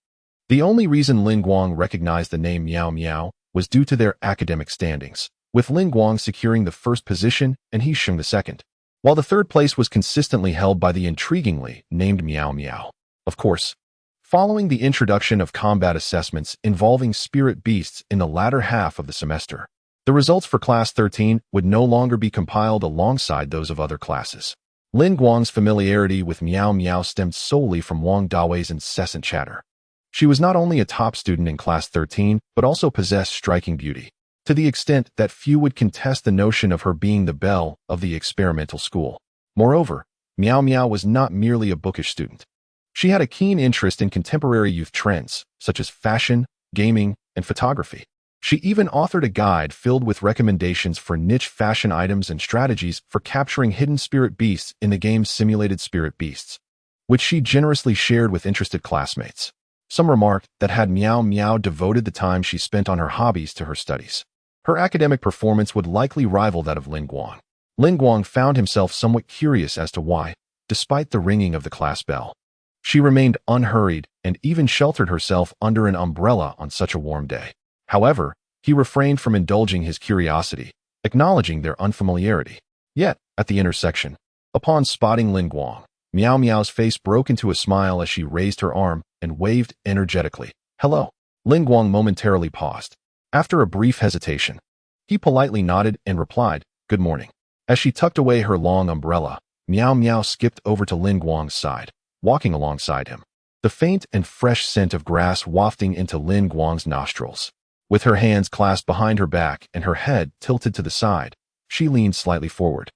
The only reason Lin Guang recognized the name Meow Meow was due to their academic standings, with Lin Guang securing the first position and He Sheng the second, while the third place was consistently held by the intriguingly named Meow Meow. Of course, following the introduction of combat assessments involving spirit beasts in the latter half of the semester, the results for Class 13 would no longer be compiled alongside those of other classes. Lin Guang's familiarity with Meow Meow stemmed solely from Wong Dawei's incessant chatter. She was not only a top student in Class 13, but also possessed striking beauty, to the extent that few would contest the notion of her being the belle of the experimental school. Moreover, Meow Meow was not merely a bookish student. She had a keen interest in contemporary youth trends, such as fashion, gaming, and photography. She even authored a guide filled with recommendations for niche fashion items and strategies for capturing hidden spirit beasts in the game's simulated spirit beasts, which she generously shared with interested classmates. Some remarked that had Meow Meow devoted the time she spent on her hobbies to her studies, her academic performance would likely rival that of Lin Guang. Lin Guang found himself somewhat curious as to why, despite the ringing of the class bell, she remained unhurried and even sheltered herself under an umbrella on such a warm day. However, he refrained from indulging his curiosity, acknowledging their unfamiliarity. Yet, at the intersection, upon spotting Lin Guang, Meow Meow's face broke into a smile as she raised her arm and waved energetically. "Hello." Lin Guang momentarily paused. After a brief hesitation, he politely nodded and replied, "Good morning." As she tucked away her long umbrella, Meow Meow skipped over to Lin Guang's side, walking alongside him, the faint and fresh scent of grass wafting into Lin Guang's nostrils. With her hands clasped behind her back and her head tilted to the side, she leaned slightly forward,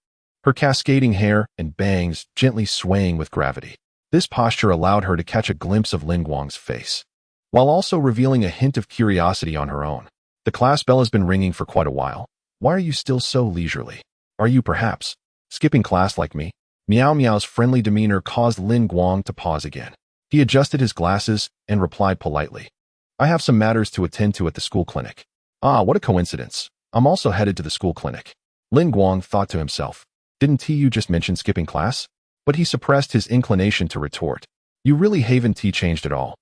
her cascading hair and bangs gently swaying with gravity. This posture allowed her to catch a glimpse of Lin Guang's face, while also revealing a hint of curiosity on her own. "The class bell has been ringing for quite a while. Why are you still so leisurely? Are you perhaps skipping class like me?" Meow Meow's friendly demeanor caused Lin Guang to pause again. He adjusted his glasses and replied politely, "I have some matters to attend to at the school clinic." "Ah, what a coincidence. I'm also headed to the school clinic." Lin Guang thought to himself, "Didn't you just mention skipping class?" But he suppressed his inclination to retort. You really haven't changed at all.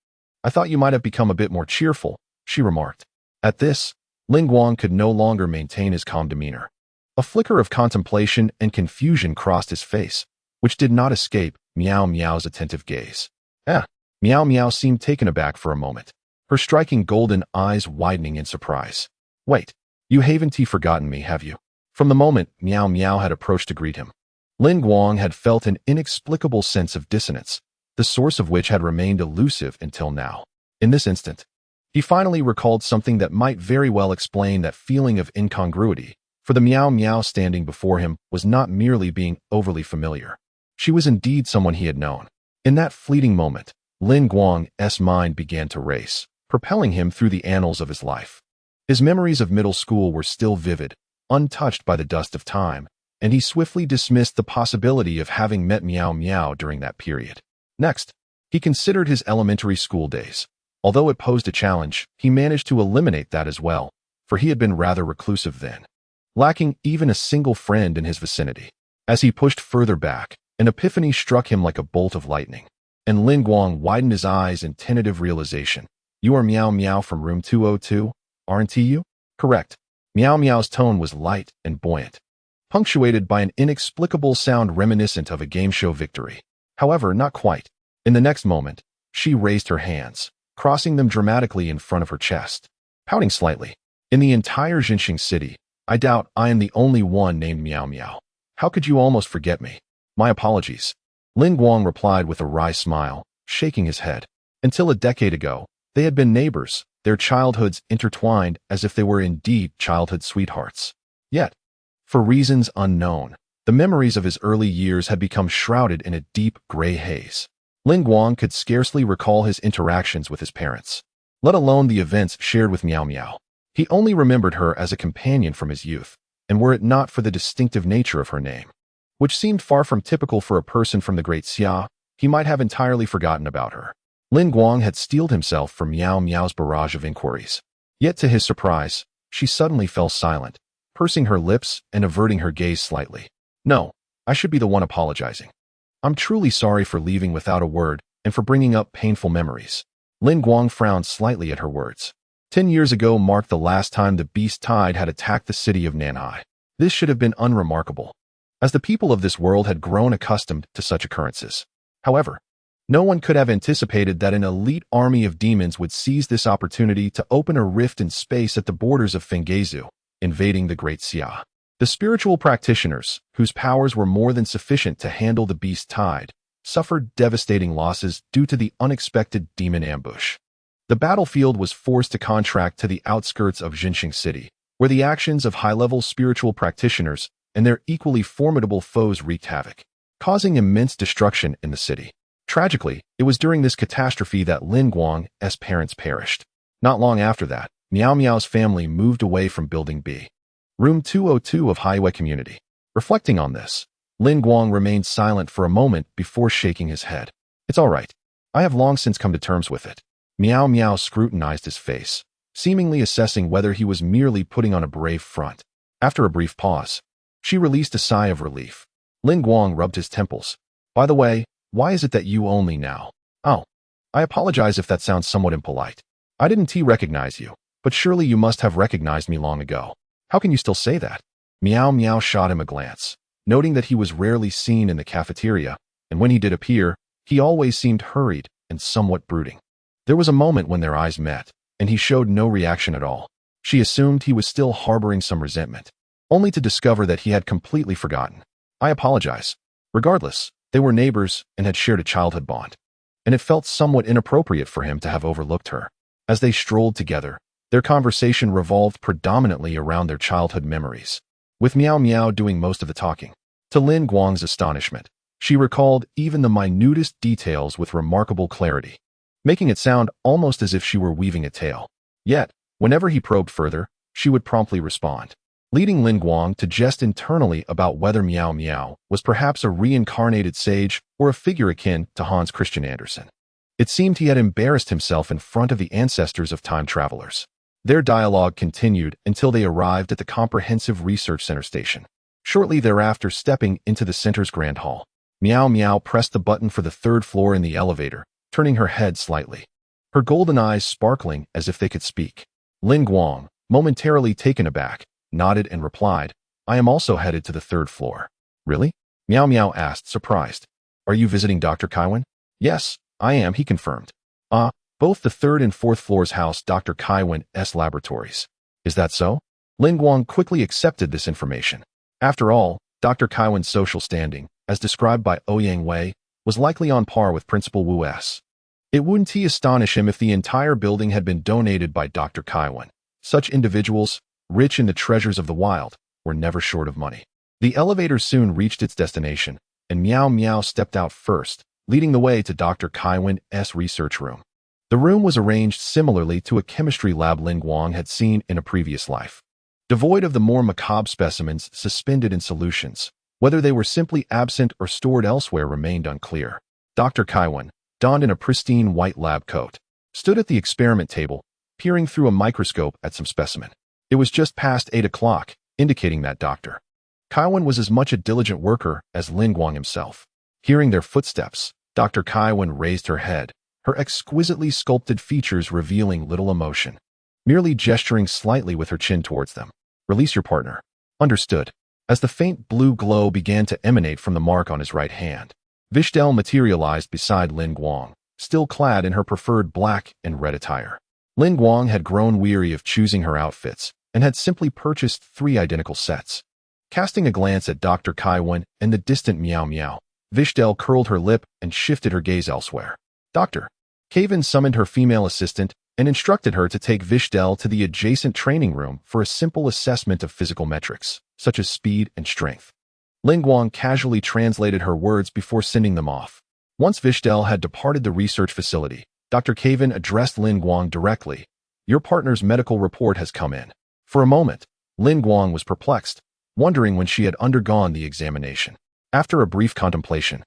I thought you might have become a bit more cheerful, she remarked. At this, Guang could no longer maintain his calm demeanor. A flicker of contemplation and confusion crossed his face, which did not escape Meow Meow's attentive gaze. Meow Meow seemed taken aback for a moment, her striking golden eyes widening in surprise. Wait, you haven't forgotten me, have you? From the moment Meow Meow had approached to greet him, Guang had felt an inexplicable sense of dissonance, the source of which had remained elusive until now. In this instant, he finally recalled something that might very well explain that feeling of incongruity, for the Meow Meow standing before him was not merely being overly familiar. She was indeed someone he had known. In that fleeting moment, Guang's mind began to race, propelling him through the annals of his life. His memories of middle school were still vivid, untouched by the dust of time, and he swiftly dismissed the possibility of having met Meow Meow during that period. Next, he considered his elementary school days. Although it posed a challenge, he managed to eliminate that as well, for he had been rather reclusive then, lacking even a single friend in his vicinity. As he pushed further back, an epiphany struck him like a bolt of lightning, and Guang widened his eyes in tentative realization. You are Meow Meow from room 202, aren't you? Correct. Meow Meow's tone was light and buoyant, punctuated by an inexplicable sound reminiscent of a game show victory. However, not quite. In the next moment, she raised her hands, crossing them dramatically in front of her chest, pouting slightly. In the entire Jinxing city, I doubt I am the only one named Meow Meow. How could you almost forget me? My apologies. Guang replied with a wry smile, shaking his head. Until a decade ago, they had been neighbors, their childhoods intertwined as if they were indeed childhood sweethearts. Yet, for reasons unknown, the memories of his early years had become shrouded in a deep gray haze. Guang could scarcely recall his interactions with his parents, let alone the events shared with Meow Meow. He only remembered her as a companion from his youth, and were it not for the distinctive nature of her name, which seemed far from typical for a person from the Great Xia, he might have entirely forgotten about her. Guang had steeled himself for Meow Meow's barrage of inquiries. Yet to his surprise, she suddenly fell silent, pursing her lips and averting her gaze slightly. No, I should be the one apologizing. I'm truly sorry for leaving without a word and for bringing up painful memories. Guang frowned slightly at her words. 10 years ago marked the last time the beast tide had attacked the city of Nanhai. This should have been unremarkable, as the people of this world had grown accustomed to such occurrences. However, no one could have anticipated that an elite army of demons would seize this opportunity to open a rift in space at the borders of Fenggezu, invading the Great Xia. The spiritual practitioners, whose powers were more than sufficient to handle the beast tide, suffered devastating losses due to the unexpected demon ambush. The battlefield was forced to contract to the outskirts of Jinxing City, where the actions of high-level spiritual practitioners and their equally formidable foes wreaked havoc, causing immense destruction in the city. Tragically, it was during this catastrophe that Guang's parents perished. Not long after that, Meow Meow's family moved away from Building B, Room 202 of Highway Community. Reflecting on this, Guang remained silent for a moment before shaking his head. It's all right. I have long since come to terms with it. Meow Meow scrutinized his face, seemingly assessing whether he was merely putting on a brave front. After a brief pause, she released a sigh of relief. Guang rubbed his temples. By the way, why is it that you only now? Oh, I apologize if that sounds somewhat impolite. I didn't recognize you, but surely you must have recognized me long ago. How can you still say that? Meow Meow shot him a glance, noting that he was rarely seen in the cafeteria, and when he did appear, he always seemed hurried and somewhat brooding. There was a moment when their eyes met, and he showed no reaction at all. She assumed he was still harboring some resentment, only to discover that he had completely forgotten. I apologize. Regardless, they were neighbors and had shared a childhood bond, and it felt somewhat inappropriate for him to have overlooked her. As they strolled together, their conversation revolved predominantly around their childhood memories, with Meow Meow doing most of the talking. To Guang's astonishment, she recalled even the minutest details with remarkable clarity, making it sound almost as if she were weaving a tale. Yet, whenever he probed further, she would promptly respond, leading Guang to jest internally about whether Meow Meow was perhaps a reincarnated sage or a figure akin to Hans Christian Andersen. It seemed he had embarrassed himself in front of the ancestors of time travelers. Their dialogue continued until they arrived at the Comprehensive Research Center station, shortly thereafter stepping into the center's grand hall. Meow Meow pressed the button for the third floor in the elevator, turning her head slightly. Her golden eyes sparkling as if they could speak. Lin Guang, momentarily taken aback, nodded and replied, I am also headed to the third floor. Really? Meow Meow asked, surprised. Are you visiting Dr. Kaiwan? Yes, I am, he confirmed. Both the third and fourth floors house Dr. Kaiwan's laboratories. Is that so? Lin Guang quickly accepted this information. After all, Dr. Kaiwan's social standing, as described by Ouyang Wei, was likely on par with Principal Wu's. It wouldn't astonish him if the entire building had been donated by Dr. Kaiwan. Such individuals, rich in the treasures of the wild, were never short of money. The elevator soon reached its destination, and Meow Meow stepped out first, leading the way to Dr. Kaiwan's research room. The room was arranged similarly to a chemistry lab Lin Guang had seen in a previous life. Devoid of the more macabre specimens suspended in solutions, whether they were simply absent or stored elsewhere remained unclear. Dr. Kaiwan, donned in a pristine white lab coat, stood at the experiment table, peering through a microscope at some specimen. It was just past 8 o'clock, indicating that Dr. Kaiwan was as much a diligent worker as Lin Guang himself. Hearing their footsteps, Dr. Kaiwan raised her head, her exquisitely sculpted features revealing little emotion, merely gesturing slightly with her chin towards them. Release your partner. Understood. As the faint blue glow began to emanate from the mark on his right hand, Vishel materialized beside Lin Guang, still clad in her preferred black and red attire. Lin Guang had grown weary of choosing her outfits and had simply purchased 3 identical sets. Casting a glance at Dr. Kaiwan and the distant Meow Meow, Vishel curled her lip and shifted her gaze elsewhere. Dr. Kaiwan summoned her female assistant and instructed her to take Vishel to the adjacent training room for a simple assessment of physical metrics, such as speed and strength. Lin Guang casually translated her words before sending them off. Once Vishel had departed the research facility, Dr. Kaiwan addressed Lin Guang directly. Your partner's medical report has come in. For a moment, Lin Guang was perplexed, wondering when she had undergone the examination. After a brief contemplation,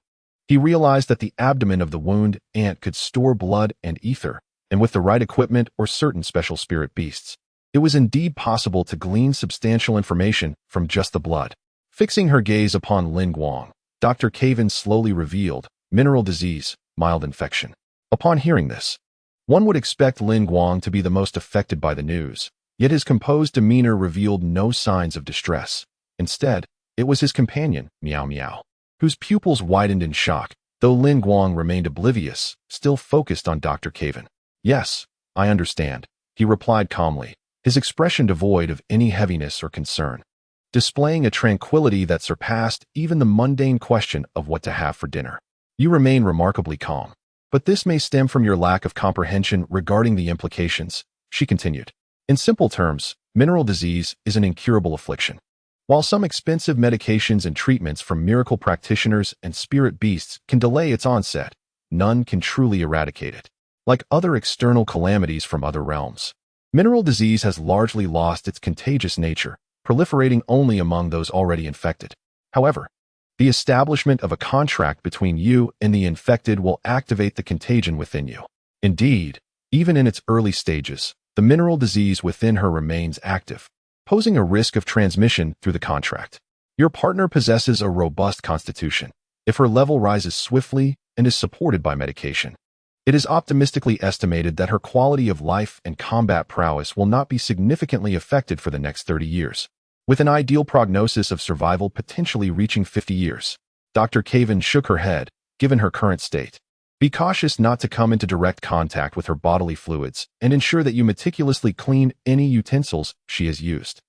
he realized that the abdomen of the wound ant could store blood and ether, and with the right equipment or certain special spirit beasts, it was indeed possible to glean substantial information from just the blood. Fixing her gaze upon Lin Guang, Dr. Kaiwan slowly revealed, mineral disease, mild infection. Upon hearing this, one would expect Lin Guang to be the most affected by the news, yet his composed demeanor revealed no signs of distress. Instead, it was his companion, Meow Meow, whose pupils widened in shock, though Lin Guang remained oblivious, still focused on Dr. Kaiwan. Yes, I understand, he replied calmly, his expression devoid of any heaviness or concern, displaying a tranquility that surpassed even the mundane question of what to have for dinner. You remain remarkably calm, but this may stem from your lack of comprehension regarding the implications, she continued. In simple terms, mineral disease is an incurable affliction. While some expensive medications and treatments from miracle practitioners and spirit beasts can delay its onset, none can truly eradicate it. Like other external calamities from other realms, mineral disease has largely lost its contagious nature, proliferating only among those already infected. However, the establishment of a contract between you and the infected will activate the contagion within you. Indeed, even in its early stages, the mineral disease within her remains active, posing a risk of transmission through the contract. Your partner possesses a robust constitution. If her level rises swiftly and is supported by medication, it is optimistically estimated that her quality of life and combat prowess will not be significantly affected for the next 30 years, with an ideal prognosis of survival potentially reaching 50 years. Dr. Kaiwan shook her head, given her current state. Be cautious not to come into direct contact with her bodily fluids and ensure that you meticulously clean any utensils she has used.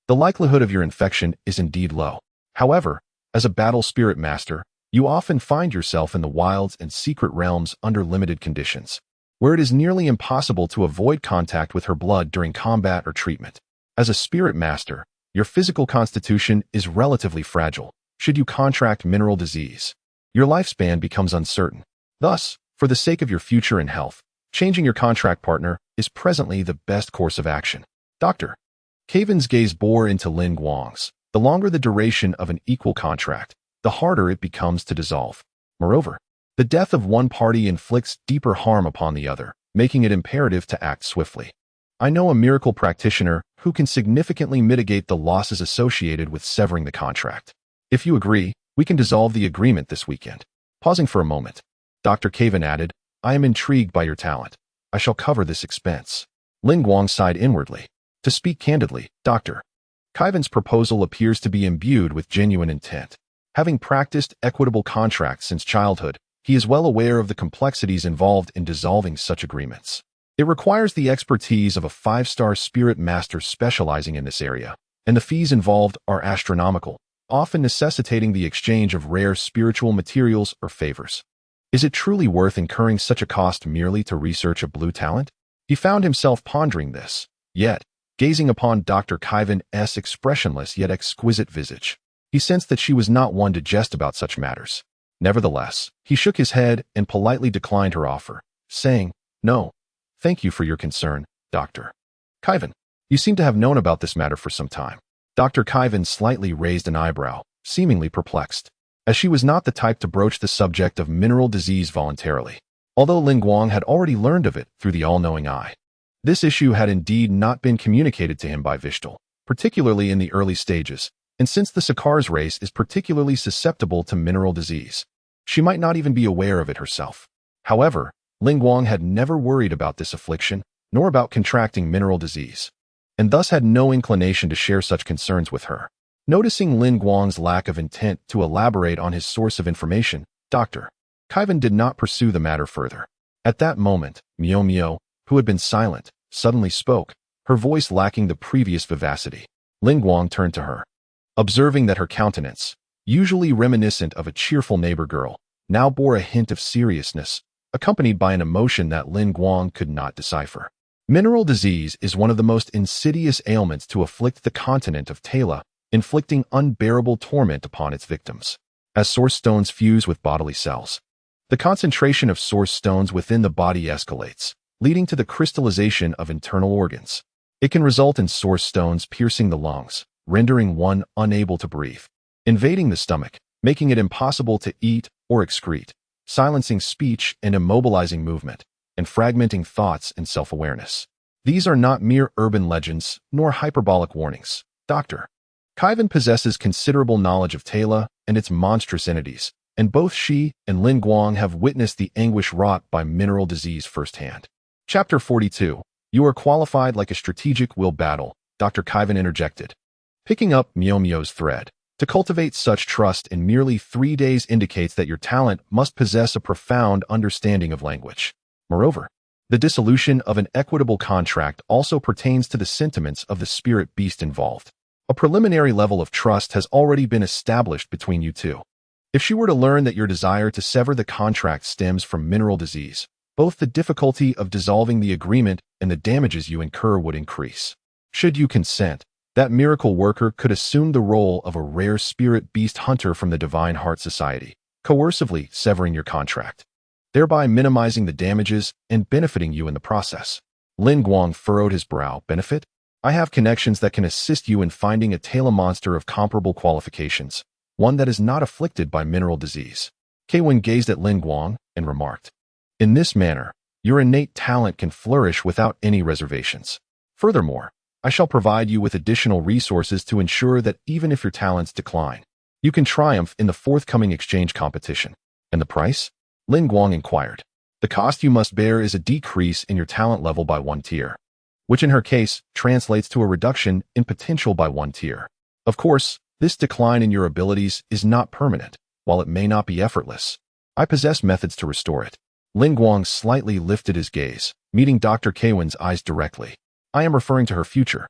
The likelihood of your infection is indeed low. However, as a battle spirit master, you often find yourself in the wilds and secret realms under limited conditions, where it is nearly impossible to avoid contact with her blood during combat or treatment. As a spirit master, your physical constitution is relatively fragile. Should you contract mineral disease, your lifespan becomes uncertain. Thus, for the sake of your future and health, changing your contract partner is presently the best course of action. Dr. Kaiwan's gaze bore into Lin Guang's. The longer the duration of an equal contract, the harder it becomes to dissolve. Moreover, the death of one party inflicts deeper harm upon the other, making it imperative to act swiftly. I know a miracle practitioner who can significantly mitigate the losses associated with severing the contract. If you agree, We can dissolve the agreement this weekend. Pausing for a moment, Dr. Caven added, I am intrigued by your talent. I shall cover this expense. Guang sighed inwardly. To speak candidly, Dr. Caven's proposal appears to be imbued with genuine intent. Having practiced equitable contracts since childhood, he is well aware of the complexities involved in dissolving such agreements. It requires the expertise of a 5-star spirit master specializing in this area, and the fees involved are astronomical, often necessitating the exchange of rare spiritual materials or favors. Is it truly worth incurring such a cost merely to research a blue talent? He found himself pondering this, yet, gazing upon Dr. Caven's expressionless yet exquisite visage, he sensed that she was not one to jest about such matters. Nevertheless, he shook his head and politely declined her offer, saying, No, thank you for your concern, Dr. Caven. You seem to have known about this matter for some time. Dr. Caven slightly raised an eyebrow, seemingly perplexed, as she was not the type to broach the subject of mineral disease voluntarily, although Guang had already learned of it through the all-knowing eye. This issue had indeed not been communicated to him by Vishel, particularly in the early stages, and since the Sakar's race is particularly susceptible to mineral disease, she might not even be aware of it herself. However, Guang had never worried about this affliction, nor about contracting mineral disease, and thus had no inclination to share such concerns with her. Noticing Guang's lack of intent to elaborate on his source of information, Dr. Caven did not pursue the matter further. At that moment, Mio, who had been silent, suddenly spoke, her voice lacking the previous vivacity. Guang turned to her. Observing that her countenance, usually reminiscent of a cheerful neighbor girl, now bore a hint of seriousness, accompanied by an emotion that Guang could not decipher. Mineral disease is one of the most insidious ailments to afflict the continent of Tala, inflicting unbearable torment upon its victims. As source stones fuse with bodily cells, the concentration of source stones within the body escalates, leading to the crystallization of internal organs. It can result in source stones piercing the lungs, rendering one unable to breathe, invading the stomach, making it impossible to eat or excrete, silencing speech and immobilizing movement, and fragmenting thoughts and self-awareness. These are not mere urban legends, nor hyperbolic warnings. Dr. Caven possesses considerable knowledge of Tala and its monstrous entities, and both she and Guang have witnessed the anguish wrought by mineral disease firsthand. Chapter 42. You are qualified like a strategic will battle, Dr. Caven interjected, picking up Mio's thread. To cultivate such trust in merely 3 days indicates that your talent must possess a profound understanding of language. Moreover, the dissolution of an equitable contract also pertains to the sentiments of the spirit beast involved. A preliminary level of trust has already been established between you two. If she were to learn that your desire to sever the contract stems from mineral disease, both the difficulty of dissolving the agreement and the damages you incur would increase. Should you consent, that miracle worker could assume the role of a rare spirit beast hunter from the Divine Heart Society, coercively severing your contract, thereby minimizing the damages and benefiting you in the process. Guang furrowed his brow. Benefit? I have connections that can assist you in finding a Tala monster of comparable qualifications, one that is not afflicted by mineral disease. Caven gazed at Guang and remarked, In this manner, your innate talent can flourish without any reservations. Furthermore, I shall provide you with additional resources to ensure that even if your talents decline, you can triumph in the forthcoming exchange competition. And the price? Guang inquired. The cost you must bear is a decrease in your talent level by 1 tier, which in her case translates to a reduction in potential by 1 tier. Of course, this decline in your abilities is not permanent, while it may not be effortless. I possess methods to restore it. Guang slightly lifted his gaze, meeting Dr. Caven's eyes directly. I am referring to her future.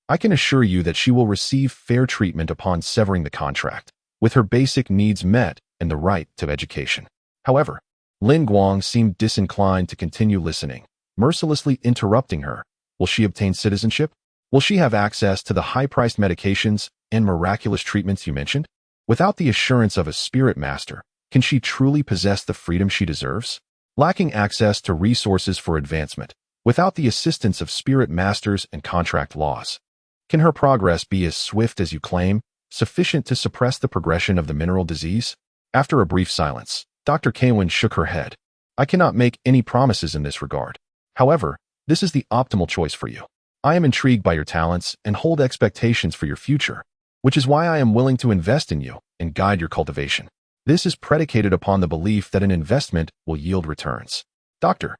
I can assure you that she will receive fair treatment upon severing the contract, with her basic needs met and the right to education. However, Guang seemed disinclined to continue listening, mercilessly interrupting her. Will she obtain citizenship? Will she have access to the high-priced medications and miraculous treatments you mentioned? Without the assurance of a spirit master, can she truly possess the freedom she deserves? Lacking access to resources for advancement, without the assistance of spirit masters and contract laws, can her progress be as swift as you claim, sufficient to suppress the progression of the mineral disease? After a brief silence, Dr. Caven shook her head. I cannot make any promises in this regard. However, this is the optimal choice for you. I am intrigued by your talents and hold expectations for your future. which is why I am willing to invest in you and guide your cultivation. This is predicated upon the belief that an investment will yield returns. Dr.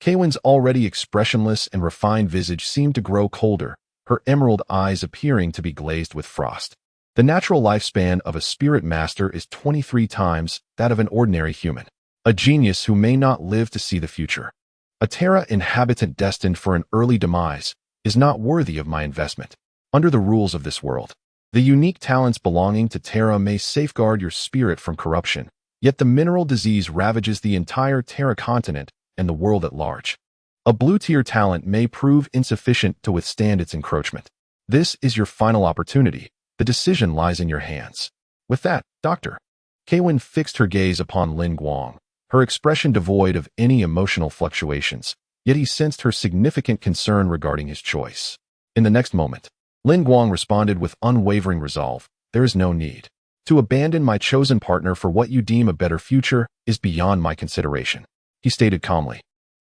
Kaywin's already expressionless and refined visage seemed to grow colder, her emerald eyes appearing to be glazed with frost. The natural lifespan of a spirit master is 23 times that of an ordinary human, a genius who may not live to see the future. A Terra inhabitant destined for an early demise is not worthy of my investment. Under the rules of this world, the unique talents belonging to Terra may safeguard your spirit from corruption, yet the mineral disease ravages the entire Terra continent and the world at large. A blue-tier talent may prove insufficient to withstand its encroachment. This is your final opportunity. The decision lies in your hands. With that, Dr. Kaywin fixed her gaze upon Lin Guang, her expression devoid of any emotional fluctuations, yet he sensed her significant concern regarding his choice. In the next moment, Lin Guang responded with unwavering resolve. There is no need. To abandon my chosen partner for what you deem a better future is beyond my consideration. He stated calmly.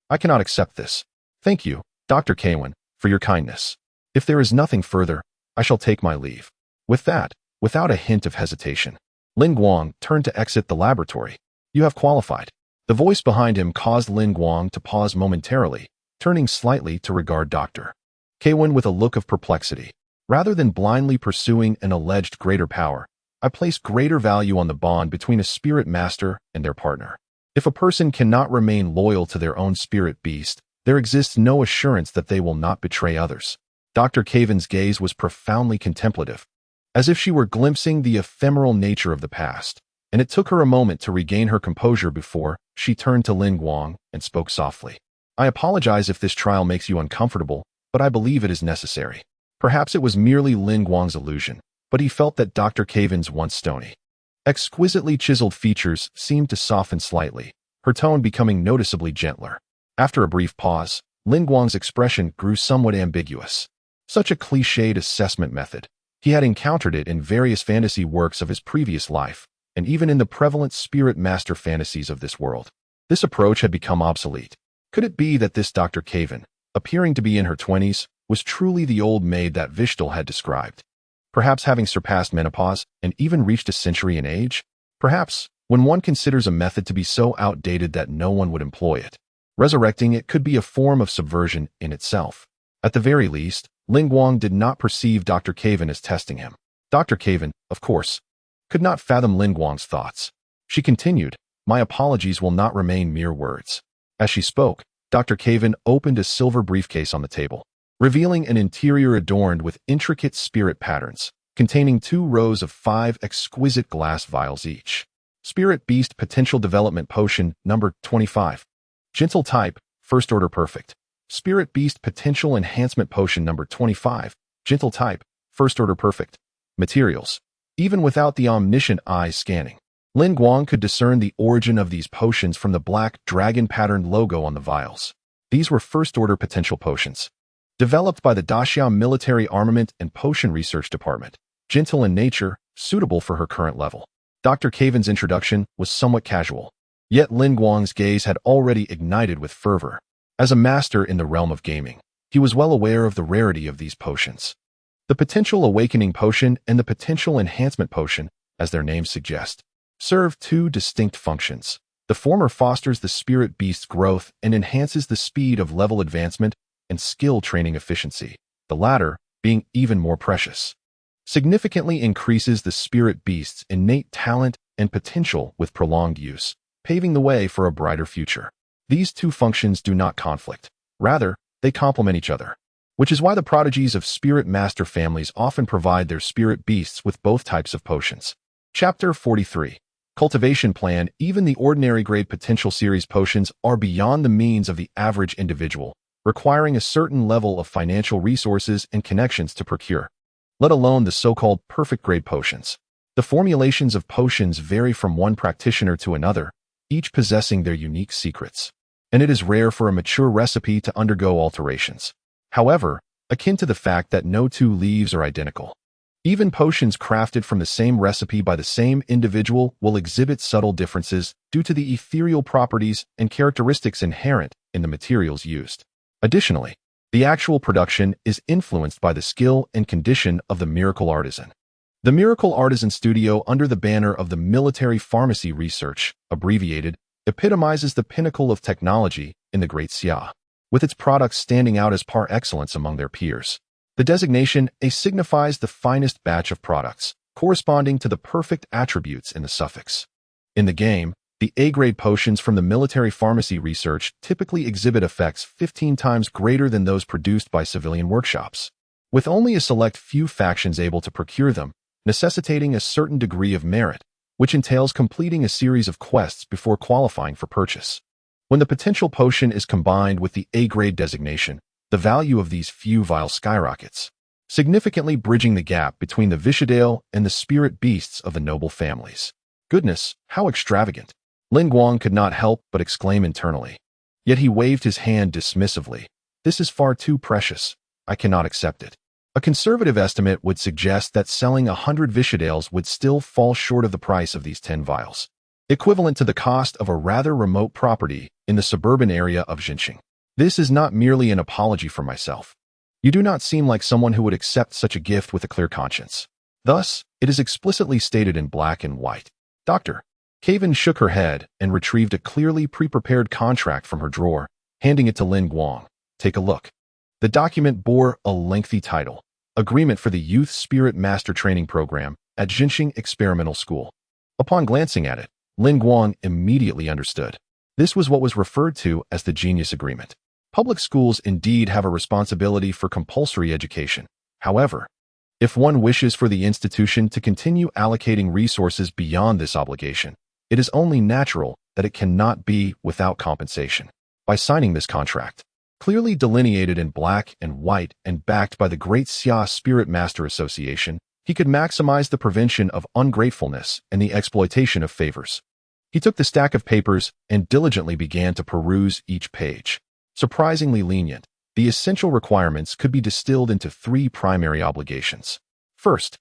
I cannot accept this. Thank you, Dr. Kaywin, for your kindness. If there is nothing further, I shall take my leave. With that, without a hint of hesitation, Lin Guang turned to exit the laboratory. You have qualified. The voice behind him caused Lin Guang to pause momentarily, turning slightly to regard Dr. Kaywin with a look of perplexity. Rather than blindly pursuing an alleged greater power, I place greater value on the bond between a spirit master and their partner. If a person cannot remain loyal to their own spirit beast, there exists no assurance that they will not betray others. Dr. Kaywin's gaze was profoundly contemplative, as if she were glimpsing the ephemeral nature of the past, and it took her a moment to regain her composure before she turned to Lin Guang and spoke softly. I apologize if this trial makes you uncomfortable, but I believe it is necessary. Perhaps it was merely Lin Guang's illusion, but he felt that Dr. Kaywin's once stony, exquisitely chiseled features seemed to soften slightly, her tone becoming noticeably gentler. After a brief pause, Lin Guang's expression grew somewhat ambiguous. Such a cliched assessment method. He had encountered it in various fantasy works of his previous life, and even in the prevalent spirit master fantasies of this world. This approach had become obsolete. Could it be that this Dr. Kaywin, appearing to be in her 20s, was truly the old maid that Vishel had described? Perhaps having surpassed menopause and even reached a century in age? Perhaps, when one considers a method to be so outdated that no one would employ it, resurrecting it could be a form of subversion in itself. At the very least, Lin Guang did not perceive Dr. Kaywin as testing him. Dr. Kaywin, of course, could not fathom Lin Guang's thoughts. She continued, my apologies will not remain mere words. As she spoke, Dr. Kaywin opened a silver briefcase on the table, revealing an interior adorned with intricate spirit patterns, containing 2 rows of 5 exquisite glass vials each. Spirit Beast Potential Development Potion number 25. Gentle Type, First Order Perfect. Spirit Beast Potential Enhancement Potion number 25. Gentle Type, First Order Perfect. Materials. Even without the omniscient eye scanning, Lin Guang could discern the origin of these potions from the black dragon-patterned logo on the vials. These were first-order potential potions, developed by the Daxiao Military Armament and Potion Research Department, gentle in nature, suitable for her current level. Dr. Kaywin's introduction was somewhat casual, yet Lin Guang's gaze had already ignited with fervor. As a master in the realm of gaming, he was well aware of the rarity of these potions. The Potential Awakening Potion and the Potential Enhancement Potion, as their names suggest, serve 2 distinct functions. The former fosters the spirit beast's growth and enhances the speed of level advancement and skill training efficiency, the latter being even more precious. Significantly increases the spirit beast's innate talent and potential with prolonged use, paving the way for a brighter future. These 2 functions do not conflict. Rather, they complement each other, which is why the prodigies of spirit master families often provide their spirit beasts with both types of potions. Chapter 43. Cultivation Plan. Even the ordinary grade potential series potions are beyond the means of the average individual, requiring a certain level of financial resources and connections to procure, let alone the so-called perfect grade potions. The formulations of potions vary from one practitioner to another, each possessing their unique secrets, and it is rare for a mature recipe to undergo alterations. However, akin to the fact that no 2 leaves are identical, even potions crafted from the same recipe by the same individual will exhibit subtle differences due to the ethereal properties and characteristics inherent in the materials used. Additionally, the actual production is influenced by the skill and condition of the miracle artisan. The Miracle Artisan Studio under the banner of the Military Pharmacy Research, abbreviated, epitomizes the pinnacle of technology in the Great Xia, with its products standing out as par excellence among their peers. The designation A signifies the finest batch of products, corresponding to the perfect attributes in the suffix. In the game, the A-grade potions from the Military Pharmacy Research typically exhibit effects 15 times greater than those produced by civilian workshops, with only a select few factions able to procure them, necessitating a certain degree of merit, which entails completing a series of quests before qualifying for purchase. When the potential potion is combined with the A-grade designation, the value of these few vials skyrockets, significantly bridging the gap between the Vishel and the spirit beasts of the noble families. Goodness, how extravagant! Lin Guang could not help but exclaim internally. Yet he waved his hand dismissively. This is far too precious. I cannot accept it. A conservative estimate would suggest that selling 100 Vishedales would still fall short of the price of these 10 vials, equivalent to the cost of a rather remote property in the suburban area of Jinxing. This is not merely an apology for myself. You do not seem like someone who would accept such a gift with a clear conscience. Thus, it is explicitly stated in black and white. Doctor. Kaven shook her head and retrieved a clearly pre-prepared contract from her drawer, handing it to Lin Guang. Take a look. The document bore a lengthy title, Agreement for the Youth Spirit Master Training Program at Jinxing Experimental School. Upon glancing at it, Lin Guang immediately understood. This was what was referred to as the Genius Agreement. Public schools indeed have a responsibility for compulsory education. However, if one wishes for the institution to continue allocating resources beyond this obligation, it is only natural that it cannot be without compensation. By signing this contract, clearly delineated in black and white and backed by the Great Xia Spirit Master Association, he could maximize the prevention of ungratefulness and the exploitation of favors. He took the stack of papers and diligently began to peruse each page. Surprisingly lenient, the essential requirements could be distilled into 3 primary obligations. First,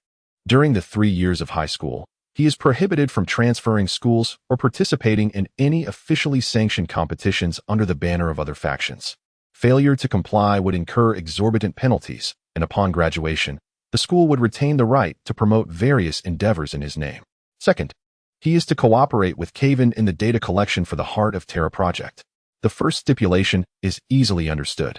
during the 3 years of high school, he is prohibited from transferring schools or participating in any officially sanctioned competitions under the banner of other factions. Failure to comply would incur exorbitant penalties, and upon graduation, the school would retain the right to promote various endeavors in his name. Second, he is to cooperate with Kaven in the data collection for the Heart of Terra project. The first stipulation is easily understood.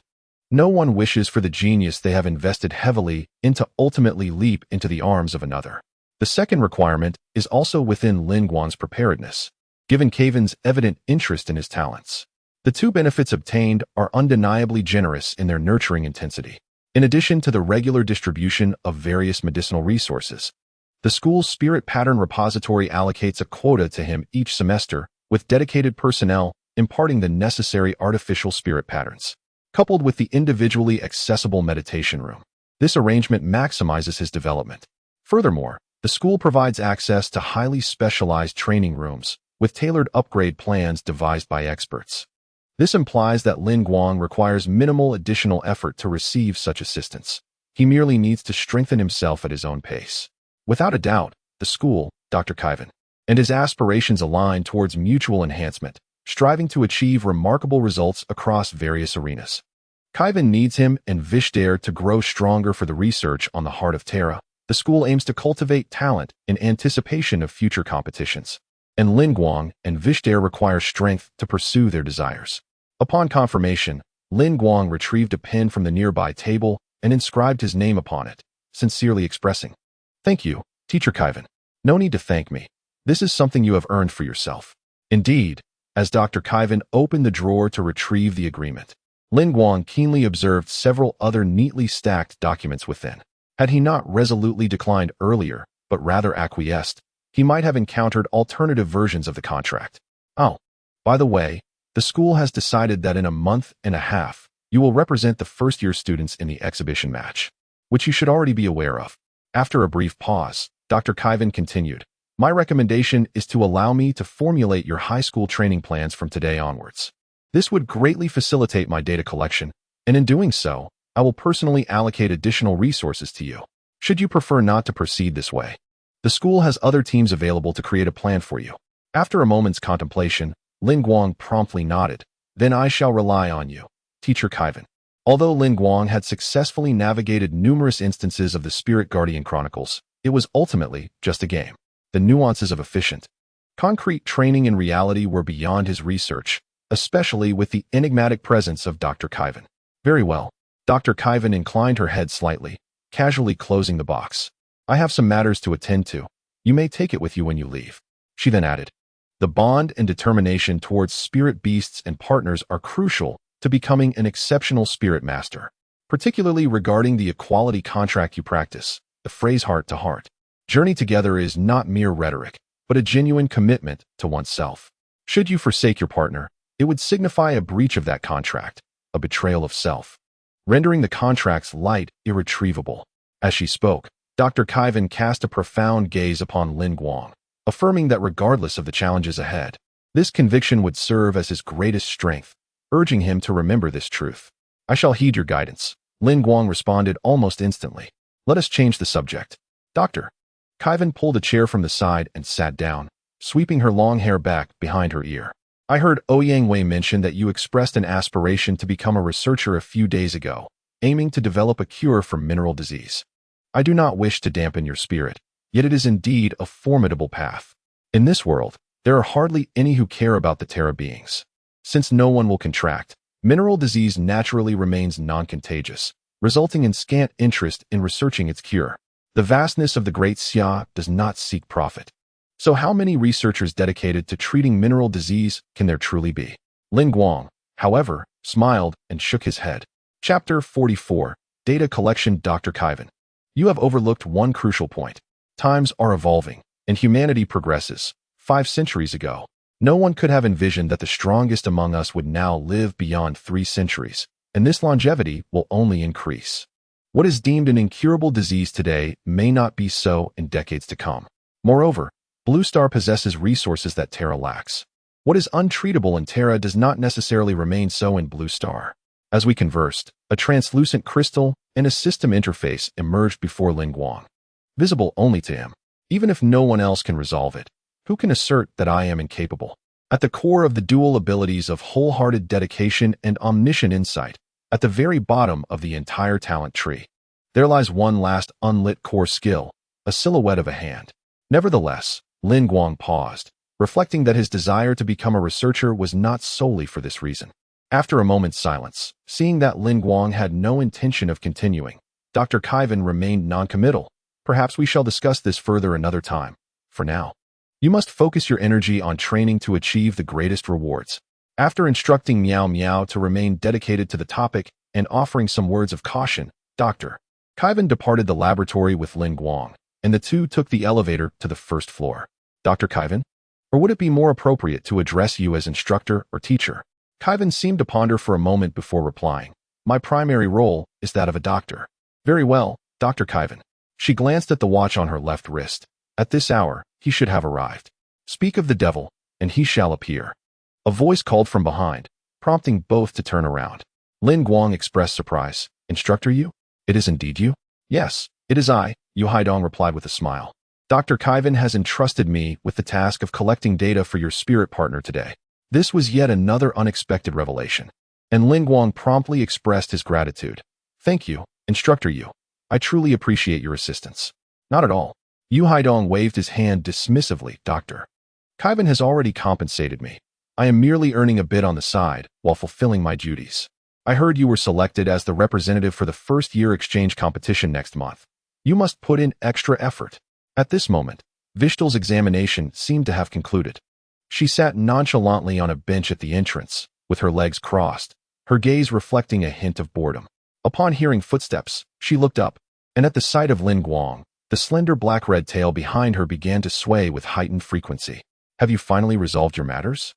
No one wishes for the genius they have invested heavily in to ultimately leap into the arms of another. The second requirement is also within Lin Guang's preparedness, given Kaven's evident interest in his talents. The 2 benefits obtained are undeniably generous in their nurturing intensity. In addition to the regular distribution of various medicinal resources, the school's spirit pattern repository allocates a quota to him each semester, with dedicated personnel imparting the necessary artificial spirit patterns, coupled with the individually accessible meditation room. This arrangement maximizes his development. Furthermore, the school provides access to highly specialized training rooms, with tailored upgrade plans devised by experts. This implies that Lin Guang requires minimal additional effort to receive such assistance. He merely needs to strengthen himself at his own pace. Without a doubt, the school, Dr. Kaven, and his aspirations align towards mutual enhancement, striving to achieve remarkable results across various arenas. Kaven needs him and Vishel to grow stronger for the research on the Heart of Terra. The school aims to cultivate talent in anticipation of future competitions, and Lin Guang and Vishel require strength to pursue their desires. Upon confirmation, Lin Guang retrieved a pen from the nearby table and inscribed his name upon it, sincerely expressing, "Thank you, Teacher Kaven. No need to thank me. This is something you have earned for yourself." Indeed, as Dr. Kaven opened the drawer to retrieve the agreement, Lin Guang keenly observed several other neatly stacked documents within. Had he not resolutely declined earlier, but rather acquiesced, he might have encountered alternative versions of the contract. Oh, by the way, the school has decided that in a month and a half, you will represent the first-year students in the exhibition match, which you should already be aware of. After a brief pause, Dr. Kaven continued, "My recommendation is to allow me to formulate your high school training plans from today onwards. This would greatly facilitate my data collection, and in doing so, I will personally allocate additional resources to you. Should you prefer not to proceed this way, the school has other teams available to create a plan for you." After a moment's contemplation, Lin Guang promptly nodded. "Then I shall rely on you, Teacher Kaven." Although Lin Guang had successfully navigated numerous instances of the Spirit Guardian Chronicles, It was ultimately just a game. The nuances of efficient, concrete training in reality were beyond his research, especially with the enigmatic presence of Dr. Kaivan. Very well. Dr. Kaivan inclined her head slightly, casually closing the box. I have some matters to attend to. You may take it with you when you leave. She then added, the bond and determination towards spirit beasts and partners are crucial to becoming an exceptional spirit master, particularly regarding the equality contract you practice. The phrase heart to heart. Journey together is not mere rhetoric, but a genuine commitment to oneself. Should you forsake your partner, it would signify a breach of that contract, a betrayal of self, rendering the contract's light irretrievable. As she spoke, Dr. Kaivan cast a profound gaze upon Lin Guang, affirming that regardless of the challenges ahead, this conviction would serve as his greatest strength, urging him to remember this truth. I shall heed your guidance, Lin Guang responded almost instantly. Let us change the subject. Doctor. Kaivan pulled a chair from the side and sat down, sweeping her long hair back behind her ear. I heard Ouyang Wei mention that you expressed an aspiration to become a researcher a few days ago, aiming to develop a cure for mineral disease. I do not wish to dampen your spirit, yet it is indeed a formidable path. In this world, there are hardly any who care about the Terra beings. Since no one will contract, mineral disease naturally remains non-contagious, resulting in scant interest in researching its cure. The vastness of the Great Xia does not seek profit. So how many researchers dedicated to treating mineral disease can there truly be? Lin Guang, however, smiled and shook his head. Chapter 44, Data Collection. Dr. Kaivan. You have overlooked one crucial point. Times are evolving, and humanity progresses. 5 centuries ago, no one could have envisioned that the strongest among us would now live beyond 3 centuries, and this longevity will only increase. What is deemed an incurable disease today may not be so in decades to come. Moreover, Blue Star possesses resources that Terra lacks. What is untreatable in Terra does not necessarily remain so in Blue Star. As we conversed, a translucent crystal and a system interface emerged before Lin Guang, visible only to him. Even if no one else can resolve it, who can assert that I am incapable? At the core of the dual abilities of wholehearted dedication and omniscient insight, at the very bottom of the entire talent tree, there lies one last unlit core skill, a silhouette of a hand. Nevertheless, Lin Guang paused, reflecting that his desire to become a researcher was not solely for this reason. After a moment's silence, seeing that Lin Guang had no intention of continuing, Dr. Kaivan remained non-committal. Perhaps we shall discuss this further another time. For now, you must focus your energy on training to achieve the greatest rewards. After instructing Miao Miao to remain dedicated to the topic and offering some words of caution, Dr. Kaivan departed the laboratory with Lin Guang, and the two took the elevator to the first floor. Dr. Kaivan? Or would it be more appropriate to address you as instructor or teacher? Kaivan seemed to ponder for a moment before replying. My primary role is that of a doctor. Very well, Dr. Kaivan. She glanced at the watch on her left wrist. At this hour, he should have arrived. Speak of the devil, and he shall appear. A voice called from behind, prompting both to turn around. Lin Guang expressed surprise. Instructor you? It is indeed you? Yes, it is I, Yu Haidong replied with a smile. Dr. Kaivan has entrusted me with the task of collecting data for your spirit partner today. This was yet another unexpected revelation, and Lin Guang promptly expressed his gratitude. Thank you, Instructor Yu. I truly appreciate your assistance. Not at all. Yu Haidong waved his hand dismissively. Dr. Kaivan has already compensated me. I am merely earning a bit on the side while fulfilling my duties. I heard you were selected as the representative for the first-year exchange competition next month. You must put in extra effort. At this moment, Vishel's examination seemed to have concluded. She sat nonchalantly on a bench at the entrance, with her legs crossed, her gaze reflecting a hint of boredom. Upon hearing footsteps, she looked up, and at the sight of Lin Guang, the slender black-red tail behind her began to sway with heightened frequency. Have you finally resolved your matters?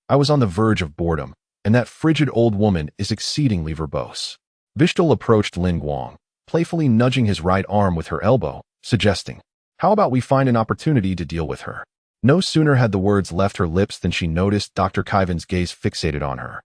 I was on the verge of boredom, and that frigid old woman is exceedingly verbose. Vishel approached Lin Guang, playfully nudging his right arm with her elbow, suggesting, how about we find an opportunity to deal with her? No sooner had the words left her lips than she noticed Dr. Kaivan's gaze fixated on her,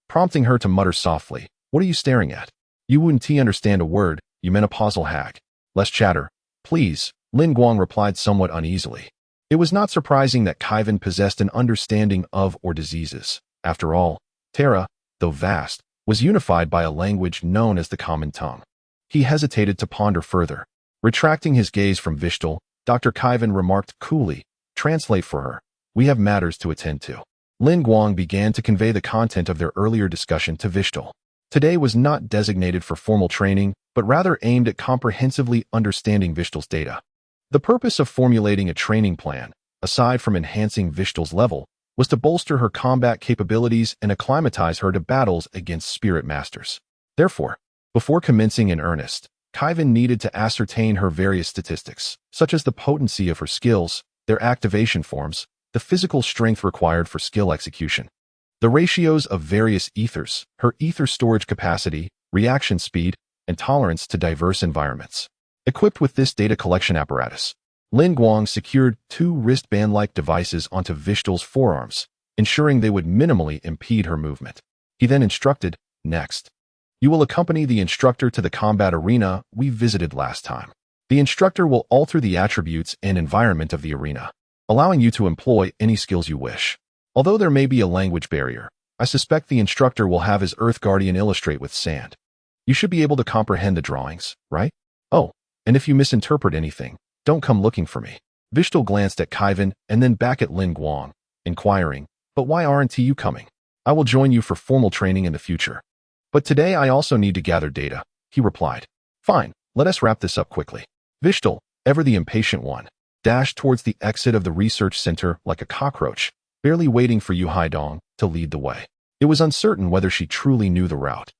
prompting her to mutter softly, what are you staring at? You wouldn't understand a word, you menopausal hag. Less chatter, please, Lin Guang replied somewhat uneasily. It was not surprising that Kaivan possessed an understanding of or diseases. After all, Terra, though vast, was unified by a language known as the common tongue. He hesitated to ponder further, Retracting his gaze from Vishel, Dr. Kaivan remarked coolly, "Translate for her. We have matters to attend to." Guang began to convey the content of their earlier discussion to Vishel. Today was not designated for formal training, but rather aimed at comprehensively understanding Vishel's data. The purpose of formulating a training plan, aside from enhancing Vishel's level, was to bolster her combat capabilities and acclimatize her to battles against spirit masters. Therefore, before commencing in earnest, Kaivan needed to ascertain her various statistics, such as the potency of her skills, their activation forms, the physical strength required for skill execution, the ratios of various ethers, her ether storage capacity, reaction speed, and tolerance to diverse environments. Equipped with this data collection apparatus, Guang secured 2 wristband-like devices onto Vishel's forearms, ensuring they would minimally impede her movement. He then instructed, "Next, you will accompany the instructor to the combat arena we visited last time. The instructor will alter the attributes and environment of the arena, allowing you to employ any skills you wish. Although there may be a language barrier, I suspect the instructor will have his Earth Guardian illustrate with sand. You should be able to comprehend the drawings, right? Oh, and if you misinterpret anything, don't come looking for me." Vishel glanced at Kaivan and then back at Guang, inquiring, "But why aren't you coming? I will join you for formal training in the future. But today I also need to gather data," he replied. "Fine, let us wrap this up quickly." Vishel, ever the impatient one, dashed towards the exit of the research center like a cockroach, barely waiting for Yu Haidong to lead the way. It was uncertain whether she truly knew the route.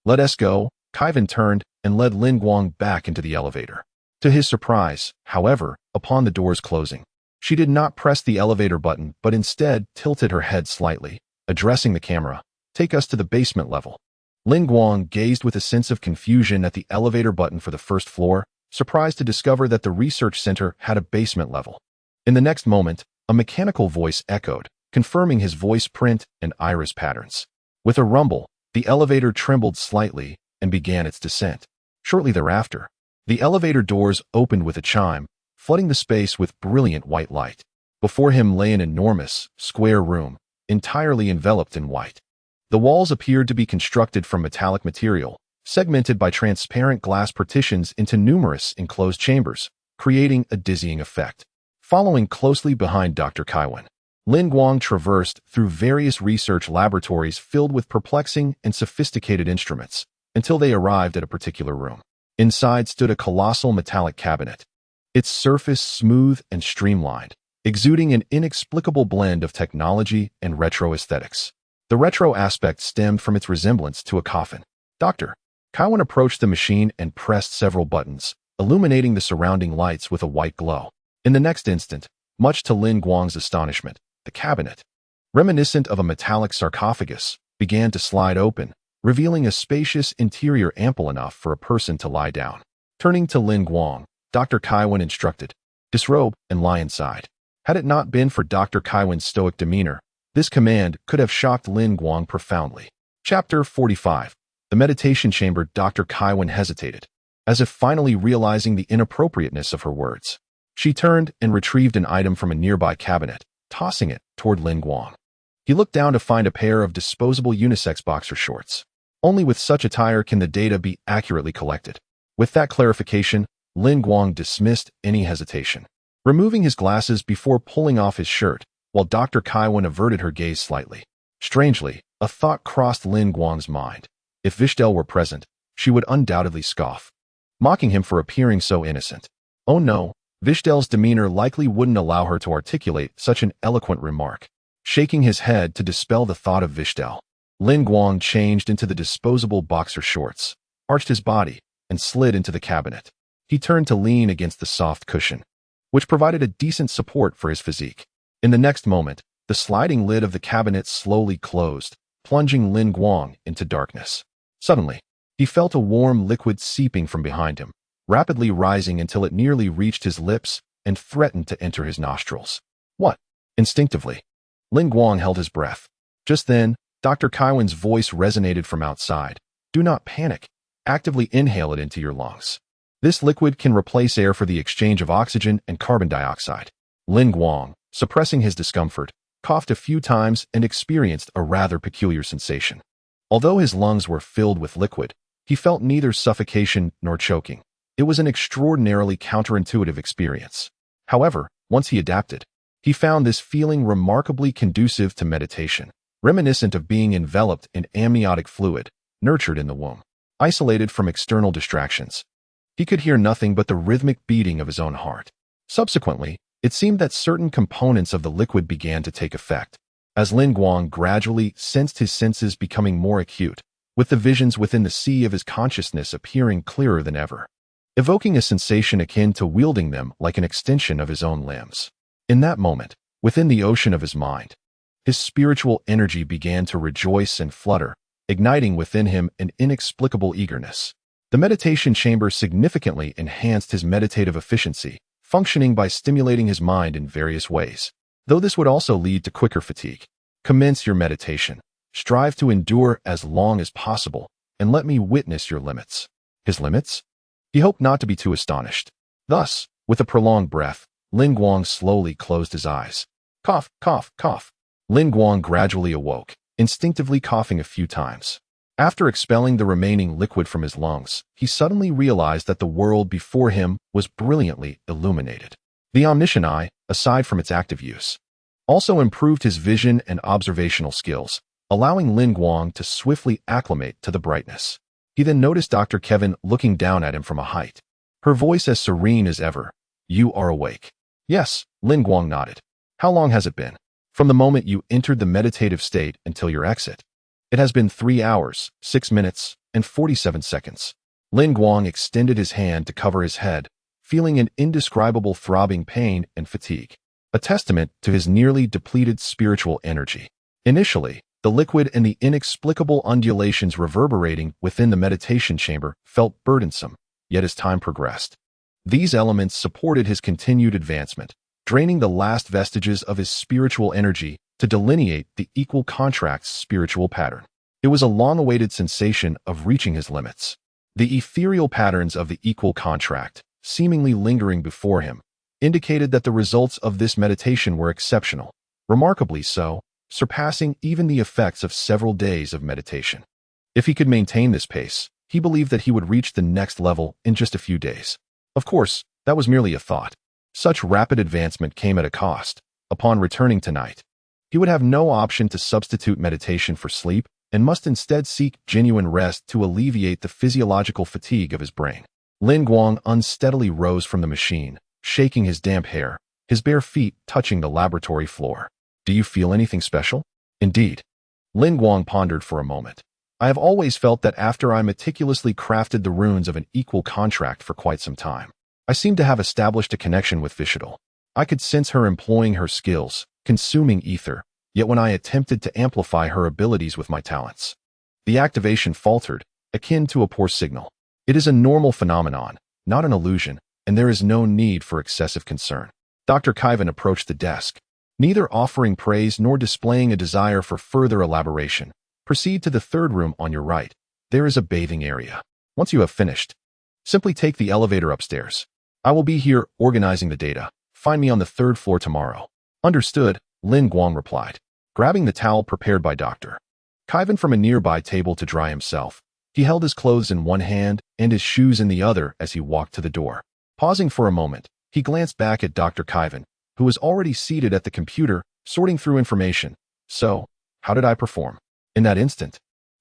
"Let us go." Kaivan turned and led Guang back into the elevator. To his surprise, however, upon the doors closing, she did not press the elevator button but instead tilted her head slightly, addressing the camera, "Take us to the basement level." Guang gazed with a sense of confusion at the elevator button for the first floor, surprised to discover that the research center had a basement level. In the next moment, a mechanical voice echoed, confirming his voice print and iris patterns. With a rumble, the elevator trembled slightly and began its descent. Shortly thereafter, the elevator doors opened with a chime, flooding the space with brilliant white light. Before him lay an enormous, square room, entirely enveloped in white. The walls appeared to be constructed from metallic material, segmented by transparent glass partitions into numerous enclosed chambers, creating a dizzying effect. Following closely behind Dr. Kaiwan, Guang traversed through various research laboratories filled with perplexing and sophisticated instruments, until they arrived at a particular room. Inside stood a colossal metallic cabinet, its surface smooth and streamlined, exuding an inexplicable blend of technology and retro aesthetics. The retro aspect stemmed from its resemblance to a coffin. Dr. Kaiwan approached the machine and pressed several buttons, illuminating the surrounding lights with a white glow. In the next instant, much to Guang's astonishment, the cabinet, reminiscent of a metallic sarcophagus, began to slide open, revealing a spacious interior ample enough for a person to lie down. Turning to Guang, Dr. Kaiwan instructed, "Disrobe and lie inside." Had it not been for Dr. Kaiwan's stoic demeanor, this command could have shocked Guang profoundly. Chapter 45. The Meditation Chamber. Dr. Kaiwan hesitated, as if finally realizing the inappropriateness of her words. She turned and retrieved an item from a nearby cabinet, tossing it toward Guang. He looked down to find a pair of disposable unisex boxer shorts. Only with such attire can the data be accurately collected. With that clarification, Guang dismissed any hesitation, removing his glasses before pulling off his shirt, while Dr. Kaiwan averted her gaze slightly. Strangely, a thought crossed Guang's mind. If Vishel were present, she would undoubtedly scoff, mocking him for appearing so innocent. Oh no, Vishel's demeanor likely wouldn't allow her to articulate such an eloquent remark. Shaking his head to dispel the thought of Vishel, Guang changed into the disposable boxer shorts, arched his body, and slid into the cabinet. He turned to lean against the soft cushion, which provided a decent support for his physique. In the next moment, the sliding lid of the cabinet slowly closed, plunging Guang into darkness. Suddenly, he felt a warm liquid seeping from behind him, rapidly rising until it nearly reached his lips and threatened to enter his nostrils. What? Instinctively, Guang held his breath. Just then, Dr. Kaiwan's voice resonated from outside. "Do not panic. Actively inhale it into your lungs. This liquid can replace air for the exchange of oxygen and carbon dioxide." Guang, suppressing his discomfort, coughed a few times and experienced a rather peculiar sensation. Although his lungs were filled with liquid, he felt neither suffocation nor choking. It was an extraordinarily counterintuitive experience. However, once he adapted, he found this feeling remarkably conducive to meditation, reminiscent of being enveloped in amniotic fluid, nurtured in the womb. Isolated from external distractions, he could hear nothing but the rhythmic beating of his own heart. Subsequently, it seemed that certain components of the liquid began to take effect, as Lin Guang gradually sensed his senses becoming more acute, with the visions within the sea of his consciousness appearing clearer than ever, evoking a sensation akin to wielding them like an extension of his own limbs. In that moment, within the ocean of his mind, his spiritual energy began to rejoice and flutter, igniting within him an inexplicable eagerness. The meditation chamber significantly enhanced his meditative efficiency, functioning by stimulating his mind in various ways, though this would also lead to quicker fatigue. Commence your meditation. Strive to endure as long as possible, and let me witness your limits. His limits? He hoped not to be too astonished. Thus, with a prolonged breath, Lin Guang slowly closed his eyes. Cough, cough, cough. Lin Guang gradually awoke, instinctively coughing a few times. After expelling the remaining liquid from his lungs, he suddenly realized that the world before him was brilliantly illuminated. The omniscient eye, aside from its active use, also improved his vision and observational skills, allowing Lin Guang to swiftly acclimate to the brightness. He then noticed Dr. Kevin looking down at him from a height, her voice as serene as ever. You are awake. Yes, Lin Guang nodded. How long has it been? From the moment you entered the meditative state until your exit. It has been 3 hours, 6 minutes, and 47 seconds. Lin Guang extended his hand to cover his head, feeling an indescribable throbbing pain and fatigue, a testament to his nearly depleted spiritual energy. Initially, the liquid and the inexplicable undulations reverberating within the meditation chamber felt burdensome, yet as time progressed, these elements supported his continued advancement, draining the last vestiges of his spiritual energy to delineate the equal contract's spiritual pattern. It was a long-awaited sensation of reaching his limits. The ethereal patterns of the equal contract, seemingly lingering before him, indicated that the results of this meditation were exceptional, remarkably so, surpassing even the effects of several days of meditation. If he could maintain this pace, he believed that he would reach the next level in just a few days. Of course, that was merely a thought. Such rapid advancement came at a cost. Upon returning tonight, he would have no option to substitute meditation for sleep and must instead seek genuine rest to alleviate the physiological fatigue of his brain. Lin Guang unsteadily rose from the machine, shaking his damp hair, his bare feet touching the laboratory floor. Do you feel anything special? Indeed. Lin Guang pondered for a moment. I have always felt that after I meticulously crafted the runes of an equal contract for quite some time, I seemed to have established a connection with Vishel. I could sense her employing her skills, consuming ether, yet when I attempted to amplify her abilities with my talents, the activation faltered, akin to a poor signal. It is a normal phenomenon, not an illusion, and there is no need for excessive concern. Dr. Kaivan approached the desk, neither offering praise nor displaying a desire for further elaboration. Proceed to the third room on your right. There is a bathing area. Once you have finished, simply take the elevator upstairs. I will be here organizing the data. Find me on the 3rd floor tomorrow. Understood, Lin Guang replied, grabbing the towel prepared by Dr. Kaivan from a nearby table to dry himself. He held his clothes in one hand and his shoes in the other as he walked to the door. Pausing for a moment, he glanced back at Dr. Kaivan, who was already seated at the computer, sorting through information. So, how did I perform? In that instant,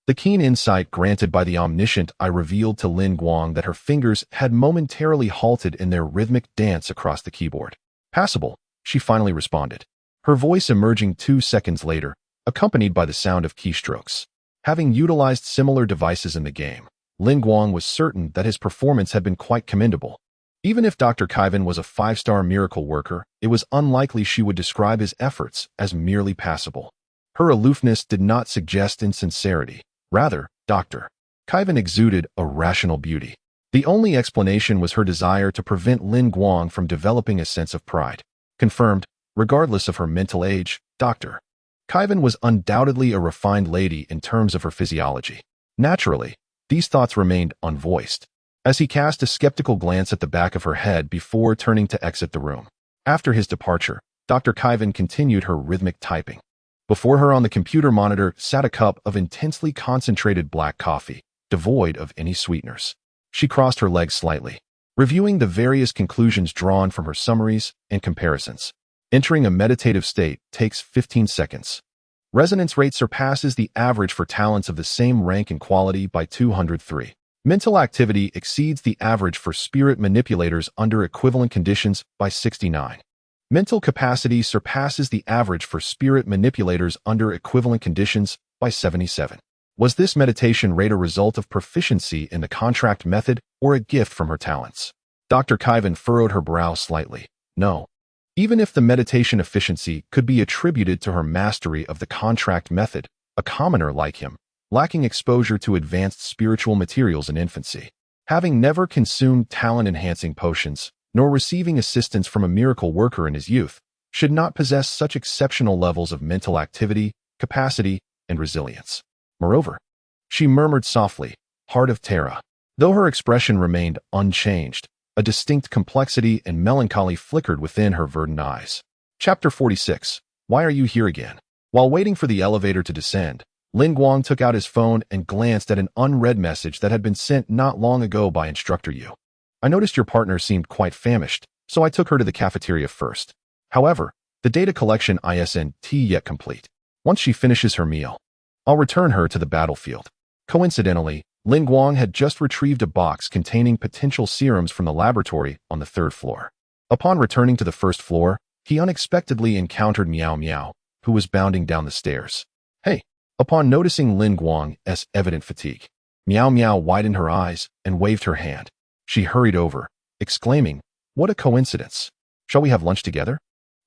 the keen insight granted by the omniscient eye revealed to Lin Guang that her fingers had momentarily halted in their rhythmic dance across the keyboard. Passable, she finally responded, her voice emerging 2 seconds later, accompanied by the sound of keystrokes. Having utilized similar devices in the game, Lin Guang was certain that his performance had been quite commendable. Even if Dr. Kaivan was a 5-star miracle worker, it was unlikely she would describe his efforts as merely passable. Her aloofness did not suggest insincerity. Rather, Dr. Kaivan exuded a rational beauty. The only explanation was her desire to prevent Lin Guang from developing a sense of pride. Confirmed, regardless of her mental age, Dr. Kaivan was undoubtedly a refined lady in terms of her physiology. Naturally, these thoughts remained unvoiced, as he cast a skeptical glance at the back of her head before turning to exit the room. After his departure, Dr. Kaivan continued her rhythmic typing. Before her on the computer monitor sat a cup of intensely concentrated black coffee, devoid of any sweeteners. She crossed her legs slightly, reviewing the various conclusions drawn from her summaries and comparisons. Entering a meditative state takes 15 seconds. Resonance rate surpasses the average for talents of the same rank and quality by 203. Mental activity exceeds the average for spirit manipulators under equivalent conditions by 69. Mental capacity surpasses the average for spirit manipulators under equivalent conditions by 77. Was this meditation rate a result of proficiency in the contract method or a gift from her talents? Dr. Kaivan furrowed her brow slightly. No. Even if the meditation efficiency could be attributed to her mastery of the contract method, a commoner like him, lacking exposure to advanced spiritual materials in infancy, having never consumed talent-enhancing potions, nor receiving assistance from a miracle worker in his youth, should not possess such exceptional levels of mental activity, capacity, and resilience. Moreover, she murmured softly, "Heart of Terra." Though her expression remained unchanged, a distinct complexity and melancholy flickered within her verdant eyes. Chapter 46. Why are you here again? While waiting for the elevator to descend, Guang took out his phone and glanced at an unread message that had been sent not long ago by Instructor Yu. I noticed your partner seemed quite famished, so I took her to the cafeteria first. However, the data collection isn't yet complete. Once she finishes her meal, I'll return her to the battlefield. Coincidentally, Guang had just retrieved a box containing potential serums from the laboratory on the 3rd floor. Upon returning to the 1st floor, he unexpectedly encountered Meow Meow, who was bounding down the stairs. Hey! Upon noticing Guang's evident fatigue, Meow Meow widened her eyes and waved her hand. She hurried over, exclaiming, "What a coincidence! Shall we have lunch together?"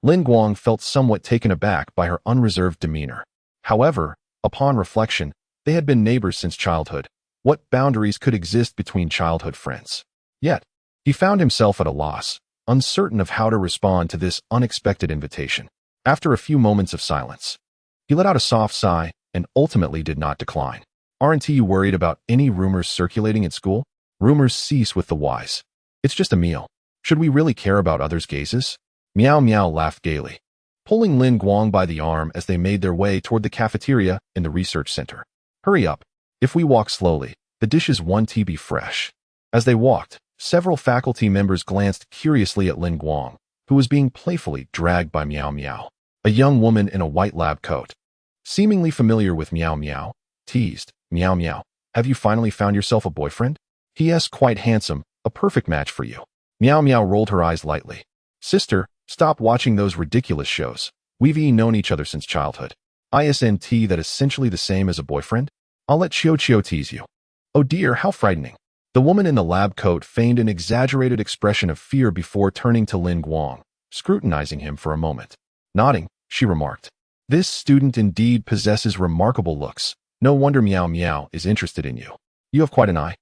Guang felt somewhat taken aback by her unreserved demeanor. However, upon reflection, they had been neighbors since childhood. What boundaries could exist between childhood friends? Yet, he found himself at a loss, uncertain of how to respond to this unexpected invitation. After a few moments of silence, he let out a soft sigh and ultimately did not decline. Aren't you worried about any rumors circulating at school? Rumors cease with the wise. It's just a meal. Should we really care about others' gazes? Meow Meow laughed gaily, pulling Guang by the arm as they made their way toward the cafeteria in the research center. Hurry up. If we walk slowly, the dishes won't be fresh. As they walked, several faculty members glanced curiously at Guang, who was being playfully dragged by Meow Meow, a young woman in a white lab coat. Seemingly familiar with Meow Meow, teased, "Meow Meow, have you finally found yourself a boyfriend? He is quite handsome, a perfect match for you." Meow Meow rolled her eyes lightly. "Sister, stop watching those ridiculous shows. We've known each other since childhood. Isn't that essentially the same as a boyfriend? I'll let Chio tease you." "Oh dear, how frightening." The woman in the lab coat feigned an exaggerated expression of fear before turning to Guang, scrutinizing him for a moment. Nodding, she remarked, "This student indeed possesses remarkable looks. No wonder Meow Meow is interested in you. You have quite an eye."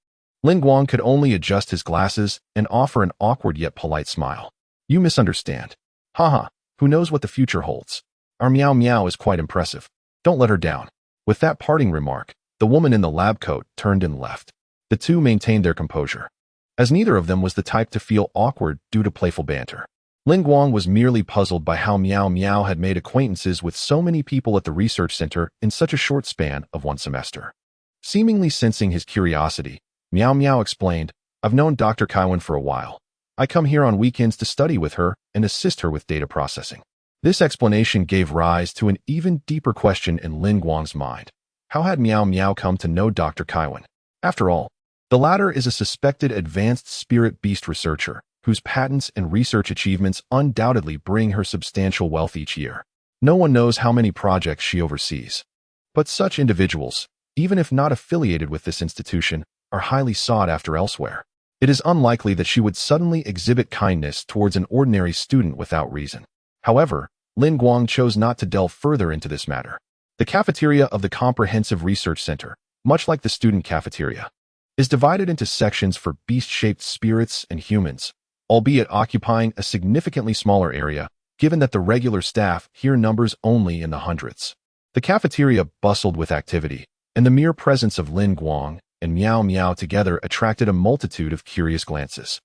Guang could only adjust his glasses and offer an awkward yet polite smile. "You misunderstand. Haha, who knows what the future holds? Our Meow Meow is quite impressive. Don't let her down." With that parting remark, the woman in the lab coat turned and left. The two maintained their composure, as neither of them was the type to feel awkward due to playful banter. Guang was merely puzzled by how Meow Meow had made acquaintances with so many people at the research center in such a short span of one semester. Seemingly sensing his curiosity, Meow Meow explained, "I've known Dr. Kaiwan for a while. I come here on weekends to study with her and assist her with data processing." This explanation gave rise to an even deeper question in Guang's mind. How had Meow Meow come to know Dr. Kaiwan? After all, the latter is a suspected advanced spirit beast researcher, whose patents and research achievements undoubtedly bring her substantial wealth each year. No one knows how many projects she oversees. But such individuals, even if not affiliated with this institution, are highly sought after elsewhere. It is unlikely that she would suddenly exhibit kindness towards an ordinary student without reason. However, Guang chose not to delve further into this matter. The cafeteria of the Comprehensive Research Center, much like the student cafeteria, is divided into sections for beast-shaped spirits and humans, albeit occupying a significantly smaller area, given that the regular staff here numbers only in the hundreds. The cafeteria bustled with activity, and the mere presence of Guang and Meow Meow together attracted a multitude of curious glances.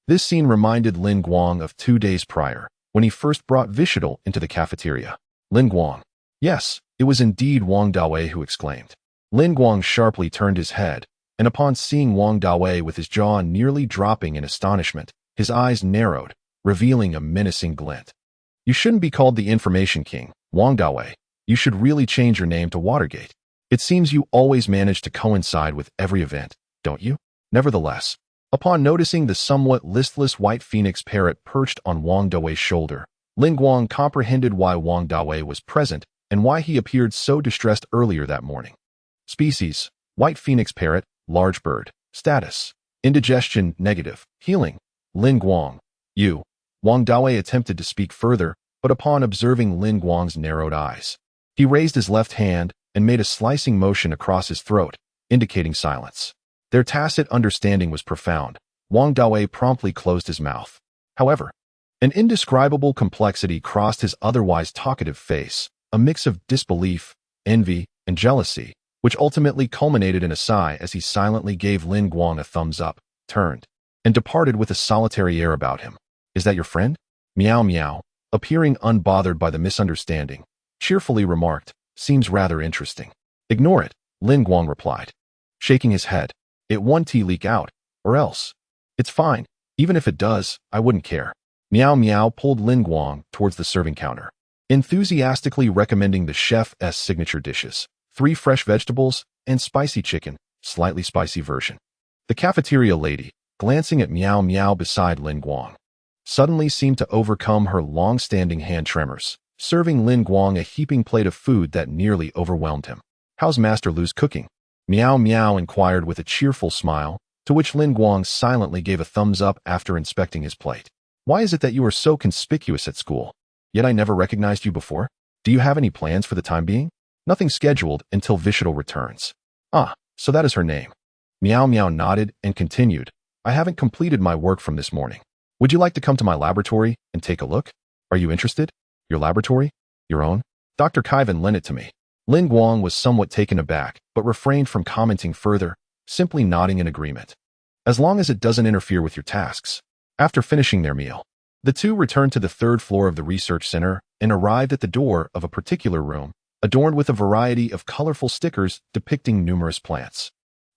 This scene reminded Guang of 2 days prior, when he first brought Vishel into the cafeteria. Guang. Yes, it was indeed Wong Dawei who exclaimed. Guang sharply turned his head, and upon seeing Wong Dawei with his jaw nearly dropping in astonishment, his eyes narrowed, revealing a menacing glint. You shouldn't be called the Information King, Wong Dawei. You should really change your name to Watergate. It seems you always manage to coincide with every event, don't you? Nevertheless, upon noticing the somewhat listless white phoenix parrot perched on Wong Dawei's shoulder, Lin Guang comprehended why Wong Dawei was present and why he appeared so distressed earlier that morning. Species: white phoenix parrot, large bird. Status: indigestion, negative. Healing: Lin Guang. You. Wong Dawei attempted to speak further, but upon observing Lin Guang's narrowed eyes, he raised his left hand and made a slicing motion across his throat, indicating silence. Their tacit understanding was profound. Wong Dawei promptly closed his mouth. However, an indescribable complexity crossed his otherwise talkative face, a mix of disbelief, envy, and jealousy, which ultimately culminated in a sigh as he silently gave Lin Guang a thumbs up, turned, and departed with a solitary air about him. Is that your friend? Meow meow, appearing unbothered by the misunderstanding, cheerfully remarked, seems rather interesting. Ignore it, Lin Guang replied, shaking his head. It won't leak out, or else. It's fine. Even if it does, I wouldn't care. Meow meow pulled Lin Guang towards the serving counter, enthusiastically recommending the chef's signature dishes: 3 fresh vegetables and spicy chicken, slightly spicy version. The cafeteria lady, glancing at Meow Meow beside Lin Guang, suddenly seemed to overcome her long-standing hand tremors, serving Lin Guang a heaping plate of food that nearly overwhelmed him. How's Master Lu's cooking? Meow Meow inquired with a cheerful smile, to which Lin Guang silently gave a thumbs up after inspecting his plate. Why is it that you are so conspicuous at school? Yet I never recognized you before. Do you have any plans for the time being? Nothing scheduled until Vishel returns. Ah, so that is her name. Meow Meow nodded and continued, I haven't completed my work from this morning. Would you like to come to my laboratory and take a look? Are you interested? Your laboratory? Your own? Dr. Kaivan lent it to me. Lin Guang was somewhat taken aback, but refrained from commenting further, simply nodding in agreement. As long as it doesn't interfere with your tasks. After finishing their meal, the two returned to the 3rd floor of the research center and arrived at the door of a particular room, adorned with a variety of colorful stickers depicting numerous plants.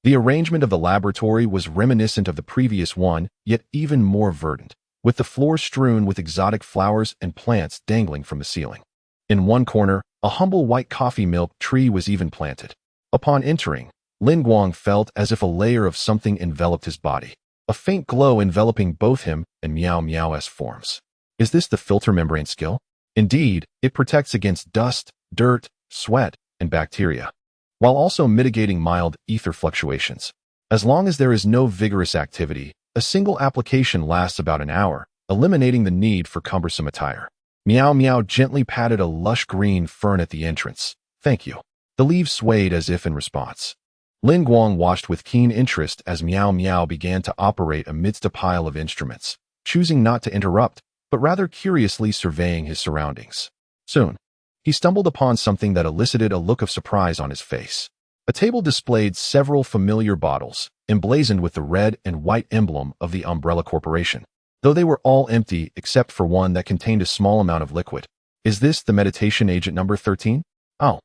The arrangement of the laboratory was reminiscent of the previous one, yet even more verdant, with the floor strewn with exotic flowers and plants dangling from the ceiling. In one corner, a humble white coffee milk tree was even planted. Upon entering, Lin Guang felt as if a layer of something enveloped his body, a faint glow enveloping both him and Meow Meow's forms. Is this the filter membrane skill? Indeed, it protects against dust, dirt, sweat, and bacteria, while also mitigating mild ether fluctuations. As long as there is no vigorous activity, a single application lasts about an hour, eliminating the need for cumbersome attire. Meow Meow gently patted a lush green fern at the entrance. Thank you. The leaves swayed as if in response. Lin Guang watched with keen interest as Meow Meow began to operate amidst a pile of instruments, choosing not to interrupt, but rather curiously surveying his surroundings. Soon, he stumbled upon something that elicited a look of surprise on his face. A table displayed several familiar bottles, emblazoned with the red and white emblem of the Umbrella Corporation, though they were all empty except for one that contained a small amount of liquid. Is this the meditation agent number 13? Oh,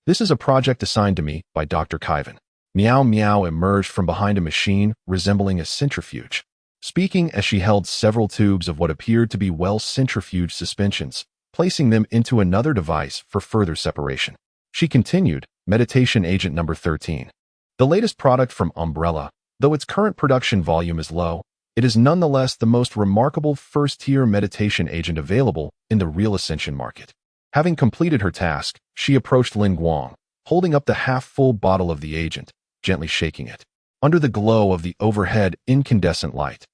this is a project assigned to me by Dr. Kaivan. Meow Meow emerged from behind a machine resembling a centrifuge, speaking as she held several tubes of what appeared to be well-centrifuged suspensions, placing them into another device for further separation. She continued, Meditation Agent number 13. The latest product from Umbrella, though its current production volume is low, it is nonetheless the most remarkable first-tier meditation agent available in the real Ascension market. Having completed her task, she approached Lin Guang, holding up the half-full bottle of the agent, gently shaking it. Under the glow of the overhead incandescent light,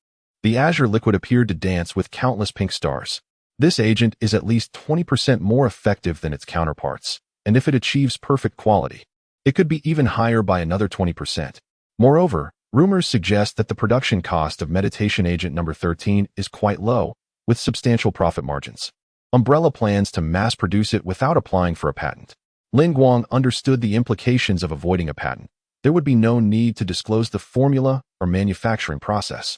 the azure liquid appeared to dance with countless pink stars. This agent is at least 20% more effective than its counterparts, and if it achieves perfect quality, it could be even higher by another 20%. Moreover, rumors suggest that the production cost of Meditation Agent number 13 is quite low, with substantial profit margins. Umbrella plans to mass produce it without applying for a patent. Lin Guang understood the implications of avoiding a patent. There would be no need to disclose the formula or manufacturing process.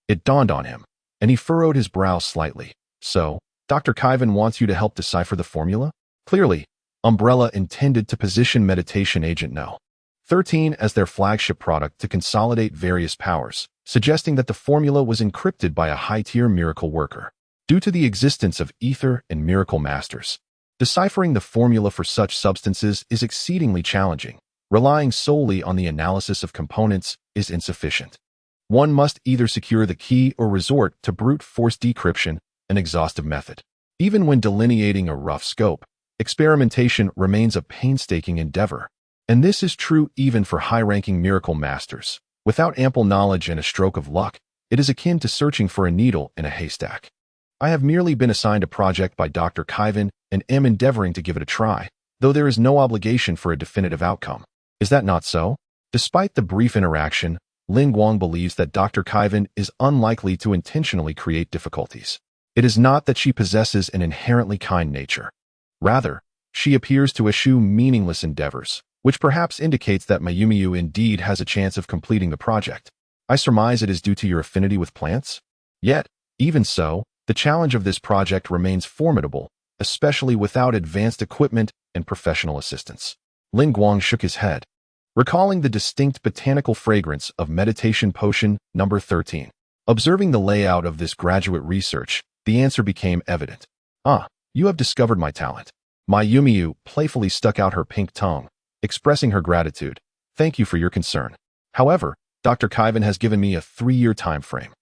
It dawned on him, and he furrowed his brow slightly. So, Dr. Kaivan wants you to help decipher the formula? Clearly, Umbrella intended to position Meditation Agent No. 13 as their flagship product to consolidate various powers, suggesting that the formula was encrypted by a high-tier miracle worker. Due to the existence of ether and miracle masters, deciphering the formula for such substances is exceedingly challenging. Relying solely on the analysis of components is insufficient. One must either secure the key or resort to brute force decryption, an exhaustive method. Even when delineating a rough scope, experimentation remains a painstaking endeavor. And this is true even for high-ranking miracle masters. Without ample knowledge and a stroke of luck, it is akin to searching for a needle in a haystack. I have merely been assigned a project by Dr. Kaivan and am endeavoring to give it a try, though there is no obligation for a definitive outcome. Is that not so? Despite the brief interaction, Guang believes that Dr. Kaivan is unlikely to intentionally create difficulties. It is not that she possesses an inherently kind nature. Rather, she appears to eschew meaningless endeavors, which perhaps indicates that Mayumiyu indeed has a chance of completing the project. I surmise it is due to your affinity with plants? Yet, even so, the challenge of this project remains formidable, especially without advanced equipment and professional assistance. Guang shook his head, recalling the distinct botanical fragrance of meditation potion number 13. Observing the layout of this graduate research, the answer became evident. Ah, you have discovered my talent. Mayumiyu playfully stuck out her pink tongue, expressing her gratitude. Thank you for your concern. However, Dr. Kaivan has given me a 3-year time frame,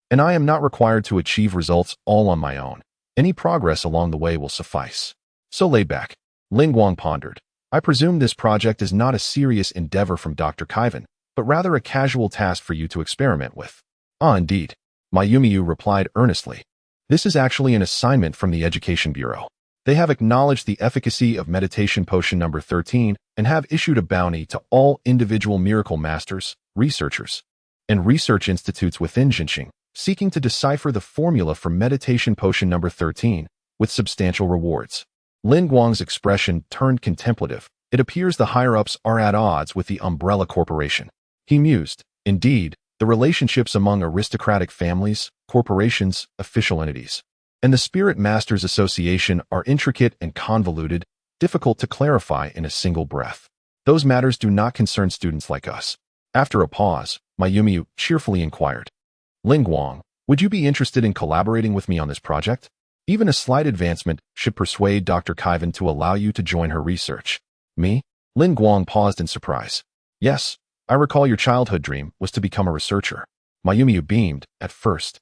and I am not required to achieve results all on my own. Any progress along the way will suffice. So lay back. Guang pondered. I presume this project is not a serious endeavor from Dr. Kaivan, but rather a casual task for you to experiment with. Ah, indeed. Mayumiyu replied earnestly. This is actually an assignment from the Education Bureau. They have acknowledged the efficacy of meditation potion number 13 and have issued a bounty to all individual miracle masters, researchers, and research institutes within Jinxing, seeking to decipher the formula for meditation potion number 13 with substantial rewards. Guang's expression turned contemplative. It appears the higher-ups are at odds with the Umbrella Corporation. He mused. Indeed, the relationships among aristocratic families, corporations, official entities, and the Spirit Masters Association are intricate and convoluted, difficult to clarify in a single breath. Those matters do not concern students like us. After a pause, Mayumiyu cheerfully inquired. Guang, would you be interested in collaborating with me on this project? Even a slight advancement should persuade Dr. Kaivan to allow you to join her research. Me? Guang paused in surprise. Yes, I recall your childhood dream was to become a researcher. Mayumiyu beamed, at first.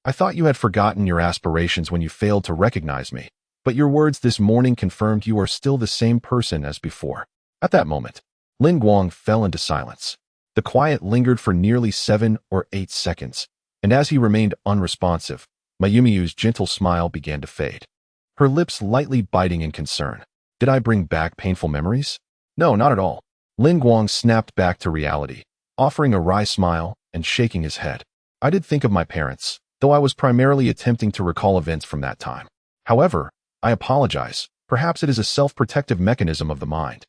I thought you had forgotten your aspirations when you failed to recognize me, but your words this morning confirmed you are still the same person as before. At that moment, Guang fell into silence. The quiet lingered for nearly 7 or 8 seconds, and as he remained unresponsive, Mayumiyu's gentle smile began to fade, her lips lightly biting in concern. Did I bring back painful memories? No, not at all. Guang snapped back to reality, offering a wry smile and shaking his head. I did think of my parents, though I was primarily attempting to recall events from that time. However, I apologize. Perhaps it is a self-protective mechanism of the mind.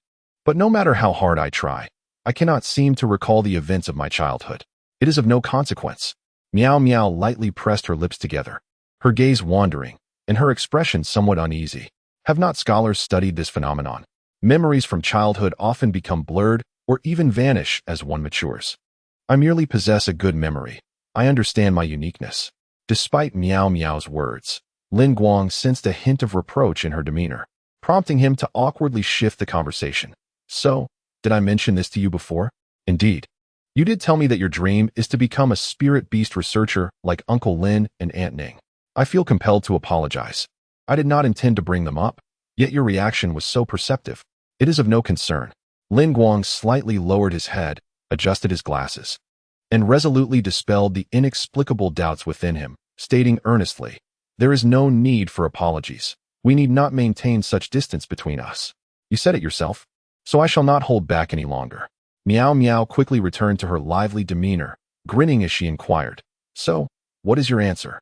But no matter how hard I try, I cannot seem to recall the events of my childhood. It is of no consequence. Meow Meow lightly pressed her lips together, her gaze wandering, and her expression somewhat uneasy. Have not scholars studied this phenomenon? Memories from childhood often become blurred or even vanish as one matures. I merely possess a good memory. I understand my uniqueness. Despite Meow Meow's words, Guang sensed a hint of reproach in her demeanor, prompting him to awkwardly shift the conversation. So, did I mention this to you before? Indeed. You did tell me that your dream is to become a spirit beast researcher like Uncle Lin and Aunt Ning. I feel compelled to apologize. I did not intend to bring them up, yet your reaction was so perceptive. It is of no concern. Guang slightly lowered his head, adjusted his glasses, and resolutely dispelled the inexplicable doubts within him, stating earnestly, there is no need for apologies. We need not maintain such distance between us. You said it yourself, so I shall not hold back any longer. Meow Meow quickly returned to her lively demeanor, grinning as she inquired, so, what is your answer?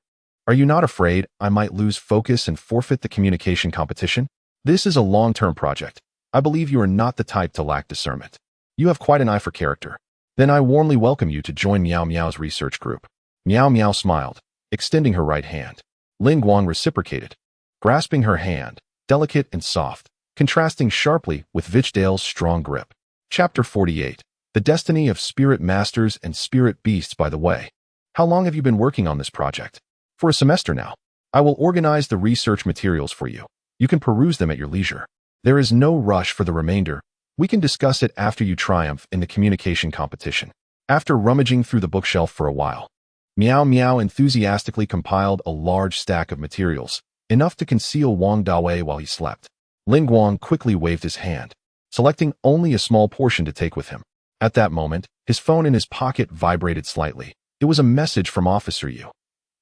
Are you not afraid I might lose focus and forfeit the communication competition? This is a long-term project. I believe you are not the type to lack discernment. You have quite an eye for character. Then I warmly welcome you to join Meow Meow's research group. Meow Meow smiled, extending her right hand. Guang reciprocated, grasping her hand, delicate and soft, contrasting sharply with Vichdale's strong grip. Chapter 48. The destiny of spirit masters and spirit beasts, by the way. How long have you been working on this project? For a semester now. I will organize the research materials for you. You can peruse them at your leisure. There is no rush for the remainder. We can discuss it after you triumph in the communication competition. After rummaging through the bookshelf for a while, Meow Meow enthusiastically compiled a large stack of materials, enough to conceal Wong Dawei while he slept. Lin Guang quickly waved his hand, selecting only a small portion to take with him. At that moment, his phone in his pocket vibrated slightly. It was a message from Officer Yu.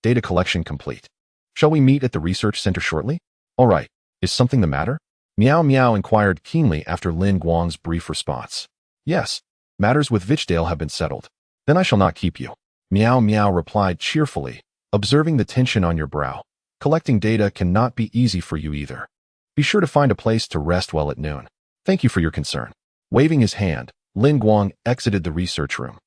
Data collection complete. Shall we meet at the research center shortly? All right. Is something the matter? Meow Meow inquired keenly after Lin Guang's brief response. Yes. Matters with Vishel have been settled. Then I shall not keep you. Meow Meow replied cheerfully, observing the tension on your brow. Collecting data cannot be easy for you either. Be sure to find a place to rest well at noon. Thank you for your concern. Waving his hand, Lin Guang exited the research room.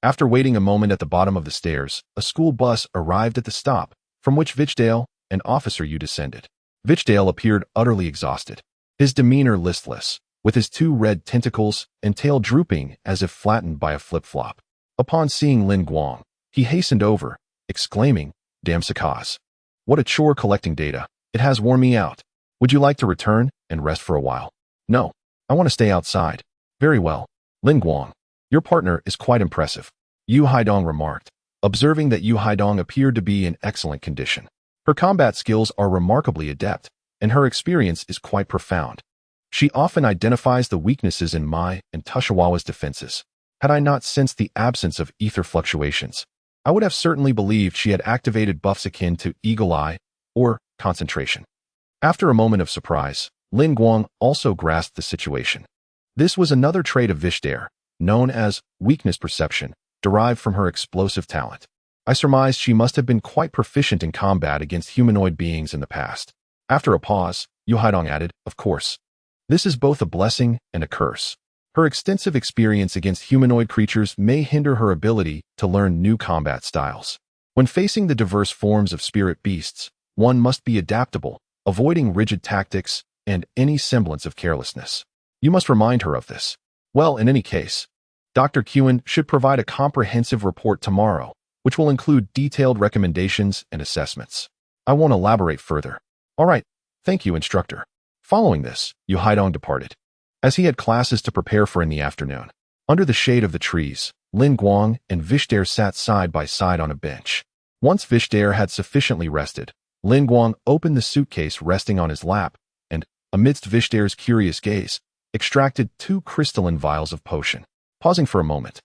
After waiting a moment at the bottom of the stairs, a school bus arrived at the stop, from which Vishel and Officer Yu descended. Vishel appeared utterly exhausted, his demeanor listless, with his two red tentacles and tail drooping as if flattened by a flip-flop. Upon seeing Lin Guang, he hastened over, exclaiming, "Damn Saras. What a chore collecting data. It has worn me out. Would you like to return and rest for a while?" "No. I want to stay outside." "Very well. Lin Guang, your partner is quite impressive," Yu Haidong remarked, observing that Yu Haidong appeared to be in excellent condition. Her combat skills are remarkably adept, and her experience is quite profound. She often identifies the weaknesses in Mai and Tushawawa's defenses. Had I not sensed the absence of ether fluctuations, I would have certainly believed she had activated buffs akin to Eagle Eye or concentration. After a moment of surprise, Lin Guang also grasped the situation. This was another trait of Vishel, known as weakness perception, derived from her explosive talent. I surmised she must have been quite proficient in combat against humanoid beings in the past. After a pause, Yu Haidong added, "Of course. This is both a blessing and a curse. Her extensive experience against humanoid creatures may hinder her ability to learn new combat styles. When facing the diverse forms of spirit beasts, one must be adaptable, avoiding rigid tactics and any semblance of carelessness. You must remind her of this. Well, in any case, Dr. Qin should provide a comprehensive report tomorrow, which will include detailed recommendations and assessments. I won't elaborate further." "All right. Thank you, instructor." Following this, Yu Haidong departed. As he had classes to prepare for in the afternoon, under the shade of the trees, Lin Guang and Vishel sat side by side on a bench. Once Vishel had sufficiently rested, Lin Guang opened the suitcase resting on his lap and, amidst Vishel's curious gaze, extracted 2 crystalline vials of potion. Pausing for a moment,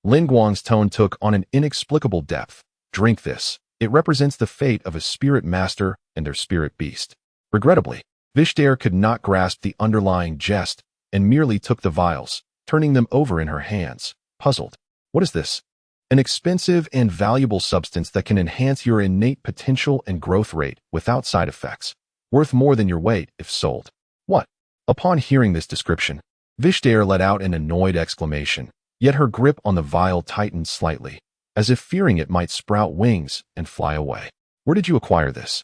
Lin Guang's tone took on an inexplicable depth. "Drink this. It represents the fate of a spirit master and their spirit beast." Regrettably, Vishel could not grasp the underlying jest and merely took the vials, turning them over in her hands, puzzled. "What is this?" "An expensive and valuable substance that can enhance your innate potential and growth rate without side effects. Worth more than your weight if sold." "What?" Upon hearing this description, Vishel let out an annoyed exclamation, yet her grip on the vial tightened slightly, as if fearing it might sprout wings and fly away. "Where did you acquire this?"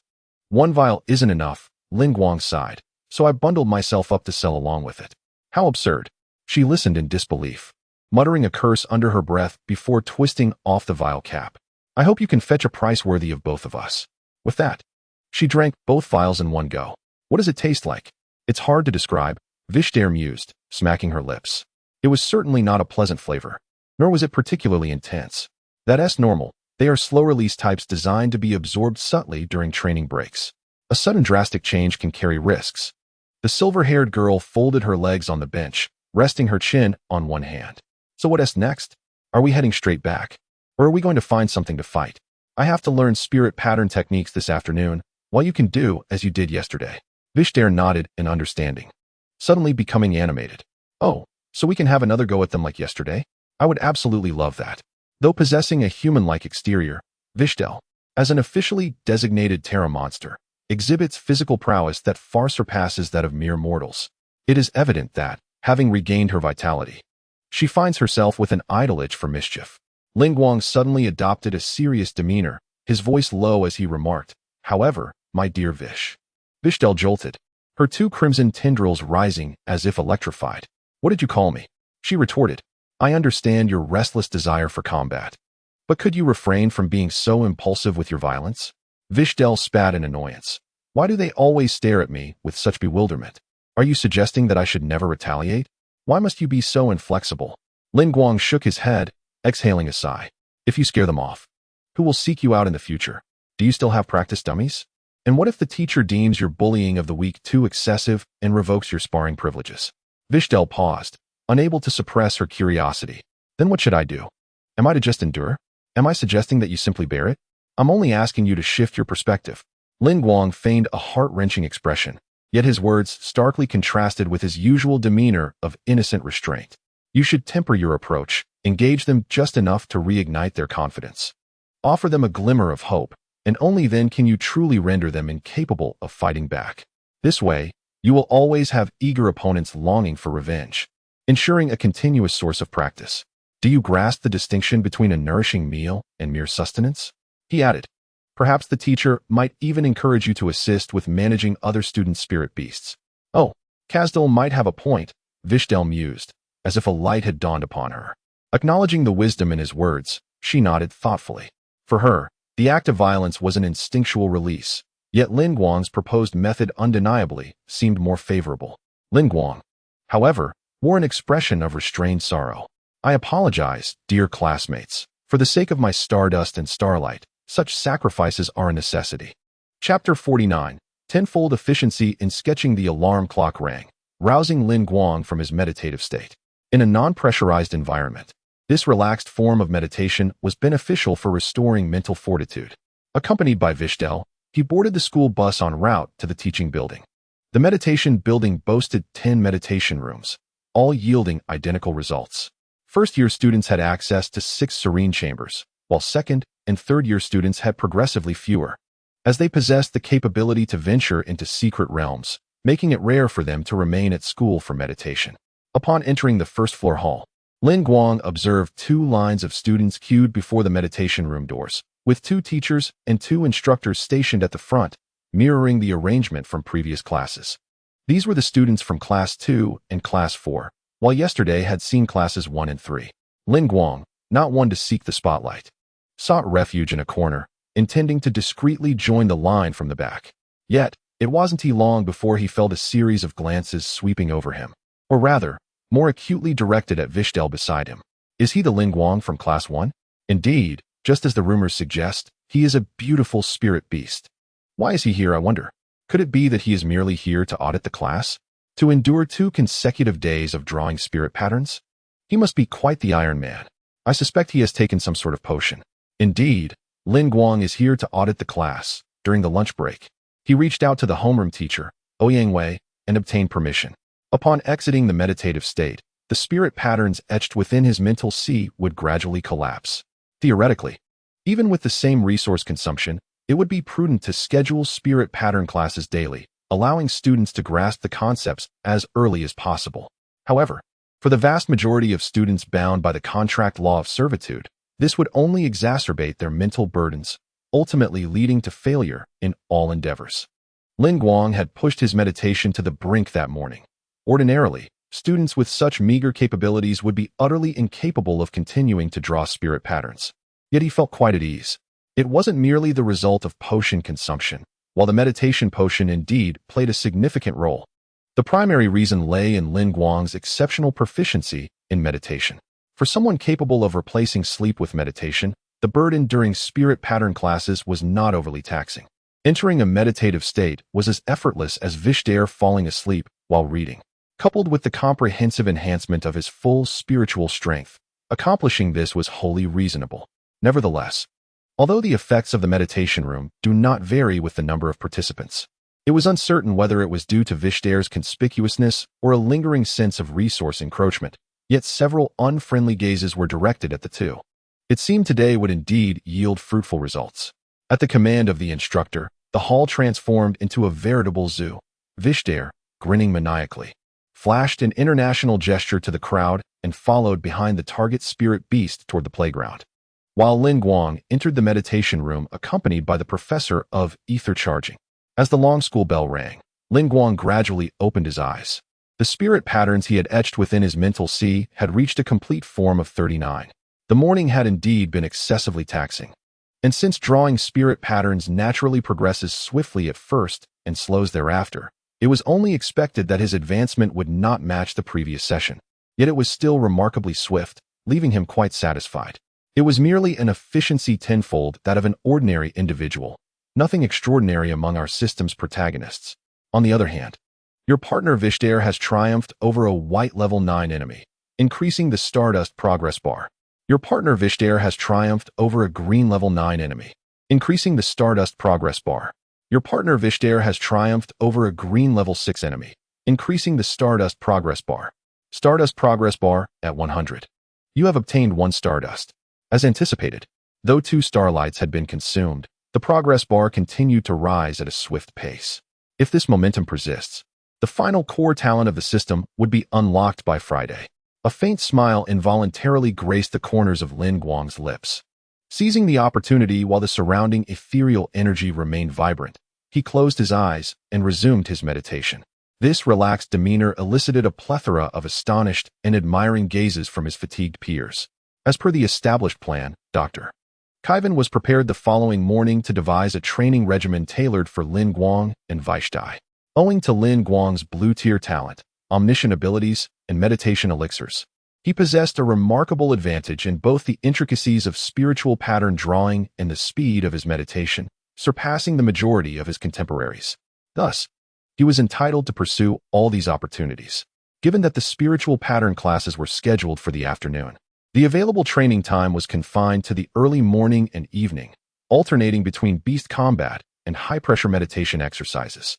"One vial isn't enough," Lin Guang sighed, "so I bundled myself up to sell along with it." "How absurd." She listened in disbelief, muttering a curse under her breath before twisting off the vial cap. "I hope you can fetch a price worthy of both of us." With that, she drank both vials in one go. "What does it taste like?" "It's hard to describe," Vishel mused, smacking her lips. It was certainly not a pleasant flavor, nor was it particularly intense. That's normal. They are slow-release types designed to be absorbed subtly during training breaks. A sudden drastic change can carry risks. The silver-haired girl folded her legs on the bench, resting her chin on one hand. "So what's next? Are we heading straight back? Or are we going to find something to fight? I have to learn spirit pattern techniques this afternoon, while you can do as you did yesterday." Vishel nodded in understanding, suddenly becoming animated. "Oh, so we can have another go at them like yesterday? I would absolutely love that." Though possessing a human-like exterior, Vishel, as an officially designated Terra monster, exhibits physical prowess that far surpasses that of mere mortals. It is evident that, having regained her vitality, she finds herself with an idle itch for mischief. Lin Guang suddenly adopted a serious demeanor, his voice low as he remarked, "However, my dear Vish." Vishel jolted, her 2 crimson tendrils rising as if electrified. "What did you call me?" She retorted, I understand your restless desire for combat. But could you refrain from being so impulsive with your violence? Vishel spat in annoyance. Why do they always stare at me with such bewilderment? Are you suggesting that I should never retaliate? Why must you be so inflexible? Guang shook his head, exhaling a sigh. If you scare them off, who will seek you out in the future? Do you still have practice dummies? And what if the teacher deems your bullying of the weak too excessive and revokes your sparring privileges? Vishel paused, unable to suppress her curiosity. Then what should I do? Am I to just endure? Am I suggesting that you simply bear it? I'm only asking you to shift your perspective. Guang feigned a heart-wrenching expression, yet his words starkly contrasted with his usual demeanor of innocent restraint. You should temper your approach, engage them just enough to reignite their confidence. Offer them a glimmer of hope, and only then can you truly render them incapable of fighting back. This way, you will always have eager opponents longing for revenge, ensuring a continuous source of practice. Do you grasp the distinction between a nourishing meal and mere sustenance? He added. Perhaps the teacher might even encourage you to assist with managing other students' spirit beasts. Oh, Kazdil might have a point, Vishel mused, as if a light had dawned upon her. Acknowledging the wisdom in his words, she nodded thoughtfully. For her, the act of violence was an instinctual release, yet Guang's proposed method undeniably seemed more favorable. Guang, however, wore an expression of restrained sorrow. I apologize, dear classmates. For the sake of my Stardust and Starlight, such sacrifices are a necessity. Chapter 49. Tenfold efficiency in sketching. The alarm clock rang, rousing Guang from his meditative state. In a non-pressurized environment, this relaxed form of meditation was beneficial for restoring mental fortitude. Accompanied by Vishel, he boarded the school bus en route to the teaching building. The meditation building boasted 10 meditation rooms, all yielding identical results. First-year students had access to 6 serene chambers, while second- and third-year students had progressively fewer, as they possessed the capability to venture into secret realms, making it rare for them to remain at school for meditation. Upon entering the first-floor hall, Guang observed 2 lines of students queued before the meditation room doors, with 2 teachers and 2 instructors stationed at the front, mirroring the arrangement from previous classes. These were the students from Class 2 and Class 4, while yesterday had seen Classes 1 and 3. Guang, not one to seek the spotlight, sought refuge in a corner, intending to discreetly join the line from the back. Yet, it wasn't long before he felt a series of glances sweeping over him, or rather, more acutely directed at Vishel beside him. Is he the Guang from Class 1? Indeed, just as the rumors suggest, he is a beautiful spirit beast. Why is he here, I wonder? Could it be that he is merely here to audit the class? To endure 2 consecutive days of drawing spirit patterns? He must be quite the Iron Man. I suspect he has taken some sort of potion. Indeed, Guang is here to audit the class. During the lunch break, he reached out to the homeroom teacher, Wei, and obtained permission. Upon exiting the meditative state, the spirit patterns etched within his mental sea would gradually collapse. Theoretically, even with the same resource consumption, it would be prudent to schedule spirit pattern classes daily, allowing students to grasp the concepts as early as possible. However, for the vast majority of students bound by the contract law of servitude, this would only exacerbate their mental burdens, ultimately leading to failure in all endeavors. Guang had pushed his meditation to the brink that morning. Ordinarily, students with such meager capabilities would be utterly incapable of continuing to draw spirit patterns. Yet he felt quite at ease. It wasn't merely the result of potion consumption, while the meditation potion indeed played a significant role. The primary reason lay in Guang's exceptional proficiency in meditation. For someone capable of replacing sleep with meditation, the burden during spirit pattern classes was not overly taxing. Entering a meditative state was as effortless as Vishel falling asleep while reading. Coupled with the comprehensive enhancement of his full spiritual strength, accomplishing this was wholly reasonable. Nevertheless, although the effects of the meditation room do not vary with the number of participants, it was uncertain whether it was due to Vishel's conspicuousness or a lingering sense of resource encroachment, yet several unfriendly gazes were directed at the two. It seemed today would indeed yield fruitful results. At the command of the instructor, the hall transformed into a veritable zoo. Vishel, grinning maniacally, flashed an international gesture to the crowd and followed behind the target spirit beast toward the playground. While Guang entered the meditation room accompanied by the professor of ether charging. As the long school bell rang, Guang gradually opened his eyes. The spirit patterns he had etched within his mental sea had reached a complete form of 39. The morning had indeed been excessively taxing. And since drawing spirit patterns naturally progresses swiftly at first and slows thereafter, it was only expected that his advancement would not match the previous session. Yet it was still remarkably swift, leaving him quite satisfied. It was merely an efficiency tenfold that of an ordinary individual, nothing extraordinary among our system's protagonists. On the other hand, your partner Vishel has triumphed over a white level 9 enemy, increasing the Stardust progress bar. Your partner Vishel has triumphed over a green level 9 enemy, increasing the Stardust progress bar. Your partner Vishel has triumphed over a green level 6 enemy, increasing the Stardust progress bar. Stardust progress bar at 100. You have obtained 1 Stardust. As anticipated, though 2 starlights had been consumed, the progress bar continued to rise at a swift pace. If this momentum persists, the final core talent of the system would be unlocked by Friday. A faint smile involuntarily graced the corners of Lin Guang's lips. Seizing the opportunity while the surrounding ethereal energy remained vibrant, he closed his eyes and resumed his meditation. This relaxed demeanor elicited a plethora of astonished and admiring gazes from his fatigued peers. As per the established plan, Dr. Kaivan was prepared the following morning to devise a training regimen tailored for Lin Guang and Vishel. Owing to Lin Guang's blue-tier talent, omniscient abilities, and meditation elixirs, he possessed a remarkable advantage in both the intricacies of spiritual pattern drawing and the speed of his meditation, surpassing the majority of his contemporaries. Thus, he was entitled to pursue all these opportunities. Given that the spiritual pattern classes were scheduled for the afternoon, the available training time was confined to the early morning and evening, alternating between beast combat and high-pressure meditation exercises.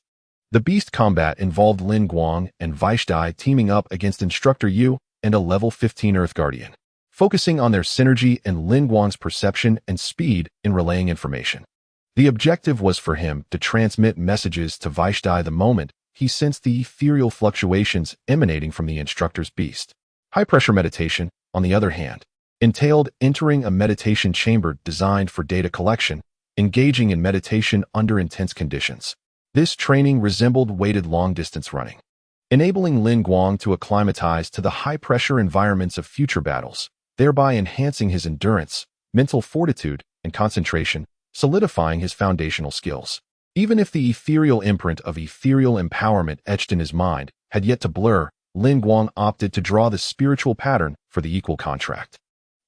The beast combat involved Lin Guang and Vishel teaming up against Instructor Yu and a level 15 Earth Guardian, focusing on their synergy and Lin Guang's perception and speed in relaying information. The objective was for him to transmit messages to Vishel the moment he sensed the ethereal fluctuations emanating from the instructor's beast. High-pressure meditation, on the other hand, entailed entering a meditation chamber designed for data collection, engaging in meditation under intense conditions. This training resembled weighted long-distance running, enabling Lin Guang to acclimatize to the high-pressure environments of future battles, thereby enhancing his endurance, mental fortitude, and concentration, solidifying his foundational skills. Even if the ethereal imprint of ethereal empowerment etched in his mind had yet to blur, Lin Guang opted to draw the spiritual pattern for the equal contract,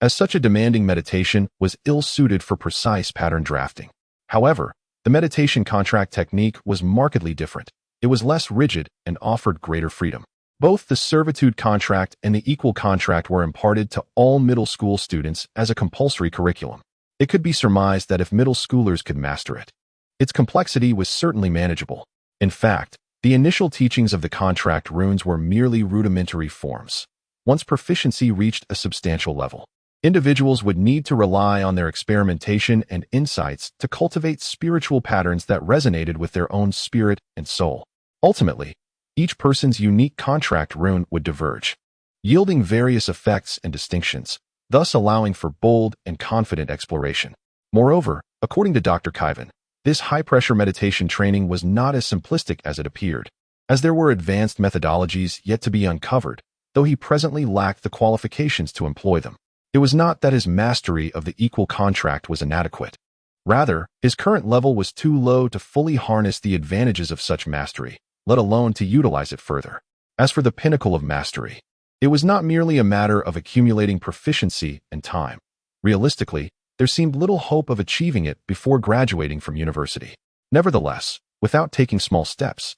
as such a demanding meditation was ill-suited for precise pattern drafting. However, the meditation contract technique was markedly different. It was less rigid and offered greater freedom. Both the servitude contract and the equal contract were imparted to all middle school students as a compulsory curriculum. It could be surmised that if middle schoolers could master it, its complexity was certainly manageable. In fact, the initial teachings of the contract runes were merely rudimentary forms. Once proficiency reached a substantial level, individuals would need to rely on their experimentation and insights to cultivate spiritual patterns that resonated with their own spirit and soul. Ultimately, each person's unique contract rune would diverge, yielding various effects and distinctions, thus allowing for bold and confident exploration. Moreover, according to Dr. Kaivan, this high-pressure meditation training was not as simplistic as it appeared, as there were advanced methodologies yet to be uncovered, though he presently lacked the qualifications to employ them. It was not that his mastery of the equal contract was inadequate. Rather, his current level was too low to fully harness the advantages of such mastery, let alone to utilize it further. As for the pinnacle of mastery, it was not merely a matter of accumulating proficiency and time. Realistically, there seemed little hope of achieving it before graduating from university. Nevertheless, without taking small steps,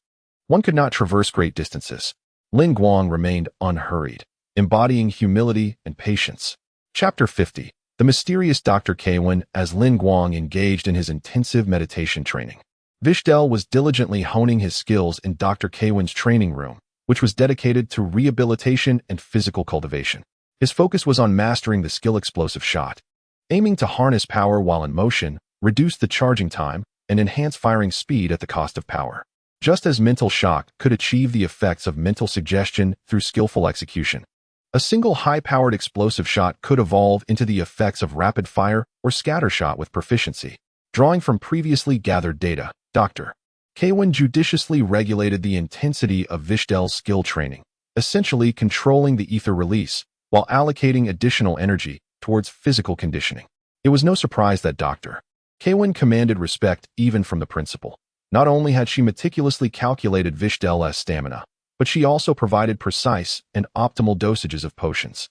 one could not traverse great distances. Lin Guang remained unhurried, embodying humility and patience. Chapter 50. The mysterious Dr. Kaiwan as Lin Guang engaged in his intensive meditation training. Vishel was diligently honing his skills in Dr. Kaiwan's training room, which was dedicated to rehabilitation and physical cultivation. His focus was on mastering the skill explosive shot, aiming to harness power while in motion, reduce the charging time, and enhance firing speed at the cost of power. Just as mental shock could achieve the effects of mental suggestion through skillful execution, a single high-powered explosive shot could evolve into the effects of rapid fire or scatter shot with proficiency. Drawing from previously gathered data, Dr. Kaywin judiciously regulated the intensity of Vishel's skill training, essentially controlling the ether release while allocating additional energy towards physical conditioning. It was no surprise that Dr. Kaywin commanded respect even from the principal. Not only had she meticulously calculated Vishel's stamina, but she also provided precise and optimal dosages of potions.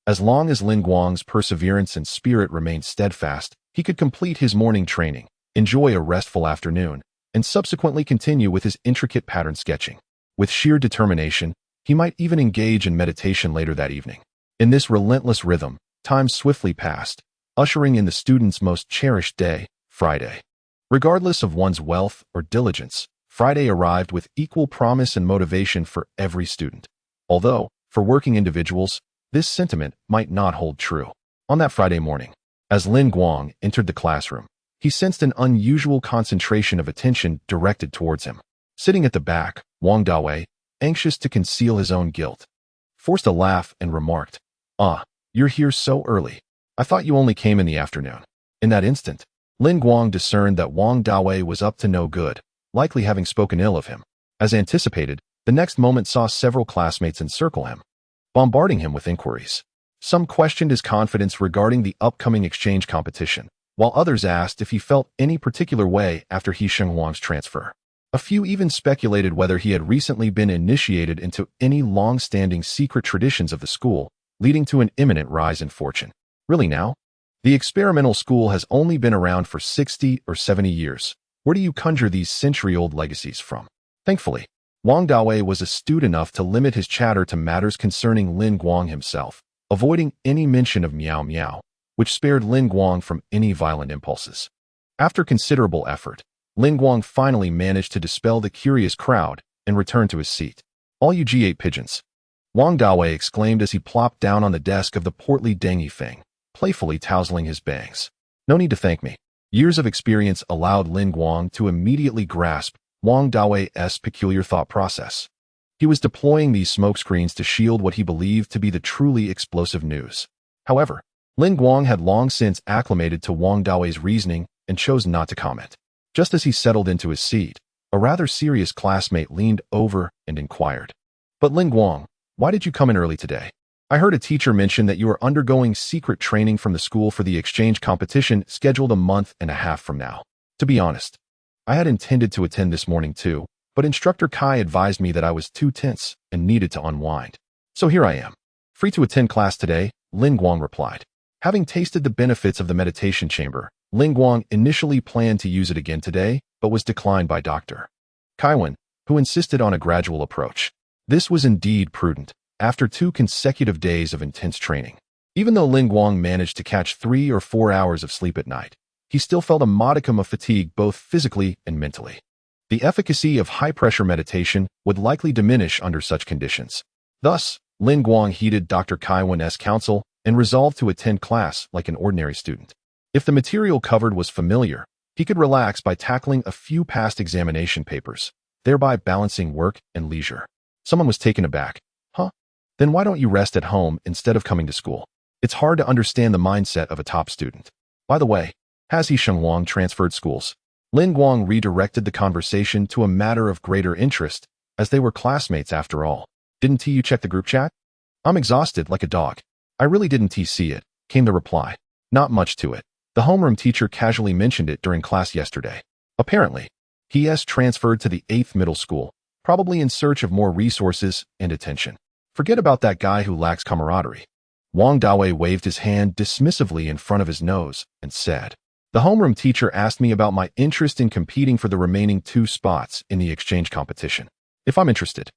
As long as Lin Guang's perseverance and spirit remained steadfast, he could complete his morning training, enjoy a restful afternoon, and subsequently continue with his intricate pattern sketching. With sheer determination, he might even engage in meditation later that evening. In this relentless rhythm, time swiftly passed, ushering in the student's most cherished day, Friday. Regardless of one's wealth or diligence, Friday arrived with equal promise and motivation for every student. Although, for working individuals, this sentiment might not hold true. On that Friday morning, as Lin Guang entered the classroom, he sensed an unusual concentration of attention directed towards him. Sitting at the back, Wong Dawei, anxious to conceal his own guilt, forced a laugh and remarked, "Ah, you're here so early. I thought you only came in the afternoon." In that instant, Lin Guang discerned that Wong Dawei was up to no good, likely having spoken ill of him. As anticipated, the next moment saw several classmates encircle him, bombarding him with inquiries. Some questioned his confidence regarding the upcoming exchange competition, while others asked if he felt any particular way after He Shenghuang's transfer. A few even speculated whether he had recently been initiated into any long-standing secret traditions of the school, leading to an imminent rise in fortune. Really now? The experimental school has only been around for 60 or 70 years. Where do you conjure these century-old legacies from? Thankfully, Wong Dawei was astute enough to limit his chatter to matters concerning Lin Guang himself, avoiding any mention of Miao Miao, which spared Lin Guang from any violent impulses. After considerable effort, Lin Guang finally managed to dispel the curious crowd and return to his seat. "All you G8 pigeons," Wong Dawei exclaimed as he plopped down on the desk of the portly Deng Yifeng, playfully tousling his bangs. "No need to thank me." Years of experience allowed Lin Guang to immediately grasp Wong Dawei's peculiar thought process. He was deploying these smokescreens to shield what he believed to be the truly explosive news. However, Lin Guang had long since acclimated to Wong Dawei's reasoning and chose not to comment. Just as he settled into his seat, a rather serious classmate leaned over and inquired, "But Lin Guang, why did you come in early today? I heard a teacher mention that you are undergoing secret training from the school for the exchange competition scheduled a month and a half from now." To be honest, I had intended to attend this morning too, but Instructor Kai advised me that I was too tense and needed to unwind. So here I am. Free to attend class today, Lin Guang replied. Having tasted the benefits of the meditation chamber, Lin Guang initially planned to use it again today, but was declined by Dr. Kaiwan, who insisted on a gradual approach. This was indeed prudent, after 2 consecutive days of intense training. Even though Lin Guang managed to catch 3 or 4 hours of sleep at night, he still felt a modicum of fatigue both physically and mentally. The efficacy of high-pressure meditation would likely diminish under such conditions. Thus, Lin Guang heeded Dr. Kaiwan's counsel and resolved to attend class like an ordinary student. If the material covered was familiar, he could relax by tackling a few past examination papers, thereby balancing work and leisure. Someone was taken aback. "Huh? Then why don't you rest at home instead of coming to school?" It's hard to understand the mindset of a top student. By the way, has He Shenghuang transferred schools? Lin Guang redirected the conversation to a matter of greater interest, as they were classmates after all. "Didn't you check the group chat?" "I'm exhausted like a dog. I really didn't see it," came the reply. "Not much to it. The homeroom teacher casually mentioned it during class yesterday. Apparently, he has transferred to the 8th middle school, probably in search of more resources and attention. Forget about that guy who lacks camaraderie." Wong Dawei waved his hand dismissively in front of his nose and said, "The homeroom teacher asked me about my interest in competing for the remaining 2 spots in the exchange competition. If I'm interested,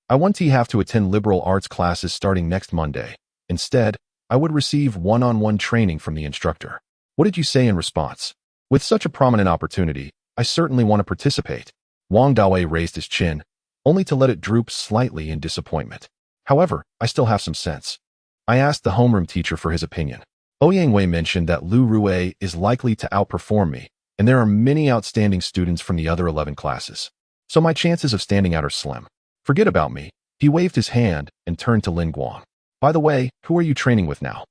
I won't have to attend liberal arts classes starting next Monday. Instead, I would receive one-on-one training from the instructor. What did you say in response?" "With such a prominent opportunity, I certainly want to participate." Wong Dawei raised his chin, only to let it droop slightly in disappointment. "However, I still have some sense. I asked the homeroom teacher for his opinion. Ouyang Wei mentioned that Lu Rue is likely to outperform me, and there are many outstanding students from the other 11 classes. So my chances of standing out are slim. Forget about me." He waved his hand and turned to Lin Guang. "By the way, who are you training with now?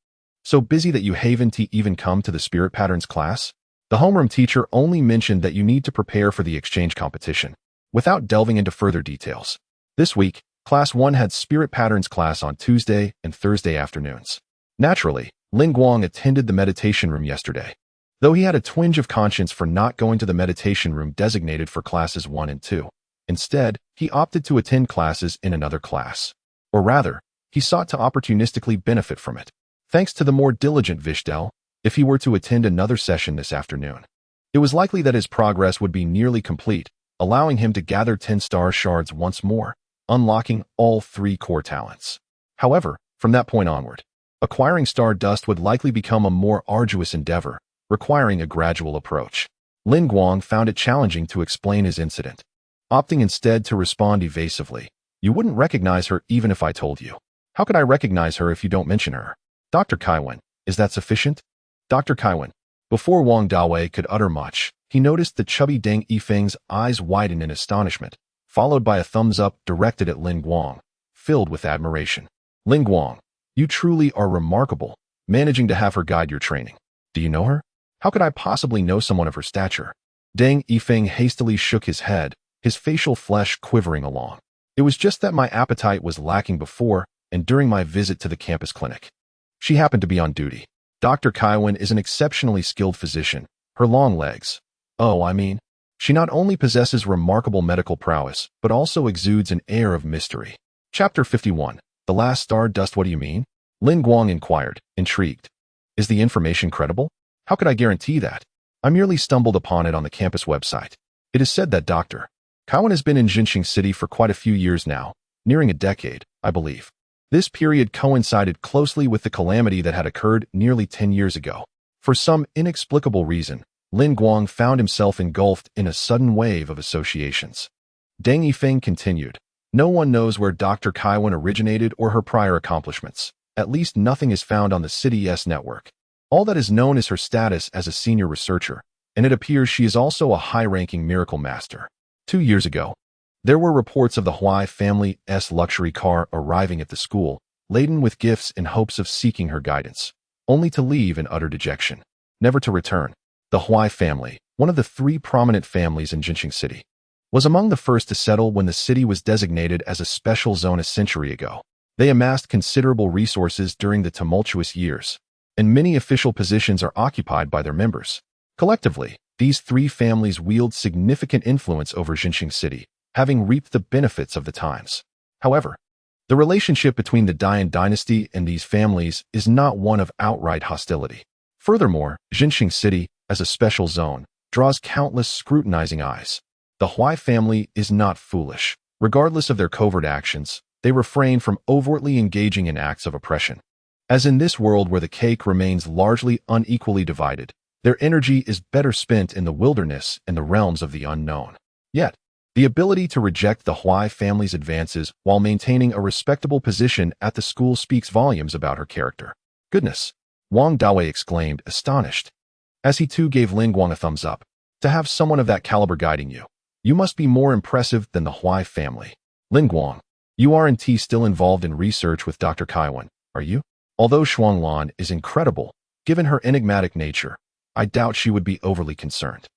So busy that you haven't even come to the spirit patterns class?" "The homeroom teacher only mentioned that you need to prepare for the exchange competition. Without delving into further details, this week, Class 1 had Spirit Patterns class on Tuesday and Thursday afternoons. Naturally, Guang attended the meditation room yesterday, though he had a twinge of conscience for not going to the meditation room designated for classes 1 and 2. Instead, he opted to attend classes in another class. Or rather, he sought to opportunistically benefit from it. Thanks to the more diligent Vishel, if he were to attend another session this afternoon, it was likely that his progress would be nearly complete, allowing him to gather 10 star shards once more, unlocking all 3 core talents. However, from that point onward, acquiring Stardust would likely become a more arduous endeavor, requiring a gradual approach. Guang found it challenging to explain his incident, opting instead to respond evasively. You wouldn't recognize her even if I told you. How could I recognize her if you don't mention her? Dr. Kaiwan, is that sufficient? Dr. Kaiwan. Before Wong Dawei could utter much, he noticed the chubby Deng Yifeng's eyes widen in astonishment, followed by a thumbs up directed at Guang, filled with admiration. Guang, you truly are remarkable, managing to have her guide your training. Do you know her? How could I possibly know someone of her stature? Deng Yifeng hastily shook his head, his facial flesh quivering along. It was just that my appetite was lacking before and during my visit to the campus clinic. She happened to be on duty. Dr. Kaiwan is an exceptionally skilled physician. Her long legs. She not only possesses remarkable medical prowess, but also exudes an air of mystery. Chapter 51. The Last Stardust. What do you mean? Guang inquired, intrigued. Is the information credible? How could I guarantee that? I merely stumbled upon it on the campus website. It is said that Dr. Kaiwan has been in Jinxing City for quite a few years now, nearing a decade, I believe. This period coincided closely with the calamity that had occurred nearly 10 years ago. For some inexplicable reason, Guang found himself engulfed in a sudden wave of associations. Deng Yifeng continued. No one knows where Dr. Kaiwan originated or her prior accomplishments. At least nothing is found on the City's network. All that is known is her status as a senior researcher, and it appears she is also a high-ranking miracle master. 2 years ago, there were reports of the Huai family's luxury car arriving at the school, laden with gifts in hopes of seeking her guidance, only to leave in utter dejection, never to return. The Huai family, one of the 3 prominent families in Jinxing City, was among the first to settle when the city was designated as a special zone a century ago. They amassed considerable resources during the tumultuous years, and many official positions are occupied by their members. Collectively, these 3 families wield significant influence over Jinxing City, having reaped the benefits of the times. However, the relationship between the Dian dynasty and these families is not one of outright hostility. Furthermore, Jinxing City, as a special zone, draws countless scrutinizing eyes. The Huai family is not foolish. Regardless of their covert actions, they refrain from overtly engaging in acts of oppression. As in this world where the cake remains largely unequally divided, their energy is better spent in the wilderness and the realms of the unknown. Yet, the ability to reject the Huai family's advances while maintaining a respectable position at the school speaks volumes about her character. Goodness! Wong Dawei exclaimed, astonished, as he too gave Guang a thumbs up. To have someone of that caliber guiding you, you must be more impressive than the Huai family. Guang, you aren't still involved in research with Dr. Kaiwan, are you? Although Shuanglan is incredible, given her enigmatic nature, I doubt she would be overly concerned.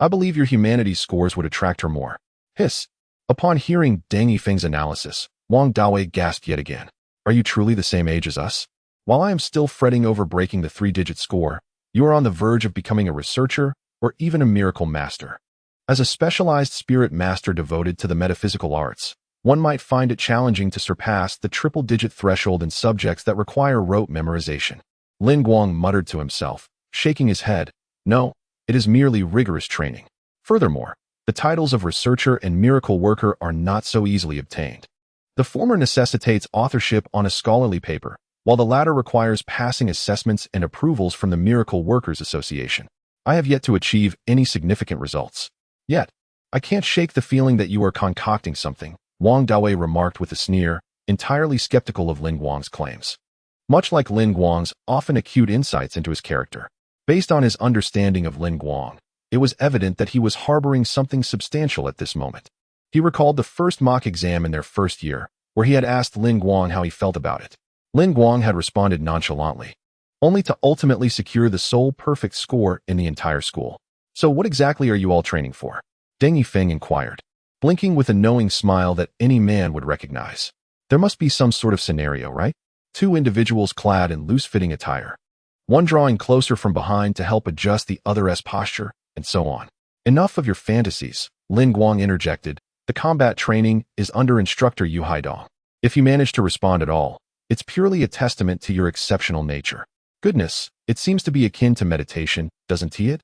I believe your humanities scores would attract her more. Hiss. Upon hearing Deng Yifeng's analysis, Wong Dawei gasped yet again. Are you truly the same age as us? While I am still fretting over breaking the 3-digit score, you are on the verge of becoming a researcher or even a miracle master. As a specialized spirit master devoted to the metaphysical arts, one might find it challenging to surpass the triple-digit threshold in subjects that require rote memorization. Guang muttered to himself, shaking his head. No, it is merely rigorous training. Furthermore, the titles of researcher and miracle worker are not so easily obtained. The former necessitates authorship on a scholarly paper, while the latter requires passing assessments and approvals from the Miracle Workers Association. I have yet to achieve any significant results. Yet, I can't shake the feeling that you are concocting something, Wong Dawei remarked with a sneer, entirely skeptical of Guang's claims. Much like Guang's often acute insights into his character, based on his understanding of Guang, it was evident that he was harboring something substantial at this moment. He recalled the first mock exam in their first year, where he had asked Guang how he felt about it. Guang had responded nonchalantly, only to ultimately secure the sole perfect score in the entire school. So what exactly are you all training for? Deng Yifeng inquired. blinking with a knowing smile that any man would recognize. There must be some sort of scenario, right? Two individuals clad in loose-fitting attire. One drawing closer from behind to help adjust the other's posture, and so on. Enough of your fantasies, Lin Guang interjected. The combat training is under instructor Yu Haidong. If you manage to respond at all, it's purely a testament to your exceptional nature. Goodness, it seems to be akin to meditation, doesn't it?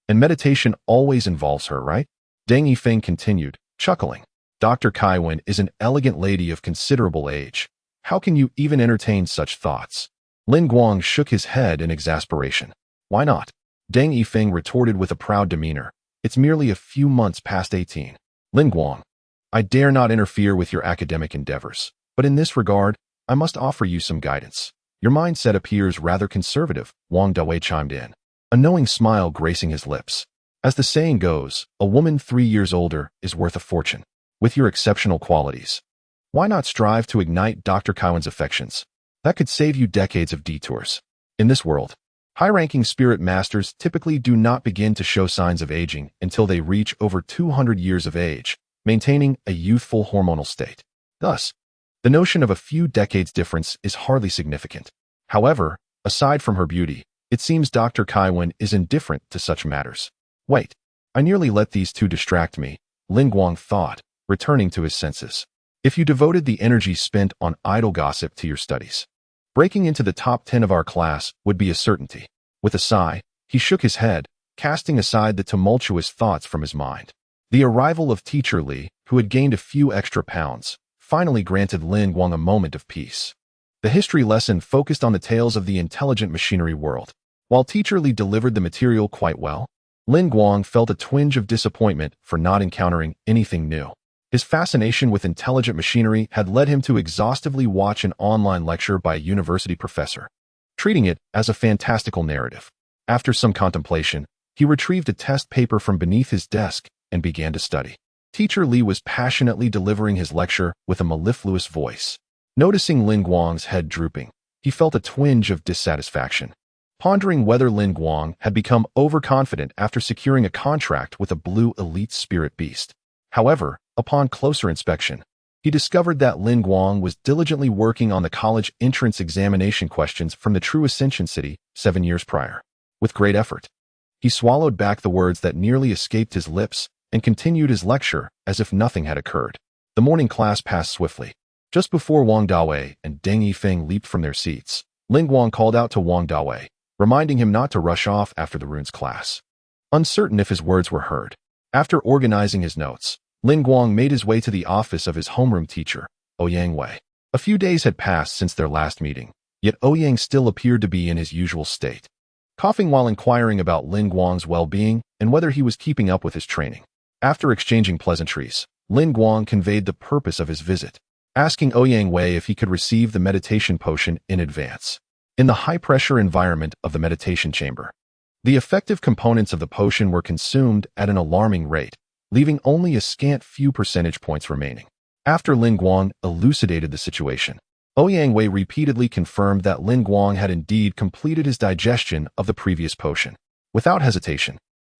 And meditation always involves her, right? Deng Yifeng continued, chuckling. Dr. Kaiwen is an elegant lady of considerable age. How can you even entertain such thoughts? Lin Guang shook his head in exasperation. Why not? Deng Yifeng retorted with a proud demeanor. It's merely a few months past 18. Lin Guang, I dare not interfere with your academic endeavors, but in this regard, I must offer you some guidance. Your mindset appears rather conservative, Wong Dawei chimed in, a knowing smile gracing his lips. As the saying goes, a woman 3 years older is worth a fortune. With your exceptional qualities, why not strive to ignite Dr. Kaiwen's affections? That could save you decades of detours. In this world, high-ranking spirit masters typically do not begin to show signs of aging until they reach over 200 years of age, maintaining a youthful hormonal state. Thus, the notion of a few decades difference is hardly significant. However, aside from her beauty, it seems Dr. Kaiwen is indifferent to such matters. Wait, I nearly let these two distract me, Lin Guang thought, returning to his senses. If you devoted the energy spent on idle gossip to your studies, breaking into the top 10 of our class would be a certainty. With a sigh, he shook his head, casting aside the tumultuous thoughts from his mind. The arrival of Teacher Li, who had gained a few extra pounds, finally granted Lin Guang a moment of peace. The history lesson focused on the tales of the intelligent machinery world. While Teacher Li delivered the material quite well, Lin Guang felt a twinge of disappointment for not encountering anything new. His fascination with intelligent machinery had led him to exhaustively watch an online lecture by a university professor, treating it as a fantastical narrative. After some contemplation, he retrieved a test paper from beneath his desk and began to study. Teacher Li was passionately delivering his lecture with a mellifluous voice. Noticing Lin Guang's head drooping, he felt a twinge of dissatisfaction, pondering whether Lin Guang had become overconfident after securing a contract with a blue elite spirit beast. However, upon closer inspection, he discovered that Lin Guang was diligently working on the college entrance examination questions from the True Ascension City 7 years prior. With great effort, he swallowed back the words that nearly escaped his lips and continued his lecture as if nothing had occurred. The morning class passed swiftly. Just before Wong Dawei and Deng Yifeng leaped from their seats, Lin Guang called out to Wong Dawei, reminding him not to rush off after the runes class. Uncertain if his words were heard, after organizing his notes, Lin Guang made his way to the office of his homeroom teacher, Ouyang Wei. A few days had passed since their last meeting, yet Ouyang still appeared to be in his usual state, coughing while inquiring about Lin Guang's well-being and whether he was keeping up with his training. After exchanging pleasantries, Lin Guang conveyed the purpose of his visit, asking Ouyang Wei if he could receive the meditation potion in advance. In the high-pressure environment of the meditation chamber, the effective components of the potion were consumed at an alarming rate, leaving only a scant few percentage points remaining. After Lin Guang elucidated the situation, Ouyang Wei repeatedly confirmed that Lin Guang had indeed completed his digestion of the previous potion. Without hesitation,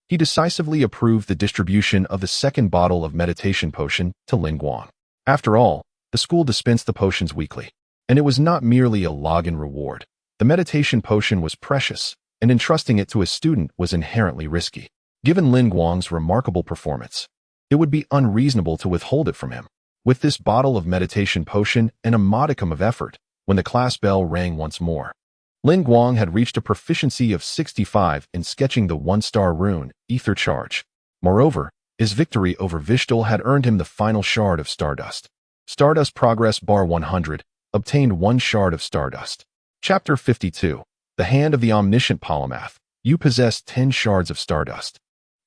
he decisively approved the distribution of the second bottle of meditation potion to Lin Guang. After all, the school dispensed the potions weekly, and it was not merely a login reward. The meditation potion was precious, and entrusting it to a student was inherently risky. Given Lin Guang's remarkable performance, it would be unreasonable to withhold it from him. With this bottle of meditation potion and a modicum of effort, when the class bell rang once more, Lin Guang had reached a proficiency of 65 in sketching the 1-star rune, Ether Charge. Moreover, his victory over Vishel had earned him the final shard of Stardust. Stardust Progress Bar 100, obtained 1 shard of Stardust. Chapter 52, The Hand of the Omniscient Polymath. You possess 10 shards of Stardust.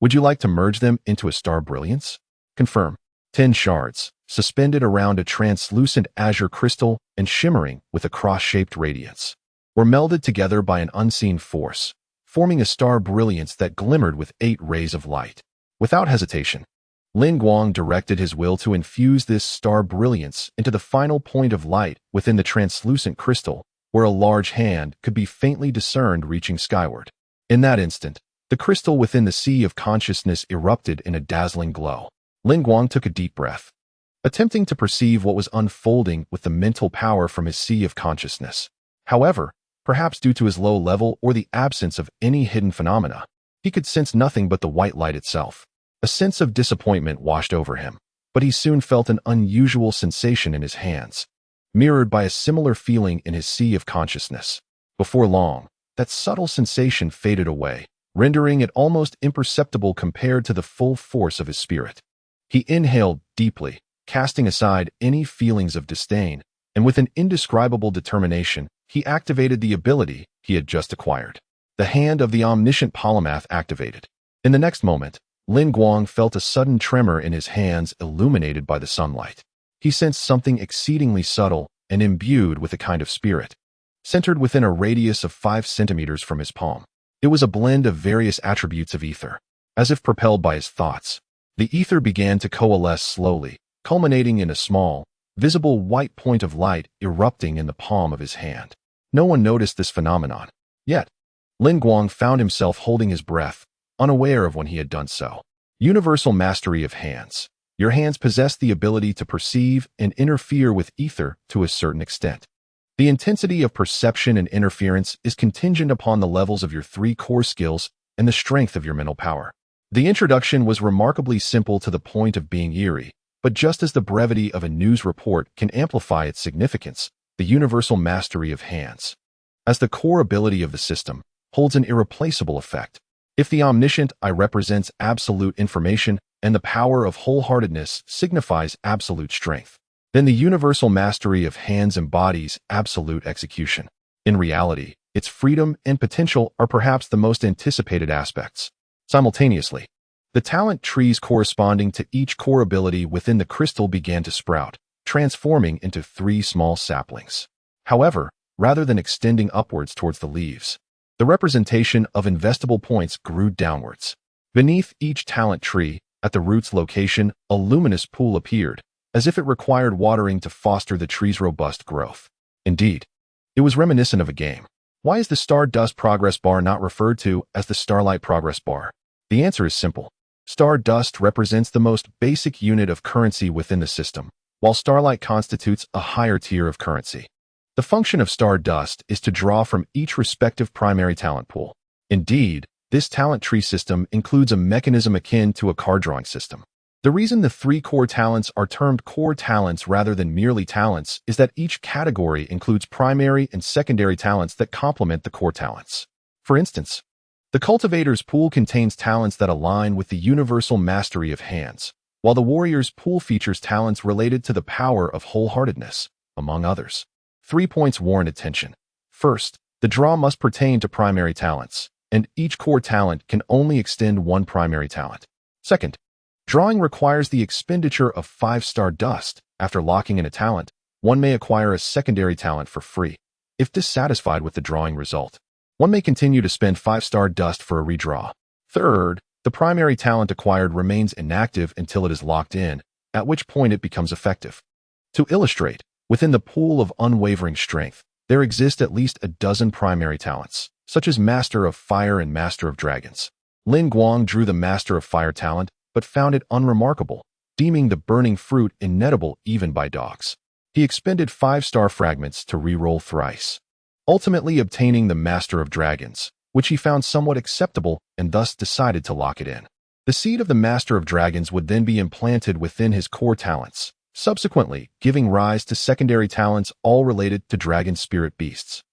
Would you like to merge them into a star brilliance? Confirm. 10 shards, suspended around a translucent azure crystal and shimmering with a cross-shaped radiance, were melded together by an unseen force, forming a star brilliance that glimmered with 8 rays of light. Without hesitation, Lin Guang directed his will to infuse this star brilliance into the final point of light within the translucent crystal, where a large hand could be faintly discerned reaching skyward. In that instant, the crystal within the sea of consciousness erupted in a dazzling glow. Lin Guang took a deep breath, attempting to perceive what was unfolding with the mental power from his sea of consciousness. However, perhaps due to his low level or the absence of any hidden phenomena, he could sense nothing but the white light itself. A sense of disappointment washed over him, but he soon felt an unusual sensation in his hands, mirrored by a similar feeling in his sea of consciousness. Before long, that subtle sensation faded away, rendering it almost imperceptible compared to the full force of his spirit. He inhaled deeply, casting aside any feelings of disdain, and with an indescribable determination, he activated the ability he had just acquired. The hand of the omniscient polymath activated. In the next moment, Lin Guang felt a sudden tremor in his hands illuminated by the sunlight. He sensed something exceedingly subtle and imbued with a kind of spirit, centered within a radius of 5 centimeters from his palm. It was a blend of various attributes of ether. As if propelled by his thoughts, the ether began to coalesce slowly, culminating in a small, visible white point of light erupting in the palm of his hand. No one noticed this phenomenon. Yet, Lin Guang found himself holding his breath, unaware of when he had done so. Universal mastery of hands. Your hands possess the ability to perceive and interfere with ether to a certain extent. The intensity of perception and interference is contingent upon the levels of your 3 core skills and the strength of your mental power. The introduction was remarkably simple to the point of being eerie, but just as the brevity of a news report can amplify its significance, the universal mastery of hands, as the core ability of the system, holds an irreplaceable effect. If the omniscient I represents absolute information and the power of wholeheartedness signifies absolute strength, then the universal mastery of hands embodies absolute execution. In reality, its freedom and potential are perhaps the most anticipated aspects. Simultaneously, the talent trees corresponding to each core ability within the crystal began to sprout, transforming into 3 small saplings. However, rather than extending upwards towards the leaves, the representation of investable points grew downwards. Beneath each talent tree, at the root's location, a luminous pool appeared, as if it required watering to foster the tree's robust growth. Indeed, it was reminiscent of a game. Why is the Stardust progress bar not referred to as the Starlight progress bar? The answer is simple. Stardust represents the most basic unit of currency within the system, while Starlight constitutes a higher tier of currency. The function of Stardust is to draw from each respective primary talent pool. Indeed, this talent tree system includes a mechanism akin to a card drawing system. The reason the 3 core talents are termed core talents rather than merely talents is that each category includes primary and secondary talents that complement the core talents. For instance, the cultivator's pool contains talents that align with the universal mastery of hands, while the warrior's pool features talents related to the power of wholeheartedness, among others. 3 points warrant attention. First, the draw must pertain to primary talents, and each core talent can only extend 1 primary talent. Second, drawing requires the expenditure of 5 Stardust. After locking in a talent, one may acquire a secondary talent for free. If dissatisfied with the drawing result, one may continue to spend 5 Stardust for a redraw. Third, the primary talent acquired remains inactive until it is locked in, at which point it becomes effective. To illustrate, within the pool of unwavering strength, there exist at least a dozen primary talents, such as Master of Fire and Master of Dragons. Lin Guang drew the Master of Fire talent, but found it unremarkable, deeming the burning fruit inedible even by dogs. He expended 5 star fragments to re-roll thrice, ultimately obtaining the Master of Dragons, which he found somewhat acceptable and thus decided to lock it in. The seed of the Master of Dragons would then be implanted within his core talents, subsequently giving rise to secondary talents all related to dragon spirit beasts.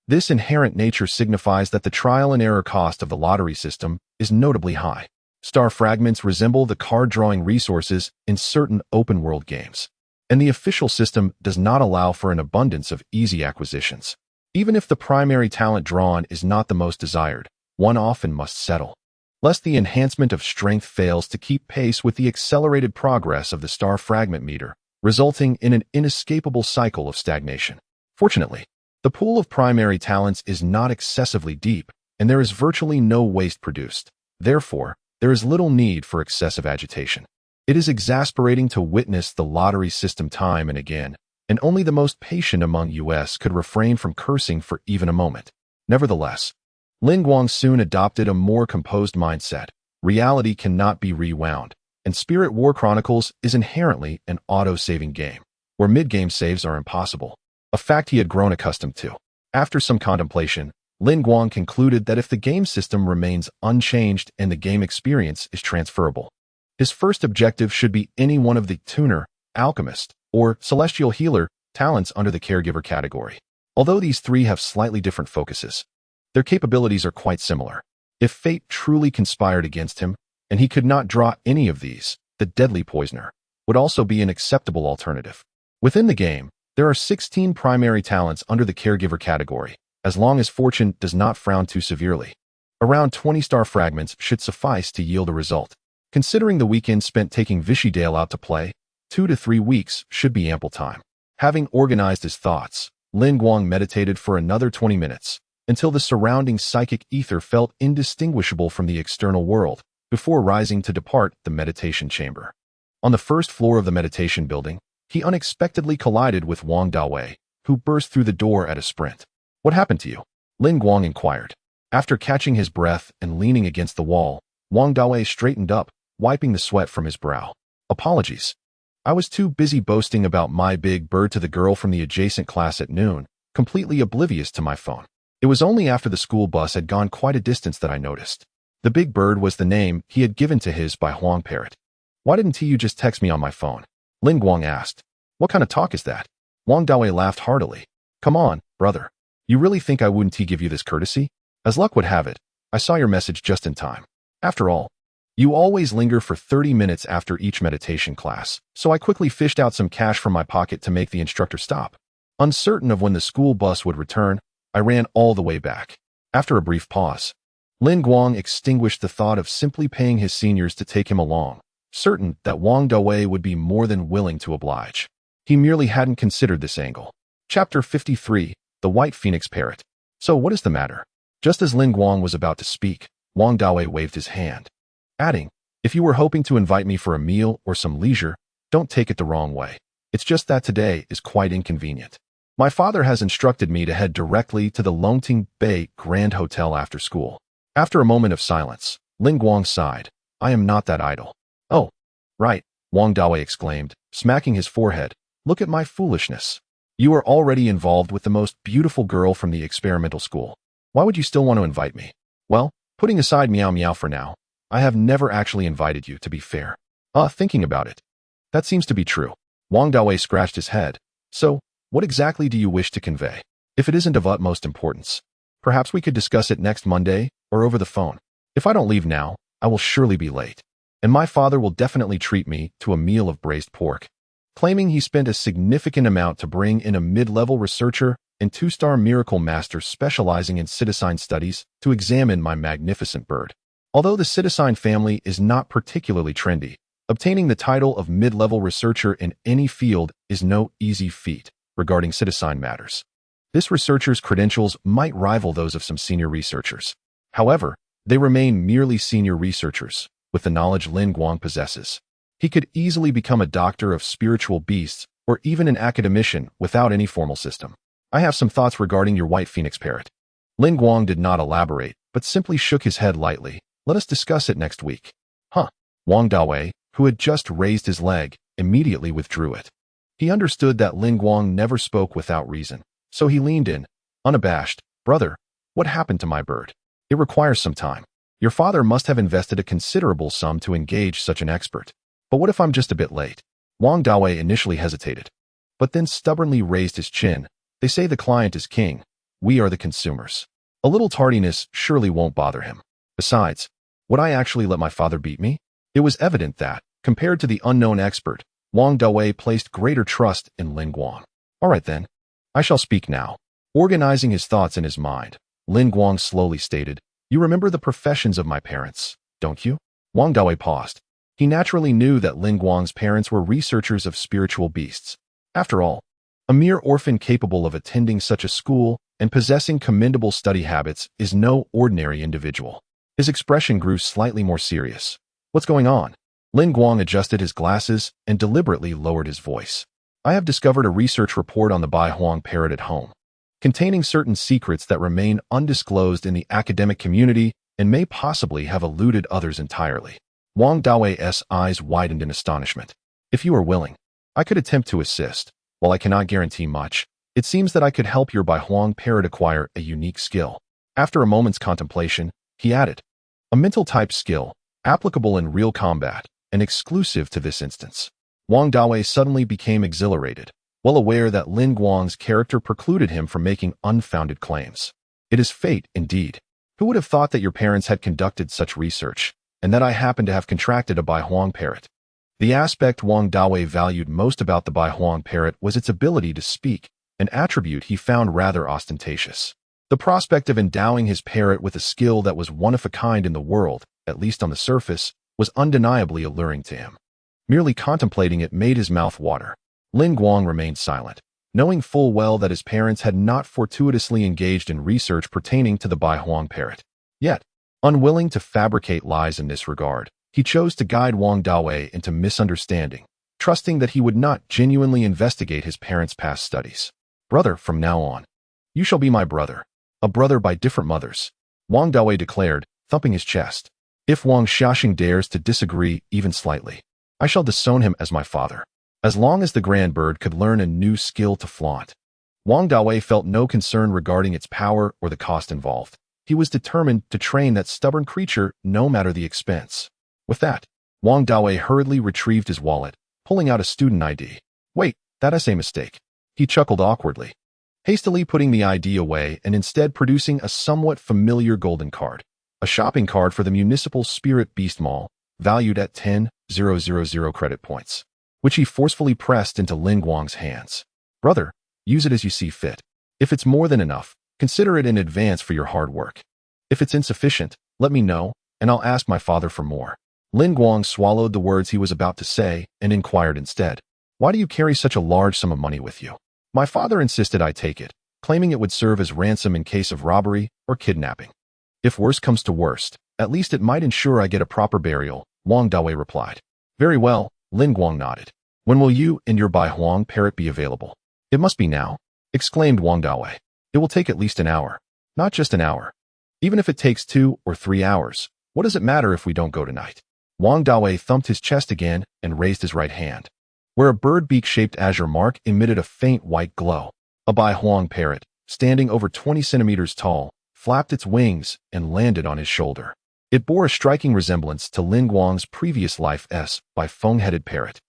This inherent nature signifies that the trial and error cost of the lottery system is notably high. Star fragments resemble the card-drawing resources in certain open-world games, and the official system does not allow for an abundance of easy acquisitions. Even if the primary talent drawn is not the most desired, one often must settle, lest the enhancement of strength fails to keep pace with the accelerated progress of the star fragment meter, resulting in an inescapable cycle of stagnation. Fortunately, the pool of primary talents is not excessively deep, and there is virtually no waste produced. Therefore, there is little need for excessive agitation. It is exasperating to witness the lottery system time and again, and only the most patient among us could refrain from cursing for even a moment. Nevertheless, Lin Guang soon adopted a more composed mindset. Reality cannot be rewound, and Spirit War Chronicles is inherently an auto-saving game, where mid-game saves are impossible, a fact he had grown accustomed to. After some contemplation, Lin Guang concluded that if the game system remains unchanged and the game experience is transferable, his first objective should be any one of the Tuner, Alchemist, or Celestial Healer talents under the Caregiver category. Although these three have slightly different focuses, their capabilities are quite similar. If fate truly conspired against him, and he could not draw any of these, the Deadly Poisoner would also be an acceptable alternative. Within the game, there are 16 primary talents under the Caregiver category, as long as fortune does not frown too severely. Around 20 star fragments should suffice to yield a result. Considering the weekend spent taking Vishel out to play, 2 to 3 weeks should be ample time. Having organized his thoughts, Lin Guang meditated for another 20 minutes, until the surrounding psychic ether felt indistinguishable from the external world, before rising to depart the meditation chamber. On the first floor of the meditation building, he unexpectedly collided with Wong Dawei, who burst through the door at a sprint. "What happened to you?" Lin Guang inquired. After catching his breath and leaning against the wall, Wong Dawei straightened up, wiping the sweat from his brow. "Apologies. I was too busy boasting about my big bird to the girl from the adjacent class at noon, completely oblivious to my phone. It was only after the school bus had gone quite a distance that I noticed." The big bird was the name he had given to his by Huang Parrot. "Why didn't you just text me on my phone?" Lin Guang asked. "What kind of talk is that?" Wong Dawei laughed heartily. "Come on, brother. You really think I wouldn't give you this courtesy? As luck would have it, I saw your message just in time. After all, you always linger for 30 minutes after each meditation class, so I quickly fished out some cash from my pocket to make the instructor stop. Uncertain of when the school bus would return, I ran all the way back." After a brief pause, Lin Guang extinguished the thought of simply paying his seniors to take him along, certain that Wong Dawei would be more than willing to oblige. He merely hadn't considered this angle. Chapter 53, The White Phoenix Parrot. "So what is the matter?" Just as Lin Guang was about to speak, Wong Dawei waved his hand, adding, "If you were hoping to invite me for a meal or some leisure, don't take it the wrong way. It's just that today is quite inconvenient. My father has instructed me to head directly to the Longting Bay Grand Hotel after school." After a moment of silence, Lin Guang sighed. "I am not that idle." "Oh, right," Wong Dawei exclaimed, smacking his forehead. "Look at my foolishness. You are already involved with the most beautiful girl from the experimental school. Why would you still want to invite me?" "Well, putting aside Meow Meow for now, I have never actually invited you, to be fair." Thinking about it. That seems to be true." Wong Dawei scratched his head. "So, what exactly do you wish to convey? If it isn't of utmost importance, perhaps we could discuss it next Monday or over the phone. If I don't leave now, I will surely be late, and my father will definitely treat me to a meal of braised pork." Claiming he spent a significant amount to bring in a mid-level researcher and 2-star miracle master specializing in citizen studies to examine my magnificent bird. Although the citizen family is not particularly trendy, obtaining the title of mid-level researcher in any field is no easy feat regarding citizen matters. This researcher's credentials might rival those of some senior researchers. However, they remain merely senior researchers, with the knowledge Lin Guang possesses. He could easily become a doctor of spiritual beasts or even an academician without any formal system. "I have some thoughts regarding your white phoenix parrot." Lin Guang did not elaborate, but simply shook his head lightly. "Let us discuss it next week." Wong Dawei, who had just raised his leg, immediately withdrew it. He understood that Lin Guang never spoke without reason, so he leaned in, unabashed. "Brother, what happened to my bird? It requires some time. Your father must have invested a considerable sum to engage such an expert. But what if I'm just a bit late?" Wong Dawei initially hesitated, but then stubbornly raised his chin. "They say the client is king. We are the consumers. A little tardiness surely won't bother him. Besides, would I actually let my father beat me?" It was evident that, compared to the unknown expert, Wong Dawei placed greater trust in Lin Guang. "All right then. I shall speak now." Organizing his thoughts in his mind, Lin Guang slowly stated, "You remember the professions of my parents, don't you?" Wong Dawei paused. He naturally knew that Lin Guang's parents were researchers of spiritual beasts. After all, a mere orphan capable of attending such a school and possessing commendable study habits is no ordinary individual. His expression grew slightly more serious. "What's going on?" Lin Guang adjusted his glasses and deliberately lowered his voice. "I have discovered a research report on the Bai Huang parrot at home, containing certain secrets that remain undisclosed in the academic community and may possibly have eluded others entirely. Wang Dawei's eyes widened in astonishment. If you are willing, I could attempt to assist. While I cannot guarantee much, it seems that I could help your Bai Huang parrot acquire a unique skill. After a moment's contemplation, he added, a mental-type skill, applicable in real combat, and exclusive to this instance. Wang Dawei suddenly became exhilarated, well aware that Lin Guang's character precluded him from making unfounded claims. It is fate, indeed. Who would have thought that your parents had conducted such research, and that I happened to have contracted a Bai Huang parrot? The aspect Wang Dawei valued most about the Bai Huang parrot was its ability to speak, an attribute he found rather ostentatious. The prospect of endowing his parrot with a skill that was one of a kind in the world, at least on the surface, was undeniably alluring to him. Merely contemplating it made his mouth water. Lin Guang remained silent, knowing full well that his parents had not fortuitously engaged in research pertaining to the Bai Huang parrot. Yet, unwilling to fabricate lies in this regard, he chose to guide Wang Dawei into misunderstanding, trusting that he would not genuinely investigate his parents' past studies. Brother, from now on, you shall be my brother. A brother by different mothers, Wang Dawei declared, thumping his chest. If Wang Xiaxing dares to disagree even slightly, I shall disown him as my father. As long as the grand bird could learn a new skill to flaunt. Wang Dawei felt no concern regarding its power or the cost involved. He was determined to train that stubborn creature no matter the expense. With that, Wang Dawei hurriedly retrieved his wallet, pulling out a student ID. Wait, that's a mistake. He chuckled awkwardly, hastily putting the ID away and instead producing a somewhat familiar golden card. A shopping card for the Municipal Spirit Beast Mall, valued at 10,000 credit points, which he forcefully pressed into Lin Guang's hands. Brother, use it as you see fit. If it's more than enough, consider it in advance for your hard work. If it's insufficient, let me know, and I'll ask my father for more. Lin Guang swallowed the words he was about to say and inquired instead, why do you carry such a large sum of money with you? My father insisted I take it, claiming it would serve as ransom in case of robbery or kidnapping. If worse comes to worst, at least it might ensure I get a proper burial, Wang Dawei replied. Very well, Lin Guang nodded. When will you and your Bai Huang parrot be available? It must be now, exclaimed Wang Dawei. It will take at least an hour. Not just an hour. Even if it takes 2 or 3 hours, what does it matter if we don't go tonight? Wang Dawei thumped his chest again and raised his right hand, where a bird beak-shaped azure mark emitted a faint white glow. A Bai Huang parrot, standing over 20 centimeters tall, flapped its wings and landed on his shoulder. It bore a striking resemblance to Lin Guang's previous life's Bai Feng-headed parrot,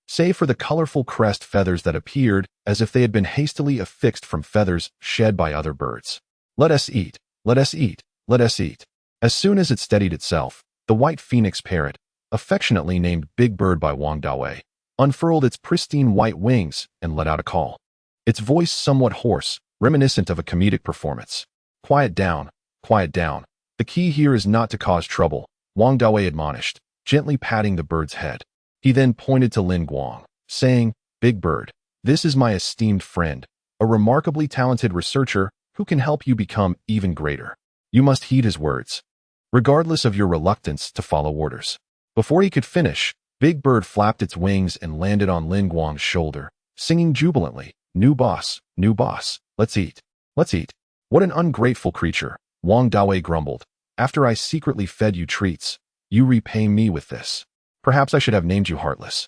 save for the colorful crest feathers that appeared as if they had been hastily affixed from feathers shed by other birds. Let us eat, let us eat, let us eat. As soon as it steadied itself, the white phoenix parrot, affectionately named Big Bird by Wang Dawei, unfurled its pristine white wings and let out a call. Its voice somewhat hoarse, reminiscent of a comedic performance. Quiet down, quiet down. The key here is not to cause trouble, Wang Dawei admonished, gently patting the bird's head. He then pointed to Lin Guang, saying, Big Bird, this is my esteemed friend, a remarkably talented researcher who can help you become even greater. You must heed his words, regardless of your reluctance to follow orders. Before he could finish, Big Bird flapped its wings and landed on Lin Guang's shoulder, singing jubilantly, new boss, let's eat, let's eat. What an ungrateful creature, Wang Dawei grumbled. After I secretly fed you treats, you repay me with this. Perhaps I should have named you Heartless.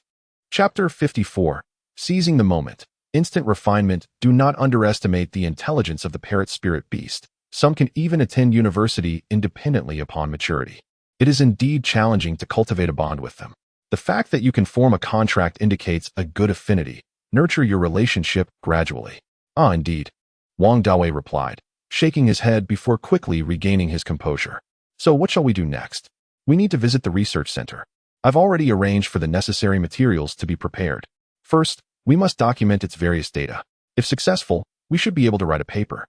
Chapter 54. Seizing the Moment. Instant refinement. Do not underestimate the intelligence of the parrot spirit beast. Some can even attend university independently upon maturity. It is indeed challenging to cultivate a bond with them. The fact that you can form a contract indicates a good affinity. Nurture your relationship gradually. Ah, indeed, Wang Dawei replied, shaking his head before quickly regaining his composure. So what shall we do next? We need to visit the research center. I've already arranged for the necessary materials to be prepared. First, we must document its various data. If successful, we should be able to write a paper.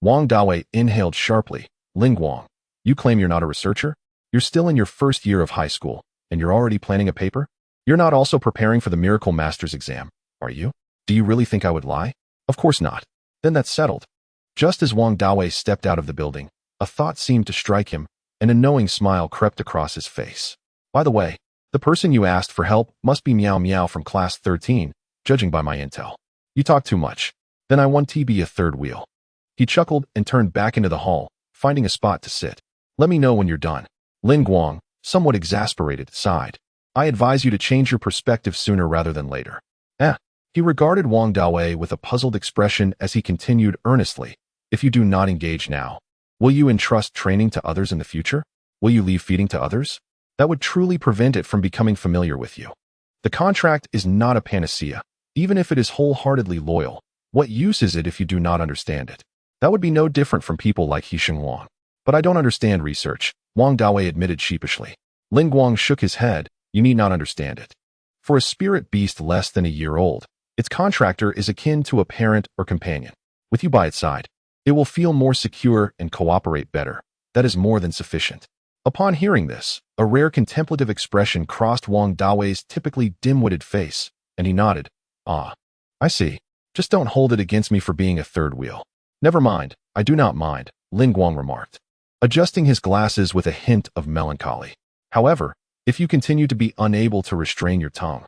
Wang Dawei inhaled sharply. Lin Guang, you claim you're not a researcher? You're still in your first year of high school, and you're already planning a paper? You're not also preparing for the Miracle Master's exam, are you? Do you really think I would lie? Of course not. Then that's settled. Just as Wang Dawei stepped out of the building, a thought seemed to strike him, and a knowing smile crept across his face. By the way, the person you asked for help must be Meow Meow from class 13, judging by my intel. You talk too much. Then I want to be a third wheel. He chuckled and turned back into the hall, finding a spot to sit. Let me know when you're done. Lin Guang, somewhat exasperated, sighed. I advise you to change your perspective sooner rather than later. Eh. He regarded Wong Dawei with a puzzled expression as he continued earnestly. If you do not engage now, will you entrust training to others in the future? Will you leave feeding to others? That would truly prevent it from becoming familiar with you. The contract is not a panacea, even if it is wholeheartedly loyal. What use is it if you do not understand it? That would be no different from people like Hisheng Wang. But I don't understand research, Wong Dawei admitted sheepishly. Lin Guang shook his head. You need not understand it. For a spirit beast less than a year old, its contractor is akin to a parent or companion. With you by its side, it will feel more secure and cooperate better. That is more than sufficient. Upon hearing this, a rare contemplative expression crossed Wong Dawei's typically dim-witted face, and he nodded. Ah, I see. Just don't hold it against me for being a third wheel. Never mind, I do not mind, Lin Guang remarked, adjusting his glasses with a hint of melancholy. However, if you continue to be unable to restrain your tongue,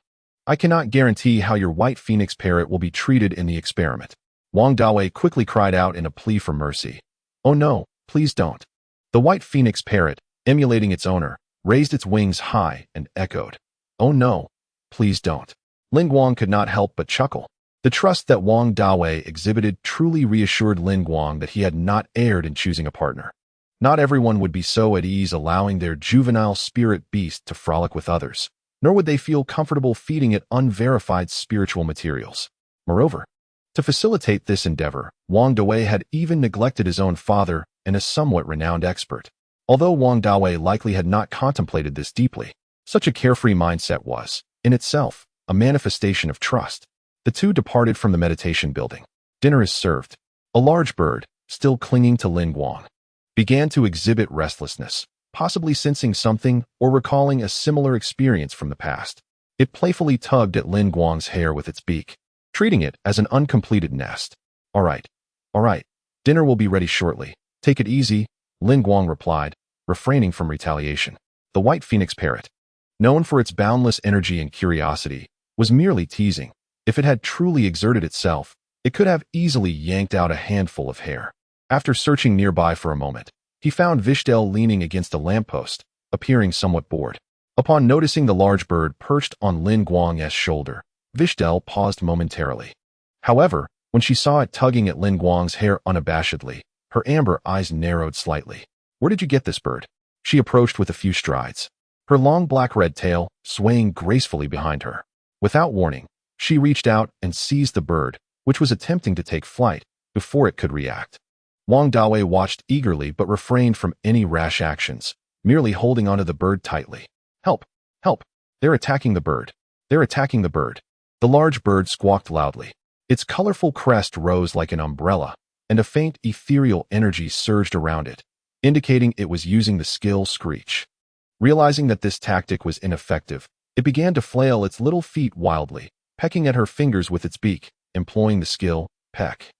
I cannot guarantee how your white phoenix parrot will be treated in the experiment. Wong Dawei quickly cried out in a plea for mercy. Oh no, please don't. The white phoenix parrot, emulating its owner, raised its wings high and echoed. Oh no, please don't. Lin Guang could not help but chuckle. The trust that Wong Dawei exhibited truly reassured Lin Guang that he had not erred in choosing a partner. Not everyone would be so at ease allowing their juvenile spirit beast to frolic with others, nor would they feel comfortable feeding it unverified spiritual materials. Moreover, to facilitate this endeavor, Wong Dawei had even neglected his own father and a somewhat renowned expert. Although Wong Dawei likely had not contemplated this deeply, such a carefree mindset was, in itself, a manifestation of trust. The two departed from the meditation building. Dinner is served. A large bird, still clinging to Lin Guang, began to exhibit restlessness, possibly sensing something or recalling a similar experience from the past. It playfully tugged at Lin Guang's hair with its beak, treating it as an uncompleted nest. All right. Dinner will be ready shortly. Take it easy, Lin Guang replied, refraining from retaliation. The white phoenix parrot, known for its boundless energy and curiosity, was merely teasing. If it had truly exerted itself, it could have easily yanked out a handful of hair. After searching nearby for a moment, he found Vishel leaning against a lamppost, appearing somewhat bored. Upon noticing the large bird perched on Lin Guang's shoulder, Vishel paused momentarily. However, when she saw it tugging at Lin Guang's hair unabashedly, her amber eyes narrowed slightly. Where did you get this bird? She approached with a few strides, her long black-red tail swaying gracefully behind her. Without warning, she reached out and seized the bird, which was attempting to take flight, before it could react. Wong Dawei watched eagerly but refrained from any rash actions, merely holding onto the bird tightly. Help! Help! They're attacking the bird. They're attacking the bird. The large bird squawked loudly. Its colorful crest rose like an umbrella, and a faint ethereal energy surged around it, indicating it was using the skill screech. Realizing that this tactic was ineffective, it began to flail its little feet wildly, pecking at her fingers with its beak, employing the skill, peck.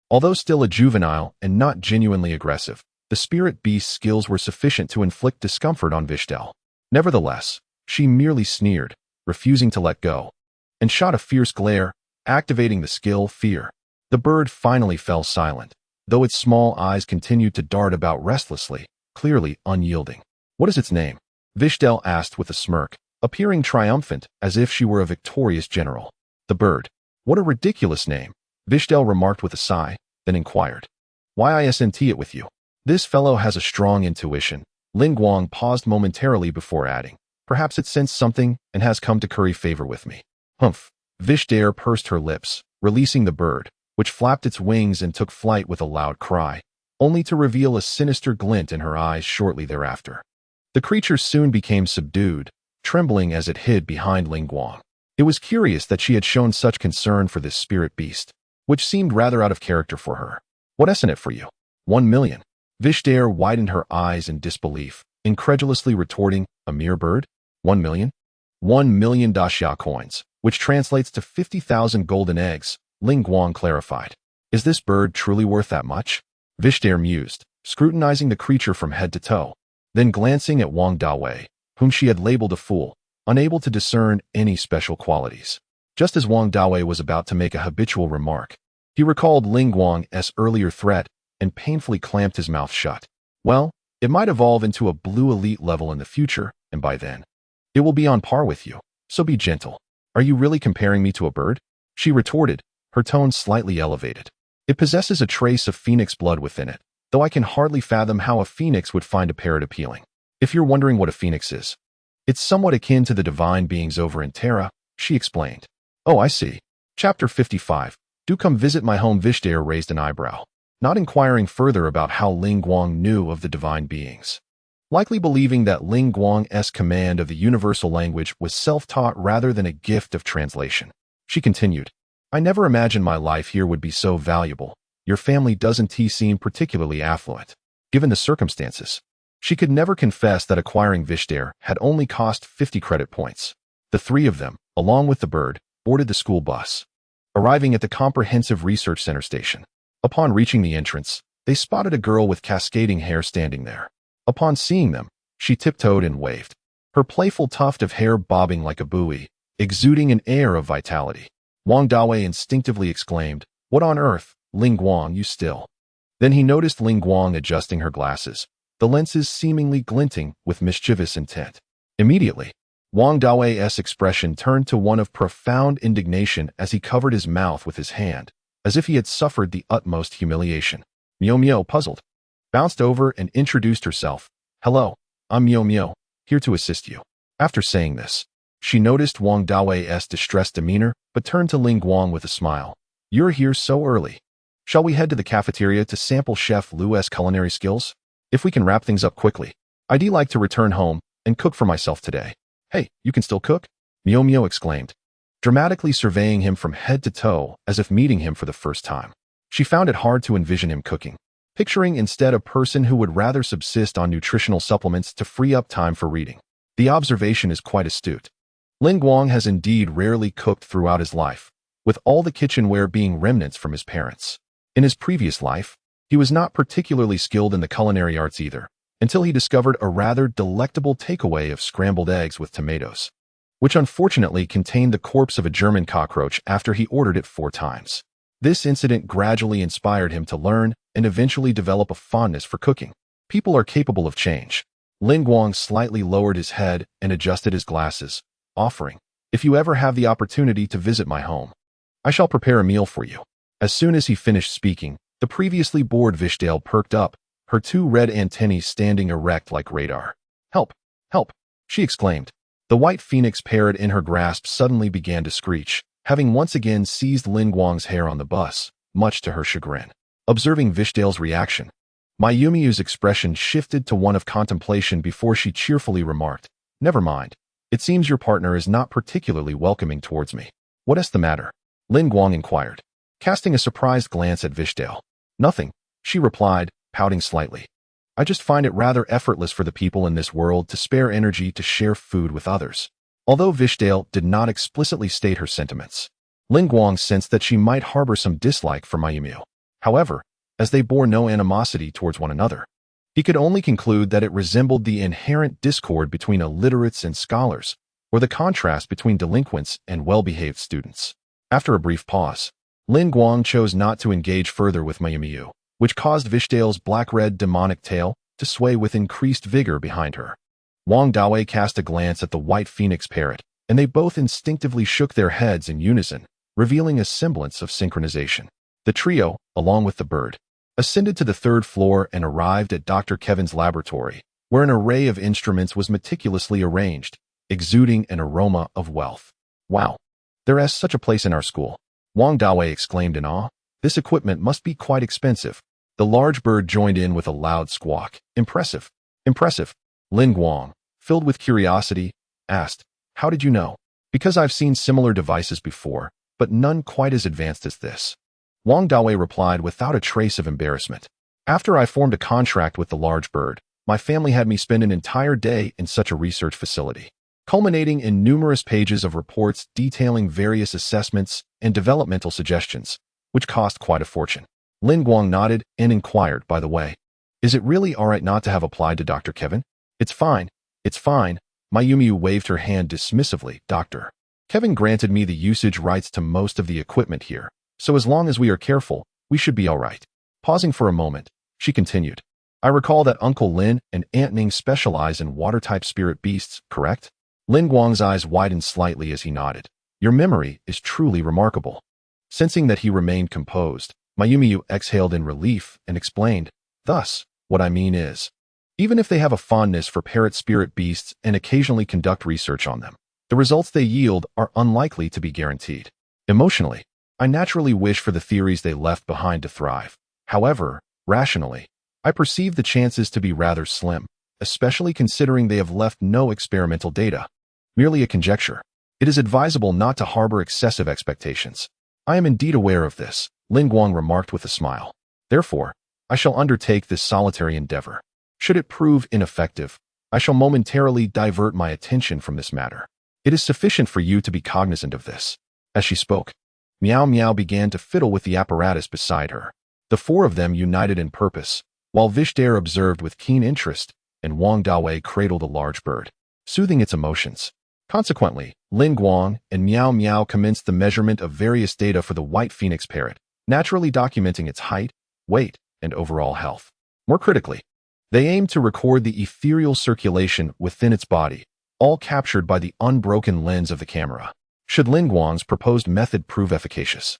Although still a juvenile and not genuinely aggressive, the spirit beast's skills were sufficient to inflict discomfort on Vishel. Nevertheless, she merely sneered, refusing to let go, and shot a fierce glare, activating the skill fear. The bird finally fell silent, though its small eyes continued to dart about restlessly, clearly unyielding. What is its name? Vishel asked with a smirk, appearing triumphant as if she were a victorious general. The bird. What a ridiculous name, Vishel remarked with a sigh, then inquired. Why isn't it with you? This fellow has a strong intuition. Lin Guang paused momentarily before adding. Perhaps it sensed something and has come to curry favor with me. Humph. Vishel pursed her lips, releasing the bird, which flapped its wings and took flight with a loud cry, only to reveal a sinister glint in her eyes shortly thereafter. The creature soon became subdued, trembling as it hid behind Lin Guang. It was curious that she had shown such concern for this spirit beast, which seemed rather out of character for her. What isn't it for you? 1 million. Vishel widened her eyes in disbelief, incredulously retorting, a mere bird? 1 million? 1 million daxia coins, which translates to 50,000 golden eggs, Lin Guang clarified. Is this bird truly worth that much? Vishel mused, scrutinizing the creature from head to toe, then glancing at Wong Dawei, whom she had labeled a fool, unable to discern any special qualities. Just as Wong Dawei was about to make a habitual remark, he recalled Lin Guang's earlier threat and painfully clamped his mouth shut. Well, it might evolve into a blue elite level in the future, and by then, it will be on par with you, so be gentle. Are you really comparing me to a bird? She retorted, her tone slightly elevated. It possesses a trace of phoenix blood within it, though I can hardly fathom how a phoenix would find a parrot appealing. If you're wondering what a phoenix is, it's somewhat akin to the divine beings over in Terra, she explained. Oh, I see. Chapter 55. Do come visit my home. Vishel raised an eyebrow, not inquiring further about how Ling Guang knew of the divine beings. Likely believing that Ling Guang's command of the universal language was self-taught rather than a gift of translation. She continued, I never imagined my life here would be so valuable. Your family doesn't seem particularly affluent. Given the circumstances, she could never confess that acquiring Vishel had only cost 50 credit points. The three of them, along with the bird, boarded the school bus, arriving at the Comprehensive Research Center station. Upon reaching the entrance, they spotted a girl with cascading hair standing there. Upon seeing them, she tiptoed and waved, her playful tuft of hair bobbing like a buoy, exuding an air of vitality. Wong Dawei instinctively exclaimed, What on earth, Ling Guang, you still? Then he noticed Ling Guang adjusting her glasses, the lenses seemingly glinting with mischievous intent. Immediately, Wong Dawei's expression turned to one of profound indignation as he covered his mouth with his hand, as if he had suffered the utmost humiliation. Miao Miao, puzzled, bounced over and introduced herself. Hello, I'm Miao Miao, here to assist you. After saying this, she noticed Wong Dawei's distressed demeanor, but turned to Ling Guang with a smile. You're here so early. Shall we head to the cafeteria to sample Chef Lu's culinary skills? If we can wrap things up quickly, I'd like to return home and cook for myself today. Hey, you can still cook? Miao Miao exclaimed, dramatically surveying him from head to toe as if meeting him for the first time. She found it hard to envision him cooking, picturing instead a person who would rather subsist on nutritional supplements to free up time for reading. The observation is quite astute. Ling Guang has indeed rarely cooked throughout his life, with all the kitchenware being remnants from his parents. In his previous life, he was not particularly skilled in the culinary arts either, until he discovered a rather delectable takeaway of scrambled eggs with tomatoes, which unfortunately contained the corpse of a German cockroach after he ordered it 4 times. This incident gradually inspired him to learn and eventually develop a fondness for cooking. People are capable of change. Ling Guang slightly lowered his head and adjusted his glasses, offering, If you ever have the opportunity to visit my home, I shall prepare a meal for you. As soon as he finished speaking, the previously bored Vishel perked up, her 2 red antennae standing erect like radar. Help! Help! She exclaimed. The white phoenix parrot in her grasp suddenly began to screech, having once again seized Ling Guang's hair on the bus, much to her chagrin. Observing Vishel's reaction, Mayumi's expression shifted to one of contemplation before she cheerfully remarked, Never mind. It seems your partner is not particularly welcoming towards me. What is the matter? Ling Guang inquired, casting a surprised glance at Vishel. Nothing, she replied, pouting slightly. I just find it rather effortless for the people in this world to spare energy to share food with others. Although Vishel did not explicitly state her sentiments, Ling Guang sensed that she might harbor some dislike for Mayumi. However, as they bore no animosity towards one another, he could only conclude that it resembled the inherent discord between illiterates and scholars, or the contrast between delinquents and well-behaved students. After a brief pause, Ling Guang chose not to engage further with Mayumi, which caused Vishel's black-red demonic tail to sway with increased vigor behind her. Wong Dawei cast a glance at the white phoenix parrot, and they both instinctively shook their heads in unison, revealing a semblance of synchronization. The trio, along with the bird, ascended to the 3rd floor and arrived at Dr. Kevin's laboratory, where an array of instruments was meticulously arranged, exuding an aroma of wealth. Wow! There is such a place in our school. Wong Dawei exclaimed in awe. This equipment must be quite expensive. The large bird joined in with a loud squawk. Impressive. Impressive. Ling Guang, filled with curiosity, asked, How did you know? Because I've seen similar devices before, but none quite as advanced as this. Wong Dawei replied without a trace of embarrassment. After I formed a contract with the large bird, my family had me spend an entire day in such a research facility, culminating in numerous pages of reports detailing various assessments and developmental suggestions, which cost quite a fortune. Ling Guang nodded and inquired, By the way, is it really alright not to have applied to Dr. Kevin? It's fine. It's fine. Mayumi waved her hand dismissively. Dr. Kevin granted me the usage rights to most of the equipment here, so as long as we are careful, we should be alright. Pausing for a moment, she continued. I recall that Uncle Lin and Aunt Ning specialize in water-type spirit beasts, correct? Lin Guang's eyes widened slightly as he nodded. Your memory is truly remarkable. Sensing that he remained composed, Mayumiyu exhaled in relief and explained, thus, what I mean is, even if they have a fondness for parrot spirit beasts and occasionally conduct research on them, the results they yield are unlikely to be guaranteed. Emotionally, I naturally wish for the theories they left behind to thrive. However, rationally, I perceive the chances to be rather slim, especially considering they have left no experimental data. Merely a conjecture. It is advisable not to harbor excessive expectations. I am indeed aware of this, Lin Guang remarked with a smile. Therefore, I shall undertake this solitary endeavor. Should it prove ineffective, I shall momentarily divert my attention from this matter. It is sufficient for you to be cognizant of this. As she spoke, Miao Miao began to fiddle with the apparatus beside her. The four of them united in purpose, while Vishel observed with keen interest, and Wong Dawei cradled a large bird, soothing its emotions. Consequently, Lin Guang and Miao Miao commenced the measurement of various data for the white phoenix parrot, naturally documenting its height, weight, and overall health. More critically, they aimed to record the ethereal circulation within its body, all captured by the unbroken lens of the camera. Should Lin Guang's proposed method prove efficacious,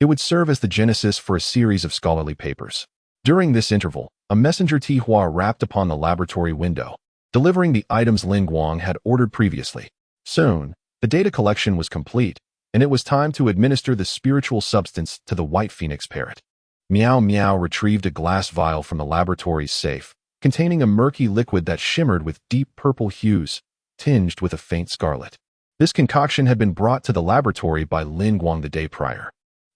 it would serve as the genesis for a series of scholarly papers. During this interval, a messenger Tihua rapped upon the laboratory window, delivering the items Lin Guang had ordered previously. Soon, the data collection was complete, and it was time to administer the spiritual substance to the white phoenix parrot. Miao Miao retrieved a glass vial from the laboratory's safe, containing a murky liquid that shimmered with deep purple hues, tinged with a faint scarlet. This concoction had been brought to the laboratory by Lin Guang the day prior.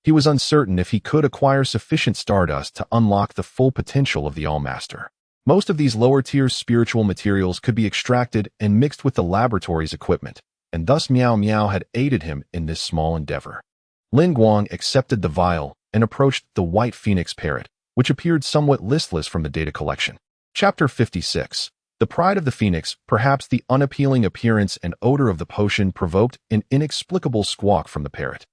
He was uncertain if he could acquire sufficient Stardust to unlock the full potential of the Allmaster. Most of these lower-tier spiritual materials could be extracted and mixed with the laboratory's equipment, and thus Miao Miao had aided him in this small endeavor. Lin Guang accepted the vial and approached the white phoenix parrot, which appeared somewhat listless from the data collection. Chapter 56. The pride of the phoenix, perhaps the unappealing appearance and odor of the potion, provoked an inexplicable squawk from the parrot,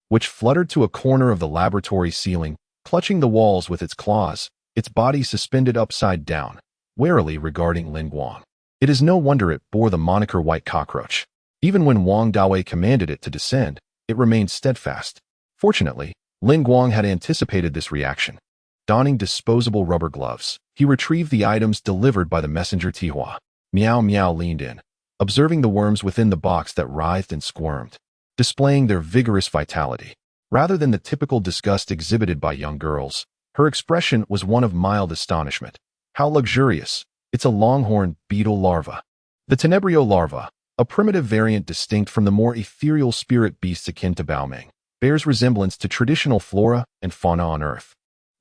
which fluttered to a corner of the laboratory ceiling, clutching the walls with its claws, its body suspended upside down, warily regarding Lin Guang. It is no wonder it bore the moniker White Cockroach. Even when Wong Dawei commanded it to descend, it remained steadfast. Fortunately, Lin Guang had anticipated this reaction. Donning disposable rubber gloves, he retrieved the items delivered by the messenger Tihua. Miao Miao leaned in, observing the worms within the box that writhed and squirmed, displaying their vigorous vitality. Rather than the typical disgust exhibited by young girls, her expression was one of mild astonishment. How luxurious! It's a longhorn beetle larva. The Tenebrio larva, a primitive variant distinct from the more ethereal spirit beasts akin to Baoming, bears resemblance to traditional flora and fauna on Earth.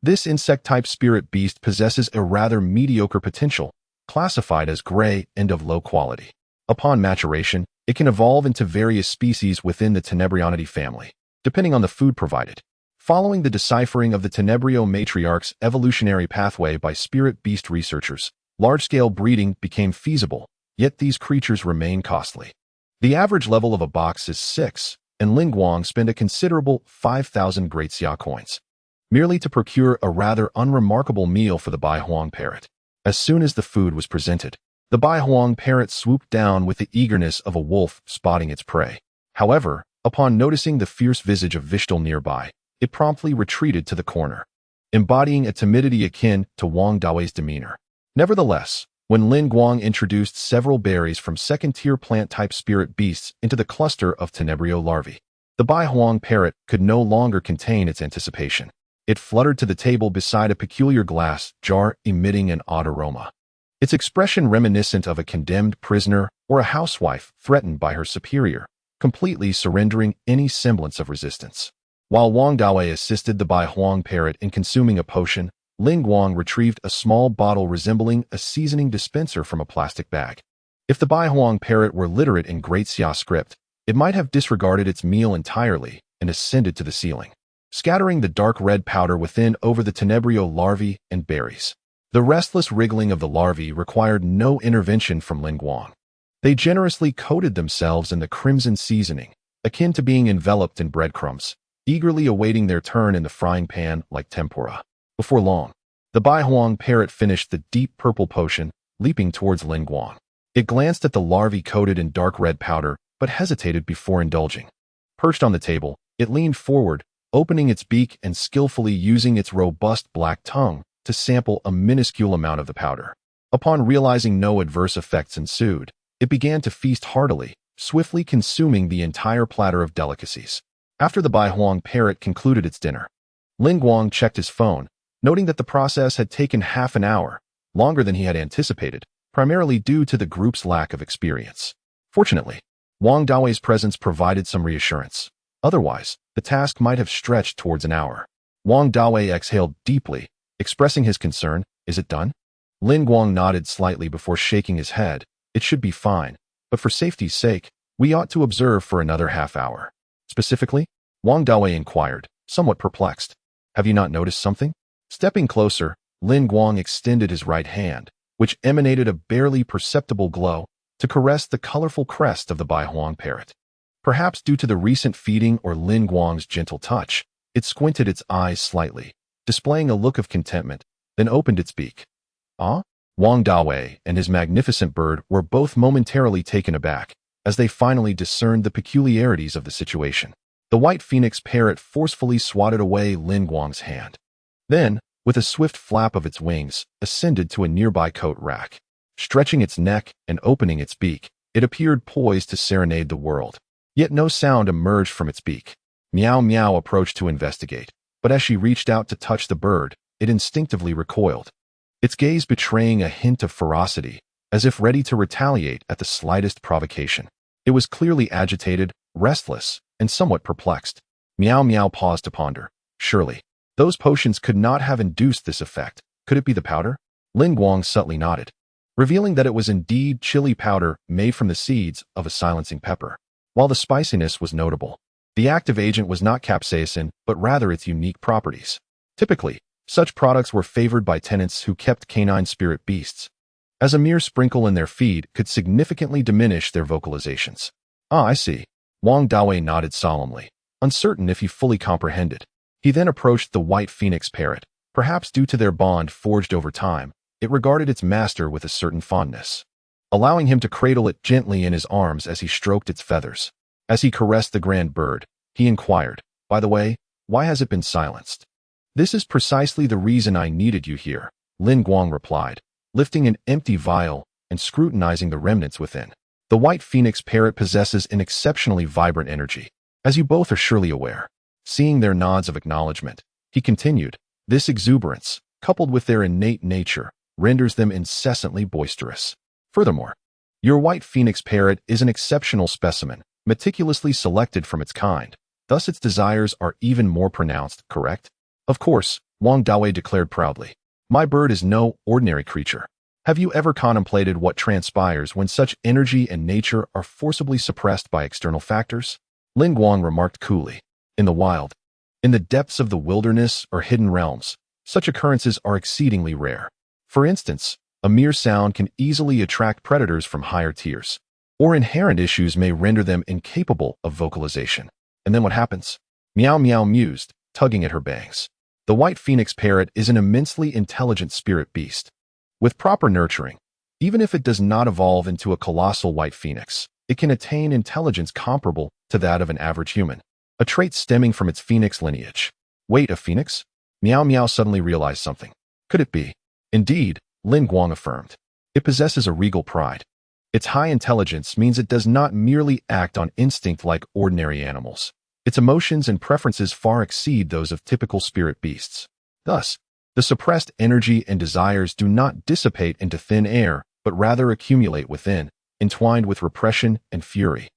This insect-type spirit beast possesses a rather mediocre potential, classified as gray and of low quality. Upon maturation, it can evolve into various species within the Tenebrionidae family, depending on the food provided. Following the deciphering of the Tenebrio matriarch's evolutionary pathway by spirit beast researchers, large-scale breeding became feasible, yet these creatures remain costly. The average level of a box is 6, and Lin Guang spent a considerable 5,000 Great Xia coins, merely to procure a rather unremarkable meal for the Bai Huang parrot. As soon as the food was presented, the Bai Huang parrot swooped down with the eagerness of a wolf spotting its prey. However, upon noticing the fierce visage of Vishel nearby, it promptly retreated to the corner, embodying a timidity akin to Wong Dawei's demeanor. Nevertheless, when Lin Guang introduced several berries from second-tier plant-type spirit beasts into the cluster of Tenebrio larvae, the Bai Huang parrot could no longer contain its anticipation. It fluttered to the table beside a peculiar glass jar emitting an odd aroma, its expression reminiscent of a condemned prisoner or a housewife threatened by her superior, completely surrendering any semblance of resistance. While Wong Dawei assisted the Bai Huang parrot in consuming a potion, Lin Guang retrieved a small bottle resembling a seasoning dispenser from a plastic bag. If the Bai Huang parrot were literate in Great Xia script, it might have disregarded its meal entirely and ascended to the ceiling, scattering the dark red powder within over the Tenebrio larvae and berries. The restless wriggling of the larvae required no intervention from Lin Guang. They generously coated themselves in the crimson seasoning, akin to being enveloped in breadcrumbs, eagerly awaiting their turn in the frying pan like tempura. Before long, The Baihuang parrot finished the deep purple potion, leaping towards Lin Guang. It glanced at the larvae coated in dark red powder, but hesitated before indulging. Perched on the table, it leaned forward, opening its beak and skillfully using its robust black tongue to sample a minuscule amount of the powder. Upon realizing no adverse effects ensued, it began to feast heartily, swiftly consuming the entire platter of delicacies. After the Baihuang parrot concluded its dinner, Lin Guang checked his phone, noting that the process had taken half an hour, longer than he had anticipated, primarily due to the group's lack of experience. Fortunately, Wong Dawei's presence provided some reassurance. Otherwise, the task might have stretched towards an hour. Wong Dawei exhaled deeply, expressing his concern. Is it done? Lin Guang nodded slightly before shaking his head. It should be fine, but for safety's sake, we ought to observe for another half hour. Specifically? Wong Dawei inquired, somewhat perplexed. Have you not noticed something? Stepping closer, Lin Guang extended his right hand, which emanated a barely perceptible glow, to caress the colorful crest of the Baihuang parrot. Perhaps due to the recent feeding or Lin Guang's gentle touch, it squinted its eyes slightly, displaying a look of contentment, then opened its beak. Ah? Wong Dawei and his magnificent bird were both momentarily taken aback, as they finally discerned the peculiarities of the situation. The white phoenix parrot forcefully swatted away Lin Guang's hand. Then, with a swift flap of its wings, ascended to a nearby coat rack. Stretching its neck and opening its beak, it appeared poised to serenade the world. Yet no sound emerged from its beak. Meow Meow approached to investigate, but as she reached out to touch the bird, it instinctively recoiled, its gaze betraying a hint of ferocity, as if ready to retaliate at the slightest provocation. It was clearly agitated, restless, and somewhat perplexed. Meow Meow paused to ponder. Surely, those potions could not have induced this effect. Could it be the powder? Lin Guang subtly nodded, revealing that it was indeed chili powder made from the seeds of a silencing pepper. While the spiciness was notable, the active agent was not capsaicin, but rather its unique properties. Typically, such products were favored by tenants who kept canine spirit beasts, as a mere sprinkle in their feed could significantly diminish their vocalizations. Ah, I see. Wong Dawei nodded solemnly, uncertain if he fully comprehended. He then approached the white phoenix parrot. Perhaps due to their bond forged over time, it regarded its master with a certain fondness, allowing him to cradle it gently in his arms as he stroked its feathers. As he caressed the grand bird, he inquired, "By the way, why has it been silenced?" "This is precisely the reason I needed you here," Lin Guang replied, lifting an empty vial and scrutinizing the remnants within. The white phoenix parrot possesses an exceptionally vibrant energy, as you both are surely aware. Seeing their nods of acknowledgement, he continued, "This exuberance, coupled with their innate nature, renders them incessantly boisterous. Furthermore, your white phoenix parrot is an exceptional specimen, meticulously selected from its kind. Thus its desires are even more pronounced, correct?" "Of course," Wong Dawei declared proudly. "My bird is no ordinary creature. Have you ever contemplated what transpires when such energy and nature are forcibly suppressed by external factors?" Lin Guang remarked coolly. "In the wild, in the depths of the wilderness or hidden realms, such occurrences are exceedingly rare. For instance, a mere sound can easily attract predators from higher tiers, or inherent issues may render them incapable of vocalization. And then what happens?" Meow Meow mused, tugging at her bangs. "The white phoenix parrot is an immensely intelligent spirit beast. With proper nurturing, even if it does not evolve into a colossal white phoenix, it can attain intelligence comparable to that of an average human, a trait stemming from its phoenix lineage." "Wait, a phoenix?" Meow Meow suddenly realized something. "Could it be?" "Indeed," Lin Guang affirmed. "It possesses a regal pride. Its high intelligence means it does not merely act on instinct like ordinary animals. Its emotions and preferences far exceed those of typical spirit beasts. Thus, the suppressed energy and desires do not dissipate into thin air, but rather accumulate within, entwined with repression and fury,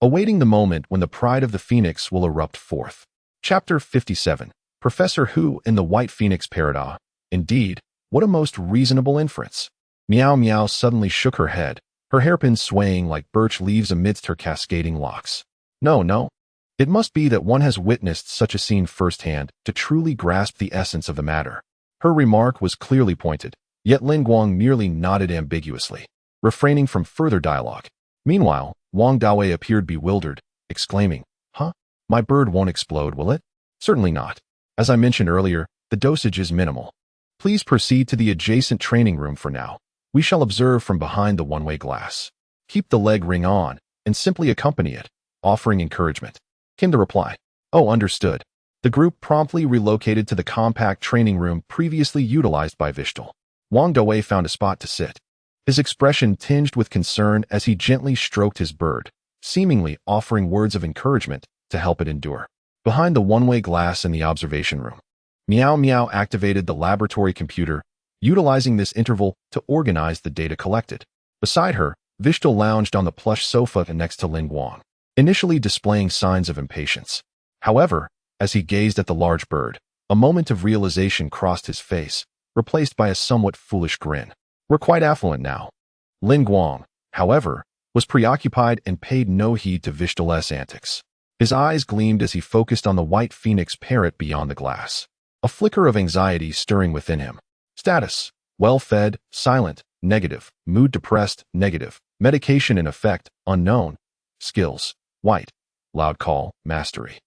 awaiting the moment when the pride of the phoenix will erupt forth." Chapter 57. Professor Hu and the White Phoenix Parrot. Indeed, what a most reasonable inference. Meow Meow suddenly shook her head, her hairpins swaying like birch leaves amidst her cascading locks. No. It must be that one has witnessed such a scene firsthand to truly grasp the essence of the matter. Her remark was clearly pointed, yet Lin Guang merely nodded ambiguously, refraining from further dialogue. Meanwhile, Wong Dawei appeared bewildered, exclaiming, "Huh? My bird won't explode, will it?" "Certainly not. As I mentioned earlier, the dosage is minimal. Please proceed to the adjacent training room for now. We shall observe from behind the one-way glass. Keep the leg ring on, and simply accompany it, offering encouragement," came the reply. "Oh, understood." The group promptly relocated to the compact training room previously utilized by Vishel. Wong Dawei found a spot to sit, his expression tinged with concern as he gently stroked his bird, seemingly offering words of encouragement to help it endure. Behind the one-way glass in the observation room, Meow Meow activated the laboratory computer, utilizing this interval to organize the data collected. Beside her, Vishel lounged on the plush sofa next to Guang, initially displaying signs of impatience. However, as he gazed at the large bird, a moment of realization crossed his face, replaced by a somewhat foolish grin. "We're quite affluent now." Guang, however, was preoccupied and paid no heed to Vishel's antics. His eyes gleamed as he focused on the white phoenix parrot beyond the glass, a flicker of anxiety stirring within him. Status: well-fed, silent, negative. Mood: depressed, negative. Medication in effect, unknown. Skills: white. Loud call, mastery.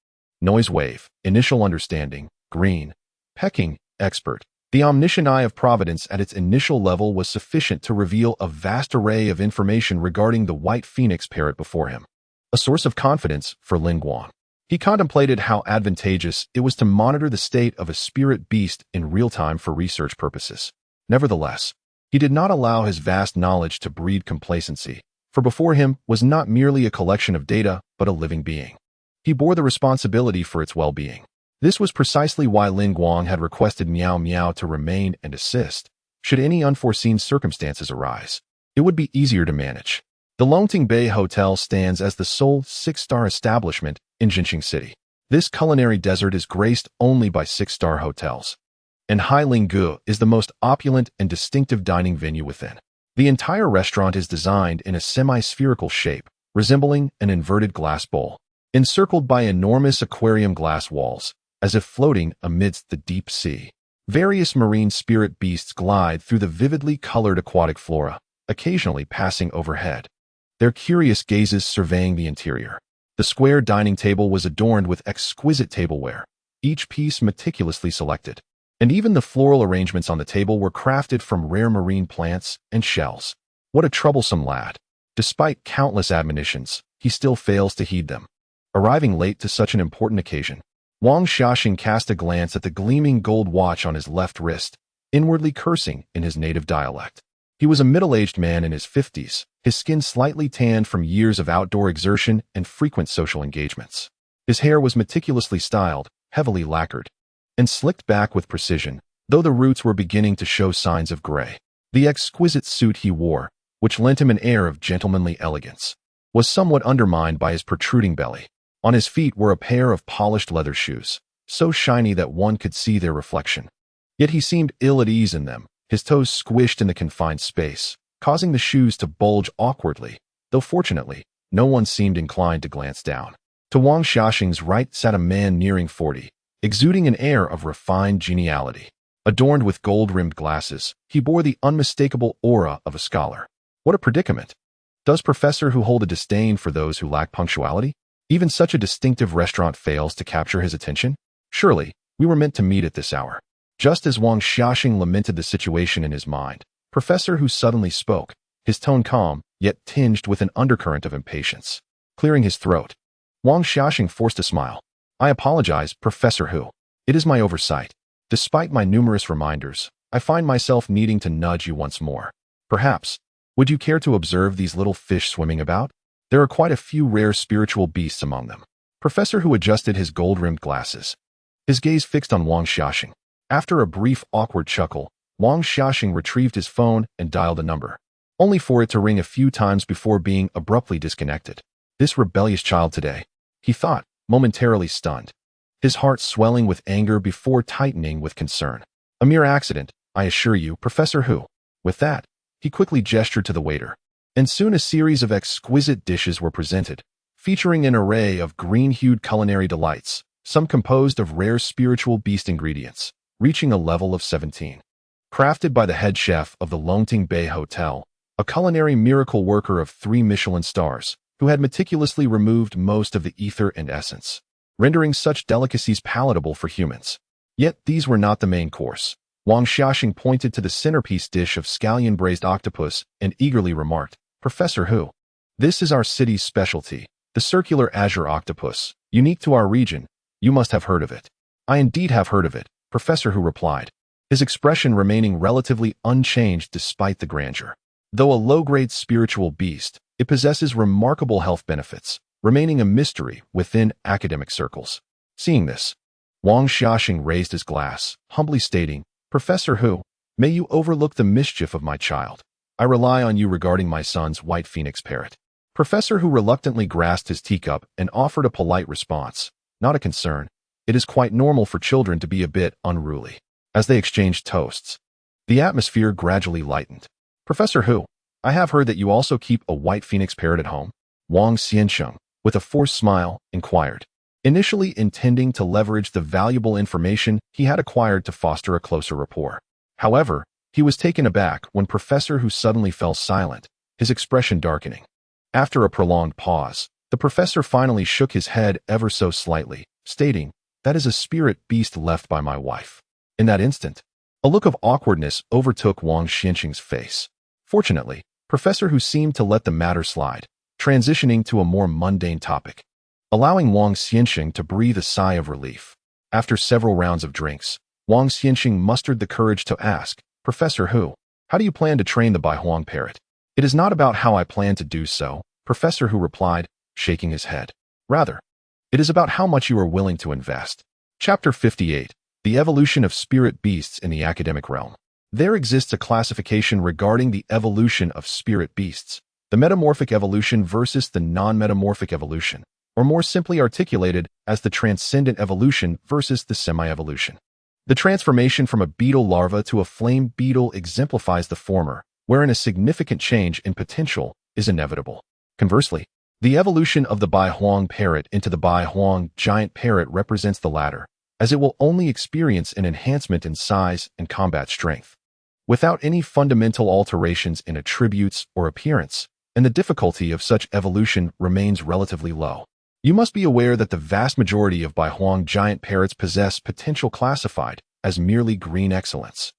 Noise wave, initial understanding, green. Pecking, expert. The omniscient eye of providence at its initial level was sufficient to reveal a vast array of information regarding the white phoenix parrot before him. A source of confidence for Guang. He contemplated how advantageous it was to monitor the state of a spirit beast in real time for research purposes. Nevertheless, he did not allow his vast knowledge to breed complacency, for before him was not merely a collection of data, but a living being. He bore the responsibility for its well-being. This was precisely why Guang had requested Meow Meow to remain and assist, should any unforeseen circumstances arise. It would be easier to manage. The Longting Bay Hotel stands as the sole 6-star establishment in Jinqing City. This culinary desert is graced only by 6-star hotels, and Hai Ling Gu is the most opulent and distinctive dining venue within. The entire restaurant is designed in a semi-spherical shape, resembling an inverted glass bowl, encircled by enormous aquarium glass walls, as if floating amidst the deep sea. Various marine spirit beasts glide through the vividly colored aquatic flora, occasionally passing overhead, their curious gazes surveying the interior. The square dining table was adorned with exquisite tableware, each piece meticulously selected, and even the floral arrangements on the table were crafted from rare marine plants and shells. What a troublesome lad! Despite countless admonitions, he still fails to heed them. Arriving late to such an important occasion, Wang Xiaoxing cast a glance at the gleaming gold watch on his left wrist, inwardly cursing in his native dialect. He was a middle-aged man in his 50s, his skin slightly tanned from years of outdoor exertion and frequent social engagements. His hair was meticulously styled, heavily lacquered, and slicked back with precision, though the roots were beginning to show signs of gray. The exquisite suit he wore, which lent him an air of gentlemanly elegance, was somewhat undermined by his protruding belly. On his feet were a pair of polished leather shoes, so shiny that one could see their reflection. Yet he seemed ill at ease in them, his toes squished in the confined space, causing the shoes to bulge awkwardly, though fortunately, no one seemed inclined to glance down. To Wang Xiaoxing's right sat a man nearing 40, exuding an air of refined geniality. Adorned with gold-rimmed glasses, he bore the unmistakable aura of a scholar. What a predicament! Does Professor Hu hold a disdain for those who lack punctuality? Even such a distinctive restaurant fails to capture his attention? Surely, we were meant to meet at this hour. Just as Wang Xiaoxing lamented the situation in his mind, Professor Hu suddenly spoke, his tone calm, yet tinged with an undercurrent of impatience. Clearing his throat, Wang Xiaoxing forced a smile. "I apologize, Professor Hu. It is my oversight. Despite my numerous reminders, I find myself needing to nudge you once more. Perhaps, would you care to observe these little fish swimming about? There are quite a few rare spiritual beasts among them." Professor Hu adjusted his gold-rimmed glasses, his gaze fixed on Wang Xiaoxing. After a brief, awkward chuckle, Wang Xiaoxing retrieved his phone and dialed a number, only for it to ring a few times before being abruptly disconnected. This rebellious child today, he thought, momentarily stunned, his heart swelling with anger before tightening with concern. "A mere accident, I assure you, Professor Hu." With that, he quickly gestured to the waiter, and soon a series of exquisite dishes were presented, featuring an array of green-hued culinary delights, some composed of rare spiritual beast ingredients, reaching a level of 17. Crafted by the head chef of the Longting Bay Hotel, a culinary miracle worker of 3 Michelin stars, who had meticulously removed most of the ether and essence, rendering such delicacies palatable for humans. Yet these were not the main course. Wang Xiaoxing pointed to the centerpiece dish of scallion braised octopus and eagerly remarked, Professor Hu, this is our city's specialty, the circular azure octopus, unique to our region. You must have heard of it. I indeed have heard of it, Professor Hu replied, his expression remaining relatively unchanged despite the grandeur. Though a low-grade spiritual beast, it possesses remarkable health benefits, remaining a mystery within academic circles. Seeing this, Wang Xiaoxing raised his glass, humbly stating, Professor Hu, may you overlook the mischief of my child. I rely on you regarding my son's white phoenix parrot. Professor Hu reluctantly grasped his teacup and offered a polite response. Not a concern. It is quite normal for children to be a bit unruly. As they exchanged toasts, the atmosphere gradually lightened. Professor Hu, I have heard that you also keep a white phoenix parrot at home. Wang Xiansheng, with a forced smile, inquired, initially intending to leverage the valuable information he had acquired to foster a closer rapport. However, he was taken aback when Professor Hu suddenly fell silent, his expression darkening. After a prolonged pause, the professor finally shook his head ever so slightly, stating, that is a spirit beast left by my wife. In that instant, a look of awkwardness overtook Wang Xiansheng's face. Fortunately, Professor Hu seemed to let the matter slide, transitioning to a more mundane topic, allowing Wang Xiansheng to breathe a sigh of relief. After several rounds of drinks, Wang Xiansheng mustered the courage to ask, Professor Hu, how do you plan to train the Baihuang parrot? It is not about how I plan to do so, Professor Hu replied, shaking his head. Rather, it is about how much you are willing to invest. Chapter 58. The Evolution of Spirit Beasts in the Academic Realm. There exists a classification regarding the evolution of spirit beasts, the metamorphic evolution versus the non-metamorphic evolution, or more simply articulated as the transcendent evolution versus the semi-evolution. The transformation from a beetle larva to a flame beetle exemplifies the former, wherein a significant change in potential is inevitable. Conversely, the evolution of the Baihuang parrot into the Baihuang giant parrot represents the latter, as it will only experience an enhancement in size and combat strength, without any fundamental alterations in attributes or appearance, and the difficulty of such evolution remains relatively low. You must be aware that the vast majority of Baihuang giant parrots possess potential classified as merely green excellence.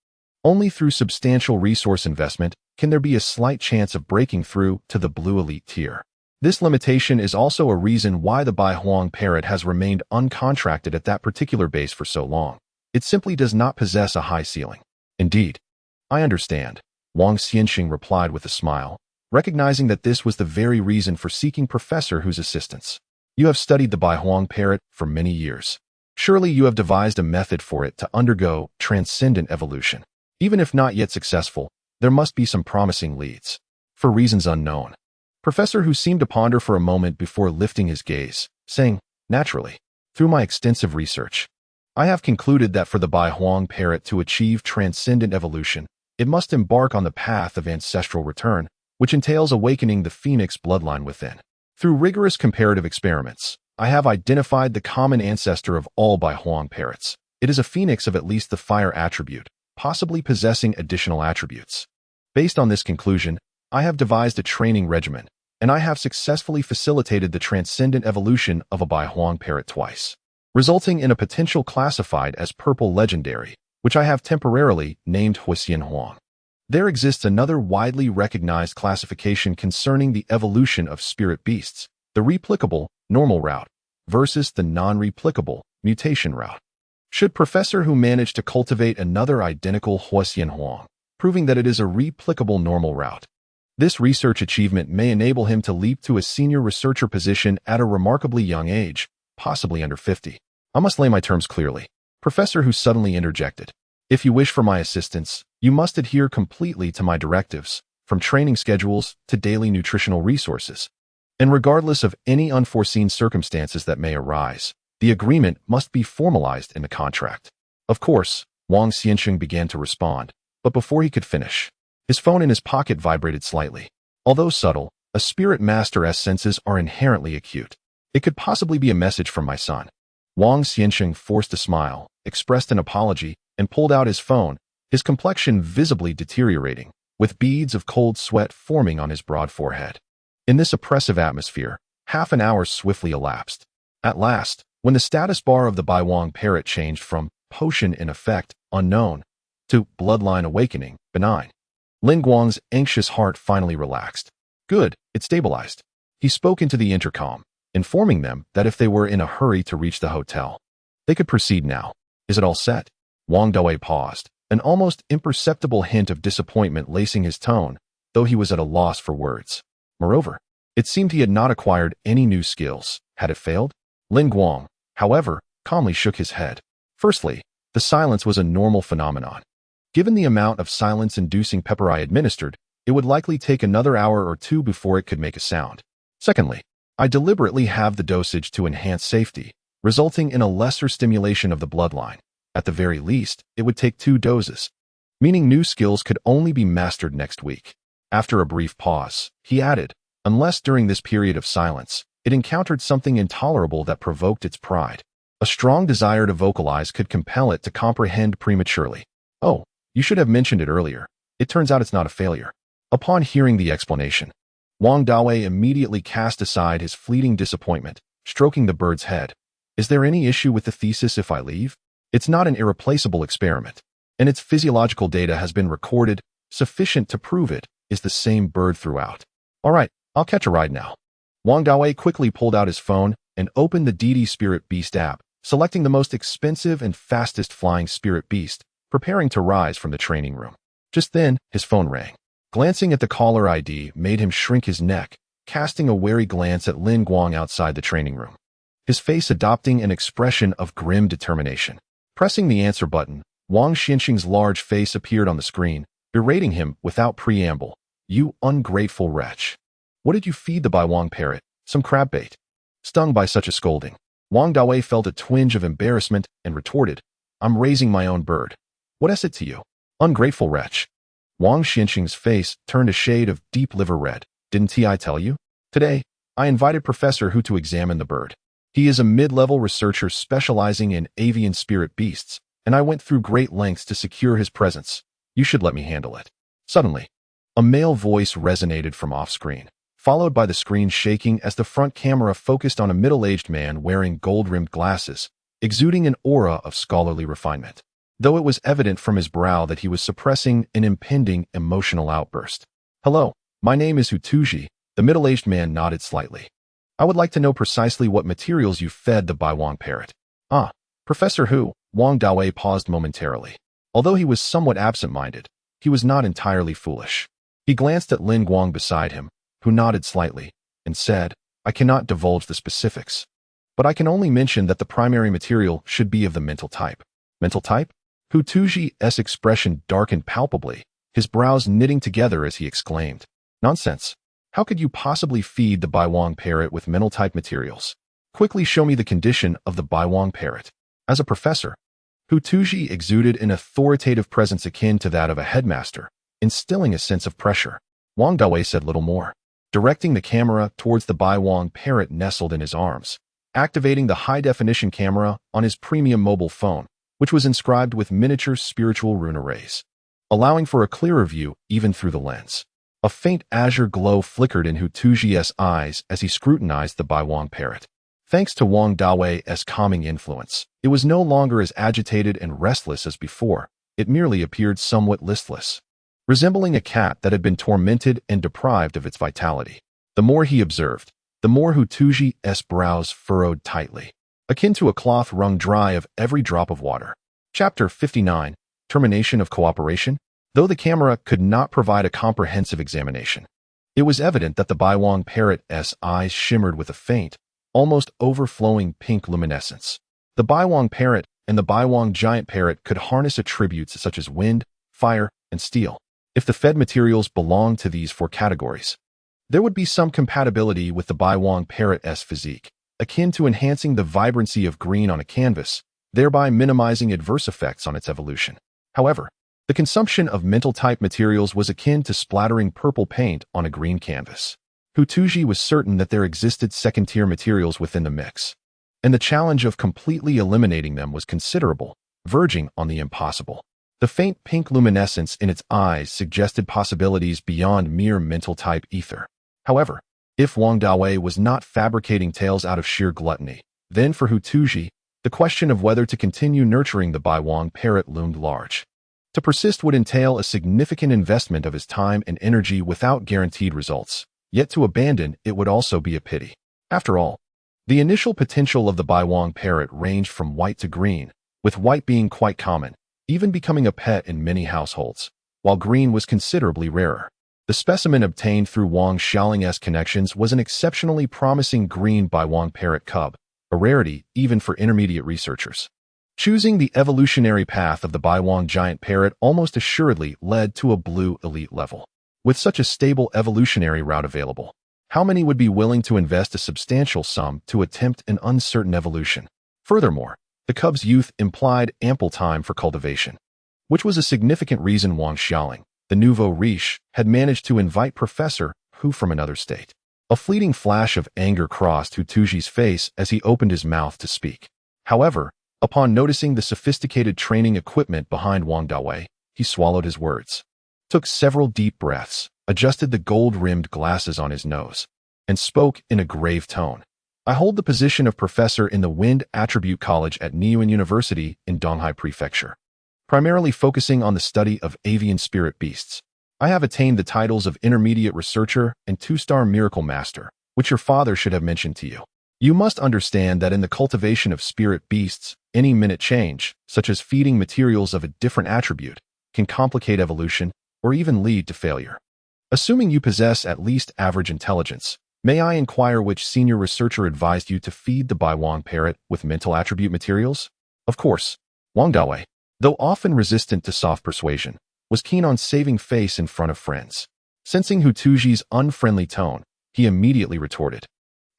Only through substantial resource investment can there be a slight chance of breaking through to the blue elite tier. This limitation is also a reason why the Baihuang parrot has remained uncontracted at that particular base for so long. It simply does not possess a high ceiling. Indeed. I understand, Wang Xiansheng replied with a smile, recognizing that this was the very reason for seeking Professor Hu's assistance. You have studied the Baihuang parrot for many years. Surely you have devised a method for it to undergo transcendent evolution. Even if not yet successful, there must be some promising leads. For reasons unknown. Professor Hu seemed to ponder for a moment before lifting his gaze, saying, naturally, through my extensive research, I have concluded that for the Baihuang parrot to achieve transcendent evolution, it must embark on the path of ancestral return, which entails awakening the phoenix bloodline within. Through rigorous comparative experiments, I have identified the common ancestor of all Baihuang parrots. It is a phoenix of at least the fire attribute, possibly possessing additional attributes. Based on this conclusion, I have devised a training regimen, and I have successfully facilitated the transcendent evolution of a Baihuang parrot twice, resulting in a potential classified as purple legendary, which I have temporarily named Huixian Huang. There exists another widely recognized classification concerning the evolution of spirit beasts, the replicable, normal route, versus the non-replicable, mutation route. Should Professor Hu manage to cultivate another identical Huixian Huang, proving that it is a replicable normal route, this research achievement may enable him to leap to a senior researcher position at a remarkably young age, possibly under 50. I must lay my terms clearly. Professor Hu suddenly interjected. If you wish for my assistance, you must adhere completely to my directives, from training schedules to daily nutritional resources. And regardless of any unforeseen circumstances that may arise, the agreement must be formalized in the contract. Of course, Wang Xiansheng began to respond, but before he could finish, his phone in his pocket vibrated slightly. Although subtle, a spirit master's senses are inherently acute. It could possibly be a message from my son. Wang Xiansheng forced a smile, expressed an apology, and pulled out his phone, his complexion visibly deteriorating, with beads of cold sweat forming on his broad forehead. In this oppressive atmosphere, half an hour swiftly elapsed. At last, when the status bar of the Baihuang parrot changed from potion in effect, unknown, to bloodline awakening, benign. Lin Guang's anxious heart finally relaxed. Good, it stabilized. He spoke into the intercom, informing them that if they were in a hurry to reach the hotel, they could proceed now. Is it all set? Wong Dawei paused, an almost imperceptible hint of disappointment lacing his tone, though he was at a loss for words. Moreover, it seemed he had not acquired any new skills. Had it failed? Lin Guang, however, calmly shook his head. Firstly, the silence was a normal phenomenon. Given the amount of silence-inducing pepper I administered, it would likely take another hour or two before it could make a sound. Secondly, I deliberately halved the dosage to enhance safety, resulting in a lesser stimulation of the bloodline. At the very least, it would take 2 doses, meaning new skills could only be mastered next week. After a brief pause, he added, unless during this period of silence, it encountered something intolerable that provoked its pride. A strong desire to vocalize could compel it to comprehend prematurely. Oh, you should have mentioned it earlier. It turns out it's not a failure. Upon hearing the explanation, Wong Dawei immediately cast aside his fleeting disappointment, stroking the bird's head. Is there any issue with the thesis if I leave? It's not an irreplaceable experiment, and its physiological data has been recorded, sufficient to prove it is the same bird throughout. All right, I'll catch a ride now. Wong Dawei quickly pulled out his phone and opened the DD Spirit Beast app, selecting the most expensive and fastest flying Spirit Beast, preparing to rise from the training room. Just then, his phone rang. Glancing at the caller ID made him shrink his neck, casting a wary glance at Lin Guang outside the training room, his face adopting an expression of grim determination. Pressing the answer button, Wang Xinxing's large face appeared on the screen, berating him without preamble. You ungrateful wretch. What did you feed the Baiwang parrot? Some crab bait? Stung by such a scolding, Wong Dawei felt a twinge of embarrassment and retorted, I'm raising my own bird. What is it to you? Ungrateful wretch. Wang Xinxing's face turned a shade of deep liver red. Didn't I tell you? Today, I invited Professor Hu to examine the bird. He is a mid-level researcher specializing in avian spirit beasts, and I went through great lengths to secure his presence. You should let me handle it. Suddenly, a male voice resonated from off-screen, followed by the screen shaking as the front camera focused on a middle-aged man wearing gold-rimmed glasses, exuding an aura of scholarly refinement, though it was evident from his brow that he was suppressing an impending emotional outburst. Hello, my name is Hutuji. The middle-aged man nodded slightly. I would like to know precisely what materials you fed the Baiwang parrot. Ah, Professor Hu. Wong Dawei paused momentarily. Although he was somewhat absent-minded, he was not entirely foolish. He glanced at Lin Guang beside him, who nodded slightly, and said, I cannot divulge the specifics, but I can only mention that the primary material should be of the mental type. Mental type? Hutuji's expression darkened palpably, his brows knitting together as he exclaimed, Nonsense. How could you possibly feed the Baiwang parrot with mental type materials? Quickly show me the condition of the Baiwang parrot. As a professor, Hutuji exuded an authoritative presence akin to that of a headmaster, instilling a sense of pressure. Wong Dawei said little more, directing the camera towards the Baiwang parrot nestled in his arms, activating the high-definition camera on his premium mobile phone, which was inscribed with miniature spiritual rune arrays, allowing for a clearer view even through the lens. A faint azure glow flickered in Hutuji's eyes as he scrutinized the Baiwang parrot. Thanks to Wong Dawei's calming influence, it was no longer as agitated and restless as before. It merely appeared somewhat listless, resembling a cat that had been tormented and deprived of its vitality. The more he observed, the more Hutuji's brows furrowed tightly, akin to a cloth wrung dry of every drop of water. Chapter 59, Termination of Cooperation. Though the camera could not provide a comprehensive examination, it was evident that the Baiwang parrot's eyes shimmered with a faint, almost overflowing pink luminescence. The Baiwang parrot and the Baiwang giant parrot could harness attributes such as wind, fire, and steel. If the fed materials belonged to these 4 categories, there would be some compatibility with the Baiwang parrot's physique, akin to enhancing the vibrancy of green on a canvas, thereby minimizing adverse effects on its evolution. However, the consumption of mental-type materials was akin to splattering purple paint on a green canvas. Hutuji was certain that there existed second-tier materials within the mix, and the challenge of completely eliminating them was considerable, verging on the impossible. The faint pink luminescence in its eyes suggested possibilities beyond mere mental-type ether. However, if Wong Dawei was not fabricating tales out of sheer gluttony, then for Hutuji, the question of whether to continue nurturing the Baiwang parrot loomed large. To persist would entail a significant investment of his time and energy without guaranteed results, yet to abandon it would also be a pity. After all, the initial potential of the Wong parrot ranged from white to green, with white being quite common, even becoming a pet in many households, while green was considerably rarer. The specimen obtained through Wong Xiaoling's connections was an exceptionally promising green Wong parrot cub, a rarity even for intermediate researchers. Choosing the evolutionary path of the Wong giant parrot almost assuredly led to a blue elite level. With such a stable evolutionary route available, how many would be willing to invest a substantial sum to attempt an uncertain evolution? Furthermore, the cub's youth implied ample time for cultivation, which was a significant reason Wang Xiaoling, the nouveau riche, had managed to invite Professor Hu from another state. A fleeting flash of anger crossed Hu Tuji's face as he opened his mouth to speak. However, upon noticing the sophisticated training equipment behind Wang Dawei, he swallowed his words, took several deep breaths, adjusted the gold-rimmed glasses on his nose, and spoke in a grave tone. I hold the position of professor in the Wind Attribute College at Niyuan University in Donghai Prefecture, primarily focusing on the study of avian spirit beasts. I have attained the titles of intermediate researcher and 2-star miracle master, which your father should have mentioned to you. You must understand that in the cultivation of spirit beasts, any minute change, such as feeding materials of a different attribute, can complicate evolution or even lead to failure. Assuming you possess at least average intelligence, may I inquire which senior researcher advised you to feed the Wong parrot with mental attribute materials? Of course, Wang Dawei, though often resistant to soft persuasion, was keen on saving face in front of friends. Sensing Hu Tuji's unfriendly tone, he immediately retorted,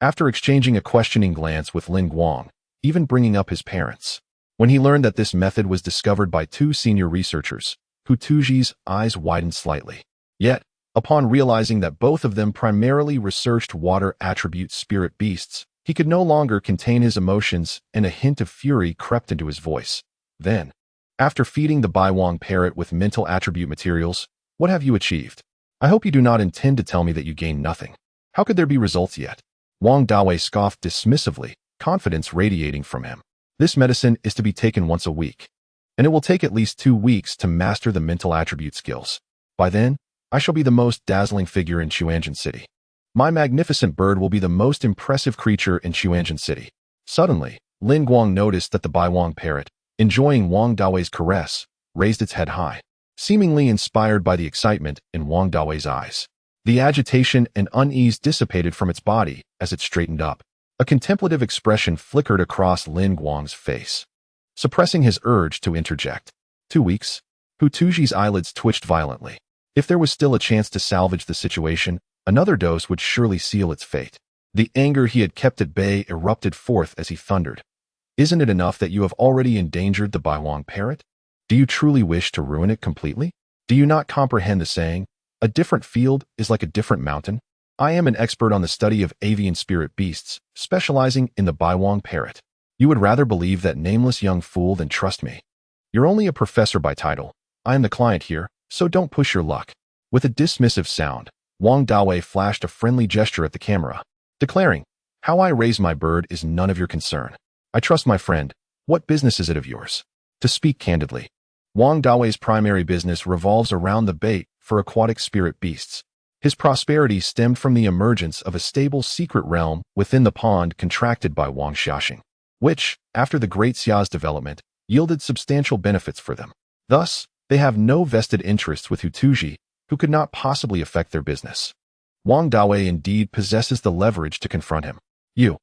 after exchanging a questioning glance with Lin Guang, even bringing up his parents. When he learned that this method was discovered by 2 senior researchers, Hu Tuji's eyes widened slightly. Yet, upon realizing that both of them primarily researched water attribute spirit beasts, he could no longer contain his emotions and a hint of fury crept into his voice. Then, after feeding the Wong parrot with mental attribute materials, what have you achieved? I hope you do not intend to tell me that you gained nothing. How could there be results yet? Wang Dawei scoffed dismissively, confidence radiating from him. This medicine is to be taken once a week, and it will take at least 2 weeks to master the mental attribute skills. By then, I shall be the most dazzling figure in Chuanjin City. My magnificent bird will be the most impressive creature in Chuanjin City. Suddenly, Lin Guang noticed that the Wong parrot, enjoying Wang Dawei's caress, raised its head high, seemingly inspired by the excitement in Wang Dawei's eyes. The agitation and unease dissipated from its body as it straightened up. A contemplative expression flickered across Lin Guang's face, suppressing his urge to interject. 2 weeks? Hu Tuji's eyelids twitched violently. If there was still a chance to salvage the situation, another dose would surely seal its fate. The anger he had kept at bay erupted forth as he thundered. Isn't it enough that you have already endangered the Wong parrot? Do you truly wish to ruin it completely? Do you not comprehend the saying, a different field is like a different mountain? I am an expert on the study of avian spirit beasts, specializing in the Wong parrot. You would rather believe that nameless young fool than trust me. You're only a professor by title. I am the client here, so don't push your luck. With a dismissive sound, Wang Dawei flashed a friendly gesture at the camera, declaring, how I raise my bird is none of your concern. I trust my friend. What business is it of yours? To speak candidly, Wang Dawei's primary business revolves around the bait for aquatic spirit beasts. His prosperity stemmed from the emergence of a stable secret realm within the pond contracted by Wang Xiaxing, which, after the Great Xia's development, yielded substantial benefits for them. Thus, they have no vested interests with Hu Tuji, who could not possibly affect their business. Wang Dawei indeed possesses the leverage to confront him. You.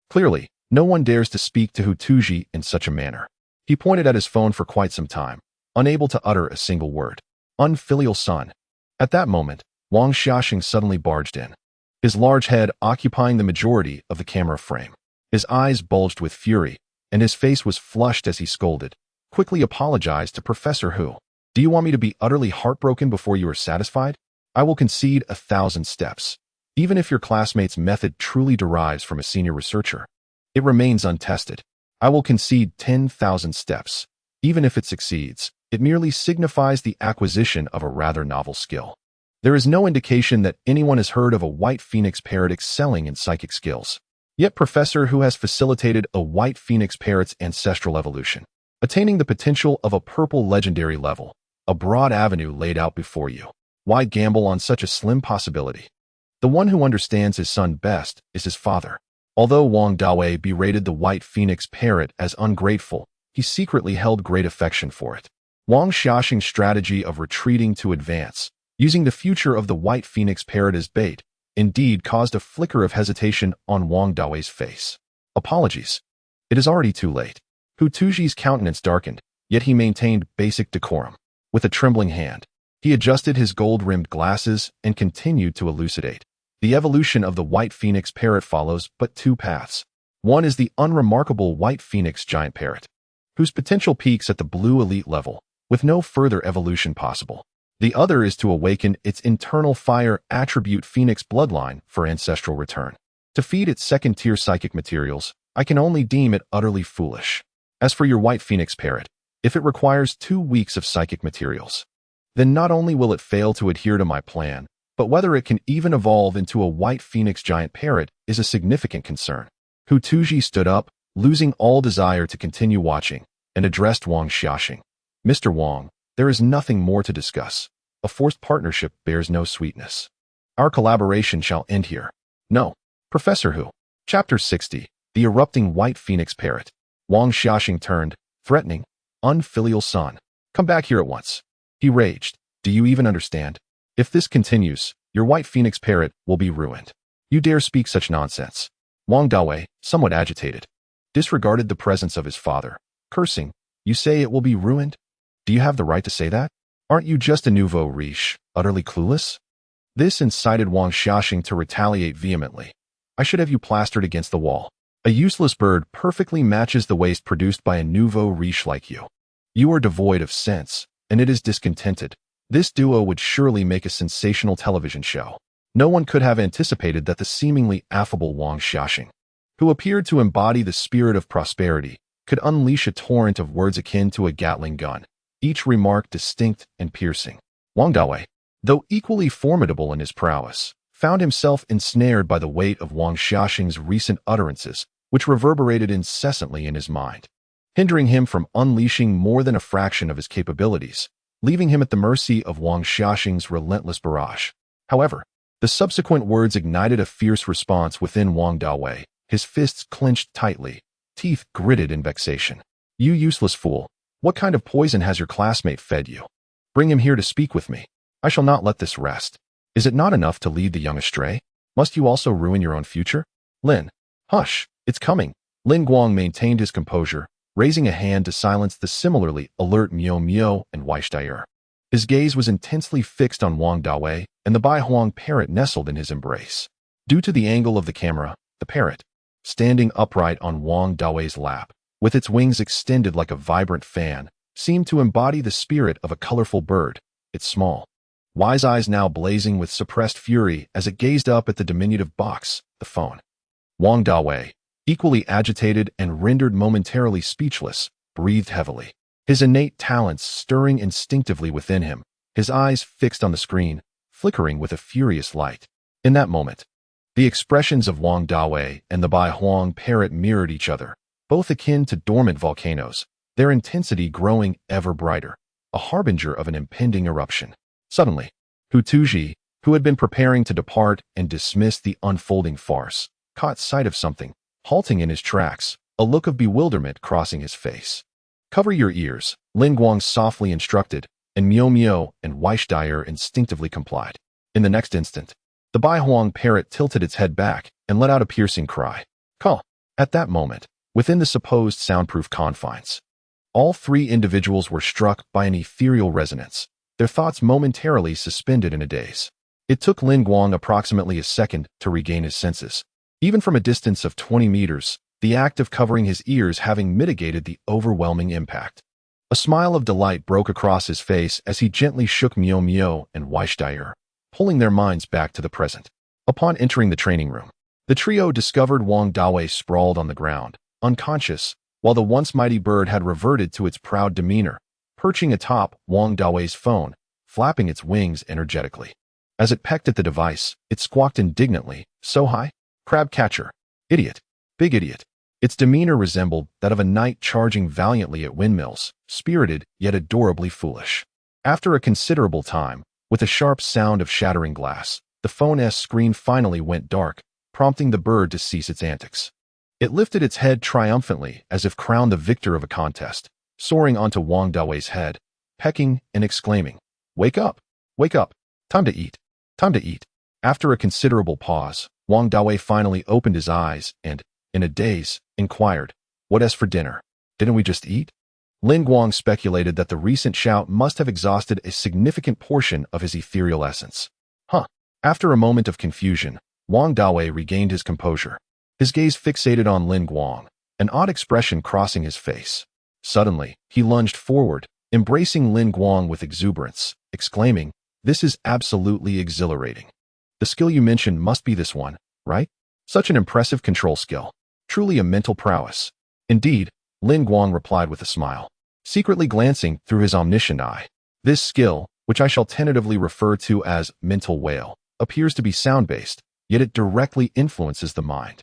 Clearly, no one dares to speak to Hu Tuji in such a manner. He pointed at his phone for quite some time, unable to utter a single word. Unfilial son. At that moment, Wang Xiaxing suddenly barged in, his large head occupying the majority of the camera frame. His eyes bulged with fury, and his face was flushed as he scolded, quickly apologized to Professor Hu. Do you want me to be utterly heartbroken before you are satisfied? I will concede 1,000 steps. Even if your classmate's method truly derives from a senior researcher, it remains untested. I will concede 10,000 steps. Even if it succeeds, it merely signifies the acquisition of a rather novel skill. There is no indication that anyone has heard of a white phoenix parrot excelling in psychic skills. Yet Professor Hu has facilitated a white phoenix parrot's ancestral evolution. Attaining the potential of a purple legendary level, a broad avenue laid out before you. Why gamble on such a slim possibility? The one who understands his son best is his father. Although Wong Dawei berated the White Phoenix parrot as ungrateful, he secretly held great affection for it. Wang Xiaoxing's strategy of retreating to advance, using the future of the White Phoenix parrot as bait, indeed caused a flicker of hesitation on Wong Dawei's face. Apologies. It is already too late. Hu Tuji's countenance darkened, yet he maintained basic decorum. With a trembling hand, he adjusted his gold-rimmed glasses and continued to elucidate. The evolution of the White Phoenix parrot follows but two paths. One is the unremarkable White Phoenix giant parrot, whose potential peaks at the blue elite level, with no further evolution possible. The other is to awaken its internal fire attribute Phoenix bloodline for ancestral return. To feed its second-tier psychic materials, I can only deem it utterly foolish. As for your White Phoenix parrot, if it requires 2 weeks of psychic materials, then not only will it fail to adhere to my plan, but whether it can even evolve into a White Phoenix giant parrot is a significant concern. Hu Tuji stood up, losing all desire to continue watching, and addressed Wang Xiaoxing. Mr. Wang, there is nothing more to discuss. A forced partnership bears no sweetness. Our collaboration shall end here. No. Professor Hu. Chapter 60. The Erupting White Phoenix Parrot. Wang Xiaoxing turned, threatening. Unfilial son. Come back here at once. He raged. Do you even understand? If this continues, your White Phoenix parrot will be ruined. You dare speak such nonsense. Wang Dawei, somewhat agitated, disregarded the presence of his father, cursing. You say it will be ruined? Do you have the right to say that? Aren't you just a nouveau riche, utterly clueless? This incited Wang Xiaoxing to retaliate vehemently. I should have you plastered against the wall. A useless bird perfectly matches the waste produced by a nouveau riche like you. You are devoid of sense, and it is discontented. This duo would surely make a sensational television show. No one could have anticipated that the seemingly affable Wang Xiaoxing, who appeared to embody the spirit of prosperity, could unleash a torrent of words akin to a Gatling gun, each remark distinct and piercing. Wang Dawei, though equally formidable in his prowess, found himself ensnared by the weight of Wang Xiaoxing's recent utterances, which reverberated incessantly in his mind, hindering him from unleashing more than a fraction of his capabilities, leaving him at the mercy of Wang Xiaoxing's relentless barrage. However, the subsequent words ignited a fierce response within Wang Dawei, his fists clenched tightly, teeth gritted in vexation. You useless fool, what kind of poison has your classmate fed you? Bring him here to speak with me. I shall not let this rest. Is it not enough to lead the young astray? Must you also ruin your own future? Lin. Hush, it's coming. Lin Guang maintained his composure, raising a hand to silence the similarly alert Miao Miao and Weishdaier. His gaze was intensely fixed on Wang Dawei, and the Bai Huang parrot nestled in his embrace. Due to the angle of the camera, the parrot, standing upright on Wang Dawei's lap, with its wings extended like a vibrant fan, seemed to embody the spirit of a colorful bird, its small, wise eyes now blazing with suppressed fury as it gazed up at the diminutive box, the phone. Wang Dawei, equally agitated and rendered momentarily speechless, breathed heavily, his innate talents stirring instinctively within him, his eyes fixed on the screen, flickering with a furious light. In that moment, the expressions of Wang Dawei and the Bai Huang parrot mirrored each other, both akin to dormant volcanoes, their intensity growing ever brighter, a harbinger of an impending eruption. Suddenly, Hu Tuji, who had been preparing to depart and dismiss the unfolding farce, caught sight of something, halting in his tracks, a look of bewilderment crossing his face. Cover your ears, Lin Guang softly instructed, and Miao Miao and Weishdaier instinctively complied. In the next instant, the Bai Huang parrot tilted its head back and let out a piercing cry. Call. At that moment, within the supposed soundproof confines, all three individuals were struck by an ethereal resonance, their thoughts momentarily suspended in a daze. It took Lin Guang approximately a second to regain his senses. Even from a distance of 20 meters, the act of covering his ears having mitigated the overwhelming impact. A smile of delight broke across his face as he gently shook Miao Miao and Weishdaier, pulling their minds back to the present. Upon entering the training room, the trio discovered Wang Dawei sprawled on the ground, unconscious, while the once mighty bird had reverted to its proud demeanor, perching atop Wang Dawei's phone, flapping its wings energetically. As it pecked at the device, it squawked indignantly, so high? Crab catcher. Idiot. Big idiot. Its demeanor resembled that of a knight charging valiantly at windmills, spirited yet adorably foolish. After a considerable time, with a sharp sound of shattering glass, the phone's screen finally went dark, prompting the bird to cease its antics. It lifted its head triumphantly as if crowned the victor of a contest, soaring onto Wong Dawei's head, pecking and exclaiming, "Wake up! Wake up! Time to eat! Time to eat!" After a considerable pause, Wong Dawei finally opened his eyes and, in a daze, inquired, "What for dinner? Didn't we just eat?" Lin Guang speculated that the recent shout must have exhausted a significant portion of his ethereal essence. Huh. After a moment of confusion, Wong Dawei regained his composure. His gaze fixated on Lin Guang, an odd expression crossing his face. Suddenly, he lunged forward, embracing Lin Guang with exuberance, exclaiming, "This is absolutely exhilarating. The skill you mentioned must be this one, right? Such an impressive control skill. Truly a mental prowess." "Indeed," Lin Guang replied with a smile, secretly glancing through his omniscient eye. "This skill, which I shall tentatively refer to as mental whale, appears to be sound-based, yet it directly influences the mind.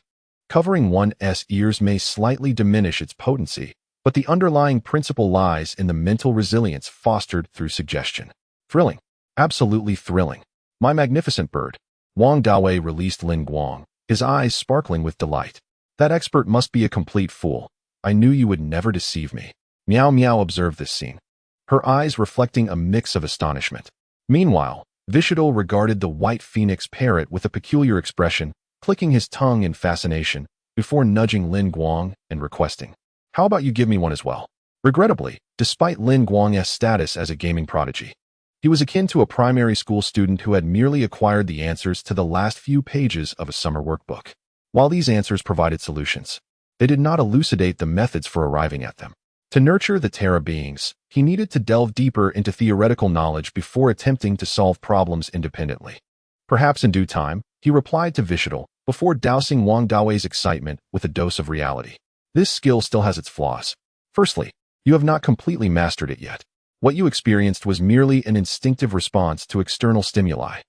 Covering one's ears may slightly diminish its potency, but the underlying principle lies in the mental resilience fostered through suggestion. Thrilling. Absolutely thrilling. My magnificent bird." Wong Dawei released Lin Guang, his eyes sparkling with delight. "That expert must be a complete fool. I knew you would never deceive me." Meow Meow observed this scene, her eyes reflecting a mix of astonishment. Meanwhile, Vishel regarded the white phoenix parrot with a peculiar expression, clicking his tongue in fascination, before nudging Lin Guang and requesting, "How about you give me one as well?" Regrettably, despite Lin Guang's status as a gaming prodigy, he was akin to a primary school student who had merely acquired the answers to the last few pages of a summer workbook. While these answers provided solutions, they did not elucidate the methods for arriving at them. To nurture the Terra beings, he needed to delve deeper into theoretical knowledge before attempting to solve problems independently. Perhaps in due time, he replied to Vishel, before dousing Wong Dawei's excitement with a dose of reality. "This skill still has its flaws. Firstly, you have not completely mastered it yet. What you experienced was merely an instinctive response to external stimuli,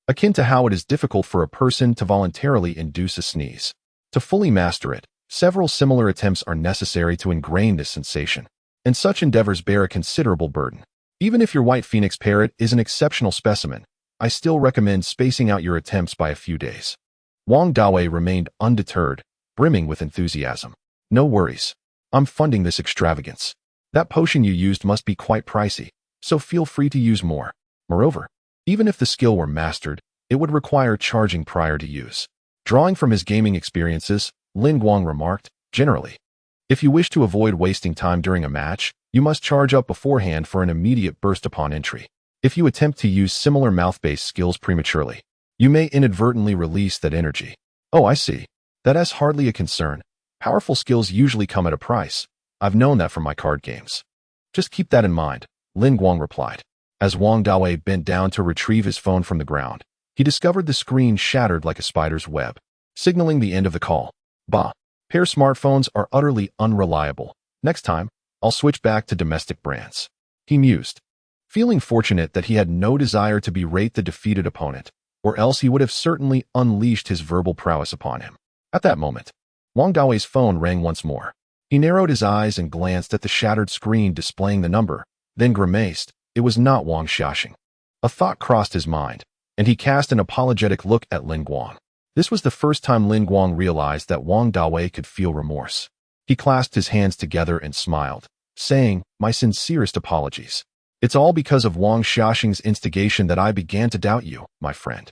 akin to how it is difficult for a person to voluntarily induce a sneeze. To fully master it, several similar attempts are necessary to ingrain this sensation, and such endeavors bear a considerable burden. Even if your white phoenix parrot is an exceptional specimen, I still recommend spacing out your attempts by a few days." Wong Dawei remained undeterred, brimming with enthusiasm. "No worries. I'm funding this extravagance. That potion you used must be quite pricey, so feel free to use more. Moreover, even if the skill were mastered, it would require charging prior to use." Drawing from his gaming experiences, Lin Guang remarked, "Generally, if you wish to avoid wasting time during a match, you must charge up beforehand for an immediate burst upon entry. If you attempt to use similar mouth-based skills prematurely, you may inadvertently release that energy." "Oh, I see. That's hardly a concern. Powerful skills usually come at a price. I've known that from my card games." "Just keep that in mind," Lin Guang replied. As Wong Dawei bent down to retrieve his phone from the ground, he discovered the screen shattered like a spider's web, signaling the end of the call. "Bah, pair smartphones are utterly unreliable. Next time, I'll switch back to domestic brands," he mused, feeling fortunate that he had no desire to berate the defeated opponent, or else he would have certainly unleashed his verbal prowess upon him. At that moment, Wong Dawei's phone rang once more. He narrowed his eyes and glanced at the shattered screen displaying the number, then grimaced. It was not Wang Xiaxing. A thought crossed his mind, and he cast an apologetic look at Lin Guang. This was the first time Lin Guang realized that Wong Dawei could feel remorse. He clasped his hands together and smiled, saying, "My sincerest apologies. It's all because of Wang Xiaxing's instigation that I began to doubt you, my friend.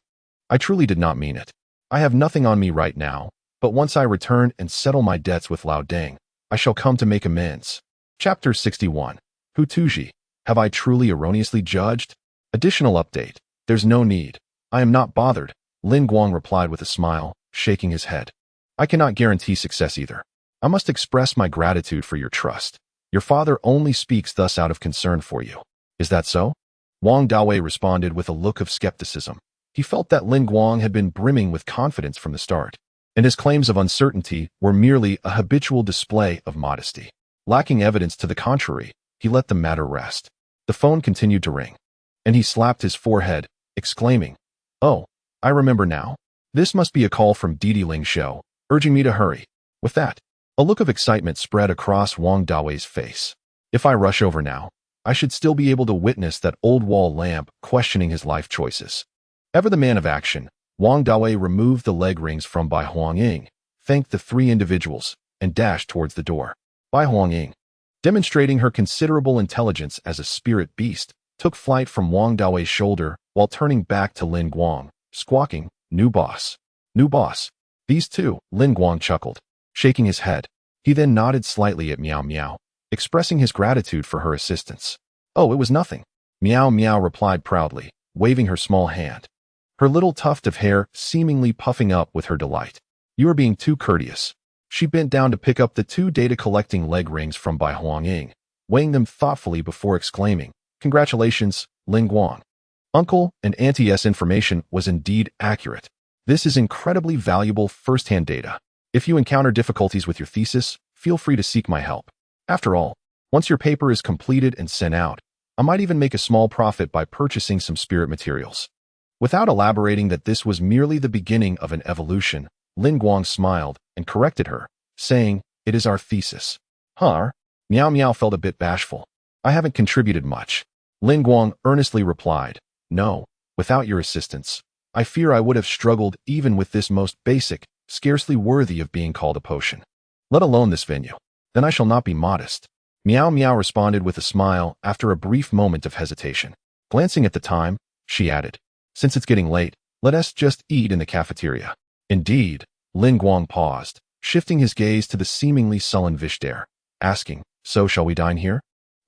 I truly did not mean it. I have nothing on me right now, but once I return and settle my debts with Lao Deng, I shall come to make amends." Chapter 61. Hu Tuji. Have I truly erroneously judged? Additional update. There's no need. I am not bothered, Lin Guang replied with a smile, shaking his head. "I cannot guarantee success either. I must express my gratitude for your trust. Your father only speaks thus out of concern for you. Is that so?" Wong Dawei responded with a look of skepticism. He felt that Lin Guang had been brimming with confidence from the start, and his claims of uncertainty were merely a habitual display of modesty. Lacking evidence to the contrary, he let the matter rest. The phone continued to ring, and he slapped his forehead, exclaiming, "Oh, I remember now. This must be a call from Didi Ling Shou, urging me to hurry." With that, A look of excitement spread across Wong Dawei's face. If I rush over now, I should still be able to witness that old wall lamp questioning his life choices. Ever the man of action, Wong Dawei removed the leg rings from Bai Huangying, thanked the three individuals, and dashed towards the door. Bai Huangying, demonstrating her considerable intelligence as a spirit beast, took flight from Wong Dawei's shoulder while turning back to Lin Guang, squawking, "New boss. New boss." These two, Lin Guang chuckled, shaking his head. He then nodded slightly at Meow Meow, expressing his gratitude for her assistance. "Oh, it was nothing," Meow Meow replied proudly, waving her small hand, her little tuft of hair seemingly puffing up with her delight. "You are being too courteous." She bent down to pick up the two data-collecting leg rings from Bai Huangying, weighing them thoughtfully before exclaiming, "Congratulations, Lin Guang. Uncle and Auntie's information was indeed accurate. This is incredibly valuable first-hand data. If you encounter difficulties with your thesis, feel free to seek my help. After all, once your paper is completed and sent out, I might even make a small profit by purchasing some spirit materials." Without elaborating that this was merely the beginning of an evolution, Lin Guang smiled and corrected her, saying, "It is our thesis." "Huh?" Meow Meow felt a bit bashful. "I haven't contributed much." Lin Guang earnestly replied, "No, without your assistance, I fear I would have struggled even with this most basic, scarcely worthy of being called a potion. Let alone this venue. Then I shall not be modest." Meow Meow responded with a smile after a brief moment of hesitation. Glancing at the time, she added, "Since it's getting late, let us just eat in the cafeteria." "Indeed." Lin Guang paused, shifting his gaze to the seemingly sullen Vishel, asking, "So shall we dine here?"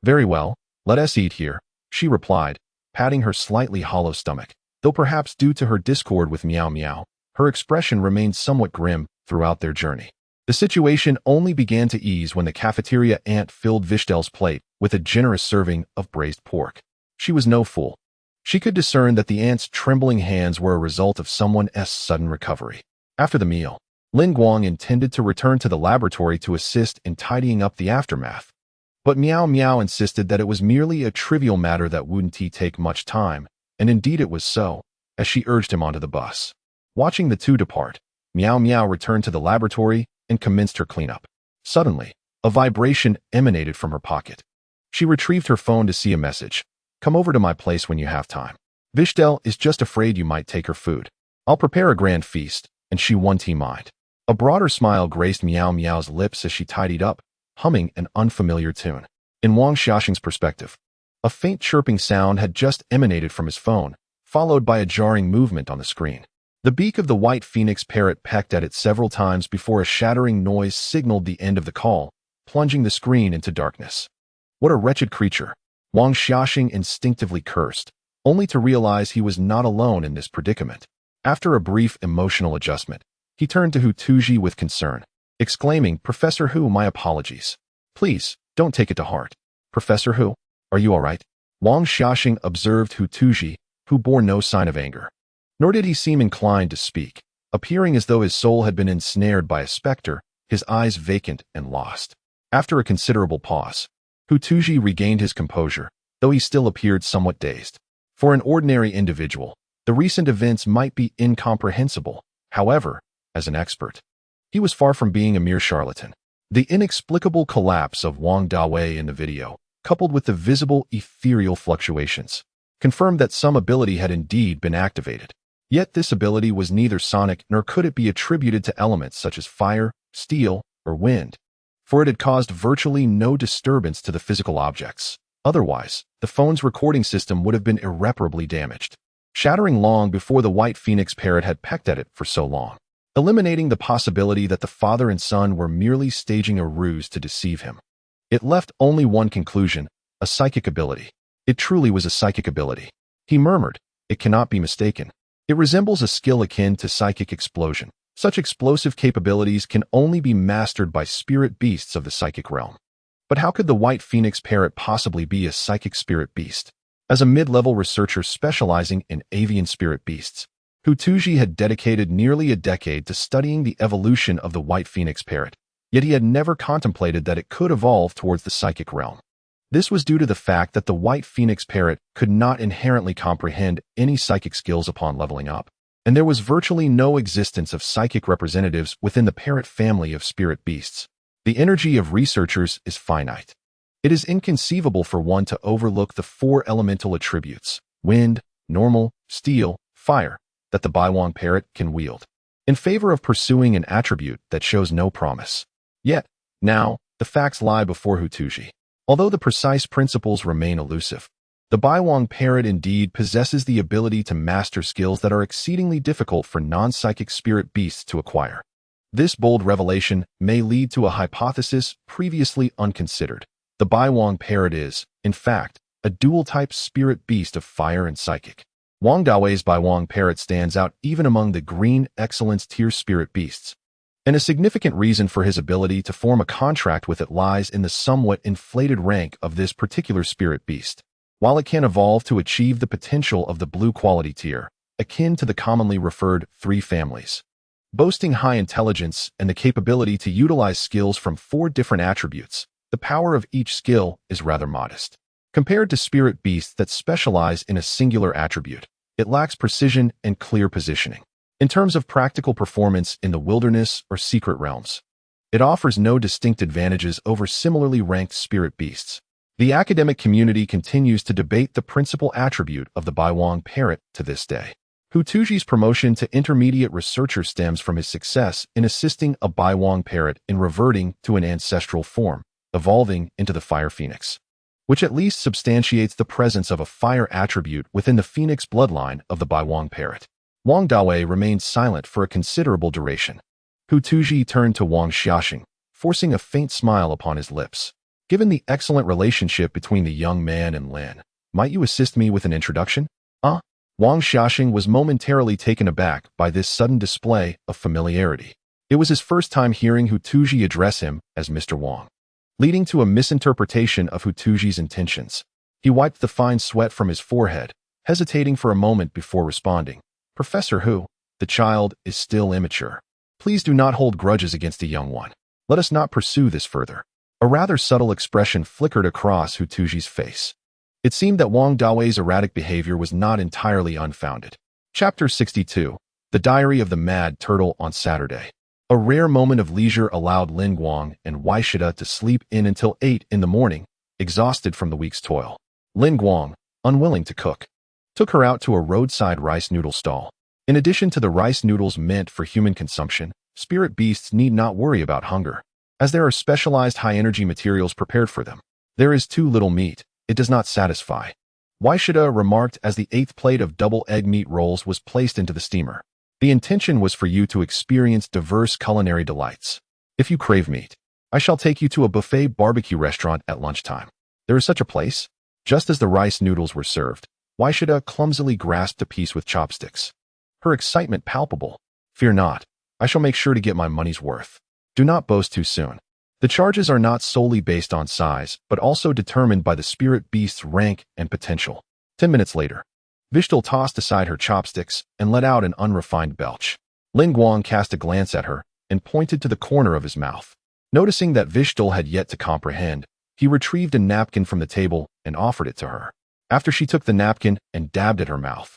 "Very well, let us eat here," she replied, patting her slightly hollow stomach. Though perhaps due to her discord with Meow Meow, her expression remained somewhat grim throughout their journey. The situation only began to ease when the cafeteria aunt filled Vishel's plate with a generous serving of braised pork. She was no fool. She could discern that the aunt's trembling hands were a result of someone's sudden recovery. After the meal, Lin Guang intended to return to the laboratory to assist in tidying up the aftermath. But Meow Meow insisted that it was merely a trivial matter that wouldn't take much time, and indeed it was so, as she urged him onto the bus. Watching the two depart, Meow Meow returned to the laboratory and commenced her cleanup. Suddenly, a vibration emanated from her pocket. She retrieved her phone to see a message. "Come over to my place when you have time. Vishel is just afraid you might take her food. I'll prepare a grand feast, and she won't mind." A broader smile graced Meow Meow's lips as she tidied up, humming an unfamiliar tune. In Wang Xiaoxing's perspective, a faint chirping sound had just emanated from his phone, followed by a jarring movement on the screen. The beak of the white phoenix parrot pecked at it several times before a shattering noise signaled the end of the call, plunging the screen into darkness. What a wretched creature! Wang Xiaoxing instinctively cursed, only to realize he was not alone in this predicament. After a brief emotional adjustment, he turned to Hu Tuji with concern, exclaiming, "Professor Hu, my apologies. Please, don't take it to heart." "Professor Hu, are you all right?" Wang Xiaoxing observed Hu Tuji, who bore no sign of anger. Nor did he seem inclined to speak, appearing as though his soul had been ensnared by a specter, his eyes vacant and lost. After a considerable pause, Hu Tuji regained his composure, though he still appeared somewhat dazed. For an ordinary individual, the recent events might be incomprehensible. However, as an expert, he was far from being a mere charlatan. The inexplicable collapse of Wong Dawei in the video, coupled with the visible ethereal fluctuations, confirmed that some ability had indeed been activated. Yet this ability was neither sonic nor could it be attributed to elements such as fire, steel, or wind, for it had caused virtually no disturbance to the physical objects. Otherwise, the phone's recording system would have been irreparably damaged, shattering long before the white phoenix parrot had pecked at it for so long, eliminating the possibility that the father and son were merely staging a ruse to deceive him. It left only one conclusion: a psychic ability. It truly was a psychic ability. He murmured, "It cannot be mistaken. It resembles a skill akin to psychic explosion. Such explosive capabilities can only be mastered by spirit beasts of the psychic realm." But how could the white phoenix parrot possibly be a psychic spirit beast? As a mid-level researcher specializing in avian spirit beasts, Hu Tuji had dedicated nearly a decade to studying the evolution of the white phoenix parrot, yet he had never contemplated that it could evolve towards the psychic realm. This was due to the fact that the white phoenix parrot could not inherently comprehend any psychic skills upon leveling up, and there was virtually no existence of psychic representatives within the parrot family of spirit beasts. The energy of researchers is finite. It is inconceivable for one to overlook the 4 elemental attributes, wind, normal, steel, fire, that the Baiwang parrot can wield, in favor of pursuing an attribute that shows no promise. Yet, now, the facts lie before Hutuji. Although the precise principles remain elusive, the Baiwang parrot indeed possesses the ability to master skills that are exceedingly difficult for non-psychic spirit beasts to acquire. This bold revelation may lead to a hypothesis previously unconsidered. The Baiwang parrot is, in fact, a dual-type spirit beast of fire and psychic. Wong Dawei's Baiwang parrot stands out even among the green excellence tier spirit beasts. And a significant reason for his ability to form a contract with it lies in the somewhat inflated rank of this particular spirit beast. While it can evolve to achieve the potential of the blue quality tier, akin to the commonly referred 3 families, boasting high intelligence and the capability to utilize skills from 4 different attributes, the power of each skill is rather modest. Compared to spirit beasts that specialize in a singular attribute, it lacks precision and clear positioning. In terms of practical performance in the wilderness or secret realms, it offers no distinct advantages over similarly ranked spirit beasts. The academic community continues to debate the principal attribute of the Baiwang parrot to this day. Hutuji's promotion to intermediate researcher stems from his success in assisting a Baiwang parrot in reverting to an ancestral form, evolving into the Fire Phoenix, which at least substantiates the presence of a fire attribute within the Phoenix bloodline of the Baiwang parrot. Wang Dawei remained silent for a considerable duration. Hutuji turned to Wang Xiaxing, forcing a faint smile upon his lips. Given the excellent relationship between the young man and Lin, might you assist me with an introduction? Wang Xiaxing was momentarily taken aback by this sudden display of familiarity. It was his first time hearing Hutuji address him as Mr. Wong, leading to a misinterpretation of Hutuji's intentions. He wiped the fine sweat from his forehead, hesitating for a moment before responding. Professor Hu, the child is still immature. Please do not hold grudges against the young one. Let us not pursue this further. A rather subtle expression flickered across Hutuji's face. It seemed that Wang Dawei's erratic behavior was not entirely unfounded. Chapter 62. The Diary of the Mad Turtle on Saturday. A rare moment of leisure allowed Lin Guang and Waishida to sleep in until 8 in the morning, exhausted from the week's toil. Lin Guang, unwilling to cook, took her out to a roadside rice noodle stall. In addition to the rice noodles meant for human consumption, spirit beasts need not worry about hunger, as there are specialized high-energy materials prepared for them. There is too little meat. It does not satisfy, Waishida remarked as the 8th plate of double egg meat rolls was placed into the steamer. The intention was for you to experience diverse culinary delights. If you crave meat, I shall take you to a buffet barbecue restaurant at lunchtime. There is such a place. Just as the rice noodles were served, Waishida clumsily grasped a piece with chopsticks. Her excitement palpable. Fear not. I shall make sure to get my money's worth. Do not boast too soon. The charges are not solely based on size, but also determined by the spirit beast's rank and potential. 10 minutes later, Vishel tossed aside her chopsticks and let out an unrefined belch. Lin Guang cast a glance at her and pointed to the corner of his mouth. Noticing that Vishel had yet to comprehend, he retrieved a napkin from the table and offered it to her. After she took the napkin and dabbed at her mouth,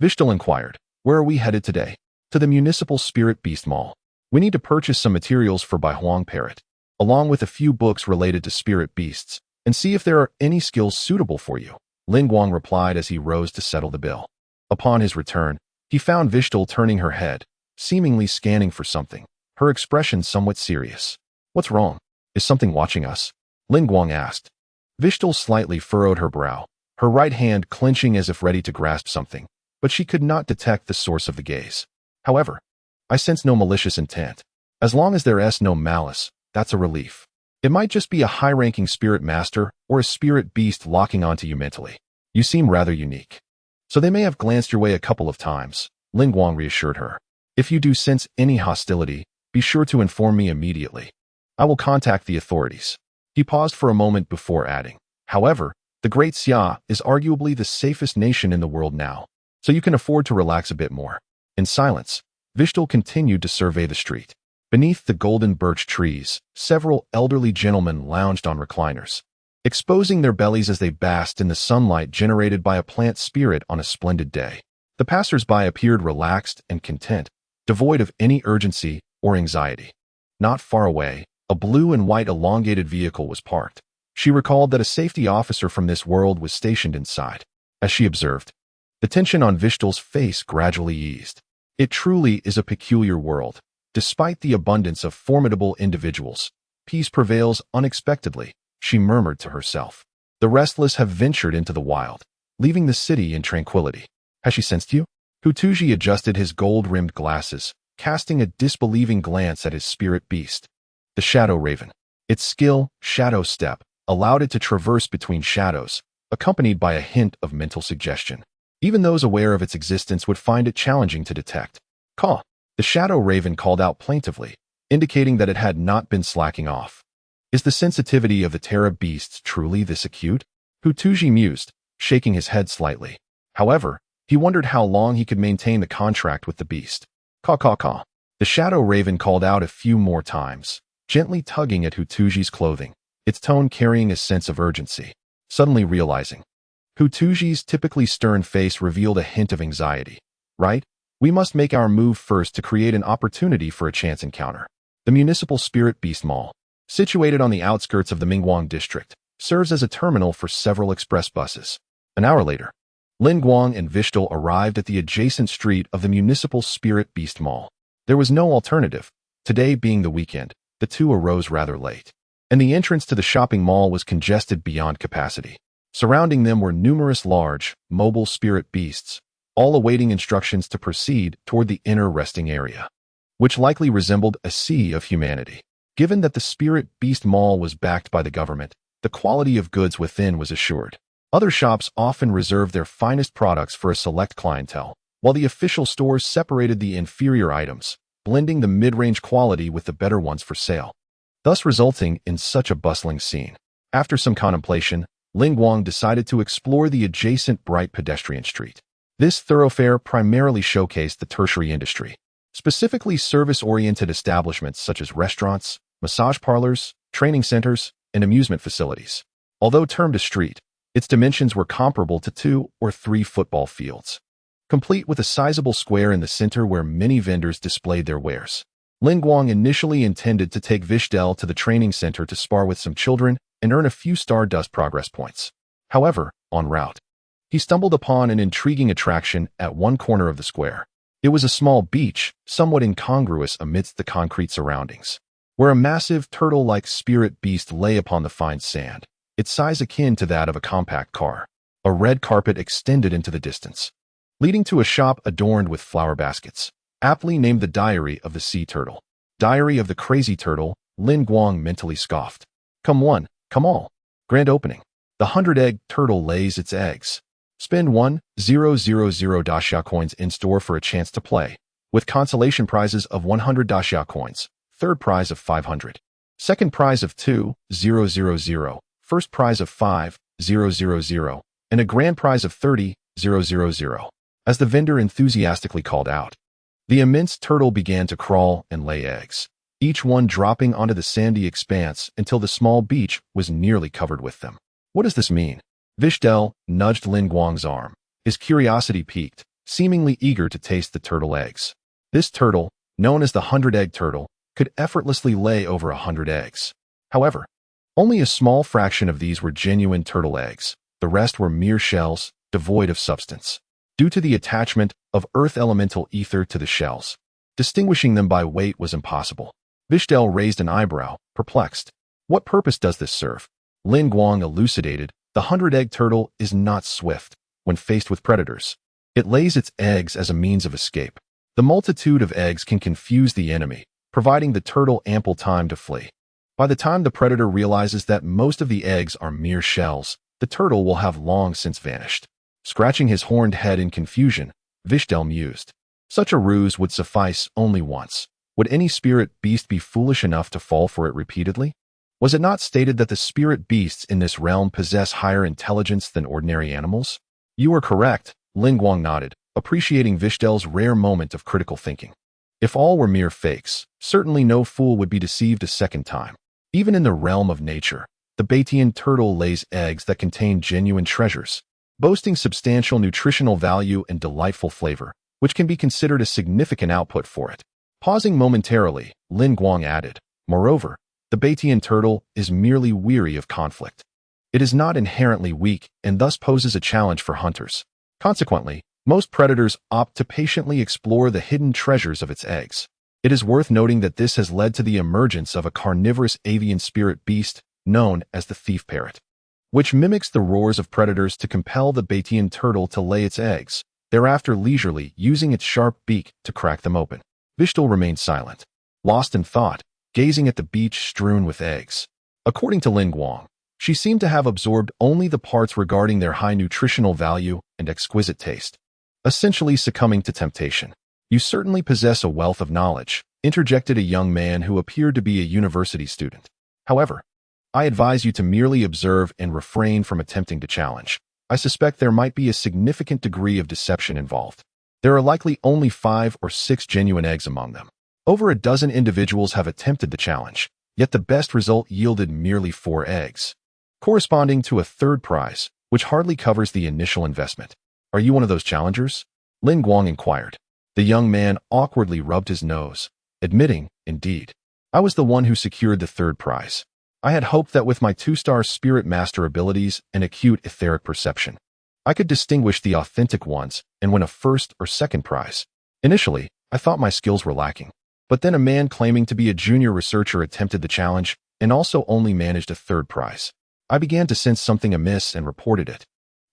Vishel inquired, "Where are we headed today?" "To the Municipal Spirit Beast Mall. We need to purchase some materials for Baiwang Parrot, along with a few books related to spirit beasts, and see if there are any skills suitable for you," Lin Guang replied as he rose to settle the bill. Upon his return, he found Vishel turning her head, seemingly scanning for something, her expression somewhat serious. "What's wrong? Is something watching us?" Lin Guang asked. Vishel slightly furrowed her brow, her right hand clenching as if ready to grasp something, but she could not detect the source of the gaze. "However, I sense no malicious intent. As long as there is no malice, that's a relief. It might just be a high-ranking spirit master or a spirit beast locking onto you mentally. You seem rather unique. So they may have glanced your way a couple of times," Lin Guang reassured her. "If you do sense any hostility, be sure to inform me immediately. I will contact the authorities." He paused for a moment before adding, "However, the Great Xia is arguably the safest nation in the world now, so you can afford to relax a bit more." In silence, Vishel continued to survey the street. Beneath the golden birch trees, several elderly gentlemen lounged on recliners, exposing their bellies as they basked in the sunlight generated by a plant spirit on a splendid day. The passers-by appeared relaxed and content, devoid of any urgency or anxiety. Not far away, A blue and white elongated vehicle was parked. She recalled that a safety officer from this world was stationed inside. As she observed, the tension on Vishel's face gradually eased. It truly is a peculiar world. Despite the abundance of formidable individuals, peace prevails unexpectedly, she murmured to herself. The restless have ventured into the wild, leaving the city in tranquility. Has she sensed you? Hutuji adjusted his gold-rimmed glasses, casting a disbelieving glance at his spirit beast. The Shadow Raven. Its skill, Shadow Step, allowed it to traverse between shadows, accompanied by a hint of mental suggestion. Even those aware of its existence would find it challenging to detect. Caw! The Shadow Raven called out plaintively, indicating that it had not been slacking off. Is the sensitivity of the Terra beasts truly this acute? Hutuji mused, shaking his head slightly. However, he wondered how long he could maintain the contract with the beast. Caw caw caw. The Shadow Raven called out a few more times, gently tugging at Hutuji's clothing, its tone carrying a sense of urgency. Suddenly realizing, Hutuji's typically stern face revealed a hint of anxiety. Right? We must make our move first to create an opportunity for a chance encounter. The Municipal Spirit Beast Mall, situated on the outskirts of the Mingguang district, serves as a terminal for several express buses. An hour later, Lin Guang and Vishel arrived at the adjacent street of the Municipal Spirit Beast Mall. There was no alternative. Today being the weekend, the two arose rather late, and the entrance to the shopping mall was congested beyond capacity. Surrounding them were numerous large, mobile spirit beasts, all awaiting instructions to proceed toward the inner resting area, which likely resembled a sea of humanity. Given that the Spirit Beast Mall was backed by the government, the quality of goods within was assured. Other shops often reserved their finest products for a select clientele, while the official stores separated the inferior items, blending the mid-range quality with the better ones for sale, thus resulting in such a bustling scene. After some contemplation, Ling Guang decided to explore the adjacent bright pedestrian street. This thoroughfare primarily showcased the tertiary industry, specifically service-oriented establishments such as restaurants, massage parlors, training centers, and amusement facilities. Although termed a street, its dimensions were comparable to 2 or 3 football fields, complete with a sizable square in the center where many vendors displayed their wares. Ling Guang initially intended to take Vishel to the training center to spar with some children and earn a few Stardust progress points. However, en route, he stumbled upon an intriguing attraction at one corner of the square. It was a small beach, somewhat incongruous amidst the concrete surroundings, where a massive turtle-like spirit beast lay upon the fine sand, its size akin to that of a compact car. A red carpet extended into the distance, leading to a shop adorned with flower baskets, aptly named the Diary of the Sea Turtle. Diary of the Crazy Turtle, Lin Guang mentally scoffed. Come one, come all. Grand opening. The 100-egg turtle lays its eggs. Spend 1,000 Daxia coins in store for a chance to play, with consolation prizes of 100 Daxia coins, third prize of 500, second prize of 2,000, first prize of 5,000, and a grand prize of 30,000, as the vendor enthusiastically called out. The immense turtle began to crawl and lay eggs, each one dropping onto the sandy expanse until the small beach was nearly covered with them. What does this mean? Vishel nudged Lin Guang's arm, his curiosity piqued, seemingly eager to taste the turtle eggs. This turtle, known as the 100-egg turtle, could effortlessly lay over 100 eggs. However, only a small fraction of these were genuine turtle eggs. The rest were mere shells, devoid of substance, due to the attachment of earth elemental ether to the shells. Distinguishing them by weight was impossible. Vishel raised an eyebrow, perplexed. What purpose does this serve? Lin Guang elucidated. The 100-egg turtle is not swift when faced with predators. It lays its eggs as a means of escape. The multitude of eggs can confuse the enemy, providing the turtle ample time to flee. By the time the predator realizes that most of the eggs are mere shells, the turtle will have long since vanished. Scratching his horned head in confusion, Vishel mused. Such a ruse would suffice only once. Would any spirit beast be foolish enough to fall for it repeatedly? Was it not stated that the spirit beasts in this realm possess higher intelligence than ordinary animals? You are correct, Lin Guang nodded, appreciating Vishel's rare moment of critical thinking. If all were mere fakes, certainly no fool would be deceived a second time. Even in the realm of nature, the Batian turtle lays eggs that contain genuine treasures, boasting substantial nutritional value and delightful flavor, which can be considered a significant output for it. Pausing momentarily, Lin Guang added, moreover, The Batian turtle is merely weary of conflict. It is not inherently weak and thus poses a challenge for hunters. Consequently, most predators opt to patiently explore the hidden treasures of its eggs. It is worth noting that this has led to the emergence of a carnivorous avian spirit beast known as the thief parrot, which mimics the roars of predators to compel the Batian turtle to lay its eggs, thereafter leisurely using its sharp beak to crack them open. Vishel remained silent, lost in thought, gazing at the beach strewn with eggs. According to Guang, she seemed to have absorbed only the parts regarding their high nutritional value and exquisite taste, essentially succumbing to temptation. "You certainly possess a wealth of knowledge," interjected a young man who appeared to be a university student. "However, I advise you to merely observe and refrain from attempting to challenge. I suspect there might be a significant degree of deception involved. There are likely only 5 or 6 genuine eggs among them. Over a dozen individuals have attempted the challenge, yet the best result yielded merely 4 eggs, corresponding to a third prize, which hardly covers the initial investment. Are you one of those challengers?" Guang inquired. The young man awkwardly rubbed his nose, admitting, "Indeed, I was the one who secured the third prize. I had hoped that with my 2-star Spirit Master abilities and acute etheric perception, I could distinguish the authentic ones and win a first or second prize. Initially, I thought my skills were lacking, but then a man claiming to be a junior researcher attempted the challenge and also only managed a third prize. I began to sense something amiss and reported it.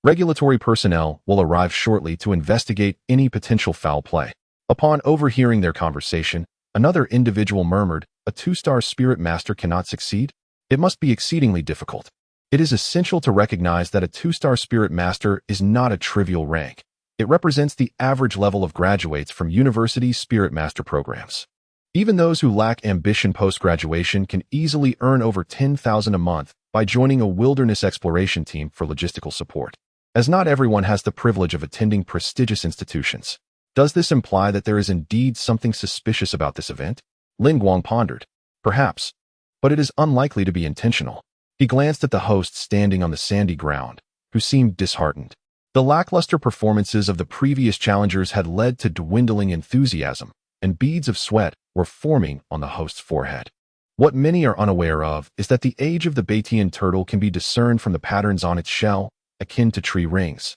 Regulatory personnel will arrive shortly to investigate any potential foul play." Upon overhearing their conversation, another individual murmured, "A 2-star Spirit Master cannot succeed? It must be exceedingly difficult. It is essential to recognize that a 2-star Spirit Master is not a trivial rank. It represents the average level of graduates from university Spirit Master programs. Even those who lack ambition post-graduation can easily earn over 10,000 a month by joining a wilderness exploration team for logistical support, as not everyone has the privilege of attending prestigious institutions. Does this imply that there is indeed something suspicious about this event?" Guang pondered. "Perhaps, but it is unlikely to be intentional." He glanced at the host standing on the sandy ground, who seemed disheartened. The lackluster performances of the previous challengers had led to dwindling enthusiasm, and beads of sweat were forming on the host's forehead. What many are unaware of is that the age of the Batian turtle can be discerned from the patterns on its shell, akin to tree rings,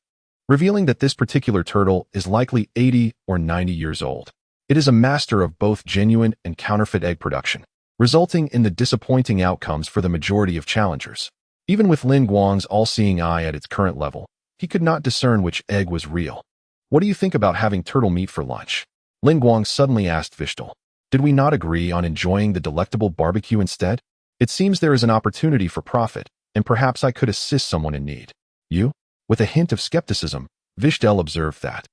revealing that this particular turtle is likely 80 or 90 years old. It is a master of both genuine and counterfeit egg production, resulting in the disappointing outcomes for the majority of challengers. Even with Guang's all-seeing eye at its current level, he could not discern which egg was real. "What do you think about having turtle meat for lunch?" Guang suddenly asked Vishel. "Did we not agree on enjoying the delectable barbecue instead? It seems there is an opportunity for profit, and perhaps I could assist someone in need." "You?" With a hint of skepticism, Vishel observed that,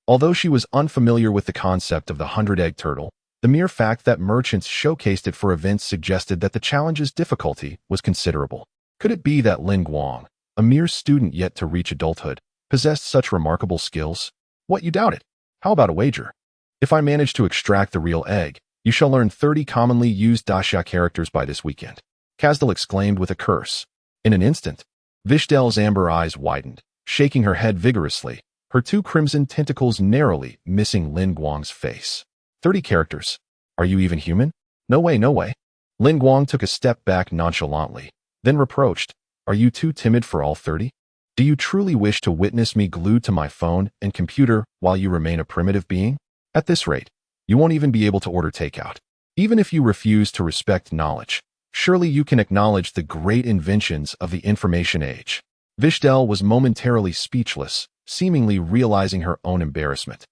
although she was unfamiliar with the concept of the 100-egg turtle, the mere fact that merchants showcased it for events suggested that the challenge's difficulty was considerable. Could it be that Guang, a mere student yet to reach adulthood, possessed such remarkable skills? "What, you doubt it? How about a wager? If I manage to extract the real egg, you shall learn 30 commonly used Daxia characters by this weekend," Kazdal exclaimed with a curse. In an instant, Vishel's amber eyes widened, shaking her head vigorously, her 2 crimson tentacles narrowly missing Guang's face. 30 characters? Are you even human? No way, no way. Guang took a step back nonchalantly, then reproached, "Are you too timid for all 30? Do you truly wish to witness me glued to my phone and computer while you remain a primitive being? At this rate, you won't even be able to order takeout. Even if you refuse to respect knowledge, surely you can acknowledge the great inventions of the information age." Vishel was momentarily speechless, seemingly realizing her own embarrassment.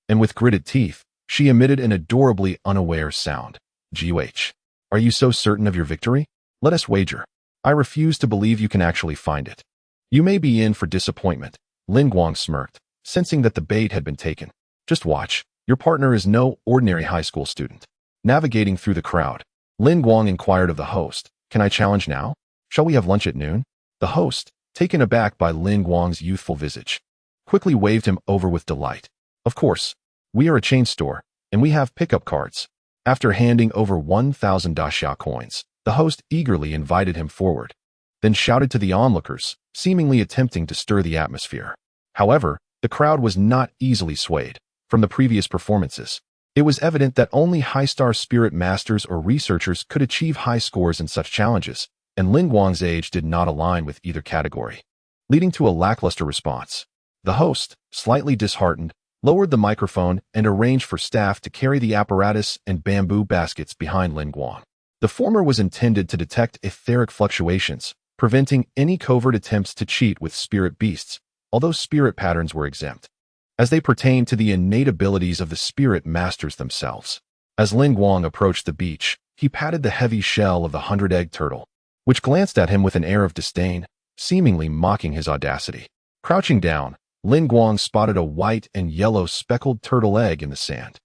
And with gritted teeth, she emitted an adorably unaware sound. "Gwh. Are you so certain of your victory? Let us wager. I refuse to believe you can actually find it." "You may be in for disappointment," Guang smirked, sensing that the bait had been taken. "Just watch. Your partner is no ordinary high school student." Navigating through the crowd, Guang inquired of the host, "Can I challenge now? Shall we have lunch at noon?" The host, taken aback by Guang's youthful visage, quickly waved him over with delight. "Of course. We are a chain store, and we have pickup cards." After handing over 1,000 Daxia coins, the host eagerly invited him forward, then shouted to the onlookers, seemingly attempting to stir the atmosphere. However, the crowd was not easily swayed. From the previous performances, It was evident that only high-star spirit masters or researchers could achieve high scores in such challenges, and Guang's age did not align with either category, leading to a lackluster response. The host, slightly disheartened, lowered the microphone and arranged for staff to carry the apparatus and bamboo baskets behind Guang. The former was intended to detect etheric fluctuations, preventing any covert attempts to cheat with spirit beasts, although spirit patterns were exempt, as they pertain to the innate abilities of the spirit masters themselves. As Guang approached the beach, he patted the heavy shell of the 100-egg turtle, which glanced at him with an air of disdain, seemingly mocking his audacity. Crouching down, Guang spotted a white and yellow speckled turtle egg in the sand.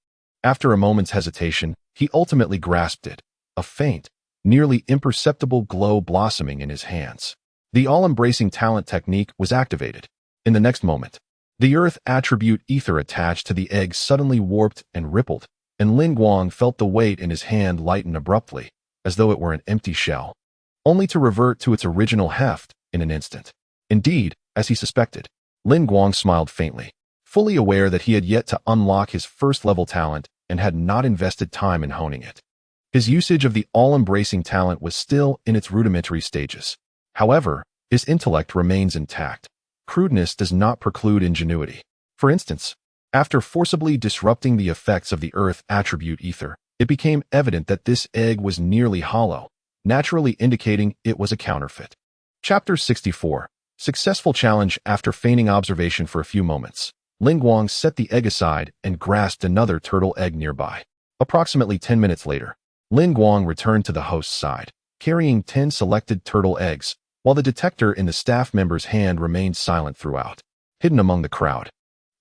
After a moment's hesitation, he ultimately grasped it, a faint, nearly imperceptible glow blossoming in his hands. The all-embracing talent technique was activated. In the next moment, the earth attribute ether attached to the egg suddenly warped and rippled, and Guang felt the weight in his hand lighten abruptly, as though it were an empty shell, only to revert to its original heft in an instant. Indeed, as he suspected, Guang smiled faintly, fully aware that he had yet to unlock his first-level talent and had not invested time in honing it. His usage of the all-embracing talent was still in its rudimentary stages. However, his intellect remains intact. Crudeness does not preclude ingenuity. For instance, after forcibly disrupting the effects of the earth attribute ether, it became evident that this egg was nearly hollow, naturally indicating it was a counterfeit. Chapter 64. Successful challenge. After feigning observation for a few moments, Guang set the egg aside and grasped another turtle egg nearby. Approximately 10 minutes later, Guang returned to the host's side, carrying 10 selected turtle eggs, while the detector in the staff member's hand remained silent throughout. Hidden among the crowd,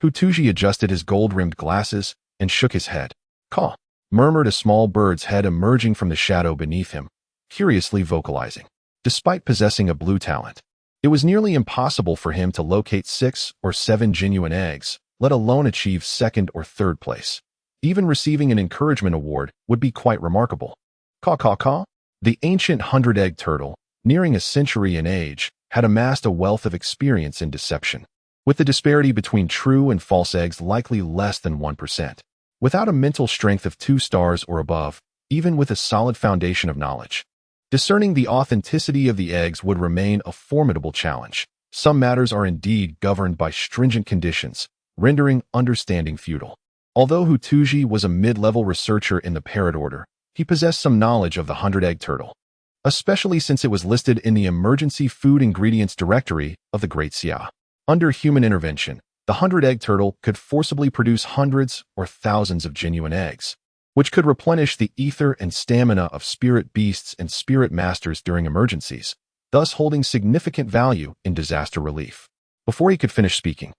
Hutuji adjusted his gold-rimmed glasses and shook his head. Caw, murmured a small bird's head emerging from the shadow beneath him, curiously vocalizing. Despite possessing a blue talent, it was nearly impossible for him to locate 6 or 7 genuine eggs, let alone achieve second or third place. Even receiving an encouragement award would be quite remarkable. Caw caw caw. The ancient 100-egg turtle, nearing a century in age, had amassed a wealth of experience in deception, with the disparity between true and false eggs likely less than 1%. Without a mental strength of 2 stars or above, even with a solid foundation of knowledge, discerning the authenticity of the eggs would remain a formidable challenge. Some matters are indeed governed by stringent conditions, rendering understanding futile. Although Hutuji was a mid-level researcher in the Parrot Order, he possessed some knowledge of the 100-egg turtle, especially since it was listed in the Emergency Food Ingredients Directory of the Great Xia. Under human intervention, the 100-egg turtle could forcibly produce hundreds or thousands of genuine eggs, which could replenish the ether and stamina of spirit beasts and spirit masters during emergencies, thus holding significant value in disaster relief. Before he could finish speaking,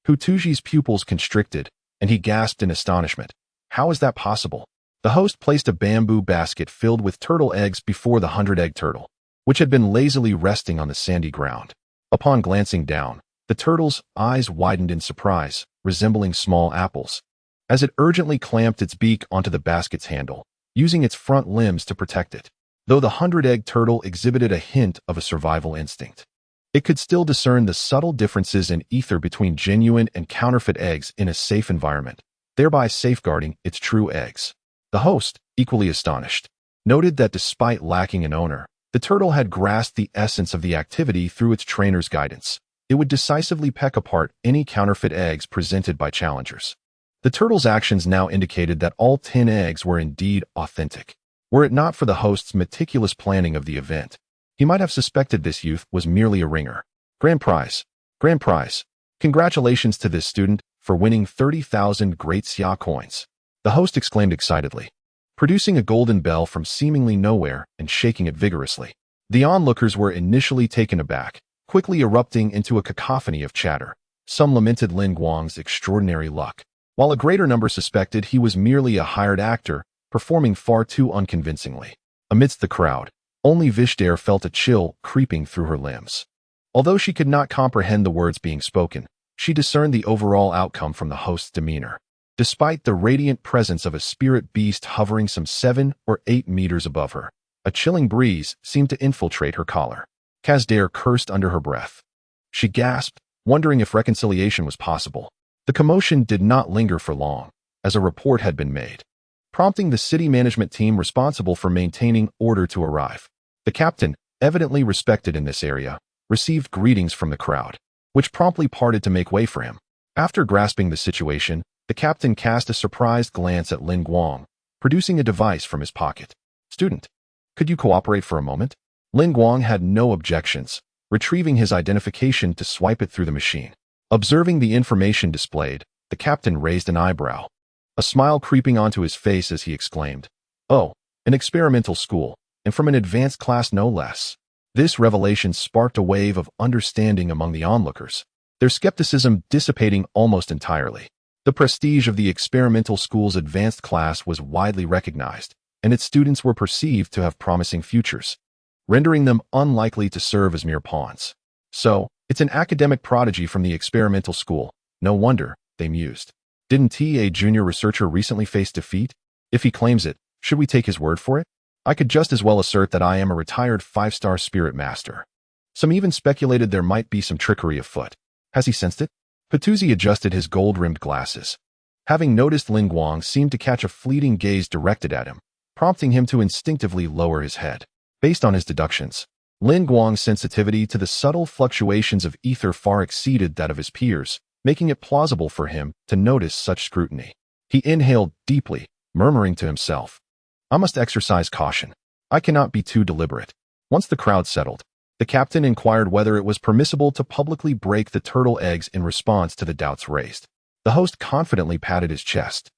Hutuji's pupils constricted, and he gasped in astonishment. How is that possible? The host placed a bamboo basket filled with turtle eggs before the 100-egg turtle, which had been lazily resting on the sandy ground. Upon glancing down, the turtle's eyes widened in surprise, resembling small apples, as it urgently clamped its beak onto the basket's handle, using its front limbs to protect it. Though the 100-egg turtle exhibited a hint of a survival instinct, it could still discern the subtle differences in ether between genuine and counterfeit eggs in a safe environment, thereby safeguarding its true eggs. The host, equally astonished, noted that despite lacking an owner, the turtle had grasped the essence of the activity through its trainer's guidance. It would decisively peck apart any counterfeit eggs presented by challengers. The turtle's actions now indicated that all 10 eggs were indeed authentic. Were it not for the host's meticulous planning of the event, he might have suspected this youth was merely a ringer. Grand prize! Grand prize! Congratulations to this student for winning 30,000 Great Xia coins. The host exclaimed excitedly, producing a golden bell from seemingly nowhere and shaking it vigorously. The onlookers were initially taken aback, quickly erupting into a cacophony of chatter. Some lamented Guang's extraordinary luck, while a greater number suspected he was merely a hired actor, performing far too unconvincingly. Amidst the crowd, only Vishel felt a chill creeping through her limbs. Although she could not comprehend the words being spoken, she discerned the overall outcome from the host's demeanor. Despite the radiant presence of a spirit beast hovering some 7 or 8 meters above her, a chilling breeze seemed to infiltrate her collar. Kazdare cursed under her breath. She gasped, wondering if reconciliation was possible. The commotion did not linger for long. as a report had been made, prompting the city management team responsible for maintaining order to arrive. The captain, evidently respected in this area, received greetings from the crowd, which promptly parted to make way for him. After grasping the situation, the captain cast a surprised glance at Guang, producing a device from his pocket. "Student, could you cooperate for a moment?" Guang had no objections, retrieving his identification to swipe it through the machine. Observing the information displayed, the captain raised an eyebrow, a smile creeping onto his face as he exclaimed, "Oh, an experimental school, and from an advanced class no less." This revelation sparked a wave of understanding among the onlookers, their skepticism dissipating almost entirely. The prestige of the experimental school's advanced class was widely recognized, and its students were perceived to have promising futures, rendering them unlikely to serve as mere pawns. "So, it's an academic prodigy from the experimental school. No wonder," they mused. "Didn't a junior researcher recently face defeat? If he claims it, should we take his word for it? I could just as well assert that I am a retired 5-star spirit master." Some even speculated there might be some trickery afoot. Has he sensed it? Patuzzi adjusted his gold-rimmed glasses. Having noticed Guang seemed to catch a fleeting gaze directed at him, prompting him to instinctively lower his head. Based on his deductions, Guang's sensitivity to the subtle fluctuations of ether far exceeded that of his peers, making it plausible for him to notice such scrutiny. He inhaled deeply, murmuring to himself, "I must exercise caution. I cannot be too deliberate." Once the crowd settled, the captain inquired whether it was permissible to publicly break the turtle eggs in response to the doubts raised. The host confidently patted his chest,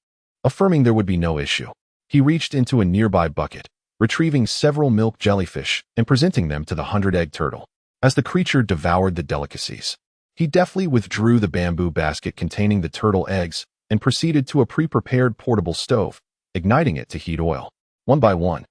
affirming there would be no issue. He reached into a nearby bucket, retrieving several milk jellyfish and presenting them to the 100-egg turtle. As the creature devoured the delicacies, he deftly withdrew the bamboo basket containing the turtle eggs and proceeded to a pre-prepared portable stove, igniting it to heat oil. One by one,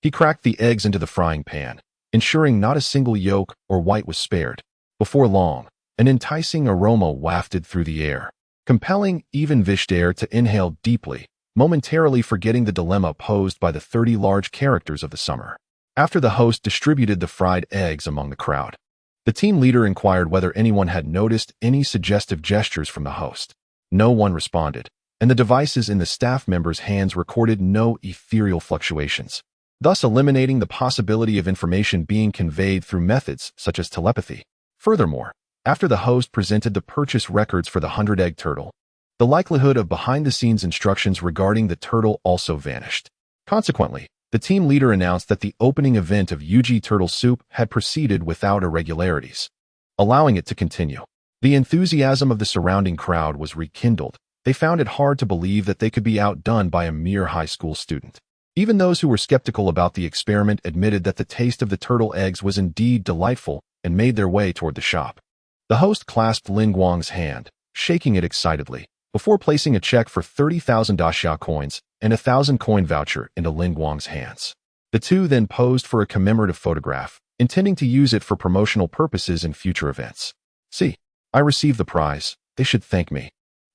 he cracked the eggs into the frying pan, ensuring not a single yolk or white was spared. Before long, an enticing aroma wafted through the air, compelling even Vishel to inhale deeply, momentarily forgetting the dilemma posed by the 30 large characters of the summer. After the host distributed the fried eggs among the crowd, the team leader inquired whether anyone had noticed any suggestive gestures from the host. No one responded, and the devices in the staff members' hands recorded no ethereal fluctuations, thus eliminating the possibility of information being conveyed through methods such as telepathy. Furthermore, after the host presented the purchase records for the 100-egg turtle, the likelihood of behind-the-scenes instructions regarding the turtle also vanished. Consequently, the team leader announced that the opening event of UG Turtle Soup had proceeded without irregularities, allowing it to continue. The enthusiasm of the surrounding crowd was rekindled. They found it hard to believe that they could be outdone by a mere high school student. Even those who were skeptical about the experiment admitted that the taste of the turtle eggs was indeed delightful and made their way toward the shop. The host clasped Guang's hand, shaking it excitedly, before placing a check for 30,000 Daxia coins and a 1,000-coin voucher into Guang's hands. The two then posed for a commemorative photograph, intending to use it for promotional purposes in future events. "See, I received the prize. They should thank me,"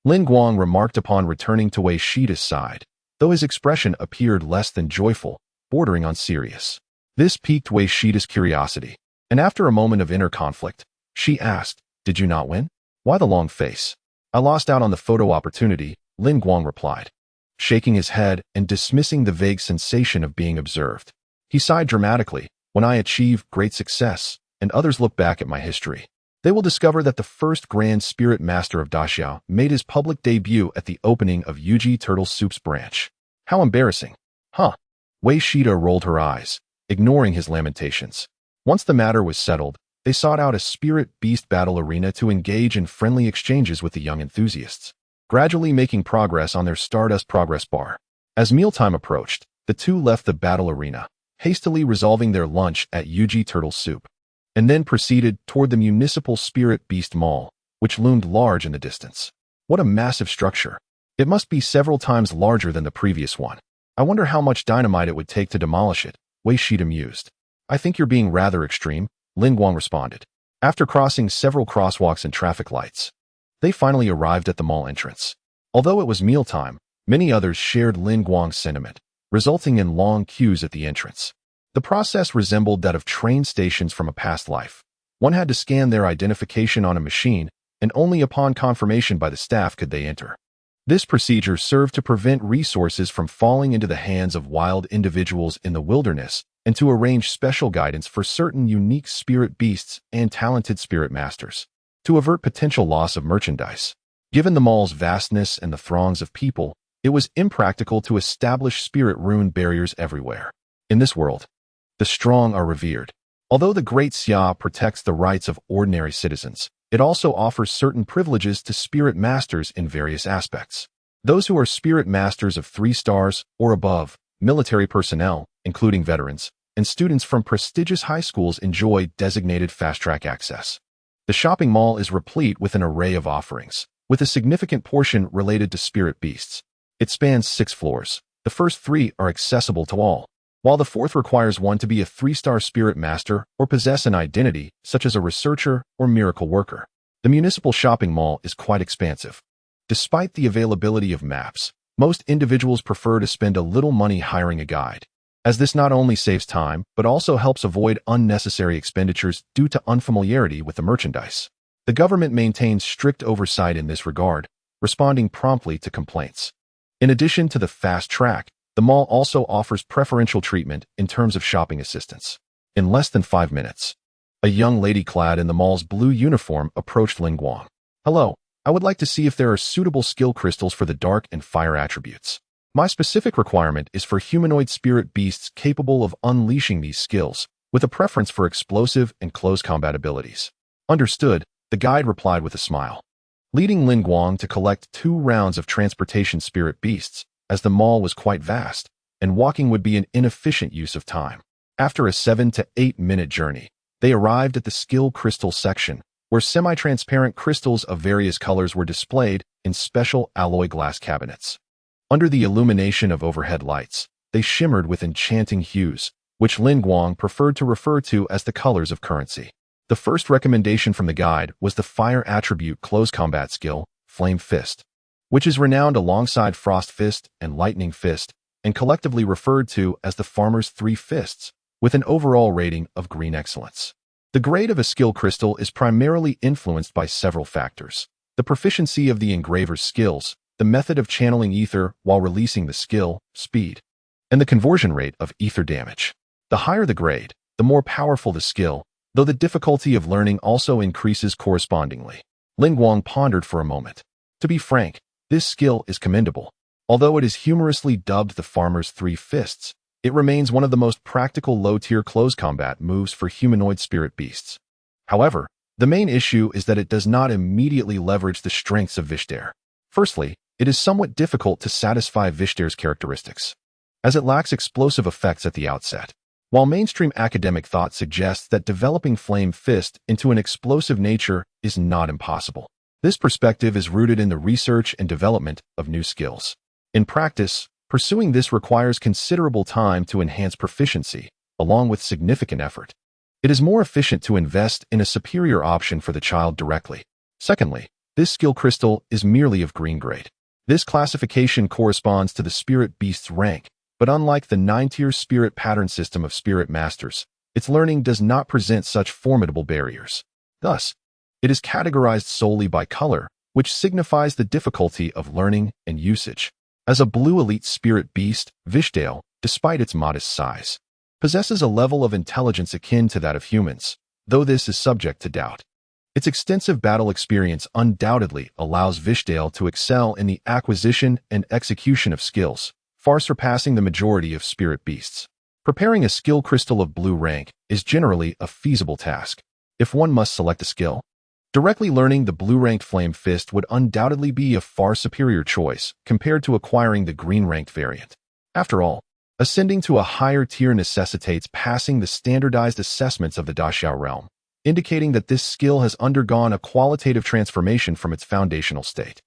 Guang remarked upon returning to Wei Shida's side, though his expression appeared less than joyful, bordering on serious. This piqued Wei Shida's curiosity, and after a moment of inner conflict, she asked, "Did you not win? Why the long face?" "I lost out on the photo opportunity," Guang replied, shaking his head and dismissing the vague sensation of being observed. He sighed dramatically. "When I achieve great success, and others look back at my history, they will discover that the first Grand Spirit Master of Daxia made his public debut at the opening of UG Turtle Soup's branch. How embarrassing." "Huh." Wei Shida rolled her eyes, ignoring his lamentations. Once the matter was settled, they sought out a spirit beast battle arena to engage in friendly exchanges with the young enthusiasts, gradually making progress on their Stardust progress bar. As mealtime approached, the two left the battle arena, hastily resolving their lunch at UG Turtle Soup, and then proceeded toward the Municipal Spirit Beast Mall, which loomed large in the distance. What a massive structure. It must be several times larger than the previous one. I wonder how much dynamite it would take to demolish it, Wei Shida mused. "I think you're being rather extreme," Guang responded. After crossing several crosswalks and traffic lights, they finally arrived at the mall entrance. Although it was mealtime, many others shared Guang's sentiment, resulting in long queues at the entrance. The process resembled that of train stations from a past life. One had to scan their identification on a machine, and only upon confirmation by the staff could they enter. This procedure served to prevent resources from falling into the hands of wild individuals in the wilderness and to arrange special guidance for certain unique spirit beasts and talented spirit masters. To avert potential loss of merchandise. Given the mall's vastness and the throngs of people, it was impractical to establish spirit rune barriers everywhere. In this world, the strong are revered. Although the Great Xia protects the rights of ordinary citizens, it also offers certain privileges to spirit masters in various aspects. Those who are spirit masters of 3 stars or above, military personnel, including veterans, and students from prestigious high schools enjoy designated fast-track access. The shopping mall is replete with an array of offerings, with a significant portion related to spirit beasts. It spans 6 floors. The first 3 are accessible to all, while the 4th requires one to be a 3-star spirit master or possess an identity, such as a researcher or miracle worker. The municipal shopping mall is quite expansive. Despite the availability of maps, most individuals prefer to spend a little money hiring a guide, as this not only saves time, but also helps avoid unnecessary expenditures due to unfamiliarity with the merchandise. The government maintains strict oversight in this regard, responding promptly to complaints. In addition to the fast track, the mall also offers preferential treatment in terms of shopping assistance. In less than 5 minutes, a young lady clad in the mall's blue uniform approached Guang. "Hello, I would like to see if there are suitable skill crystals for the dark and fire attributes. My specific requirement is for humanoid spirit beasts capable of unleashing these skills, with a preference for explosive and close combat abilities." "Understood," the guide replied with a smile. Leading Guang to collect 2 rounds of transportation spirit beasts, as the mall was quite vast, and walking would be an inefficient use of time. After a 7 to 8 minute journey, they arrived at the skill crystal section, where semi-transparent crystals of various colors were displayed in special alloy glass cabinets. Under the illumination of overhead lights, they shimmered with enchanting hues, which Guang preferred to refer to as the colors of currency. The first recommendation from the guide was the fire attribute close combat skill, Flame Fist, which is renowned alongside Frost Fist and Lightning Fist, and collectively referred to as the Farmer's 3 Fists, with an overall rating of Green Excellence. The grade of a skill crystal is primarily influenced by several factors: the proficiency of the engraver's skills, the method of channeling ether while releasing the skill, speed, and the conversion rate of ether damage. The higher the grade, the more powerful the skill, though the difficulty of learning also increases correspondingly. Guang pondered for a moment. To be frank, this skill is commendable. Although it is humorously dubbed the Farmer's 3 Fists, it remains one of the most practical low-tier close combat moves for humanoid spirit beasts. However, the main issue is that it does not immediately leverage the strengths of Vishel. Firstly, it is somewhat difficult to satisfy Vishel's characteristics, as it lacks explosive effects at the outset. While mainstream academic thought suggests that developing Flame Fist into an explosive nature is not impossible, this perspective is rooted in the research and development of new skills. In practice, pursuing this requires considerable time to enhance proficiency, along with significant effort. It is more efficient to invest in a superior option for the child directly. Secondly, this skill crystal is merely of green grade. This classification corresponds to the spirit beast's rank, but unlike the 9-tier spirit pattern system of spirit masters, its learning does not present such formidable barriers. Thus, it is categorized solely by color, which signifies the difficulty of learning and usage. As a blue elite spirit beast, Vishel, despite its modest size, possesses a level of intelligence akin to that of humans, though this is subject to doubt. Its extensive battle experience undoubtedly allows Vishel to excel in the acquisition and execution of skills, far surpassing the majority of spirit beasts. Preparing a skill crystal of blue rank is generally a feasible task, if one must select a skill. Directly learning the blue-ranked Flame Fist would undoubtedly be a far superior choice compared to acquiring the green-ranked variant. After all, ascending to a higher tier necessitates passing the standardized assessments of the Daxiao realm, indicating that this skill has undergone a qualitative transformation from its foundational state.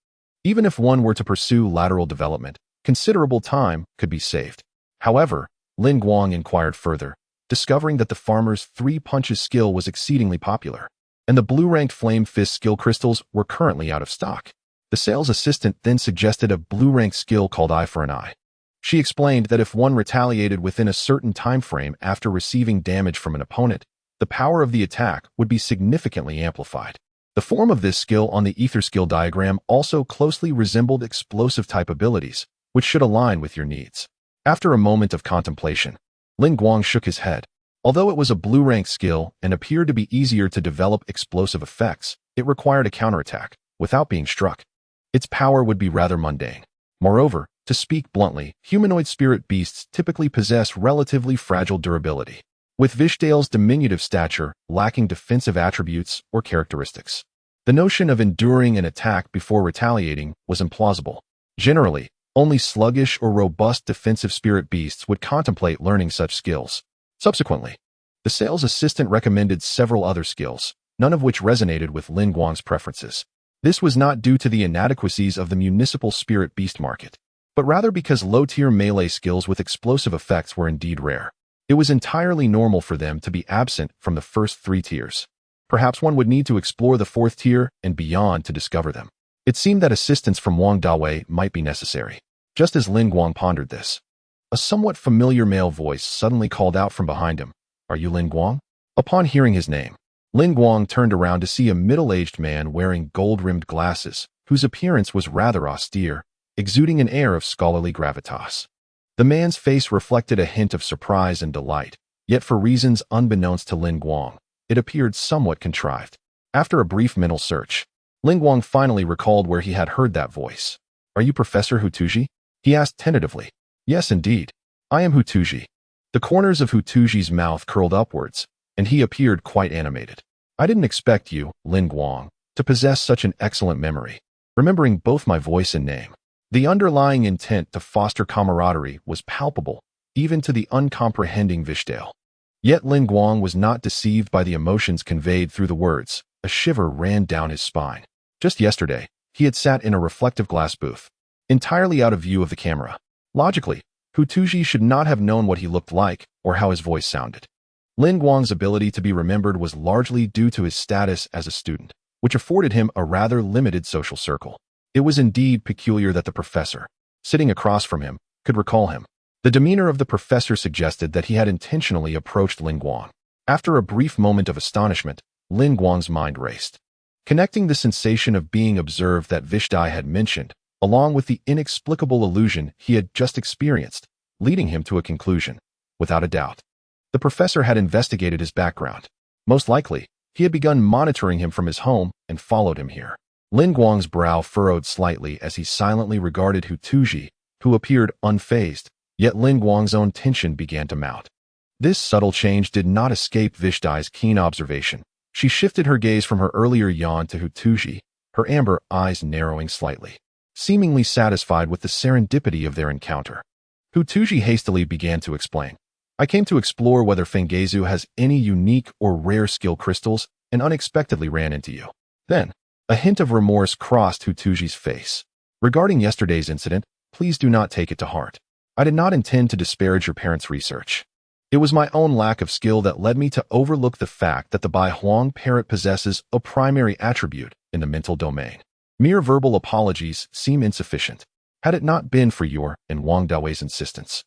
Even if one were to pursue lateral development, considerable time could be saved. However, Guang inquired further, discovering that the Farmer's 3 Punches skill was exceedingly popular, and the blue-ranked Flame Fist skill crystals were currently out of stock. The sales assistant then suggested a blue-ranked skill called Eye for an Eye. She explained that if one retaliated within a certain time frame after receiving damage from an opponent, the power of the attack would be significantly amplified. The form of this skill on the ether skill diagram also closely resembled explosive type abilities, which should align with your needs. After a moment of contemplation, Guang shook his head. Although it was a blue rank skill and appeared to be easier to develop explosive effects, it required a counterattack, without being struck. Its power would be rather mundane. Moreover, to speak bluntly, humanoid spirit beasts typically possess relatively fragile durability, with Vishel's diminutive stature lacking defensive attributes or characteristics. The notion of enduring an attack before retaliating was implausible. Generally, only sluggish or robust defensive spirit beasts would contemplate learning such skills. Subsequently, the sales assistant recommended several other skills, none of which resonated with Guang's preferences. This was not due to the inadequacies of the municipal spirit beast market, but rather because low-tier melee skills with explosive effects were indeed rare. It was entirely normal for them to be absent from the first 3 tiers. Perhaps one would need to explore the 4th tier and beyond to discover them. It seemed that assistance from Wong Dawei might be necessary. Just as Guang pondered this, a somewhat familiar male voice suddenly called out from behind him, "Are you Guang?" Upon hearing his name, Guang turned around to see a middle-aged man wearing gold-rimmed glasses, whose appearance was rather austere, exuding an air of scholarly gravitas. The man's face reflected a hint of surprise and delight, yet for reasons unbeknownst to Guang, it appeared somewhat contrived. After a brief mental search, Guang finally recalled where he had heard that voice. "Are you Professor Hutuji?" he asked tentatively. "Yes, indeed. I am Hutuji." The corners of Hutuji's mouth curled upwards, and he appeared quite animated. "I didn't expect you, Guang, to possess such an excellent memory, remembering both my voice and name." The underlying intent to foster camaraderie was palpable, even to the uncomprehending Vishel. Yet Guang was not deceived by the emotions conveyed through the words. A shiver ran down his spine. Just yesterday, he had sat in a reflective glass booth, entirely out of view of the camera. Logically, Hutuji should not have known what he looked like or how his voice sounded. Guang's ability to be remembered was largely due to his status as a student, which afforded him a rather limited social circle. It was indeed peculiar that the professor, sitting across from him, could recall him. The demeanor of the professor suggested that he had intentionally approached Guang. After a brief moment of astonishment, Guang's mind raced, connecting the sensation of being observed that Vishel had mentioned, along with the inexplicable illusion he had just experienced, leading him to a conclusion. Without a doubt, the professor had investigated his background. Most likely, he had begun monitoring him from his home and followed him here. Guang's brow furrowed slightly as he silently regarded Hutuji, who appeared unfazed, yet Guang's own tension began to mount. This subtle change did not escape Vishel's keen observation. She shifted her gaze from her earlier yawn to Hutuji, her amber eyes narrowing slightly, seemingly satisfied with the serendipity of their encounter. Hutuji hastily began to explain. "I came to explore whether Fenggezu has any unique or rare skill crystals and unexpectedly ran into you." Then, a hint of remorse crossed Hutuji's face. "Regarding yesterday's incident, please do not take it to heart. I did not intend to disparage your parents' research. It was my own lack of skill that led me to overlook the fact that the Bai Huang parrot possesses a primary attribute in the mental domain. Mere verbal apologies seem insufficient. Had it not been for your and Wong Dawei's insistence,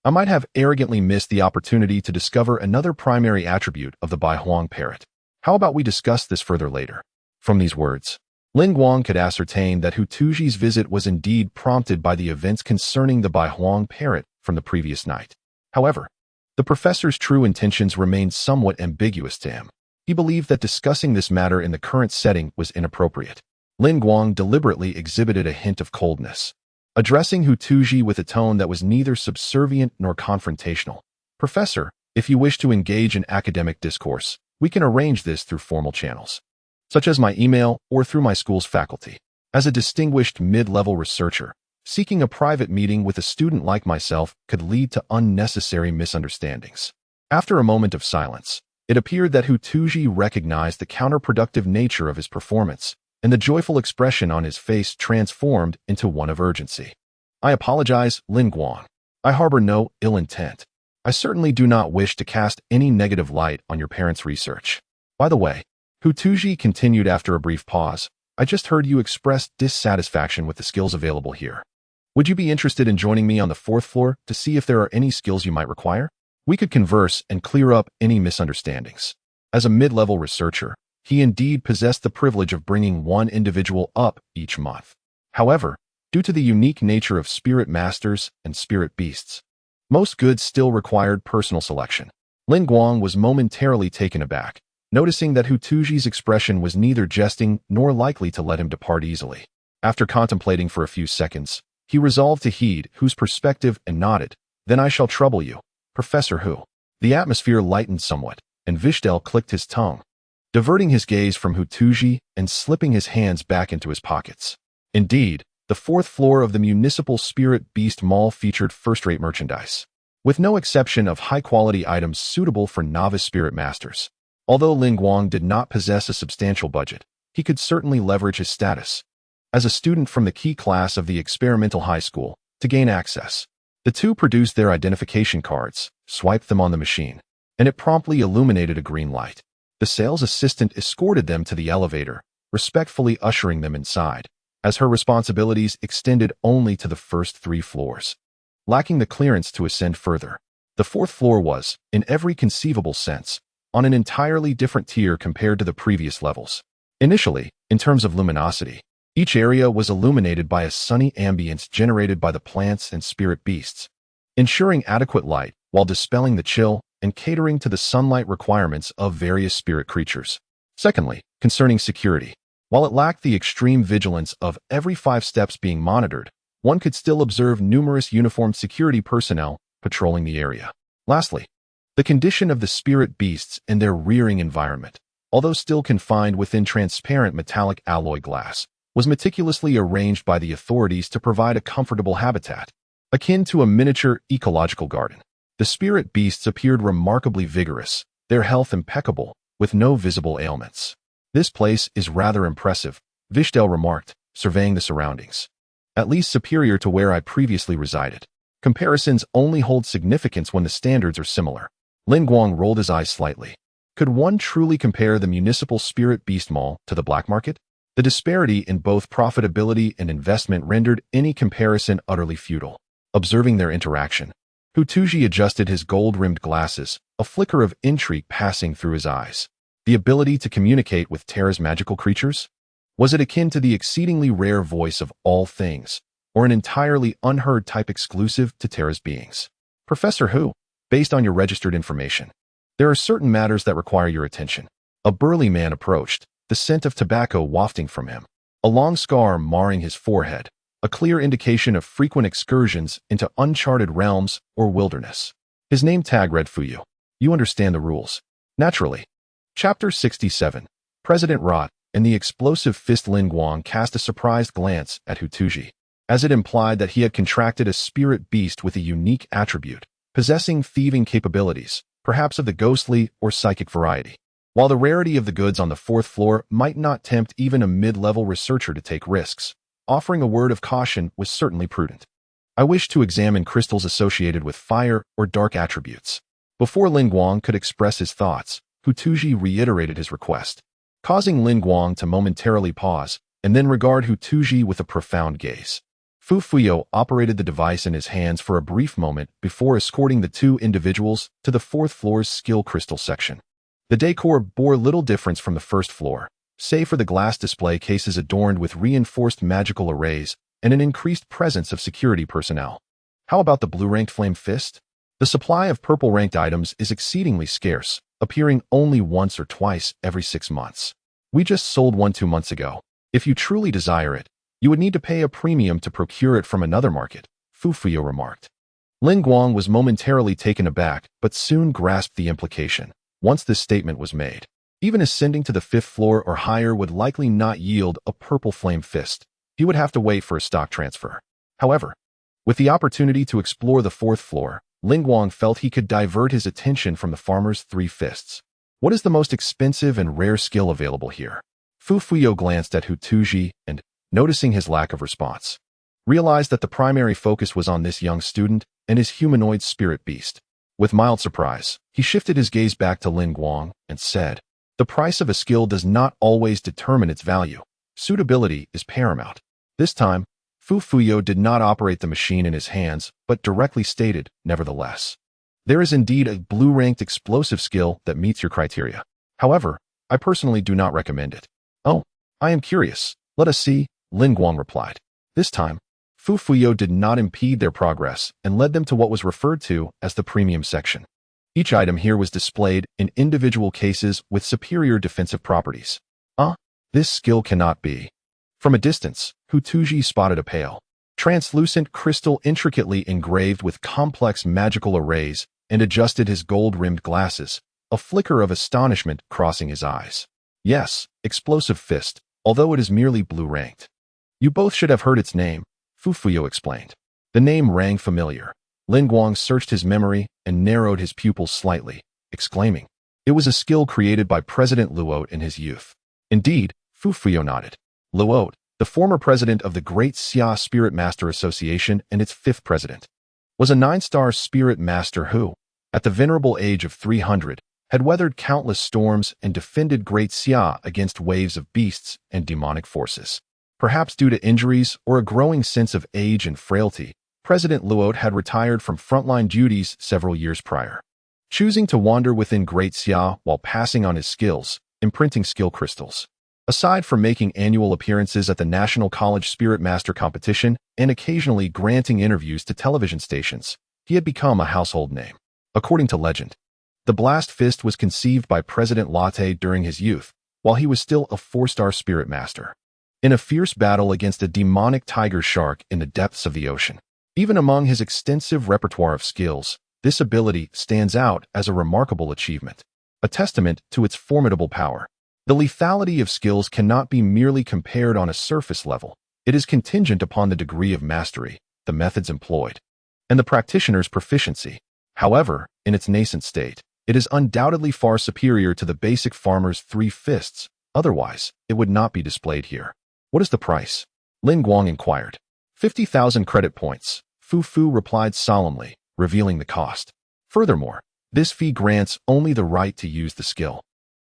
I might have arrogantly missed the opportunity to discover another primary attribute of the Bai Huang parrot. How about we discuss this further later?" From these words, Guang could ascertain that Hutuji's visit was indeed prompted by the events concerning the Bai Huang parrot from the previous night. However, the professor's true intentions remained somewhat ambiguous to him. He believed that discussing this matter in the current setting was inappropriate. Guang deliberately exhibited a hint of coldness, addressing Hutuji with a tone that was neither subservient nor confrontational. "Professor, if you wish to engage in academic discourse, we can arrange this through formal channels, such as my email or through my school's faculty. As a distinguished mid-level researcher, seeking a private meeting with a student like myself could lead to unnecessary misunderstandings." After a moment of silence, it appeared that Hutuji recognized the counterproductive nature of his performance, and the joyful expression on his face transformed into one of urgency. "I apologize, Guang. I harbor no ill intent. I certainly do not wish to cast any negative light on your parents' research. By the way," Hutuji continued after a brief pause, "I just heard you express dissatisfaction with the skills available here. Would you be interested in joining me on the 4th floor to see if there are any skills you might require? We could converse and clear up any misunderstandings." As a mid-level researcher, he indeed possessed the privilege of bringing one individual up each month. However, due to the unique nature of spirit masters and spirit beasts, most goods still required personal selection. Lin Guang was momentarily taken aback, noticing that Hutuji's expression was neither jesting nor likely to let him depart easily. After contemplating for a few seconds, he resolved to heed Hu's perspective and nodded. "Then I shall trouble you, Professor Hu." The atmosphere lightened somewhat, and Vishel clicked his tongue, diverting his gaze from Hutuji and slipping his hands back into his pockets. Indeed, the fourth floor of the Municipal Spirit Beast Mall featured first-rate merchandise, with no exception of high-quality items suitable for novice spirit masters. Although Lin Guang did not possess a substantial budget, he could certainly leverage his status as a student from the key class of the experimental high school to gain access. The two produced their identification cards, swiped them on the machine, and it promptly illuminated a green light. The sales assistant escorted them to the elevator, respectfully ushering them inside, as her responsibilities extended only to the first 3 floors, lacking the clearance to ascend further. The 4th floor was, in every conceivable sense, on an entirely different tier compared to the previous levels. Initially, in terms of luminosity, each area was illuminated by a sunny ambience generated by the plants and spirit beasts, ensuring adequate light while dispelling the chill and catering to the sunlight requirements of various spirit creatures. Secondly, concerning security, while it lacked the extreme vigilance of every 5 steps being monitored, one could still observe numerous uniformed security personnel patrolling the area. Lastly, the condition of the spirit beasts and their rearing environment, although still confined within transparent metallic alloy glass, was meticulously arranged by the authorities to provide a comfortable habitat, akin to a miniature ecological garden. The spirit beasts appeared remarkably vigorous, their health impeccable, with no visible ailments. "This place is rather impressive," Vishel remarked, surveying the surroundings. "At least superior to where I previously resided. Comparisons only hold significance when the standards are similar." Lin Guang rolled his eyes slightly. Could one truly compare the Municipal Spirit Beast Mall to the black market? The disparity in both profitability and investment rendered any comparison utterly futile. Observing their interaction, Hutuji adjusted his gold-rimmed glasses, a flicker of intrigue passing through his eyes. The ability to communicate with Terra's magical creatures? Was it akin to the exceedingly rare voice of all things, or an entirely unheard type exclusive to Terra's beings? "Professor Hu, based on your registered information, there are certain matters that require your attention." A burly man approached, the scent of tobacco wafting from him, a long scar marring his forehead, a clear indication of frequent excursions into uncharted realms or wilderness. His name tag read Fuyu. "You understand the rules." "Naturally." Chapter 67. President Rot and the explosive fist. Lin Guang cast a surprised glance at Hutuji, as it implied that he had contracted a spirit beast with a unique attribute, possessing thieving capabilities, perhaps of the ghostly or psychic variety. While the rarity of the goods on the 4th floor might not tempt even a mid-level researcher to take risks, offering a word of caution was certainly prudent. "I wish to examine crystals associated with fire or dark attributes." Before Lin Guang could express his thoughts, Hutuji reiterated his request, causing Lin Guang to momentarily pause and then regard Hutuji with a profound gaze. Fu Fuyo operated the device in his hands for a brief moment before escorting the 2 individuals to the 4th floor's skill crystal section. The decor bore little difference from the 1st floor, save for the glass display cases adorned with reinforced magical arrays and an increased presence of security personnel. How about the blue-ranked Flame Fist? The supply of purple-ranked items is exceedingly scarce, appearing only once or twice every 6 months. "We just sold one 2 months ago. If you truly desire it, you would need to pay a premium to procure it from another market," Fu Fuyo remarked. Lin Guang was momentarily taken aback, but soon grasped the implication. Once this statement was made, even ascending to the 5th floor or higher would likely not yield a purple flame fist. He would have to wait for a stock transfer. However, with the opportunity to explore the 4th floor, Lin Guang felt he could divert his attention from the farmer's 3 fists. What is the most expensive and rare skill available here? Fu Fuyo glanced at Hutuji and, noticing his lack of response, realized that the primary focus was on this young student and his humanoid spirit beast. With mild surprise, he shifted his gaze back to Lin Guang and said, "The price of a skill does not always determine its value. Suitability is paramount." This time, Fu Fuyo did not operate the machine in his hands, but directly stated, "Nevertheless, there is indeed a blue-ranked explosive skill that meets your criteria. However, I personally do not recommend it. Oh, I am curious. Let us see, Lin Guang replied. This time, Fu Fuyo did not impede their progress and led them to what was referred to as the premium section. Each item here was displayed in individual cases with superior defensive properties. This skill cannot be. From a distance, Hu Tuji spotted a pale, translucent crystal intricately engraved with complex magical arrays and adjusted his gold-rimmed glasses, a flicker of astonishment crossing his eyes. Yes, Explosive Fist, although it is merely blue-ranked. You both should have heard its name, Fu Fuyo explained. The name rang familiar. Lin Guang searched his memory and narrowed his pupils slightly, exclaiming, it was a skill created by President Luote in his youth. Indeed, Fu Fuyo nodded. Luote, the former president of the Great Xia Spirit Master Association and its fifth president, was a 9-star spirit master who, at the venerable age of 300, had weathered countless storms and defended Great Xia against waves of beasts and demonic forces. Perhaps due to injuries or a growing sense of age and frailty, President Luote had retired from frontline duties several years prior, choosing to wander within Great Xia while passing on his skills, imprinting skill crystals. Aside from making annual appearances at the National College Spirit Master Competition and occasionally granting interviews to television stations, he had become a household name. According to legend, the Blast Fist was conceived by President Latte during his youth, while he was still a 4-star spirit master, in a fierce battle against a demonic tiger shark in the depths of the ocean. Even among his extensive repertoire of skills, this ability stands out as a remarkable achievement, a testament to its formidable power. The lethality of skills cannot be merely compared on a surface level. It is contingent upon the degree of mastery, the methods employed, and the practitioner's proficiency. However, in its nascent state, it is undoubtedly far superior to the basic farmer's 3 fists. Otherwise, it would not be displayed here. What is the price? Lin Guang inquired. 50,000 credit points, Fu Fu replied solemnly, revealing the cost. Furthermore, this fee grants only the right to use the skill.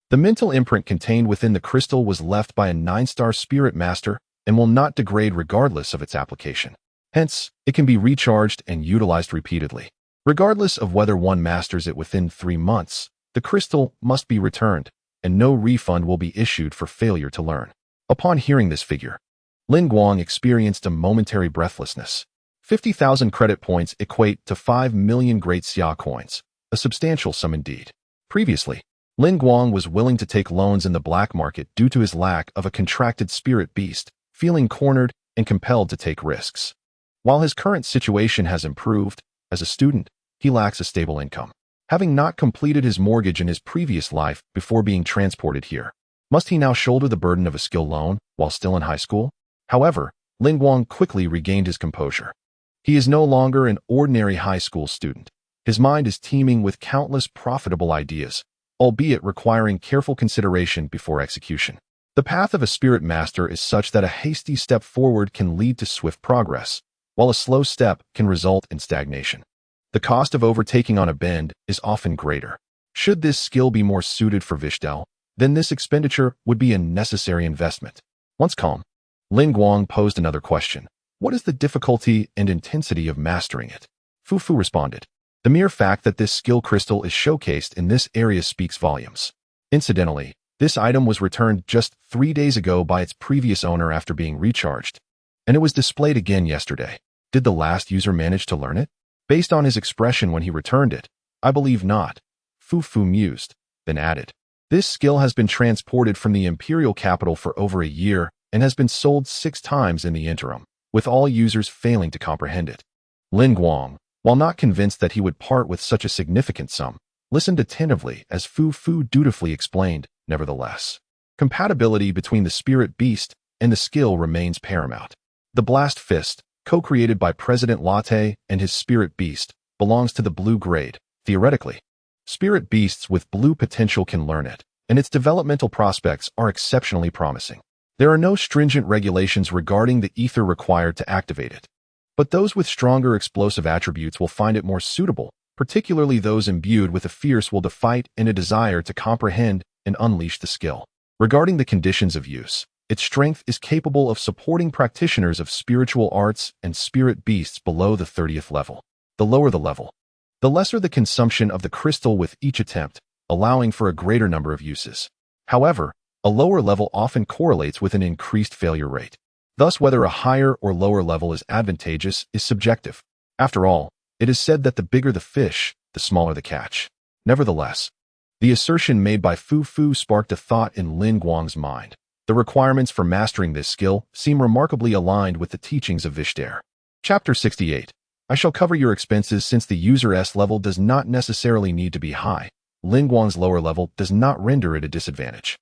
The mental imprint contained within the crystal was left by a 9-star spirit master and will not degrade regardless of its application. Hence, it can be recharged and utilized repeatedly. Regardless of whether one masters it within 3 months, the crystal must be returned, and no refund will be issued for failure to learn. Upon hearing this figure, Lin Guang experienced a momentary breathlessness. 50,000 credit points equate to 5 million Great Xia coins, a substantial sum indeed. Previously, Lin Guang was willing to take loans in the black market due to his lack of a contracted spirit beast, feeling cornered and compelled to take risks. While his current situation has improved, as a student, he lacks a stable income. Having not completed his mortgage in his previous life before being transported here, must he now shoulder the burden of a skill loan while still in high school? However, Lin Guang quickly regained his composure. He is no longer an ordinary high school student. His mind is teeming with countless profitable ideas, albeit requiring careful consideration before execution. The path of a spirit master is such that a hasty step forward can lead to swift progress, while a slow step can result in stagnation. The cost of overtaking on a bend is often greater. Should this skill be more suited for Vishel, then this expenditure would be a necessary investment. Once calm, Lin Guang posed another question. What is the difficulty and intensity of mastering it? Fu Fu responded. The mere fact that this skill crystal is showcased in this area speaks volumes. Incidentally, this item was returned just 3 days ago by its previous owner after being recharged, and it was displayed again yesterday. Did the last user manage to learn it? Based on his expression when he returned it, I believe not. Fu Fu mused, then added. This skill has been transported from the imperial capital for over a year and has been sold 6 times in the interim, with all users failing to comprehend it. Lin Guang, while not convinced that he would part with such a significant sum, listened attentively as Fu Fu dutifully explained. Nevertheless, compatibility between the spirit beast and the skill remains paramount. The Blast Fist, co-created by President Latte and his spirit beast, belongs to the blue grade. Theoretically, spirit beasts with blue potential can learn it, and its developmental prospects are exceptionally promising. There are no stringent regulations regarding the ether required to activate it, but those with stronger explosive attributes will find it more suitable, particularly those imbued with a fierce will to fight and a desire to comprehend and unleash the skill. Regarding the conditions of use, its strength is capable of supporting practitioners of spiritual arts and spirit beasts below the 30th level. The lower the level, the lesser the consumption of the crystal with each attempt, allowing for a greater number of uses. However, a lower level often correlates with an increased failure rate. Thus, whether a higher or lower level is advantageous is subjective. After all, it is said that the bigger the fish, the smaller the catch. Nevertheless, the assertion made by Fu Fu sparked a thought in Lin Guang's mind. The requirements for mastering this skill seem remarkably aligned with the teachings of Vishel. Chapter 68. I shall cover your expenses since the user's level does not necessarily need to be high. Lin Guang's lower level does not render it a disadvantage.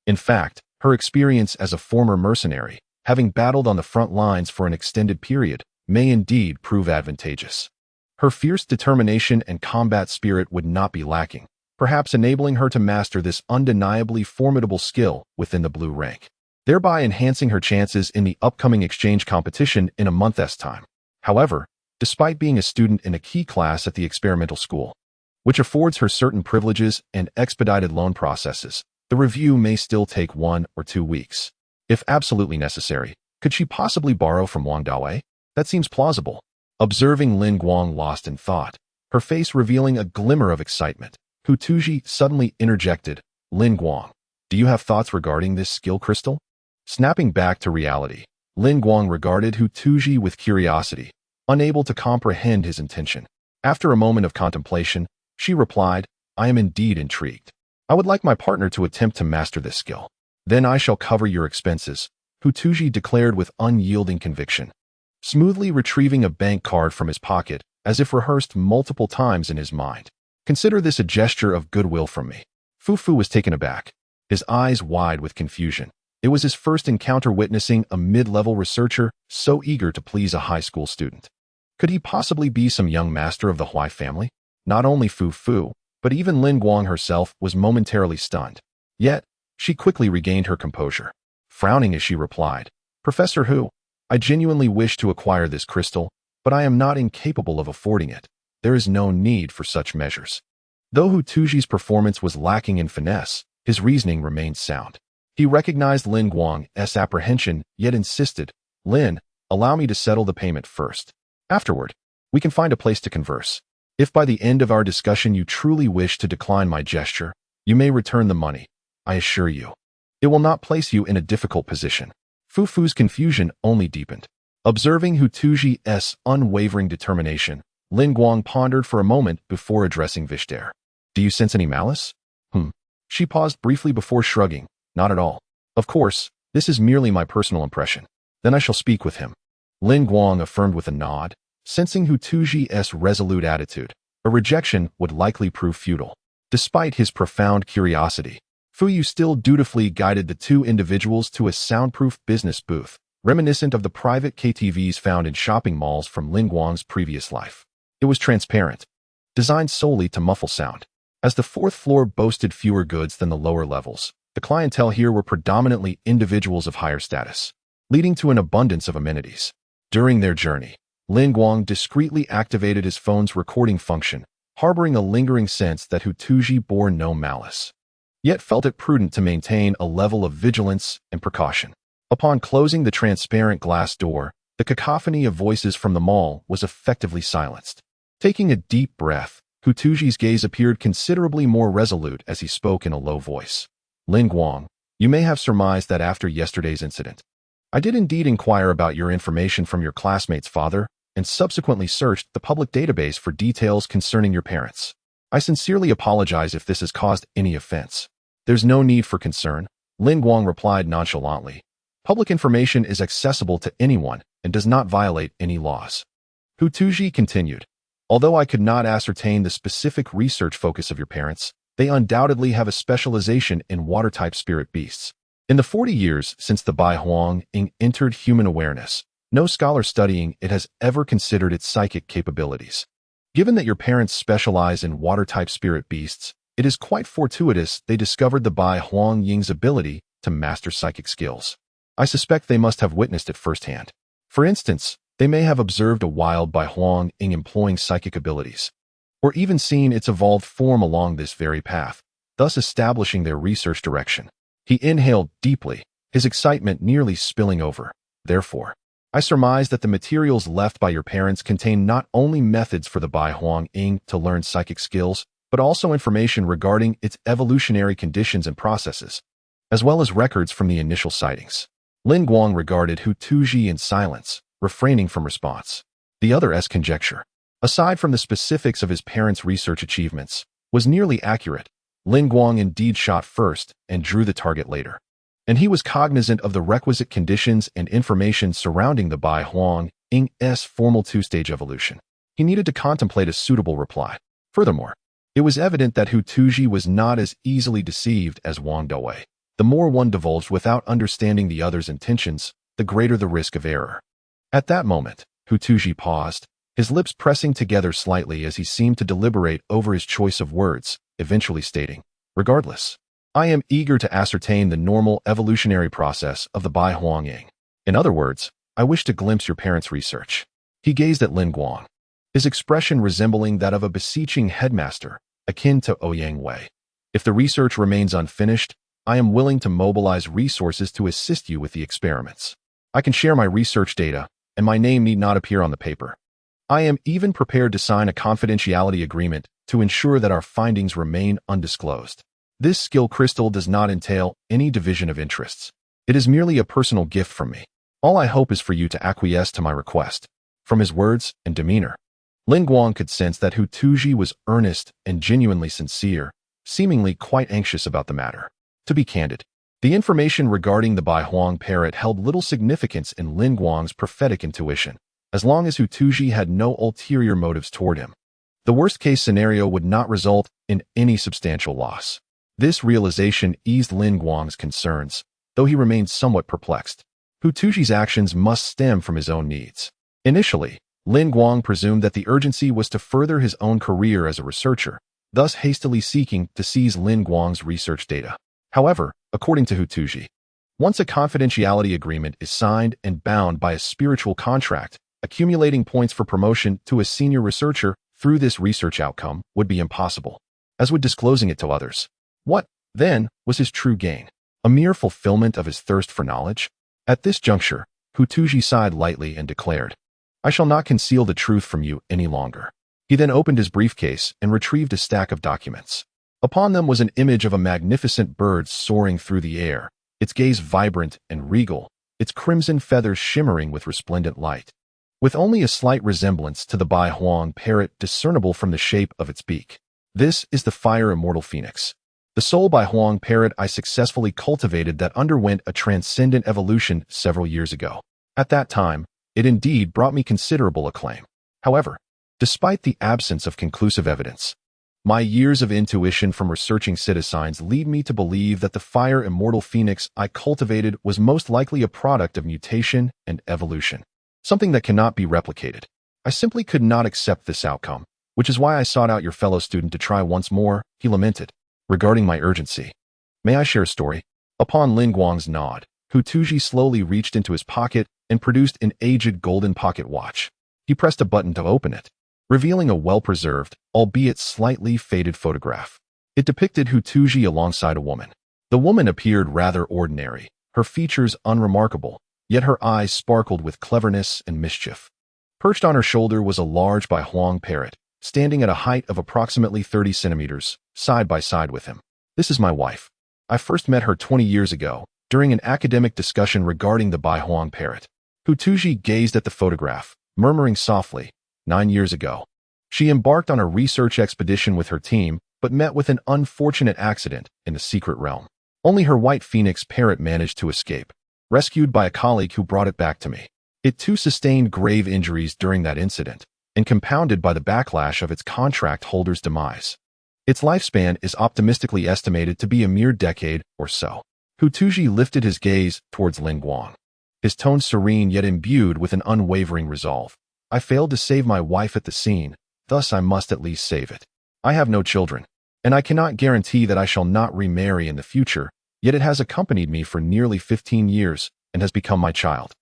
In fact, her experience as a former mercenary, having battled on the front lines for an extended period, may indeed prove advantageous. Her fierce determination and combat spirit would not be lacking, perhaps enabling her to master this undeniably formidable skill within the blue rank, thereby enhancing her chances in the upcoming exchange competition in a month's time. However, despite being a student in a key class at the experimental school, which affords her certain privileges and expedited loan processes, the review may still take 1 or 2 weeks. If absolutely necessary, could she possibly borrow from Wong Dawei? That seems plausible. Observing Lin Guang lost in thought, her face revealing a glimmer of excitement, Hu Tuji suddenly interjected, Lin Guang, do you have thoughts regarding this skill crystal? Snapping back to reality, Lin Guang regarded Hu Tuji with curiosity, unable to comprehend his intention. After a moment of contemplation, she replied, I am indeed intrigued. I would like my partner to attempt to master this skill. Then I shall cover your expenses, Hu Tuji declared with unyielding conviction, smoothly retrieving a bank card from his pocket, as if rehearsed multiple times in his mind. Consider this a gesture of goodwill from me. Fu Fu was taken aback, his eyes wide with confusion. It was his first encounter witnessing a mid-level researcher so eager to please a high school student. Could he possibly be some young master of the Huai family? Not only Fu Fu, but even Lin Guang herself was momentarily stunned. Yet, she quickly regained her composure. Frowning as she replied, Professor Hu, I genuinely wish to acquire this crystal, but I am not incapable of affording it. There is no need for such measures. Though Hu Tuji's performance was lacking in finesse, his reasoning remained sound. He recognized Lin Guang's apprehension, yet insisted, Lin, allow me to settle the payment first. Afterward, we can find a place to converse. If by the end of our discussion you truly wish to decline my gesture, you may return the money. I assure you, it will not place you in a difficult position. Fu Fu's confusion only deepened. Observing Hu Tuji's unwavering determination, Lin Guang pondered for a moment before addressing Vishel. Do you sense any malice? She paused briefly before shrugging. Not at all. Of course, this is merely my personal impression. Then I shall speak with him. Lin Guang affirmed with a nod, sensing Hu Tuji's resolute attitude. A rejection would likely prove futile. Despite his profound curiosity, Fu Yu still dutifully guided the two individuals to a soundproof business booth, reminiscent of the private KTVs found in shopping malls from Lin Guang's previous life. It was transparent, designed solely to muffle sound. As the fourth floor boasted fewer goods than the lower levels, the clientele here were predominantly individuals of higher status, leading to an abundance of amenities. During their journey, Lin Guang discreetly activated his phone's recording function, harboring a lingering sense that Hu Tuji bore no malice, yet felt it prudent to maintain a level of vigilance and precaution. Upon closing the transparent glass door, the cacophony of voices from the mall was effectively silenced. Taking a deep breath, Hu Tuji's gaze appeared considerably more resolute as he spoke in a low voice. Lin Guang, you may have surmised that after yesterday's incident, I did indeed inquire about your information from your classmate's father and subsequently searched the public database for details concerning your parents. I sincerely apologize if this has caused any offense. There's no need for concern, Lin Guang replied nonchalantly. Public information is accessible to anyone and does not violate any laws. Hu Tuji continued, although I could not ascertain the specific research focus of your parents, they undoubtedly have a specialization in water-type spirit beasts. In the 40 years since the Bai Huang entered human awareness, no scholar studying it has ever considered its psychic capabilities. Given that your parents specialize in water-type spirit beasts, it is quite fortuitous they discovered the Bai Huang Ying's ability to master psychic skills. I suspect they must have witnessed it firsthand. For instance, they may have observed a wild Bai Huang Ying employing psychic abilities, or even seen its evolved form along this very path, thus establishing their research direction. He inhaled deeply, his excitement nearly spilling over. Therefore, I surmise that the materials left by your parents contain not only methods for the Bai Huang Ying to learn psychic skills, but also information regarding its evolutionary conditions and processes. as well as records from the initial sightings. Lin Guang regarded Hu Tuji in silence, refraining from response. The other's conjecture, aside from the specifics of his parents' research achievements, was nearly accurate. Lin Guang indeed shot first and drew the target later. And he was cognizant of the requisite conditions and information surrounding the Bai Huang Ing's formal two-stage evolution. He needed to contemplate a suitable reply. Furthermore, it was evident that Hu Tuji was not as easily deceived as Wang Dawei. The more one divulged without understanding the other's intentions, the greater the risk of error. At that moment, Hu Tuji paused, his lips pressing together slightly as he seemed to deliberate over his choice of words, eventually stating, "Regardless, I am eager to ascertain the normal evolutionary process of the Bai Huang Ing. In other words, I wish to glimpse your parents' research." He gazed at Lin Guang, his expression resembling that of a beseeching headmaster, akin to Ouyang Wei. "If the research remains unfinished, I am willing to mobilize resources to assist you with the experiments. I can share my research data, and my name need not appear on the paper. I am even prepared to sign a confidentiality agreement to ensure that our findings remain undisclosed. This skill crystal does not entail any division of interests. It is merely a personal gift from me. All I hope is for you to acquiesce to my request." From his words and demeanor, Lin Guang could sense that Hu Tuji was earnest and genuinely sincere, seemingly quite anxious about the matter. To be candid, the information regarding the Bai Huang parrot held little significance in Lin Guang's prophetic intuition, as long as Hu Tuji had no ulterior motives toward him. The worst-case scenario would not result in any substantial loss. This realization eased Lin Guang's concerns, though he remained somewhat perplexed. Hu Tuji's actions must stem from his own needs. Initially, Lin Guang presumed that the urgency was to further his own career as a researcher, thus hastily seeking to seize Lin Guang's research data. However, according to Hu Tuji, once a confidentiality agreement is signed and bound by a spiritual contract, accumulating points for promotion to a senior researcher through this research outcome would be impossible, as would disclosing it to others. What, then, was his true gain? A mere fulfillment of his thirst for knowledge? At this juncture, Hu Tuji sighed lightly and declared, "I shall not conceal the truth from you any longer." He then opened his briefcase and retrieved a stack of documents. Upon them was an image of a magnificent bird soaring through the air, its gaze vibrant and regal, its crimson feathers shimmering with resplendent light, with only a slight resemblance to the Bai Huang parrot discernible from the shape of its beak. "This is the fire immortal phoenix, the sole Bai Huang parrot I successfully cultivated that underwent a transcendent evolution several years ago. At that time, it indeed brought me considerable acclaim. However, despite the absence of conclusive evidence, my years of intuition from researching citizens lead me to believe that the fire immortal phoenix I cultivated was most likely a product of mutation and evolution, something that cannot be replicated. I simply could not accept this outcome, which is why I sought out your fellow student to try once more," he lamented. "Regarding my urgency, may I share a story?" Upon Lin Guang's nod, Hu Tuji slowly reached into his pocket and produced an aged golden pocket watch. He pressed a button to open it, revealing a well-preserved, albeit slightly faded photograph. It depicted Hu Tuji alongside a woman. The woman appeared rather ordinary, her features unremarkable, yet her eyes sparkled with cleverness and mischief. Perched on her shoulder was a large Bai Huang parrot, standing at a height of approximately 30 centimeters, side by side with him. "This is my wife. I first met her 20 years ago, during an academic discussion regarding the Bai Huang parrot." Hu Tuji gazed at the photograph, murmuring softly, 9 years ago. She embarked on a research expedition with her team, but met with an unfortunate accident in the secret realm. Only her white phoenix parrot managed to escape, rescued by a colleague who brought it back to me. It too sustained grave injuries during that incident, and compounded by the backlash of its contract holder's demise. Its lifespan is optimistically estimated to be a mere decade or so. Hu Tuji lifted his gaze towards Lin Guang, his tone serene yet imbued with an unwavering resolve. "I failed to save my wife at the scene, thus I must at least save it. I have no children, and I cannot guarantee that I shall not remarry in the future, yet it has accompanied me for nearly 15 years and has become my child.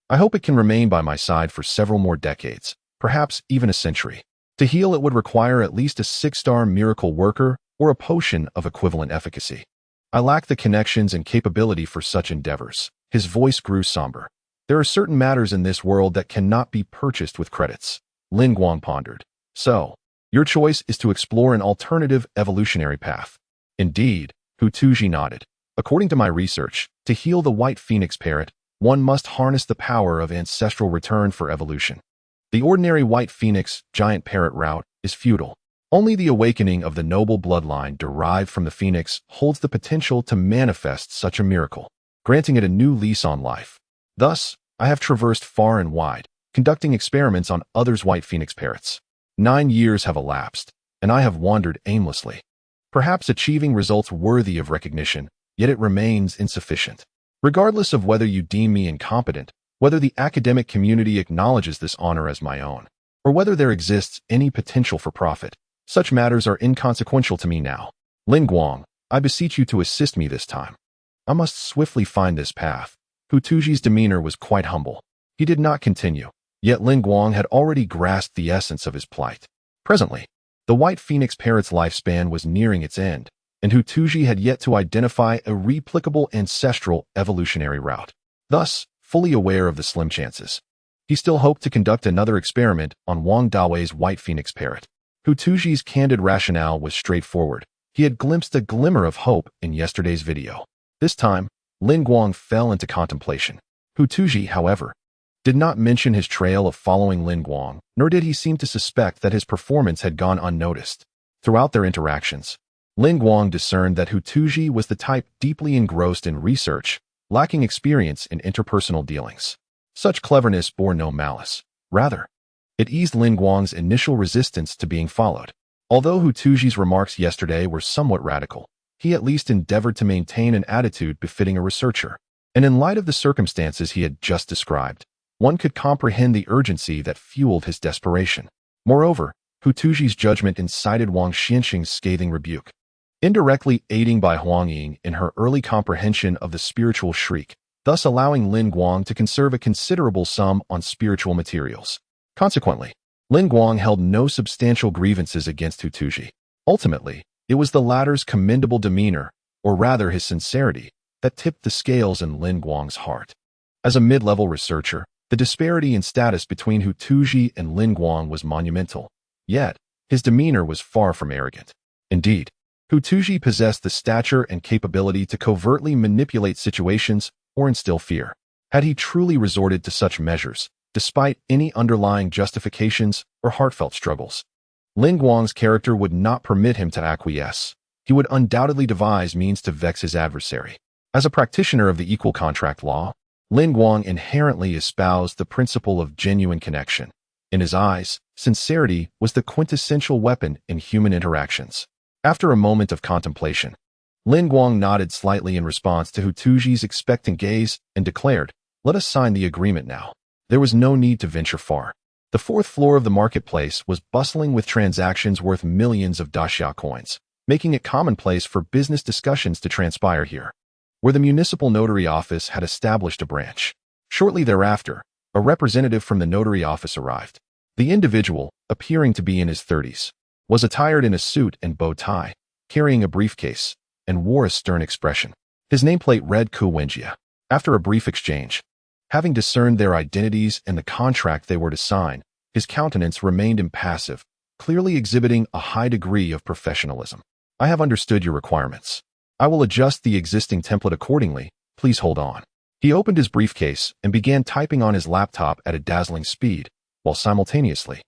I hope it can remain by my side for several more decades, perhaps even a century. To heal it would require at least a 6-star miracle worker or a potion of equivalent efficacy. I lack the connections and capability for such endeavors." His voice grew somber. "There are certain matters in this world that cannot be purchased with credits." Lin Guang pondered. "So, your choice is to explore an alternative evolutionary path." "Indeed," Hu Tuji nodded. According to my research, to heal the white phoenix parrot, one must harness the power of ancestral return for evolution. The ordinary white phoenix giant parrot route is futile. Only the awakening of the noble bloodline derived from the phoenix holds the potential to manifest such a miracle, granting it a new lease on life. Thus, I have traversed far and wide, conducting experiments on others' white phoenix parrots. 9 years have elapsed, and I have wandered aimlessly, perhaps achieving results worthy of recognition, yet it remains insufficient. Regardless of whether you deem me incompetent, whether the academic community acknowledges this honor as my own, or whether there exists any potential for profit, such matters are inconsequential to me now. Lin Guang, I beseech you to assist me this time. I must swiftly find this path. Hu Tuji's demeanor was quite humble. He did not continue, yet Lin Guang had already grasped the essence of his plight. Presently, the white phoenix parrot's lifespan was nearing its end, and Hu Tuji had yet to identify a replicable ancestral evolutionary route. Thus, fully aware of the slim chances, he still hoped to conduct another experiment on Wong Dawei's white phoenix parrot. Hu Tuji's candid rationale was straightforward. He had glimpsed a glimmer of hope in yesterday's video. This time, Lin Guang fell into contemplation. Hu Tuji, however, did not mention his trail of following Lin Guang, nor did he seem to suspect that his performance had gone unnoticed. Throughout their interactions, Lin Guang discerned that Hu Tuji was the type deeply engrossed in research, lacking experience in interpersonal dealings. Such cleverness bore no malice. Rather, it eased Lin Guang's initial resistance to being followed. Although Hu Tuji's remarks yesterday were somewhat radical, he at least endeavored to maintain an attitude befitting a researcher. And in light of the circumstances he had just described, one could comprehend the urgency that fueled his desperation. Moreover, Hu Tuji's judgment incited Wang Xianxing's scathing rebuke, indirectly aiding by Huang Ying in her early comprehension of the spiritual shriek, thus allowing Lin Guang to conserve a considerable sum on spiritual materials. Consequently, Lin Guang held no substantial grievances against Hu Tuji. Ultimately, it was the latter's commendable demeanor, or rather his sincerity, that tipped the scales in Lin Guang's heart. As a mid-level researcher, the disparity in status between Hu Tuji and Lin Guang was monumental, yet his demeanor was far from arrogant. Indeed, Hu Tuji possessed the stature and capability to covertly manipulate situations or instill fear. Had he truly resorted to such measures, despite any underlying justifications or heartfelt struggles, Lin Guang's character would not permit him to acquiesce. He would undoubtedly devise means to vex his adversary. As a practitioner of the equal contract law, Lin Guang inherently espoused the principle of genuine connection. In his eyes, sincerity was the quintessential weapon in human interactions. After a moment of contemplation, Lin Guang nodded slightly in response to Hu Tuji's expectant gaze and declared, "Let us sign the agreement now." There was no need to venture far. The fourth floor of the marketplace was bustling with transactions worth millions of daxia coins, making it commonplace for business discussions to transpire here, where the municipal notary office had established a branch. Shortly thereafter, a representative from the notary office arrived. The individual, appearing to be in his 30s, was attired in a suit and bow tie, carrying a briefcase, and wore a stern expression. His nameplate read Wenjia. After a brief exchange, having discerned their identities and the contract they were to sign, his countenance remained impassive, clearly exhibiting a high degree of professionalism. "I have understood your requirements. I will adjust the existing template accordingly. Please hold on." He opened his briefcase and began typing on his laptop at a dazzling speed, while simultaneously,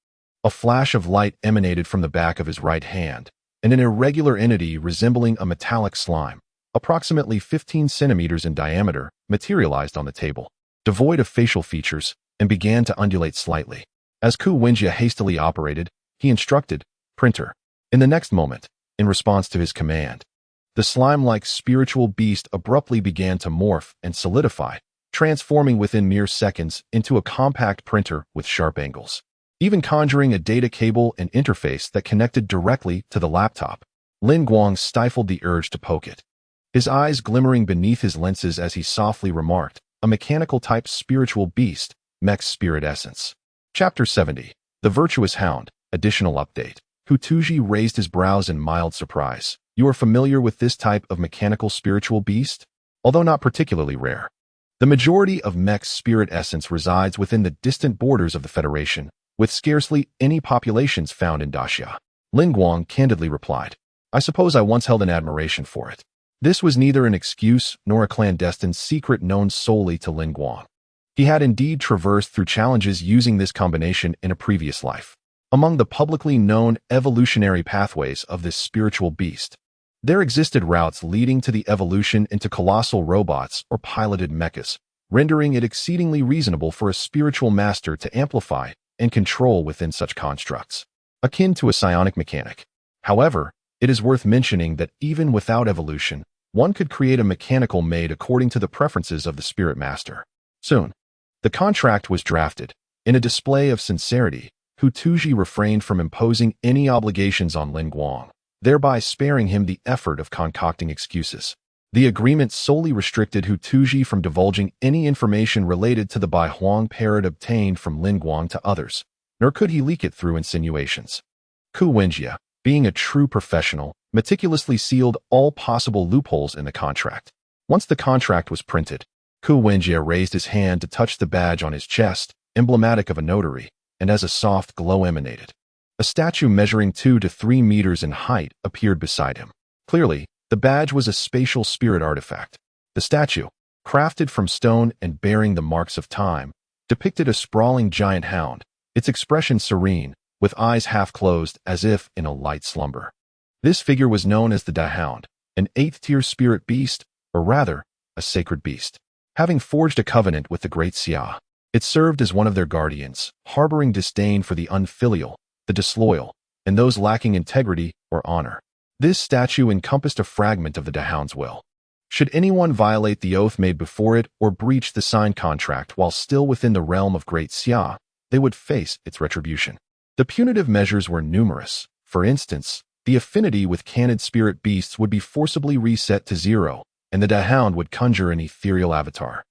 a flash of light emanated from the back of his right hand, and an irregular entity resembling a metallic slime, approximately 15 centimeters in diameter, materialized on the table, devoid of facial features, and began to undulate slightly. As Wenjia hastily operated, he instructed, "Printer." In the next moment, in response to his command, the slime-like spiritual beast abruptly began to morph and solidify, transforming within mere seconds into a compact printer with sharp angles, even conjuring a data cable and interface that connected directly to the laptop. Lin Guang stifled the urge to poke it, his eyes glimmering beneath his lenses as he softly remarked, "A mechanical-type spiritual beast, mech spirit essence." Chapter 70. The Virtuous Hound. Additional update. Hu Tuji raised his brows in mild surprise. "You are familiar with this type of mechanical spiritual beast?" Although not particularly rare, the majority of mech spirit essence resides within the distant borders of the Federation, with scarcely any populations found in Daxia. Lin Guang candidly replied, "I suppose I once held an admiration for it. This was neither an excuse nor a clandestine secret known solely to Lin Guang. He had indeed traversed through challenges using this combination in a previous life. Among the publicly known evolutionary pathways of this spiritual beast, there existed routes leading to the evolution into colossal robots or piloted mechas, rendering it exceedingly reasonable for a spiritual master to amplify and control within such constructs, akin to a psionic mechanic. However, it is worth mentioning that even without evolution, one could create a mechanical made according to the preferences of the spirit master. Soon, the contract was drafted. In a display of sincerity, Hu Tuji refrained from imposing any obligations on Lin Guang, thereby sparing him the effort of concocting excuses. The agreement solely restricted Hu Tuji from divulging any information related to the Bai Huang parrot obtained from Lin Guang to others, nor could he leak it through insinuations. Ku Wenjie, being a true professional, meticulously sealed all possible loopholes in the contract. Once the contract was printed, Ku Wenjie raised his hand to touch the badge on his chest, emblematic of a notary, and as a soft glow emanated, a statue measuring 2 to 3 meters in height appeared beside him. Clearly, the badge was a spatial spirit artifact. The statue, crafted from stone and bearing the marks of time, depicted a sprawling giant hound, its expression serene, with eyes half closed as if in a light slumber. This figure was known as the Da Hound, an 8th-tier spirit beast, or rather, a sacred beast. Having forged a covenant with the Great Xia, it served as one of their guardians, harboring disdain for the unfilial, the disloyal, and those lacking integrity or honor. This statue encompassed a fragment of the Da Hound's will. Should anyone violate the oath made before it or breach the signed contract while still within the realm of Great Xia, they would face its retribution. The punitive measures were numerous. For instance, the affinity with canid spirit beasts would be forcibly reset to 0, and the Da Hound would conjure an ethereal avatar,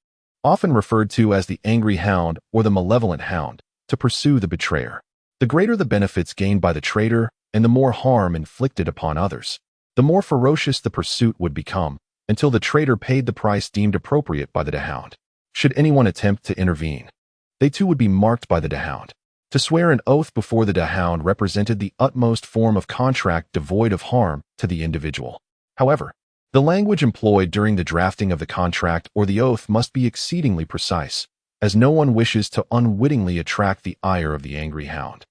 often referred to as the Angry Hound or the Malevolent Hound, to pursue the betrayer. The greater the benefits gained by the traitor and the more harm inflicted upon others, the more ferocious the pursuit would become, until the traitor paid the price deemed appropriate by the Da Hound. Should anyone attempt to intervene, they too would be marked by the Da Hound. To swear an oath before the Da Hound represented the utmost form of contract devoid of harm to the individual. However, the language employed during the drafting of the contract or the oath must be exceedingly precise, as no one wishes to unwittingly attract the ire of the angry hound.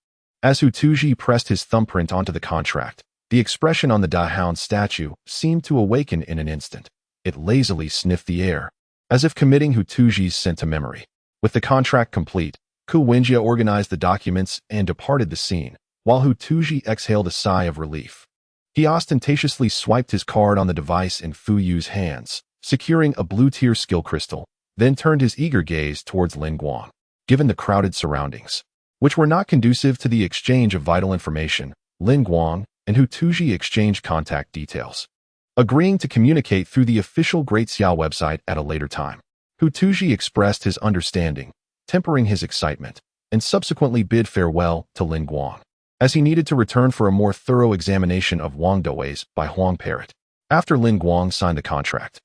As Hu Tuji pressed his thumbprint onto the contract, the expression on the Da Hound statue seemed to awaken in an instant. It lazily sniffed the air, as if committing Hu Tuji's scent to memory. With the contract complete, Ku Wenjie organized the documents and departed the scene, while Hu Tuji exhaled a sigh of relief. He ostentatiously swiped his card on the device in Fu Yu's hands, securing a blue-tier skill crystal, then turned his eager gaze towards Lin Guang. Given the crowded surroundings, which were not conducive to the exchange of vital information, Lin Guang and Hu Tuji exchanged contact details, agreeing to communicate through the official Great Xia website at a later time. Hu Tuji expressed his understanding, tempering his excitement, and subsequently bid farewell to Lin Guang, as he needed to return for a more thorough examination of Wang Dawei's Bai Huang parrot. After Lin Guang signed the contract,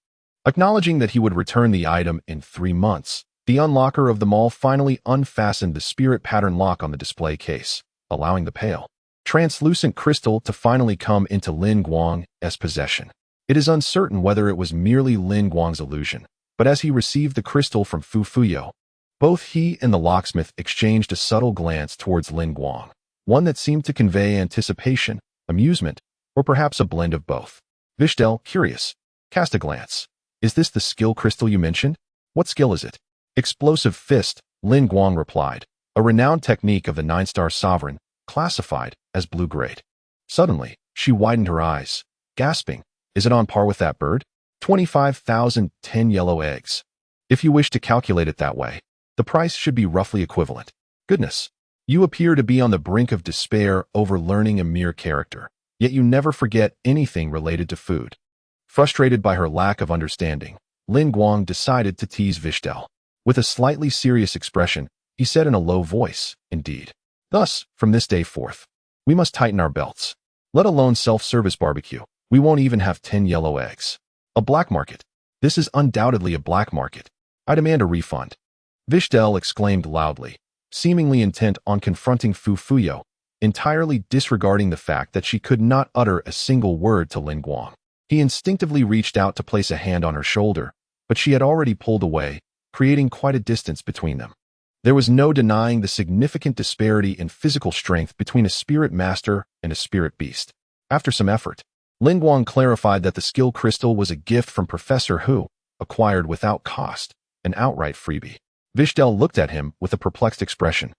acknowledging that he would return the item in 3 months, the unlocker of the mall finally unfastened the spirit pattern lock on the display case, allowing the pale, translucent crystal to finally come into Lin Guang's possession. It is uncertain whether it was merely Lin Guang's illusion, but as he received the crystal from Fu Fuyo, both he and the locksmith exchanged a subtle glance towards Lin Guang, one that seemed to convey anticipation, amusement, or perhaps a blend of both. Vishel, curious, cast a glance. Is this the skill crystal you mentioned? What skill is it? Explosive Fist, Lin Guang replied, a renowned technique of the 9-star sovereign, classified as blue-grade. Suddenly, she widened her eyes, gasping, is it on par with that bird? 25,010 yellow eggs. If you wish to calculate it that way, the price should be roughly equivalent. Goodness. You appear to be on the brink of despair over learning a mere character, yet you never forget anything related to food. Frustrated by her lack of understanding, Lin Guang decided to tease Vishel. With a slightly serious expression, he said in a low voice, indeed. Thus, from this day forth, we must tighten our belts. Let alone self-service barbecue. We won't even have 10 yellow eggs. A black market. This is undoubtedly a black market. I demand a refund. Vishel exclaimed loudly, seemingly intent on confronting Fu Fuyo, entirely disregarding the fact that she could not utter a single word to Lin Guang. He instinctively reached out to place a hand on her shoulder, but she had already pulled away, creating quite a distance between them. There was no denying the significant disparity in physical strength between a spirit master and a spirit beast. After some effort, Guang clarified that the skill crystal was a gift from Professor Hu, acquired without cost, an outright freebie. Vishel looked at him with a perplexed expression,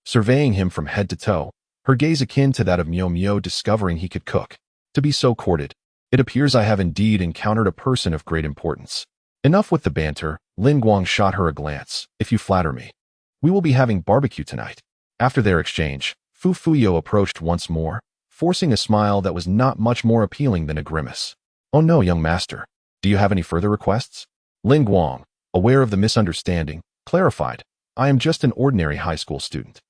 surveying him from head to toe, her gaze akin to that of Myo Myo discovering he could cook. To be so courted, it appears I have indeed encountered a person of great importance. Enough with the banter, Guang shot her a glance. If you flatter me, we will be having barbecue tonight. After their exchange, Fu Fuyo approached once more, forcing a smile that was not much more appealing than a grimace. Oh no, young master. Do you have any further requests? Guang, aware of the misunderstanding, clarified. I am just an ordinary high school student.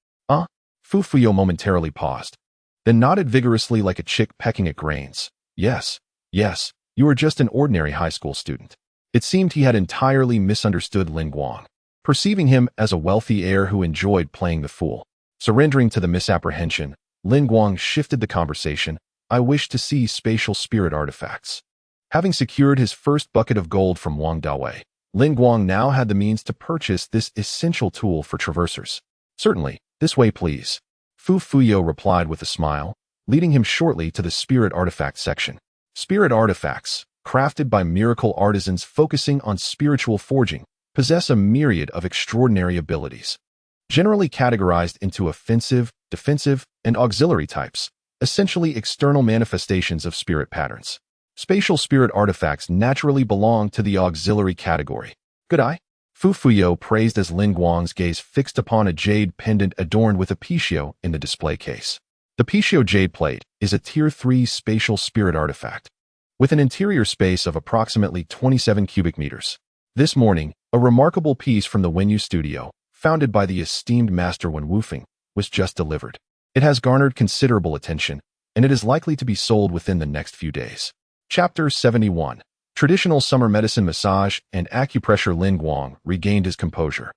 Fu Fuyo momentarily paused, then nodded vigorously like a chick pecking at grains. Yes, you are just an ordinary high school student. It seemed he had entirely misunderstood Guang, perceiving him as a wealthy heir who enjoyed playing the fool. Surrendering to the misapprehension, Guang shifted the conversation. I wish to see spatial spirit artifacts. Having secured his first bucket of gold from Wong Dawei, Guang now had the means to purchase this essential tool for traversers. Certainly, this way please. Fu Fuyo replied with a smile, leading him shortly to the spirit artifact section. Spirit artifacts, crafted by miracle artisans focusing on spiritual forging, possess a myriad of extraordinary abilities. Generally categorized into offensive, defensive, and auxiliary types, essentially external manifestations of spirit patterns. Spatial spirit artifacts naturally belong to the auxiliary category. Good eye? Fu Fuyo praised as Guang's gaze fixed upon a jade pendant adorned with a Pishio in the display case. The Pishio jade plate is a Tier 3 spatial spirit artifact, with an interior space of approximately 27 cubic meters. This morning, a remarkable piece from the Wenyu studio, founded by the esteemed master Wen Wufeng, was just delivered. It has garnered considerable attention, and it is likely to be sold within the next few days. Chapter 71. Traditional summer medicine massage and acupressure. Guang regained his composure.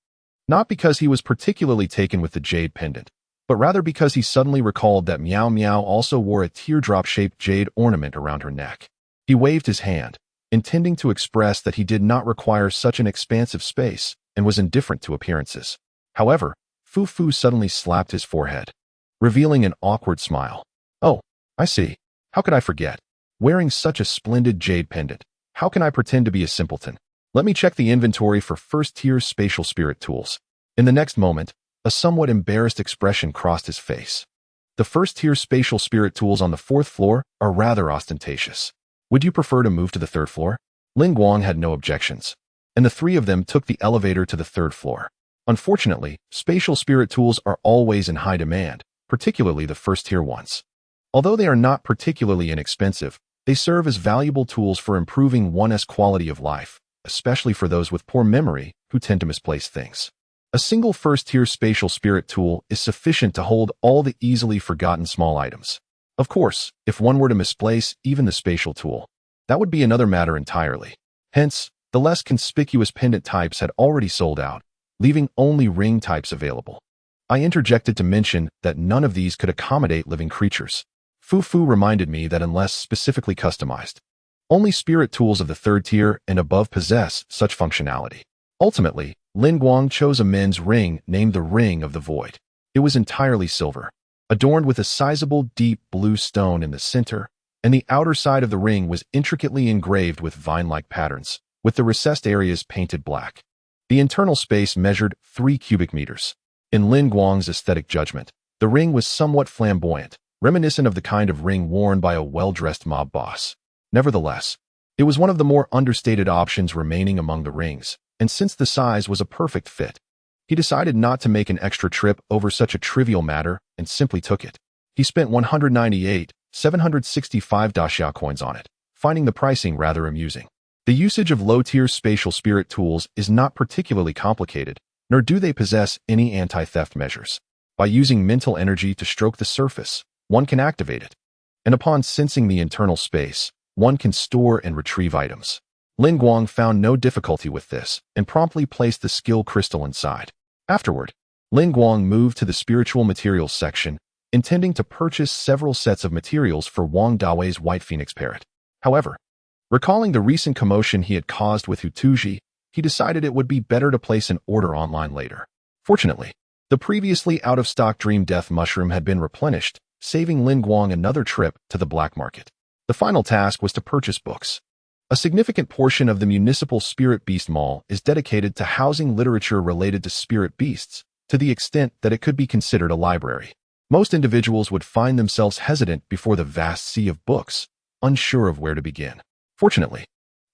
Not because he was particularly taken with the jade pendant, but rather because he suddenly recalled that Miao Miao also wore a teardrop-shaped jade ornament around her neck. He waved his hand, intending to express that he did not require such an expansive space and was indifferent to appearances. However, Fu Fu suddenly slapped his forehead, revealing an awkward smile. Oh, I see. How could I forget? Wearing such a splendid jade pendant, how can I pretend to be a simpleton? Let me check the inventory for first-tier spatial spirit tools. In the next moment, a somewhat embarrassed expression crossed his face. The first-tier spatial spirit tools on the 4th floor are rather ostentatious. Would you prefer to move to the 3rd floor? Guang had no objections, and the three of them took the elevator to the 3rd floor. Unfortunately, spatial spirit tools are always in high demand, particularly the first-tier ones. Although they are not particularly inexpensive, they serve as valuable tools for improving one's quality of life, especially for those with poor memory who tend to misplace things. A single first-tier spatial spirit tool is sufficient to hold all the easily forgotten small items. Of course, if one were to misplace even the spatial tool, that would be another matter entirely. Hence, the less conspicuous pendant types had already sold out, leaving only ring types available. I interjected to mention that none of these could accommodate living creatures. Fu Fu reminded me that unless specifically customized, only spirit tools of the 3rd tier and above possess such functionality. Ultimately, Guang chose a men's ring named the Ring of the Void. It was entirely silver, adorned with a sizable deep blue stone in the center, and the outer side of the ring was intricately engraved with vine-like patterns, with the recessed areas painted black. The internal space measured 3 cubic meters. In Guang's aesthetic judgment, the ring was somewhat flamboyant, reminiscent of the kind of ring worn by a well-dressed mob boss. Nevertheless, it was one of the more understated options remaining among the rings, and since the size was a perfect fit, he decided not to make an extra trip over such a trivial matter and simply took it. He spent 198,765 daxiao coins on it, finding the pricing rather amusing. The usage of low-tier spatial spirit tools is not particularly complicated, nor do they possess any anti-theft measures. By using mental energy to stroke the surface, one can activate it, and upon sensing the internal space, one can store and retrieve items. Guang found no difficulty with this and promptly placed the skill crystal inside. Afterward, Guang moved to the spiritual materials section, intending to purchase several sets of materials for Wong Dawei's White Phoenix Parrot. However, Recalling the recent commotion he had caused with Hutuji, he decided it would be better to place an order online later. Fortunately, the previously out-of-stock Dream Death Mushroom had been replenished, saving Lin Guang another trip to the black market. The final task was to purchase books. A significant portion of the municipal Spirit Beast Mall is dedicated to housing literature related to spirit beasts, to the extent that it could be considered a library. Most individuals would find themselves hesitant before the vast sea of books, unsure of where to begin. Fortunately,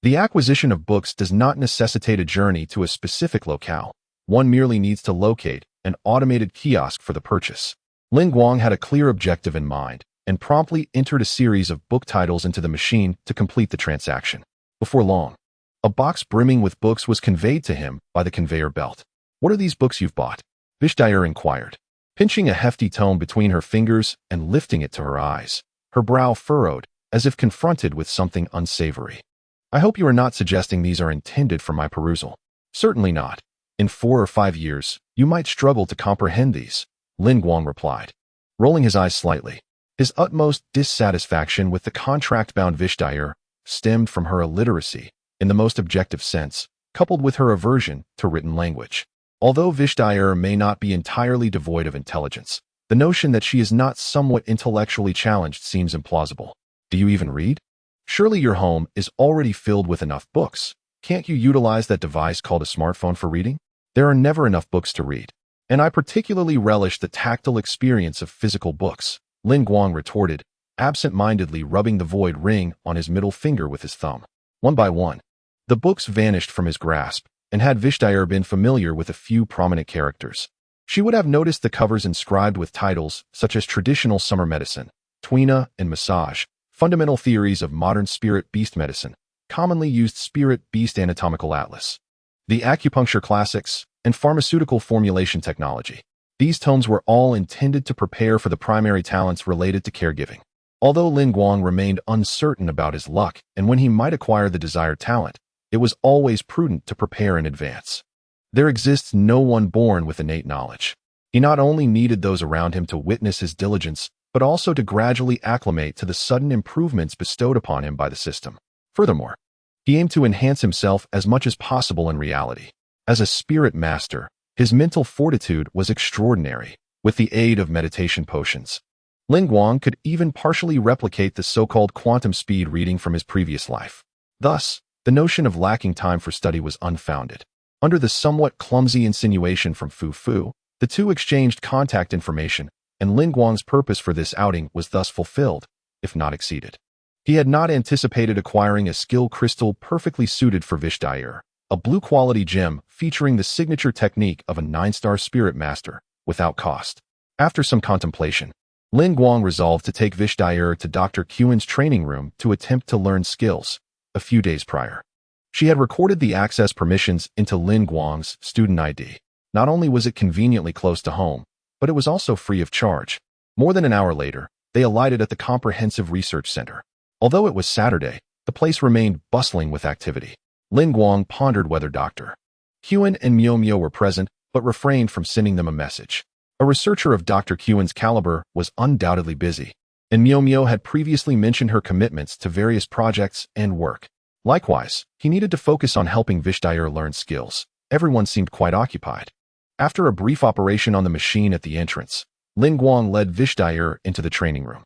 the acquisition of books does not necessitate a journey to a specific locale. One merely needs to locate an automated kiosk for the purchase. Lin Guang had a clear objective in mind and promptly entered a series of book titles into the machine to complete the transaction. Before long, a box brimming with books was conveyed to him by the conveyor belt. "What are these books you've bought?" Vishel inquired, pinching a hefty tome between her fingers and lifting it to her eyes, her brow furrowed, as if confronted with something unsavory. "I hope you are not suggesting these are intended for my perusal." "Certainly not. In 4 or 5 years, you might struggle to comprehend these," Lin Guang replied, rolling his eyes slightly. His utmost dissatisfaction with the contract-bound Vishel stemmed from her illiteracy, in the most objective sense, coupled with her aversion to written language. Although Vishel may not be entirely devoid of intelligence, the notion that she is not somewhat intellectually challenged seems implausible. "Do you even read? Surely your home is already filled with enough books. Can't you utilize that device called a smartphone for reading?" "There are never enough books to read, and I particularly relish the tactile experience of physical books," Lin Guang retorted, absent-mindedly rubbing the void ring on his middle finger with his thumb. One by one, the books vanished from his grasp, and had Vishel been familiar with a few prominent characters, she would have noticed the covers inscribed with titles such as Traditional Summer Medicine, Twina and Massage, Fundamental Theories of Modern Spirit Beast Medicine, Commonly Used Spirit Beast Anatomical Atlas, The Acupuncture Classics, and Pharmaceutical Formulation Technology. These tomes were all intended to prepare for the primary talents related to caregiving. Although Lin Guang remained uncertain about his luck and when he might acquire the desired talent, it was always prudent to prepare in advance. There exists no one born with innate knowledge. He not only needed those around him to witness his diligence, but also to gradually acclimate to the sudden improvements bestowed upon him by the system. Furthermore, he aimed to enhance himself as much as possible in reality. As a spirit master, his mental fortitude was extraordinary, with the aid of meditation potions. Lin Guang could even partially replicate the so-called quantum speed reading from his previous life. Thus, the notion of lacking time for study was unfounded. Under the somewhat clumsy insinuation from Fu Fu, the two exchanged contact information, and Lin Guang's purpose for this outing was thus fulfilled, if not exceeded. He had not anticipated acquiring a skill crystal perfectly suited for Vishel, a blue-quality gem featuring the signature technique of a 9-star spirit master, without cost. After some contemplation, Lin Guang resolved to take Vishel to Dr. Qian's training room to attempt to learn skills. A few days prior, she had recorded the access permissions into Lin Guang's student ID. Not only was it conveniently close to home, but it was also free of charge. More than an hour later, they alighted at the Comprehensive Research Center. Although it was Saturday, the place remained bustling with activity. Lin Guang pondered whether Dr. Qian and Miao Miao were present, but refrained from sending them a message. A researcher of Dr. Qian's caliber was undoubtedly busy, and Miao Miao had previously mentioned her commitments to various projects and work. Likewise, he needed to focus on helping Vishel learn skills. Everyone seemed quite occupied. After a brief operation on the machine at the entrance, Lin Guang led Vishel into the training room.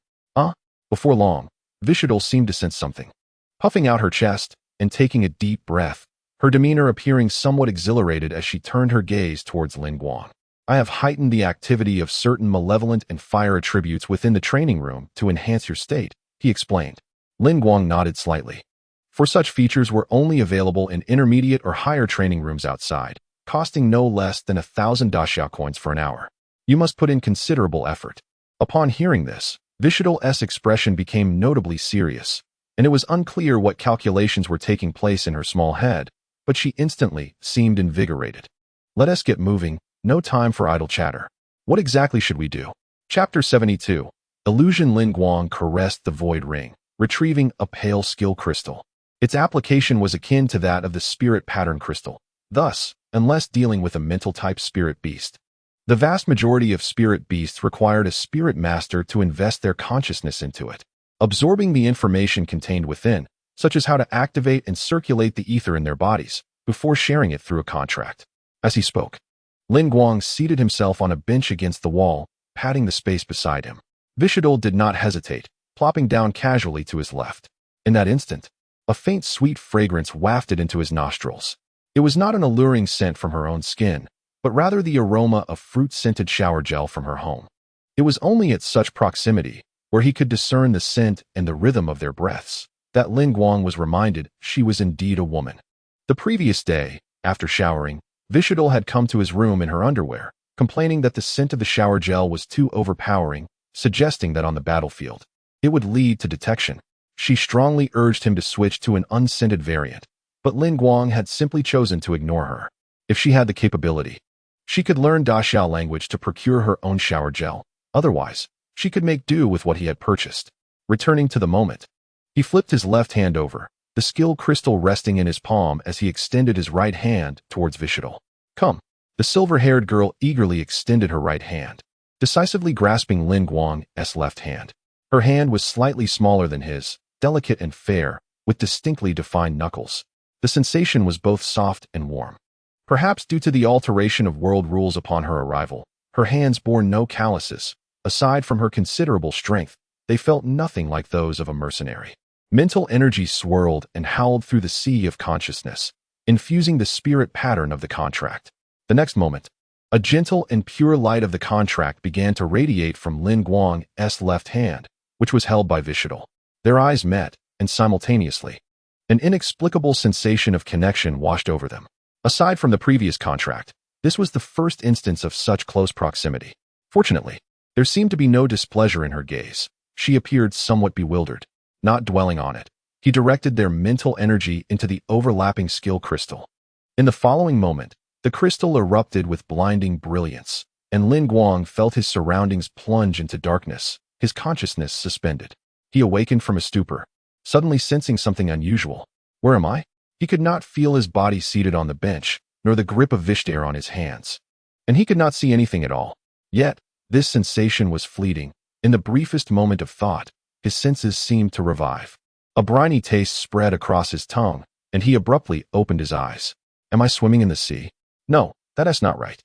Before long, Vishel seemed to sense something. Puffing out her chest and taking a deep breath, her demeanor appearing somewhat exhilarated as she turned her gaze towards Lin Guang. "I have heightened the activity of certain malevolent and fire attributes within the training room to enhance your state," he explained. Lin Guang nodded slightly. For such features were only available in intermediate or higher training rooms outside, costing no less than 1,000 daxiao coins for an hour. You must put in considerable effort. Upon hearing this, Vishel's expression became notably serious, and it was unclear what calculations were taking place in her small head, but she instantly seemed invigorated. "Let us get moving. No time for idle chatter. What exactly should we do?" Chapter 72. Illusion. Lin Guang caressed the void ring, retrieving a pale skill crystal. Its application was akin to that of the spirit pattern crystal. Thus, unless dealing with a mental-type spirit beast, the vast majority of spirit beasts required a spirit master to invest their consciousness into it. Absorbing the information contained within, such as how to activate and circulate the ether in their bodies before sharing it through a contract. As he spoke, Guang seated himself on a bench against the wall, patting the space beside him. Vishel did not hesitate, plopping down casually to his left. In that instant, a faint sweet fragrance wafted into his nostrils. It was not an alluring scent from her own skin, but rather the aroma of fruit-scented shower gel from her home. It was only at such proximity, where he could discern the scent and the rhythm of their breaths, that Guang was reminded she was indeed a woman. The previous day, after showering, Vishel had come to his room in her underwear, complaining that the scent of the shower gel was too overpowering, suggesting that on the battlefield, it would lead to detection. She strongly urged him to switch to an unscented variant, but Guang had simply chosen to ignore her. If she had the capability, she could learn Dawei language to procure her own shower gel. Otherwise, she could make do with what he had purchased. Returning to the moment, he flipped his left hand over, the skill crystal resting in his palm as he extended his right hand towards Vishel. Come. The silver-haired girl eagerly extended her right hand, decisively grasping Guang's left hand. Her hand was slightly smaller than his, delicate and fair, with distinctly defined knuckles. The sensation was both soft and warm. Perhaps due to the alteration of world rules upon her arrival, her hands bore no calluses. Aside from her considerable strength, they felt nothing like those of a mercenary. Mental energy swirled and howled through the sea of consciousness, infusing the spirit pattern of the contract. The next moment, a gentle and pure light of the contract began to radiate from Guang's left hand, which was held by Vishel. Their eyes met, and simultaneously, an inexplicable sensation of connection washed over them. Aside from the previous contract, this was the first instance of such close proximity. Fortunately, there seemed to be no displeasure in her gaze. She appeared somewhat bewildered. Not dwelling on it, he directed their mental energy into the overlapping skill crystal. In the following moment, the crystal erupted with blinding brilliance, and Guang felt his surroundings plunge into darkness, his consciousness suspended. He awakened from a stupor, suddenly sensing something unusual. Where am I? He could not feel his body seated on the bench, nor the grip of Vishel on his hands. And he could not see anything at all. Yet, this sensation was fleeting. In the briefest moment of thought, his senses seemed to revive. A briny taste spread across his tongue, and he abruptly opened his eyes. Am I swimming in the sea? No, that is not right.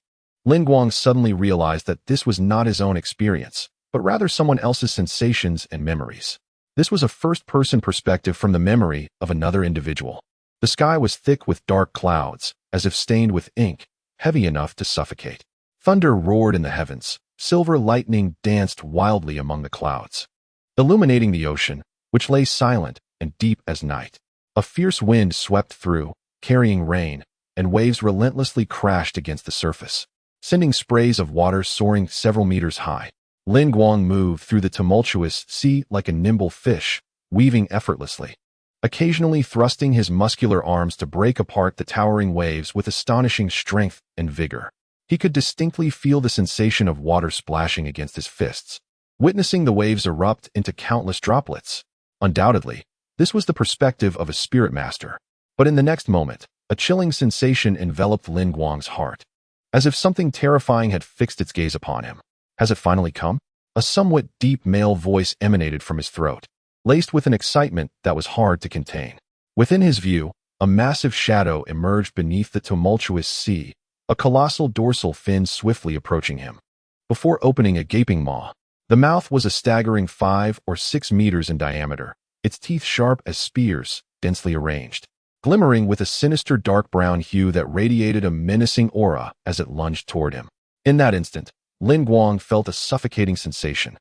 Guang suddenly realized that this was not his own experience, but rather someone else's sensations and memories. This was a first-person perspective from the memory of another individual. The sky was thick with dark clouds, as if stained with ink, heavy enough to suffocate. Thunder roared in the heavens. Silver lightning danced wildly among the clouds, illuminating the ocean, which lay silent and deep as night. A fierce wind swept through, carrying rain, and waves relentlessly crashed against the surface, sending sprays of water soaring several meters high. Guang moved through the tumultuous sea like a nimble fish, weaving effortlessly, occasionally thrusting his muscular arms to break apart the towering waves with astonishing strength and vigor. He could distinctly feel the sensation of water splashing against his fists, witnessing the waves erupt into countless droplets. Undoubtedly, this was the perspective of a spirit master. But in the next moment, a chilling sensation enveloped Guang's heart, as if something terrifying had fixed its gaze upon him. Has it finally come? A somewhat deep male voice emanated from his throat, laced with an excitement that was hard to contain. Within his view, a massive shadow emerged beneath the tumultuous sea, a colossal dorsal fin swiftly approaching him. Before opening a gaping maw, the mouth was a staggering 5 or 6 meters in diameter, its teeth sharp as spears, densely arranged, glimmering with a sinister dark brown hue that radiated a menacing aura as it lunged toward him. In that instant, Guang felt a suffocating sensation,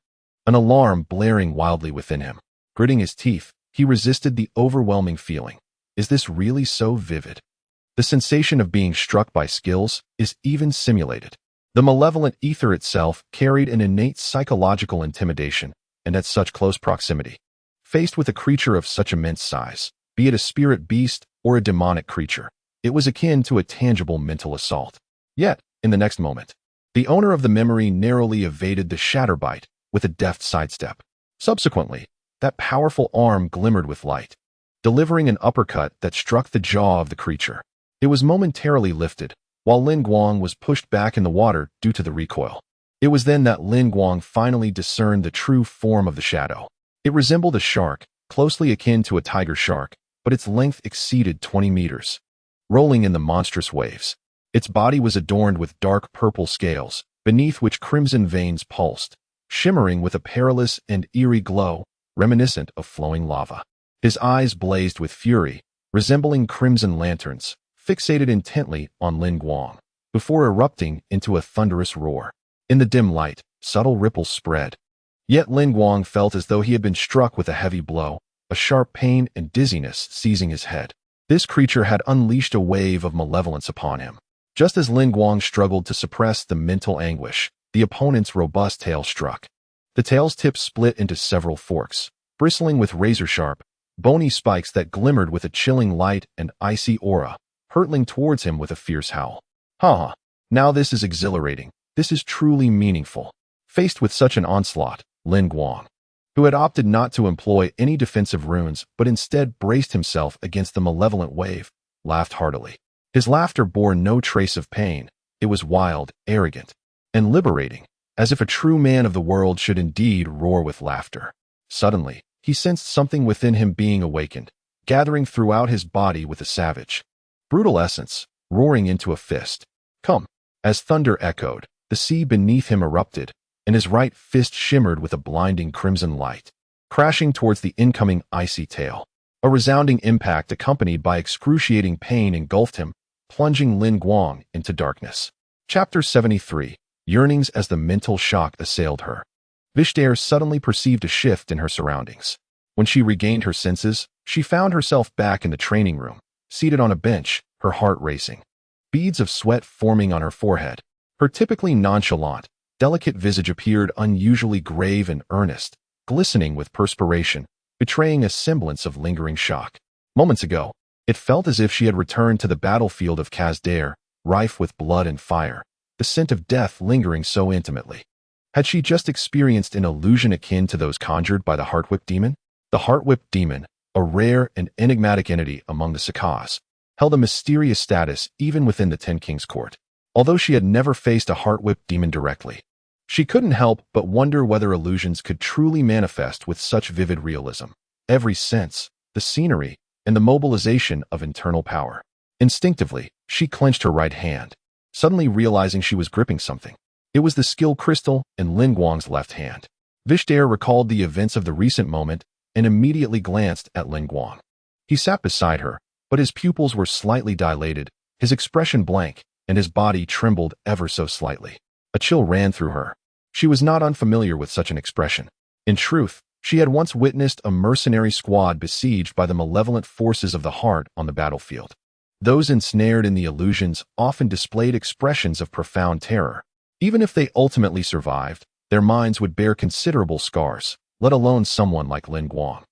an alarm blaring wildly within him. Gritting his teeth, he resisted the overwhelming feeling. Is this really so vivid? The sensation of being struck by skills is even simulated. The malevolent ether itself carried an innate psychological intimidation, and at such close proximity. Faced with a creature of such immense size, be it a spirit beast or a demonic creature, it was akin to a tangible mental assault. Yet, in the next moment, the owner of the memory narrowly evaded the shatterbite with a deft sidestep. Subsequently, that powerful arm glimmered with light, delivering an uppercut that struck the jaw of the creature. It was momentarily lifted, while Guang was pushed back in the water due to the recoil. It was then that Guang finally discerned the true form of the shadow. It resembled a shark, closely akin to a tiger shark, but its length exceeded 20 meters, rolling in the monstrous waves. Its body was adorned with dark purple scales, beneath which crimson veins pulsed, shimmering with a perilous and eerie glow, reminiscent of flowing lava. His eyes blazed with fury, resembling crimson lanterns, fixated intently on Lin Guang, before erupting into a thunderous roar. In the dim light, subtle ripples spread. Yet Lin Guang felt as though he had been struck with a heavy blow, a sharp pain and dizziness seizing his head. This creature had unleashed a wave of malevolence upon him. Just as Lin Guang struggled to suppress the mental anguish, the opponent's robust tail struck. The tail's tip split into several forks, bristling with razor-sharp, bony spikes that glimmered with a chilling light and icy aura, hurtling towards him with a fierce howl. Ha! Now this is exhilarating. This is truly meaningful. Faced with such an onslaught, Lin Guang, who had opted not to employ any defensive runes but instead braced himself against the malevolent wave, laughed heartily. His laughter bore no trace of pain. It was wild, arrogant, and liberating, as if a true man of the world should indeed roar with laughter. Suddenly, he sensed something within him being awakened, gathering throughout his body with a savage, brutal essence, roaring into a fist. Come! As thunder echoed, the sea beneath him erupted, and his right fist shimmered with a blinding crimson light, crashing towards the incoming icy tail. A resounding impact accompanied by excruciating pain engulfed him, plunging Lin Guang into darkness. Chapter 73. Yearnings as the mental shock assailed her. Vishel suddenly perceived a shift in her surroundings. When she regained her senses, she found herself back in the training room, seated on a bench, her heart racing. Beads of sweat forming on her forehead. Her typically nonchalant, delicate visage appeared unusually grave and earnest, glistening with perspiration, betraying a semblance of lingering shock. Moments ago, it felt as if she had returned to the battlefield of Kazdair, rife with blood and fire, the scent of death lingering so intimately. Had she just experienced an illusion akin to those conjured by the Heartwhip demon? The Heartwhip demon, a rare and enigmatic entity among the Saras, held a mysterious status even within the Ten Kings court. Although she had never faced a Heartwhip demon directly, she couldn't help but wonder whether illusions could truly manifest with such vivid realism. Every sense, the scenery, and the mobilization of internal power. Instinctively, she clenched her right hand, suddenly realizing she was gripping something. It was the skill crystal in Lin Guang's left hand. Vishel recalled the events of the recent moment and immediately glanced at Lin Guang. He sat beside her, but his pupils were slightly dilated, his expression blank, and his body trembled ever so slightly. A chill ran through her. She was not unfamiliar with such an expression. In truth, she had once witnessed a mercenary squad besieged by the malevolent forces of the heart on the battlefield. Those ensnared in the illusions often displayed expressions of profound terror. Even if they ultimately survived, their minds would bear considerable scars, let alone someone like Lin Guang,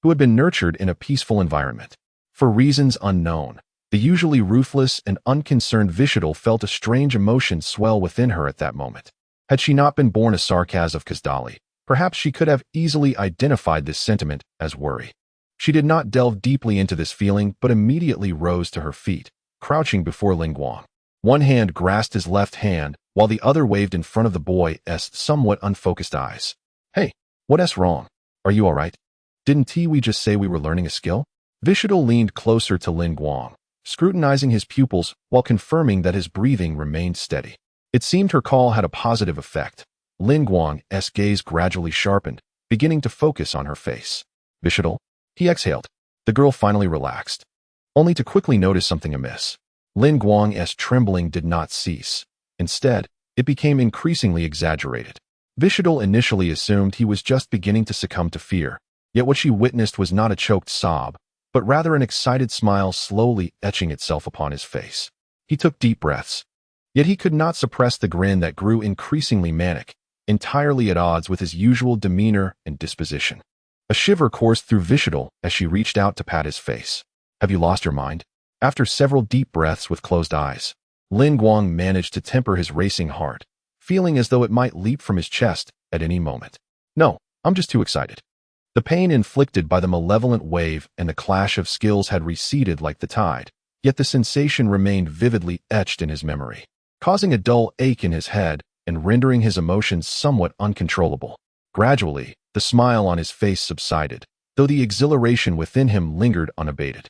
who had been nurtured in a peaceful environment. For reasons unknown, the usually ruthless and unconcerned Vishel felt a strange emotion swell within her at that moment. Had she not been born a Sarkaz of Kazdali, perhaps she could have easily identified this sentiment as worry. She did not delve deeply into this feeling but immediately rose to her feet, crouching before Lin Guang. One hand grasped his left hand, while the other waved in front of the boy's somewhat unfocused eyes. Hey, what's wrong? Are you alright? Didn't we just say we were learning a skill? Vishel leaned closer to Lin Guang, scrutinizing his pupils while confirming that his breathing remained steady. It seemed her call had a positive effect. Lin Guang's gaze gradually sharpened, beginning to focus on her face. Vishel? He exhaled. The girl finally relaxed, only to quickly notice something amiss. Lin Guang's trembling did not cease. Instead, it became increasingly exaggerated. Vishel initially assumed he was just beginning to succumb to fear, yet what she witnessed was not a choked sob, but rather an excited smile slowly etching itself upon his face. He took deep breaths, yet he could not suppress the grin that grew increasingly manic, entirely at odds with his usual demeanor and disposition. A shiver coursed through Vishel as she reached out to pat his face. Have you lost your mind? After several deep breaths with closed eyes, Lin Guang managed to temper his racing heart, feeling as though it might leap from his chest at any moment. No, I'm just too excited. The pain inflicted by the malevolent wave and the clash of skills had receded like the tide, yet the sensation remained vividly etched in his memory, causing a dull ache in his head and rendering his emotions somewhat uncontrollable. Gradually, the smile on his face subsided, though the exhilaration within him lingered unabated.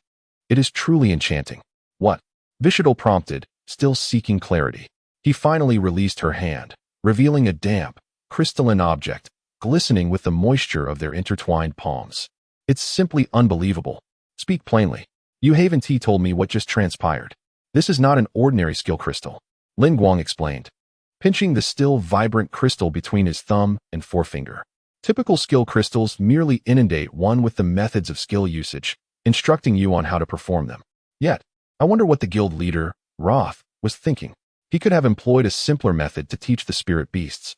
It is truly enchanting. What? Vishel prompted, still seeking clarity. He finally released her hand, revealing a damp, crystalline object, glistening with the moisture of their intertwined palms. It's simply unbelievable. Speak plainly. You haven't told me what just transpired. This is not an ordinary skill crystal, Guang explained, pinching the still vibrant crystal between his thumb and forefinger. Typical skill crystals merely inundate one with the methods of skill usage, instructing you on how to perform them. Yet, I wonder what the guild leader, Roth, was thinking. He could have employed a simpler method to teach the spirit beasts.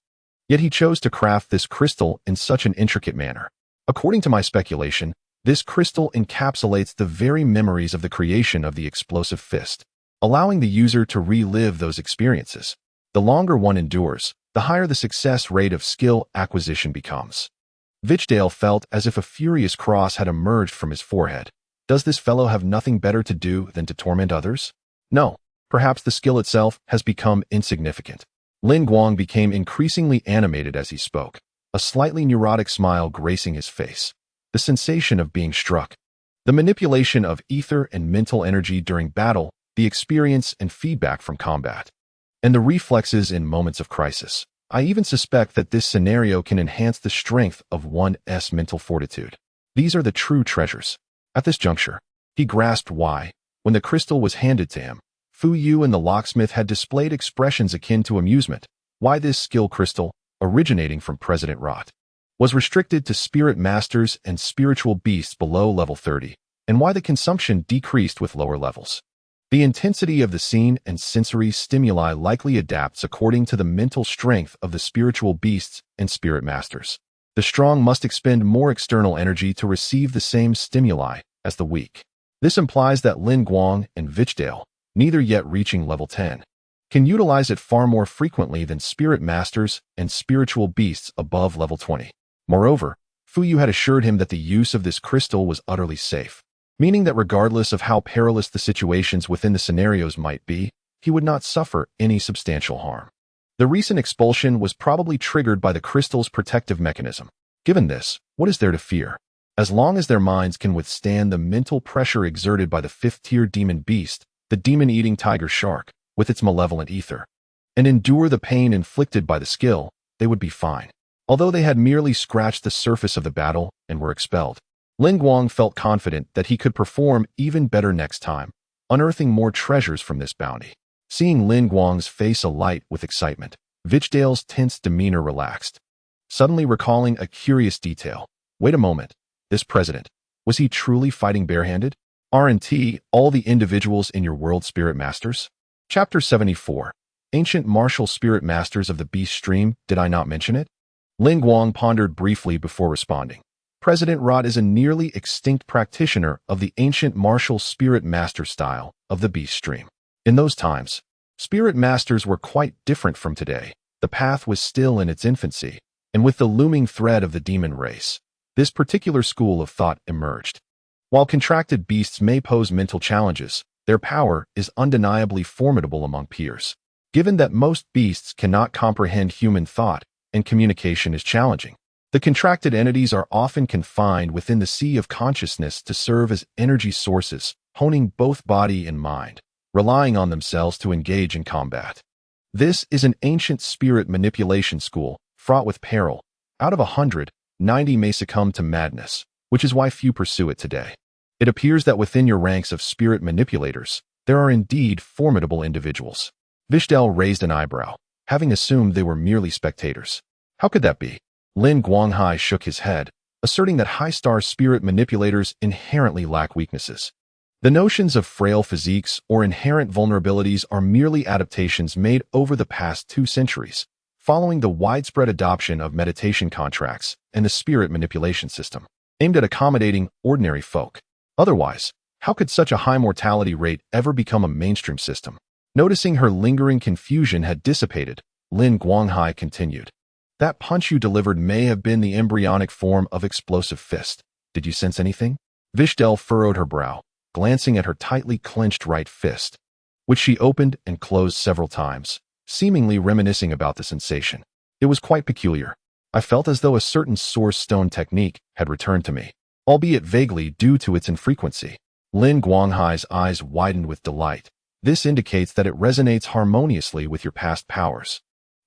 Yet he chose to craft this crystal in such an intricate manner. According to my speculation, this crystal encapsulates the very memories of the creation of the explosive fist, allowing the user to relive those experiences. The longer one endures, the higher the success rate of skill acquisition becomes. Vishel felt as if a furious cross had emerged from his forehead. Does this fellow have nothing better to do than to torment others? No, perhaps the skill itself has become insignificant. Guang became increasingly animated as he spoke, a slightly neurotic smile gracing his face. The sensation of being struck, the manipulation of ether and mental energy during battle, the experience and feedback from combat, and the reflexes in moments of crisis. I even suspect that this scenario can enhance the strength of one's mental fortitude. These are the true treasures. At this juncture, he grasped why, when the crystal was handed to him, Fu Yu and the locksmith had displayed expressions akin to amusement, why this skill crystal, originating from President Roth, was restricted to spirit masters and spiritual beasts below level 30, and why the consumption decreased with lower levels. The intensity of the scene and sensory stimuli likely adapts according to the mental strength of the spiritual beasts and spirit masters. The strong must expend more external energy to receive the same stimuli as the weak. This implies that Guang and Vishel, neither yet reaching level 10, can utilize it far more frequently than spirit masters and spiritual beasts above level 20. Moreover, Fu Yu had assured him that the use of this crystal was utterly safe, meaning that regardless of how perilous the situations within the scenarios might be, he would not suffer any substantial harm. The recent expulsion was probably triggered by the crystal's protective mechanism. Given this, what is there to fear? As long as their minds can withstand the mental pressure exerted by the fifth-tier demon beast, the demon-eating tiger shark, with its malevolent ether, and endure the pain inflicted by the skill, they would be fine. Although they had merely scratched the surface of the battle and were expelled, Guang felt confident that he could perform even better next time, unearthing more treasures from this bounty. Seeing Guang's face alight with excitement, Vishel's tense demeanor relaxed, suddenly recalling a curious detail. Wait a moment, this president, was he truly fighting barehanded? Aren't all the individuals in your world spirit masters? Chapter 74. Ancient martial spirit masters of the beast stream, did I not mention it? Guang pondered briefly before responding. President Rod is a nearly extinct practitioner of the ancient martial spirit master style of the beast stream. In those times, spirit masters were quite different from today. The path was still in its infancy, and with the looming threat of the demon race, this particular school of thought emerged. While contracted beasts may pose mental challenges, their power is undeniably formidable among peers. Given that most beasts cannot comprehend human thought and communication is challenging, the contracted entities are often confined within the sea of consciousness to serve as energy sources, honing both body and mind, relying on themselves to engage in combat. This is an ancient spirit manipulation school, fraught with peril. Out of 100, 90 may succumb to madness, which is why few pursue it today. It appears that within your ranks of spirit manipulators, there are indeed formidable individuals. Vishel raised an eyebrow, having assumed they were merely spectators. How could that be? Guang shook his head, asserting that high-star spirit manipulators inherently lack weaknesses. The notions of frail physiques or inherent vulnerabilities are merely adaptations made over the past 2 centuries, following the widespread adoption of meditation contracts and the spirit manipulation system, aimed at accommodating ordinary folk. Otherwise, how could such a high mortality rate ever become a mainstream system? Noticing her lingering confusion had dissipated, Guang continued. That punch you delivered may have been the embryonic form of explosive fist. Did you sense anything? Vishel furrowed her brow, glancing at her tightly clenched right fist, which she opened and closed several times, seemingly reminiscing about the sensation. It was quite peculiar. I felt as though a certain source stone technique had returned to me. albeit vaguely due to its infrequency. Lin Guanghai's eyes widened with delight. This indicates that it resonates harmoniously with your past powers.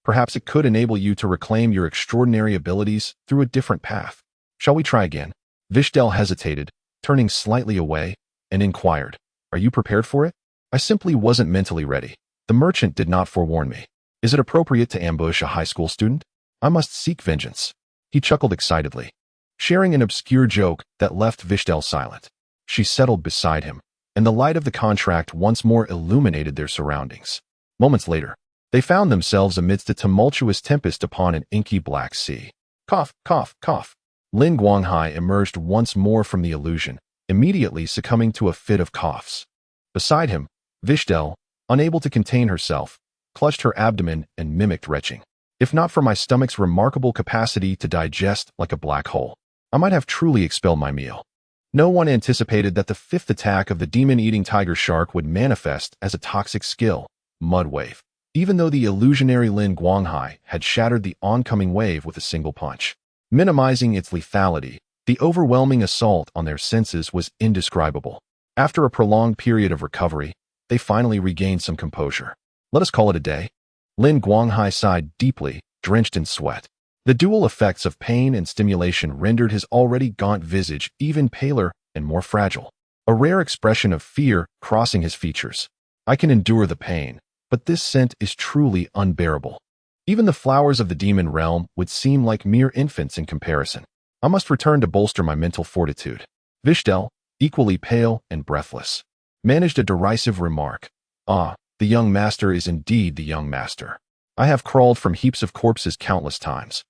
Perhaps it could enable you to reclaim your extraordinary abilities through a different path. Shall we try again? Vishel hesitated, turning slightly away, and inquired, "Are you prepared for it?" I simply wasn't mentally ready. The merchant did not forewarn me. Is it appropriate to ambush a high school student? I must seek vengeance. He chuckled excitedly, sharing an obscure joke that left Vishel silent. She settled beside him, and the light of the contract once more illuminated their surroundings. Moments later, they found themselves amidst a tumultuous tempest upon an inky black sea. Cough, cough, cough. Lin Guanghai emerged once more from the illusion, immediately succumbing to a fit of coughs. Beside him, Vishel, unable to contain herself, clutched her abdomen and mimicked retching. If not for my stomach's remarkable capacity to digest like a black hole, I might have truly expelled my meal. No one anticipated that the fifth attack of the demon-eating tiger shark would manifest as a toxic skill, Mud Wave, even though the illusionary Lin Guanghai had shattered the oncoming wave with a single punch. Minimizing its lethality, the overwhelming assault on their senses was indescribable. After a prolonged period of recovery, they finally regained some composure. Let us call it a day. Lin Guanghai sighed deeply, drenched in sweat. The dual effects of pain and stimulation rendered his already gaunt visage even paler and more fragile, a rare expression of fear crossing his features. I can endure the pain, but this scent is truly unbearable. Even the flowers of the demon realm would seem like mere infants in comparison. I must return to bolster my mental fortitude. Vishel, equally pale and breathless, managed a derisive remark. Ah, the young master is indeed the young master. I have crawled from heaps of corpses countless times,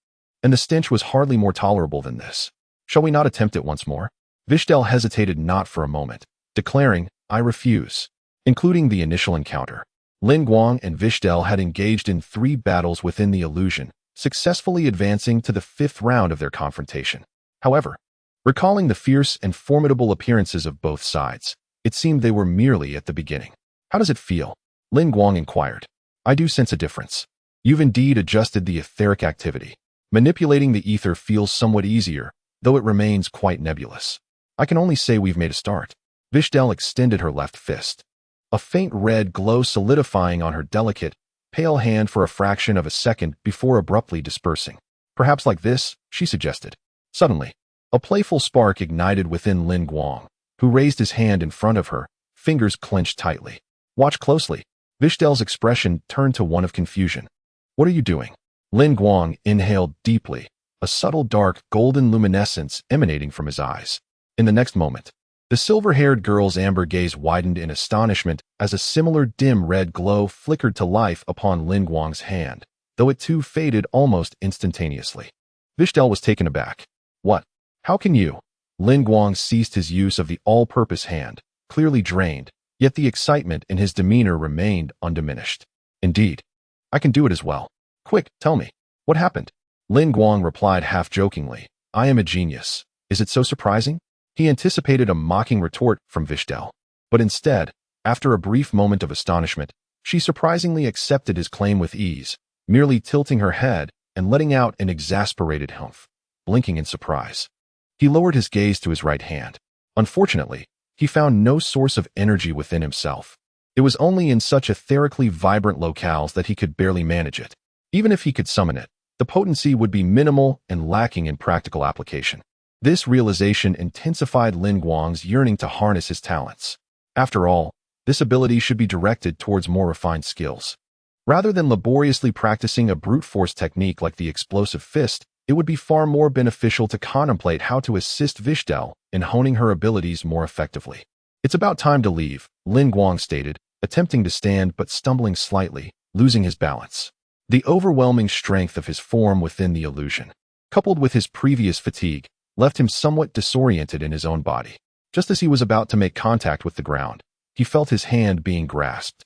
and the stench was hardly more tolerable than this. Shall we not attempt it once more? Vishel hesitated not for a moment, declaring, I refuse. Including the initial encounter, Lin Guang and Vishel had engaged in 3 battles within the illusion, successfully advancing to the 5th round of their confrontation. However, recalling the fierce and formidable appearances of both sides, it seemed they were merely at the beginning. How does it feel? Lin Guang inquired. I do sense a difference. You've indeed adjusted the etheric activity. Manipulating the ether feels somewhat easier, though it remains quite nebulous. I can only say we've made a start. Vishel extended her left fist, a faint red glow solidifying on her delicate, pale hand for a fraction of a second before abruptly dispersing. Perhaps like this, she suggested. Suddenly, a playful spark ignited within Lin Guang, who raised his hand in front of her, fingers clenched tightly. Watch closely. Vishel's expression turned to one of confusion. What are you doing? Lin Guang inhaled deeply, a subtle dark golden luminescence emanating from his eyes. In the next moment, the silver-haired girl's amber gaze widened in astonishment as a similar dim red glow flickered to life upon Lin Guang's hand, though it too faded almost instantaneously. Vishel was taken aback. What? How can you? Lin Guang ceased his use of the all-purpose hand, clearly drained, yet the excitement in his demeanor remained undiminished. Indeed, I can do it as well. Quick, tell me. What happened? Lin Guang replied half-jokingly. I am a genius. Is it so surprising? He anticipated a mocking retort from Vishel, but instead, after a brief moment of astonishment, she surprisingly accepted his claim with ease, merely tilting her head and letting out an exasperated humph, blinking in surprise. He lowered his gaze to his right hand. Unfortunately, he found no source of energy within himself. It was only in such etherically vibrant locales that he could barely manage it. Even if he could summon it, the potency would be minimal and lacking in practical application. This realization intensified Lin Guang's yearning to harness his talents. After all, this ability should be directed towards more refined skills. Rather than laboriously practicing a brute force technique like the explosive fist, it would be far more beneficial to contemplate how to assist Vishel in honing her abilities more effectively. It's about time to leave, Lin Guang stated, attempting to stand but stumbling slightly, losing his balance. The overwhelming strength of his form within the illusion, coupled with his previous fatigue, left him somewhat disoriented in his own body. Just as he was about to make contact with the ground, he felt his hand being grasped,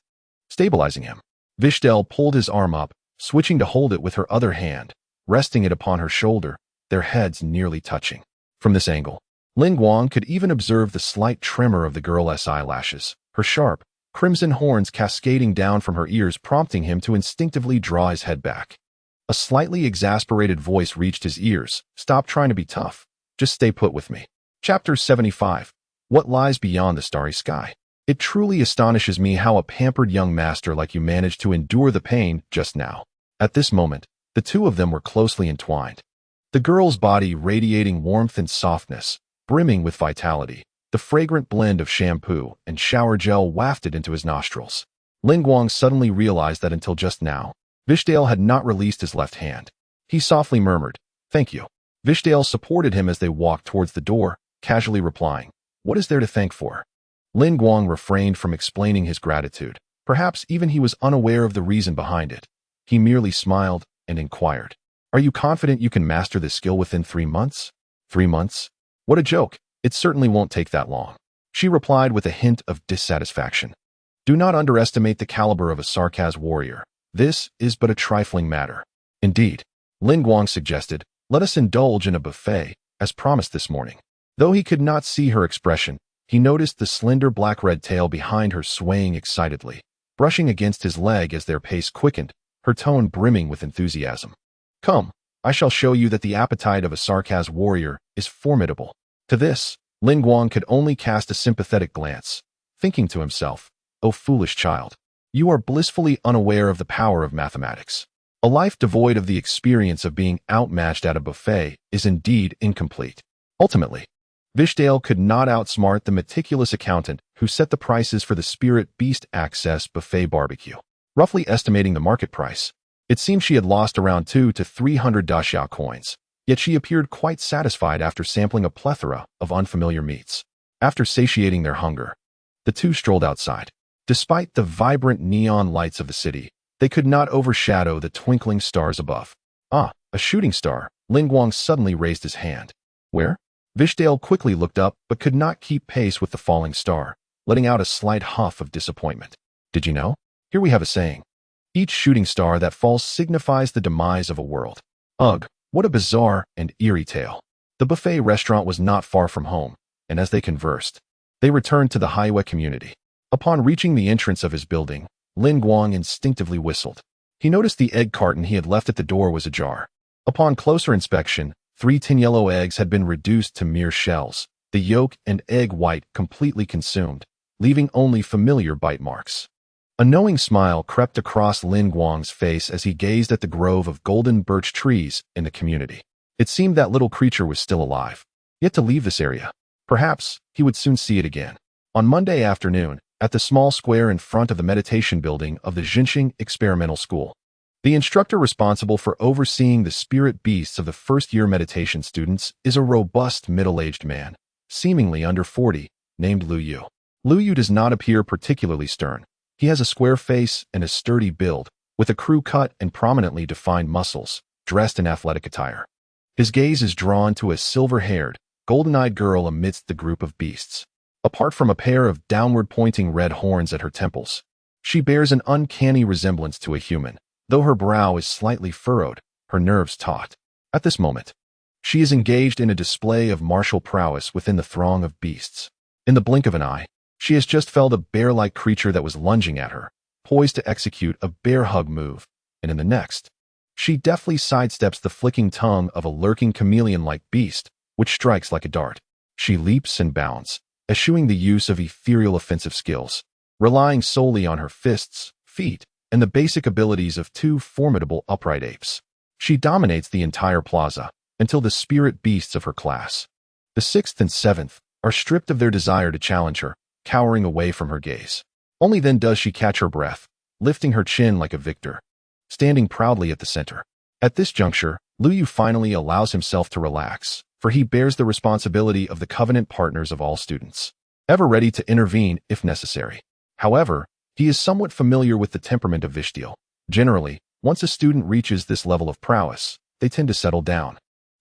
stabilizing him. Vishel pulled his arm up, switching to hold it with her other hand, resting it upon her shoulder, their heads nearly touching. From this angle, Lin Guang could even observe the slight tremor of the girl's eyelashes, her sharp, crimson horns cascading down from her ears, prompting him to instinctively draw his head back. A slightly exasperated voice reached his ears. Stop trying to be tough. Just stay put with me. Chapter 75. What Lies Beyond the Starry Sky. It truly astonishes me how a pampered young master like you managed to endure the pain just now. At this moment, the two of them were closely entwined. The girl's body radiating warmth and softness, brimming with vitality, the fragrant blend of shampoo and shower gel wafted into his nostrils. Guang suddenly realized that until just now, Vishel had not released his left hand. He softly murmured, "Thank you." Vishel supported him as they walked towards the door, casually replying, "What is there to thank for?" Guang refrained from explaining his gratitude. Perhaps even he was unaware of the reason behind it. He merely smiled and inquired, "Are you confident you can master this skill within 3 months?" 3 months? What a joke. It certainly won't take that long. She replied with a hint of dissatisfaction. Do not underestimate the caliber of a Sarkaz warrior. This is but a trifling matter. Indeed, Guang suggested, "Let us indulge in a buffet, as promised this morning." Though he could not see her expression, he noticed the slender black-red tail behind her swaying excitedly, brushing against his leg as their pace quickened, her tone brimming with enthusiasm. "Come, I shall show you that the appetite of a Sarkaz warrior is formidable." To this, Guang could only cast a sympathetic glance, thinking to himself, "O foolish child, you are blissfully unaware of the power of mathematics. A life devoid of the experience of being outmatched at a buffet is indeed incomplete." Ultimately, Vishel could not outsmart the meticulous accountant who set the prices for the Spirit Beast Access Buffet Barbecue. Roughly estimating the market price, it seemed she had lost around 200 to 300 daxiao coins, yet she appeared quite satisfied after sampling a plethora of unfamiliar meats. After satiating their hunger, the two strolled outside. Despite the vibrant neon lights of the city, they could not overshadow the twinkling stars above. "Ah, a shooting star." Guang suddenly raised his hand. "Where?" Vishel quickly looked up but could not keep pace with the falling star, letting out a slight huff of disappointment. "Did you know? Here we have a saying. Each shooting star that falls signifies the demise of a world." Ugh, what a bizarre and eerie tale. The buffet restaurant was not far from home, and as they conversed, they returned to the highway community. Upon reaching the entrance of his building, Guang instinctively whistled. He noticed the egg carton he had left at the door was ajar. Upon closer inspection, 3 tin yellow eggs had been reduced to mere shells, the yolk and egg white completely consumed, leaving only familiar bite marks. A knowing smile crept across Guang's face as he gazed at the grove of golden birch trees in the community. It seemed that little creature was still alive, yet to leave this area. Perhaps he would soon see it again. On Monday afternoon, at the small square in front of the meditation building of the Jinxing Experimental School, the instructor responsible for overseeing the spirit beasts of the first-year meditation students is a robust middle-aged man, seemingly under 40, named Lu Yu. Lu Yu does not appear particularly stern. He has a square face and a sturdy build, with a crew cut and prominently defined muscles, dressed in athletic attire. His gaze is drawn to a silver-haired, golden-eyed girl amidst the group of beasts. Apart from a pair of downward-pointing red horns at her temples, she bears an uncanny resemblance to a human. Though her brow is slightly furrowed, her nerves taut. At this moment, she is engaged in a display of martial prowess within the throng of beasts. In the blink of an eye, she has just felled a bear-like creature that was lunging at her, poised to execute a bear hug move, and in the next, she deftly sidesteps the flicking tongue of a lurking chameleon-like beast, which strikes like a dart. She leaps and bounds, eschewing the use of ethereal offensive skills, relying solely on her fists, feet, and the basic abilities of 2 formidable upright apes. She dominates the entire plaza until the spirit beasts of her class, the 6th and 7th, are stripped of their desire to challenge her, cowering away from her gaze. Only then does she catch her breath, lifting her chin like a victor, standing proudly at the center. At this juncture, Lu Yu finally allows himself to relax, for he bears the responsibility of the covenant partners of all students, ever ready to intervene if necessary. However, he is somewhat familiar with the temperament of Vishel. Generally, once a student reaches this level of prowess, they tend to settle down,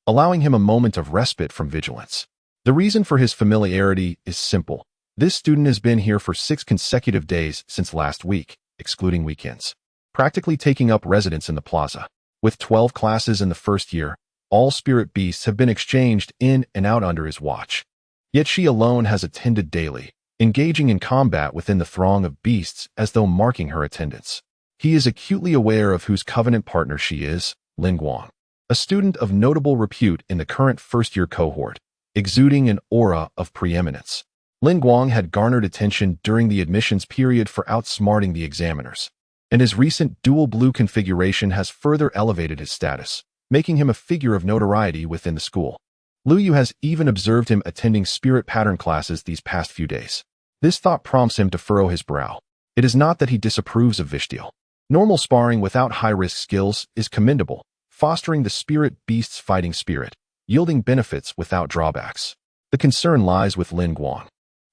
allowing him a moment of respite from vigilance. The reason for his familiarity is simple. This student has been here for 6 consecutive days since last week, excluding weekends, practically taking up residence in the plaza. With 12 classes in the first year, all spirit beasts have been exchanged in and out under his watch. Yet she alone has attended daily, engaging in combat within the throng of beasts as though marking her attendance. He is acutely aware of whose covenant partner she is, Guang, a student of notable repute in the current first-year cohort. exuding an aura of preeminence. Lin Guang had garnered attention during the admissions period for outsmarting the examiners, and his recent dual blue configuration has further elevated his status, making him a figure of notoriety within the school. Lu Yu has even observed him attending spirit pattern classes these past few days. This thought prompts him to furrow his brow. It is not that he disapproves of Vishel. Normal sparring without high-risk skills is commendable, fostering the spirit beast's fighting spirit, yielding benefits without drawbacks. The concern lies with Lin Guang.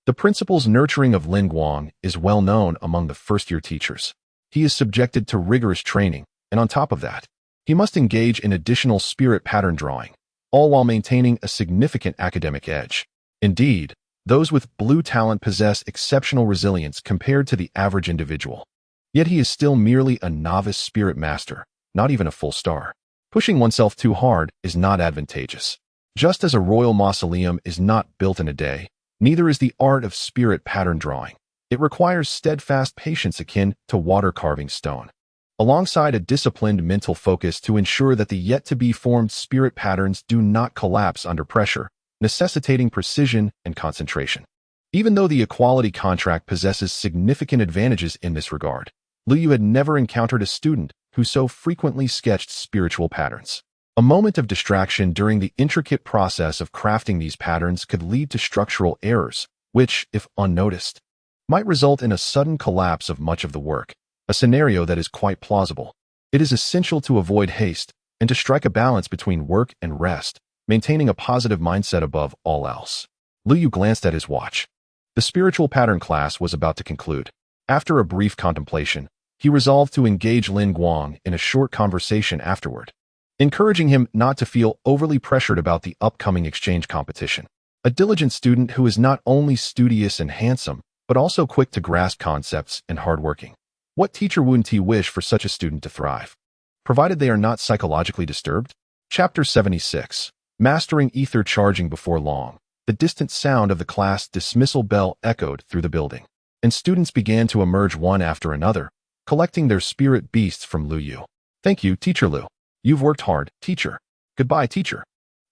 The principal's nurturing of Lin Guang is well known among the first-year teachers. He is subjected to rigorous training, and on top of that, he must engage in additional spirit pattern drawing, all while maintaining a significant academic edge. Indeed, those with blue talent possess exceptional resilience compared to the average individual. Yet he is still merely a novice spirit master, not even a full star. Pushing oneself too hard is not advantageous. Just as a royal mausoleum is not built in a day, neither is the art of spirit pattern drawing. It requires steadfast patience akin to water carving stone, alongside a disciplined mental focus to ensure that the yet-to-be-formed spirit patterns do not collapse under pressure, necessitating precision and concentration. Even though the equality contract possesses significant advantages in this regard, Lu Yu had never encountered a student who so frequently sketched spiritual patterns. A moment of distraction during the intricate process of crafting these patterns could lead to structural errors, which, if unnoticed, might result in a sudden collapse of much of the work, a scenario that is quite plausible. It is essential to avoid haste and to strike a balance between work and rest, maintaining a positive mindset above all else. Lu Yu glanced at his watch. The spiritual pattern class was about to conclude. After a brief contemplation, he resolved to engage Lin Guang in a short conversation afterward, encouraging him not to feel overly pressured about the upcoming exchange competition. A diligent student who is not only studious and handsome, but also quick to grasp concepts and hardworking. What teacher wouldn't he wish for such a student to thrive, provided they are not psychologically disturbed? Chapter 76. Mastering Ether. Charging before long, the distant sound of the class dismissal bell echoed through the building, and students began to emerge one after another, collecting their spirit beasts from Lu Yu. Thank you, Teacher Lu. You've worked hard, teacher. Goodbye, teacher.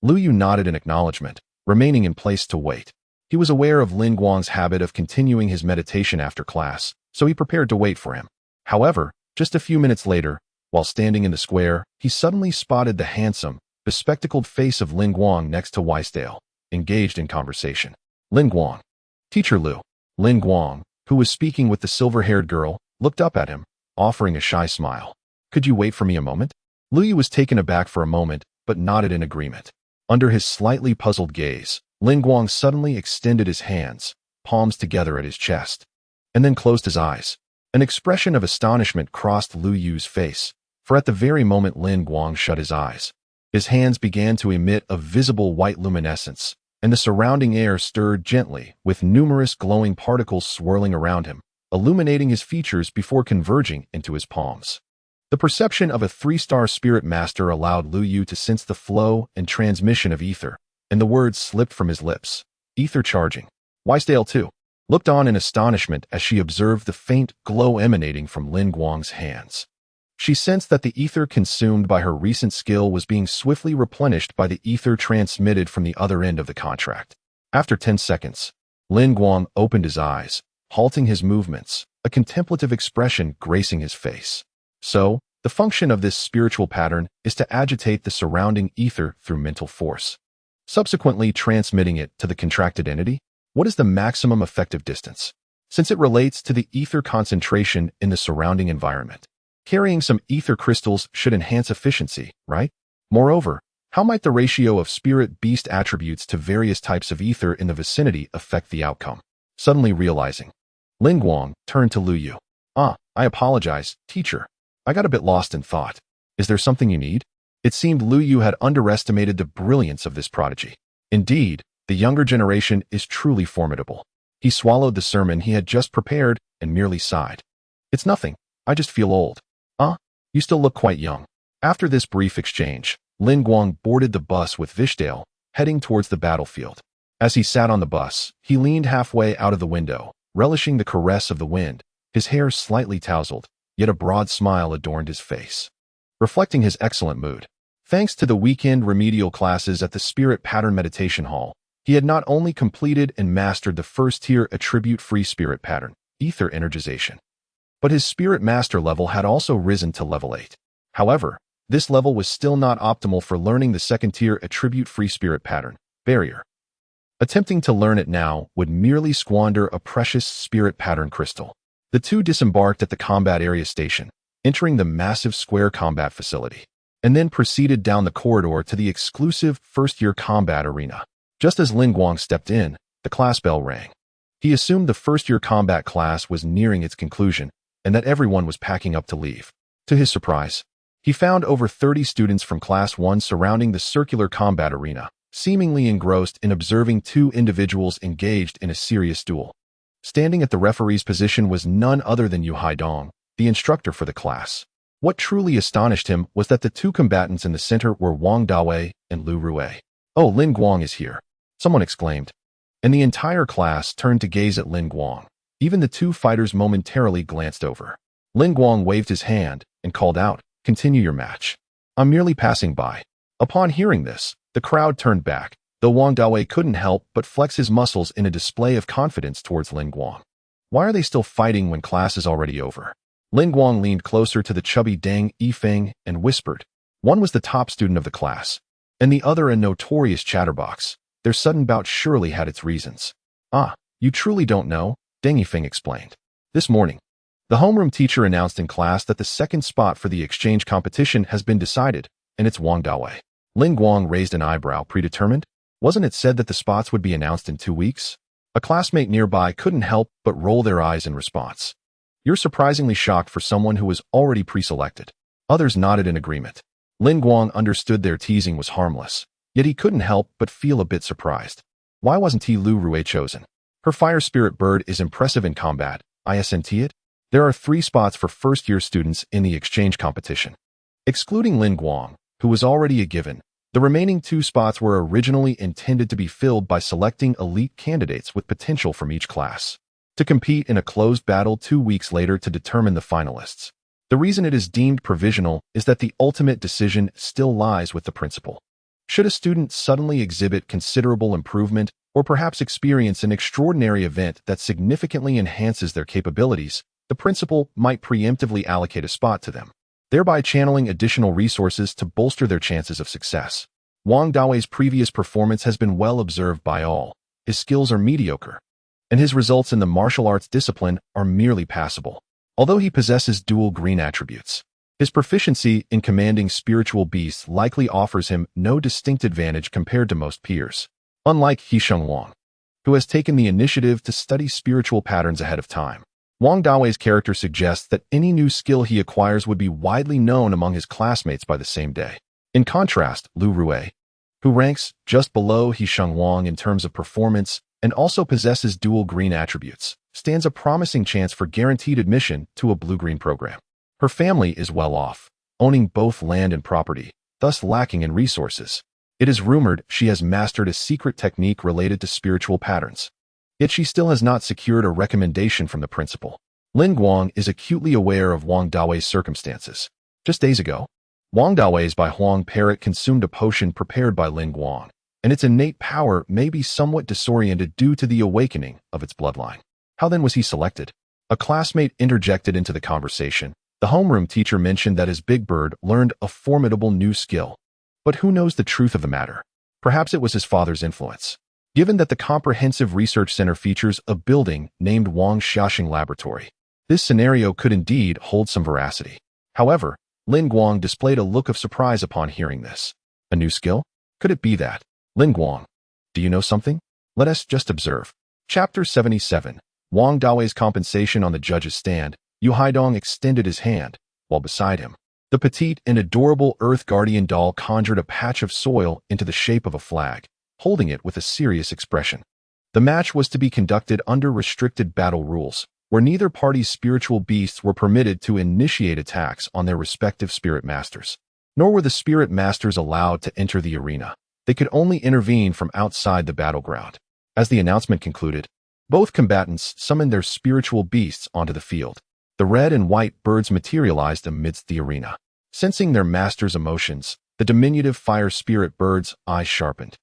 Lu Yu nodded in acknowledgement, remaining in place to wait. He was aware of Lin Guang's habit of continuing his meditation after class, so he prepared to wait for him. However, just a few minutes later, while standing in the square, he suddenly spotted the handsome, bespectacled face of Lin Guang next to Weisdale, engaged in conversation. Lin Guang. Teacher Lu. Lin Guang, who was speaking with the silver-haired girl, looked up at him, offering a shy smile. Could you wait for me a moment? Lu Yu was taken aback for a moment, but nodded in agreement. Under his slightly puzzled gaze, Lin Guang suddenly extended his hands, palms together at his chest, and then closed his eyes. An expression of astonishment crossed Lu Yu's face, for at the very moment Lin Guang shut his eyes, his hands began to emit a visible white luminescence, and the surrounding air stirred gently, with numerous glowing particles swirling around him, illuminating his features before converging into his palms. The perception of a 3-star spirit master allowed Lu Yu to sense the flow and transmission of ether, and the words slipped from his lips. Ether charging. Weisdale, too, looked on in astonishment as she observed the faint glow emanating from Lin Guang's hands. She sensed that the ether consumed by her recent skill was being swiftly replenished by the ether transmitted from the other end of the contract. After 10 seconds, Lin Guang opened his eyes, halting his movements, a contemplative expression gracing his face. So, the function of this spiritual pattern is to agitate the surrounding ether through mental force, subsequently transmitting it to the contracted entity. What is the maximum effective distance? Since it relates to the ether concentration in the surrounding environment, carrying some ether crystals should enhance efficiency, right? Moreover, how might the ratio of spirit-beast attributes to various types of ether in the vicinity affect the outcome? Suddenly realizing, Lin Guang turned to Lu Yu. I apologize, teacher. I got a bit lost in thought. Is there something you need? It seemed Lu Yu had underestimated the brilliance of this prodigy. Indeed, the younger generation is truly formidable. He swallowed the sermon he had just prepared and merely sighed. It's nothing. I just feel old. You still look quite young. After this brief exchange, Lin Guang boarded the bus with Vishel, heading towards the battlefield. As he sat on the bus, he leaned halfway out of the window, relishing the caress of the wind, his hair slightly tousled, yet a broad smile adorned his face, reflecting his excellent mood. Thanks to the weekend remedial classes at the Spirit Pattern Meditation Hall, He had not only completed and mastered the first-tier attribute-free spirit pattern, Ether Energization, but his Spirit Master level had also risen to level 8. However, this level was still not optimal for learning the second-tier attribute-free spirit pattern, Barrier. Attempting to learn it now would merely squander a precious spirit pattern crystal. The two disembarked at the combat area station, entering the massive square combat facility, and then proceeded down the corridor to the exclusive first-year combat arena. Just as Guang stepped in, the class bell rang. He assumed the first-year combat class was nearing its conclusion and that everyone was packing up to leave. To his surprise, he found over 30 students from Class 1 surrounding the circular combat arena, seemingly engrossed in observing two individuals engaged in a serious duel. Standing at the referee's position was none other than Yu Haidong, the instructor for the class. What truly astonished him was that the two combatants in the center were Wong Dawei and Lu Rui. "Oh, Guang is here," someone exclaimed, and the entire class turned to gaze at Guang. Even the two fighters momentarily glanced over. Guang waved his hand and called out, "Continue your match. I'm merely passing by." Upon hearing this, the crowd turned back, though Wong Dawei couldn't help but flex his muscles in a display of confidence towards Guang. Why are they still fighting when class is already over? Guang leaned closer to the chubby Deng Yifeng and whispered. One was the top student of the class, and the other a notorious chatterbox. Their sudden bout surely had its reasons. "Ah, you truly don't know," Deng Yifeng explained. "This morning, the homeroom teacher announced in class that the second spot for the exchange competition has been decided, and it's Wong Dawei." Guang raised an eyebrow. "Predetermined? Wasn't it said that the spots would be announced in 2 weeks?" A classmate nearby couldn't help but roll their eyes in response. "You're surprisingly shocked for someone who was already pre-selected." Others nodded in agreement. Guang understood their teasing was harmless, yet he couldn't help but feel a bit surprised. Why wasn't he Lu Rui chosen? Her fire spirit bird is impressive in combat, isn't it? There are 3 spots for first-year students in the exchange competition. Excluding Guang, who was already a given, the remaining 2 spots were originally intended to be filled by selecting elite candidates with potential from each class, to compete in a closed battle 2 weeks later to determine the finalists. The reason it is deemed provisional is that the ultimate decision still lies with the principal. Should a student suddenly exhibit considerable improvement, or perhaps experience an extraordinary event that significantly enhances their capabilities, the principal might preemptively allocate a spot to them, thereby channeling additional resources to bolster their chances of success. Wong Dawei's previous performance has been well observed by all. His skills are mediocre, and his results in the martial arts discipline are merely passable. Although he possesses dual green attributes, his proficiency in commanding spiritual beasts likely offers him no distinct advantage compared to most peers. Unlike Hisheng Wang, who has taken the initiative to study spiritual patterns ahead of time, Wong Dawei's character suggests that any new skill he acquires would be widely known among his classmates by the same day. In contrast, Lu Rui, who ranks just below Hisheng Wang in terms of performance and also possesses dual green attributes, stands a promising chance for guaranteed admission to a blue-green program. Her family is well off, owning both land and property, thus lacking in resources. It is rumored she has mastered a secret technique related to spiritual patterns. Yet she still has not secured a recommendation from the principal. Guang is acutely aware of Wong Dawei's circumstances. Just days ago, Wong Dawei's by Huang parrot consumed a potion prepared by Guang, and its innate power may be somewhat disoriented due to the awakening of its bloodline. How then was he selected? A classmate interjected into the conversation. The homeroom teacher mentioned that his big bird learned a formidable new skill. But who knows the truth of the matter? Perhaps it was his father's influence. Given that the Comprehensive Research Center features a building named Wang Xiaoxing Laboratory, this scenario could indeed hold some veracity. However, Guang displayed a look of surprise upon hearing this. A new skill? Could it be that? Guang, do you know something? Let us just observe. Chapter 77. Wong Dawei's compensation on the judge's stand. Yu Haidong extended his hand, while beside him, the petite and adorable Earth Guardian doll conjured a patch of soil into the shape of a flag, holding it with a serious expression. The match was to be conducted under restricted battle rules, where neither party's spiritual beasts were permitted to initiate attacks on their respective spirit masters. Nor were the spirit masters allowed to enter the arena. They could only intervene from outside the battleground. As the announcement concluded, both combatants summoned their spiritual beasts onto the field. The red and white birds materialized amidst the arena. Sensing their master's emotions, the diminutive fire spirit bird's eyes sharpened.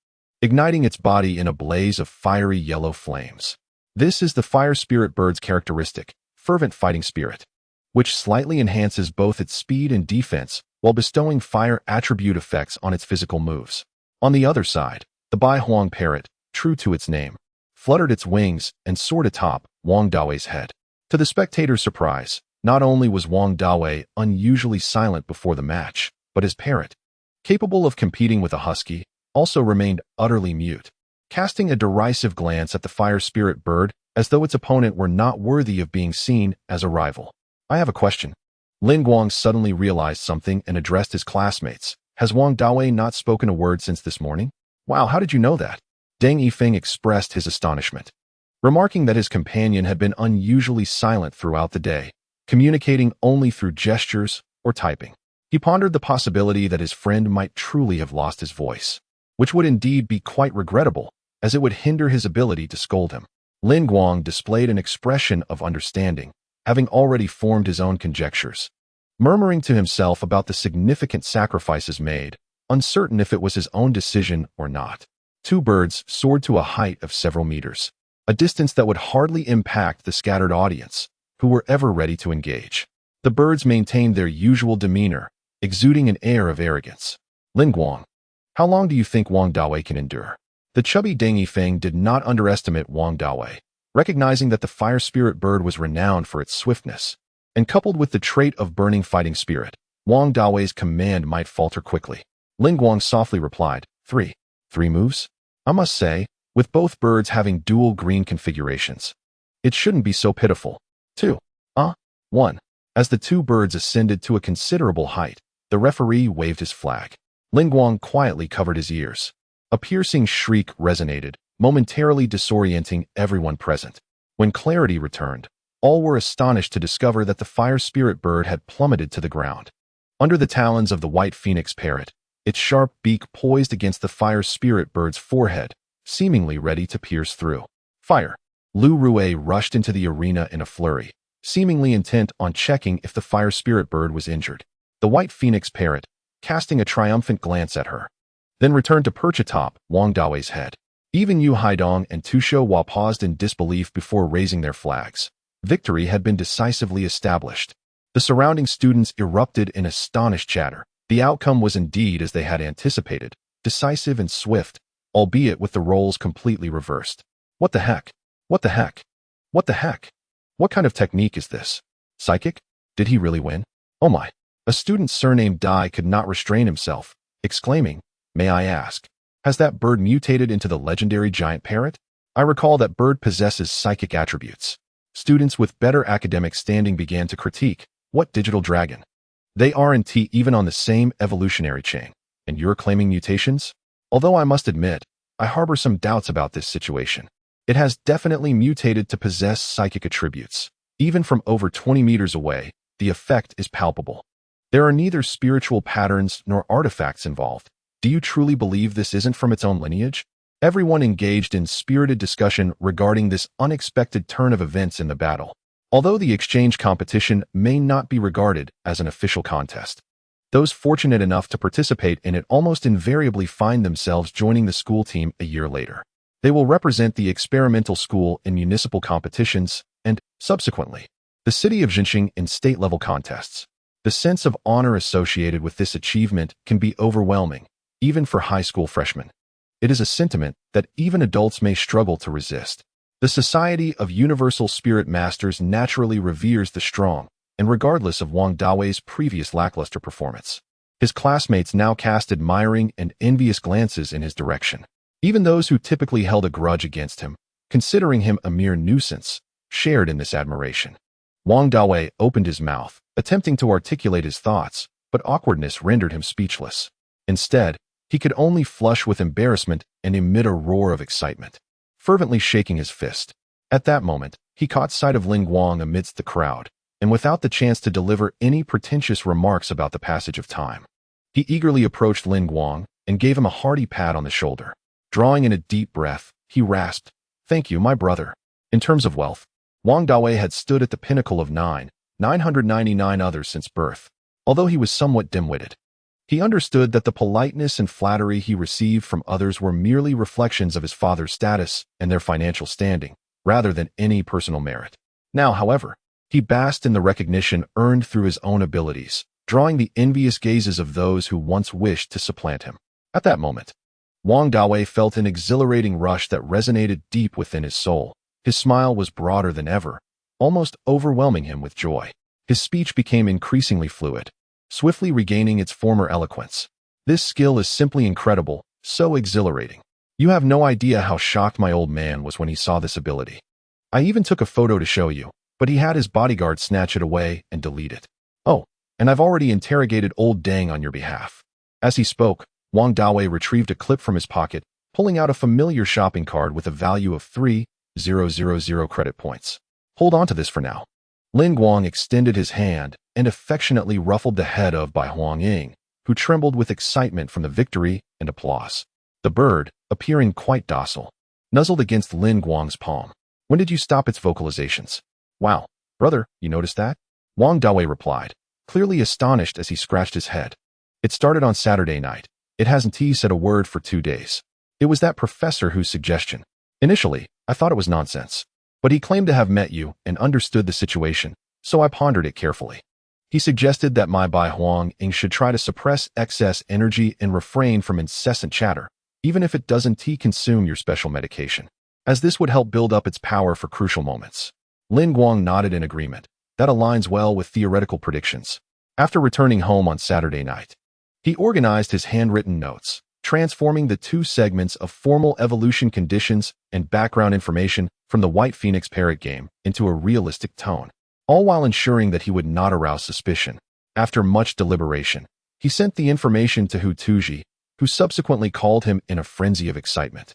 igniting its body in a blaze of fiery yellow flames. This is the fire spirit bird's characteristic, fervent fighting spirit, which slightly enhances both its speed and defense while bestowing fire attribute effects on its physical moves. On the other side, the Bai Huang parrot, true to its name, fluttered its wings and soared atop Wong Dawei's head. To the spectator's surprise, not only was Wong Dawei unusually silent before the match, but his parrot, capable of competing with a husky, also remained utterly mute, casting a derisive glance at the fire spirit bird as though its opponent were not worthy of being seen as a rival. I have a question. Lin Guang suddenly realized something and addressed his classmates. Has Wong Dawei not spoken a word since this morning? Wow, how did you know that? Deng Yifeng expressed his astonishment, remarking that his companion had been unusually silent throughout the day, communicating only through gestures or typing. He pondered the possibility that his friend might truly have lost his voice, which would indeed be quite regrettable, as it would hinder his ability to scold him. Lin Guang displayed an expression of understanding, having already formed his own conjectures, murmuring to himself about the significant sacrifices made, uncertain if it was his own decision or not. Two birds soared to a height of several meters, a distance that would hardly impact the scattered audience, who were ever ready to engage. The birds maintained their usual demeanor, exuding an air of arrogance. Lin Guang, how long do you think Wong Dawei can endure? The chubby Deng Yifeng did not underestimate Wong Dawei, recognizing that the fire spirit bird was renowned for its swiftness, and coupled with the trait of burning fighting spirit, Wong Dawei's command might falter quickly. Lin Guang softly replied, Three moves? I must say, with both birds having dual green configurations, it shouldn't be so pitiful. 2. 1. As the two birds ascended to a considerable height, the referee waved his flag. Lin Guang quietly covered his ears. A piercing shriek resonated, momentarily disorienting everyone present. When clarity returned, all were astonished to discover that the fire spirit bird had plummeted to the ground. Under the talons of the white phoenix parrot, its sharp beak poised against the fire spirit bird's forehead, seemingly ready to pierce through. Fire! Lu Rue rushed into the arena in a flurry, seemingly intent on checking if the fire spirit bird was injured. The white phoenix parrot, casting a triumphant glance at her, then returned to perch atop Wong Dawei's head. Even Yu Haidong and Tu Hua paused in disbelief before raising their flags. Victory had been decisively established. The surrounding students erupted in astonished chatter. The outcome was indeed as they had anticipated, decisive and swift, albeit with the roles completely reversed. What the heck? What the heck? What the heck? What kind of technique is this? Psychic? Did he really win? Oh my! A student surnamed Dai could not restrain himself, exclaiming, May I ask, has that bird mutated into the legendary giant parrot? I recall that bird possesses psychic attributes. Students with better academic standing began to critique, what digital dragon? They aren't even on the same evolutionary chain, and you're claiming mutations? Although I must admit, I harbor some doubts about this situation. It has definitely mutated to possess psychic attributes. Even from over 20 meters away, the effect is palpable. There are neither spiritual patterns nor artifacts involved. Do you truly believe this isn't from its own lineage? Everyone engaged in spirited discussion regarding this unexpected turn of events in the battle, although the exchange competition may not be regarded as an official contest. Those fortunate enough to participate in it almost invariably find themselves joining the school team a year later. They will represent the experimental school in municipal competitions and, subsequently, the city of Jinxing in state-level contests. The sense of honor associated with this achievement can be overwhelming, even for high school freshmen. It is a sentiment that even adults may struggle to resist. The Society of Universal Spirit Masters naturally reveres the strong, and regardless of Wong Dawei's previous lackluster performance, his classmates now cast admiring and envious glances in his direction. Even those who typically held a grudge against him, considering him a mere nuisance, shared in this admiration. Wong Dawei opened his mouth, attempting to articulate his thoughts, but awkwardness rendered him speechless. Instead, he could only flush with embarrassment and emit a roar of excitement, fervently shaking his fist. At that moment, he caught sight of Lin Guang amidst the crowd, and without the chance to deliver any pretentious remarks about the passage of time, he eagerly approached Lin Guang and gave him a hearty pat on the shoulder. Drawing in a deep breath, he rasped, Thank you, my brother. In terms of wealth, Wong Dawei had stood at the pinnacle of 999 others since birth, although he was somewhat dim-witted. He understood that the politeness and flattery he received from others were merely reflections of his father's status and their financial standing, rather than any personal merit. Now, however, he basked in the recognition earned through his own abilities, drawing the envious gazes of those who once wished to supplant him. At that moment, Wong Dawei felt an exhilarating rush that resonated deep within his soul. His smile was broader than ever, almost overwhelming him with joy. His speech became increasingly fluid, swiftly regaining its former eloquence. This skill is simply incredible, so exhilarating. You have no idea how shocked my old man was when he saw this ability. I even took a photo to show you, but he had his bodyguard snatch it away and delete it. Oh, and I've already interrogated old Dang on your behalf. As he spoke, Wong Dawei retrieved a clip from his pocket, pulling out a familiar shopping card with a value of 3,000 credit points. Hold on to this for now. Lin Guang extended his hand and affectionately ruffled the head of Bai Huangying, who trembled with excitement from the victory and applause. The bird, appearing quite docile, nuzzled against Lin Guang's palm. When did you stop its vocalizations? Wow, brother, you noticed that? Wong Dawei replied, clearly astonished as he scratched his head. It started on Saturday night. It hasn't said a word for 2 days. It was that professor whose suggestion. Initially, I thought it was nonsense. But he claimed to have met you and understood the situation, so I pondered it carefully. He suggested that my Bai Huangying should try to suppress excess energy and refrain from incessant chatter, even if it doesn't consume your special medication, as this would help build up its power for crucial moments. Lin Guang nodded in agreement. That aligns well with theoretical predictions. After returning home on Saturday night, he organized his handwritten notes, transforming the 2 segments of formal evolution conditions and background information from the White Phoenix Parrot game into a realistic tone, all while ensuring that he would not arouse suspicion. After much deliberation, he sent the information to Hu Tuji, who subsequently called him in a frenzy of excitement,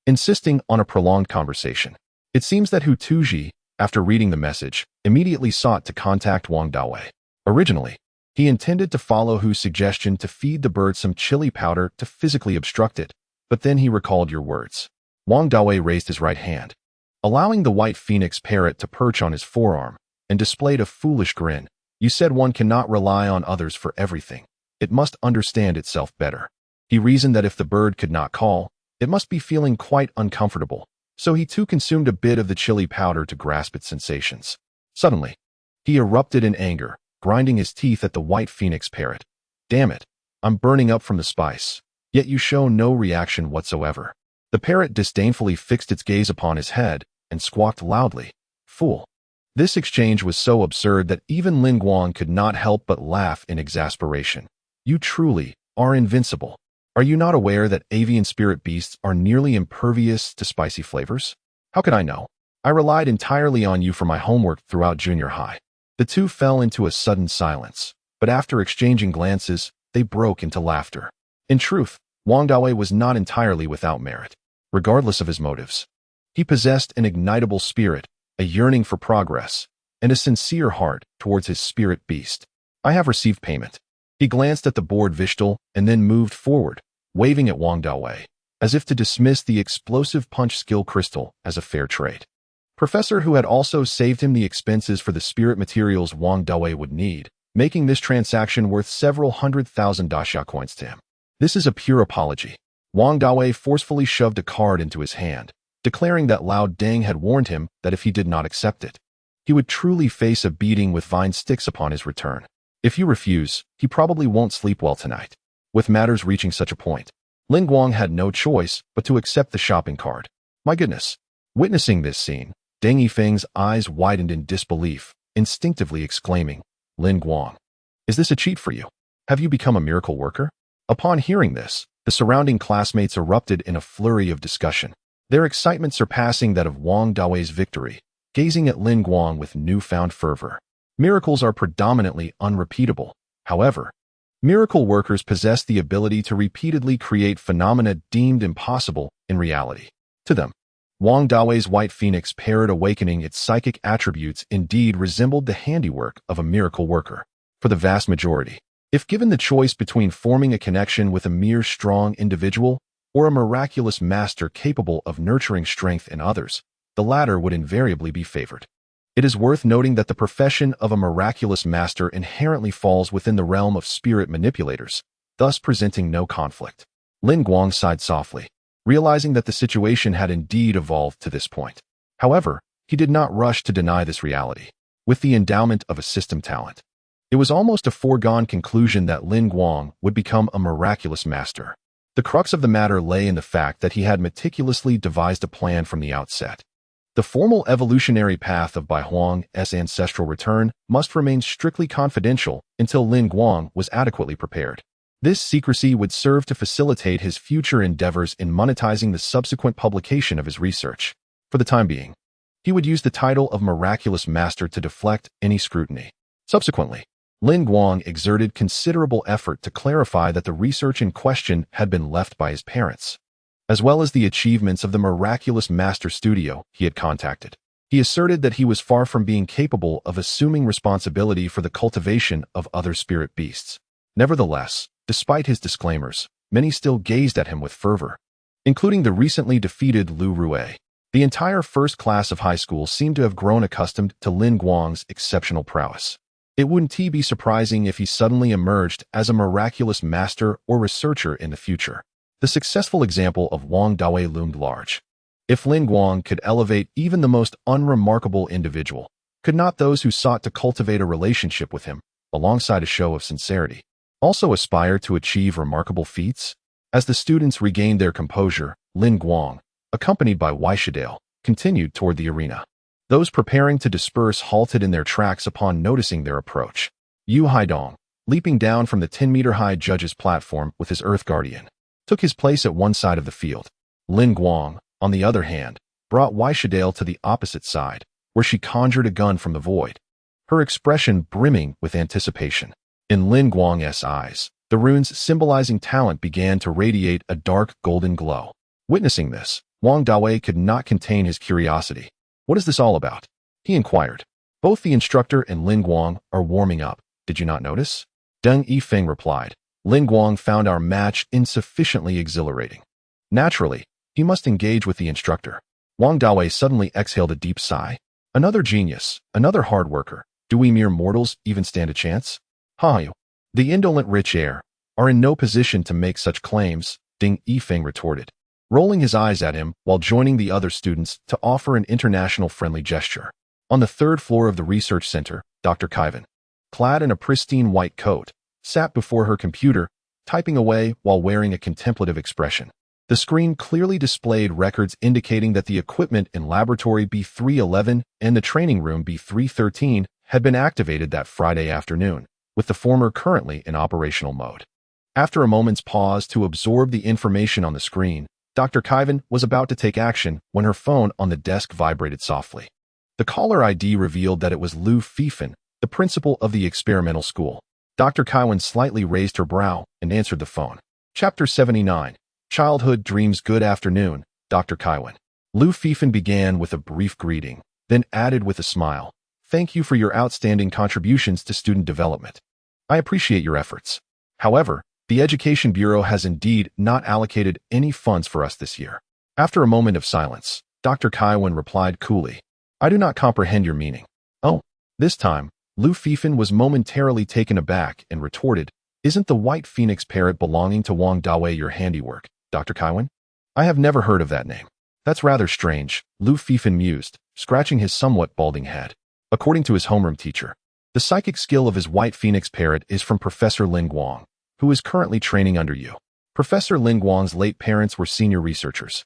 insisting on a prolonged conversation. It seems that Hu Tuji, after reading the message, immediately sought to contact Wong Dawei. Originally, he intended to follow Hu's suggestion to feed the bird some chili powder to physically obstruct it, but then he recalled your words. Wong Dawei raised his right hand, allowing the White Phoenix Parrot to perch on his forearm, and displayed a foolish grin. You said one cannot rely on others for everything. It must understand itself better. He reasoned that if the bird could not call, it must be feeling quite uncomfortable, so he too consumed a bit of the chili powder to grasp its sensations. Suddenly, he erupted in anger, grinding his teeth at the White Phoenix Parrot. Damn it, I'm burning up from the spice, yet you show no reaction whatsoever. The parrot disdainfully fixed its gaze upon his head and squawked loudly. Fool. This exchange was so absurd that even Lin Guang could not help but laugh in exasperation. You truly are invincible. Are you not aware that avian spirit beasts are nearly impervious to spicy flavors? How could I know? I relied entirely on you for my homework throughout junior high. The 2 fell into a sudden silence, but after exchanging glances, they broke into laughter. In truth, Wong Dawei was not entirely without merit, regardless of his motives. He possessed an ignitable spirit, a yearning for progress, and a sincere heart towards his spirit beast. I have received payment. He glanced at the board Vishel and then moved forward, waving at Wong Dawei, as if to dismiss the explosive punch skill crystal as a fair trade. Professor Hu had also saved him the expenses for the spirit materials Wong Dawei would need, making this transaction worth several 100,000 dasha coins to him. This is a pure apology. Wong Dawei forcefully shoved a card into his hand, declaring that Lao Deng had warned him that if he did not accept it, he would truly face a beating with vine sticks upon his return. If you refuse, he probably won't sleep well tonight. With matters reaching such a point, Lin Guang had no choice but to accept the shopping card. My goodness. Witnessing this scene, Deng Yifeng's eyes widened in disbelief, instinctively exclaiming, Lin Guang, is this a cheat for you? Have you become a miracle worker? Upon hearing this, the surrounding classmates erupted in a flurry of discussion, their excitement surpassing that of Wong Dawei's victory, gazing at Lin Guang with newfound fervor. Miracles are predominantly unrepeatable. However, miracle workers possess the ability to repeatedly create phenomena deemed impossible in reality. To them, Wong Dawei's White Phoenix Parrot awakening its psychic attributes indeed resembled the handiwork of a miracle worker. For the vast majority, if given the choice between forming a connection with a mere strong individual or a miraculous master capable of nurturing strength in others, the latter would invariably be favored. It is worth noting that the profession of a miraculous master inherently falls within the realm of spirit manipulators, thus presenting no conflict. Lin Guang sighed softly, realizing that the situation had indeed evolved to this point. However, he did not rush to deny this reality. With the endowment of a system talent, it was almost a foregone conclusion that Lin Guang would become a miraculous master. The crux of the matter lay in the fact that he had meticulously devised a plan from the outset. The formal evolutionary path of Bai Huang's ancestral return must remain strictly confidential until Lin Guang was adequately prepared. This secrecy would serve to facilitate his future endeavors in monetizing the subsequent publication of his research. For the time being, he would use the title of Miraculous Master to deflect any scrutiny. Subsequently, Lin Guang exerted considerable effort to clarify that the research in question had been left by his parents, as well as the achievements of the Miraculous Master studio he had contacted. He asserted that he was far from being capable of assuming responsibility for the cultivation of other spirit beasts. Nevertheless, despite his disclaimers, many still gazed at him with fervor, including the recently defeated Lu Rue. The entire first class of high school seemed to have grown accustomed to Lin Guang's exceptional prowess. It wouldn't be surprising if he suddenly emerged as a miraculous master or researcher in the future. The successful example of Wong Dawei loomed large. If Lin Guang could elevate even the most unremarkable individual, could not those who sought to cultivate a relationship with him, alongside a show of sincerity, also aspire to achieve remarkable feats? As the students regained their composure, Lin Guang, accompanied by Vishel, continued toward the arena. Those preparing to disperse halted in their tracks upon noticing their approach. Yu Haidong, leaping down from the 10-meter-high judge's platform with his Earth Guardian, took his place at one side of the field. Lin Guang, on the other hand, brought Vishel to the opposite side, where she conjured a gun from the void, her expression brimming with anticipation. In Lin Guang's eyes, the runes symbolizing talent began to radiate a dark golden glow. Witnessing this, Wong Dawei could not contain his curiosity. "What is this all about?" he inquired. "Both the instructor and Lin Guang are warming up. Did you not notice?" Deng Yifeng replied. "Lin Guang found our match insufficiently exhilarating. Naturally, he must engage with the instructor." Wong Dawei suddenly exhaled a deep sigh. "Another genius, another hard worker. Do we mere mortals even stand a chance?" "Ha! The indolent rich heir are in no position to make such claims," Deng Yifeng retorted, rolling his eyes at him while joining the other students to offer an international friendly gesture. On the third floor of the research center, Dr. Kaivan, clad in a pristine white coat, sat before her computer, typing away while wearing a contemplative expression. The screen clearly displayed records indicating that the equipment in Laboratory B311 and the training room B313 had been activated that Friday afternoon, with the former currently in operational mode. After a moment's pause to absorb the information on the screen, Dr. Kaivan was about to take action when her phone on the desk vibrated softly. The caller ID revealed that it was Lu Fifan, the principal of the experimental school. Dr. Kaiwan slightly raised her brow and answered the phone. Chapter 79. Childhood Dreams. Good afternoon, Dr. Kaiwan. Lu Fifan began with a brief greeting, then added with a smile, "Thank you for your outstanding contributions to student development. I appreciate your efforts. However, the Education Bureau has indeed not allocated any funds for us this year." After a moment of silence, Dr. Kaiwan replied coolly, "I do not comprehend your meaning." "Oh." This time, Lu Fifan was momentarily taken aback and retorted, "Isn't the white phoenix parrot belonging to Wong Dawei your handiwork, Dr. Kaiwan?" "I have never heard of that name." "That's rather strange," Lu Fifan mused, scratching his somewhat balding head. According to his homeroom teacher, the psychic skill of his white phoenix parrot is from Professor Lin Guang, who is currently training under you. Professor Lin Guang's late parents were senior researchers,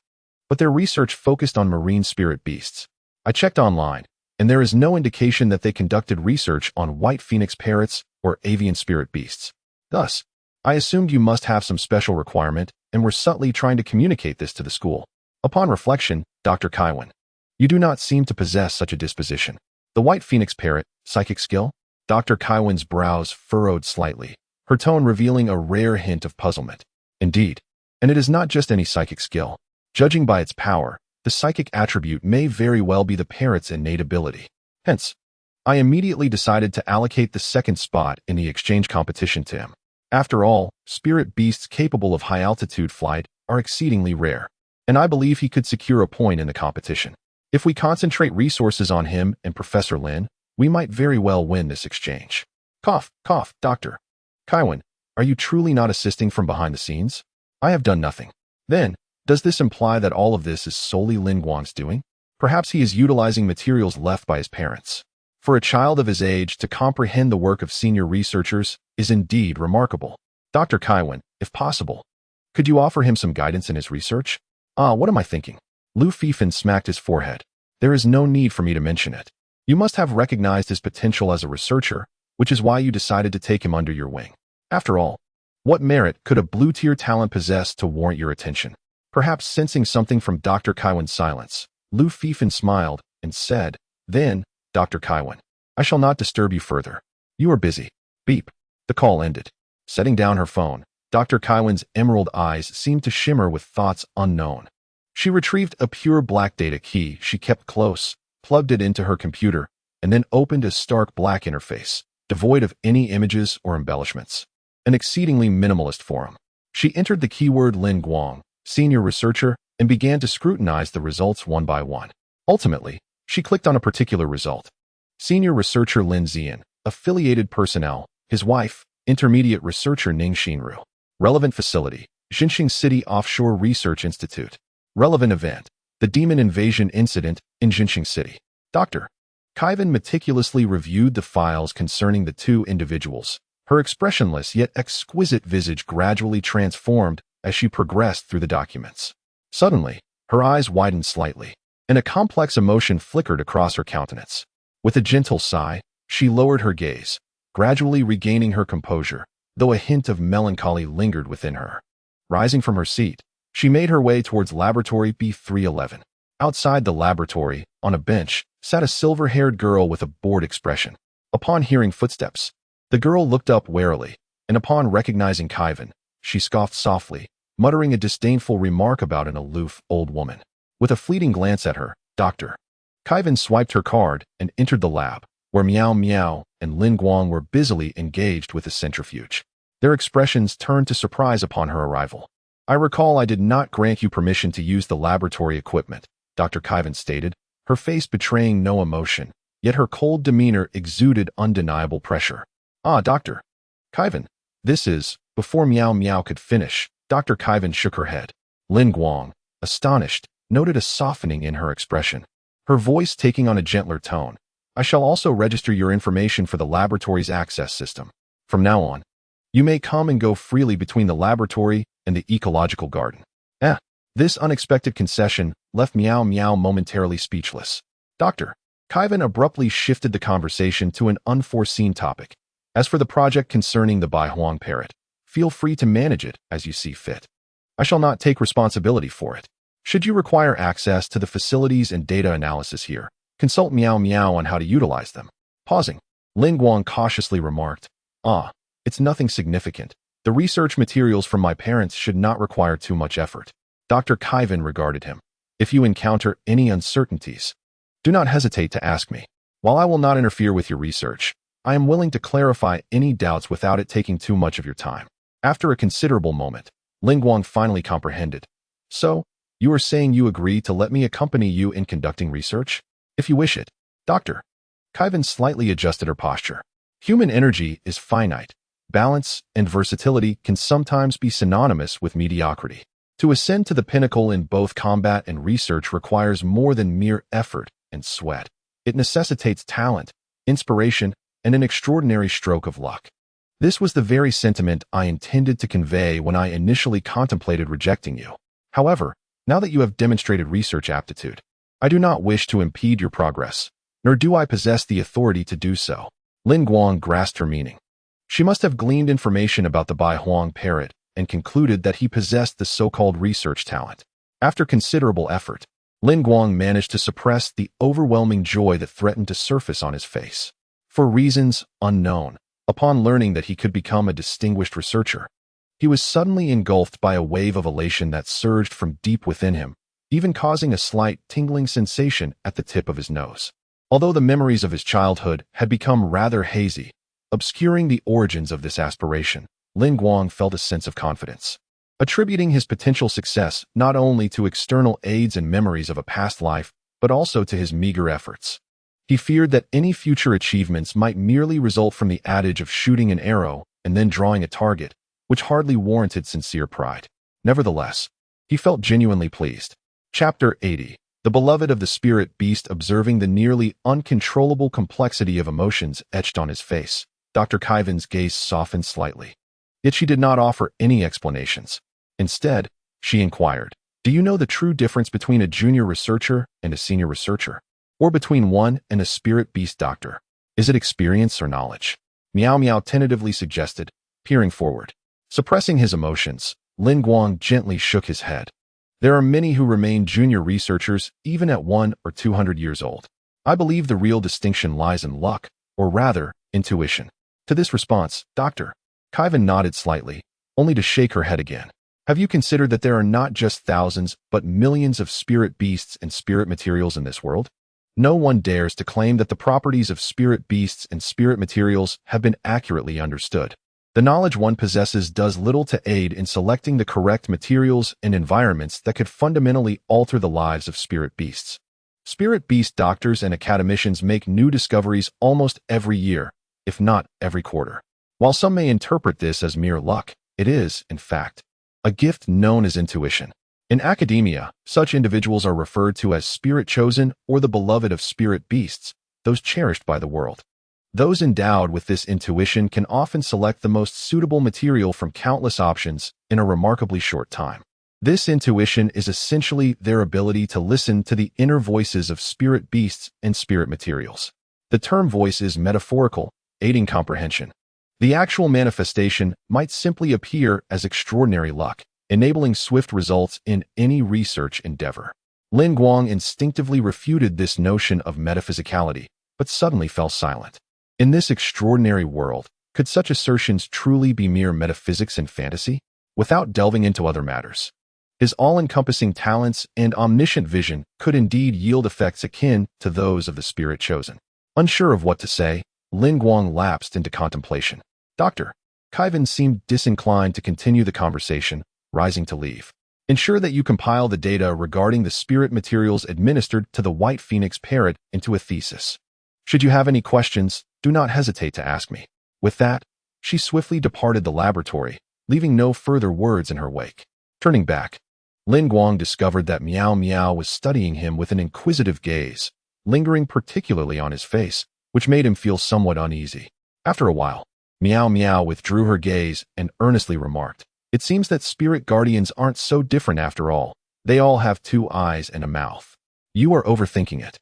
but their research focused on marine spirit beasts. I checked online, and there is no indication that they conducted research on white phoenix parrots or avian spirit beasts. Thus, I assumed you must have some special requirement and were subtly trying to communicate this to the school. Upon reflection, Dr. Kaiwan, you do not seem to possess such a disposition. The white phoenix parrot, psychic skill? Dr. Kaiwan's brows furrowed slightly, her tone revealing a rare hint of puzzlement. Indeed, and it is not just any psychic skill. Judging by its power, the psychic attribute may very well be the parrot's innate ability. Hence, I immediately decided to allocate the second spot in the exchange competition to him. After all, spirit beasts capable of high-altitude flight are exceedingly rare, and I believe he could secure a point in the competition. If we concentrate resources on him and Professor Lin, we might very well win this exchange. Cough, cough, Dr. Kaiwan, Are you truly not assisting from behind the scenes? I have done nothing. Then, does this imply that all of this is solely Lin Guang's doing? Perhaps he is utilizing materials left by his parents. For a child of his age to comprehend the work of senior researchers is indeed remarkable. Dr. Kaiwan, if possible, could you offer him some guidance in his research? What am I thinking? Lu Fifan smacked his forehead. There is no need for me to mention it. You must have recognized his potential as a researcher, which is why you decided to take him under your wing. After all, what merit could a blue-tier talent possess to warrant your attention? Perhaps sensing something from Dr. Kaiwan's silence, Lu Fifan smiled and said, Then, Dr. Kaiwan, I shall not disturb you further. You are busy. Beep. The call ended. Setting down her phone, Dr. Kaiwan's emerald eyes seemed to shimmer with thoughts unknown. She retrieved a pure black data key she kept close, plugged it into her computer, and then opened a stark black interface, devoid of any images or embellishments. An exceedingly minimalist forum. She entered the keyword Lin Guang, senior researcher, and began to scrutinize the results one by one. Ultimately, she clicked on a particular result. Senior researcher Lin Xian, affiliated personnel, his wife, intermediate researcher Ning Xinru. Relevant facility, Xinxing City Offshore Research Institute. Relevant event, the demon invasion incident in Xinxing City. Dr. Kaiwan meticulously reviewed the files concerning the two individuals. Her expressionless yet exquisite visage gradually transformed as she progressed through the documents. Suddenly, her eyes widened slightly, and a complex emotion flickered across her countenance. With a gentle sigh, she lowered her gaze, gradually regaining her composure, though a hint of melancholy lingered within her. Rising from her seat, she made her way towards Laboratory B311. Outside the laboratory, on a bench, sat a silver-haired girl with a bored expression. Upon hearing footsteps, the girl looked up warily, and upon recognizing Kaiwan, she scoffed softly, muttering a disdainful remark about an aloof old woman. With a fleeting glance at her, Dr. Kaiwan swiped her card and entered the lab, where Miao Miao and Lin Guang were busily engaged with a centrifuge. Their expressions turned to surprise upon her arrival. I recall I did not grant you permission to use the laboratory equipment, Dr. Kaiwan stated, her face betraying no emotion, yet her cold demeanor exuded undeniable pressure. Dr. Kaiwan, this is... Before Miao Miao could finish, Dr. Kaiwan shook her head. Lin Guang, astonished, noted a softening in her expression, her voice taking on a gentler tone. I shall also register your information for the laboratory's access system. From now on, you may come and go freely between the laboratory and the ecological garden. This unexpected concession left Miao Miao momentarily speechless. Dr. Kaiwan abruptly shifted the conversation to an unforeseen topic. As for the project concerning the Bai Huang parrot, feel free to manage it as you see fit. I shall not take responsibility for it. Should you require access to the facilities and data analysis here, consult Miao Miao on how to utilize them. Pausing, Lin Guang cautiously remarked, it's nothing significant. The research materials from my parents should not require too much effort. Dr. Kaiwan regarded him. If you encounter any uncertainties, do not hesitate to ask me. While I will not interfere with your research, I am willing to clarify any doubts without it taking too much of your time. After a considerable moment, Lin Guang finally comprehended. So, you are saying you agree to let me accompany you in conducting research? If you wish it. Dr. Kaiwan slightly adjusted her posture. Human energy is finite. Balance and versatility can sometimes be synonymous with mediocrity. To ascend to the pinnacle in both combat and research requires more than mere effort and sweat. It necessitates talent, inspiration, and an extraordinary stroke of luck. This was the very sentiment I intended to convey when I initially contemplated rejecting you. However, now that you have demonstrated research aptitude, I do not wish to impede your progress, nor do I possess the authority to do so. Lin Guang grasped her meaning. She must have gleaned information about the Bai Huang parrot and concluded that he possessed the so-called research talent. After considerable effort, Lin Guang managed to suppress the overwhelming joy that threatened to surface on his face. For reasons unknown, upon learning that he could become a distinguished researcher, he was suddenly engulfed by a wave of elation that surged from deep within him, even causing a slight tingling sensation at the tip of his nose. Although the memories of his childhood had become rather hazy, obscuring the origins of this aspiration, Lin Guang felt a sense of confidence, attributing his potential success not only to external aids and memories of a past life, but also to his meager efforts. He feared that any future achievements might merely result from the adage of shooting an arrow and then drawing a target, which hardly warranted sincere pride. Nevertheless, he felt genuinely pleased. Chapter 80. The beloved of the spirit beast. Observing the nearly uncontrollable complexity of emotions etched on his face, Dr. Kaiven's gaze softened slightly. Yet she did not offer any explanations. Instead, she inquired, "Do you know the true difference between a junior researcher and a senior researcher? Or between one and a spirit beast doctor? Is it experience or knowledge?" Meow Meow tentatively suggested, peering forward. Suppressing his emotions, Lin Guang gently shook his head. "There are many who remain junior researchers even at 100 or 200 years old. I believe the real distinction lies in luck, or rather, intuition." To this response, Dr. Kaiven nodded slightly, only to shake her head again. "Have you considered that there are not just thousands, but millions of spirit beasts and spirit materials in this world? No one dares to claim that the properties of spirit beasts and spirit materials have been accurately understood. The knowledge one possesses does little to aid in selecting the correct materials and environments that could fundamentally alter the lives of spirit beasts. Spirit beast doctors and academicians make new discoveries almost every year, if not every quarter. While some may interpret this as mere luck, it is, in fact, a gift known as intuition. In academia, such individuals are referred to as spirit chosen or the beloved of spirit beasts, those cherished by the world. Those endowed with this intuition can often select the most suitable material from countless options in a remarkably short time. This intuition is essentially their ability to listen to the inner voices of spirit beasts and spirit materials. The term voice is metaphorical, aiding comprehension. The actual manifestation might simply appear as extraordinary luck, enabling swift results in any research endeavor. Lin Guang instinctively refuted this notion of metaphysicality, but suddenly fell silent. In this extraordinary world, could such assertions truly be mere metaphysics and fantasy? Without delving into other matters, his all-encompassing talents and omniscient vision could indeed yield effects akin to those of the spirit chosen. Unsure of what to say, Lin Guang lapsed into contemplation. Dr. Kaiven seemed disinclined to continue the conversation, rising to leave. "Ensure that you compile the data regarding the spirit materials administered to the White Phoenix parrot into a thesis. Should you have any questions, do not hesitate to ask me." With that, she swiftly departed the laboratory, leaving no further words in her wake. Turning back, Lin Guang discovered that Meow Meow was studying him with an inquisitive gaze, lingering particularly on his face, which made him feel somewhat uneasy. After a while, Meow Meow withdrew her gaze and earnestly remarked, "It seems that spirit guardians aren't so different after all. They all have 2 eyes and a mouth. You are overthinking it.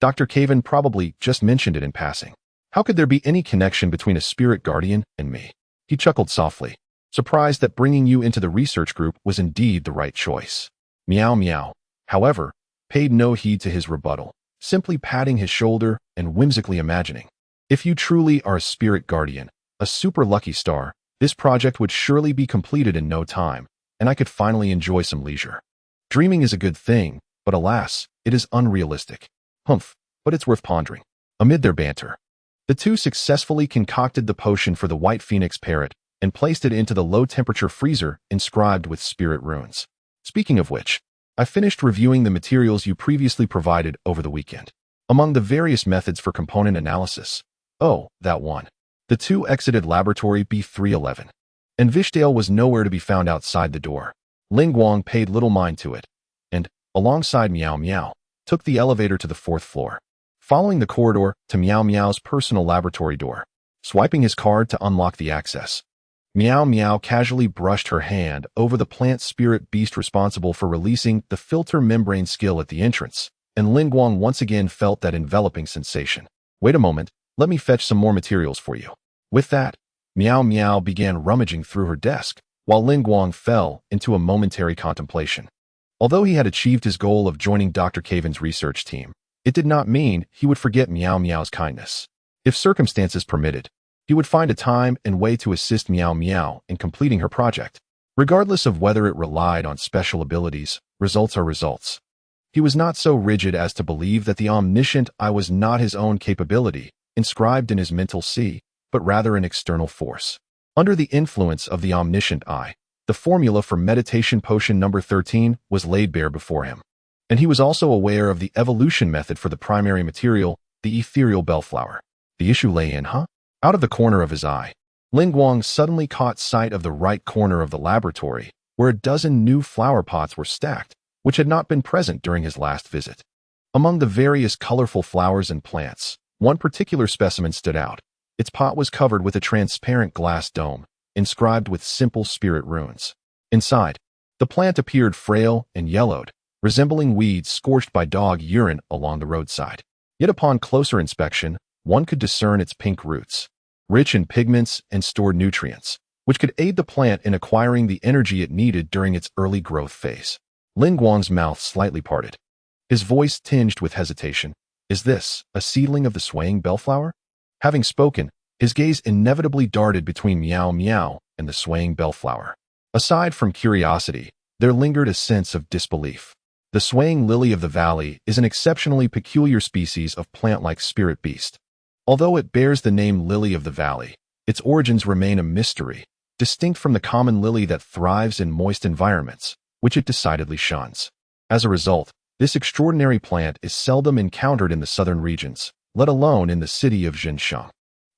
Dr. Kaiven probably just mentioned it in passing. How could there be any connection between a spirit guardian and me?" He chuckled softly, surprised that bringing you into the research group was indeed the right choice. Meow Meow, however, paid no heed to his rebuttal, simply patting his shoulder and whimsically imagining, "If you truly are a spirit guardian, a super lucky star, this project would surely be completed in no time, and I could finally enjoy some leisure. Dreaming is a good thing, but alas, it is unrealistic. Humph, but it's worth pondering." Amid their banter, the two successfully concocted the potion for the White Phoenix parrot and placed it into the low-temperature freezer inscribed with spirit runes. Speaking of which, I finished reviewing the materials you previously provided over the weekend. Among the various methods for component analysis, that one. The two exited laboratory B311, and Vishel was nowhere to be found outside the door. Lin Guang paid little mind to it, and, alongside Meow Meow, took the elevator to the 4th floor, following the corridor to Meow Meow's personal laboratory door. Swiping his card to unlock the access, Meow Meow casually brushed her hand over the plant spirit beast responsible for releasing the filter membrane skill at the entrance, and Lin Guang once again felt that enveloping sensation. "Wait a moment, let me fetch some more materials for you." With that, Meow Meow began rummaging through her desk, while Lin Guang fell into a momentary contemplation. Although he had achieved his goal of joining Dr. Kaiven's research team, it did not mean he would forget Meow Meow's kindness. If circumstances permitted, he would find a time and way to assist Meow Meow in completing her project. Regardless of whether it relied on special abilities, results are results. He was not so rigid as to believe that the omniscient eye was not his own capability, inscribed in his mental sea, but rather an external force. Under the influence of the omniscient eye, the formula for meditation potion number 13 was laid bare before him. And he was also aware of the evolution method for the primary material, the ethereal bellflower. The issue lay in, Out of the corner of his eye, Guang suddenly caught sight of the right corner of the laboratory, where a dozen new flower pots were stacked, which had not been present during his last visit. Among the various colorful flowers and plants, one particular specimen stood out. Its pot was covered with a transparent glass dome, inscribed with simple spirit runes. Inside, the plant appeared frail and yellowed, resembling weeds scorched by dog urine along the roadside. Yet upon closer inspection, one could discern its pink roots, rich in pigments and stored nutrients, which could aid the plant in acquiring the energy it needed during its early growth phase. Guang's mouth slightly parted, his voice tinged with hesitation. Is this a seedling of the swaying bellflower? Having spoken, his gaze inevitably darted between Meow Meow and the swaying bellflower. Aside from curiosity, there lingered a sense of disbelief. The swaying lily of the valley is an exceptionally peculiar species of plant-like spirit beast. Although it bears the name lily of the valley, its origins remain a mystery, distinct from the common lily that thrives in moist environments, which it decidedly shuns. As a result, this extraordinary plant is seldom encountered in the southern regions, let alone in the city of Zhensheng.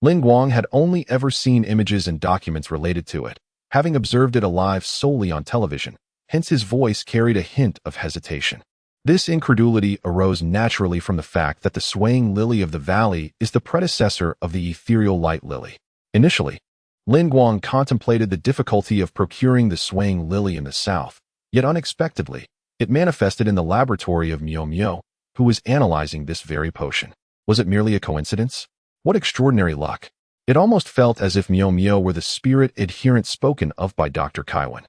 Guang had only ever seen images and documents related to it, having observed it alive solely on television, hence his voice carried a hint of hesitation. This incredulity arose naturally from the fact that the swaying lily of the valley is the predecessor of the ethereal light lily. Initially, Guang contemplated the difficulty of procuring the swaying lily in the south, yet unexpectedly, it manifested in the laboratory of Miao Miao, who was analyzing this very potion. Was it merely a coincidence? What extraordinary luck! It almost felt as if Miao Miao were the spirit adherent spoken of by Dr. Kaiwan.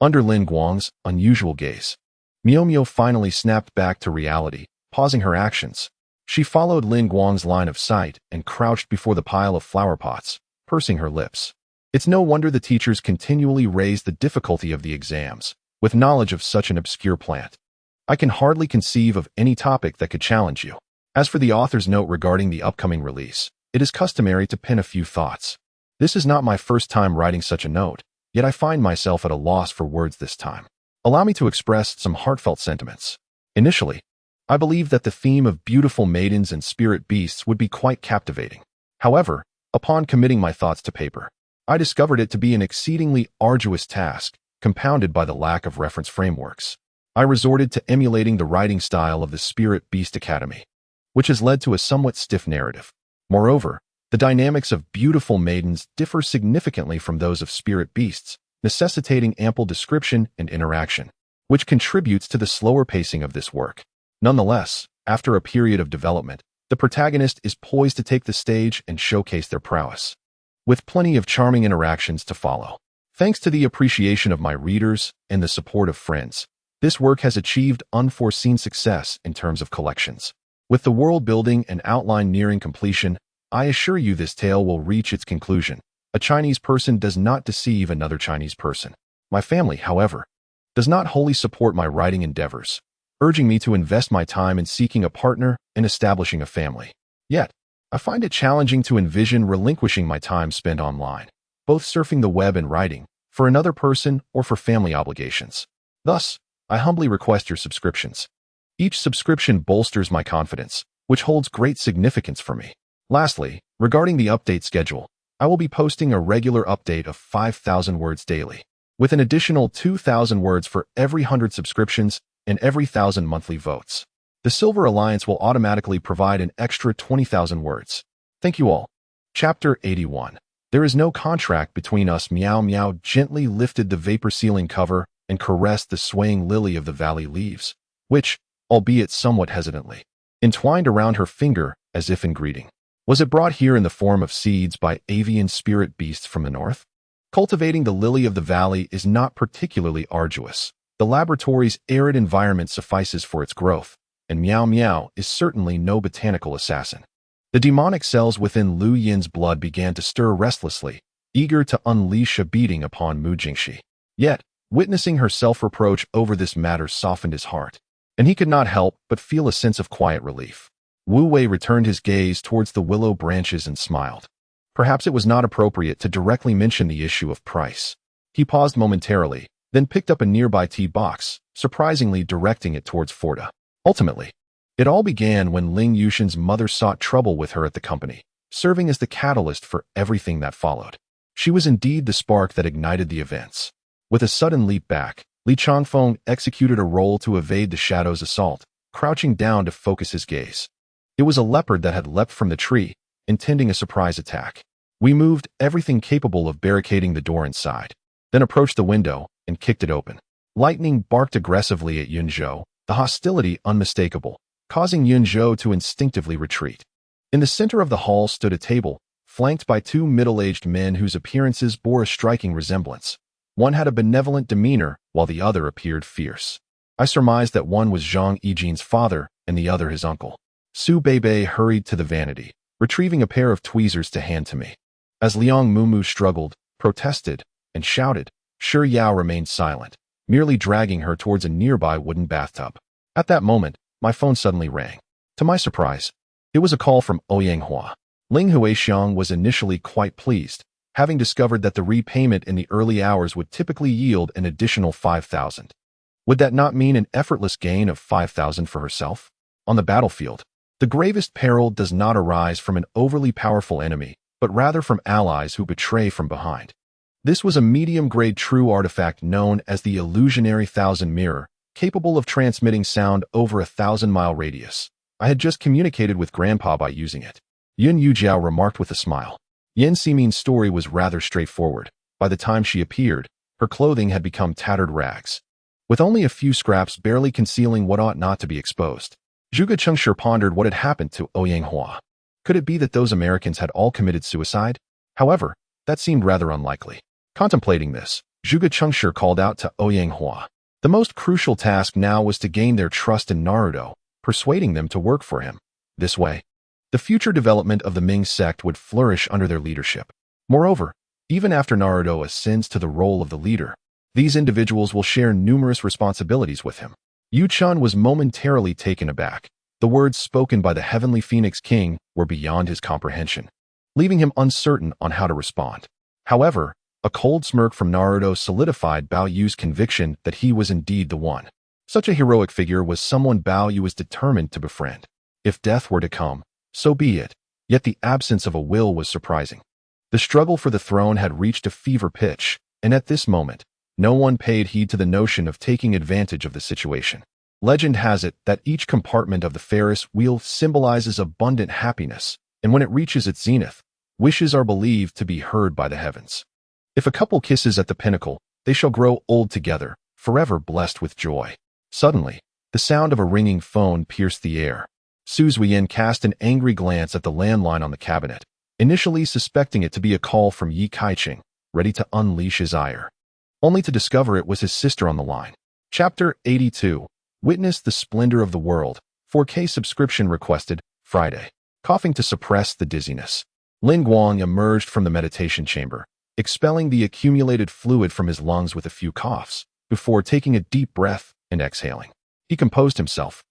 Under Guang's unusual gaze, Miao Miao finally snapped back to reality, pausing her actions. She followed Guang's line of sight and crouched before the pile of flower pots, pursing her lips. It's no wonder the teachers continually raised the difficulty of the exams, with knowledge of such an obscure plant. I can hardly conceive of any topic that could challenge you. As for the author's note regarding the upcoming release, it is customary to pin a few thoughts. This is not my first time writing such a note, yet I find myself at a loss for words this time. Allow me to express some heartfelt sentiments. Initially, I believed that the theme of beautiful maidens and spirit beasts would be quite captivating. However, upon committing my thoughts to paper, I discovered it to be an exceedingly arduous task, compounded by the lack of reference frameworks. I resorted to emulating the writing style of the Spirit Beast Academy, which has led to a somewhat stiff narrative. Moreover, the dynamics of beautiful maidens differ significantly from those of spirit beasts, necessitating ample description and interaction, which contributes to the slower pacing of this work. Nonetheless, after a period of development, the protagonist is poised to take the stage and showcase their prowess, with plenty of charming interactions to follow. Thanks to the appreciation of my readers and the support of friends, this work has achieved unforeseen success in terms of collections. With the world building and outline nearing completion, I assure you this tale will reach its conclusion. A Chinese person does not deceive another Chinese person. My family, however, does not wholly support my writing endeavors, urging me to invest my time in seeking a partner and establishing a family. Yet, I find it challenging to envision relinquishing my time spent online, both surfing the web and writing, for another person or for family obligations. Thus, I humbly request your subscriptions. Each subscription bolsters my confidence, which holds great significance for me. Lastly, regarding the update schedule, I will be posting a regular update of 5,000 words daily, with an additional 2,000 words for every 100 subscriptions and every 1,000 monthly votes. The Silver Alliance will automatically provide an extra 20,000 words. Thank you all. Chapter 81. There is no contract between us. Meow Meow gently lifted the vapor ceiling cover and caressed the swaying lily of the valley leaves, which, albeit somewhat hesitantly, entwined around her finger as if in greeting. Was it brought here in the form of seeds by avian spirit beasts from the north? Cultivating the lily of the valley is not particularly arduous. The laboratory's arid environment suffices for its growth, and Meow Meow is certainly no botanical assassin. The demonic cells within Lu Yin's blood began to stir restlessly, eager to unleash a beating upon Mu Jingxi. Yet, witnessing her self-reproach over this matter softened his heart, and he could not help but feel a sense of quiet relief. Wu Wei returned his gaze towards the willow branches and smiled. Perhaps it was not appropriate to directly mention the issue of price. He paused momentarily, then picked up a nearby tea box, surprisingly directing it towards Forda. Ultimately, it all began when Ling Yushin's mother sought trouble with her at the company, serving as the catalyst for everything that followed. She was indeed the spark that ignited the events. With a sudden leap back, Li Changfeng executed a roll to evade the shadow's assault, crouching down to focus his gaze. It was a leopard that had leapt from the tree, intending a surprise attack. We moved everything capable of barricading the door inside, then approached the window and kicked it open. Lightning barked aggressively at Yunzhou, the hostility unmistakable, causing Yunzhou to instinctively retreat. In the center of the hall stood a table, flanked by two middle-aged men whose appearances bore a striking resemblance. One had a benevolent demeanor, while the other appeared fierce. I surmised that one was Zhang Yijin's father and the other his uncle. Su Beibei hurried to the vanity, retrieving a pair of tweezers to hand to me. As Liang Mumu struggled, protested, and shouted, Shi Yao remained silent, merely dragging her towards a nearby wooden bathtub. At that moment, my phone suddenly rang. To my surprise, it was a call from Oyanghua. Ling Huixiang was initially quite pleased, having discovered that the repayment in the early hours would typically yield an additional 5,000. Would that not mean an effortless gain of 5,000 for herself? On the battlefield, the gravest peril does not arise from an overly powerful enemy, but rather from allies who betray from behind. This was a medium-grade true artifact known as the Illusionary Thousand Mirror, capable of transmitting sound over a 1,000-mile radius. I had just communicated with Grandpa by using it. Yun Yujiao remarked with a smile. Yen Ximin's story was rather straightforward. By the time she appeared, her clothing had become tattered rags, with only a few scraps barely concealing what ought not to be exposed. Zhuge Chengshi pondered what had happened to Oyanghua. Could it be that those Americans had all committed suicide? However, that seemed rather unlikely. Contemplating this, Zhuge Chengshi called out to Oyanghua. The most crucial task now was to gain their trust in Naruto, persuading them to work for him. This way, the future development of the Ming sect would flourish under their leadership. Moreover, even after Naruto ascends to the role of the leader, these individuals will share numerous responsibilities with him. Yu Chun was momentarily taken aback. The words spoken by the Heavenly Phoenix King were beyond his comprehension, leaving him uncertain on how to respond. However, a cold smirk from Naruto solidified Bao Yu's conviction that he was indeed the one. Such a heroic figure was someone Bao Yu was determined to befriend. If death were to come, so be it. Yet the absence of a will was surprising. The struggle for the throne had reached a fever pitch, and at this moment, no one paid heed to the notion of taking advantage of the situation. Legend has it that each compartment of the Ferris wheel symbolizes abundant happiness, and when it reaches its zenith, wishes are believed to be heard by the heavens. If a couple kisses at the pinnacle, they shall grow old together, forever blessed with joy. Suddenly, the sound of a ringing phone pierced the air. Su Zuiyan cast an angry glance at the landline on the cabinet, initially suspecting it to be a call from Yi Kaiqing, ready to unleash his ire, only to discover it was his sister on the line. Chapter 82. Witness the Splendor of the World. 4K subscription requested, Friday. Coughing to suppress the dizziness, Lin Guang emerged from the meditation chamber, expelling the accumulated fluid from his lungs with a few coughs, before taking a deep breath and exhaling. He composed himself,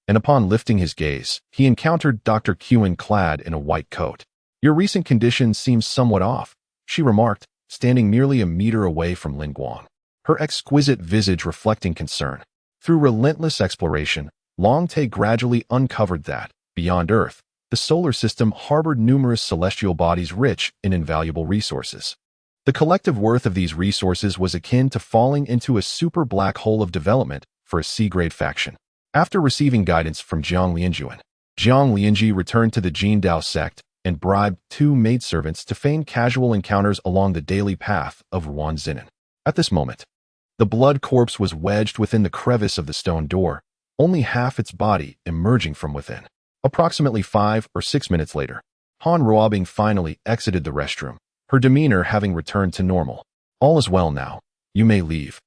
and upon lifting his gaze, he encountered Dr. Qin clad in a white coat. Your recent condition seems somewhat off, she remarked, standing merely a meter away from Lin Guang, her exquisite visage reflecting concern. Through relentless exploration, Long Te gradually uncovered that, beyond Earth, the solar system harbored numerous celestial bodies rich in invaluable resources. The collective worth of these resources was akin to falling into a super black hole of development for a C-grade faction. After receiving guidance from Jiang Lianjuan, Jiang Lianji returned to the Jin Dao sect and bribed 2 maidservants to feign casual encounters along the daily path of Ruan Zinan. At this moment, the blood corpse was wedged within the crevice of the stone door, only half its body emerging from within. Approximately 5 or 6 minutes later, Han Ruobing finally exited the restroom, her demeanor having returned to normal. All is well now. You may leave.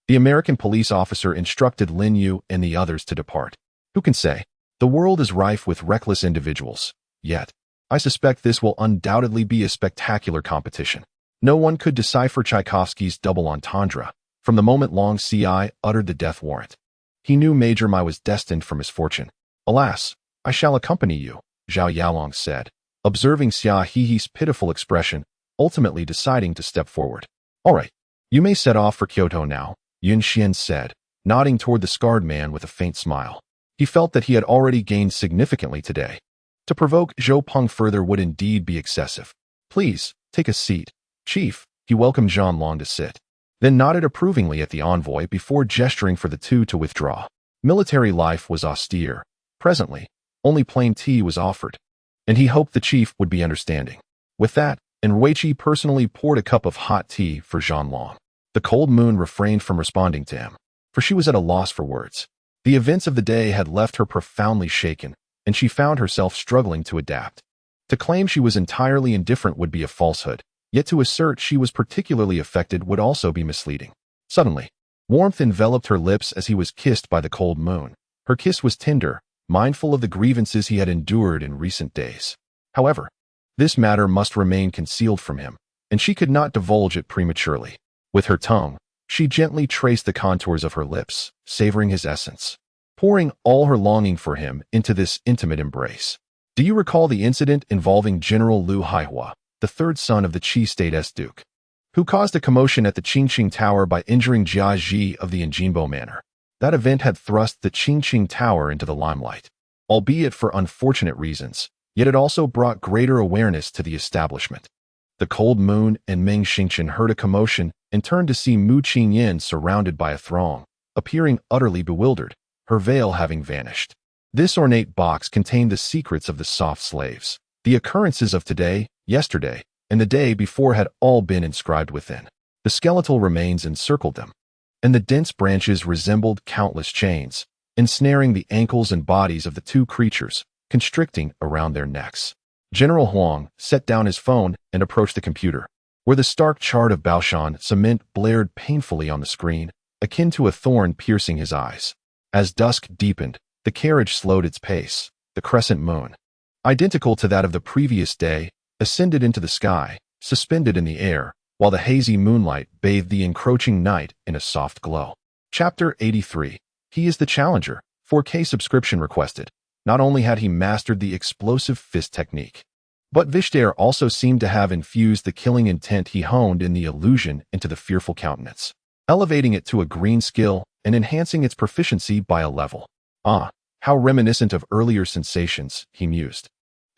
The American police officer instructed Lin Yu and the others to depart. Who can say? The world is rife with reckless individuals. Yet, I suspect this will undoubtedly be a spectacular competition. No one could decipher Tchaikovsky's double entendre from the moment Long Ci uttered the death warrant. He knew Major Mai was destined for misfortune. Alas, I shall accompany you, Zhao Yalong said, observing Xia Hehe's pitiful expression, ultimately deciding to step forward. All right, you may set off for Kyoto now, Yun Xian said, nodding toward the scarred man with a faint smile. He felt that he had already gained significantly today. To provoke Zhou Peng further would indeed be excessive. Please, take a seat. "Chief," he welcomed Zhang Long to sit, then nodded approvingly at the envoy before gesturing for the two to withdraw. Military life was austere. Presently, only plain tea was offered, and he hoped the chief would be understanding. With that, Enruichi personally poured a cup of hot tea for Zhang Long. The cold moon refrained from responding to him, for she was at a loss for words. The events of the day had left her profoundly shaken, and she found herself struggling to adapt. To claim she was entirely indifferent would be a falsehood, yet to assert she was particularly affected would also be misleading. Suddenly, warmth enveloped her lips as he was kissed by the cold moon. Her kiss was tender, mindful of the grievances he had endured in recent days. However, this matter must remain concealed from him, and she could not divulge it prematurely. With her tongue, she gently traced the contours of her lips, savoring his essence, pouring all her longing for him into this intimate embrace. Do you recall the incident involving General Liu Haihua, the third son of the Qi State's Duke, who caused a commotion at the Qingqing Tower by injuring Jia Ji of the Njinbo Manor? That event had thrust the Qingqing Tower into the limelight, albeit for unfortunate reasons, yet it also brought greater awareness to the establishment. The cold moon and Meng Xingchen heard a commotion and turned to see Mu Qingyan surrounded by a throng, appearing utterly bewildered, her veil having vanished. This ornate box contained the secrets of the soft slaves. The occurrences of today, yesterday, and the day before had all been inscribed within. The skeletal remains encircled them, and the dense branches resembled countless chains, ensnaring the ankles and bodies of the two creatures, constricting around their necks. General Huang set down his phone and approached the computer, where the stark chart of Baoshan cement blared painfully on the screen, akin to a thorn piercing his eyes. As dusk deepened, the carriage slowed its pace. The crescent moon, identical to that of the previous day, ascended into the sky, suspended in the air, while the hazy moonlight bathed the encroaching night in a soft glow. Chapter 83. He is the Challenger. 4K subscription requested. Not only had he mastered the explosive fist technique, but Vishel also seemed to have infused the killing intent he honed in the illusion into the fearful countenance, elevating it to a green skill and enhancing its proficiency by a level. Ah, how reminiscent of earlier sensations, he mused,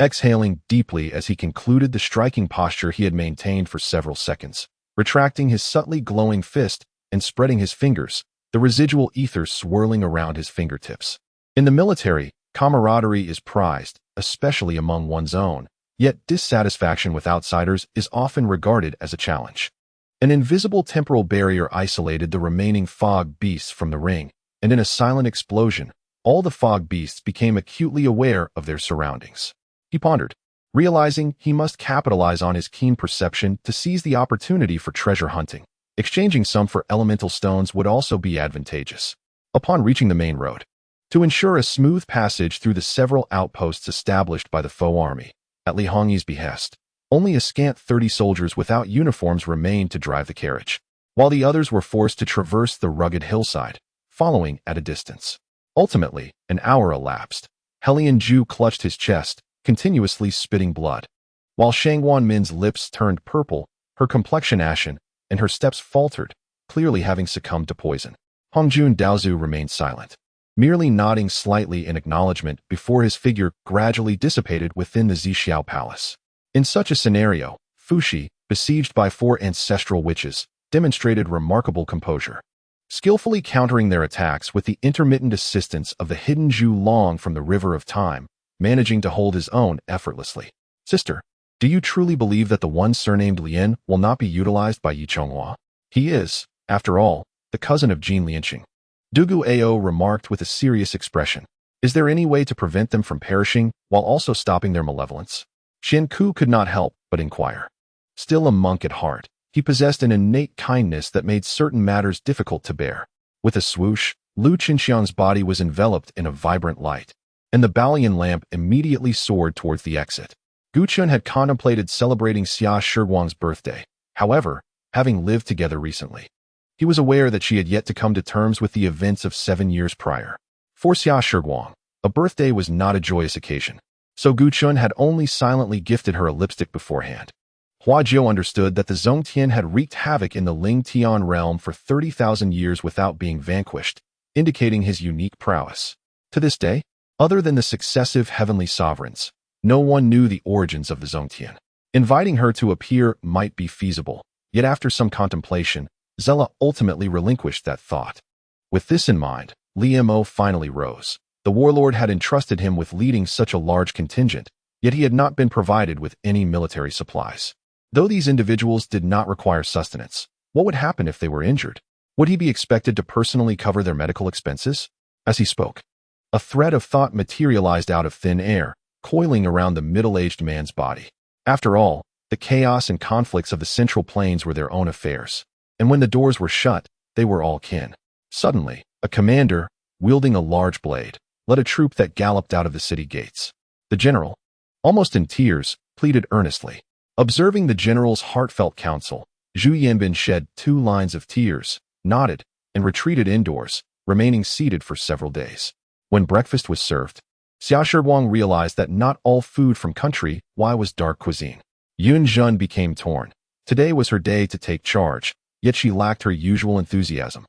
exhaling deeply as he concluded the striking posture he had maintained for several seconds, retracting his subtly glowing fist and spreading his fingers, the residual ether swirling around his fingertips. In the military, camaraderie is prized, especially among one's own, yet dissatisfaction with outsiders is often regarded as a challenge. An invisible temporal barrier isolated the remaining fog beasts from the ring, and in a silent explosion, all the fog beasts became acutely aware of their surroundings. He pondered, realizing he must capitalize on his keen perception to seize the opportunity for treasure hunting. Exchanging some for elemental stones would also be advantageous. Upon reaching the main road, to ensure a smooth passage through the several outposts established by the foe army, at Li Hongyi's behest, only a scant 30 soldiers without uniforms remained to drive the carriage, while the others were forced to traverse the rugged hillside, following at a distance. Ultimately, an hour elapsed. Helian Ju clutched his chest, continuously spitting blood, while Shangwan Min's lips turned purple, her complexion ashen, and her steps faltered, clearly having succumbed to poison. Hongjun Daozu remained silent, merely nodding slightly in acknowledgement before his figure gradually dissipated within the Zixiao Palace. In such a scenario, Fushi, besieged by 4 ancestral witches, demonstrated remarkable composure, skillfully countering their attacks with the intermittent assistance of the hidden Zhu Long from the River of Time, managing to hold his own effortlessly. Sister, do you truly believe that the one surnamed Lien will not be utilized by Yi Chonghua? He is, after all, the cousin of Jin Lianqing. Dugu Ao remarked with a serious expression. Is there any way to prevent them from perishing while also stopping their malevolence? Xian Ku could not help but inquire. Still a monk at heart, he possessed an innate kindness that made certain matters difficult to bear. With a swoosh, Lu Qinxiang's body was enveloped in a vibrant light, and the Balian lamp immediately soared towards the exit. Guchun had contemplated celebrating Xia Shiguang's birthday. However, having lived together recently, he was aware that she had yet to come to terms with the events of 7 years prior. For Xia Shiguang, a birthday was not a joyous occasion, so Guchun had only silently gifted her a lipstick beforehand. Hua Jiu understood that the Zongtian had wreaked havoc in the Ling Tian realm for 30,000 years without being vanquished, indicating his unique prowess. To this day, other than the successive heavenly sovereigns, no one knew the origins of the Zongtian. Inviting her to appear might be feasible, yet after some contemplation, Zella ultimately relinquished that thought. With this in mind, Li Mo finally rose. The warlord had entrusted him with leading such a large contingent, yet he had not been provided with any military supplies. Though these individuals did not require sustenance, what would happen if they were injured? Would he be expected to personally cover their medical expenses? As he spoke, a thread of thought materialized out of thin air, coiling around the middle-aged man's body. After all, the chaos and conflicts of the Central Plains were their own affairs, and when the doors were shut, they were all kin. Suddenly, a commander, wielding a large blade, led a troop that galloped out of the city gates. The general, almost in tears, pleaded earnestly. Observing the general's heartfelt counsel, Zhu Yanbin shed 2 lines of tears, nodded, and retreated indoors, remaining seated for several days. When breakfast was served, Xiaoshi Wang realized that not all food from country Y was dark cuisine. Yun Zhen became torn. Today was her day to take charge, yet she lacked her usual enthusiasm.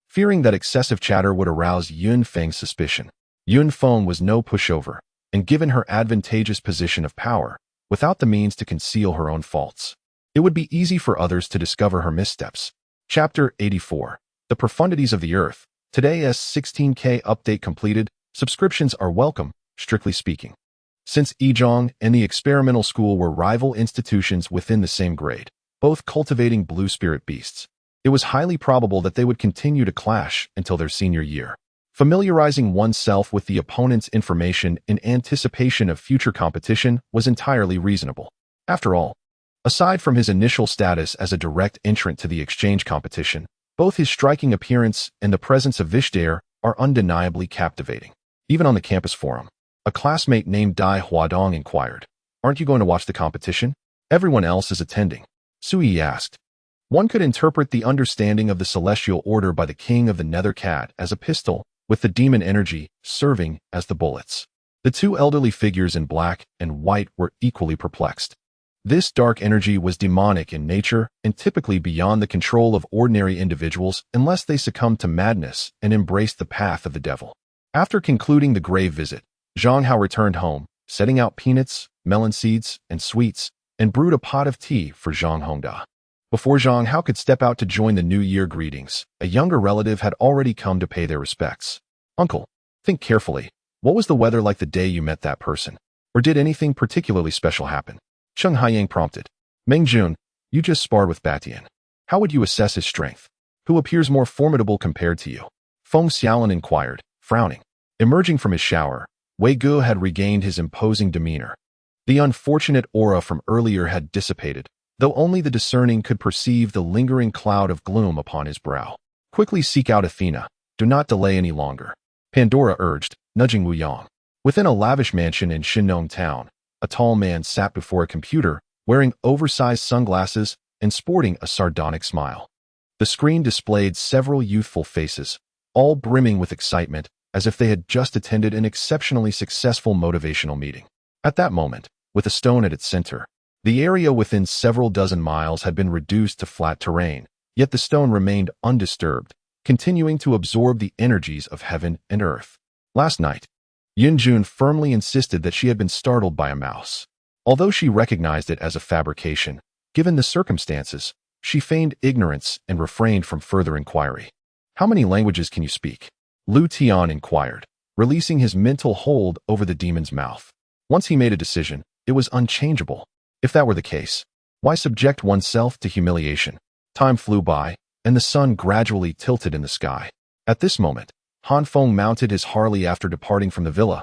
Fearing that excessive chatter would arouse Yun Feng's suspicion, Yun Feng was no pushover, and given her advantageous position of power, without the means to conceal her own faults, it would be easy for others to discover her missteps. Chapter 84. The Profundities of the Earth. Today's 16K update completed. Subscriptions are welcome, strictly speaking. Since Yizhong and the experimental school were rival institutions within the same grade, both cultivating blue spirit beasts, it was highly probable that they would continue to clash until their senior year. Familiarizing oneself with the opponent's information in anticipation of future competition was entirely reasonable. After all, aside from his initial status as a direct entrant to the exchange competition, both his striking appearance and the presence of Vishel are undeniably captivating. Even on the campus forum, a classmate named Dai Huadong inquired, "Aren't you going to watch the competition? Everyone else is attending." Sui asked. One could interpret the understanding of the celestial order by the king of the Nether Cat as a pistol, with the demon energy serving as the bullets. The 2 elderly figures in black and white were equally perplexed. This dark energy was demonic in nature and typically beyond the control of ordinary individuals unless they succumbed to madness and embraced the path of the devil. After concluding the grave visit, Zhang Hao returned home, setting out peanuts, melon seeds, and sweets, and brewed a pot of tea for Zhang Hongda. Before Zhang Hao could step out to join the New Year greetings, a younger relative had already come to pay their respects. "Uncle, think carefully. What was the weather like the day you met that person? Or did anything particularly special happen?" Cheng Haiyang prompted. "Meng Jun, you just sparred with Batian. How would you assess his strength? Who appears more formidable compared to you?" Feng Xiaolin inquired, frowning. Emerging from his shower, Wei Gu had regained his imposing demeanor. The unfortunate aura from earlier had dissipated, though only the discerning could perceive the lingering cloud of gloom upon his brow. "Quickly seek out Athena. Do not delay any longer," Pandora urged, nudging Wu Yang. Within a lavish mansion in Shinnong Town, a tall man sat before a computer, wearing oversized sunglasses and sporting a sardonic smile. The screen displayed several youthful faces, all brimming with excitement, as if they had just attended an exceptionally successful motivational meeting. At that moment, with a stone at its center, the area within several dozen miles had been reduced to flat terrain, yet the stone remained undisturbed, continuing to absorb the energies of heaven and earth. Last night, Yunjun firmly insisted that she had been startled by a mouse. Although she recognized it as a fabrication, given the circumstances, she feigned ignorance and refrained from further inquiry. "How many languages can you speak?" Lu Tian inquired, releasing his mental hold over the demon's mouth. Once he made a decision, it was unchangeable. If that were the case, why subject oneself to humiliation? Time flew by, and the sun gradually tilted in the sky. At this moment, Han Feng mounted his Harley after departing from the villa,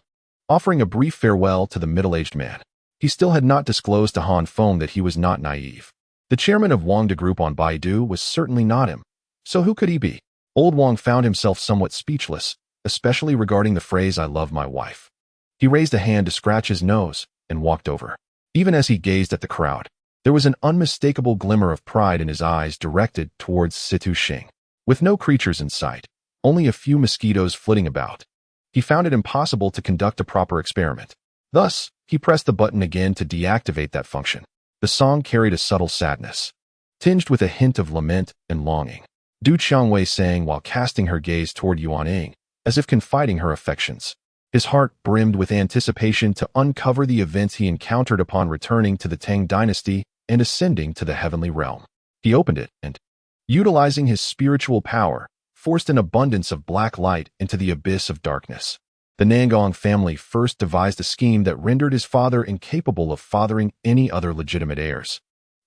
offering a brief farewell to the middle-aged man. He still had not disclosed to Han Feng that he was not naive. The chairman of Wong De Group on Baidu was certainly not him. So who could he be? Old Wong found himself somewhat speechless, especially regarding the phrase "I love my wife." He raised a hand to scratch his nose and walked over. Even as he gazed at the crowd, there was an unmistakable glimmer of pride in his eyes directed towards Situ Xing. With no creatures in sight, only a few mosquitoes flitting about, he found it impossible to conduct a proper experiment. Thus, he pressed the button again to deactivate that function. The song carried a subtle sadness, tinged with a hint of lament and longing. Du Qiangwei sang while casting her gaze toward Yuan Ying, as if confiding her affections. His heart brimmed with anticipation to uncover the events he encountered upon returning to the Tang dynasty and ascending to the heavenly realm. He opened it and, utilizing his spiritual power, forced an abundance of black light into the abyss of darkness. The Nangong family first devised a scheme that rendered his father incapable of fathering any other legitimate heirs,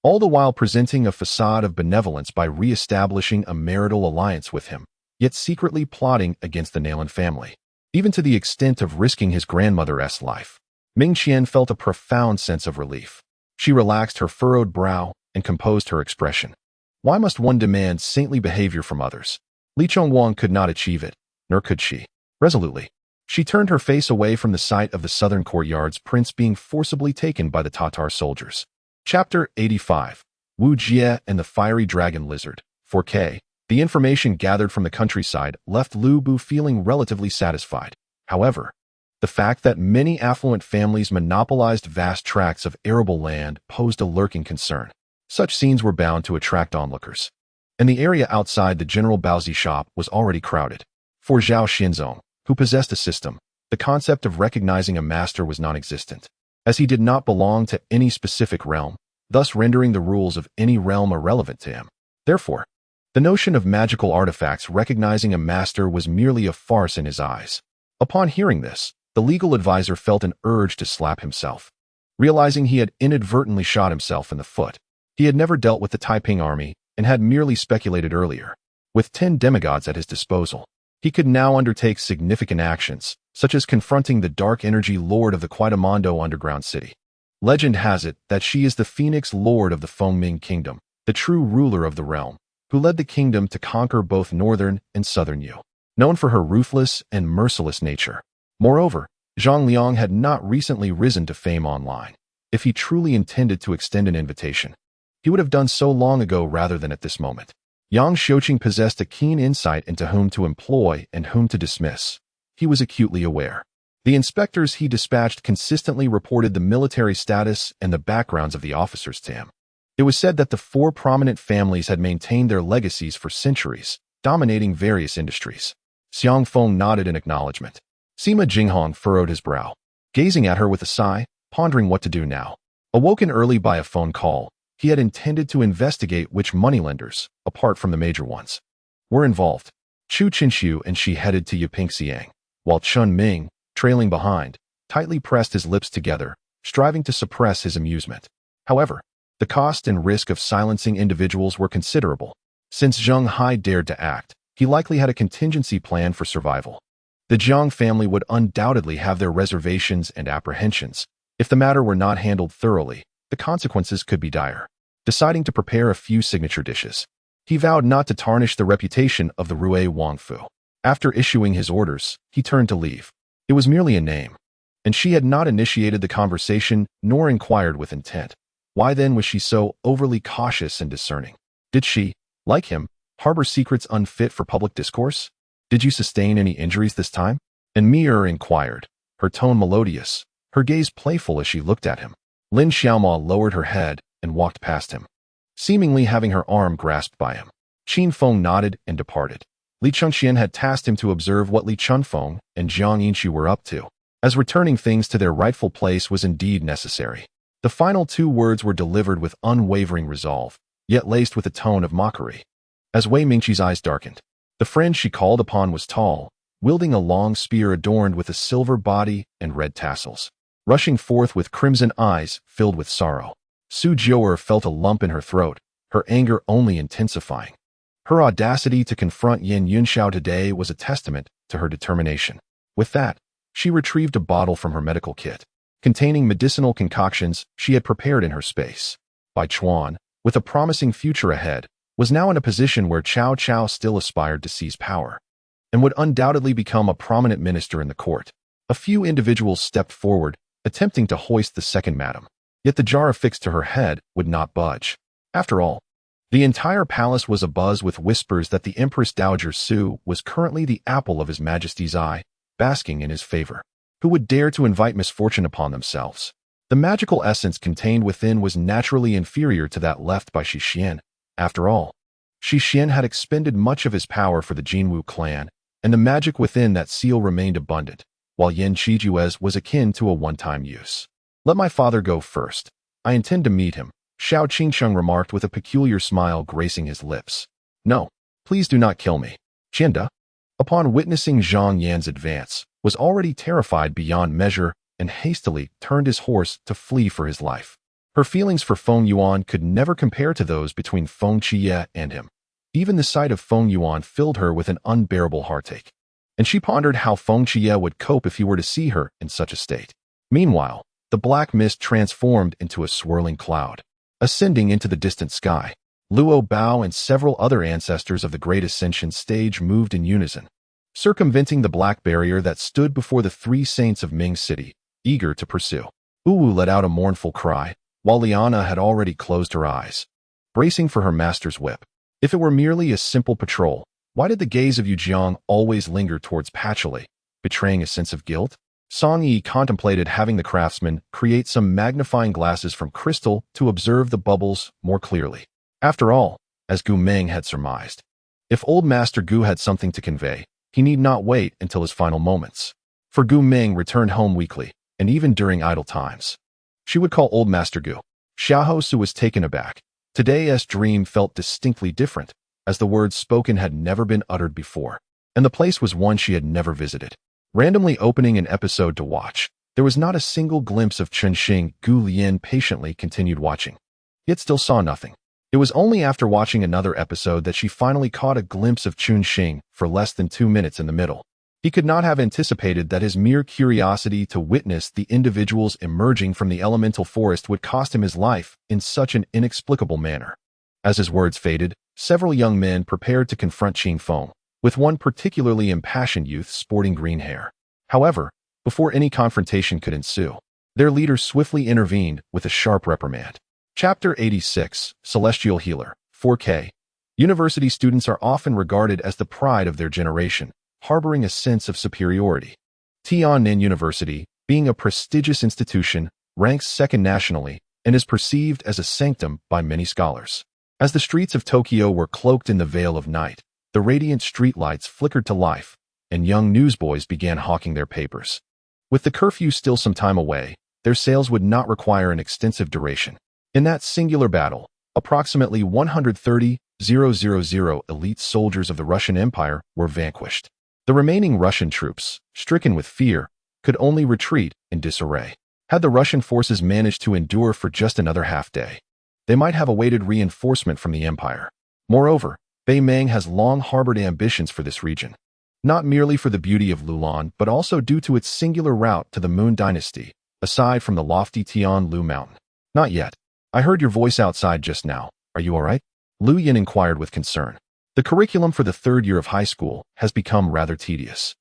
all the while presenting a facade of benevolence by re-establishing a marital alliance with him, yet secretly plotting against the Nalan family, even to the extent of risking his grandmother's life. Ming Qian felt a profound sense of relief. She relaxed her furrowed brow and composed her expression. Why must one demand saintly behavior from others? Li Chongwang could not achieve it, nor could she. Resolutely, she turned her face away from the sight of the southern courtyard's prince being forcibly taken by the Tatar soldiers. Chapter 85. Wu Jie and the Fiery Dragon Lizard. 4K. The information gathered from the countryside left Lu Bu feeling relatively satisfied. However, the fact that many affluent families monopolized vast tracts of arable land posed a lurking concern. Such scenes were bound to attract onlookers, and the area outside the General Baozi shop was already crowded. For Zhao Xinzong, who possessed a system, the concept of recognizing a master was non-existent, as he did not belong to any specific realm, thus rendering the rules of any realm irrelevant to him. Therefore, the notion of magical artifacts recognizing a master was merely a farce in his eyes. Upon hearing this, the legal advisor felt an urge to slap himself. Realizing he had inadvertently shot himself in the foot, he had never dealt with the Taiping army and had merely speculated earlier. With 10 demigods at his disposal, he could now undertake significant actions, such as confronting the dark energy lord of the Quaitamondo underground city. Legend has it that she is the Phoenix Lord of the Fengming Kingdom, the true ruler of the realm, who led the kingdom to conquer both northern and southern Yu, known for her ruthless and merciless nature. Moreover, Zhang Liang had not recently risen to fame online. If he truly intended to extend an invitation, he would have done so long ago rather than at this moment. Yang Xiuqing possessed a keen insight into whom to employ and whom to dismiss. He was acutely aware. The inspectors he dispatched consistently reported the military status and the backgrounds of the officers to him. It was said that the 4 prominent families had maintained their legacies for centuries, dominating various industries. Xiang Feng nodded in acknowledgement. Sima Jinghong furrowed his brow, gazing at her with a sigh, pondering what to do now. Awoken early by a phone call, he had intended to investigate which moneylenders, apart from the major ones, were involved. Chu Qinxiu and she headed to Yipingxiang, while Chun Ming, trailing behind, tightly pressed his lips together, striving to suppress his amusement. However, the cost and risk of silencing individuals were considerable. Since Zheng Hai dared to act, he likely had a contingency plan for survival. The Jiang family would undoubtedly have their reservations and apprehensions. If the matter were not handled thoroughly, the consequences could be dire. Deciding to prepare a few signature dishes, he vowed not to tarnish the reputation of the Rue Wang Fu. After issuing his orders, he turned to leave. It was merely a name, and she had not initiated the conversation nor inquired with intent. Why then was she so overly cautious and discerning? Did she, like him, harbor secrets unfit for public discourse? Did you sustain any injuries this time? And Mir inquired, her tone melodious, her gaze playful as she looked at him. Lin Xiaoma lowered her head and walked past him, seemingly having her arm grasped by him. Qin Feng nodded and departed. Li Chengxian had tasked him to observe what Li Chunfeng and Jiang Yinxu were up to, as returning things to their rightful place was indeed necessary. The final 2 words were delivered with unwavering resolve, yet laced with a tone of mockery. As Wei Mingqi's eyes darkened, the friend she called upon was tall, wielding a long spear adorned with a silver body and red tassels, rushing forth with crimson eyes filled with sorrow. Su Jiuer felt a lump in her throat, her anger only intensifying. Her audacity to confront Yin Yunxiao today was a testament to her determination. With that, she retrieved a bottle from her medical kit, containing medicinal concoctions she had prepared in her space. Bai Chuan, with a promising future ahead, was now in a position where Cao Cao still aspired to seize power, and would undoubtedly become a prominent minister in the court. A few individuals stepped forward, attempting to hoist the second madam, yet the jar affixed to her head would not budge. After all, the entire palace was abuzz with whispers that the Empress Dowager Su was currently the apple of His Majesty's eye, basking in his favor. Who would dare to invite misfortune upon themselves? The magical essence contained within was naturally inferior to that left by Shi Xian. After all, Shi Xian had expended much of his power for the Jinwu clan, and the magic within that seal remained abundant, while Yin Chijue's was akin to a one-time use. Let my father go first. I intend to meet him, Xiao Qingsheng remarked with a peculiar smile gracing his lips. No, please do not kill me. Qianda, upon witnessing Zhang Yan's advance, was already terrified beyond measure and hastily turned his horse to flee for his life. Her feelings for Feng Yuan could never compare to those between Feng Qiye and him. Even the sight of Feng Yuan filled her with an unbearable heartache, and she pondered how Feng Qiye would cope if he were to see her in such a state. Meanwhile, the black mist transformed into a swirling cloud. Ascending into the distant sky, Luo Bao and several other ancestors of the Great Ascension stage moved in unison, circumventing the black barrier that stood before the three saints of Ming City, eager to pursue. Uwu let out a mournful cry, while Liana had already closed her eyes, bracing for her master's whip. If it were merely a simple patrol, why did the gaze of Yu Jiang always linger towards Patchouli, betraying a sense of guilt? Song Yi contemplated having the craftsman create some magnifying glasses from crystal to observe the bubbles more clearly. After all, as Gu Meng had surmised, if old Master Gu had something to convey, he need not wait until his final moments. For Gu Meng returned home weekly, and even during idle times. She would call old Master Gu. Xiao Su was taken aback. Today's dream felt distinctly different, as the words spoken had never been uttered before, and the place was one she had never visited. Randomly opening an episode to watch, there was not a single glimpse of Chunxing. Gu Lian patiently continued watching, yet still saw nothing. It was only after watching another episode that she finally caught a glimpse of Chunxing for less than 2 minutes in the middle. He could not have anticipated that his mere curiosity to witness the individuals emerging from the elemental forest would cost him his life in such an inexplicable manner. As his words faded, several young men prepared to confront Qing Feng, with one particularly impassioned youth sporting green hair. However, before any confrontation could ensue, their leader swiftly intervened with a sharp reprimand. Chapter 86, Celestial Healer, 4K. University students are often regarded as the pride of their generation, harboring a sense of superiority. Tiannan University, being a prestigious institution, ranks second nationally and is perceived as a sanctum by many scholars. As the streets of Tokyo were cloaked in the veil of night, the radiant streetlights flickered to life, and young newsboys began hawking their papers. With the curfew still some time away, their sales would not require an extensive duration. In that singular battle, approximately 130,000 elite soldiers of the Russian Empire were vanquished. The remaining Russian troops, stricken with fear, could only retreat in disarray. Had the Russian forces managed to endure for just another half-day, they might have awaited reinforcement from the Empire. Moreover, Beimeng has long harbored ambitions for this region, not merely for the beauty of Lulan but also due to its singular route to the Moon Dynasty, aside from the lofty Tianlu Mountain. Not yet. I heard your voice outside just now. Are you all right? Lu Yin inquired with concern. The curriculum for the third year of high school has become rather tedious.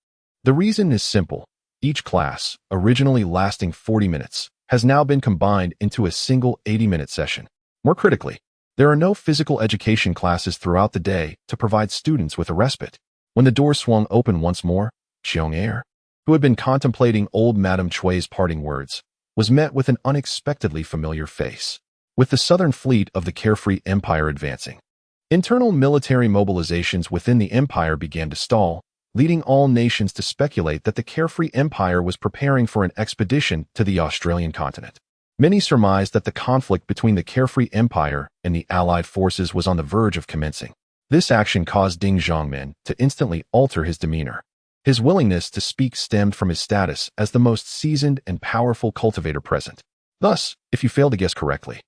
The reason is simple. Each class, originally lasting 40 minutes, has now been combined into a single 80-minute session. More critically, there are no physical education classes throughout the day to provide students with a respite. When the door swung open once more, Xiong Er, who had been contemplating old Madame Chui's parting words, was met with an unexpectedly familiar face. With the southern fleet of the carefree empire advancing, internal military mobilizations within the empire began to stall, leading all nations to speculate that the carefree empire was preparing for an expedition to the Australian continent. Many surmised that the conflict between the carefree empire and the allied forces was on the verge of commencing. This action caused Ding Zhongmin to instantly alter his demeanor. His willingness to speak stemmed from his status as the most seasoned and powerful cultivator present. Thus, if you fail to guess correctly,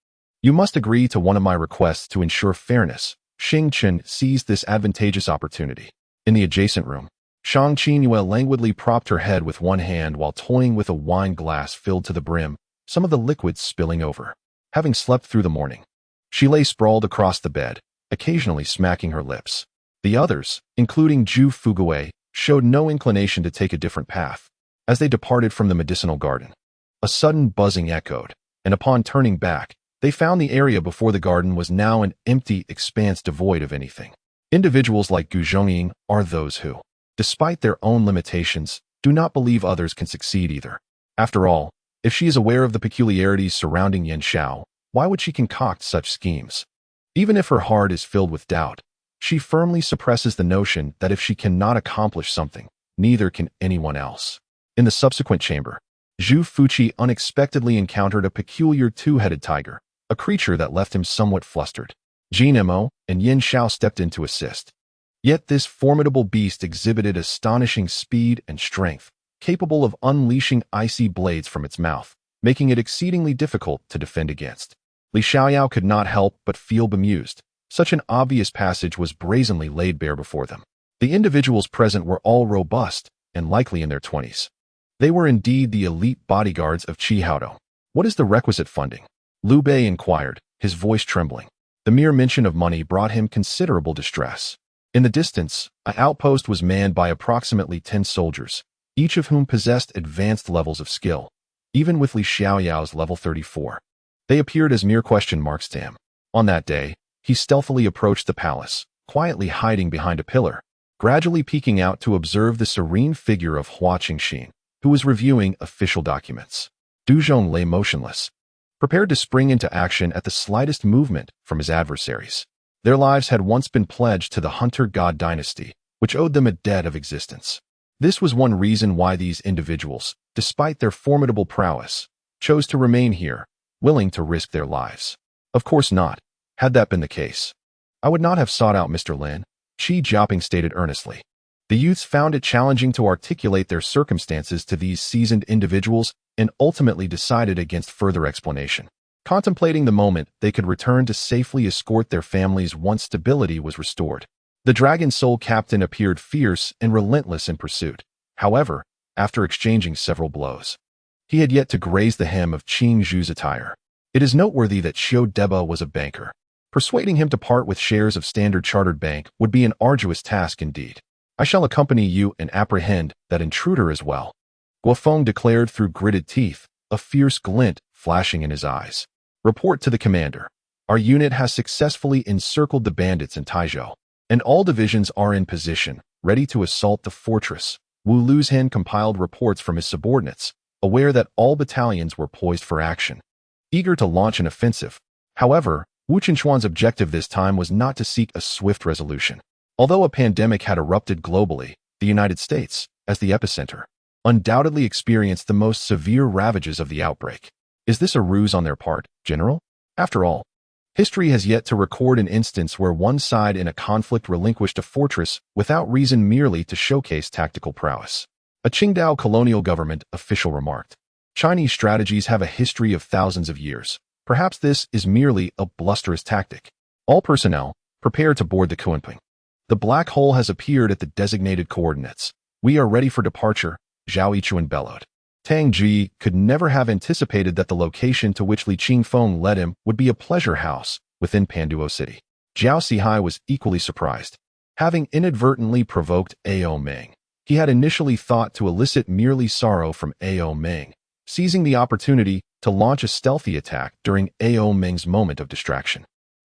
you must agree to one of my requests to ensure fairness. Xing Chen seized this advantageous opportunity. In the adjacent room, Shang Qingyue languidly propped her head with one hand while toying with a wine glass filled to the brim, some of the liquids spilling over. Having slept through the morning, she lay sprawled across the bed, occasionally smacking her lips. The others, including Zhu Fuguei, showed no inclination to take a different path. As they departed from the medicinal garden, a sudden buzzing echoed, and upon turning back, they found the area before the garden was now an empty expanse devoid of anything. Individuals like Gu Zhongying are those who, despite their own limitations, do not believe others can succeed either. After all, if she is aware of the peculiarities surrounding Yan Xiao, why would she concoct such schemes? Even if her heart is filled with doubt, she firmly suppresses the notion that if she cannot accomplish something, neither can anyone else. In the subsequent chamber, Zhu Fuqi unexpectedly encountered a peculiar two-headed tiger, a creature that left him somewhat flustered. Jin Mo and Yin Xiao stepped in to assist. Yet this formidable beast exhibited astonishing speed and strength, capable of unleashing icy blades from its mouth, making it exceedingly difficult to defend against. Li Xiaoyao could not help but feel bemused. Such an obvious passage was brazenly laid bare before them. The individuals present were all robust and likely in their 20s. They were indeed the elite bodyguards of Qi Haodou. What is the requisite funding? Liu Bei inquired, his voice trembling. The mere mention of money brought him considerable distress. In the distance, an outpost was manned by approximately 10 soldiers, each of whom possessed advanced levels of skill, even with Li Xiaoyao's level 34. They appeared as mere question marks to him. On that day, he stealthily approached the palace, quietly hiding behind a pillar, gradually peeking out to observe the serene figure of Hua Qingxin, who was reviewing official documents. Du Zhong lay motionless, prepared to spring into action at the slightest movement from his adversaries. Their lives had once been pledged to the hunter-god dynasty, which owed them a debt of existence. This was one reason why these individuals, despite their formidable prowess, chose to remain here, willing to risk their lives. Of course not. Had that been the case, I would not have sought out Mr. Lin, Qi Jiaping stated earnestly. The youths found it challenging to articulate their circumstances to these seasoned individuals and ultimately decided against further explanation. Contemplating the moment they could return to safely escort their families once stability was restored. The Dragon Soul captain appeared fierce and relentless in pursuit. However, after exchanging several blows, he had yet to graze the hem of Qing Zhu's attire. It is noteworthy that Xiu Deba was a banker. Persuading him to part with shares of Standard Chartered Bank would be an arduous task indeed. I shall accompany you and apprehend that intruder as well, Guofeng declared through gritted teeth, a fierce glint flashing in his eyes. Report to the commander. Our unit has successfully encircled the bandits in Taizhou, and all divisions are in position, ready to assault the fortress. Wu Luzhen compiled reports from his subordinates, aware that all battalions were poised for action, eager to launch an offensive. However, Wu Qinchuan's objective this time was not to seek a swift resolution. Although a pandemic had erupted globally, the United States, as the epicenter, undoubtedly experienced the most severe ravages of the outbreak. Is this a ruse on their part, General? After all, history has yet to record an instance where one side in a conflict relinquished a fortress without reason merely to showcase tactical prowess. A Qingdao colonial government official remarked. Chinese strategies have a history of thousands of years. Perhaps this is merely a blusterous tactic. All personnel, prepare to board the Kunping. The black hole has appeared at the designated coordinates. We are ready for departure, Zhao Yichuan bellowed. Tang Ji could never have anticipated that the location to which Li Qingfeng led him would be a pleasure house within Panduo City. Zhao Sihai was equally surprised. Having inadvertently provoked Ao Meng, he had initially thought to elicit merely sorrow from Ao Meng, seizing the opportunity to launch a stealthy attack during Ao Meng's moment of distraction.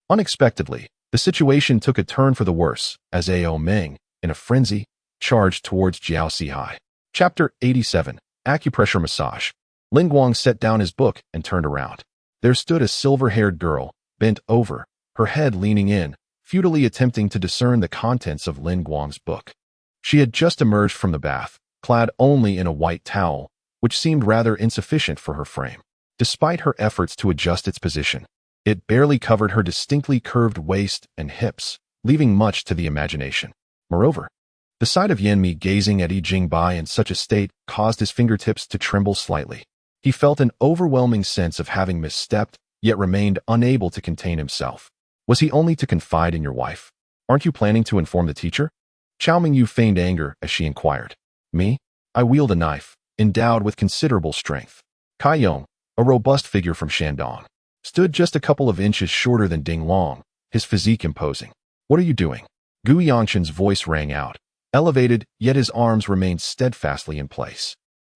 Unexpectedly, the situation took a turn for the worse as Ao Meng, in a frenzy, charged towards Zhao Sihai. Chapter 87, Acupressure Massage. Lin Guang set down his book and turned around. There stood a silver-haired girl, bent over, her head leaning in, futilely attempting to discern the contents of Lin Guang's book. She had just emerged from the bath, clad only in a white towel, which seemed rather insufficient for her frame. Despite her efforts to adjust its position, it barely covered her distinctly curved waist and hips, leaving much to the imagination. Moreover, the sight of Yanmi gazing at Yi Jingbai in such a state caused his fingertips to tremble slightly. He felt an overwhelming sense of having misstepped, yet remained unable to contain himself. Was he only to confide in your wife? Aren't you planning to inform the teacher? Chao Mingyu feigned anger as she inquired. Me? I wield a knife, endowed with considerable strength. Kai Yong, a robust figure from Shandong, stood just a couple of inches shorter than Ding Long, his physique imposing. What are you doing? Gu Yangshan's voice rang out, elevated, yet his arms remained steadfastly in place.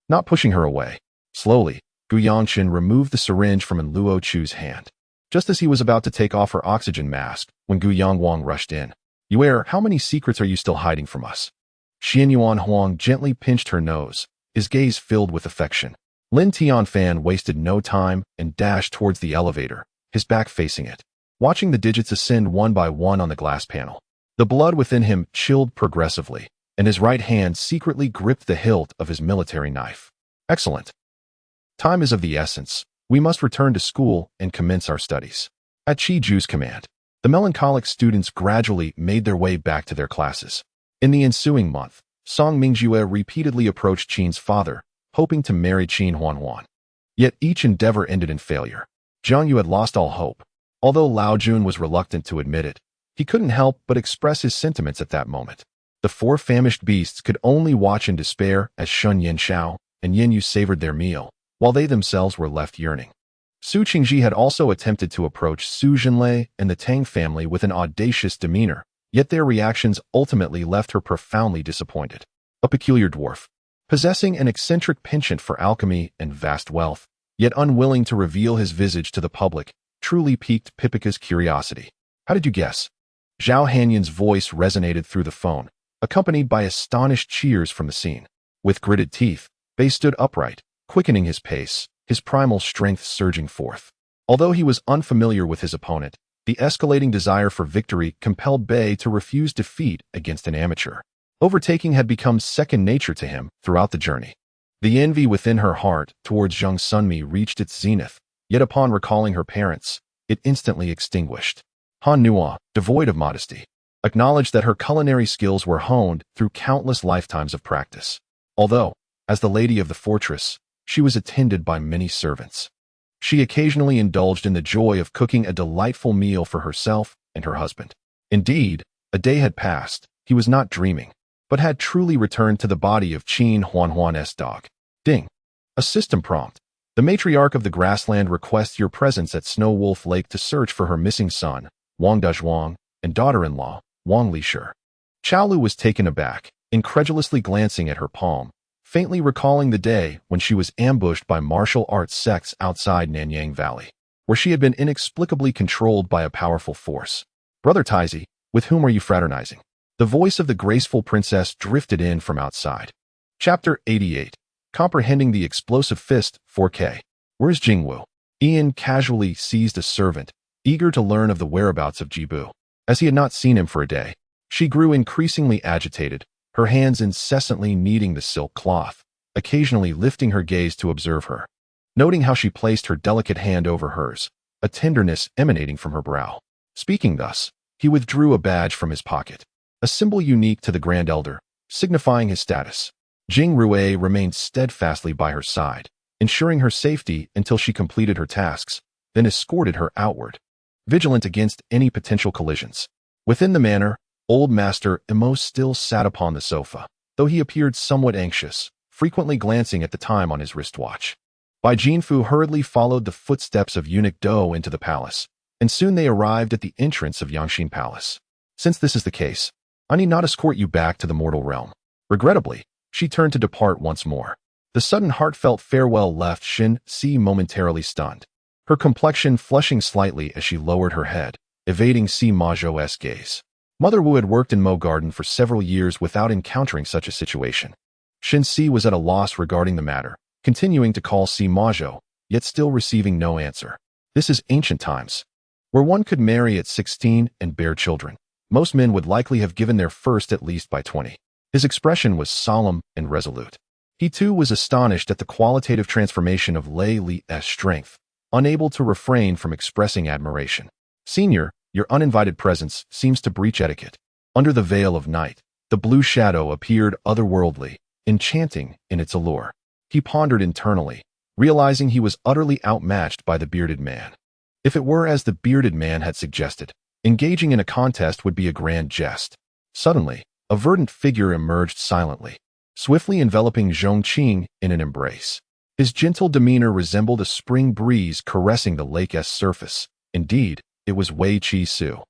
Not pushing her away. Slowly, Gu Yangshan removed the syringe from Luo Chu's hand, just as he was about to take off her oxygen mask when Gu Yangwang rushed in. Yue, how many secrets are you still hiding from us? Xian Yuan Huang gently pinched her nose, his gaze filled with affection. Lin Tianfan wasted no time and dashed towards the elevator, his back facing it, watching the digits ascend one by one on the glass panel. The blood within him chilled progressively, and his right hand secretly gripped the hilt of his military knife. Excellent. Time is of the essence. We must return to school and commence our studies. At Chi-Ju's command, the melancholic students gradually made their way back to their classes. In the ensuing month, Song Mingjue repeatedly approached Qin's father, hoping to marry Qin Huanhuan. Yet each endeavor ended in failure. Jiang Yu had lost all hope. Although Lao Jun was reluctant to admit it, he couldn't help but express his sentiments at that moment. The four famished beasts could only watch in despair as Shun Yanshao and Yin Yu savored their meal, while they themselves were left yearning. Su Qingji had also attempted to approach Su Jinlei and the Tang family with an audacious demeanor, yet their reactions ultimately left her profoundly disappointed. A peculiar dwarf, possessing an eccentric penchant for alchemy and vast wealth, yet unwilling to reveal his visage to the public, truly piqued Pipika's curiosity. How did you guess? Zhao Hanyan's voice resonated through the phone, accompanied by astonished cheers from the scene. With gritted teeth, Bei stood upright, quickening his pace, his primal strength surging forth. Although he was unfamiliar with his opponent, the escalating desire for victory compelled Bei to refuse defeat against an amateur. Overtaking had become second nature to him throughout the journey. The envy within her heart towards Zhang Sunmi reached its zenith, yet upon recalling her parents, it instantly extinguished. Han Nua, devoid of modesty, acknowledged that her culinary skills were honed through countless lifetimes of practice. Although, as the lady of the fortress, she was attended by many servants. She occasionally indulged in the joy of cooking a delightful meal for herself and her husband. Indeed, a day had passed, he was not dreaming, but had truly returned to the body of Qin Huanhuan's dog. Ding. A system prompt. The matriarch of the grassland requests your presence at Snow Wolf Lake to search for her missing son, Wong Dazhuang, and daughter-in-law, Wang Lishir. Chaolu was taken aback, incredulously glancing at her palm, faintly recalling the day when she was ambushed by martial arts sects outside Nanyang Valley, where she had been inexplicably controlled by a powerful force. Brother Taizi, with whom are you fraternizing? The voice of the graceful princess drifted in from outside. Chapter 88. Comprehending the Explosive Fist, 4K. Where's Jingwu? Ian casually seized a servant, eager to learn of the whereabouts of Jibu. As he had not seen him for a day, she grew increasingly agitated, her hands incessantly kneading the silk cloth, occasionally lifting her gaze to observe her. Noting how she placed her delicate hand over hers, a tenderness emanating from her brow. Speaking thus, he withdrew a badge from his pocket, a symbol unique to the Grand Elder, signifying his status. Jing Rue remained steadfastly by her side, ensuring her safety until she completed her tasks, then escorted her outward, vigilant against any potential collisions. Within the manor, Old Master Emo still sat upon the sofa, though he appeared somewhat anxious, frequently glancing at the time on his wristwatch. Bai Jinfu hurriedly followed the footsteps of Eunuch Do into the palace, and soon they arrived at the entrance of Yangshin Palace. Since this is the case, I need not escort you back to the mortal realm. Regrettably, she turned to depart once more. The sudden heartfelt farewell left Shin Si momentarily stunned, her complexion flushing slightly as she lowered her head, evading Si Majo's gaze. Mother Wu had worked in Mo Garden for several years without encountering such a situation. Shin Si was at a loss regarding the matter, continuing to call Si Majo, yet still receiving no answer. This is ancient times, where one could marry at 16 and bear children. Most men would likely have given their first at least by 20. His expression was solemn and resolute. He too was astonished at the qualitative transformation of Lei Li's strength, unable to refrain from expressing admiration. Senior, your uninvited presence seems to breach etiquette. Under the veil of night, the blue shadow appeared otherworldly, enchanting in its allure. He pondered internally, realizing he was utterly outmatched by the bearded man. If it were as the bearded man had suggested, engaging in a contest would be a grand jest. Suddenly, a verdant figure emerged silently, swiftly enveloping Zhongqing in an embrace. His gentle demeanor resembled a spring breeze caressing the lake's surface. Indeed, it was Wei Chi Su.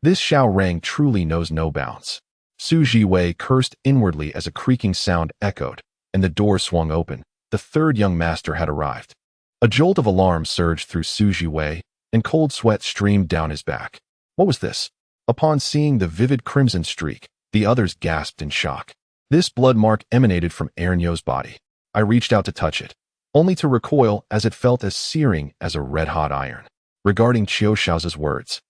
This Xiao Rang truly knows no bounds. Su Jiwei cursed inwardly as a creaking sound echoed, and the door swung open. The third young master had arrived. A jolt of alarm surged through Su Jiwei, and cold sweat streamed down his back. What was this? Upon seeing the vivid crimson streak, the others gasped in shock. This blood mark emanated from Ernyo's body. I reached out to touch it, only to recoil as it felt as searing as a red-hot iron. Regarding Qiu Shao's words,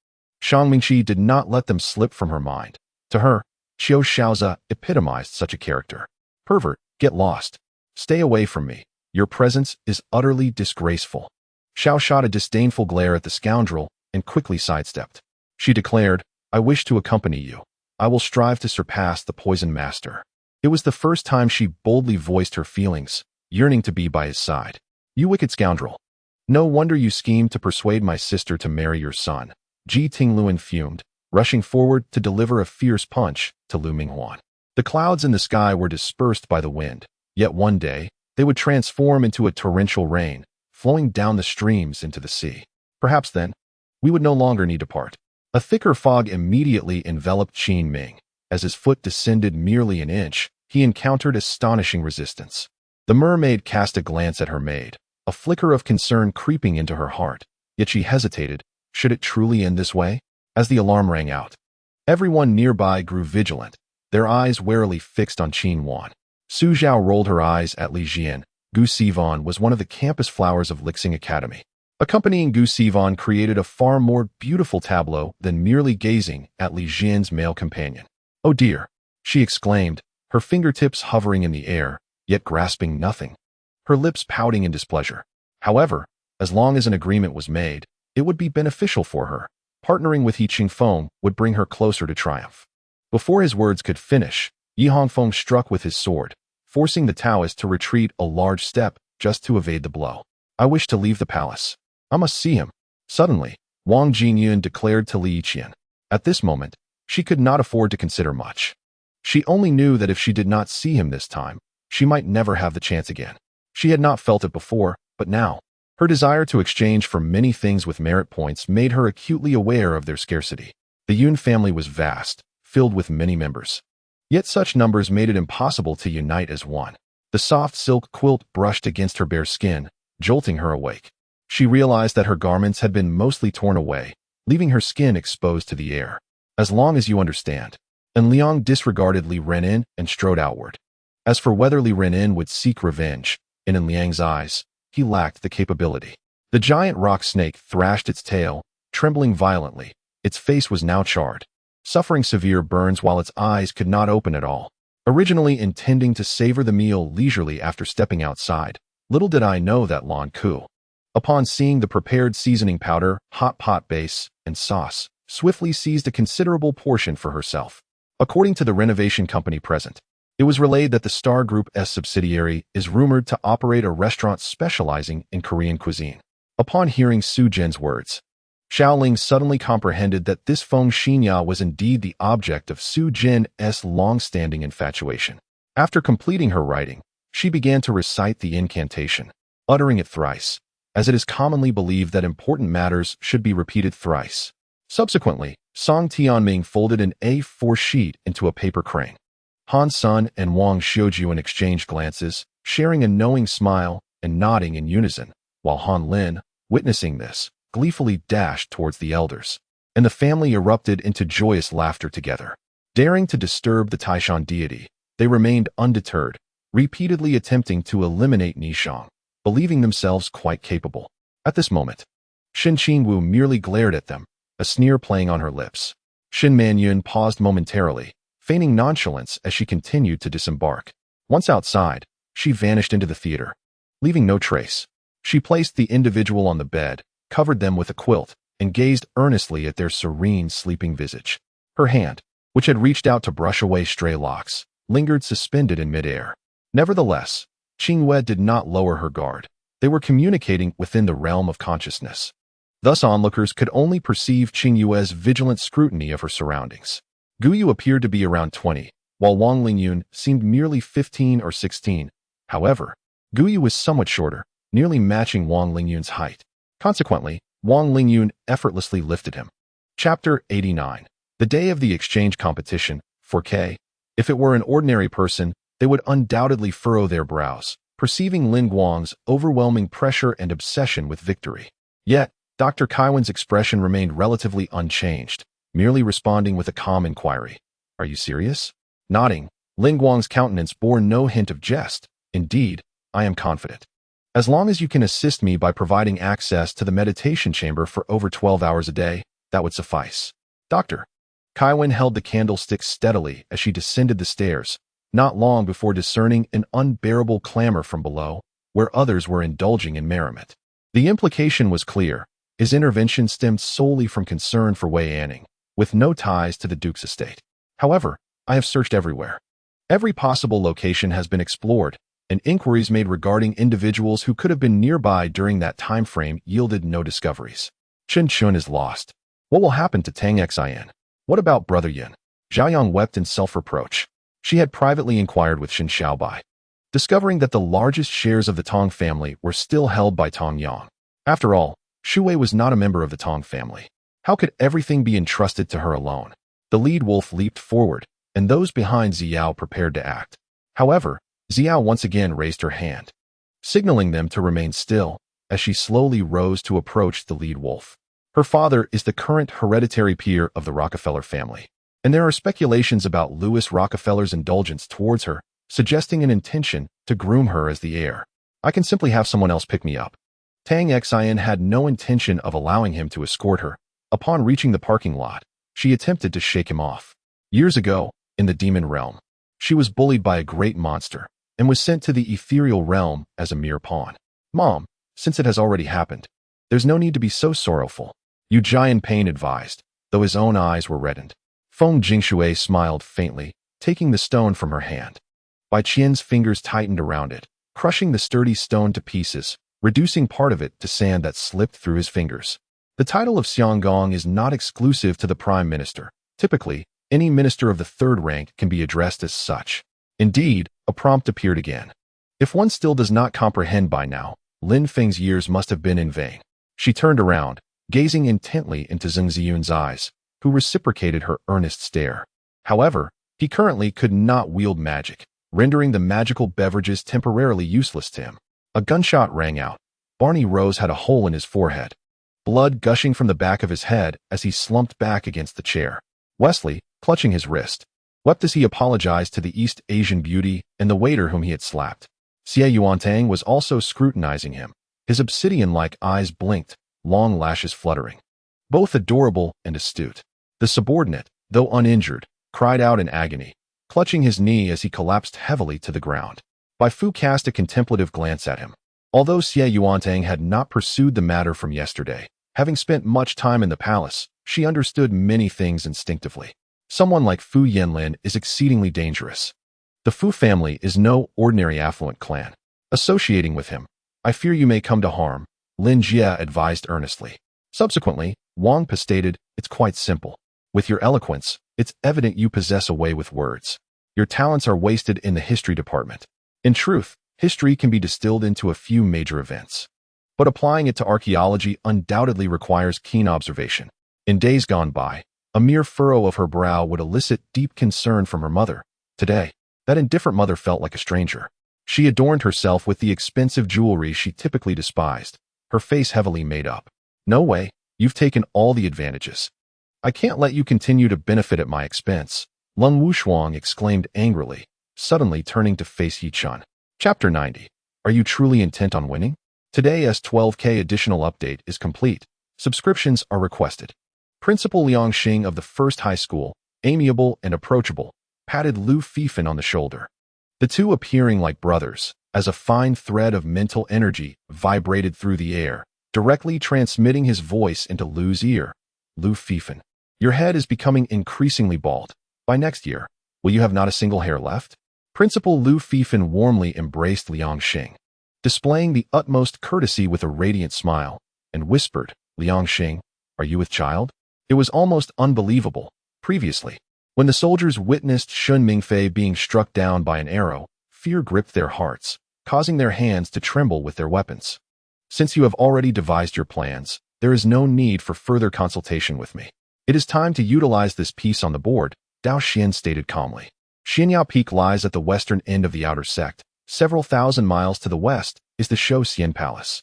Shang Mingqi did not let them slip from her mind. To her, Xiao Shaoza epitomized such a character. Pervert, get lost. Stay away from me. Your presence is utterly disgraceful. Xiao shot a disdainful glare at the scoundrel and quickly sidestepped. She declared, I wish to accompany you. I will strive to surpass the poison master. It was the first time she boldly voiced her feelings, yearning to be by his side. You wicked scoundrel. No wonder you schemed to persuade my sister to marry your son. Ji Tingluan fumed, rushing forward to deliver a fierce punch to Lu Minghuan. The clouds in the sky were dispersed by the wind, yet one day, they would transform into a torrential rain, flowing down the streams into the sea. Perhaps then, we would no longer need to part. A thicker fog immediately enveloped Qin Ming. As his foot descended merely an inch, he encountered astonishing resistance. The mermaid cast a glance at her maid, a flicker of concern creeping into her heart, yet she hesitated. Should it truly end this way? As the alarm rang out, everyone nearby grew vigilant, their eyes warily fixed on Qin Wan. Su Zhao rolled her eyes at Li Jian. Gu Sivan was one of the campus flowers of Lixing Academy. Accompanying Gu Sivan created a far more beautiful tableau than merely gazing at Li Jian's male companion. Oh dear, she exclaimed, her fingertips hovering in the air, yet grasping nothing, her lips pouting in displeasure. However, as long as an agreement was made, it would be beneficial for her. Partnering with He Qingfeng would bring her closer to triumph. Before his words could finish, Yi Hongfeng struck with his sword, forcing the Taoist to retreat a large step just to evade the blow. I wish to leave the palace. I must see him. Suddenly, Wang Jinyun declared to Li Yiqian. At this moment, she could not afford to consider much. She only knew that if she did not see him this time, she might never have the chance again. She had not felt it before, but now, her desire to exchange for many things with merit points made her acutely aware of their scarcity. The Yun family was vast, filled with many members. Yet such numbers made it impossible to unite as one. The soft silk quilt brushed against her bare skin, jolting her awake. She realized that her garments had been mostly torn away, leaving her skin exposed to the air. As long as you understand. And Liang disregarded Li Renin and strode outward. As for whether Li Renin would seek revenge, in Liang's eyes, he lacked the capability. The giant rock snake thrashed its tail, trembling violently. Its face was now charred, suffering severe burns while its eyes could not open at all. Originally intending to savor the meal leisurely after stepping outside, little did I know that Lan Ku, upon seeing the prepared seasoning powder, hot pot base, and sauce, swiftly seized a considerable portion for herself. According to the renovation company present, it was relayed that the Star Group's subsidiary is rumored to operate a restaurant specializing in Korean cuisine. Upon hearing Su Jin's words, Xiaoling suddenly comprehended that this Feng Xinya was indeed the object of Su Jin's long-standing infatuation. After completing her writing, she began to recite the incantation, uttering it thrice, as it is commonly believed that important matters should be repeated thrice. Subsequently, Song Tianming folded an A4 sheet into a paper crane. Han Sun and Wang Xiujian exchanged glances, sharing a knowing smile and nodding in unison, while Han Lin, witnessing this, gleefully dashed towards the elders, and the family erupted into joyous laughter together. Daring to disturb the Taishan deity, they remained undeterred, repeatedly attempting to eliminate Nishang, believing themselves quite capable. At this moment, Shin Qingwu merely glared at them, a sneer playing on her lips. Shin Manyun paused momentarily, feigning nonchalance as she continued to disembark. Once outside, she vanished into the theater, leaving no trace. She placed the individual on the bed, covered them with a quilt, and gazed earnestly at their serene, sleeping visage. Her hand, which had reached out to brush away stray locks, lingered suspended in midair. Nevertheless, Qingwei did not lower her guard. They were communicating within the realm of consciousness. Thus onlookers could only perceive Qingyue's vigilant scrutiny of her surroundings. Guyu appeared to be around 20, while Wang Lingyun seemed merely 15 or 16. However, Guyu was somewhat shorter, nearly matching Wang Lingyun's height. Consequently, Wang Lingyun effortlessly lifted him. Chapter 89. The day of the exchange competition, 4K. If it were an ordinary person, they would undoubtedly furrow their brows, perceiving Lin Guang's overwhelming pressure and obsession with victory. Yet, Dr. Kaiwan's expression remained relatively unchanged, merely responding with a calm inquiry. Are you serious? Nodding, Lin Guang's countenance bore no hint of jest. Indeed, I am confident. As long as you can assist me by providing access to the meditation chamber for over 12 hours a day, that would suffice. Doctor Kaiwen held the candlestick steadily as she descended the stairs, not long before discerning an unbearable clamor from below, where others were indulging in merriment. The implication was clear. His intervention stemmed solely from concern for Wei Anning, with no ties to the Duke's estate. However, I have searched everywhere. Every possible location has been explored, and inquiries made regarding individuals who could have been nearby during that time frame yielded no discoveries. Chen Chun is lost. What will happen to Tang Xin? What about Brother Yin? Zhaoyang wept in self-reproach. She had privately inquired with Xin Xiaobai, discovering that the largest shares of the Tong family were still held by Tong Yang. After all, Shu Wei was not a member of the Tong family. How could everything be entrusted to her alone? The lead wolf leaped forward, and those behind Xiao prepared to act. However, Xiao once again raised her hand, signaling them to remain still as she slowly rose to approach the lead wolf. Her father is the current hereditary peer of the Rockefeller family, and there are speculations about Louis Rockefeller's indulgence towards her, suggesting an intention to groom her as the heir. I can simply have someone else pick me up. Tang Xin had no intention of allowing him to escort her. Upon reaching the parking lot, she attempted to shake him off. Years ago, in the demon realm, she was bullied by a great monster and was sent to the ethereal realm as a mere pawn. Mom, since it has already happened, there's no need to be so sorrowful, Yu Jai in pain advised, though his own eyes were reddened. Feng Jingshui smiled faintly, taking the stone from her hand. Bai Qian's fingers tightened around it, crushing the sturdy stone to pieces, reducing part of it to sand that slipped through his fingers. The title of Xianggong is not exclusive to the Prime Minister. Typically, any minister of the third rank can be addressed as such. Indeed, a prompt appeared again. If one still does not comprehend by now, Lin Feng's years must have been in vain. She turned around, gazing intently into Zheng Ziyun's eyes, who reciprocated her earnest stare. However, he currently could not wield magic, rendering the magical beverages temporarily useless to him. A gunshot rang out. Barney Rose had a hole in his forehead, blood gushing from the back of his head as he slumped back against the chair. Wesley, clutching his wrist, wept as he apologized to the East Asian beauty and the waiter whom he had slapped. Xie Yuantang was also scrutinizing him. His obsidian-like eyes blinked, long lashes fluttering. Both adorable and astute. The subordinate, though uninjured, cried out in agony, clutching his knee as he collapsed heavily to the ground. Bai Fu cast a contemplative glance at him. Although Xie Yuantang had not pursued the matter from yesterday, having spent much time in the palace, she understood many things instinctively. Someone like Fu Yanlin is exceedingly dangerous. The Fu family is no ordinary affluent clan. Associating with him, I fear you may come to harm, Lin Jie advised earnestly. Subsequently, Wong stated, it's quite simple. With your eloquence, it's evident you possess a way with words. Your talents are wasted in the history department. In truth, history can be distilled into a few major events. But applying it to archaeology undoubtedly requires keen observation. In days gone by, a mere furrow of her brow would elicit deep concern from her mother. Today, that indifferent mother felt like a stranger. She adorned herself with the expensive jewelry she typically despised, her face heavily made up. No way, you've taken all the advantages. I can't let you continue to benefit at my expense, Lung Wushuang exclaimed angrily, suddenly turning to face Yichun. Chapter 90. Are you truly intent on winning? Today's 12K additional update is complete. Subscriptions are requested. Principal Liang Xing of the first high school, amiable and approachable, patted Lu Fifan on the shoulder. The two appearing like brothers, as a fine thread of mental energy vibrated through the air, directly transmitting his voice into Lu's ear. Lu Fifan, your head is becoming increasingly bald. By next year, will you have not a single hair left? Principal Lu Fifan warmly embraced Liang Xing, displaying the utmost courtesy with a radiant smile, and whispered, Liang Xing, are you with child? It was almost unbelievable. Previously, when the soldiers witnessed Shun Mingfei being struck down by an arrow, fear gripped their hearts, causing their hands to tremble with their weapons. Since you have already devised your plans, there is no need for further consultation with me. It is time to utilize this piece on the board, Dao Xian stated calmly. Xianyao Peak lies at the western end of the outer sect. Several thousand miles to the west is the Shou Xian Palace,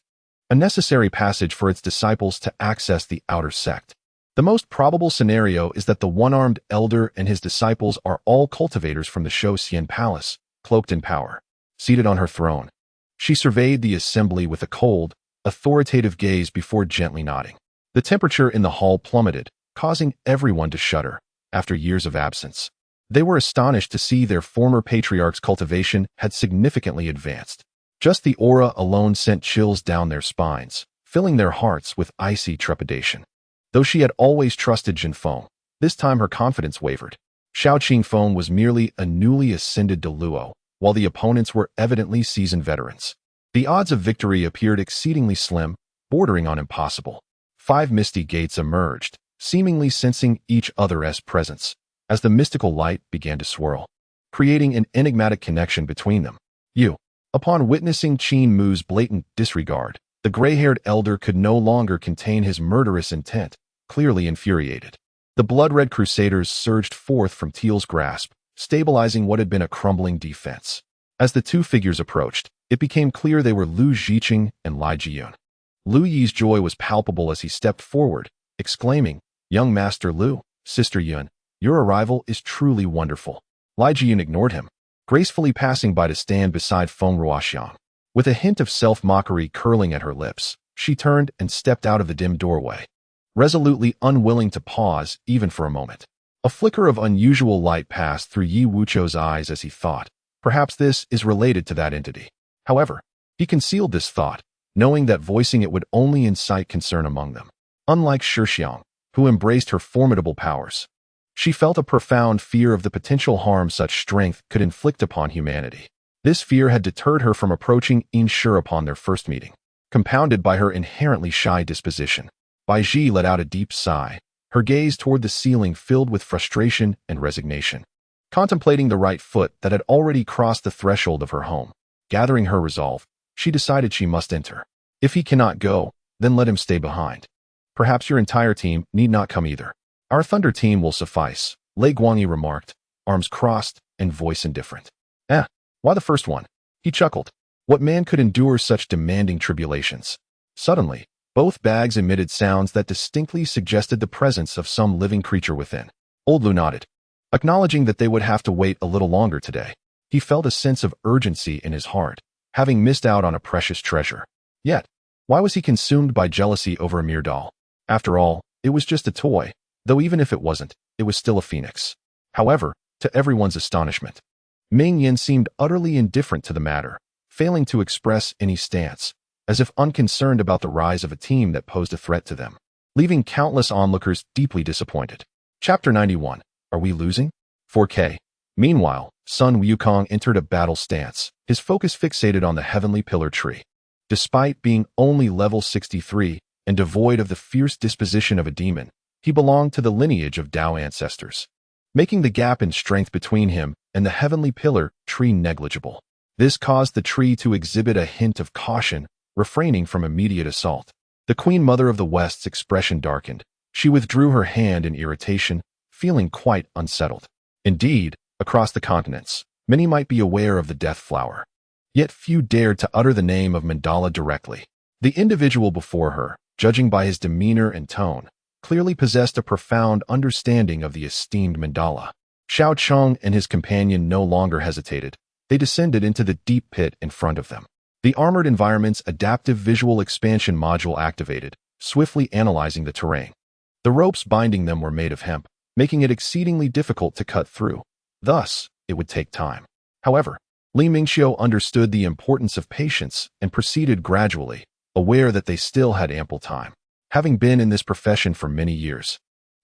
a necessary passage for its disciples to access the outer sect. The most probable scenario is that the one-armed elder and his disciples are all cultivators from the Shou Xian Palace, cloaked in power. Seated on her throne, she surveyed the assembly with a cold, authoritative gaze before gently nodding. The temperature in the hall plummeted, causing everyone to shudder, after years of absence. They were astonished to see their former patriarch's cultivation had significantly advanced. Just the aura alone sent chills down their spines, filling their hearts with icy trepidation. Though she had always trusted Jinfeng, this time her confidence wavered. Xiao Qingfeng was merely a newly ascended Deluo, while the opponents were evidently seasoned veterans. The odds of victory appeared exceedingly slim, bordering on impossible. 5 misty gates emerged, seemingly sensing each other's presence, as the mystical light began to swirl, creating an enigmatic connection between them. Upon witnessing Qin Mu's blatant disregard, the gray-haired elder could no longer contain his murderous intent, clearly infuriated. The blood-red crusaders surged forth from Teal's grasp, stabilizing what had been a crumbling defense. As the two figures approached, it became clear they were Lu Ziqing and Lai Jiyun. Lu Yi's joy was palpable as he stepped forward, exclaiming, "Young Master Lu, Sister Yun, your arrival is truly wonderful." Lai Jiyun ignored him, gracefully passing by to stand beside Feng Ruoxiang. With a hint of self-mockery curling at her lips, she turned and stepped out of the dim doorway, resolutely unwilling to pause even for a moment. A flicker of unusual light passed through Yi Wuchou's eyes as he thought, perhaps this is related to that entity. However, he concealed this thought, knowing that voicing it would only incite concern among them. Unlike Shixiang, who embraced her formidable powers, she felt a profound fear of the potential harm such strength could inflict upon humanity. This fear had deterred her from approaching Inshur upon their first meeting, compounded by her inherently shy disposition. Bai Ji let out a deep sigh, her gaze toward the ceiling filled with frustration and resignation. Contemplating the right foot that had already crossed the threshold of her home, gathering her resolve, she decided she must enter. If he cannot go, then let him stay behind. Perhaps your entire team need not come either. Our Thunder team will suffice, Lei Guangyi remarked, arms crossed and voice indifferent. Why the first one? He chuckled. What man could endure such demanding tribulations? Suddenly, both bags emitted sounds that distinctly suggested the presence of some living creature within. Old Lu nodded, acknowledging that they would have to wait a little longer today. He felt a sense of urgency in his heart, having missed out on a precious treasure. Yet, why was he consumed by jealousy over a mere doll? After all, it was just a toy, though even if it wasn't, it was still a phoenix. However, to everyone's astonishment, Ming Yin seemed utterly indifferent to the matter, failing to express any stance, as if unconcerned about the rise of a team that posed a threat to them, leaving countless onlookers deeply disappointed. Chapter 91. Are we losing? 4K. Meanwhile, Sun Wukong entered a battle stance, his focus fixated on the heavenly pillar tree. Despite being only level 63 and devoid of the fierce disposition of a demon, he belonged to the lineage of Dao ancestors, making the gap in strength between him and the heavenly pillar tree negligible. This caused the tree to exhibit a hint of caution, refraining from immediate assault. The Queen Mother of the West's expression darkened. She withdrew her hand in irritation, feeling quite unsettled. Indeed, across the continents, many might be aware of the Death Flower, yet few dared to utter the name of Mandala directly. The individual before her, judging by his demeanor and tone, clearly possessed a profound understanding of the esteemed Mandala. Xiao Cheng and his companion no longer hesitated. They descended into the deep pit in front of them. The armored environment's adaptive visual expansion module activated, swiftly analyzing the terrain. The ropes binding them were made of hemp, making it exceedingly difficult to cut through. Thus, it would take time. However, Li Mingxiu understood the importance of patience and proceeded gradually, aware that they still had ample time. Having been in this profession for many years,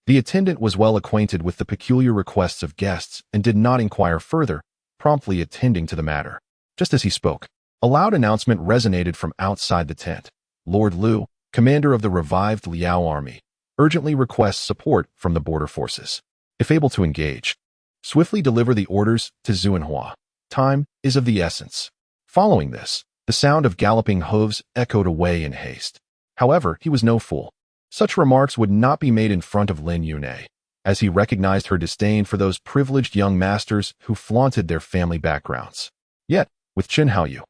the attendant was well acquainted with the peculiar requests of guests and did not inquire further, promptly attending to the matter. Just as he spoke, a loud announcement resonated from outside the tent. Lord Lu, commander of the revived Liao army, urgently requests support from the border forces. If able to engage, swiftly deliver the orders to Zuanhua. Time is of the essence. Following this, the sound of galloping hooves echoed away in haste. However, he was no fool. Such remarks would not be made in front of Lin Yunei, as he recognized her disdain for those privileged young masters who flaunted their family backgrounds. Yet, with Chen Haoyu,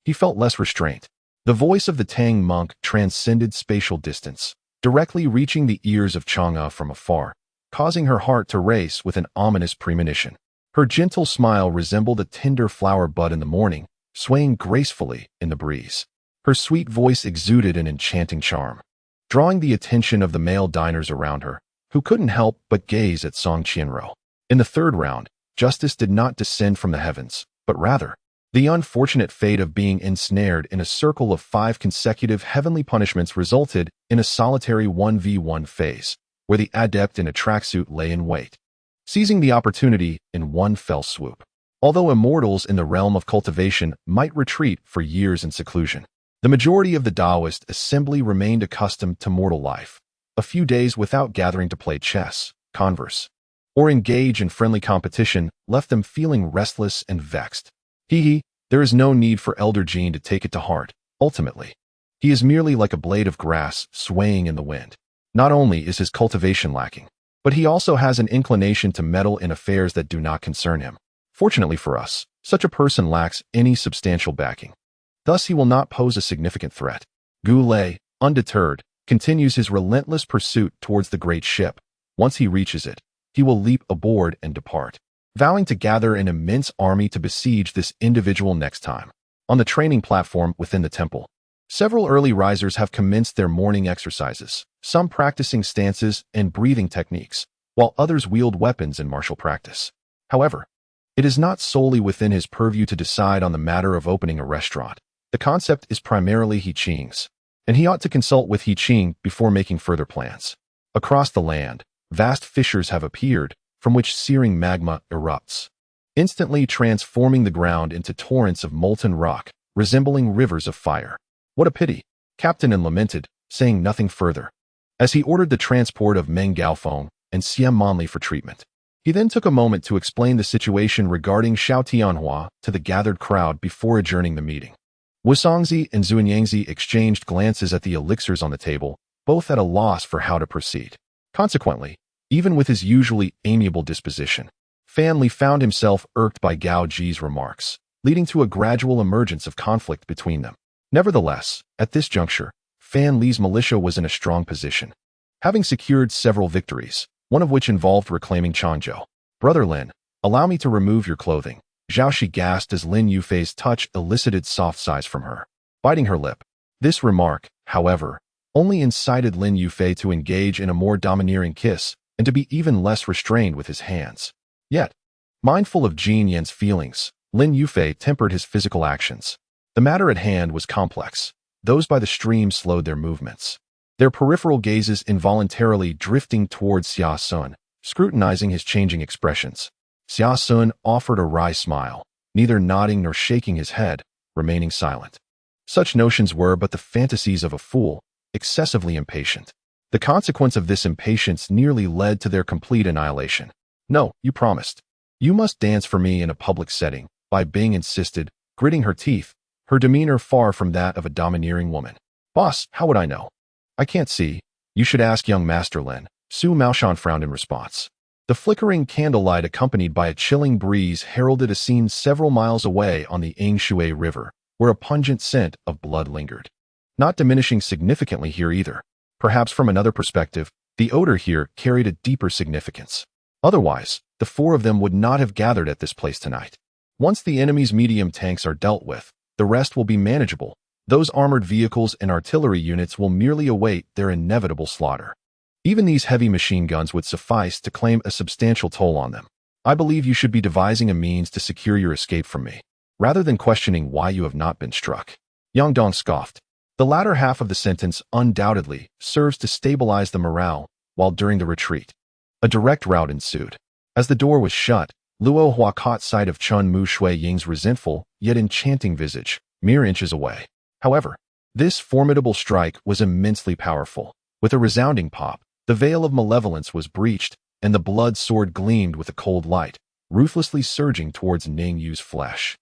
he felt less restraint. The voice of the Tang monk transcended spatial distance, directly reaching the ears of Chang'e from afar, causing her heart to race with an ominous premonition. Her gentle smile resembled a tender flower bud in the morning, swaying gracefully in the breeze. Her sweet voice exuded an enchanting charm, drawing the attention of the male diners around her. who couldn't help but gaze at Song Qianro. In the third round, justice did not descend from the heavens, but rather, the unfortunate fate of being ensnared in a circle of 5 consecutive heavenly punishments resulted in a solitary 1v1 phase, where the adept in a tracksuit lay in wait, seizing the opportunity in one fell swoop. Although immortals in the realm of cultivation might retreat for years in seclusion, the majority of the Taoist assembly remained accustomed to mortal life. A few days without gathering to play chess, converse, or engage in friendly competition left them feeling restless and vexed. There is no need for Elder Jean to take it to heart. Ultimately, he is merely like a blade of grass swaying in the wind. Not only is his cultivation lacking, but he also has an inclination to meddle in affairs that do not concern him. Fortunately for us, such a person lacks any substantial backing. Thus he will not pose a significant threat. Gu Lei, undeterred, continues his relentless pursuit towards the great ship. Once he reaches it, he will leap aboard and depart, vowing to gather an immense army to besiege this individual next time. On the training platform within the temple, several early risers have commenced their morning exercises, some practicing stances and breathing techniques, while others wield weapons in martial practice. However, it is not solely within his purview to decide on the matter of opening a restaurant. The concept is primarily He Qing's, and he ought to consult with He Qing before making further plans. Across the land, vast fissures have appeared, from which searing magma erupts, instantly transforming the ground into torrents of molten rock, resembling rivers of fire. What a pity, Captain N lamented, saying nothing further, as he ordered the transport of Meng Gaofeng and Xian Monli for treatment. He then took a moment to explain the situation regarding Xiao Tianhua to the gathered crowd before adjourning the meeting. Wu Songzi and Zhuan Yangzi exchanged glances at the elixirs on the table, both at a loss for how to proceed. Consequently, even with his usually amiable disposition, Fan Li found himself irked by Gao Ji's remarks, leading to a gradual emergence of conflict between them. Nevertheless, at this juncture, Fan Li's militia was in a strong position, having secured several victories, one of which involved reclaiming Changzhou. "Brother Lin, allow me to remove your clothing," Zhao Shi gasped as Lin Yufei's touch elicited soft sighs from her, biting her lip. This remark, however, only incited Lin Yufei to engage in a more domineering kiss, and to be even less restrained with his hands. Yet, mindful of Jin Yan's feelings, Lin Yufei tempered his physical actions. The matter at hand was complex. Those by the stream slowed their movements, their peripheral gazes involuntarily drifting towards Xia Sun, scrutinizing his changing expressions. Xia Sun offered a wry smile, neither nodding nor shaking his head, remaining silent. Such notions were but the fantasies of a fool, excessively impatient. The consequence of this impatience nearly led to their complete annihilation. "No, you promised. You must dance for me in a public setting," Bai Bing insisted, gritting her teeth, her demeanor far from that of a domineering woman. "Boss, how would I know? I can't see. You should ask young Master Lin." Su Maoshan frowned in response. The flickering candlelight accompanied by a chilling breeze heralded a scene several miles away on the Angshui River, where a pungent scent of blood lingered, not diminishing significantly here either. Perhaps from another perspective, the odor here carried a deeper significance. Otherwise, the 4 of them would not have gathered at this place tonight. Once the enemy's medium tanks are dealt with, the rest will be manageable. Those armored vehicles and artillery units will merely await their inevitable slaughter. Even these heavy machine guns would suffice to claim a substantial toll on them. I believe you should be devising a means to secure your escape from me, rather than questioning why you have not been struck. Yang Dong scoffed. The latter half of the sentence undoubtedly serves to stabilize the morale, while during the retreat, a direct rout ensued. As the door was shut, Luo Hua caught sight of Chun Mu Shui Ying's resentful, yet enchanting visage, mere inches away. However, this formidable strike was immensely powerful. With a resounding pop, the veil of malevolence was breached, and the blood sword gleamed with a cold light, ruthlessly surging towards Ning Yu's flesh,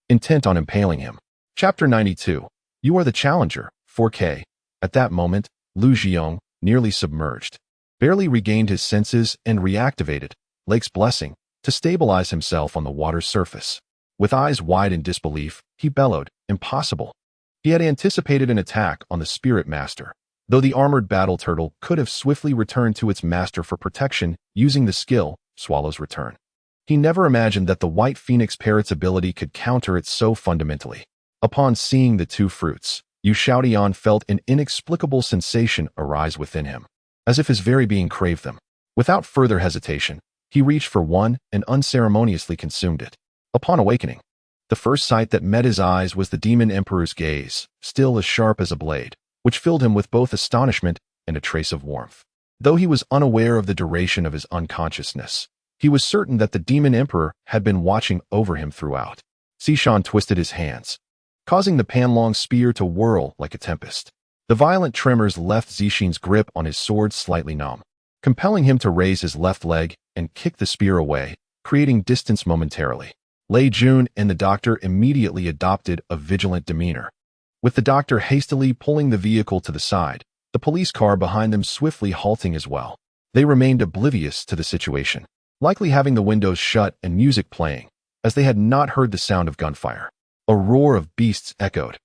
intent on impaling him. Chapter 92. You are the challenger, 4K. At that moment, Lu Jiong, nearly submerged, barely regained his senses and reactivated, Lake's blessing, to stabilize himself on the water's surface. With eyes wide in disbelief, he bellowed, "Impossible." He had anticipated an attack on the Spirit Master, though the armored battle turtle could have swiftly returned to its master for protection using the skill, Swallow's Return. He never imagined that the White Phoenix Parrot's ability could counter it so fundamentally. Upon seeing the 2 fruits, Yu Xiaotian felt an inexplicable sensation arise within him, as if his very being craved them. Without further hesitation, he reached for one and unceremoniously consumed it. Upon awakening, the first sight that met his eyes was the Demon Emperor's gaze, still as sharp as a blade, which filled him with both astonishment and a trace of warmth. Though he was unaware of the duration of his unconsciousness, he was certain that the Demon Emperor had been watching over him throughout. Zishan twisted his hands, causing the Panlong spear to whirl like a tempest. The violent tremors left Zishan's grip on his sword slightly numb, compelling him to raise his left leg and kick the spear away, creating distance momentarily. Lei Jun and the doctor immediately adopted a vigilant demeanor. With the doctor hastily pulling the vehicle to the side, the police car behind them swiftly halting as well. They remained oblivious to the situation, likely having the windows shut and music playing, as they had not heard the sound of gunfire. A roar of beasts echoed,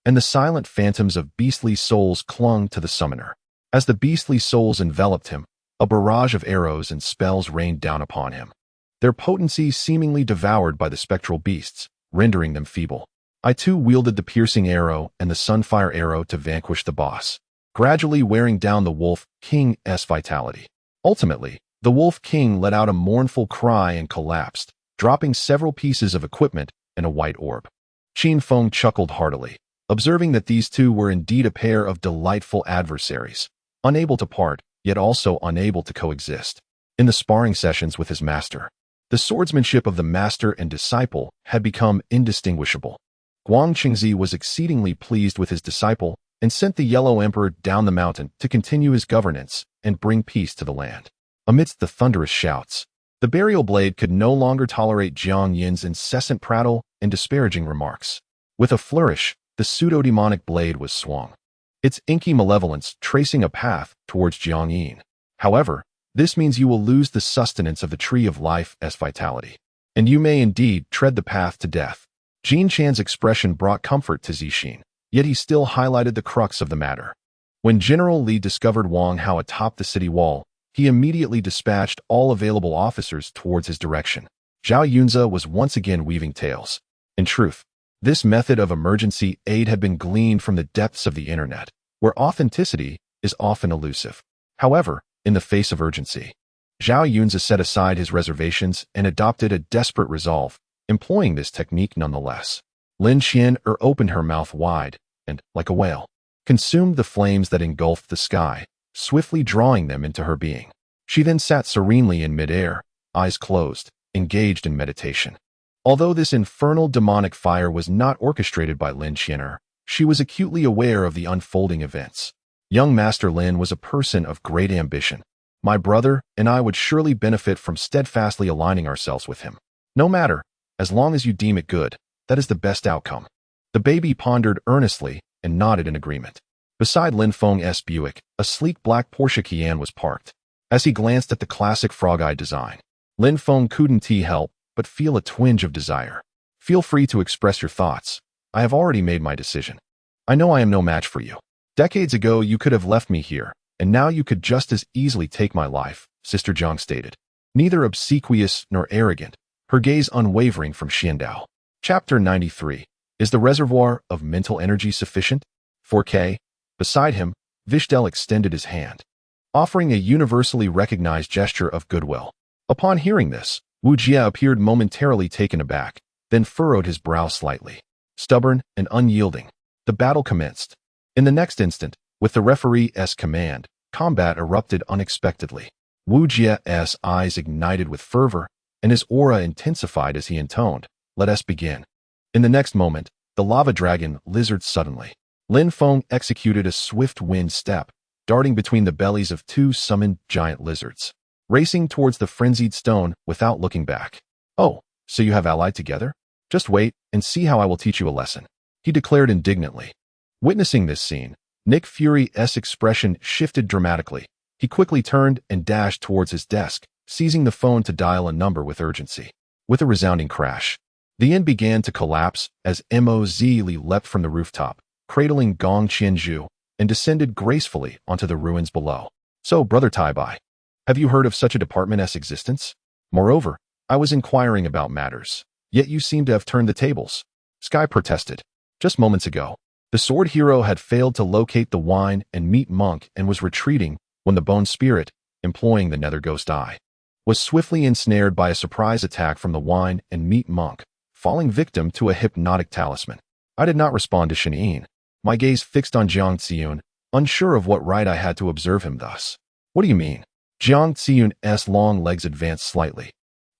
and the silent phantoms of beastly souls clung to the summoner. As the beastly souls enveloped him, a barrage of arrows and spells rained down upon him, their potency seemingly devoured by the spectral beasts, rendering them feeble. I too wielded the piercing arrow and the sunfire arrow to vanquish the boss, gradually wearing down the Wolf King's vitality. Ultimately, the Wolf King let out a mournful cry and collapsed, dropping several pieces of equipment and a white orb. Qin Feng chuckled heartily, observing that these two were indeed a pair of delightful adversaries, unable to part, yet also unable to coexist. In the sparring sessions with his master, the swordsmanship of the master and disciple had become indistinguishable. Guang Qingzi was exceedingly pleased with his disciple and sent the Yellow Emperor down the mountain to continue his governance and bring peace to the land. Amidst the thunderous shouts, the burial blade could no longer tolerate Jiang Yin's incessant prattle and disparaging remarks. With a flourish, the pseudo-demonic blade was swung, its inky malevolence tracing a path towards Jiang Yin. However, this means you will lose the sustenance of the tree of life as vitality, and you may indeed tread the path to death. Jin Chan's expression brought comfort to Zishan, yet he still highlighted the crux of the matter. When General Li discovered Wong Hao atop the city wall, he immediately dispatched all available officers towards his direction. Zhao Yunze was once again weaving tales. In truth, this method of emergency aid had been gleaned from the depths of the internet, where authenticity is often elusive. However, in the face of urgency, Zhao Yunze set aside his reservations and adopted a desperate resolve, employing this technique nonetheless. Lin Qian opened her mouth wide and, like a whale, consumed the flames that engulfed the sky, swiftly drawing them into her being. She then sat serenely in midair, eyes closed, engaged in meditation. Although this infernal demonic fire was not orchestrated by Lin Qian, she was acutely aware of the unfolding events. Young Master Lin was a person of great ambition. My brother and I would surely benefit from steadfastly aligning ourselves with him. No matter, as long as you deem it good, that is the best outcome. The baby pondered earnestly and nodded in agreement. Beside Lin Feng's Buick, a sleek black Porsche Cayenne was parked. As he glanced at the classic frog-eye design, Lin Feng couldn't help but feel a twinge of desire. Feel free to express your thoughts. I have already made my decision. I know I am no match for you. Decades ago you could have left me here, and now you could just as easily take my life, Sister Zhang stated. Neither obsequious nor arrogant, her gaze unwavering from Xiandao. Chapter 93. Is the reservoir of mental energy sufficient? 4K. Beside him, Vishel extended his hand, offering a universally recognized gesture of goodwill. Upon hearing this, Wu Jie appeared momentarily taken aback, then furrowed his brow slightly. Stubborn and unyielding, the battle commenced. In the next instant, with the referee's command, combat erupted unexpectedly. Wu Jie's eyes ignited with fervor, and his aura intensified as he intoned, "Let us begin." In the next moment, the lava dragon lizarded suddenly. Lin Feng executed a swift wind step, darting between the bellies of two summoned giant lizards, racing towards the frenzied stone without looking back. "Oh, so you have allied together? Just wait and see how I will teach you a lesson," he declared indignantly. Witnessing this scene, Nick Fury's expression shifted dramatically. He quickly turned and dashed towards his desk, seizing the phone to dial a number with urgency. With a resounding crash, the inn began to collapse as Mozli leapt from the rooftop, cradling Gong Qianzhu, and descended gracefully onto the ruins below. "So, Brother Tai, have you heard of such a department's existence? Moreover, I was inquiring about matters, yet you seem to have turned the tables," Sky protested. Just moments ago, the sword hero had failed to locate the wine and meat monk and was retreating when the bone spirit, employing the Nether Ghost Eye, was swiftly ensnared by a surprise attack from the wine and meat monk, falling victim to a hypnotic talisman. I did not respond to Shen'in, my gaze fixed on Jiang Xiun, unsure of what right I had to observe him thus. What do you mean? Jiang Xiun's long legs advanced slightly,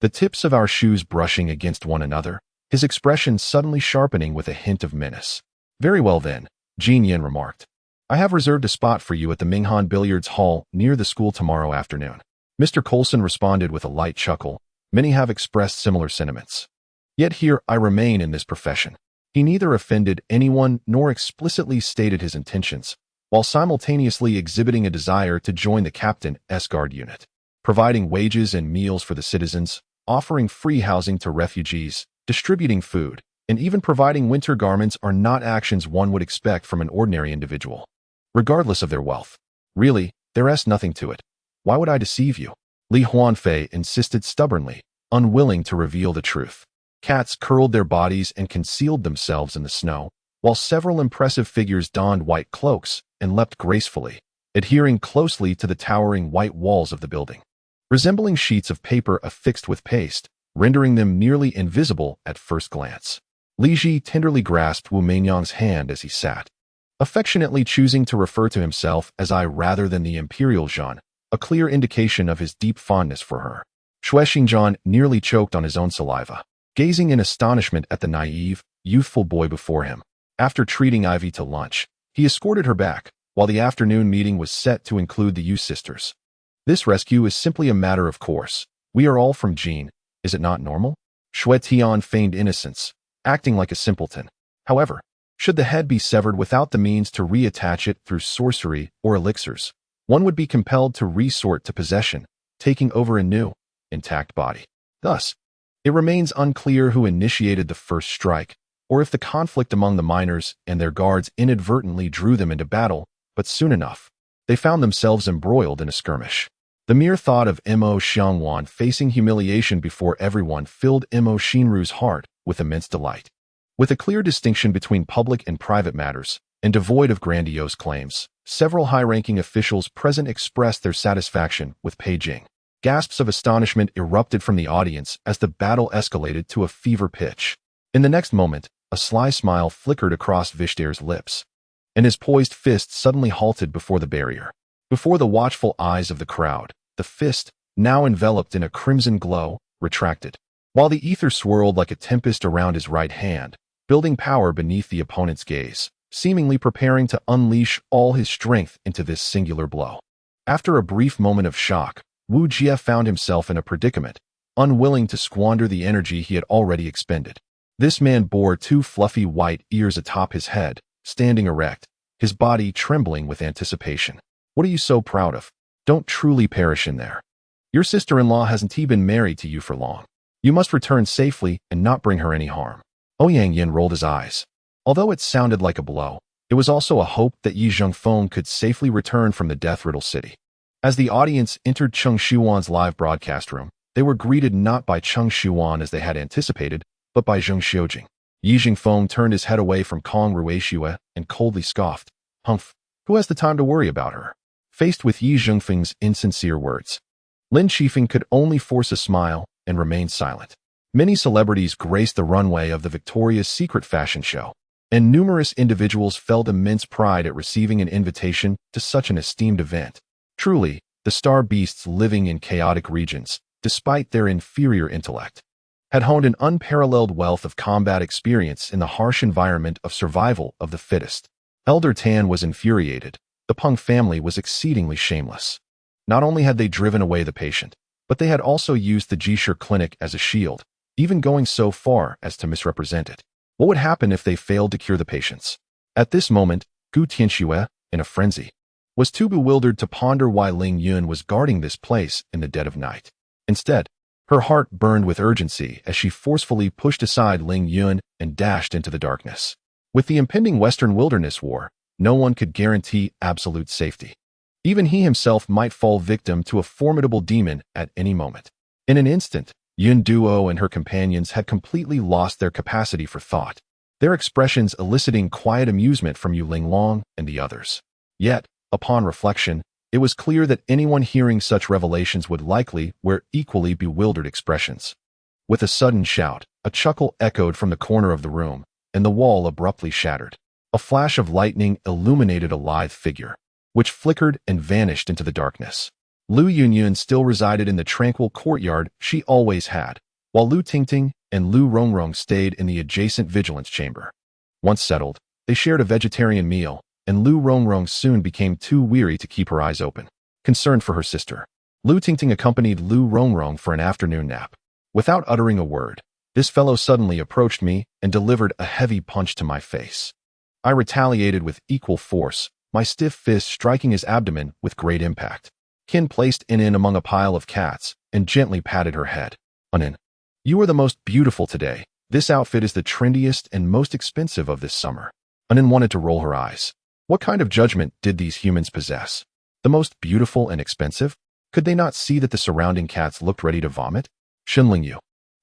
the tips of our shoes brushing against one another, his expression suddenly sharpening with a hint of menace. Very well then, Jin Yin remarked. I have reserved a spot for you at the Minghan Billiards Hall near the school tomorrow afternoon. Mr. Coulson responded with a light chuckle. Many have expressed similar sentiments. Yet here I remain in this profession. He neither offended anyone nor explicitly stated his intentions, while simultaneously exhibiting a desire to join the captain's guard unit, providing wages and meals for the citizens, offering free housing to refugees, distributing food, and even providing winter garments are not actions one would expect from an ordinary individual, regardless of their wealth. Really, there's nothing to it. Why would I deceive you? Li Huanfei insisted stubbornly, unwilling to reveal the truth. Cats curled their bodies and concealed themselves in the snow, while several impressive figures donned white cloaks and leapt gracefully, adhering closely to the towering white walls of the building, resembling sheets of paper affixed with paste, rendering them nearly invisible at first glance. Li Ji tenderly grasped Wu Meinyang's hand as he sat, affectionately choosing to refer to himself as I rather than the Imperial Zhan, a clear indication of his deep fondness for her. Xue Xingzhan nearly choked on his own saliva, gazing in astonishment at the naive, youthful boy before him. After treating Ivy to lunch, he escorted her back, while the afternoon meeting was set to include the Yu sisters. This rescue is simply a matter of course. We are all from Jin, is it not normal? Xue Tian feigned innocence, acting like a simpleton. However, should the head be severed without the means to reattach it through sorcery or elixirs, one would be compelled to resort to possession, taking over a new, intact body. Thus, it remains unclear who initiated the first strike, or if the conflict among the miners and their guards inadvertently drew them into battle, but soon enough, they found themselves embroiled in a skirmish. The mere thought of Mo Xiangwan facing humiliation before everyone filled Mo Shinru's heart with immense delight. With a clear distinction between public and private matters, and devoid of grandiose claims, several high-ranking officials present expressed their satisfaction with Peijing. Gasps of astonishment erupted from the audience as the battle escalated to a fever pitch. In the next moment, a sly smile flickered across Vishder's lips, and his poised fist suddenly halted before the barrier. Before the watchful eyes of the crowd, the fist, now enveloped in a crimson glow, retracted, while the ether swirled like a tempest around his right hand, building power beneath the opponent's gaze, seemingly preparing to unleash all his strength into this singular blow. After a brief moment of shock, Wu Jie found himself in a predicament, unwilling to squander the energy he had already expended. This man bore two fluffy white ears atop his head, standing erect, his body trembling with anticipation. What are you so proud of? Don't truly perish in there. Your sister-in-law hasn't been married to you for long. You must return safely and not bring her any harm. Ouyang Yin rolled his eyes. Although it sounded like a blow, it was also a hope that Yi Zhengfeng could safely return from the death-riddled city. As the audience entered Cheng Shuan's live broadcast room, they were greeted not by Cheng Shuan as they had anticipated, but by Zheng Xiujing. Yi Zhengfeng turned his head away from Kong Ruishue and coldly scoffed. Humph, who has the time to worry about her? Faced with Yi Zhengfeng's insincere words, Lin Qifeng could only force a smile and remain silent. Many celebrities graced the runway of the Victoria's Secret fashion show, and numerous individuals felt immense pride at receiving an invitation to such an esteemed event. Truly, the star beasts living in chaotic regions, despite their inferior intellect, had honed an unparalleled wealth of combat experience in the harsh environment of survival of the fittest. Elder Tan was infuriated. The Peng family was exceedingly shameless. Not only had they driven away the patient, but they had also used the Jishir clinic as a shield, even going so far as to misrepresent it. What would happen if they failed to cure the patients? At this moment, Gu Tianxue, in a frenzy, was too bewildered to ponder why Ling Yun was guarding this place in the dead of night. Instead, her heart burned with urgency as she forcefully pushed aside Ling Yun and dashed into the darkness. With the impending Western Wilderness War, no one could guarantee absolute safety. Even he himself might fall victim to a formidable demon at any moment. In an instant, Yun Duo and her companions had completely lost their capacity for thought, their expressions eliciting quiet amusement from Yu Linglong and the others. Yet, upon reflection, It was clear that anyone hearing such revelations would likely wear equally bewildered expressions. With a sudden shout, a chuckle echoed from the corner of the room, and the wall abruptly shattered. A flash of lightning illuminated a lithe figure, which flickered and vanished into the darkness. Lu Yunyun still resided in the tranquil courtyard she always had, while Lu Tingting and Lu Rongrong stayed in the adjacent vigilance chamber. Once settled, they shared a vegetarian meal, and Lu Rongrong soon became too weary to keep her eyes open. Concerned for her sister, Lu Tingting accompanied Lu Rongrong for an afternoon nap. Without uttering a word, this fellow suddenly approached me and delivered a heavy punch to my face. I retaliated with equal force, my stiff fist striking his abdomen with great impact. Qin placed In among a pile of cats and gently patted her head. Unin, you are the most beautiful today. This outfit is the trendiest and most expensive of this summer. Unin wanted to roll her eyes. What kind of judgment did these humans possess? The most beautiful and expensive? Could they not see that the surrounding cats looked ready to vomit? Shinlingyu,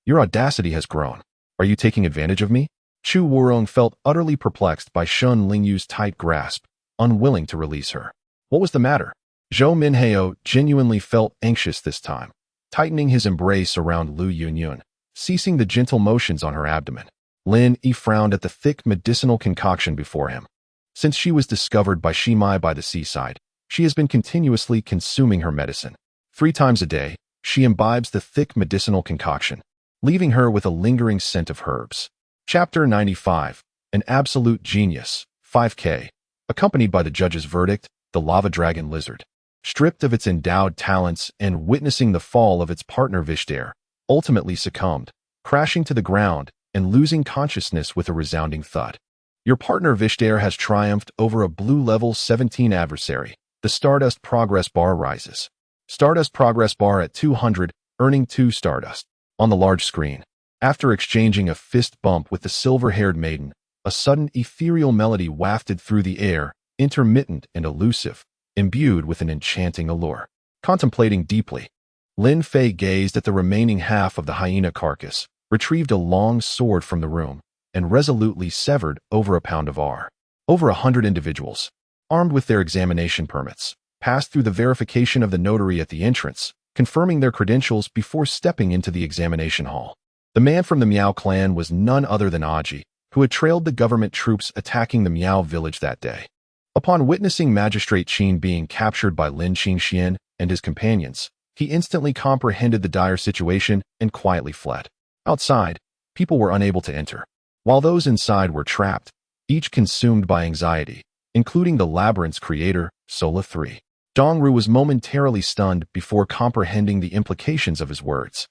your audacity has grown. Are you taking advantage of me? Chu Wurong felt utterly perplexed by Shun Lingyu's tight grasp, unwilling to release her. What was the matter? Zhou Minheo genuinely felt anxious this time, tightening his embrace around Lu Yunyun, ceasing the gentle motions on her abdomen. Lin Yi frowned at the thick medicinal concoction before him. Since she was discovered by Shimai by the seaside, she has been continuously consuming her medicine. 3 times a day, she imbibes the thick medicinal concoction, leaving her with a lingering scent of herbs. Chapter 95, An Absolute Genius, 5K, accompanied by the judge's verdict, the lava dragon lizard. Stripped of its endowed talents and witnessing the fall of its partner Vishel, ultimately succumbed, crashing to the ground and losing consciousness with a resounding thud. Your partner Vishel has triumphed over a blue level 17 adversary. The Stardust progress bar rises. Stardust progress bar at 200, earning 2 Stardust. On the large screen, after exchanging a fist bump with the silver-haired maiden, a sudden ethereal melody wafted through the air, intermittent and elusive, imbued with an enchanting allure. Contemplating deeply, Lin Fei gazed at the remaining half of the hyena carcass, retrieved a long sword from the room, and resolutely severed over a pound of R. Over 100 individuals, armed with their examination permits, passed through the verification of the notary at the entrance, confirming their credentials before stepping into the examination hall. The man from the Miao clan was none other than Aji, who had trailed the government troops attacking the Miao village that day. Upon witnessing Magistrate Qin being captured by Lin Qingxian and his companions, he instantly comprehended the dire situation and quietly fled. Outside, people were unable to enter, while those inside were trapped, each consumed by anxiety, including the labyrinth's creator, Sola 3. Dongru was momentarily stunned before comprehending the implications of his words.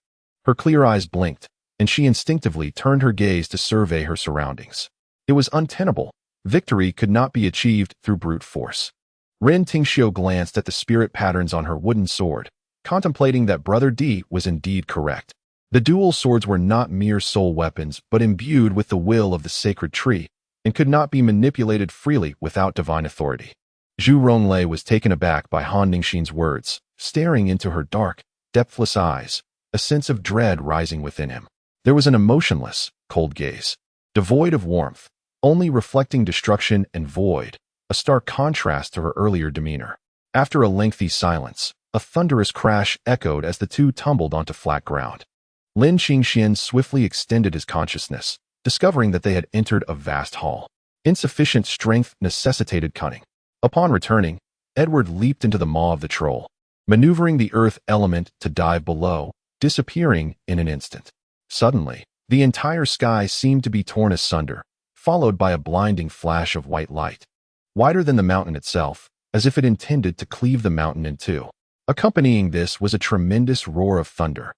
Her clear eyes blinked, and she instinctively turned her gaze to survey her surroundings. It was untenable. Victory could not be achieved through brute force. Ren Tingxiu glanced at the spirit patterns on her wooden sword, contemplating that Brother Di was indeed correct. The dual swords were not mere soul weapons, but imbued with the will of the sacred tree, and could not be manipulated freely without divine authority. Zhu Ronglei was taken aback by Han Ningxin's words, staring into her dark, depthless eyes, a sense of dread rising within him. There was an emotionless, cold gaze, devoid of warmth, only reflecting destruction and void, a stark contrast to her earlier demeanor. After a lengthy silence, a thunderous crash echoed as the two tumbled onto flat ground. Lin Qingxian swiftly extended his consciousness, discovering that they had entered a vast hall. Insufficient strength necessitated cunning. Upon returning, Edward leaped into the maw of the troll, maneuvering the earth element to dive below, disappearing in an instant. Suddenly, the entire sky seemed to be torn asunder, followed by a blinding flash of white light, wider than the mountain itself, as if it intended to cleave the mountain in two. Accompanying this was a tremendous roar of thunder,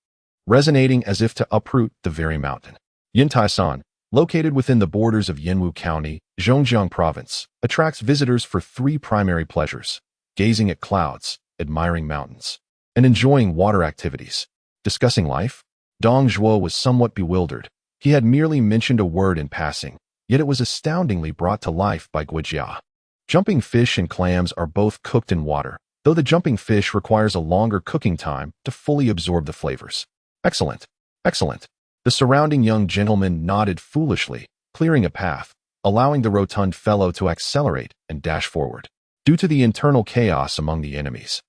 resonating as if to uproot the very mountain. Yintaisan, located within the borders of Yanwu County, Zhongjiang Province, attracts visitors for 3 primary pleasures: gazing at clouds, admiring mountains, and enjoying water activities. Discussing life, Dong Zhuo was somewhat bewildered. He had merely mentioned a word in passing, yet it was astoundingly brought to life by Guijia. Jumping fish and clams are both cooked in water, though the jumping fish requires a longer cooking time to fully absorb the flavors. Excellent, excellent. The surrounding young gentleman nodded foolishly, clearing a path, allowing the rotund fellow to accelerate and dash forward. due to the internal chaos among the enemies.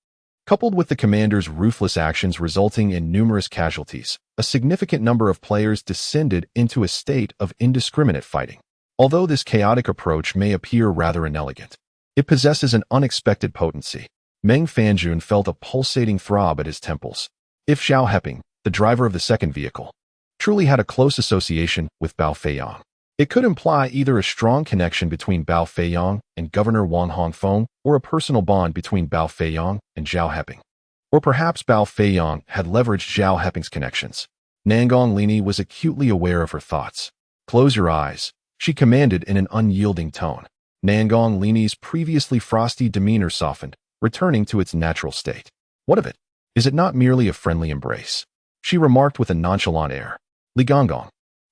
Coupled with the commander's ruthless actions resulting in numerous casualties, a significant number of players descended into a state of indiscriminate fighting. Although this chaotic approach may appear rather inelegant, it possesses an unexpected potency. Meng Fanjun felt a pulsating throb at his temples. If Xiao Heping, the driver of the second vehicle, truly had a close association with Bao Feiyang, it could imply either a strong connection between Bao Feiyang and Governor Wang Hongfeng, or a personal bond between Bao Feiyang and Zhao Heping. Or perhaps Bao Feiyang had leveraged Zhao Heping's connections. Nangong Lini was acutely aware of her thoughts. "Close your eyes," she commanded in an unyielding tone. Nangong Lini's previously frosty demeanor softened, returning to its natural state. "What of it? Is it not merely a friendly embrace?" she remarked with a nonchalant air. Li Gonggong,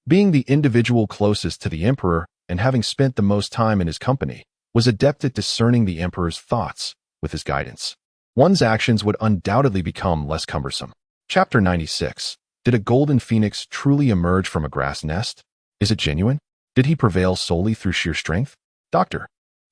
being the individual closest to the emperor and having spent the most time in his company, was adept at discerning the emperor's thoughts. With his guidance, one's actions would undoubtedly become less cumbersome. Chapter 96. Did a golden phoenix truly emerge from a grass nest? Is it genuine? Did he prevail solely through sheer strength? Dr.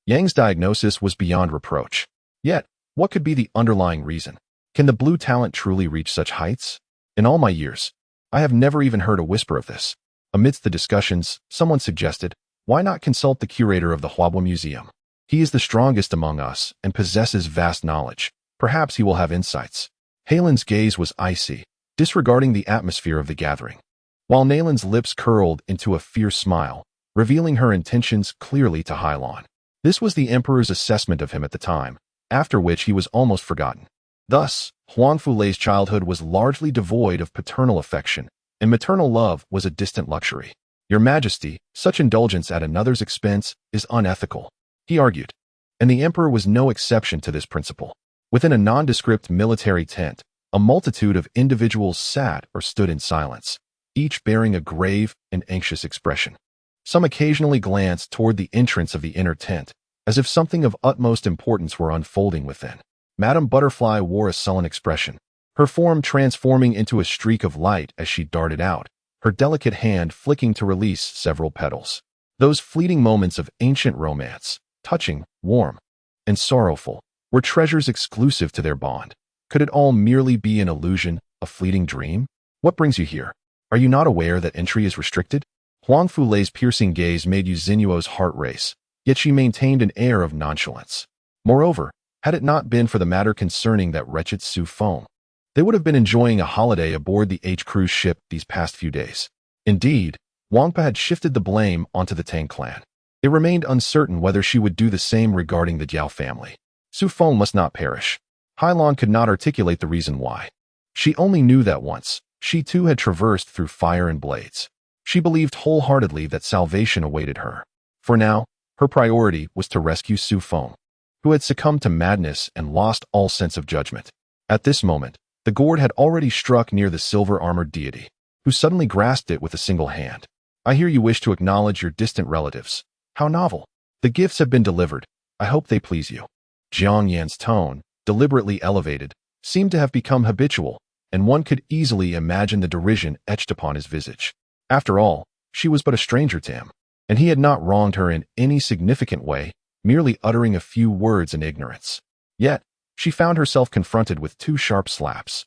Yang's diagnosis was beyond reproach. Yet, what could be the underlying reason? Can the blue talent truly reach such heights? In all my years, I have never even heard a whisper of this. Amidst the discussions, someone suggested, why not consult the curator of the Huabao Museum? He is the strongest among us and possesses vast knowledge. Perhaps he will have insights. Helen's gaze was icy, disregarding the atmosphere of the gathering, while Nalan's lips curled into a fierce smile, revealing her intentions clearly to Hylon. This was the emperor's assessment of him at the time, after which he was almost forgotten. Thus, Huang Fulei's childhood was largely devoid of paternal affection, and maternal love was a distant luxury. Your Majesty, such indulgence at another's expense is unethical, he argued. And the emperor was no exception to this principle. Within a nondescript military tent, a multitude of individuals sat or stood in silence, each bearing a grave and anxious expression. Some occasionally glanced toward the entrance of the inner tent, as if something of utmost importance were unfolding within. Madame Butterfly wore a sullen expression, her form transforming into a streak of light as she darted out, her delicate hand flicking to release several petals. Those fleeting moments of ancient romance, touching, warm, and sorrowful, were treasures exclusive to their bond. Could it all merely be an illusion, a fleeting dream? What brings you here? Are you not aware that entry is restricted? Huang Fulei's piercing gaze made Yu Xinyuo's heart race, yet she maintained an air of nonchalance. Moreover, had it not been for the matter concerning that wretched Su Feng, they would have been enjoying a holiday aboard the H cruise ship these past few days. Indeed, Wangpa had shifted the blame onto the Tang clan. It remained uncertain whether she would do the same regarding the Jiao family. Su Feng must not perish. Hylon could not articulate the reason why. She only knew that once, she too had traversed through fire and blades. She believed wholeheartedly that salvation awaited her. For now, her priority was to rescue Su Feng, who had succumbed to madness and lost all sense of judgment. At this moment, the gourd had already struck near the silver-armored deity, who suddenly grasped it with a single hand. "I hear you wish to acknowledge your distant relatives. How novel. The gifts have been delivered. I hope they please you." Jiang Yan's tone, deliberately elevated, seemed to have become habitual, and one could easily imagine the derision etched upon his visage. After all, she was but a stranger to him, and he had not wronged her in any significant way, merely uttering a few words in ignorance. Yet, she found herself confronted with two sharp slaps.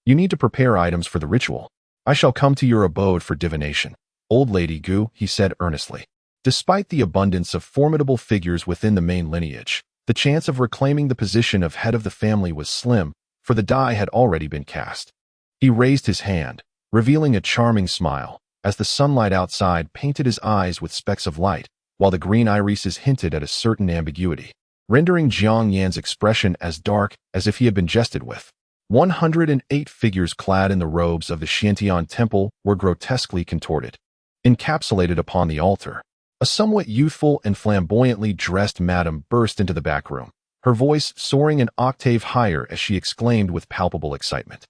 "You need to prepare items for the ritual. I shall come to your abode for divination, old Lady Gu," he said earnestly. Despite the abundance of formidable figures within the main lineage, the chance of reclaiming the position of head of the family was slim, for the die had already been cast. He raised his hand, revealing a charming smile, as the sunlight outside painted his eyes with specks of light, while the green irises hinted at a certain ambiguity, rendering Jiang Yan's expression as dark as if he had been jested with. 108 figures clad in the robes of the Xiantian temple were grotesquely contorted. Encapsulated upon the altar, a somewhat youthful and flamboyantly dressed madam burst into the back room, her voice soaring an octave higher as she exclaimed with palpable excitement.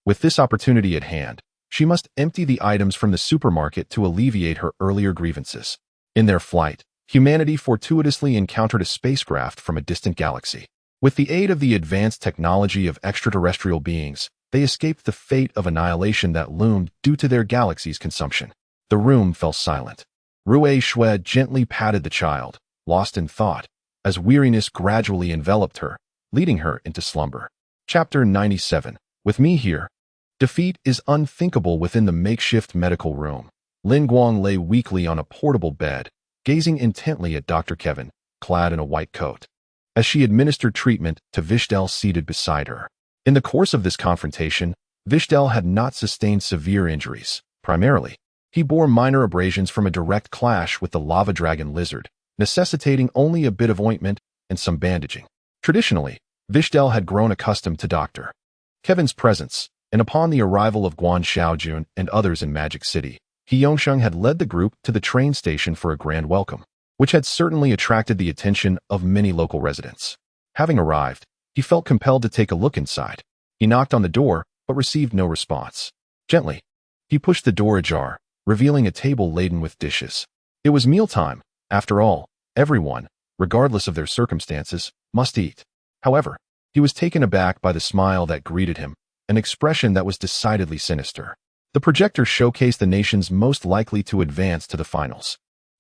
With this opportunity at hand, she must empty the items from the supermarket to alleviate her earlier grievances. In their flight, humanity fortuitously encountered a spacecraft from a distant galaxy. With the aid of the advanced technology of extraterrestrial beings, they escaped the fate of annihilation that loomed due to their galaxy's consumption. The room fell silent. Rue Shui gently patted the child, lost in thought, as weariness gradually enveloped her, leading her into slumber. Chapter 97. With me here. Defeat is unthinkable within the makeshift medical room. Lin Guang lay weakly on a portable bed, gazing intently at Dr. Kevin, clad in a white coat, as she administered treatment to Vishel seated beside her. In the course of this confrontation, Vishel had not sustained severe injuries. Primarily, he bore minor abrasions from a direct clash with the lava dragon lizard, necessitating only a bit of ointment and some bandaging. Traditionally, Vishel had grown accustomed to Dr. Kevin's presence, and upon the arrival of Guan Xiaojun and others in Magic City, He Yongsheng had led the group to the train station for a grand welcome, which had certainly attracted the attention of many local residents. Having arrived, he felt compelled to take a look inside. He knocked on the door, but received no response. Gently, he pushed the door ajar, revealing a table laden with dishes. It was mealtime. After all, everyone, regardless of their circumstances, must eat. However, he was taken aback by the smile that greeted him, an expression that was decidedly sinister. The projector showcased the nations most likely to advance to the finals.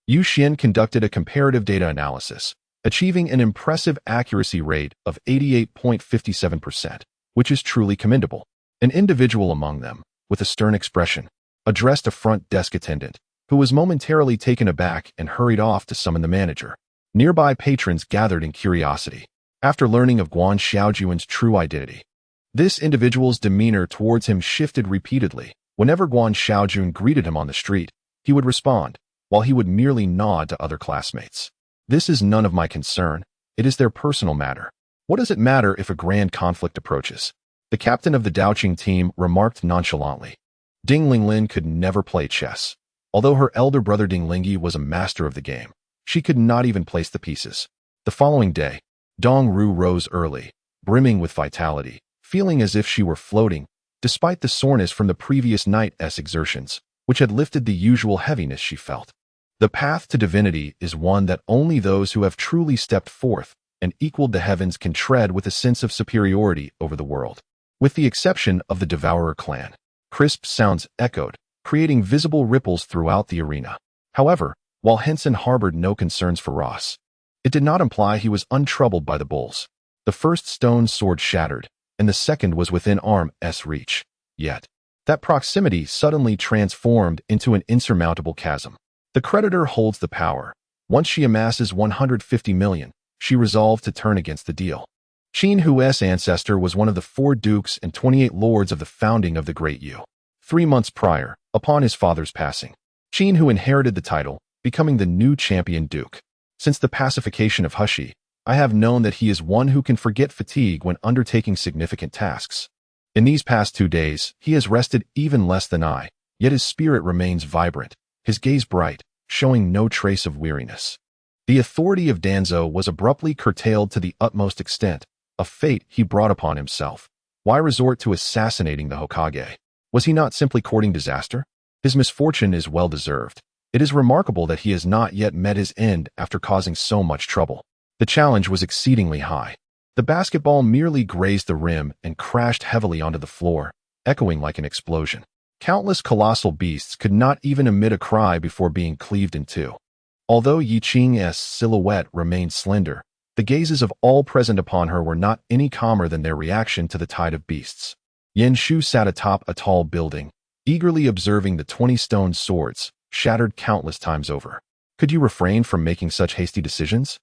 Yu Xian conducted a comparative data analysis, achieving an impressive accuracy rate of 88.57%, which is truly commendable. An individual among them, with a stern expression, addressed a front desk attendant, who was momentarily taken aback and hurried off to summon the manager. Nearby patrons gathered in curiosity, after learning of Guan Xiaojun's true identity. This individual's demeanor towards him shifted repeatedly. Whenever Guan Xiaojun greeted him on the street, he would respond, while he would merely nod to other classmates. This is none of my concern. It is their personal matter. What does it matter if a grand conflict approaches? The captain of the Daoqing team remarked nonchalantly. Ding Linglin could never play chess. Although her elder brother Ding Lingyi was a master of the game, she could not even place the pieces. The following day, Dong Ru rose early, brimming with vitality, feeling as if she were floating, despite the soreness from the previous night's exertions, which had lifted the usual heaviness she felt. The path to divinity is one that only those who have truly stepped forth and equaled the heavens can tread with a sense of superiority over the world. With the exception of the Devourer clan, crisp sounds echoed, creating visible ripples throughout the arena. However, while Henson harbored no concerns for Ross, it did not imply he was untroubled by the bulls. The first stone sword shattered, and the second was within arm's reach. Yet, that proximity suddenly transformed into an insurmountable chasm. The creditor holds the power. Once she amasses 150 million, she resolved to turn against the deal. Qin Hu's ancestor was one of the 4 dukes and 28 lords of the founding of the Great Yu. 3 months prior, upon his father's passing, Qin Hu inherited the title, becoming the new champion duke. Since the pacification of Hushi, I have known that he is one who can forget fatigue when undertaking significant tasks. In these past 2 days, he has rested even less than I, yet his spirit remains vibrant, his gaze bright, showing no trace of weariness. The authority of Danzhou was abruptly curtailed to the utmost extent, a fate he brought upon himself. Why resort to assassinating the Hokage? Was he not simply courting disaster? His misfortune is well-deserved. It is remarkable that he has not yet met his end after causing so much trouble. The challenge was exceedingly high. The basketball merely grazed the rim and crashed heavily onto the floor, echoing like an explosion. Countless colossal beasts could not even emit a cry before being cleaved in two. Although Yi Qing's silhouette remained slender, the gazes of all present upon her were not any calmer than their reaction to the tide of beasts. Yen Shu sat atop a tall building, eagerly observing the 20 stone swords, shattered countless times over. Could you refrain from making such hasty decisions?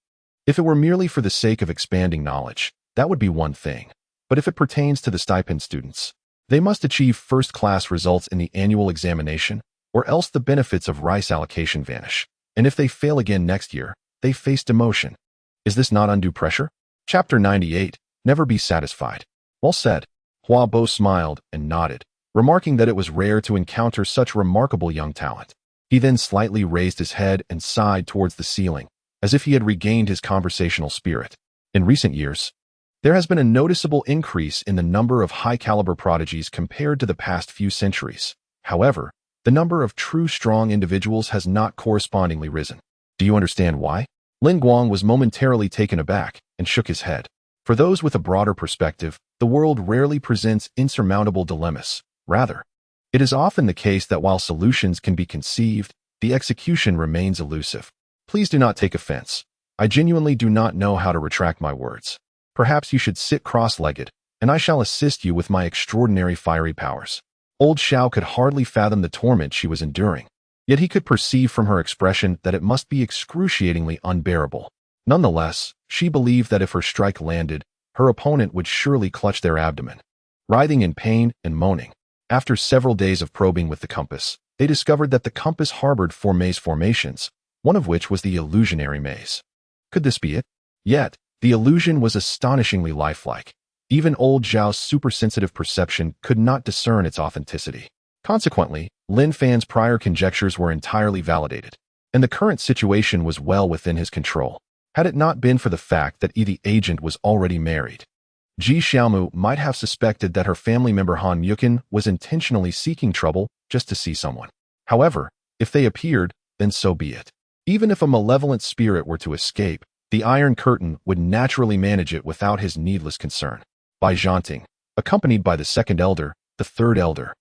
If it were merely for the sake of expanding knowledge, that would be one thing. But if it pertains to the stipend students, they must achieve first-class results in the annual examination, or else the benefits of rice allocation vanish. And if they fail again next year, they face demotion. Is this not undue pressure? Chapter 98. Never be satisfied. Well said. Hua Bo smiled and nodded, remarking that it was rare to encounter such remarkable young talent. He then slightly raised his head and sighed towards the ceiling, as if he had regained his conversational spirit. In recent years, there has been a noticeable increase in the number of high-caliber prodigies compared to the past few centuries. However, the number of true strong individuals has not correspondingly risen. Do you understand why? Lin Guang was momentarily taken aback and shook his head. For those with a broader perspective, the world rarely presents insurmountable dilemmas. Rather, it is often the case that while solutions can be conceived, the execution remains elusive. Please do not take offense. I genuinely do not know how to retract my words. Perhaps you should sit cross-legged, and I shall assist you with my extraordinary fiery powers. Old Xiao could hardly fathom the torment she was enduring, yet he could perceive from her expression that it must be excruciatingly unbearable. Nonetheless, she believed that if her strike landed, her opponent would surely clutch their abdomen. Writhing in pain and moaning, after several days of probing with the compass, they discovered that the compass harbored 4 maze formations, one of which was the illusionary maze. Could this be it? Yet, the illusion was astonishingly lifelike. Even old Zhao's supersensitive perception could not discern its authenticity. Consequently, Lin Fan's prior conjectures were entirely validated, and the current situation was well within his control. Had it not been for the fact that the agent was already married, Ji Xiaomu might have suspected that her family member Han Yukin was intentionally seeking trouble just to see someone. However, if they appeared, then so be it. Even if a malevolent spirit were to escape, the Iron Curtain would naturally manage it without his needless concern. Bai Zhanting, accompanied by the second elder, the third elder,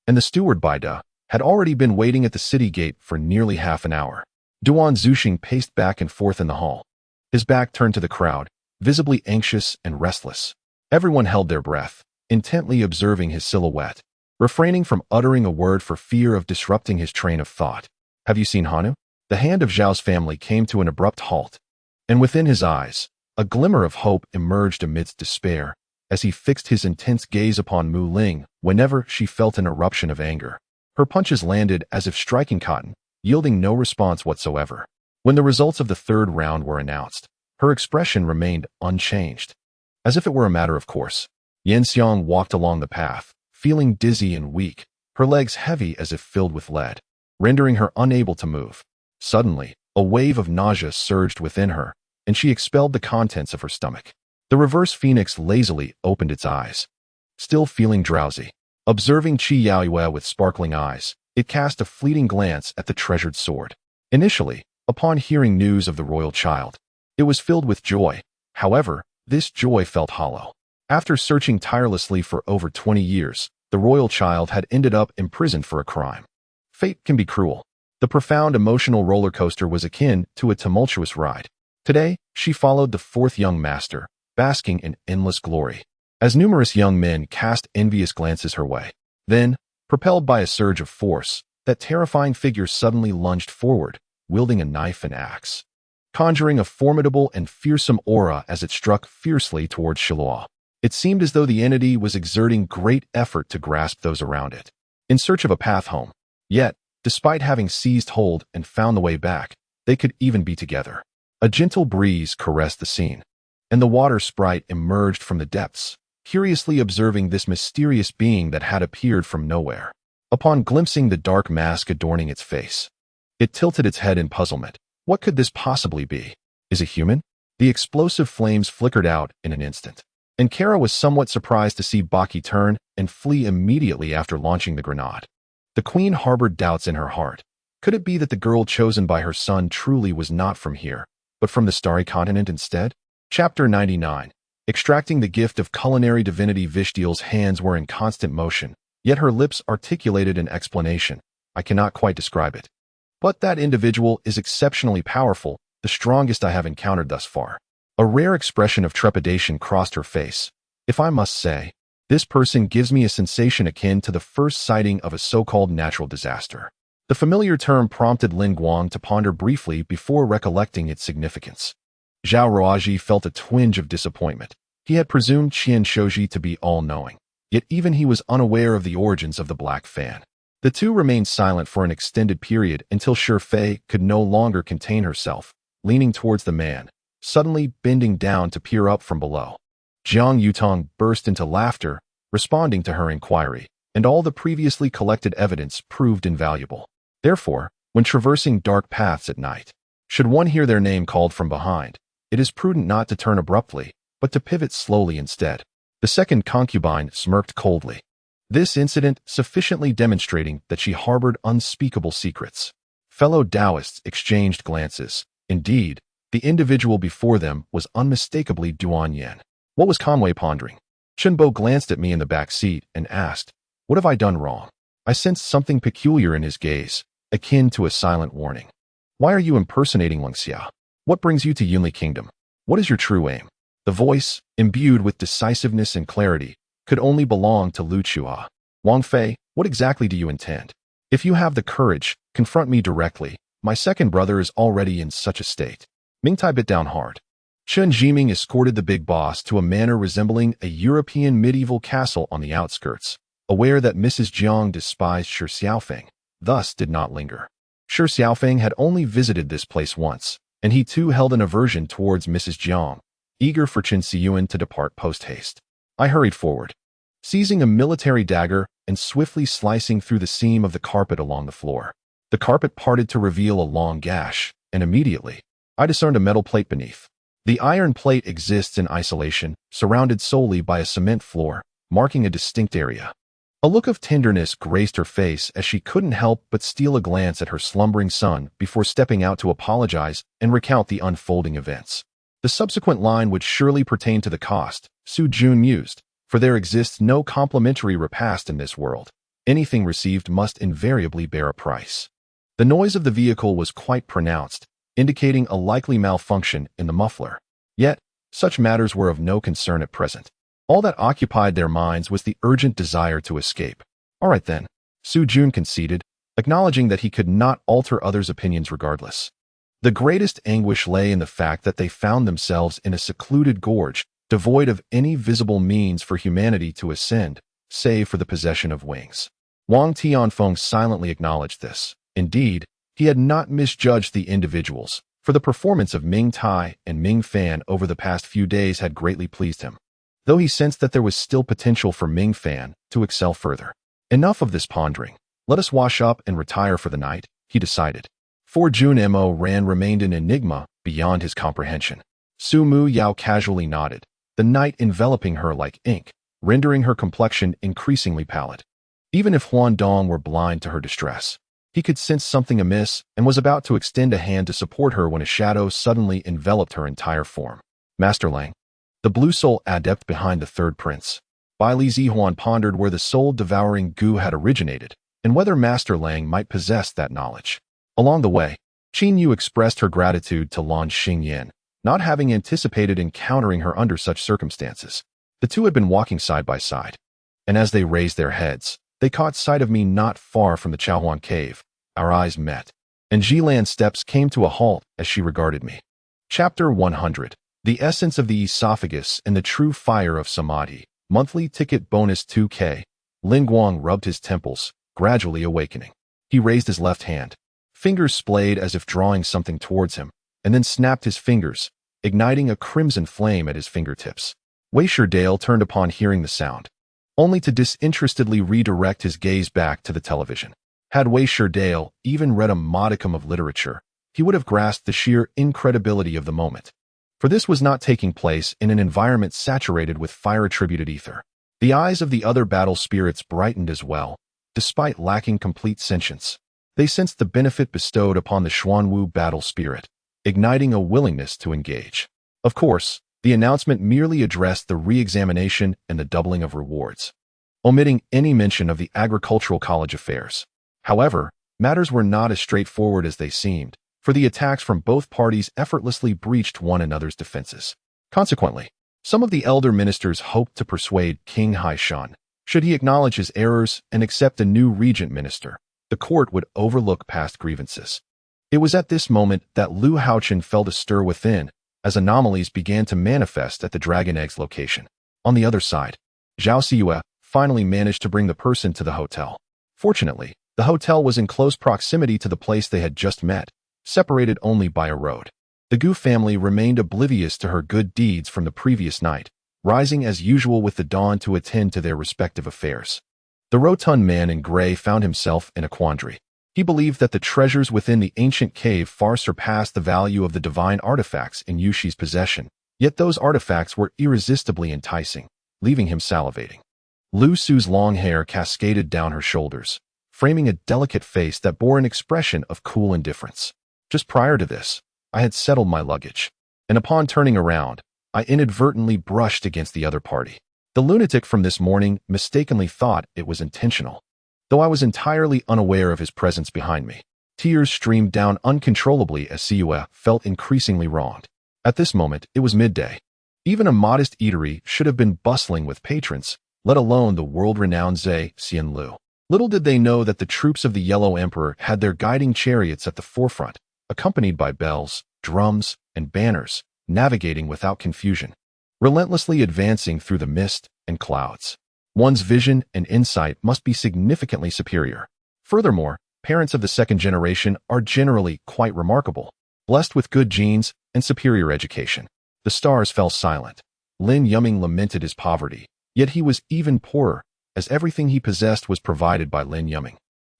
and the steward Bai Da, had already been waiting at the city gate for nearly half an hour. Duan Zuxing paced back and forth in the hall, his back turned to the crowd, visibly anxious and restless. Everyone held their breath, intently observing his silhouette, refraining from uttering a word for fear of disrupting his train of thought. Have you seen Hanu? The hand of Zhao's family came to an abrupt halt, and within his eyes, a glimmer of hope emerged amidst despair as he fixed his intense gaze upon Mu Ling whenever she felt an eruption of anger. Her punches landed as if striking cotton, yielding no response whatsoever. When the results of the third round were announced, her expression remained unchanged. As if it were a matter of course, Yan Xiang walked along the path, feeling dizzy and weak, her legs heavy as if filled with lead, rendering her unable to move. Suddenly, a wave of nausea surged within her, and she expelled the contents of her stomach. The reverse phoenix lazily opened its eyes. Still feeling drowsy, observing Qi Yaoyue with sparkling eyes, it cast a fleeting glance at the treasured sword. Initially, upon hearing news of the royal child, it was filled with joy. However, this joy felt hollow. After searching tirelessly for over 20 years, the royal child had ended up imprisoned for a crime. Fate can be cruel. The profound emotional roller coaster was akin to a tumultuous ride. Today, she followed the fourth young master, basking in endless glory, as numerous young men cast envious glances her way. Then, propelled by a surge of force, that terrifying figure suddenly lunged forward, wielding a knife and axe, conjuring a formidable and fearsome aura as it struck fiercely towards Shiluo. It seemed as though the entity was exerting great effort to grasp those around it, in search of a path home. Yet, despite having seized hold and found the way back, they could even be together. A gentle breeze caressed the scene, and the water sprite emerged from the depths, curiously observing this mysterious being that had appeared from nowhere. Upon glimpsing the dark mask adorning its face, it tilted its head in puzzlement. What could this possibly be? Is it human? The explosive flames flickered out in an instant, and Kara was somewhat surprised to see Baki turn and flee immediately after launching the grenade. The queen harbored doubts in her heart. Could it be that the girl chosen by her son truly was not from here, but from the starry continent instead? Chapter 99. Extracting the gift of culinary divinity. Vishel's hands were in constant motion, yet her lips articulated an explanation. I cannot quite describe it. But that individual is exceptionally powerful, the strongest I have encountered thus far. A rare expression of trepidation crossed her face. If I must say, this person gives me a sensation akin to the first sighting of a so-called natural disaster. The familiar term prompted Lin Guang to ponder briefly before recollecting its significance. Zhao Ruaji felt a twinge of disappointment. He had presumed Qian Shoji to be all-knowing, yet even he was unaware of the origins of the Black Fan. The two remained silent for an extended period until Shi Fei could no longer contain herself, leaning towards the man, suddenly bending down to peer up from below. Jiang Yutong burst into laughter, responding to her inquiry, and all the previously collected evidence proved invaluable. Therefore, when traversing dark paths at night, should one hear their name called from behind, it is prudent not to turn abruptly, but to pivot slowly instead. The second concubine smirked coldly, this incident sufficiently demonstrating that she harbored unspeakable secrets. Fellow Taoists exchanged glances. Indeed, the individual before them was unmistakably Duan Yan. What was Conway pondering? Shenbo glanced at me in the back seat and asked, what have I done wrong? I sensed something peculiar in his gaze, akin to a silent warning. Why are you impersonating Leng Xia? What brings you to Yunli Kingdom? What is your true aim? The voice, imbued with decisiveness and clarity, could only belong to Lu Chua. Wang Fei, what exactly do you intend? If you have the courage, confront me directly. My second brother is already in such a state. Mingtai bit down hard. Chen Jiming escorted the big boss to a manor resembling a European medieval castle on the outskirts, aware that Mrs. Jiang despised Shi Xiaofeng, thus did not linger. Shi Xiaofeng had only visited this place once, and he too held an aversion towards Mrs. Jiang, eager for Chen Xiyuan to depart post-haste. I hurried forward, seizing a military dagger and swiftly slicing through the seam of the carpet along the floor. The carpet parted to reveal a long gash, and immediately, I discerned a metal plate beneath. The iron plate exists in isolation, surrounded solely by a cement floor, marking a distinct area. A look of tenderness graced her face as she couldn't help but steal a glance at her slumbering son before stepping out to apologize and recount the unfolding events. The subsequent line would surely pertain to the cost, Su Jun mused, for there exists no complimentary repast in this world. Anything received must invariably bear a price. The noise of the vehicle was quite pronounced, indicating a likely malfunction in the muffler. Yet, such matters were of no concern at present. All that occupied their minds was the urgent desire to escape. All right then, Su Jun conceded, acknowledging that he could not alter others' opinions regardless. The greatest anguish lay in the fact that they found themselves in a secluded gorge, devoid of any visible means for humanity to ascend, save for the possession of wings. Wang Tianfeng silently acknowledged this. Indeed, he had not misjudged the individuals, for the performance of Ming Tai and Ming Fan over the past few days had greatly pleased him, though he sensed that there was still potential for Ming Fan to excel further. Enough of this pondering. Let us wash up and retire for the night, he decided. For Jun Mo Ran remained an enigma beyond his comprehension. Su Mu Yao casually nodded, the night enveloping her like ink, rendering her complexion increasingly pallid. Even if Huan Dong were blind to her distress, he could sense something amiss and was about to extend a hand to support her when a shadow suddenly enveloped her entire form. Master Lang, the blue soul adept behind the third prince. Bai Li Zihuan pondered where the soul-devouring goo had originated, and whether Master Lang might possess that knowledge. Along the way, Qin Yu expressed her gratitude to Lan Xingyan, not having anticipated encountering her under such circumstances. The two had been walking side by side, and as they raised their heads, they caught sight of me not far from the Chaohuan cave. Our eyes met, and Jilan's steps came to a halt as she regarded me. Chapter 100. The Essence of the Esophagus and the True Fire of Samadhi. Monthly Ticket Bonus 2K. Lin Guang rubbed his temples, gradually awakening. He raised his left hand. Fingers splayed as if drawing something towards him, and then snapped his fingers, igniting a crimson flame at his fingertips. Wei Sherdale turned upon hearing the sound, only to disinterestedly redirect his gaze back to the television. Had Wei Sherdale even read a modicum of literature, he would have grasped the sheer incredibility of the moment. For this was not taking place in an environment saturated with fire-attributed ether. The eyes of the other battle spirits brightened as well, despite lacking complete sentience. They sensed the benefit bestowed upon the Xuanwu battle spirit, igniting a willingness to engage. Of course, the announcement merely addressed the re-examination and the doubling of rewards, omitting any mention of the agricultural college affairs. However, matters were not as straightforward as they seemed, for the attacks from both parties effortlessly breached one another's defenses. Consequently, some of the elder ministers hoped to persuade King Haishan, should he acknowledge his errors and accept a new regent minister, the court would overlook past grievances. It was at this moment that Lu Haochen felt a stir within, as anomalies began to manifest at the Dragon Eggs location. On the other side, Zhao Siyue finally managed to bring the person to the hotel. Fortunately, the hotel was in close proximity to the place they had just met, separated only by a road. The Gu family remained oblivious to her good deeds from the previous night, rising as usual with the dawn to attend to their respective affairs. The rotund man in gray found himself in a quandary. He believed that the treasures within the ancient cave far surpassed the value of the divine artifacts in Yushi's possession, yet those artifacts were irresistibly enticing, leaving him salivating. Lu Su's long hair cascaded down her shoulders, framing a delicate face that bore an expression of cool indifference. Just prior to this, I had settled my luggage, and upon turning around, I inadvertently brushed against the other party. The lunatic from this morning mistakenly thought it was intentional, though I was entirely unaware of his presence behind me. Tears streamed down uncontrollably as Siua felt increasingly wronged. At this moment, it was midday. Even a modest eatery should have been bustling with patrons, let alone the world-renowned Zhe Xianlu. Little did they know that the troops of the Yellow Emperor had their guiding chariots at the forefront, accompanied by bells, drums, and banners, navigating without confusion, relentlessly advancing through the mist and clouds. One's vision and insight must be significantly superior. Furthermore, parents of the second generation are generally quite remarkable, blessed with good genes and superior education. The stars fell silent. Lin Yuming lamented his poverty, yet he was even poorer, as everything he possessed was provided by Lin Yuming.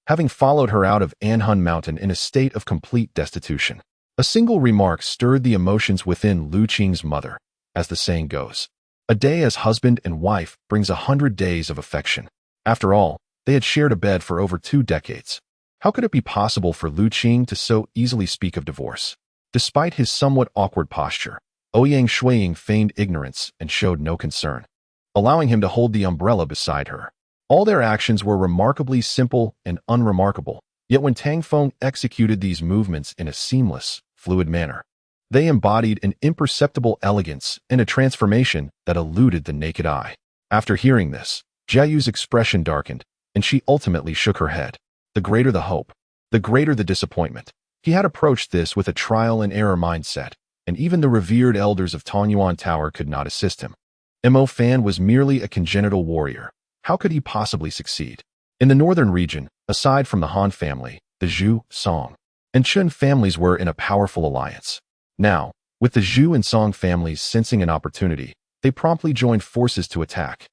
Having followed her out of Anhun Mountain in a state of complete destitution, a single remark stirred the emotions within Lu Qing's mother. As the saying goes, a day as husband and wife brings 100 days of affection. After all, they had shared a bed for over 2 decades. How could it be possible for Lu Qing to so easily speak of divorce? Despite his somewhat awkward posture, Ouyang Shuiying feigned ignorance and showed no concern, allowing him to hold the umbrella beside her. All their actions were remarkably simple and unremarkable, yet when Tang Feng executed these movements in a seamless, fluid manner, they embodied an imperceptible elegance and a transformation that eluded the naked eye. After hearing this, Jiayu's expression darkened, and she ultimately shook her head. The greater the hope, the greater the disappointment. He had approached this with a trial-and-error mindset, and even the revered elders of Tongyuan Tower could not assist him. Mo Fan was merely a congenital warrior. How could he possibly succeed? In the northern region, aside from the Han family, the Zhu, Song, and Chun families were in a powerful alliance. Now, with the Zhu and Song families sensing an opportunity, they promptly joined forces to attack,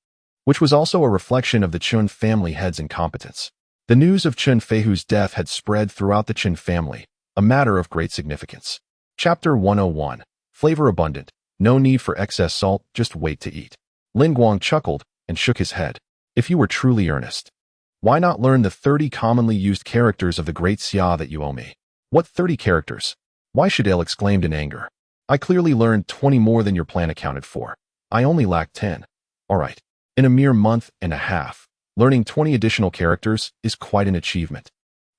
which was also a reflection of the Chun family head's incompetence. The news of Chun Feihu's death had spread throughout the Chun family, a matter of great significance. Chapter 101. Flavor abundant. No need for excess salt, just wait to eat. Lin Guang chuckled and shook his head. If you were truly earnest, why not learn the 30 commonly used characters of the great Xia that you owe me? What 30 characters? Why Shadale exclaimed in anger. I clearly learned 20 more than your plan accounted for. I only lacked 10. All right. In a mere month and a half, learning 20 additional characters is quite an achievement.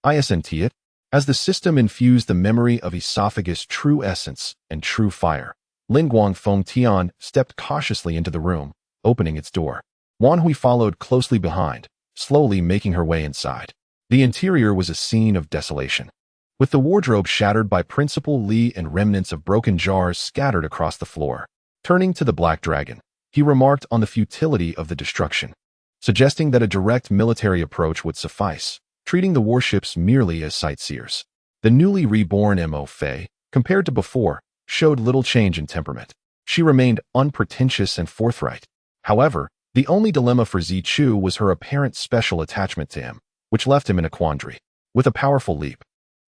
Isn't it? As the system infused the memory of esophagus true essence and true fire, Lin Guang Feng Tian stepped cautiously into the room, opening its door. Wan Hui followed closely behind, slowly making her way inside. The interior was a scene of desolation, with the wardrobe shattered by Principal Li and remnants of broken jars scattered across the floor. Turning to the Black Dragon, he remarked on the futility of the destruction, suggesting that a direct military approach would suffice, treating the warships merely as sightseers. The newly reborn Mo Fei, compared to before, showed little change in temperament. She remained unpretentious and forthright. However, the only dilemma for Zichu was her apparent special attachment to him, which left him in a quandary. With a powerful leap,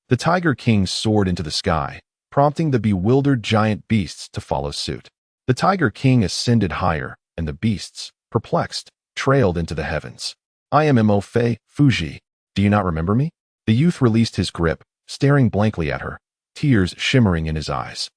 the Tiger King soared into the sky, prompting the bewildered giant beasts to follow suit. The Tiger King ascended higher, and the beasts, perplexed, trailed into the heavens. I am Mo Fei, Fuji. Do you not remember me? The youth released his grip, staring blankly at her, tears shimmering in his eyes.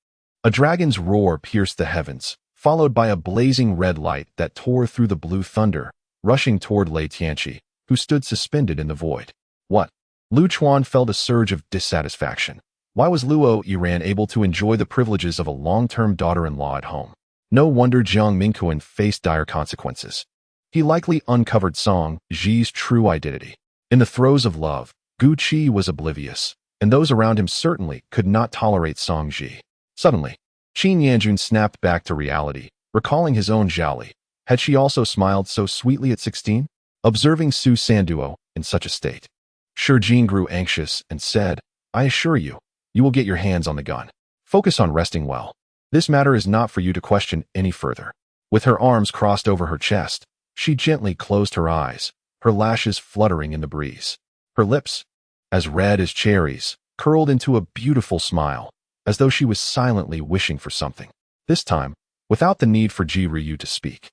A dragon's roar pierced the heavens, followed by a blazing red light that tore through the blue thunder, rushing toward Lei Tianqi, who stood suspended in the void. What? Lu Chuan felt a surge of dissatisfaction. Why was Luo Yiran able to enjoy the privileges of a long-term daughter-in-law at home? No wonder Jiang Mingquan faced dire consequences. He likely uncovered Song Ji's true identity. In the throes of love, Gu Qi was oblivious, and those around him certainly could not tolerate Song Ji. Suddenly, Qin Yanjun snapped back to reality, recalling his own Zhaoli. Had she also smiled so sweetly at 16? Observing Su Sanduo in such a state, Shi Jing grew anxious and said, I assure you, you will get your hands on the gun. Focus on resting well. This matter is not for you to question any further. With her arms crossed over her chest, she gently closed her eyes, her lashes fluttering in the breeze. Her lips, as red as cherries, curled into a beautiful smile, as though she was silently wishing for something. This time, without the need for Ji Ryu to speak.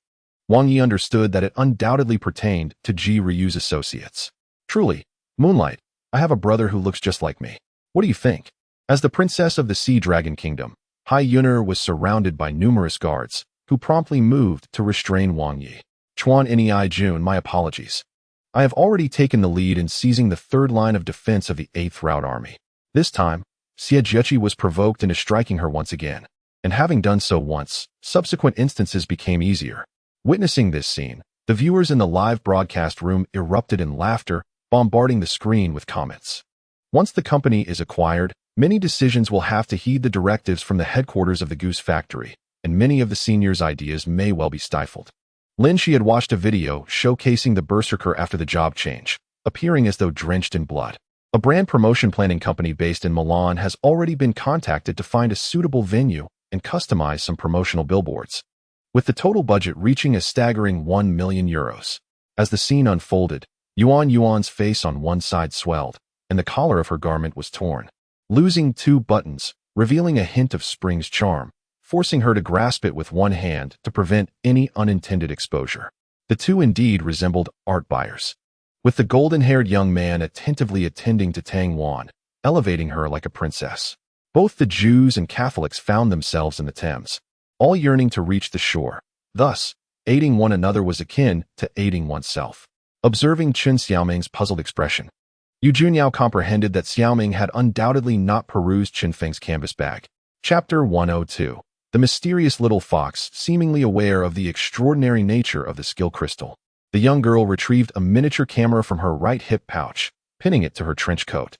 Wang Yi understood that it undoubtedly pertained to Ji Ryu's associates. Truly, Moonlight, I have a brother who looks just like me. What do you think? As the princess of the Sea Dragon Kingdom, Hai Yuner was surrounded by numerous guards, who promptly moved to restrain Wang Yi. Chuan Nei Jun, my apologies. I have already taken the lead in seizing the third line of defense of the 8th Route Army. This time, Xie Jiechi was provoked into striking her once again, and having done so once, subsequent instances became easier. Witnessing this scene, the viewers in the live broadcast room erupted in laughter, bombarding the screen with comments. Once the company is acquired, many decisions will have to heed the directives from the headquarters of the Goose Factory, and many of the seniors' ideas may well be stifled. Lin Shi had watched a video showcasing the Berserker after the job change, appearing as though drenched in blood. A brand promotion planning company based in Milan has already been contacted to find a suitable venue and customize some promotional billboards, with the total budget reaching a staggering €1 million. As the scene unfolded, Yuan's face on one side swelled, and the collar of her garment was torn, losing 2 buttons, revealing a hint of Spring's charm, forcing her to grasp it with one hand to prevent any unintended exposure. The two indeed resembled art buyers, with the golden-haired young man attentively attending to Tang Wan, elevating her like a princess. Both the Jews and Catholics found themselves in the Thames, all yearning to reach the shore. Thus, aiding one another was akin to aiding oneself. Observing Chen Xiaoming's puzzled expression, Yu Junyao comprehended that Xiaoming had undoubtedly not perused Chen Feng's canvas bag. Chapter 102. The mysterious little fox, seemingly aware of the extraordinary nature of the skill crystal. The young girl retrieved a miniature camera from her right hip pouch, pinning it to her trench coat,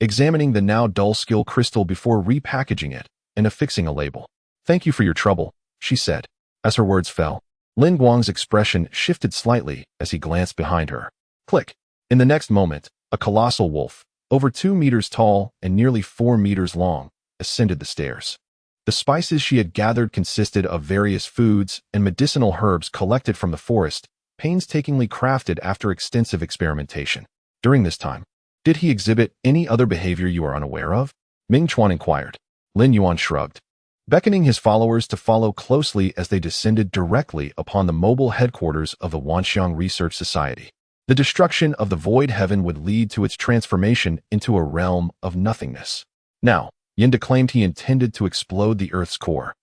examining the now dull skill crystal before repackaging it and affixing a label. "Thank you for your trouble," she said. As her words fell, Lin Guang's expression shifted slightly as he glanced behind her. Click. In the next moment, a colossal wolf, over 2 meters tall and nearly 4 meters long, ascended the stairs. The spices she had gathered consisted of various foods and medicinal herbs collected from the forest, painstakingly crafted after extensive experimentation. During this time, did he exhibit any other behavior you are unaware of? Ming Chuan inquired. Lin Yuan shrugged, beckoning his followers to follow closely as they descended directly upon the mobile headquarters of the Wanxiang Research Society. The destruction of the void heaven would lead to its transformation into a realm of nothingness. Now, Yin declaimed he intended to explode the Earth's core,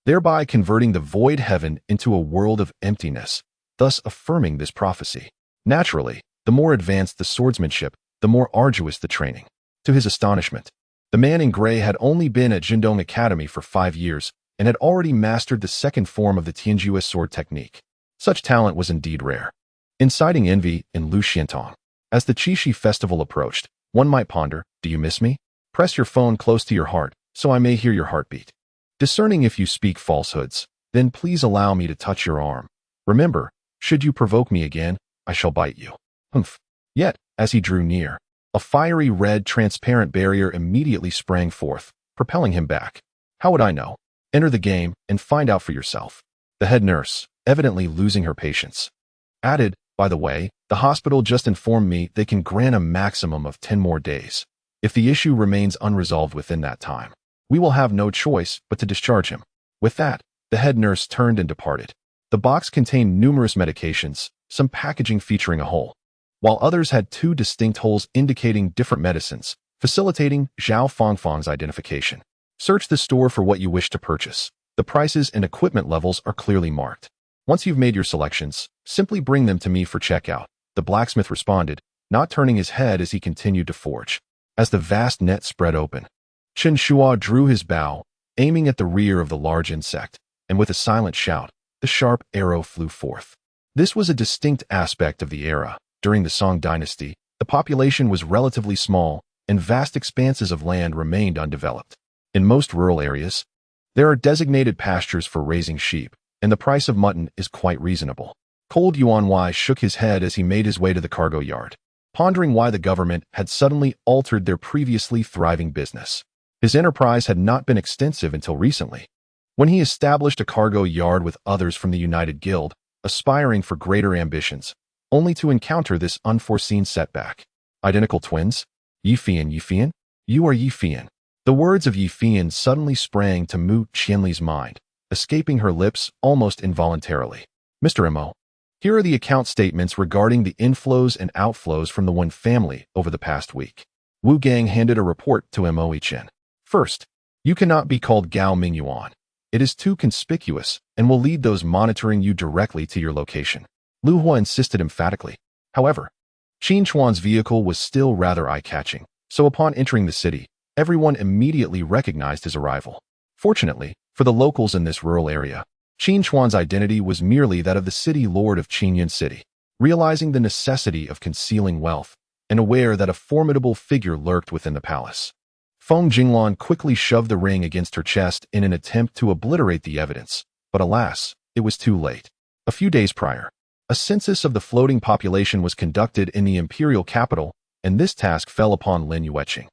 thereby converting the void heaven into a world of emptiness, thus affirming this prophecy. Naturally, the more advanced the swordsmanship, the more arduous the training. To his astonishment, the man in gray had only been at Jindong Academy for 5 years and had already mastered the second form of the Tianjue sword technique. Such talent was indeed rare, inciting envy in Lu Xiantong. As the Qixi festival approached, one might ponder, do you miss me? Press your phone close to your heart, so I may hear your heartbeat. Discerning if you speak falsehoods, then please allow me to touch your arm. Remember, should you provoke me again, I shall bite you. Humph. Yet, as he drew near, a fiery red transparent barrier immediately sprang forth, propelling him back. How would I know? Enter the game and find out for yourself. The head nurse, evidently losing her patience, added, by the way, the hospital just informed me they can grant a maximum of 10 more days. If the issue remains unresolved within that time, we will have no choice but to discharge him. With that, the head nurse turned and departed. The box contained numerous medications, some packaging featuring a hole, while others had 2 distinct holes indicating different medicines, facilitating Zhao Fangfang's identification. Search the store for what you wish to purchase. The prices and equipment levels are clearly marked. Once you've made your selections, simply bring them to me for checkout, the blacksmith responded, not turning his head as he continued to forge. As the vast net spread open, Chen Shua drew his bow, aiming at the rear of the large insect, and with a silent shout, the sharp arrow flew forth. This was a distinct aspect of the era. During the Song dynasty, the population was relatively small, and vast expanses of land remained undeveloped. In most rural areas, there are designated pastures for raising sheep, and the price of mutton is quite reasonable. Cold Yuanwei shook his head as he made his way to the cargo yard, pondering why the government had suddenly altered their previously thriving business. His enterprise had not been extensive until recently, when he established a cargo yard with others from the United Guild, aspiring for greater ambitions, only to encounter this unforeseen setback. Identical twins? Yifian? You are Yifian. The words of Yifian suddenly sprang to Mu Qianli's mind, escaping her lips almost involuntarily. Mr. Mo, here are the account statements regarding the inflows and outflows from the Wen family over the past week. Wu Gang handed a report to Mo Chen. First, you cannot be called Gao Mingyuan. It is too conspicuous and will lead those monitoring you directly to your location. Lu Hua insisted emphatically. However, Qin Chuan's vehicle was still rather eye-catching, so upon entering the city, everyone immediately recognized his arrival. Fortunately, for the locals in this rural area, Qin Chuan's identity was merely that of the city lord of Qingyun City. Realizing the necessity of concealing wealth, and aware that a formidable figure lurked within the palace, Feng Jinglan quickly shoved the ring against her chest in an attempt to obliterate the evidence, but alas, it was too late. A few days prior, a census of the floating population was conducted in the imperial capital, and this task fell upon Lin Yueqing.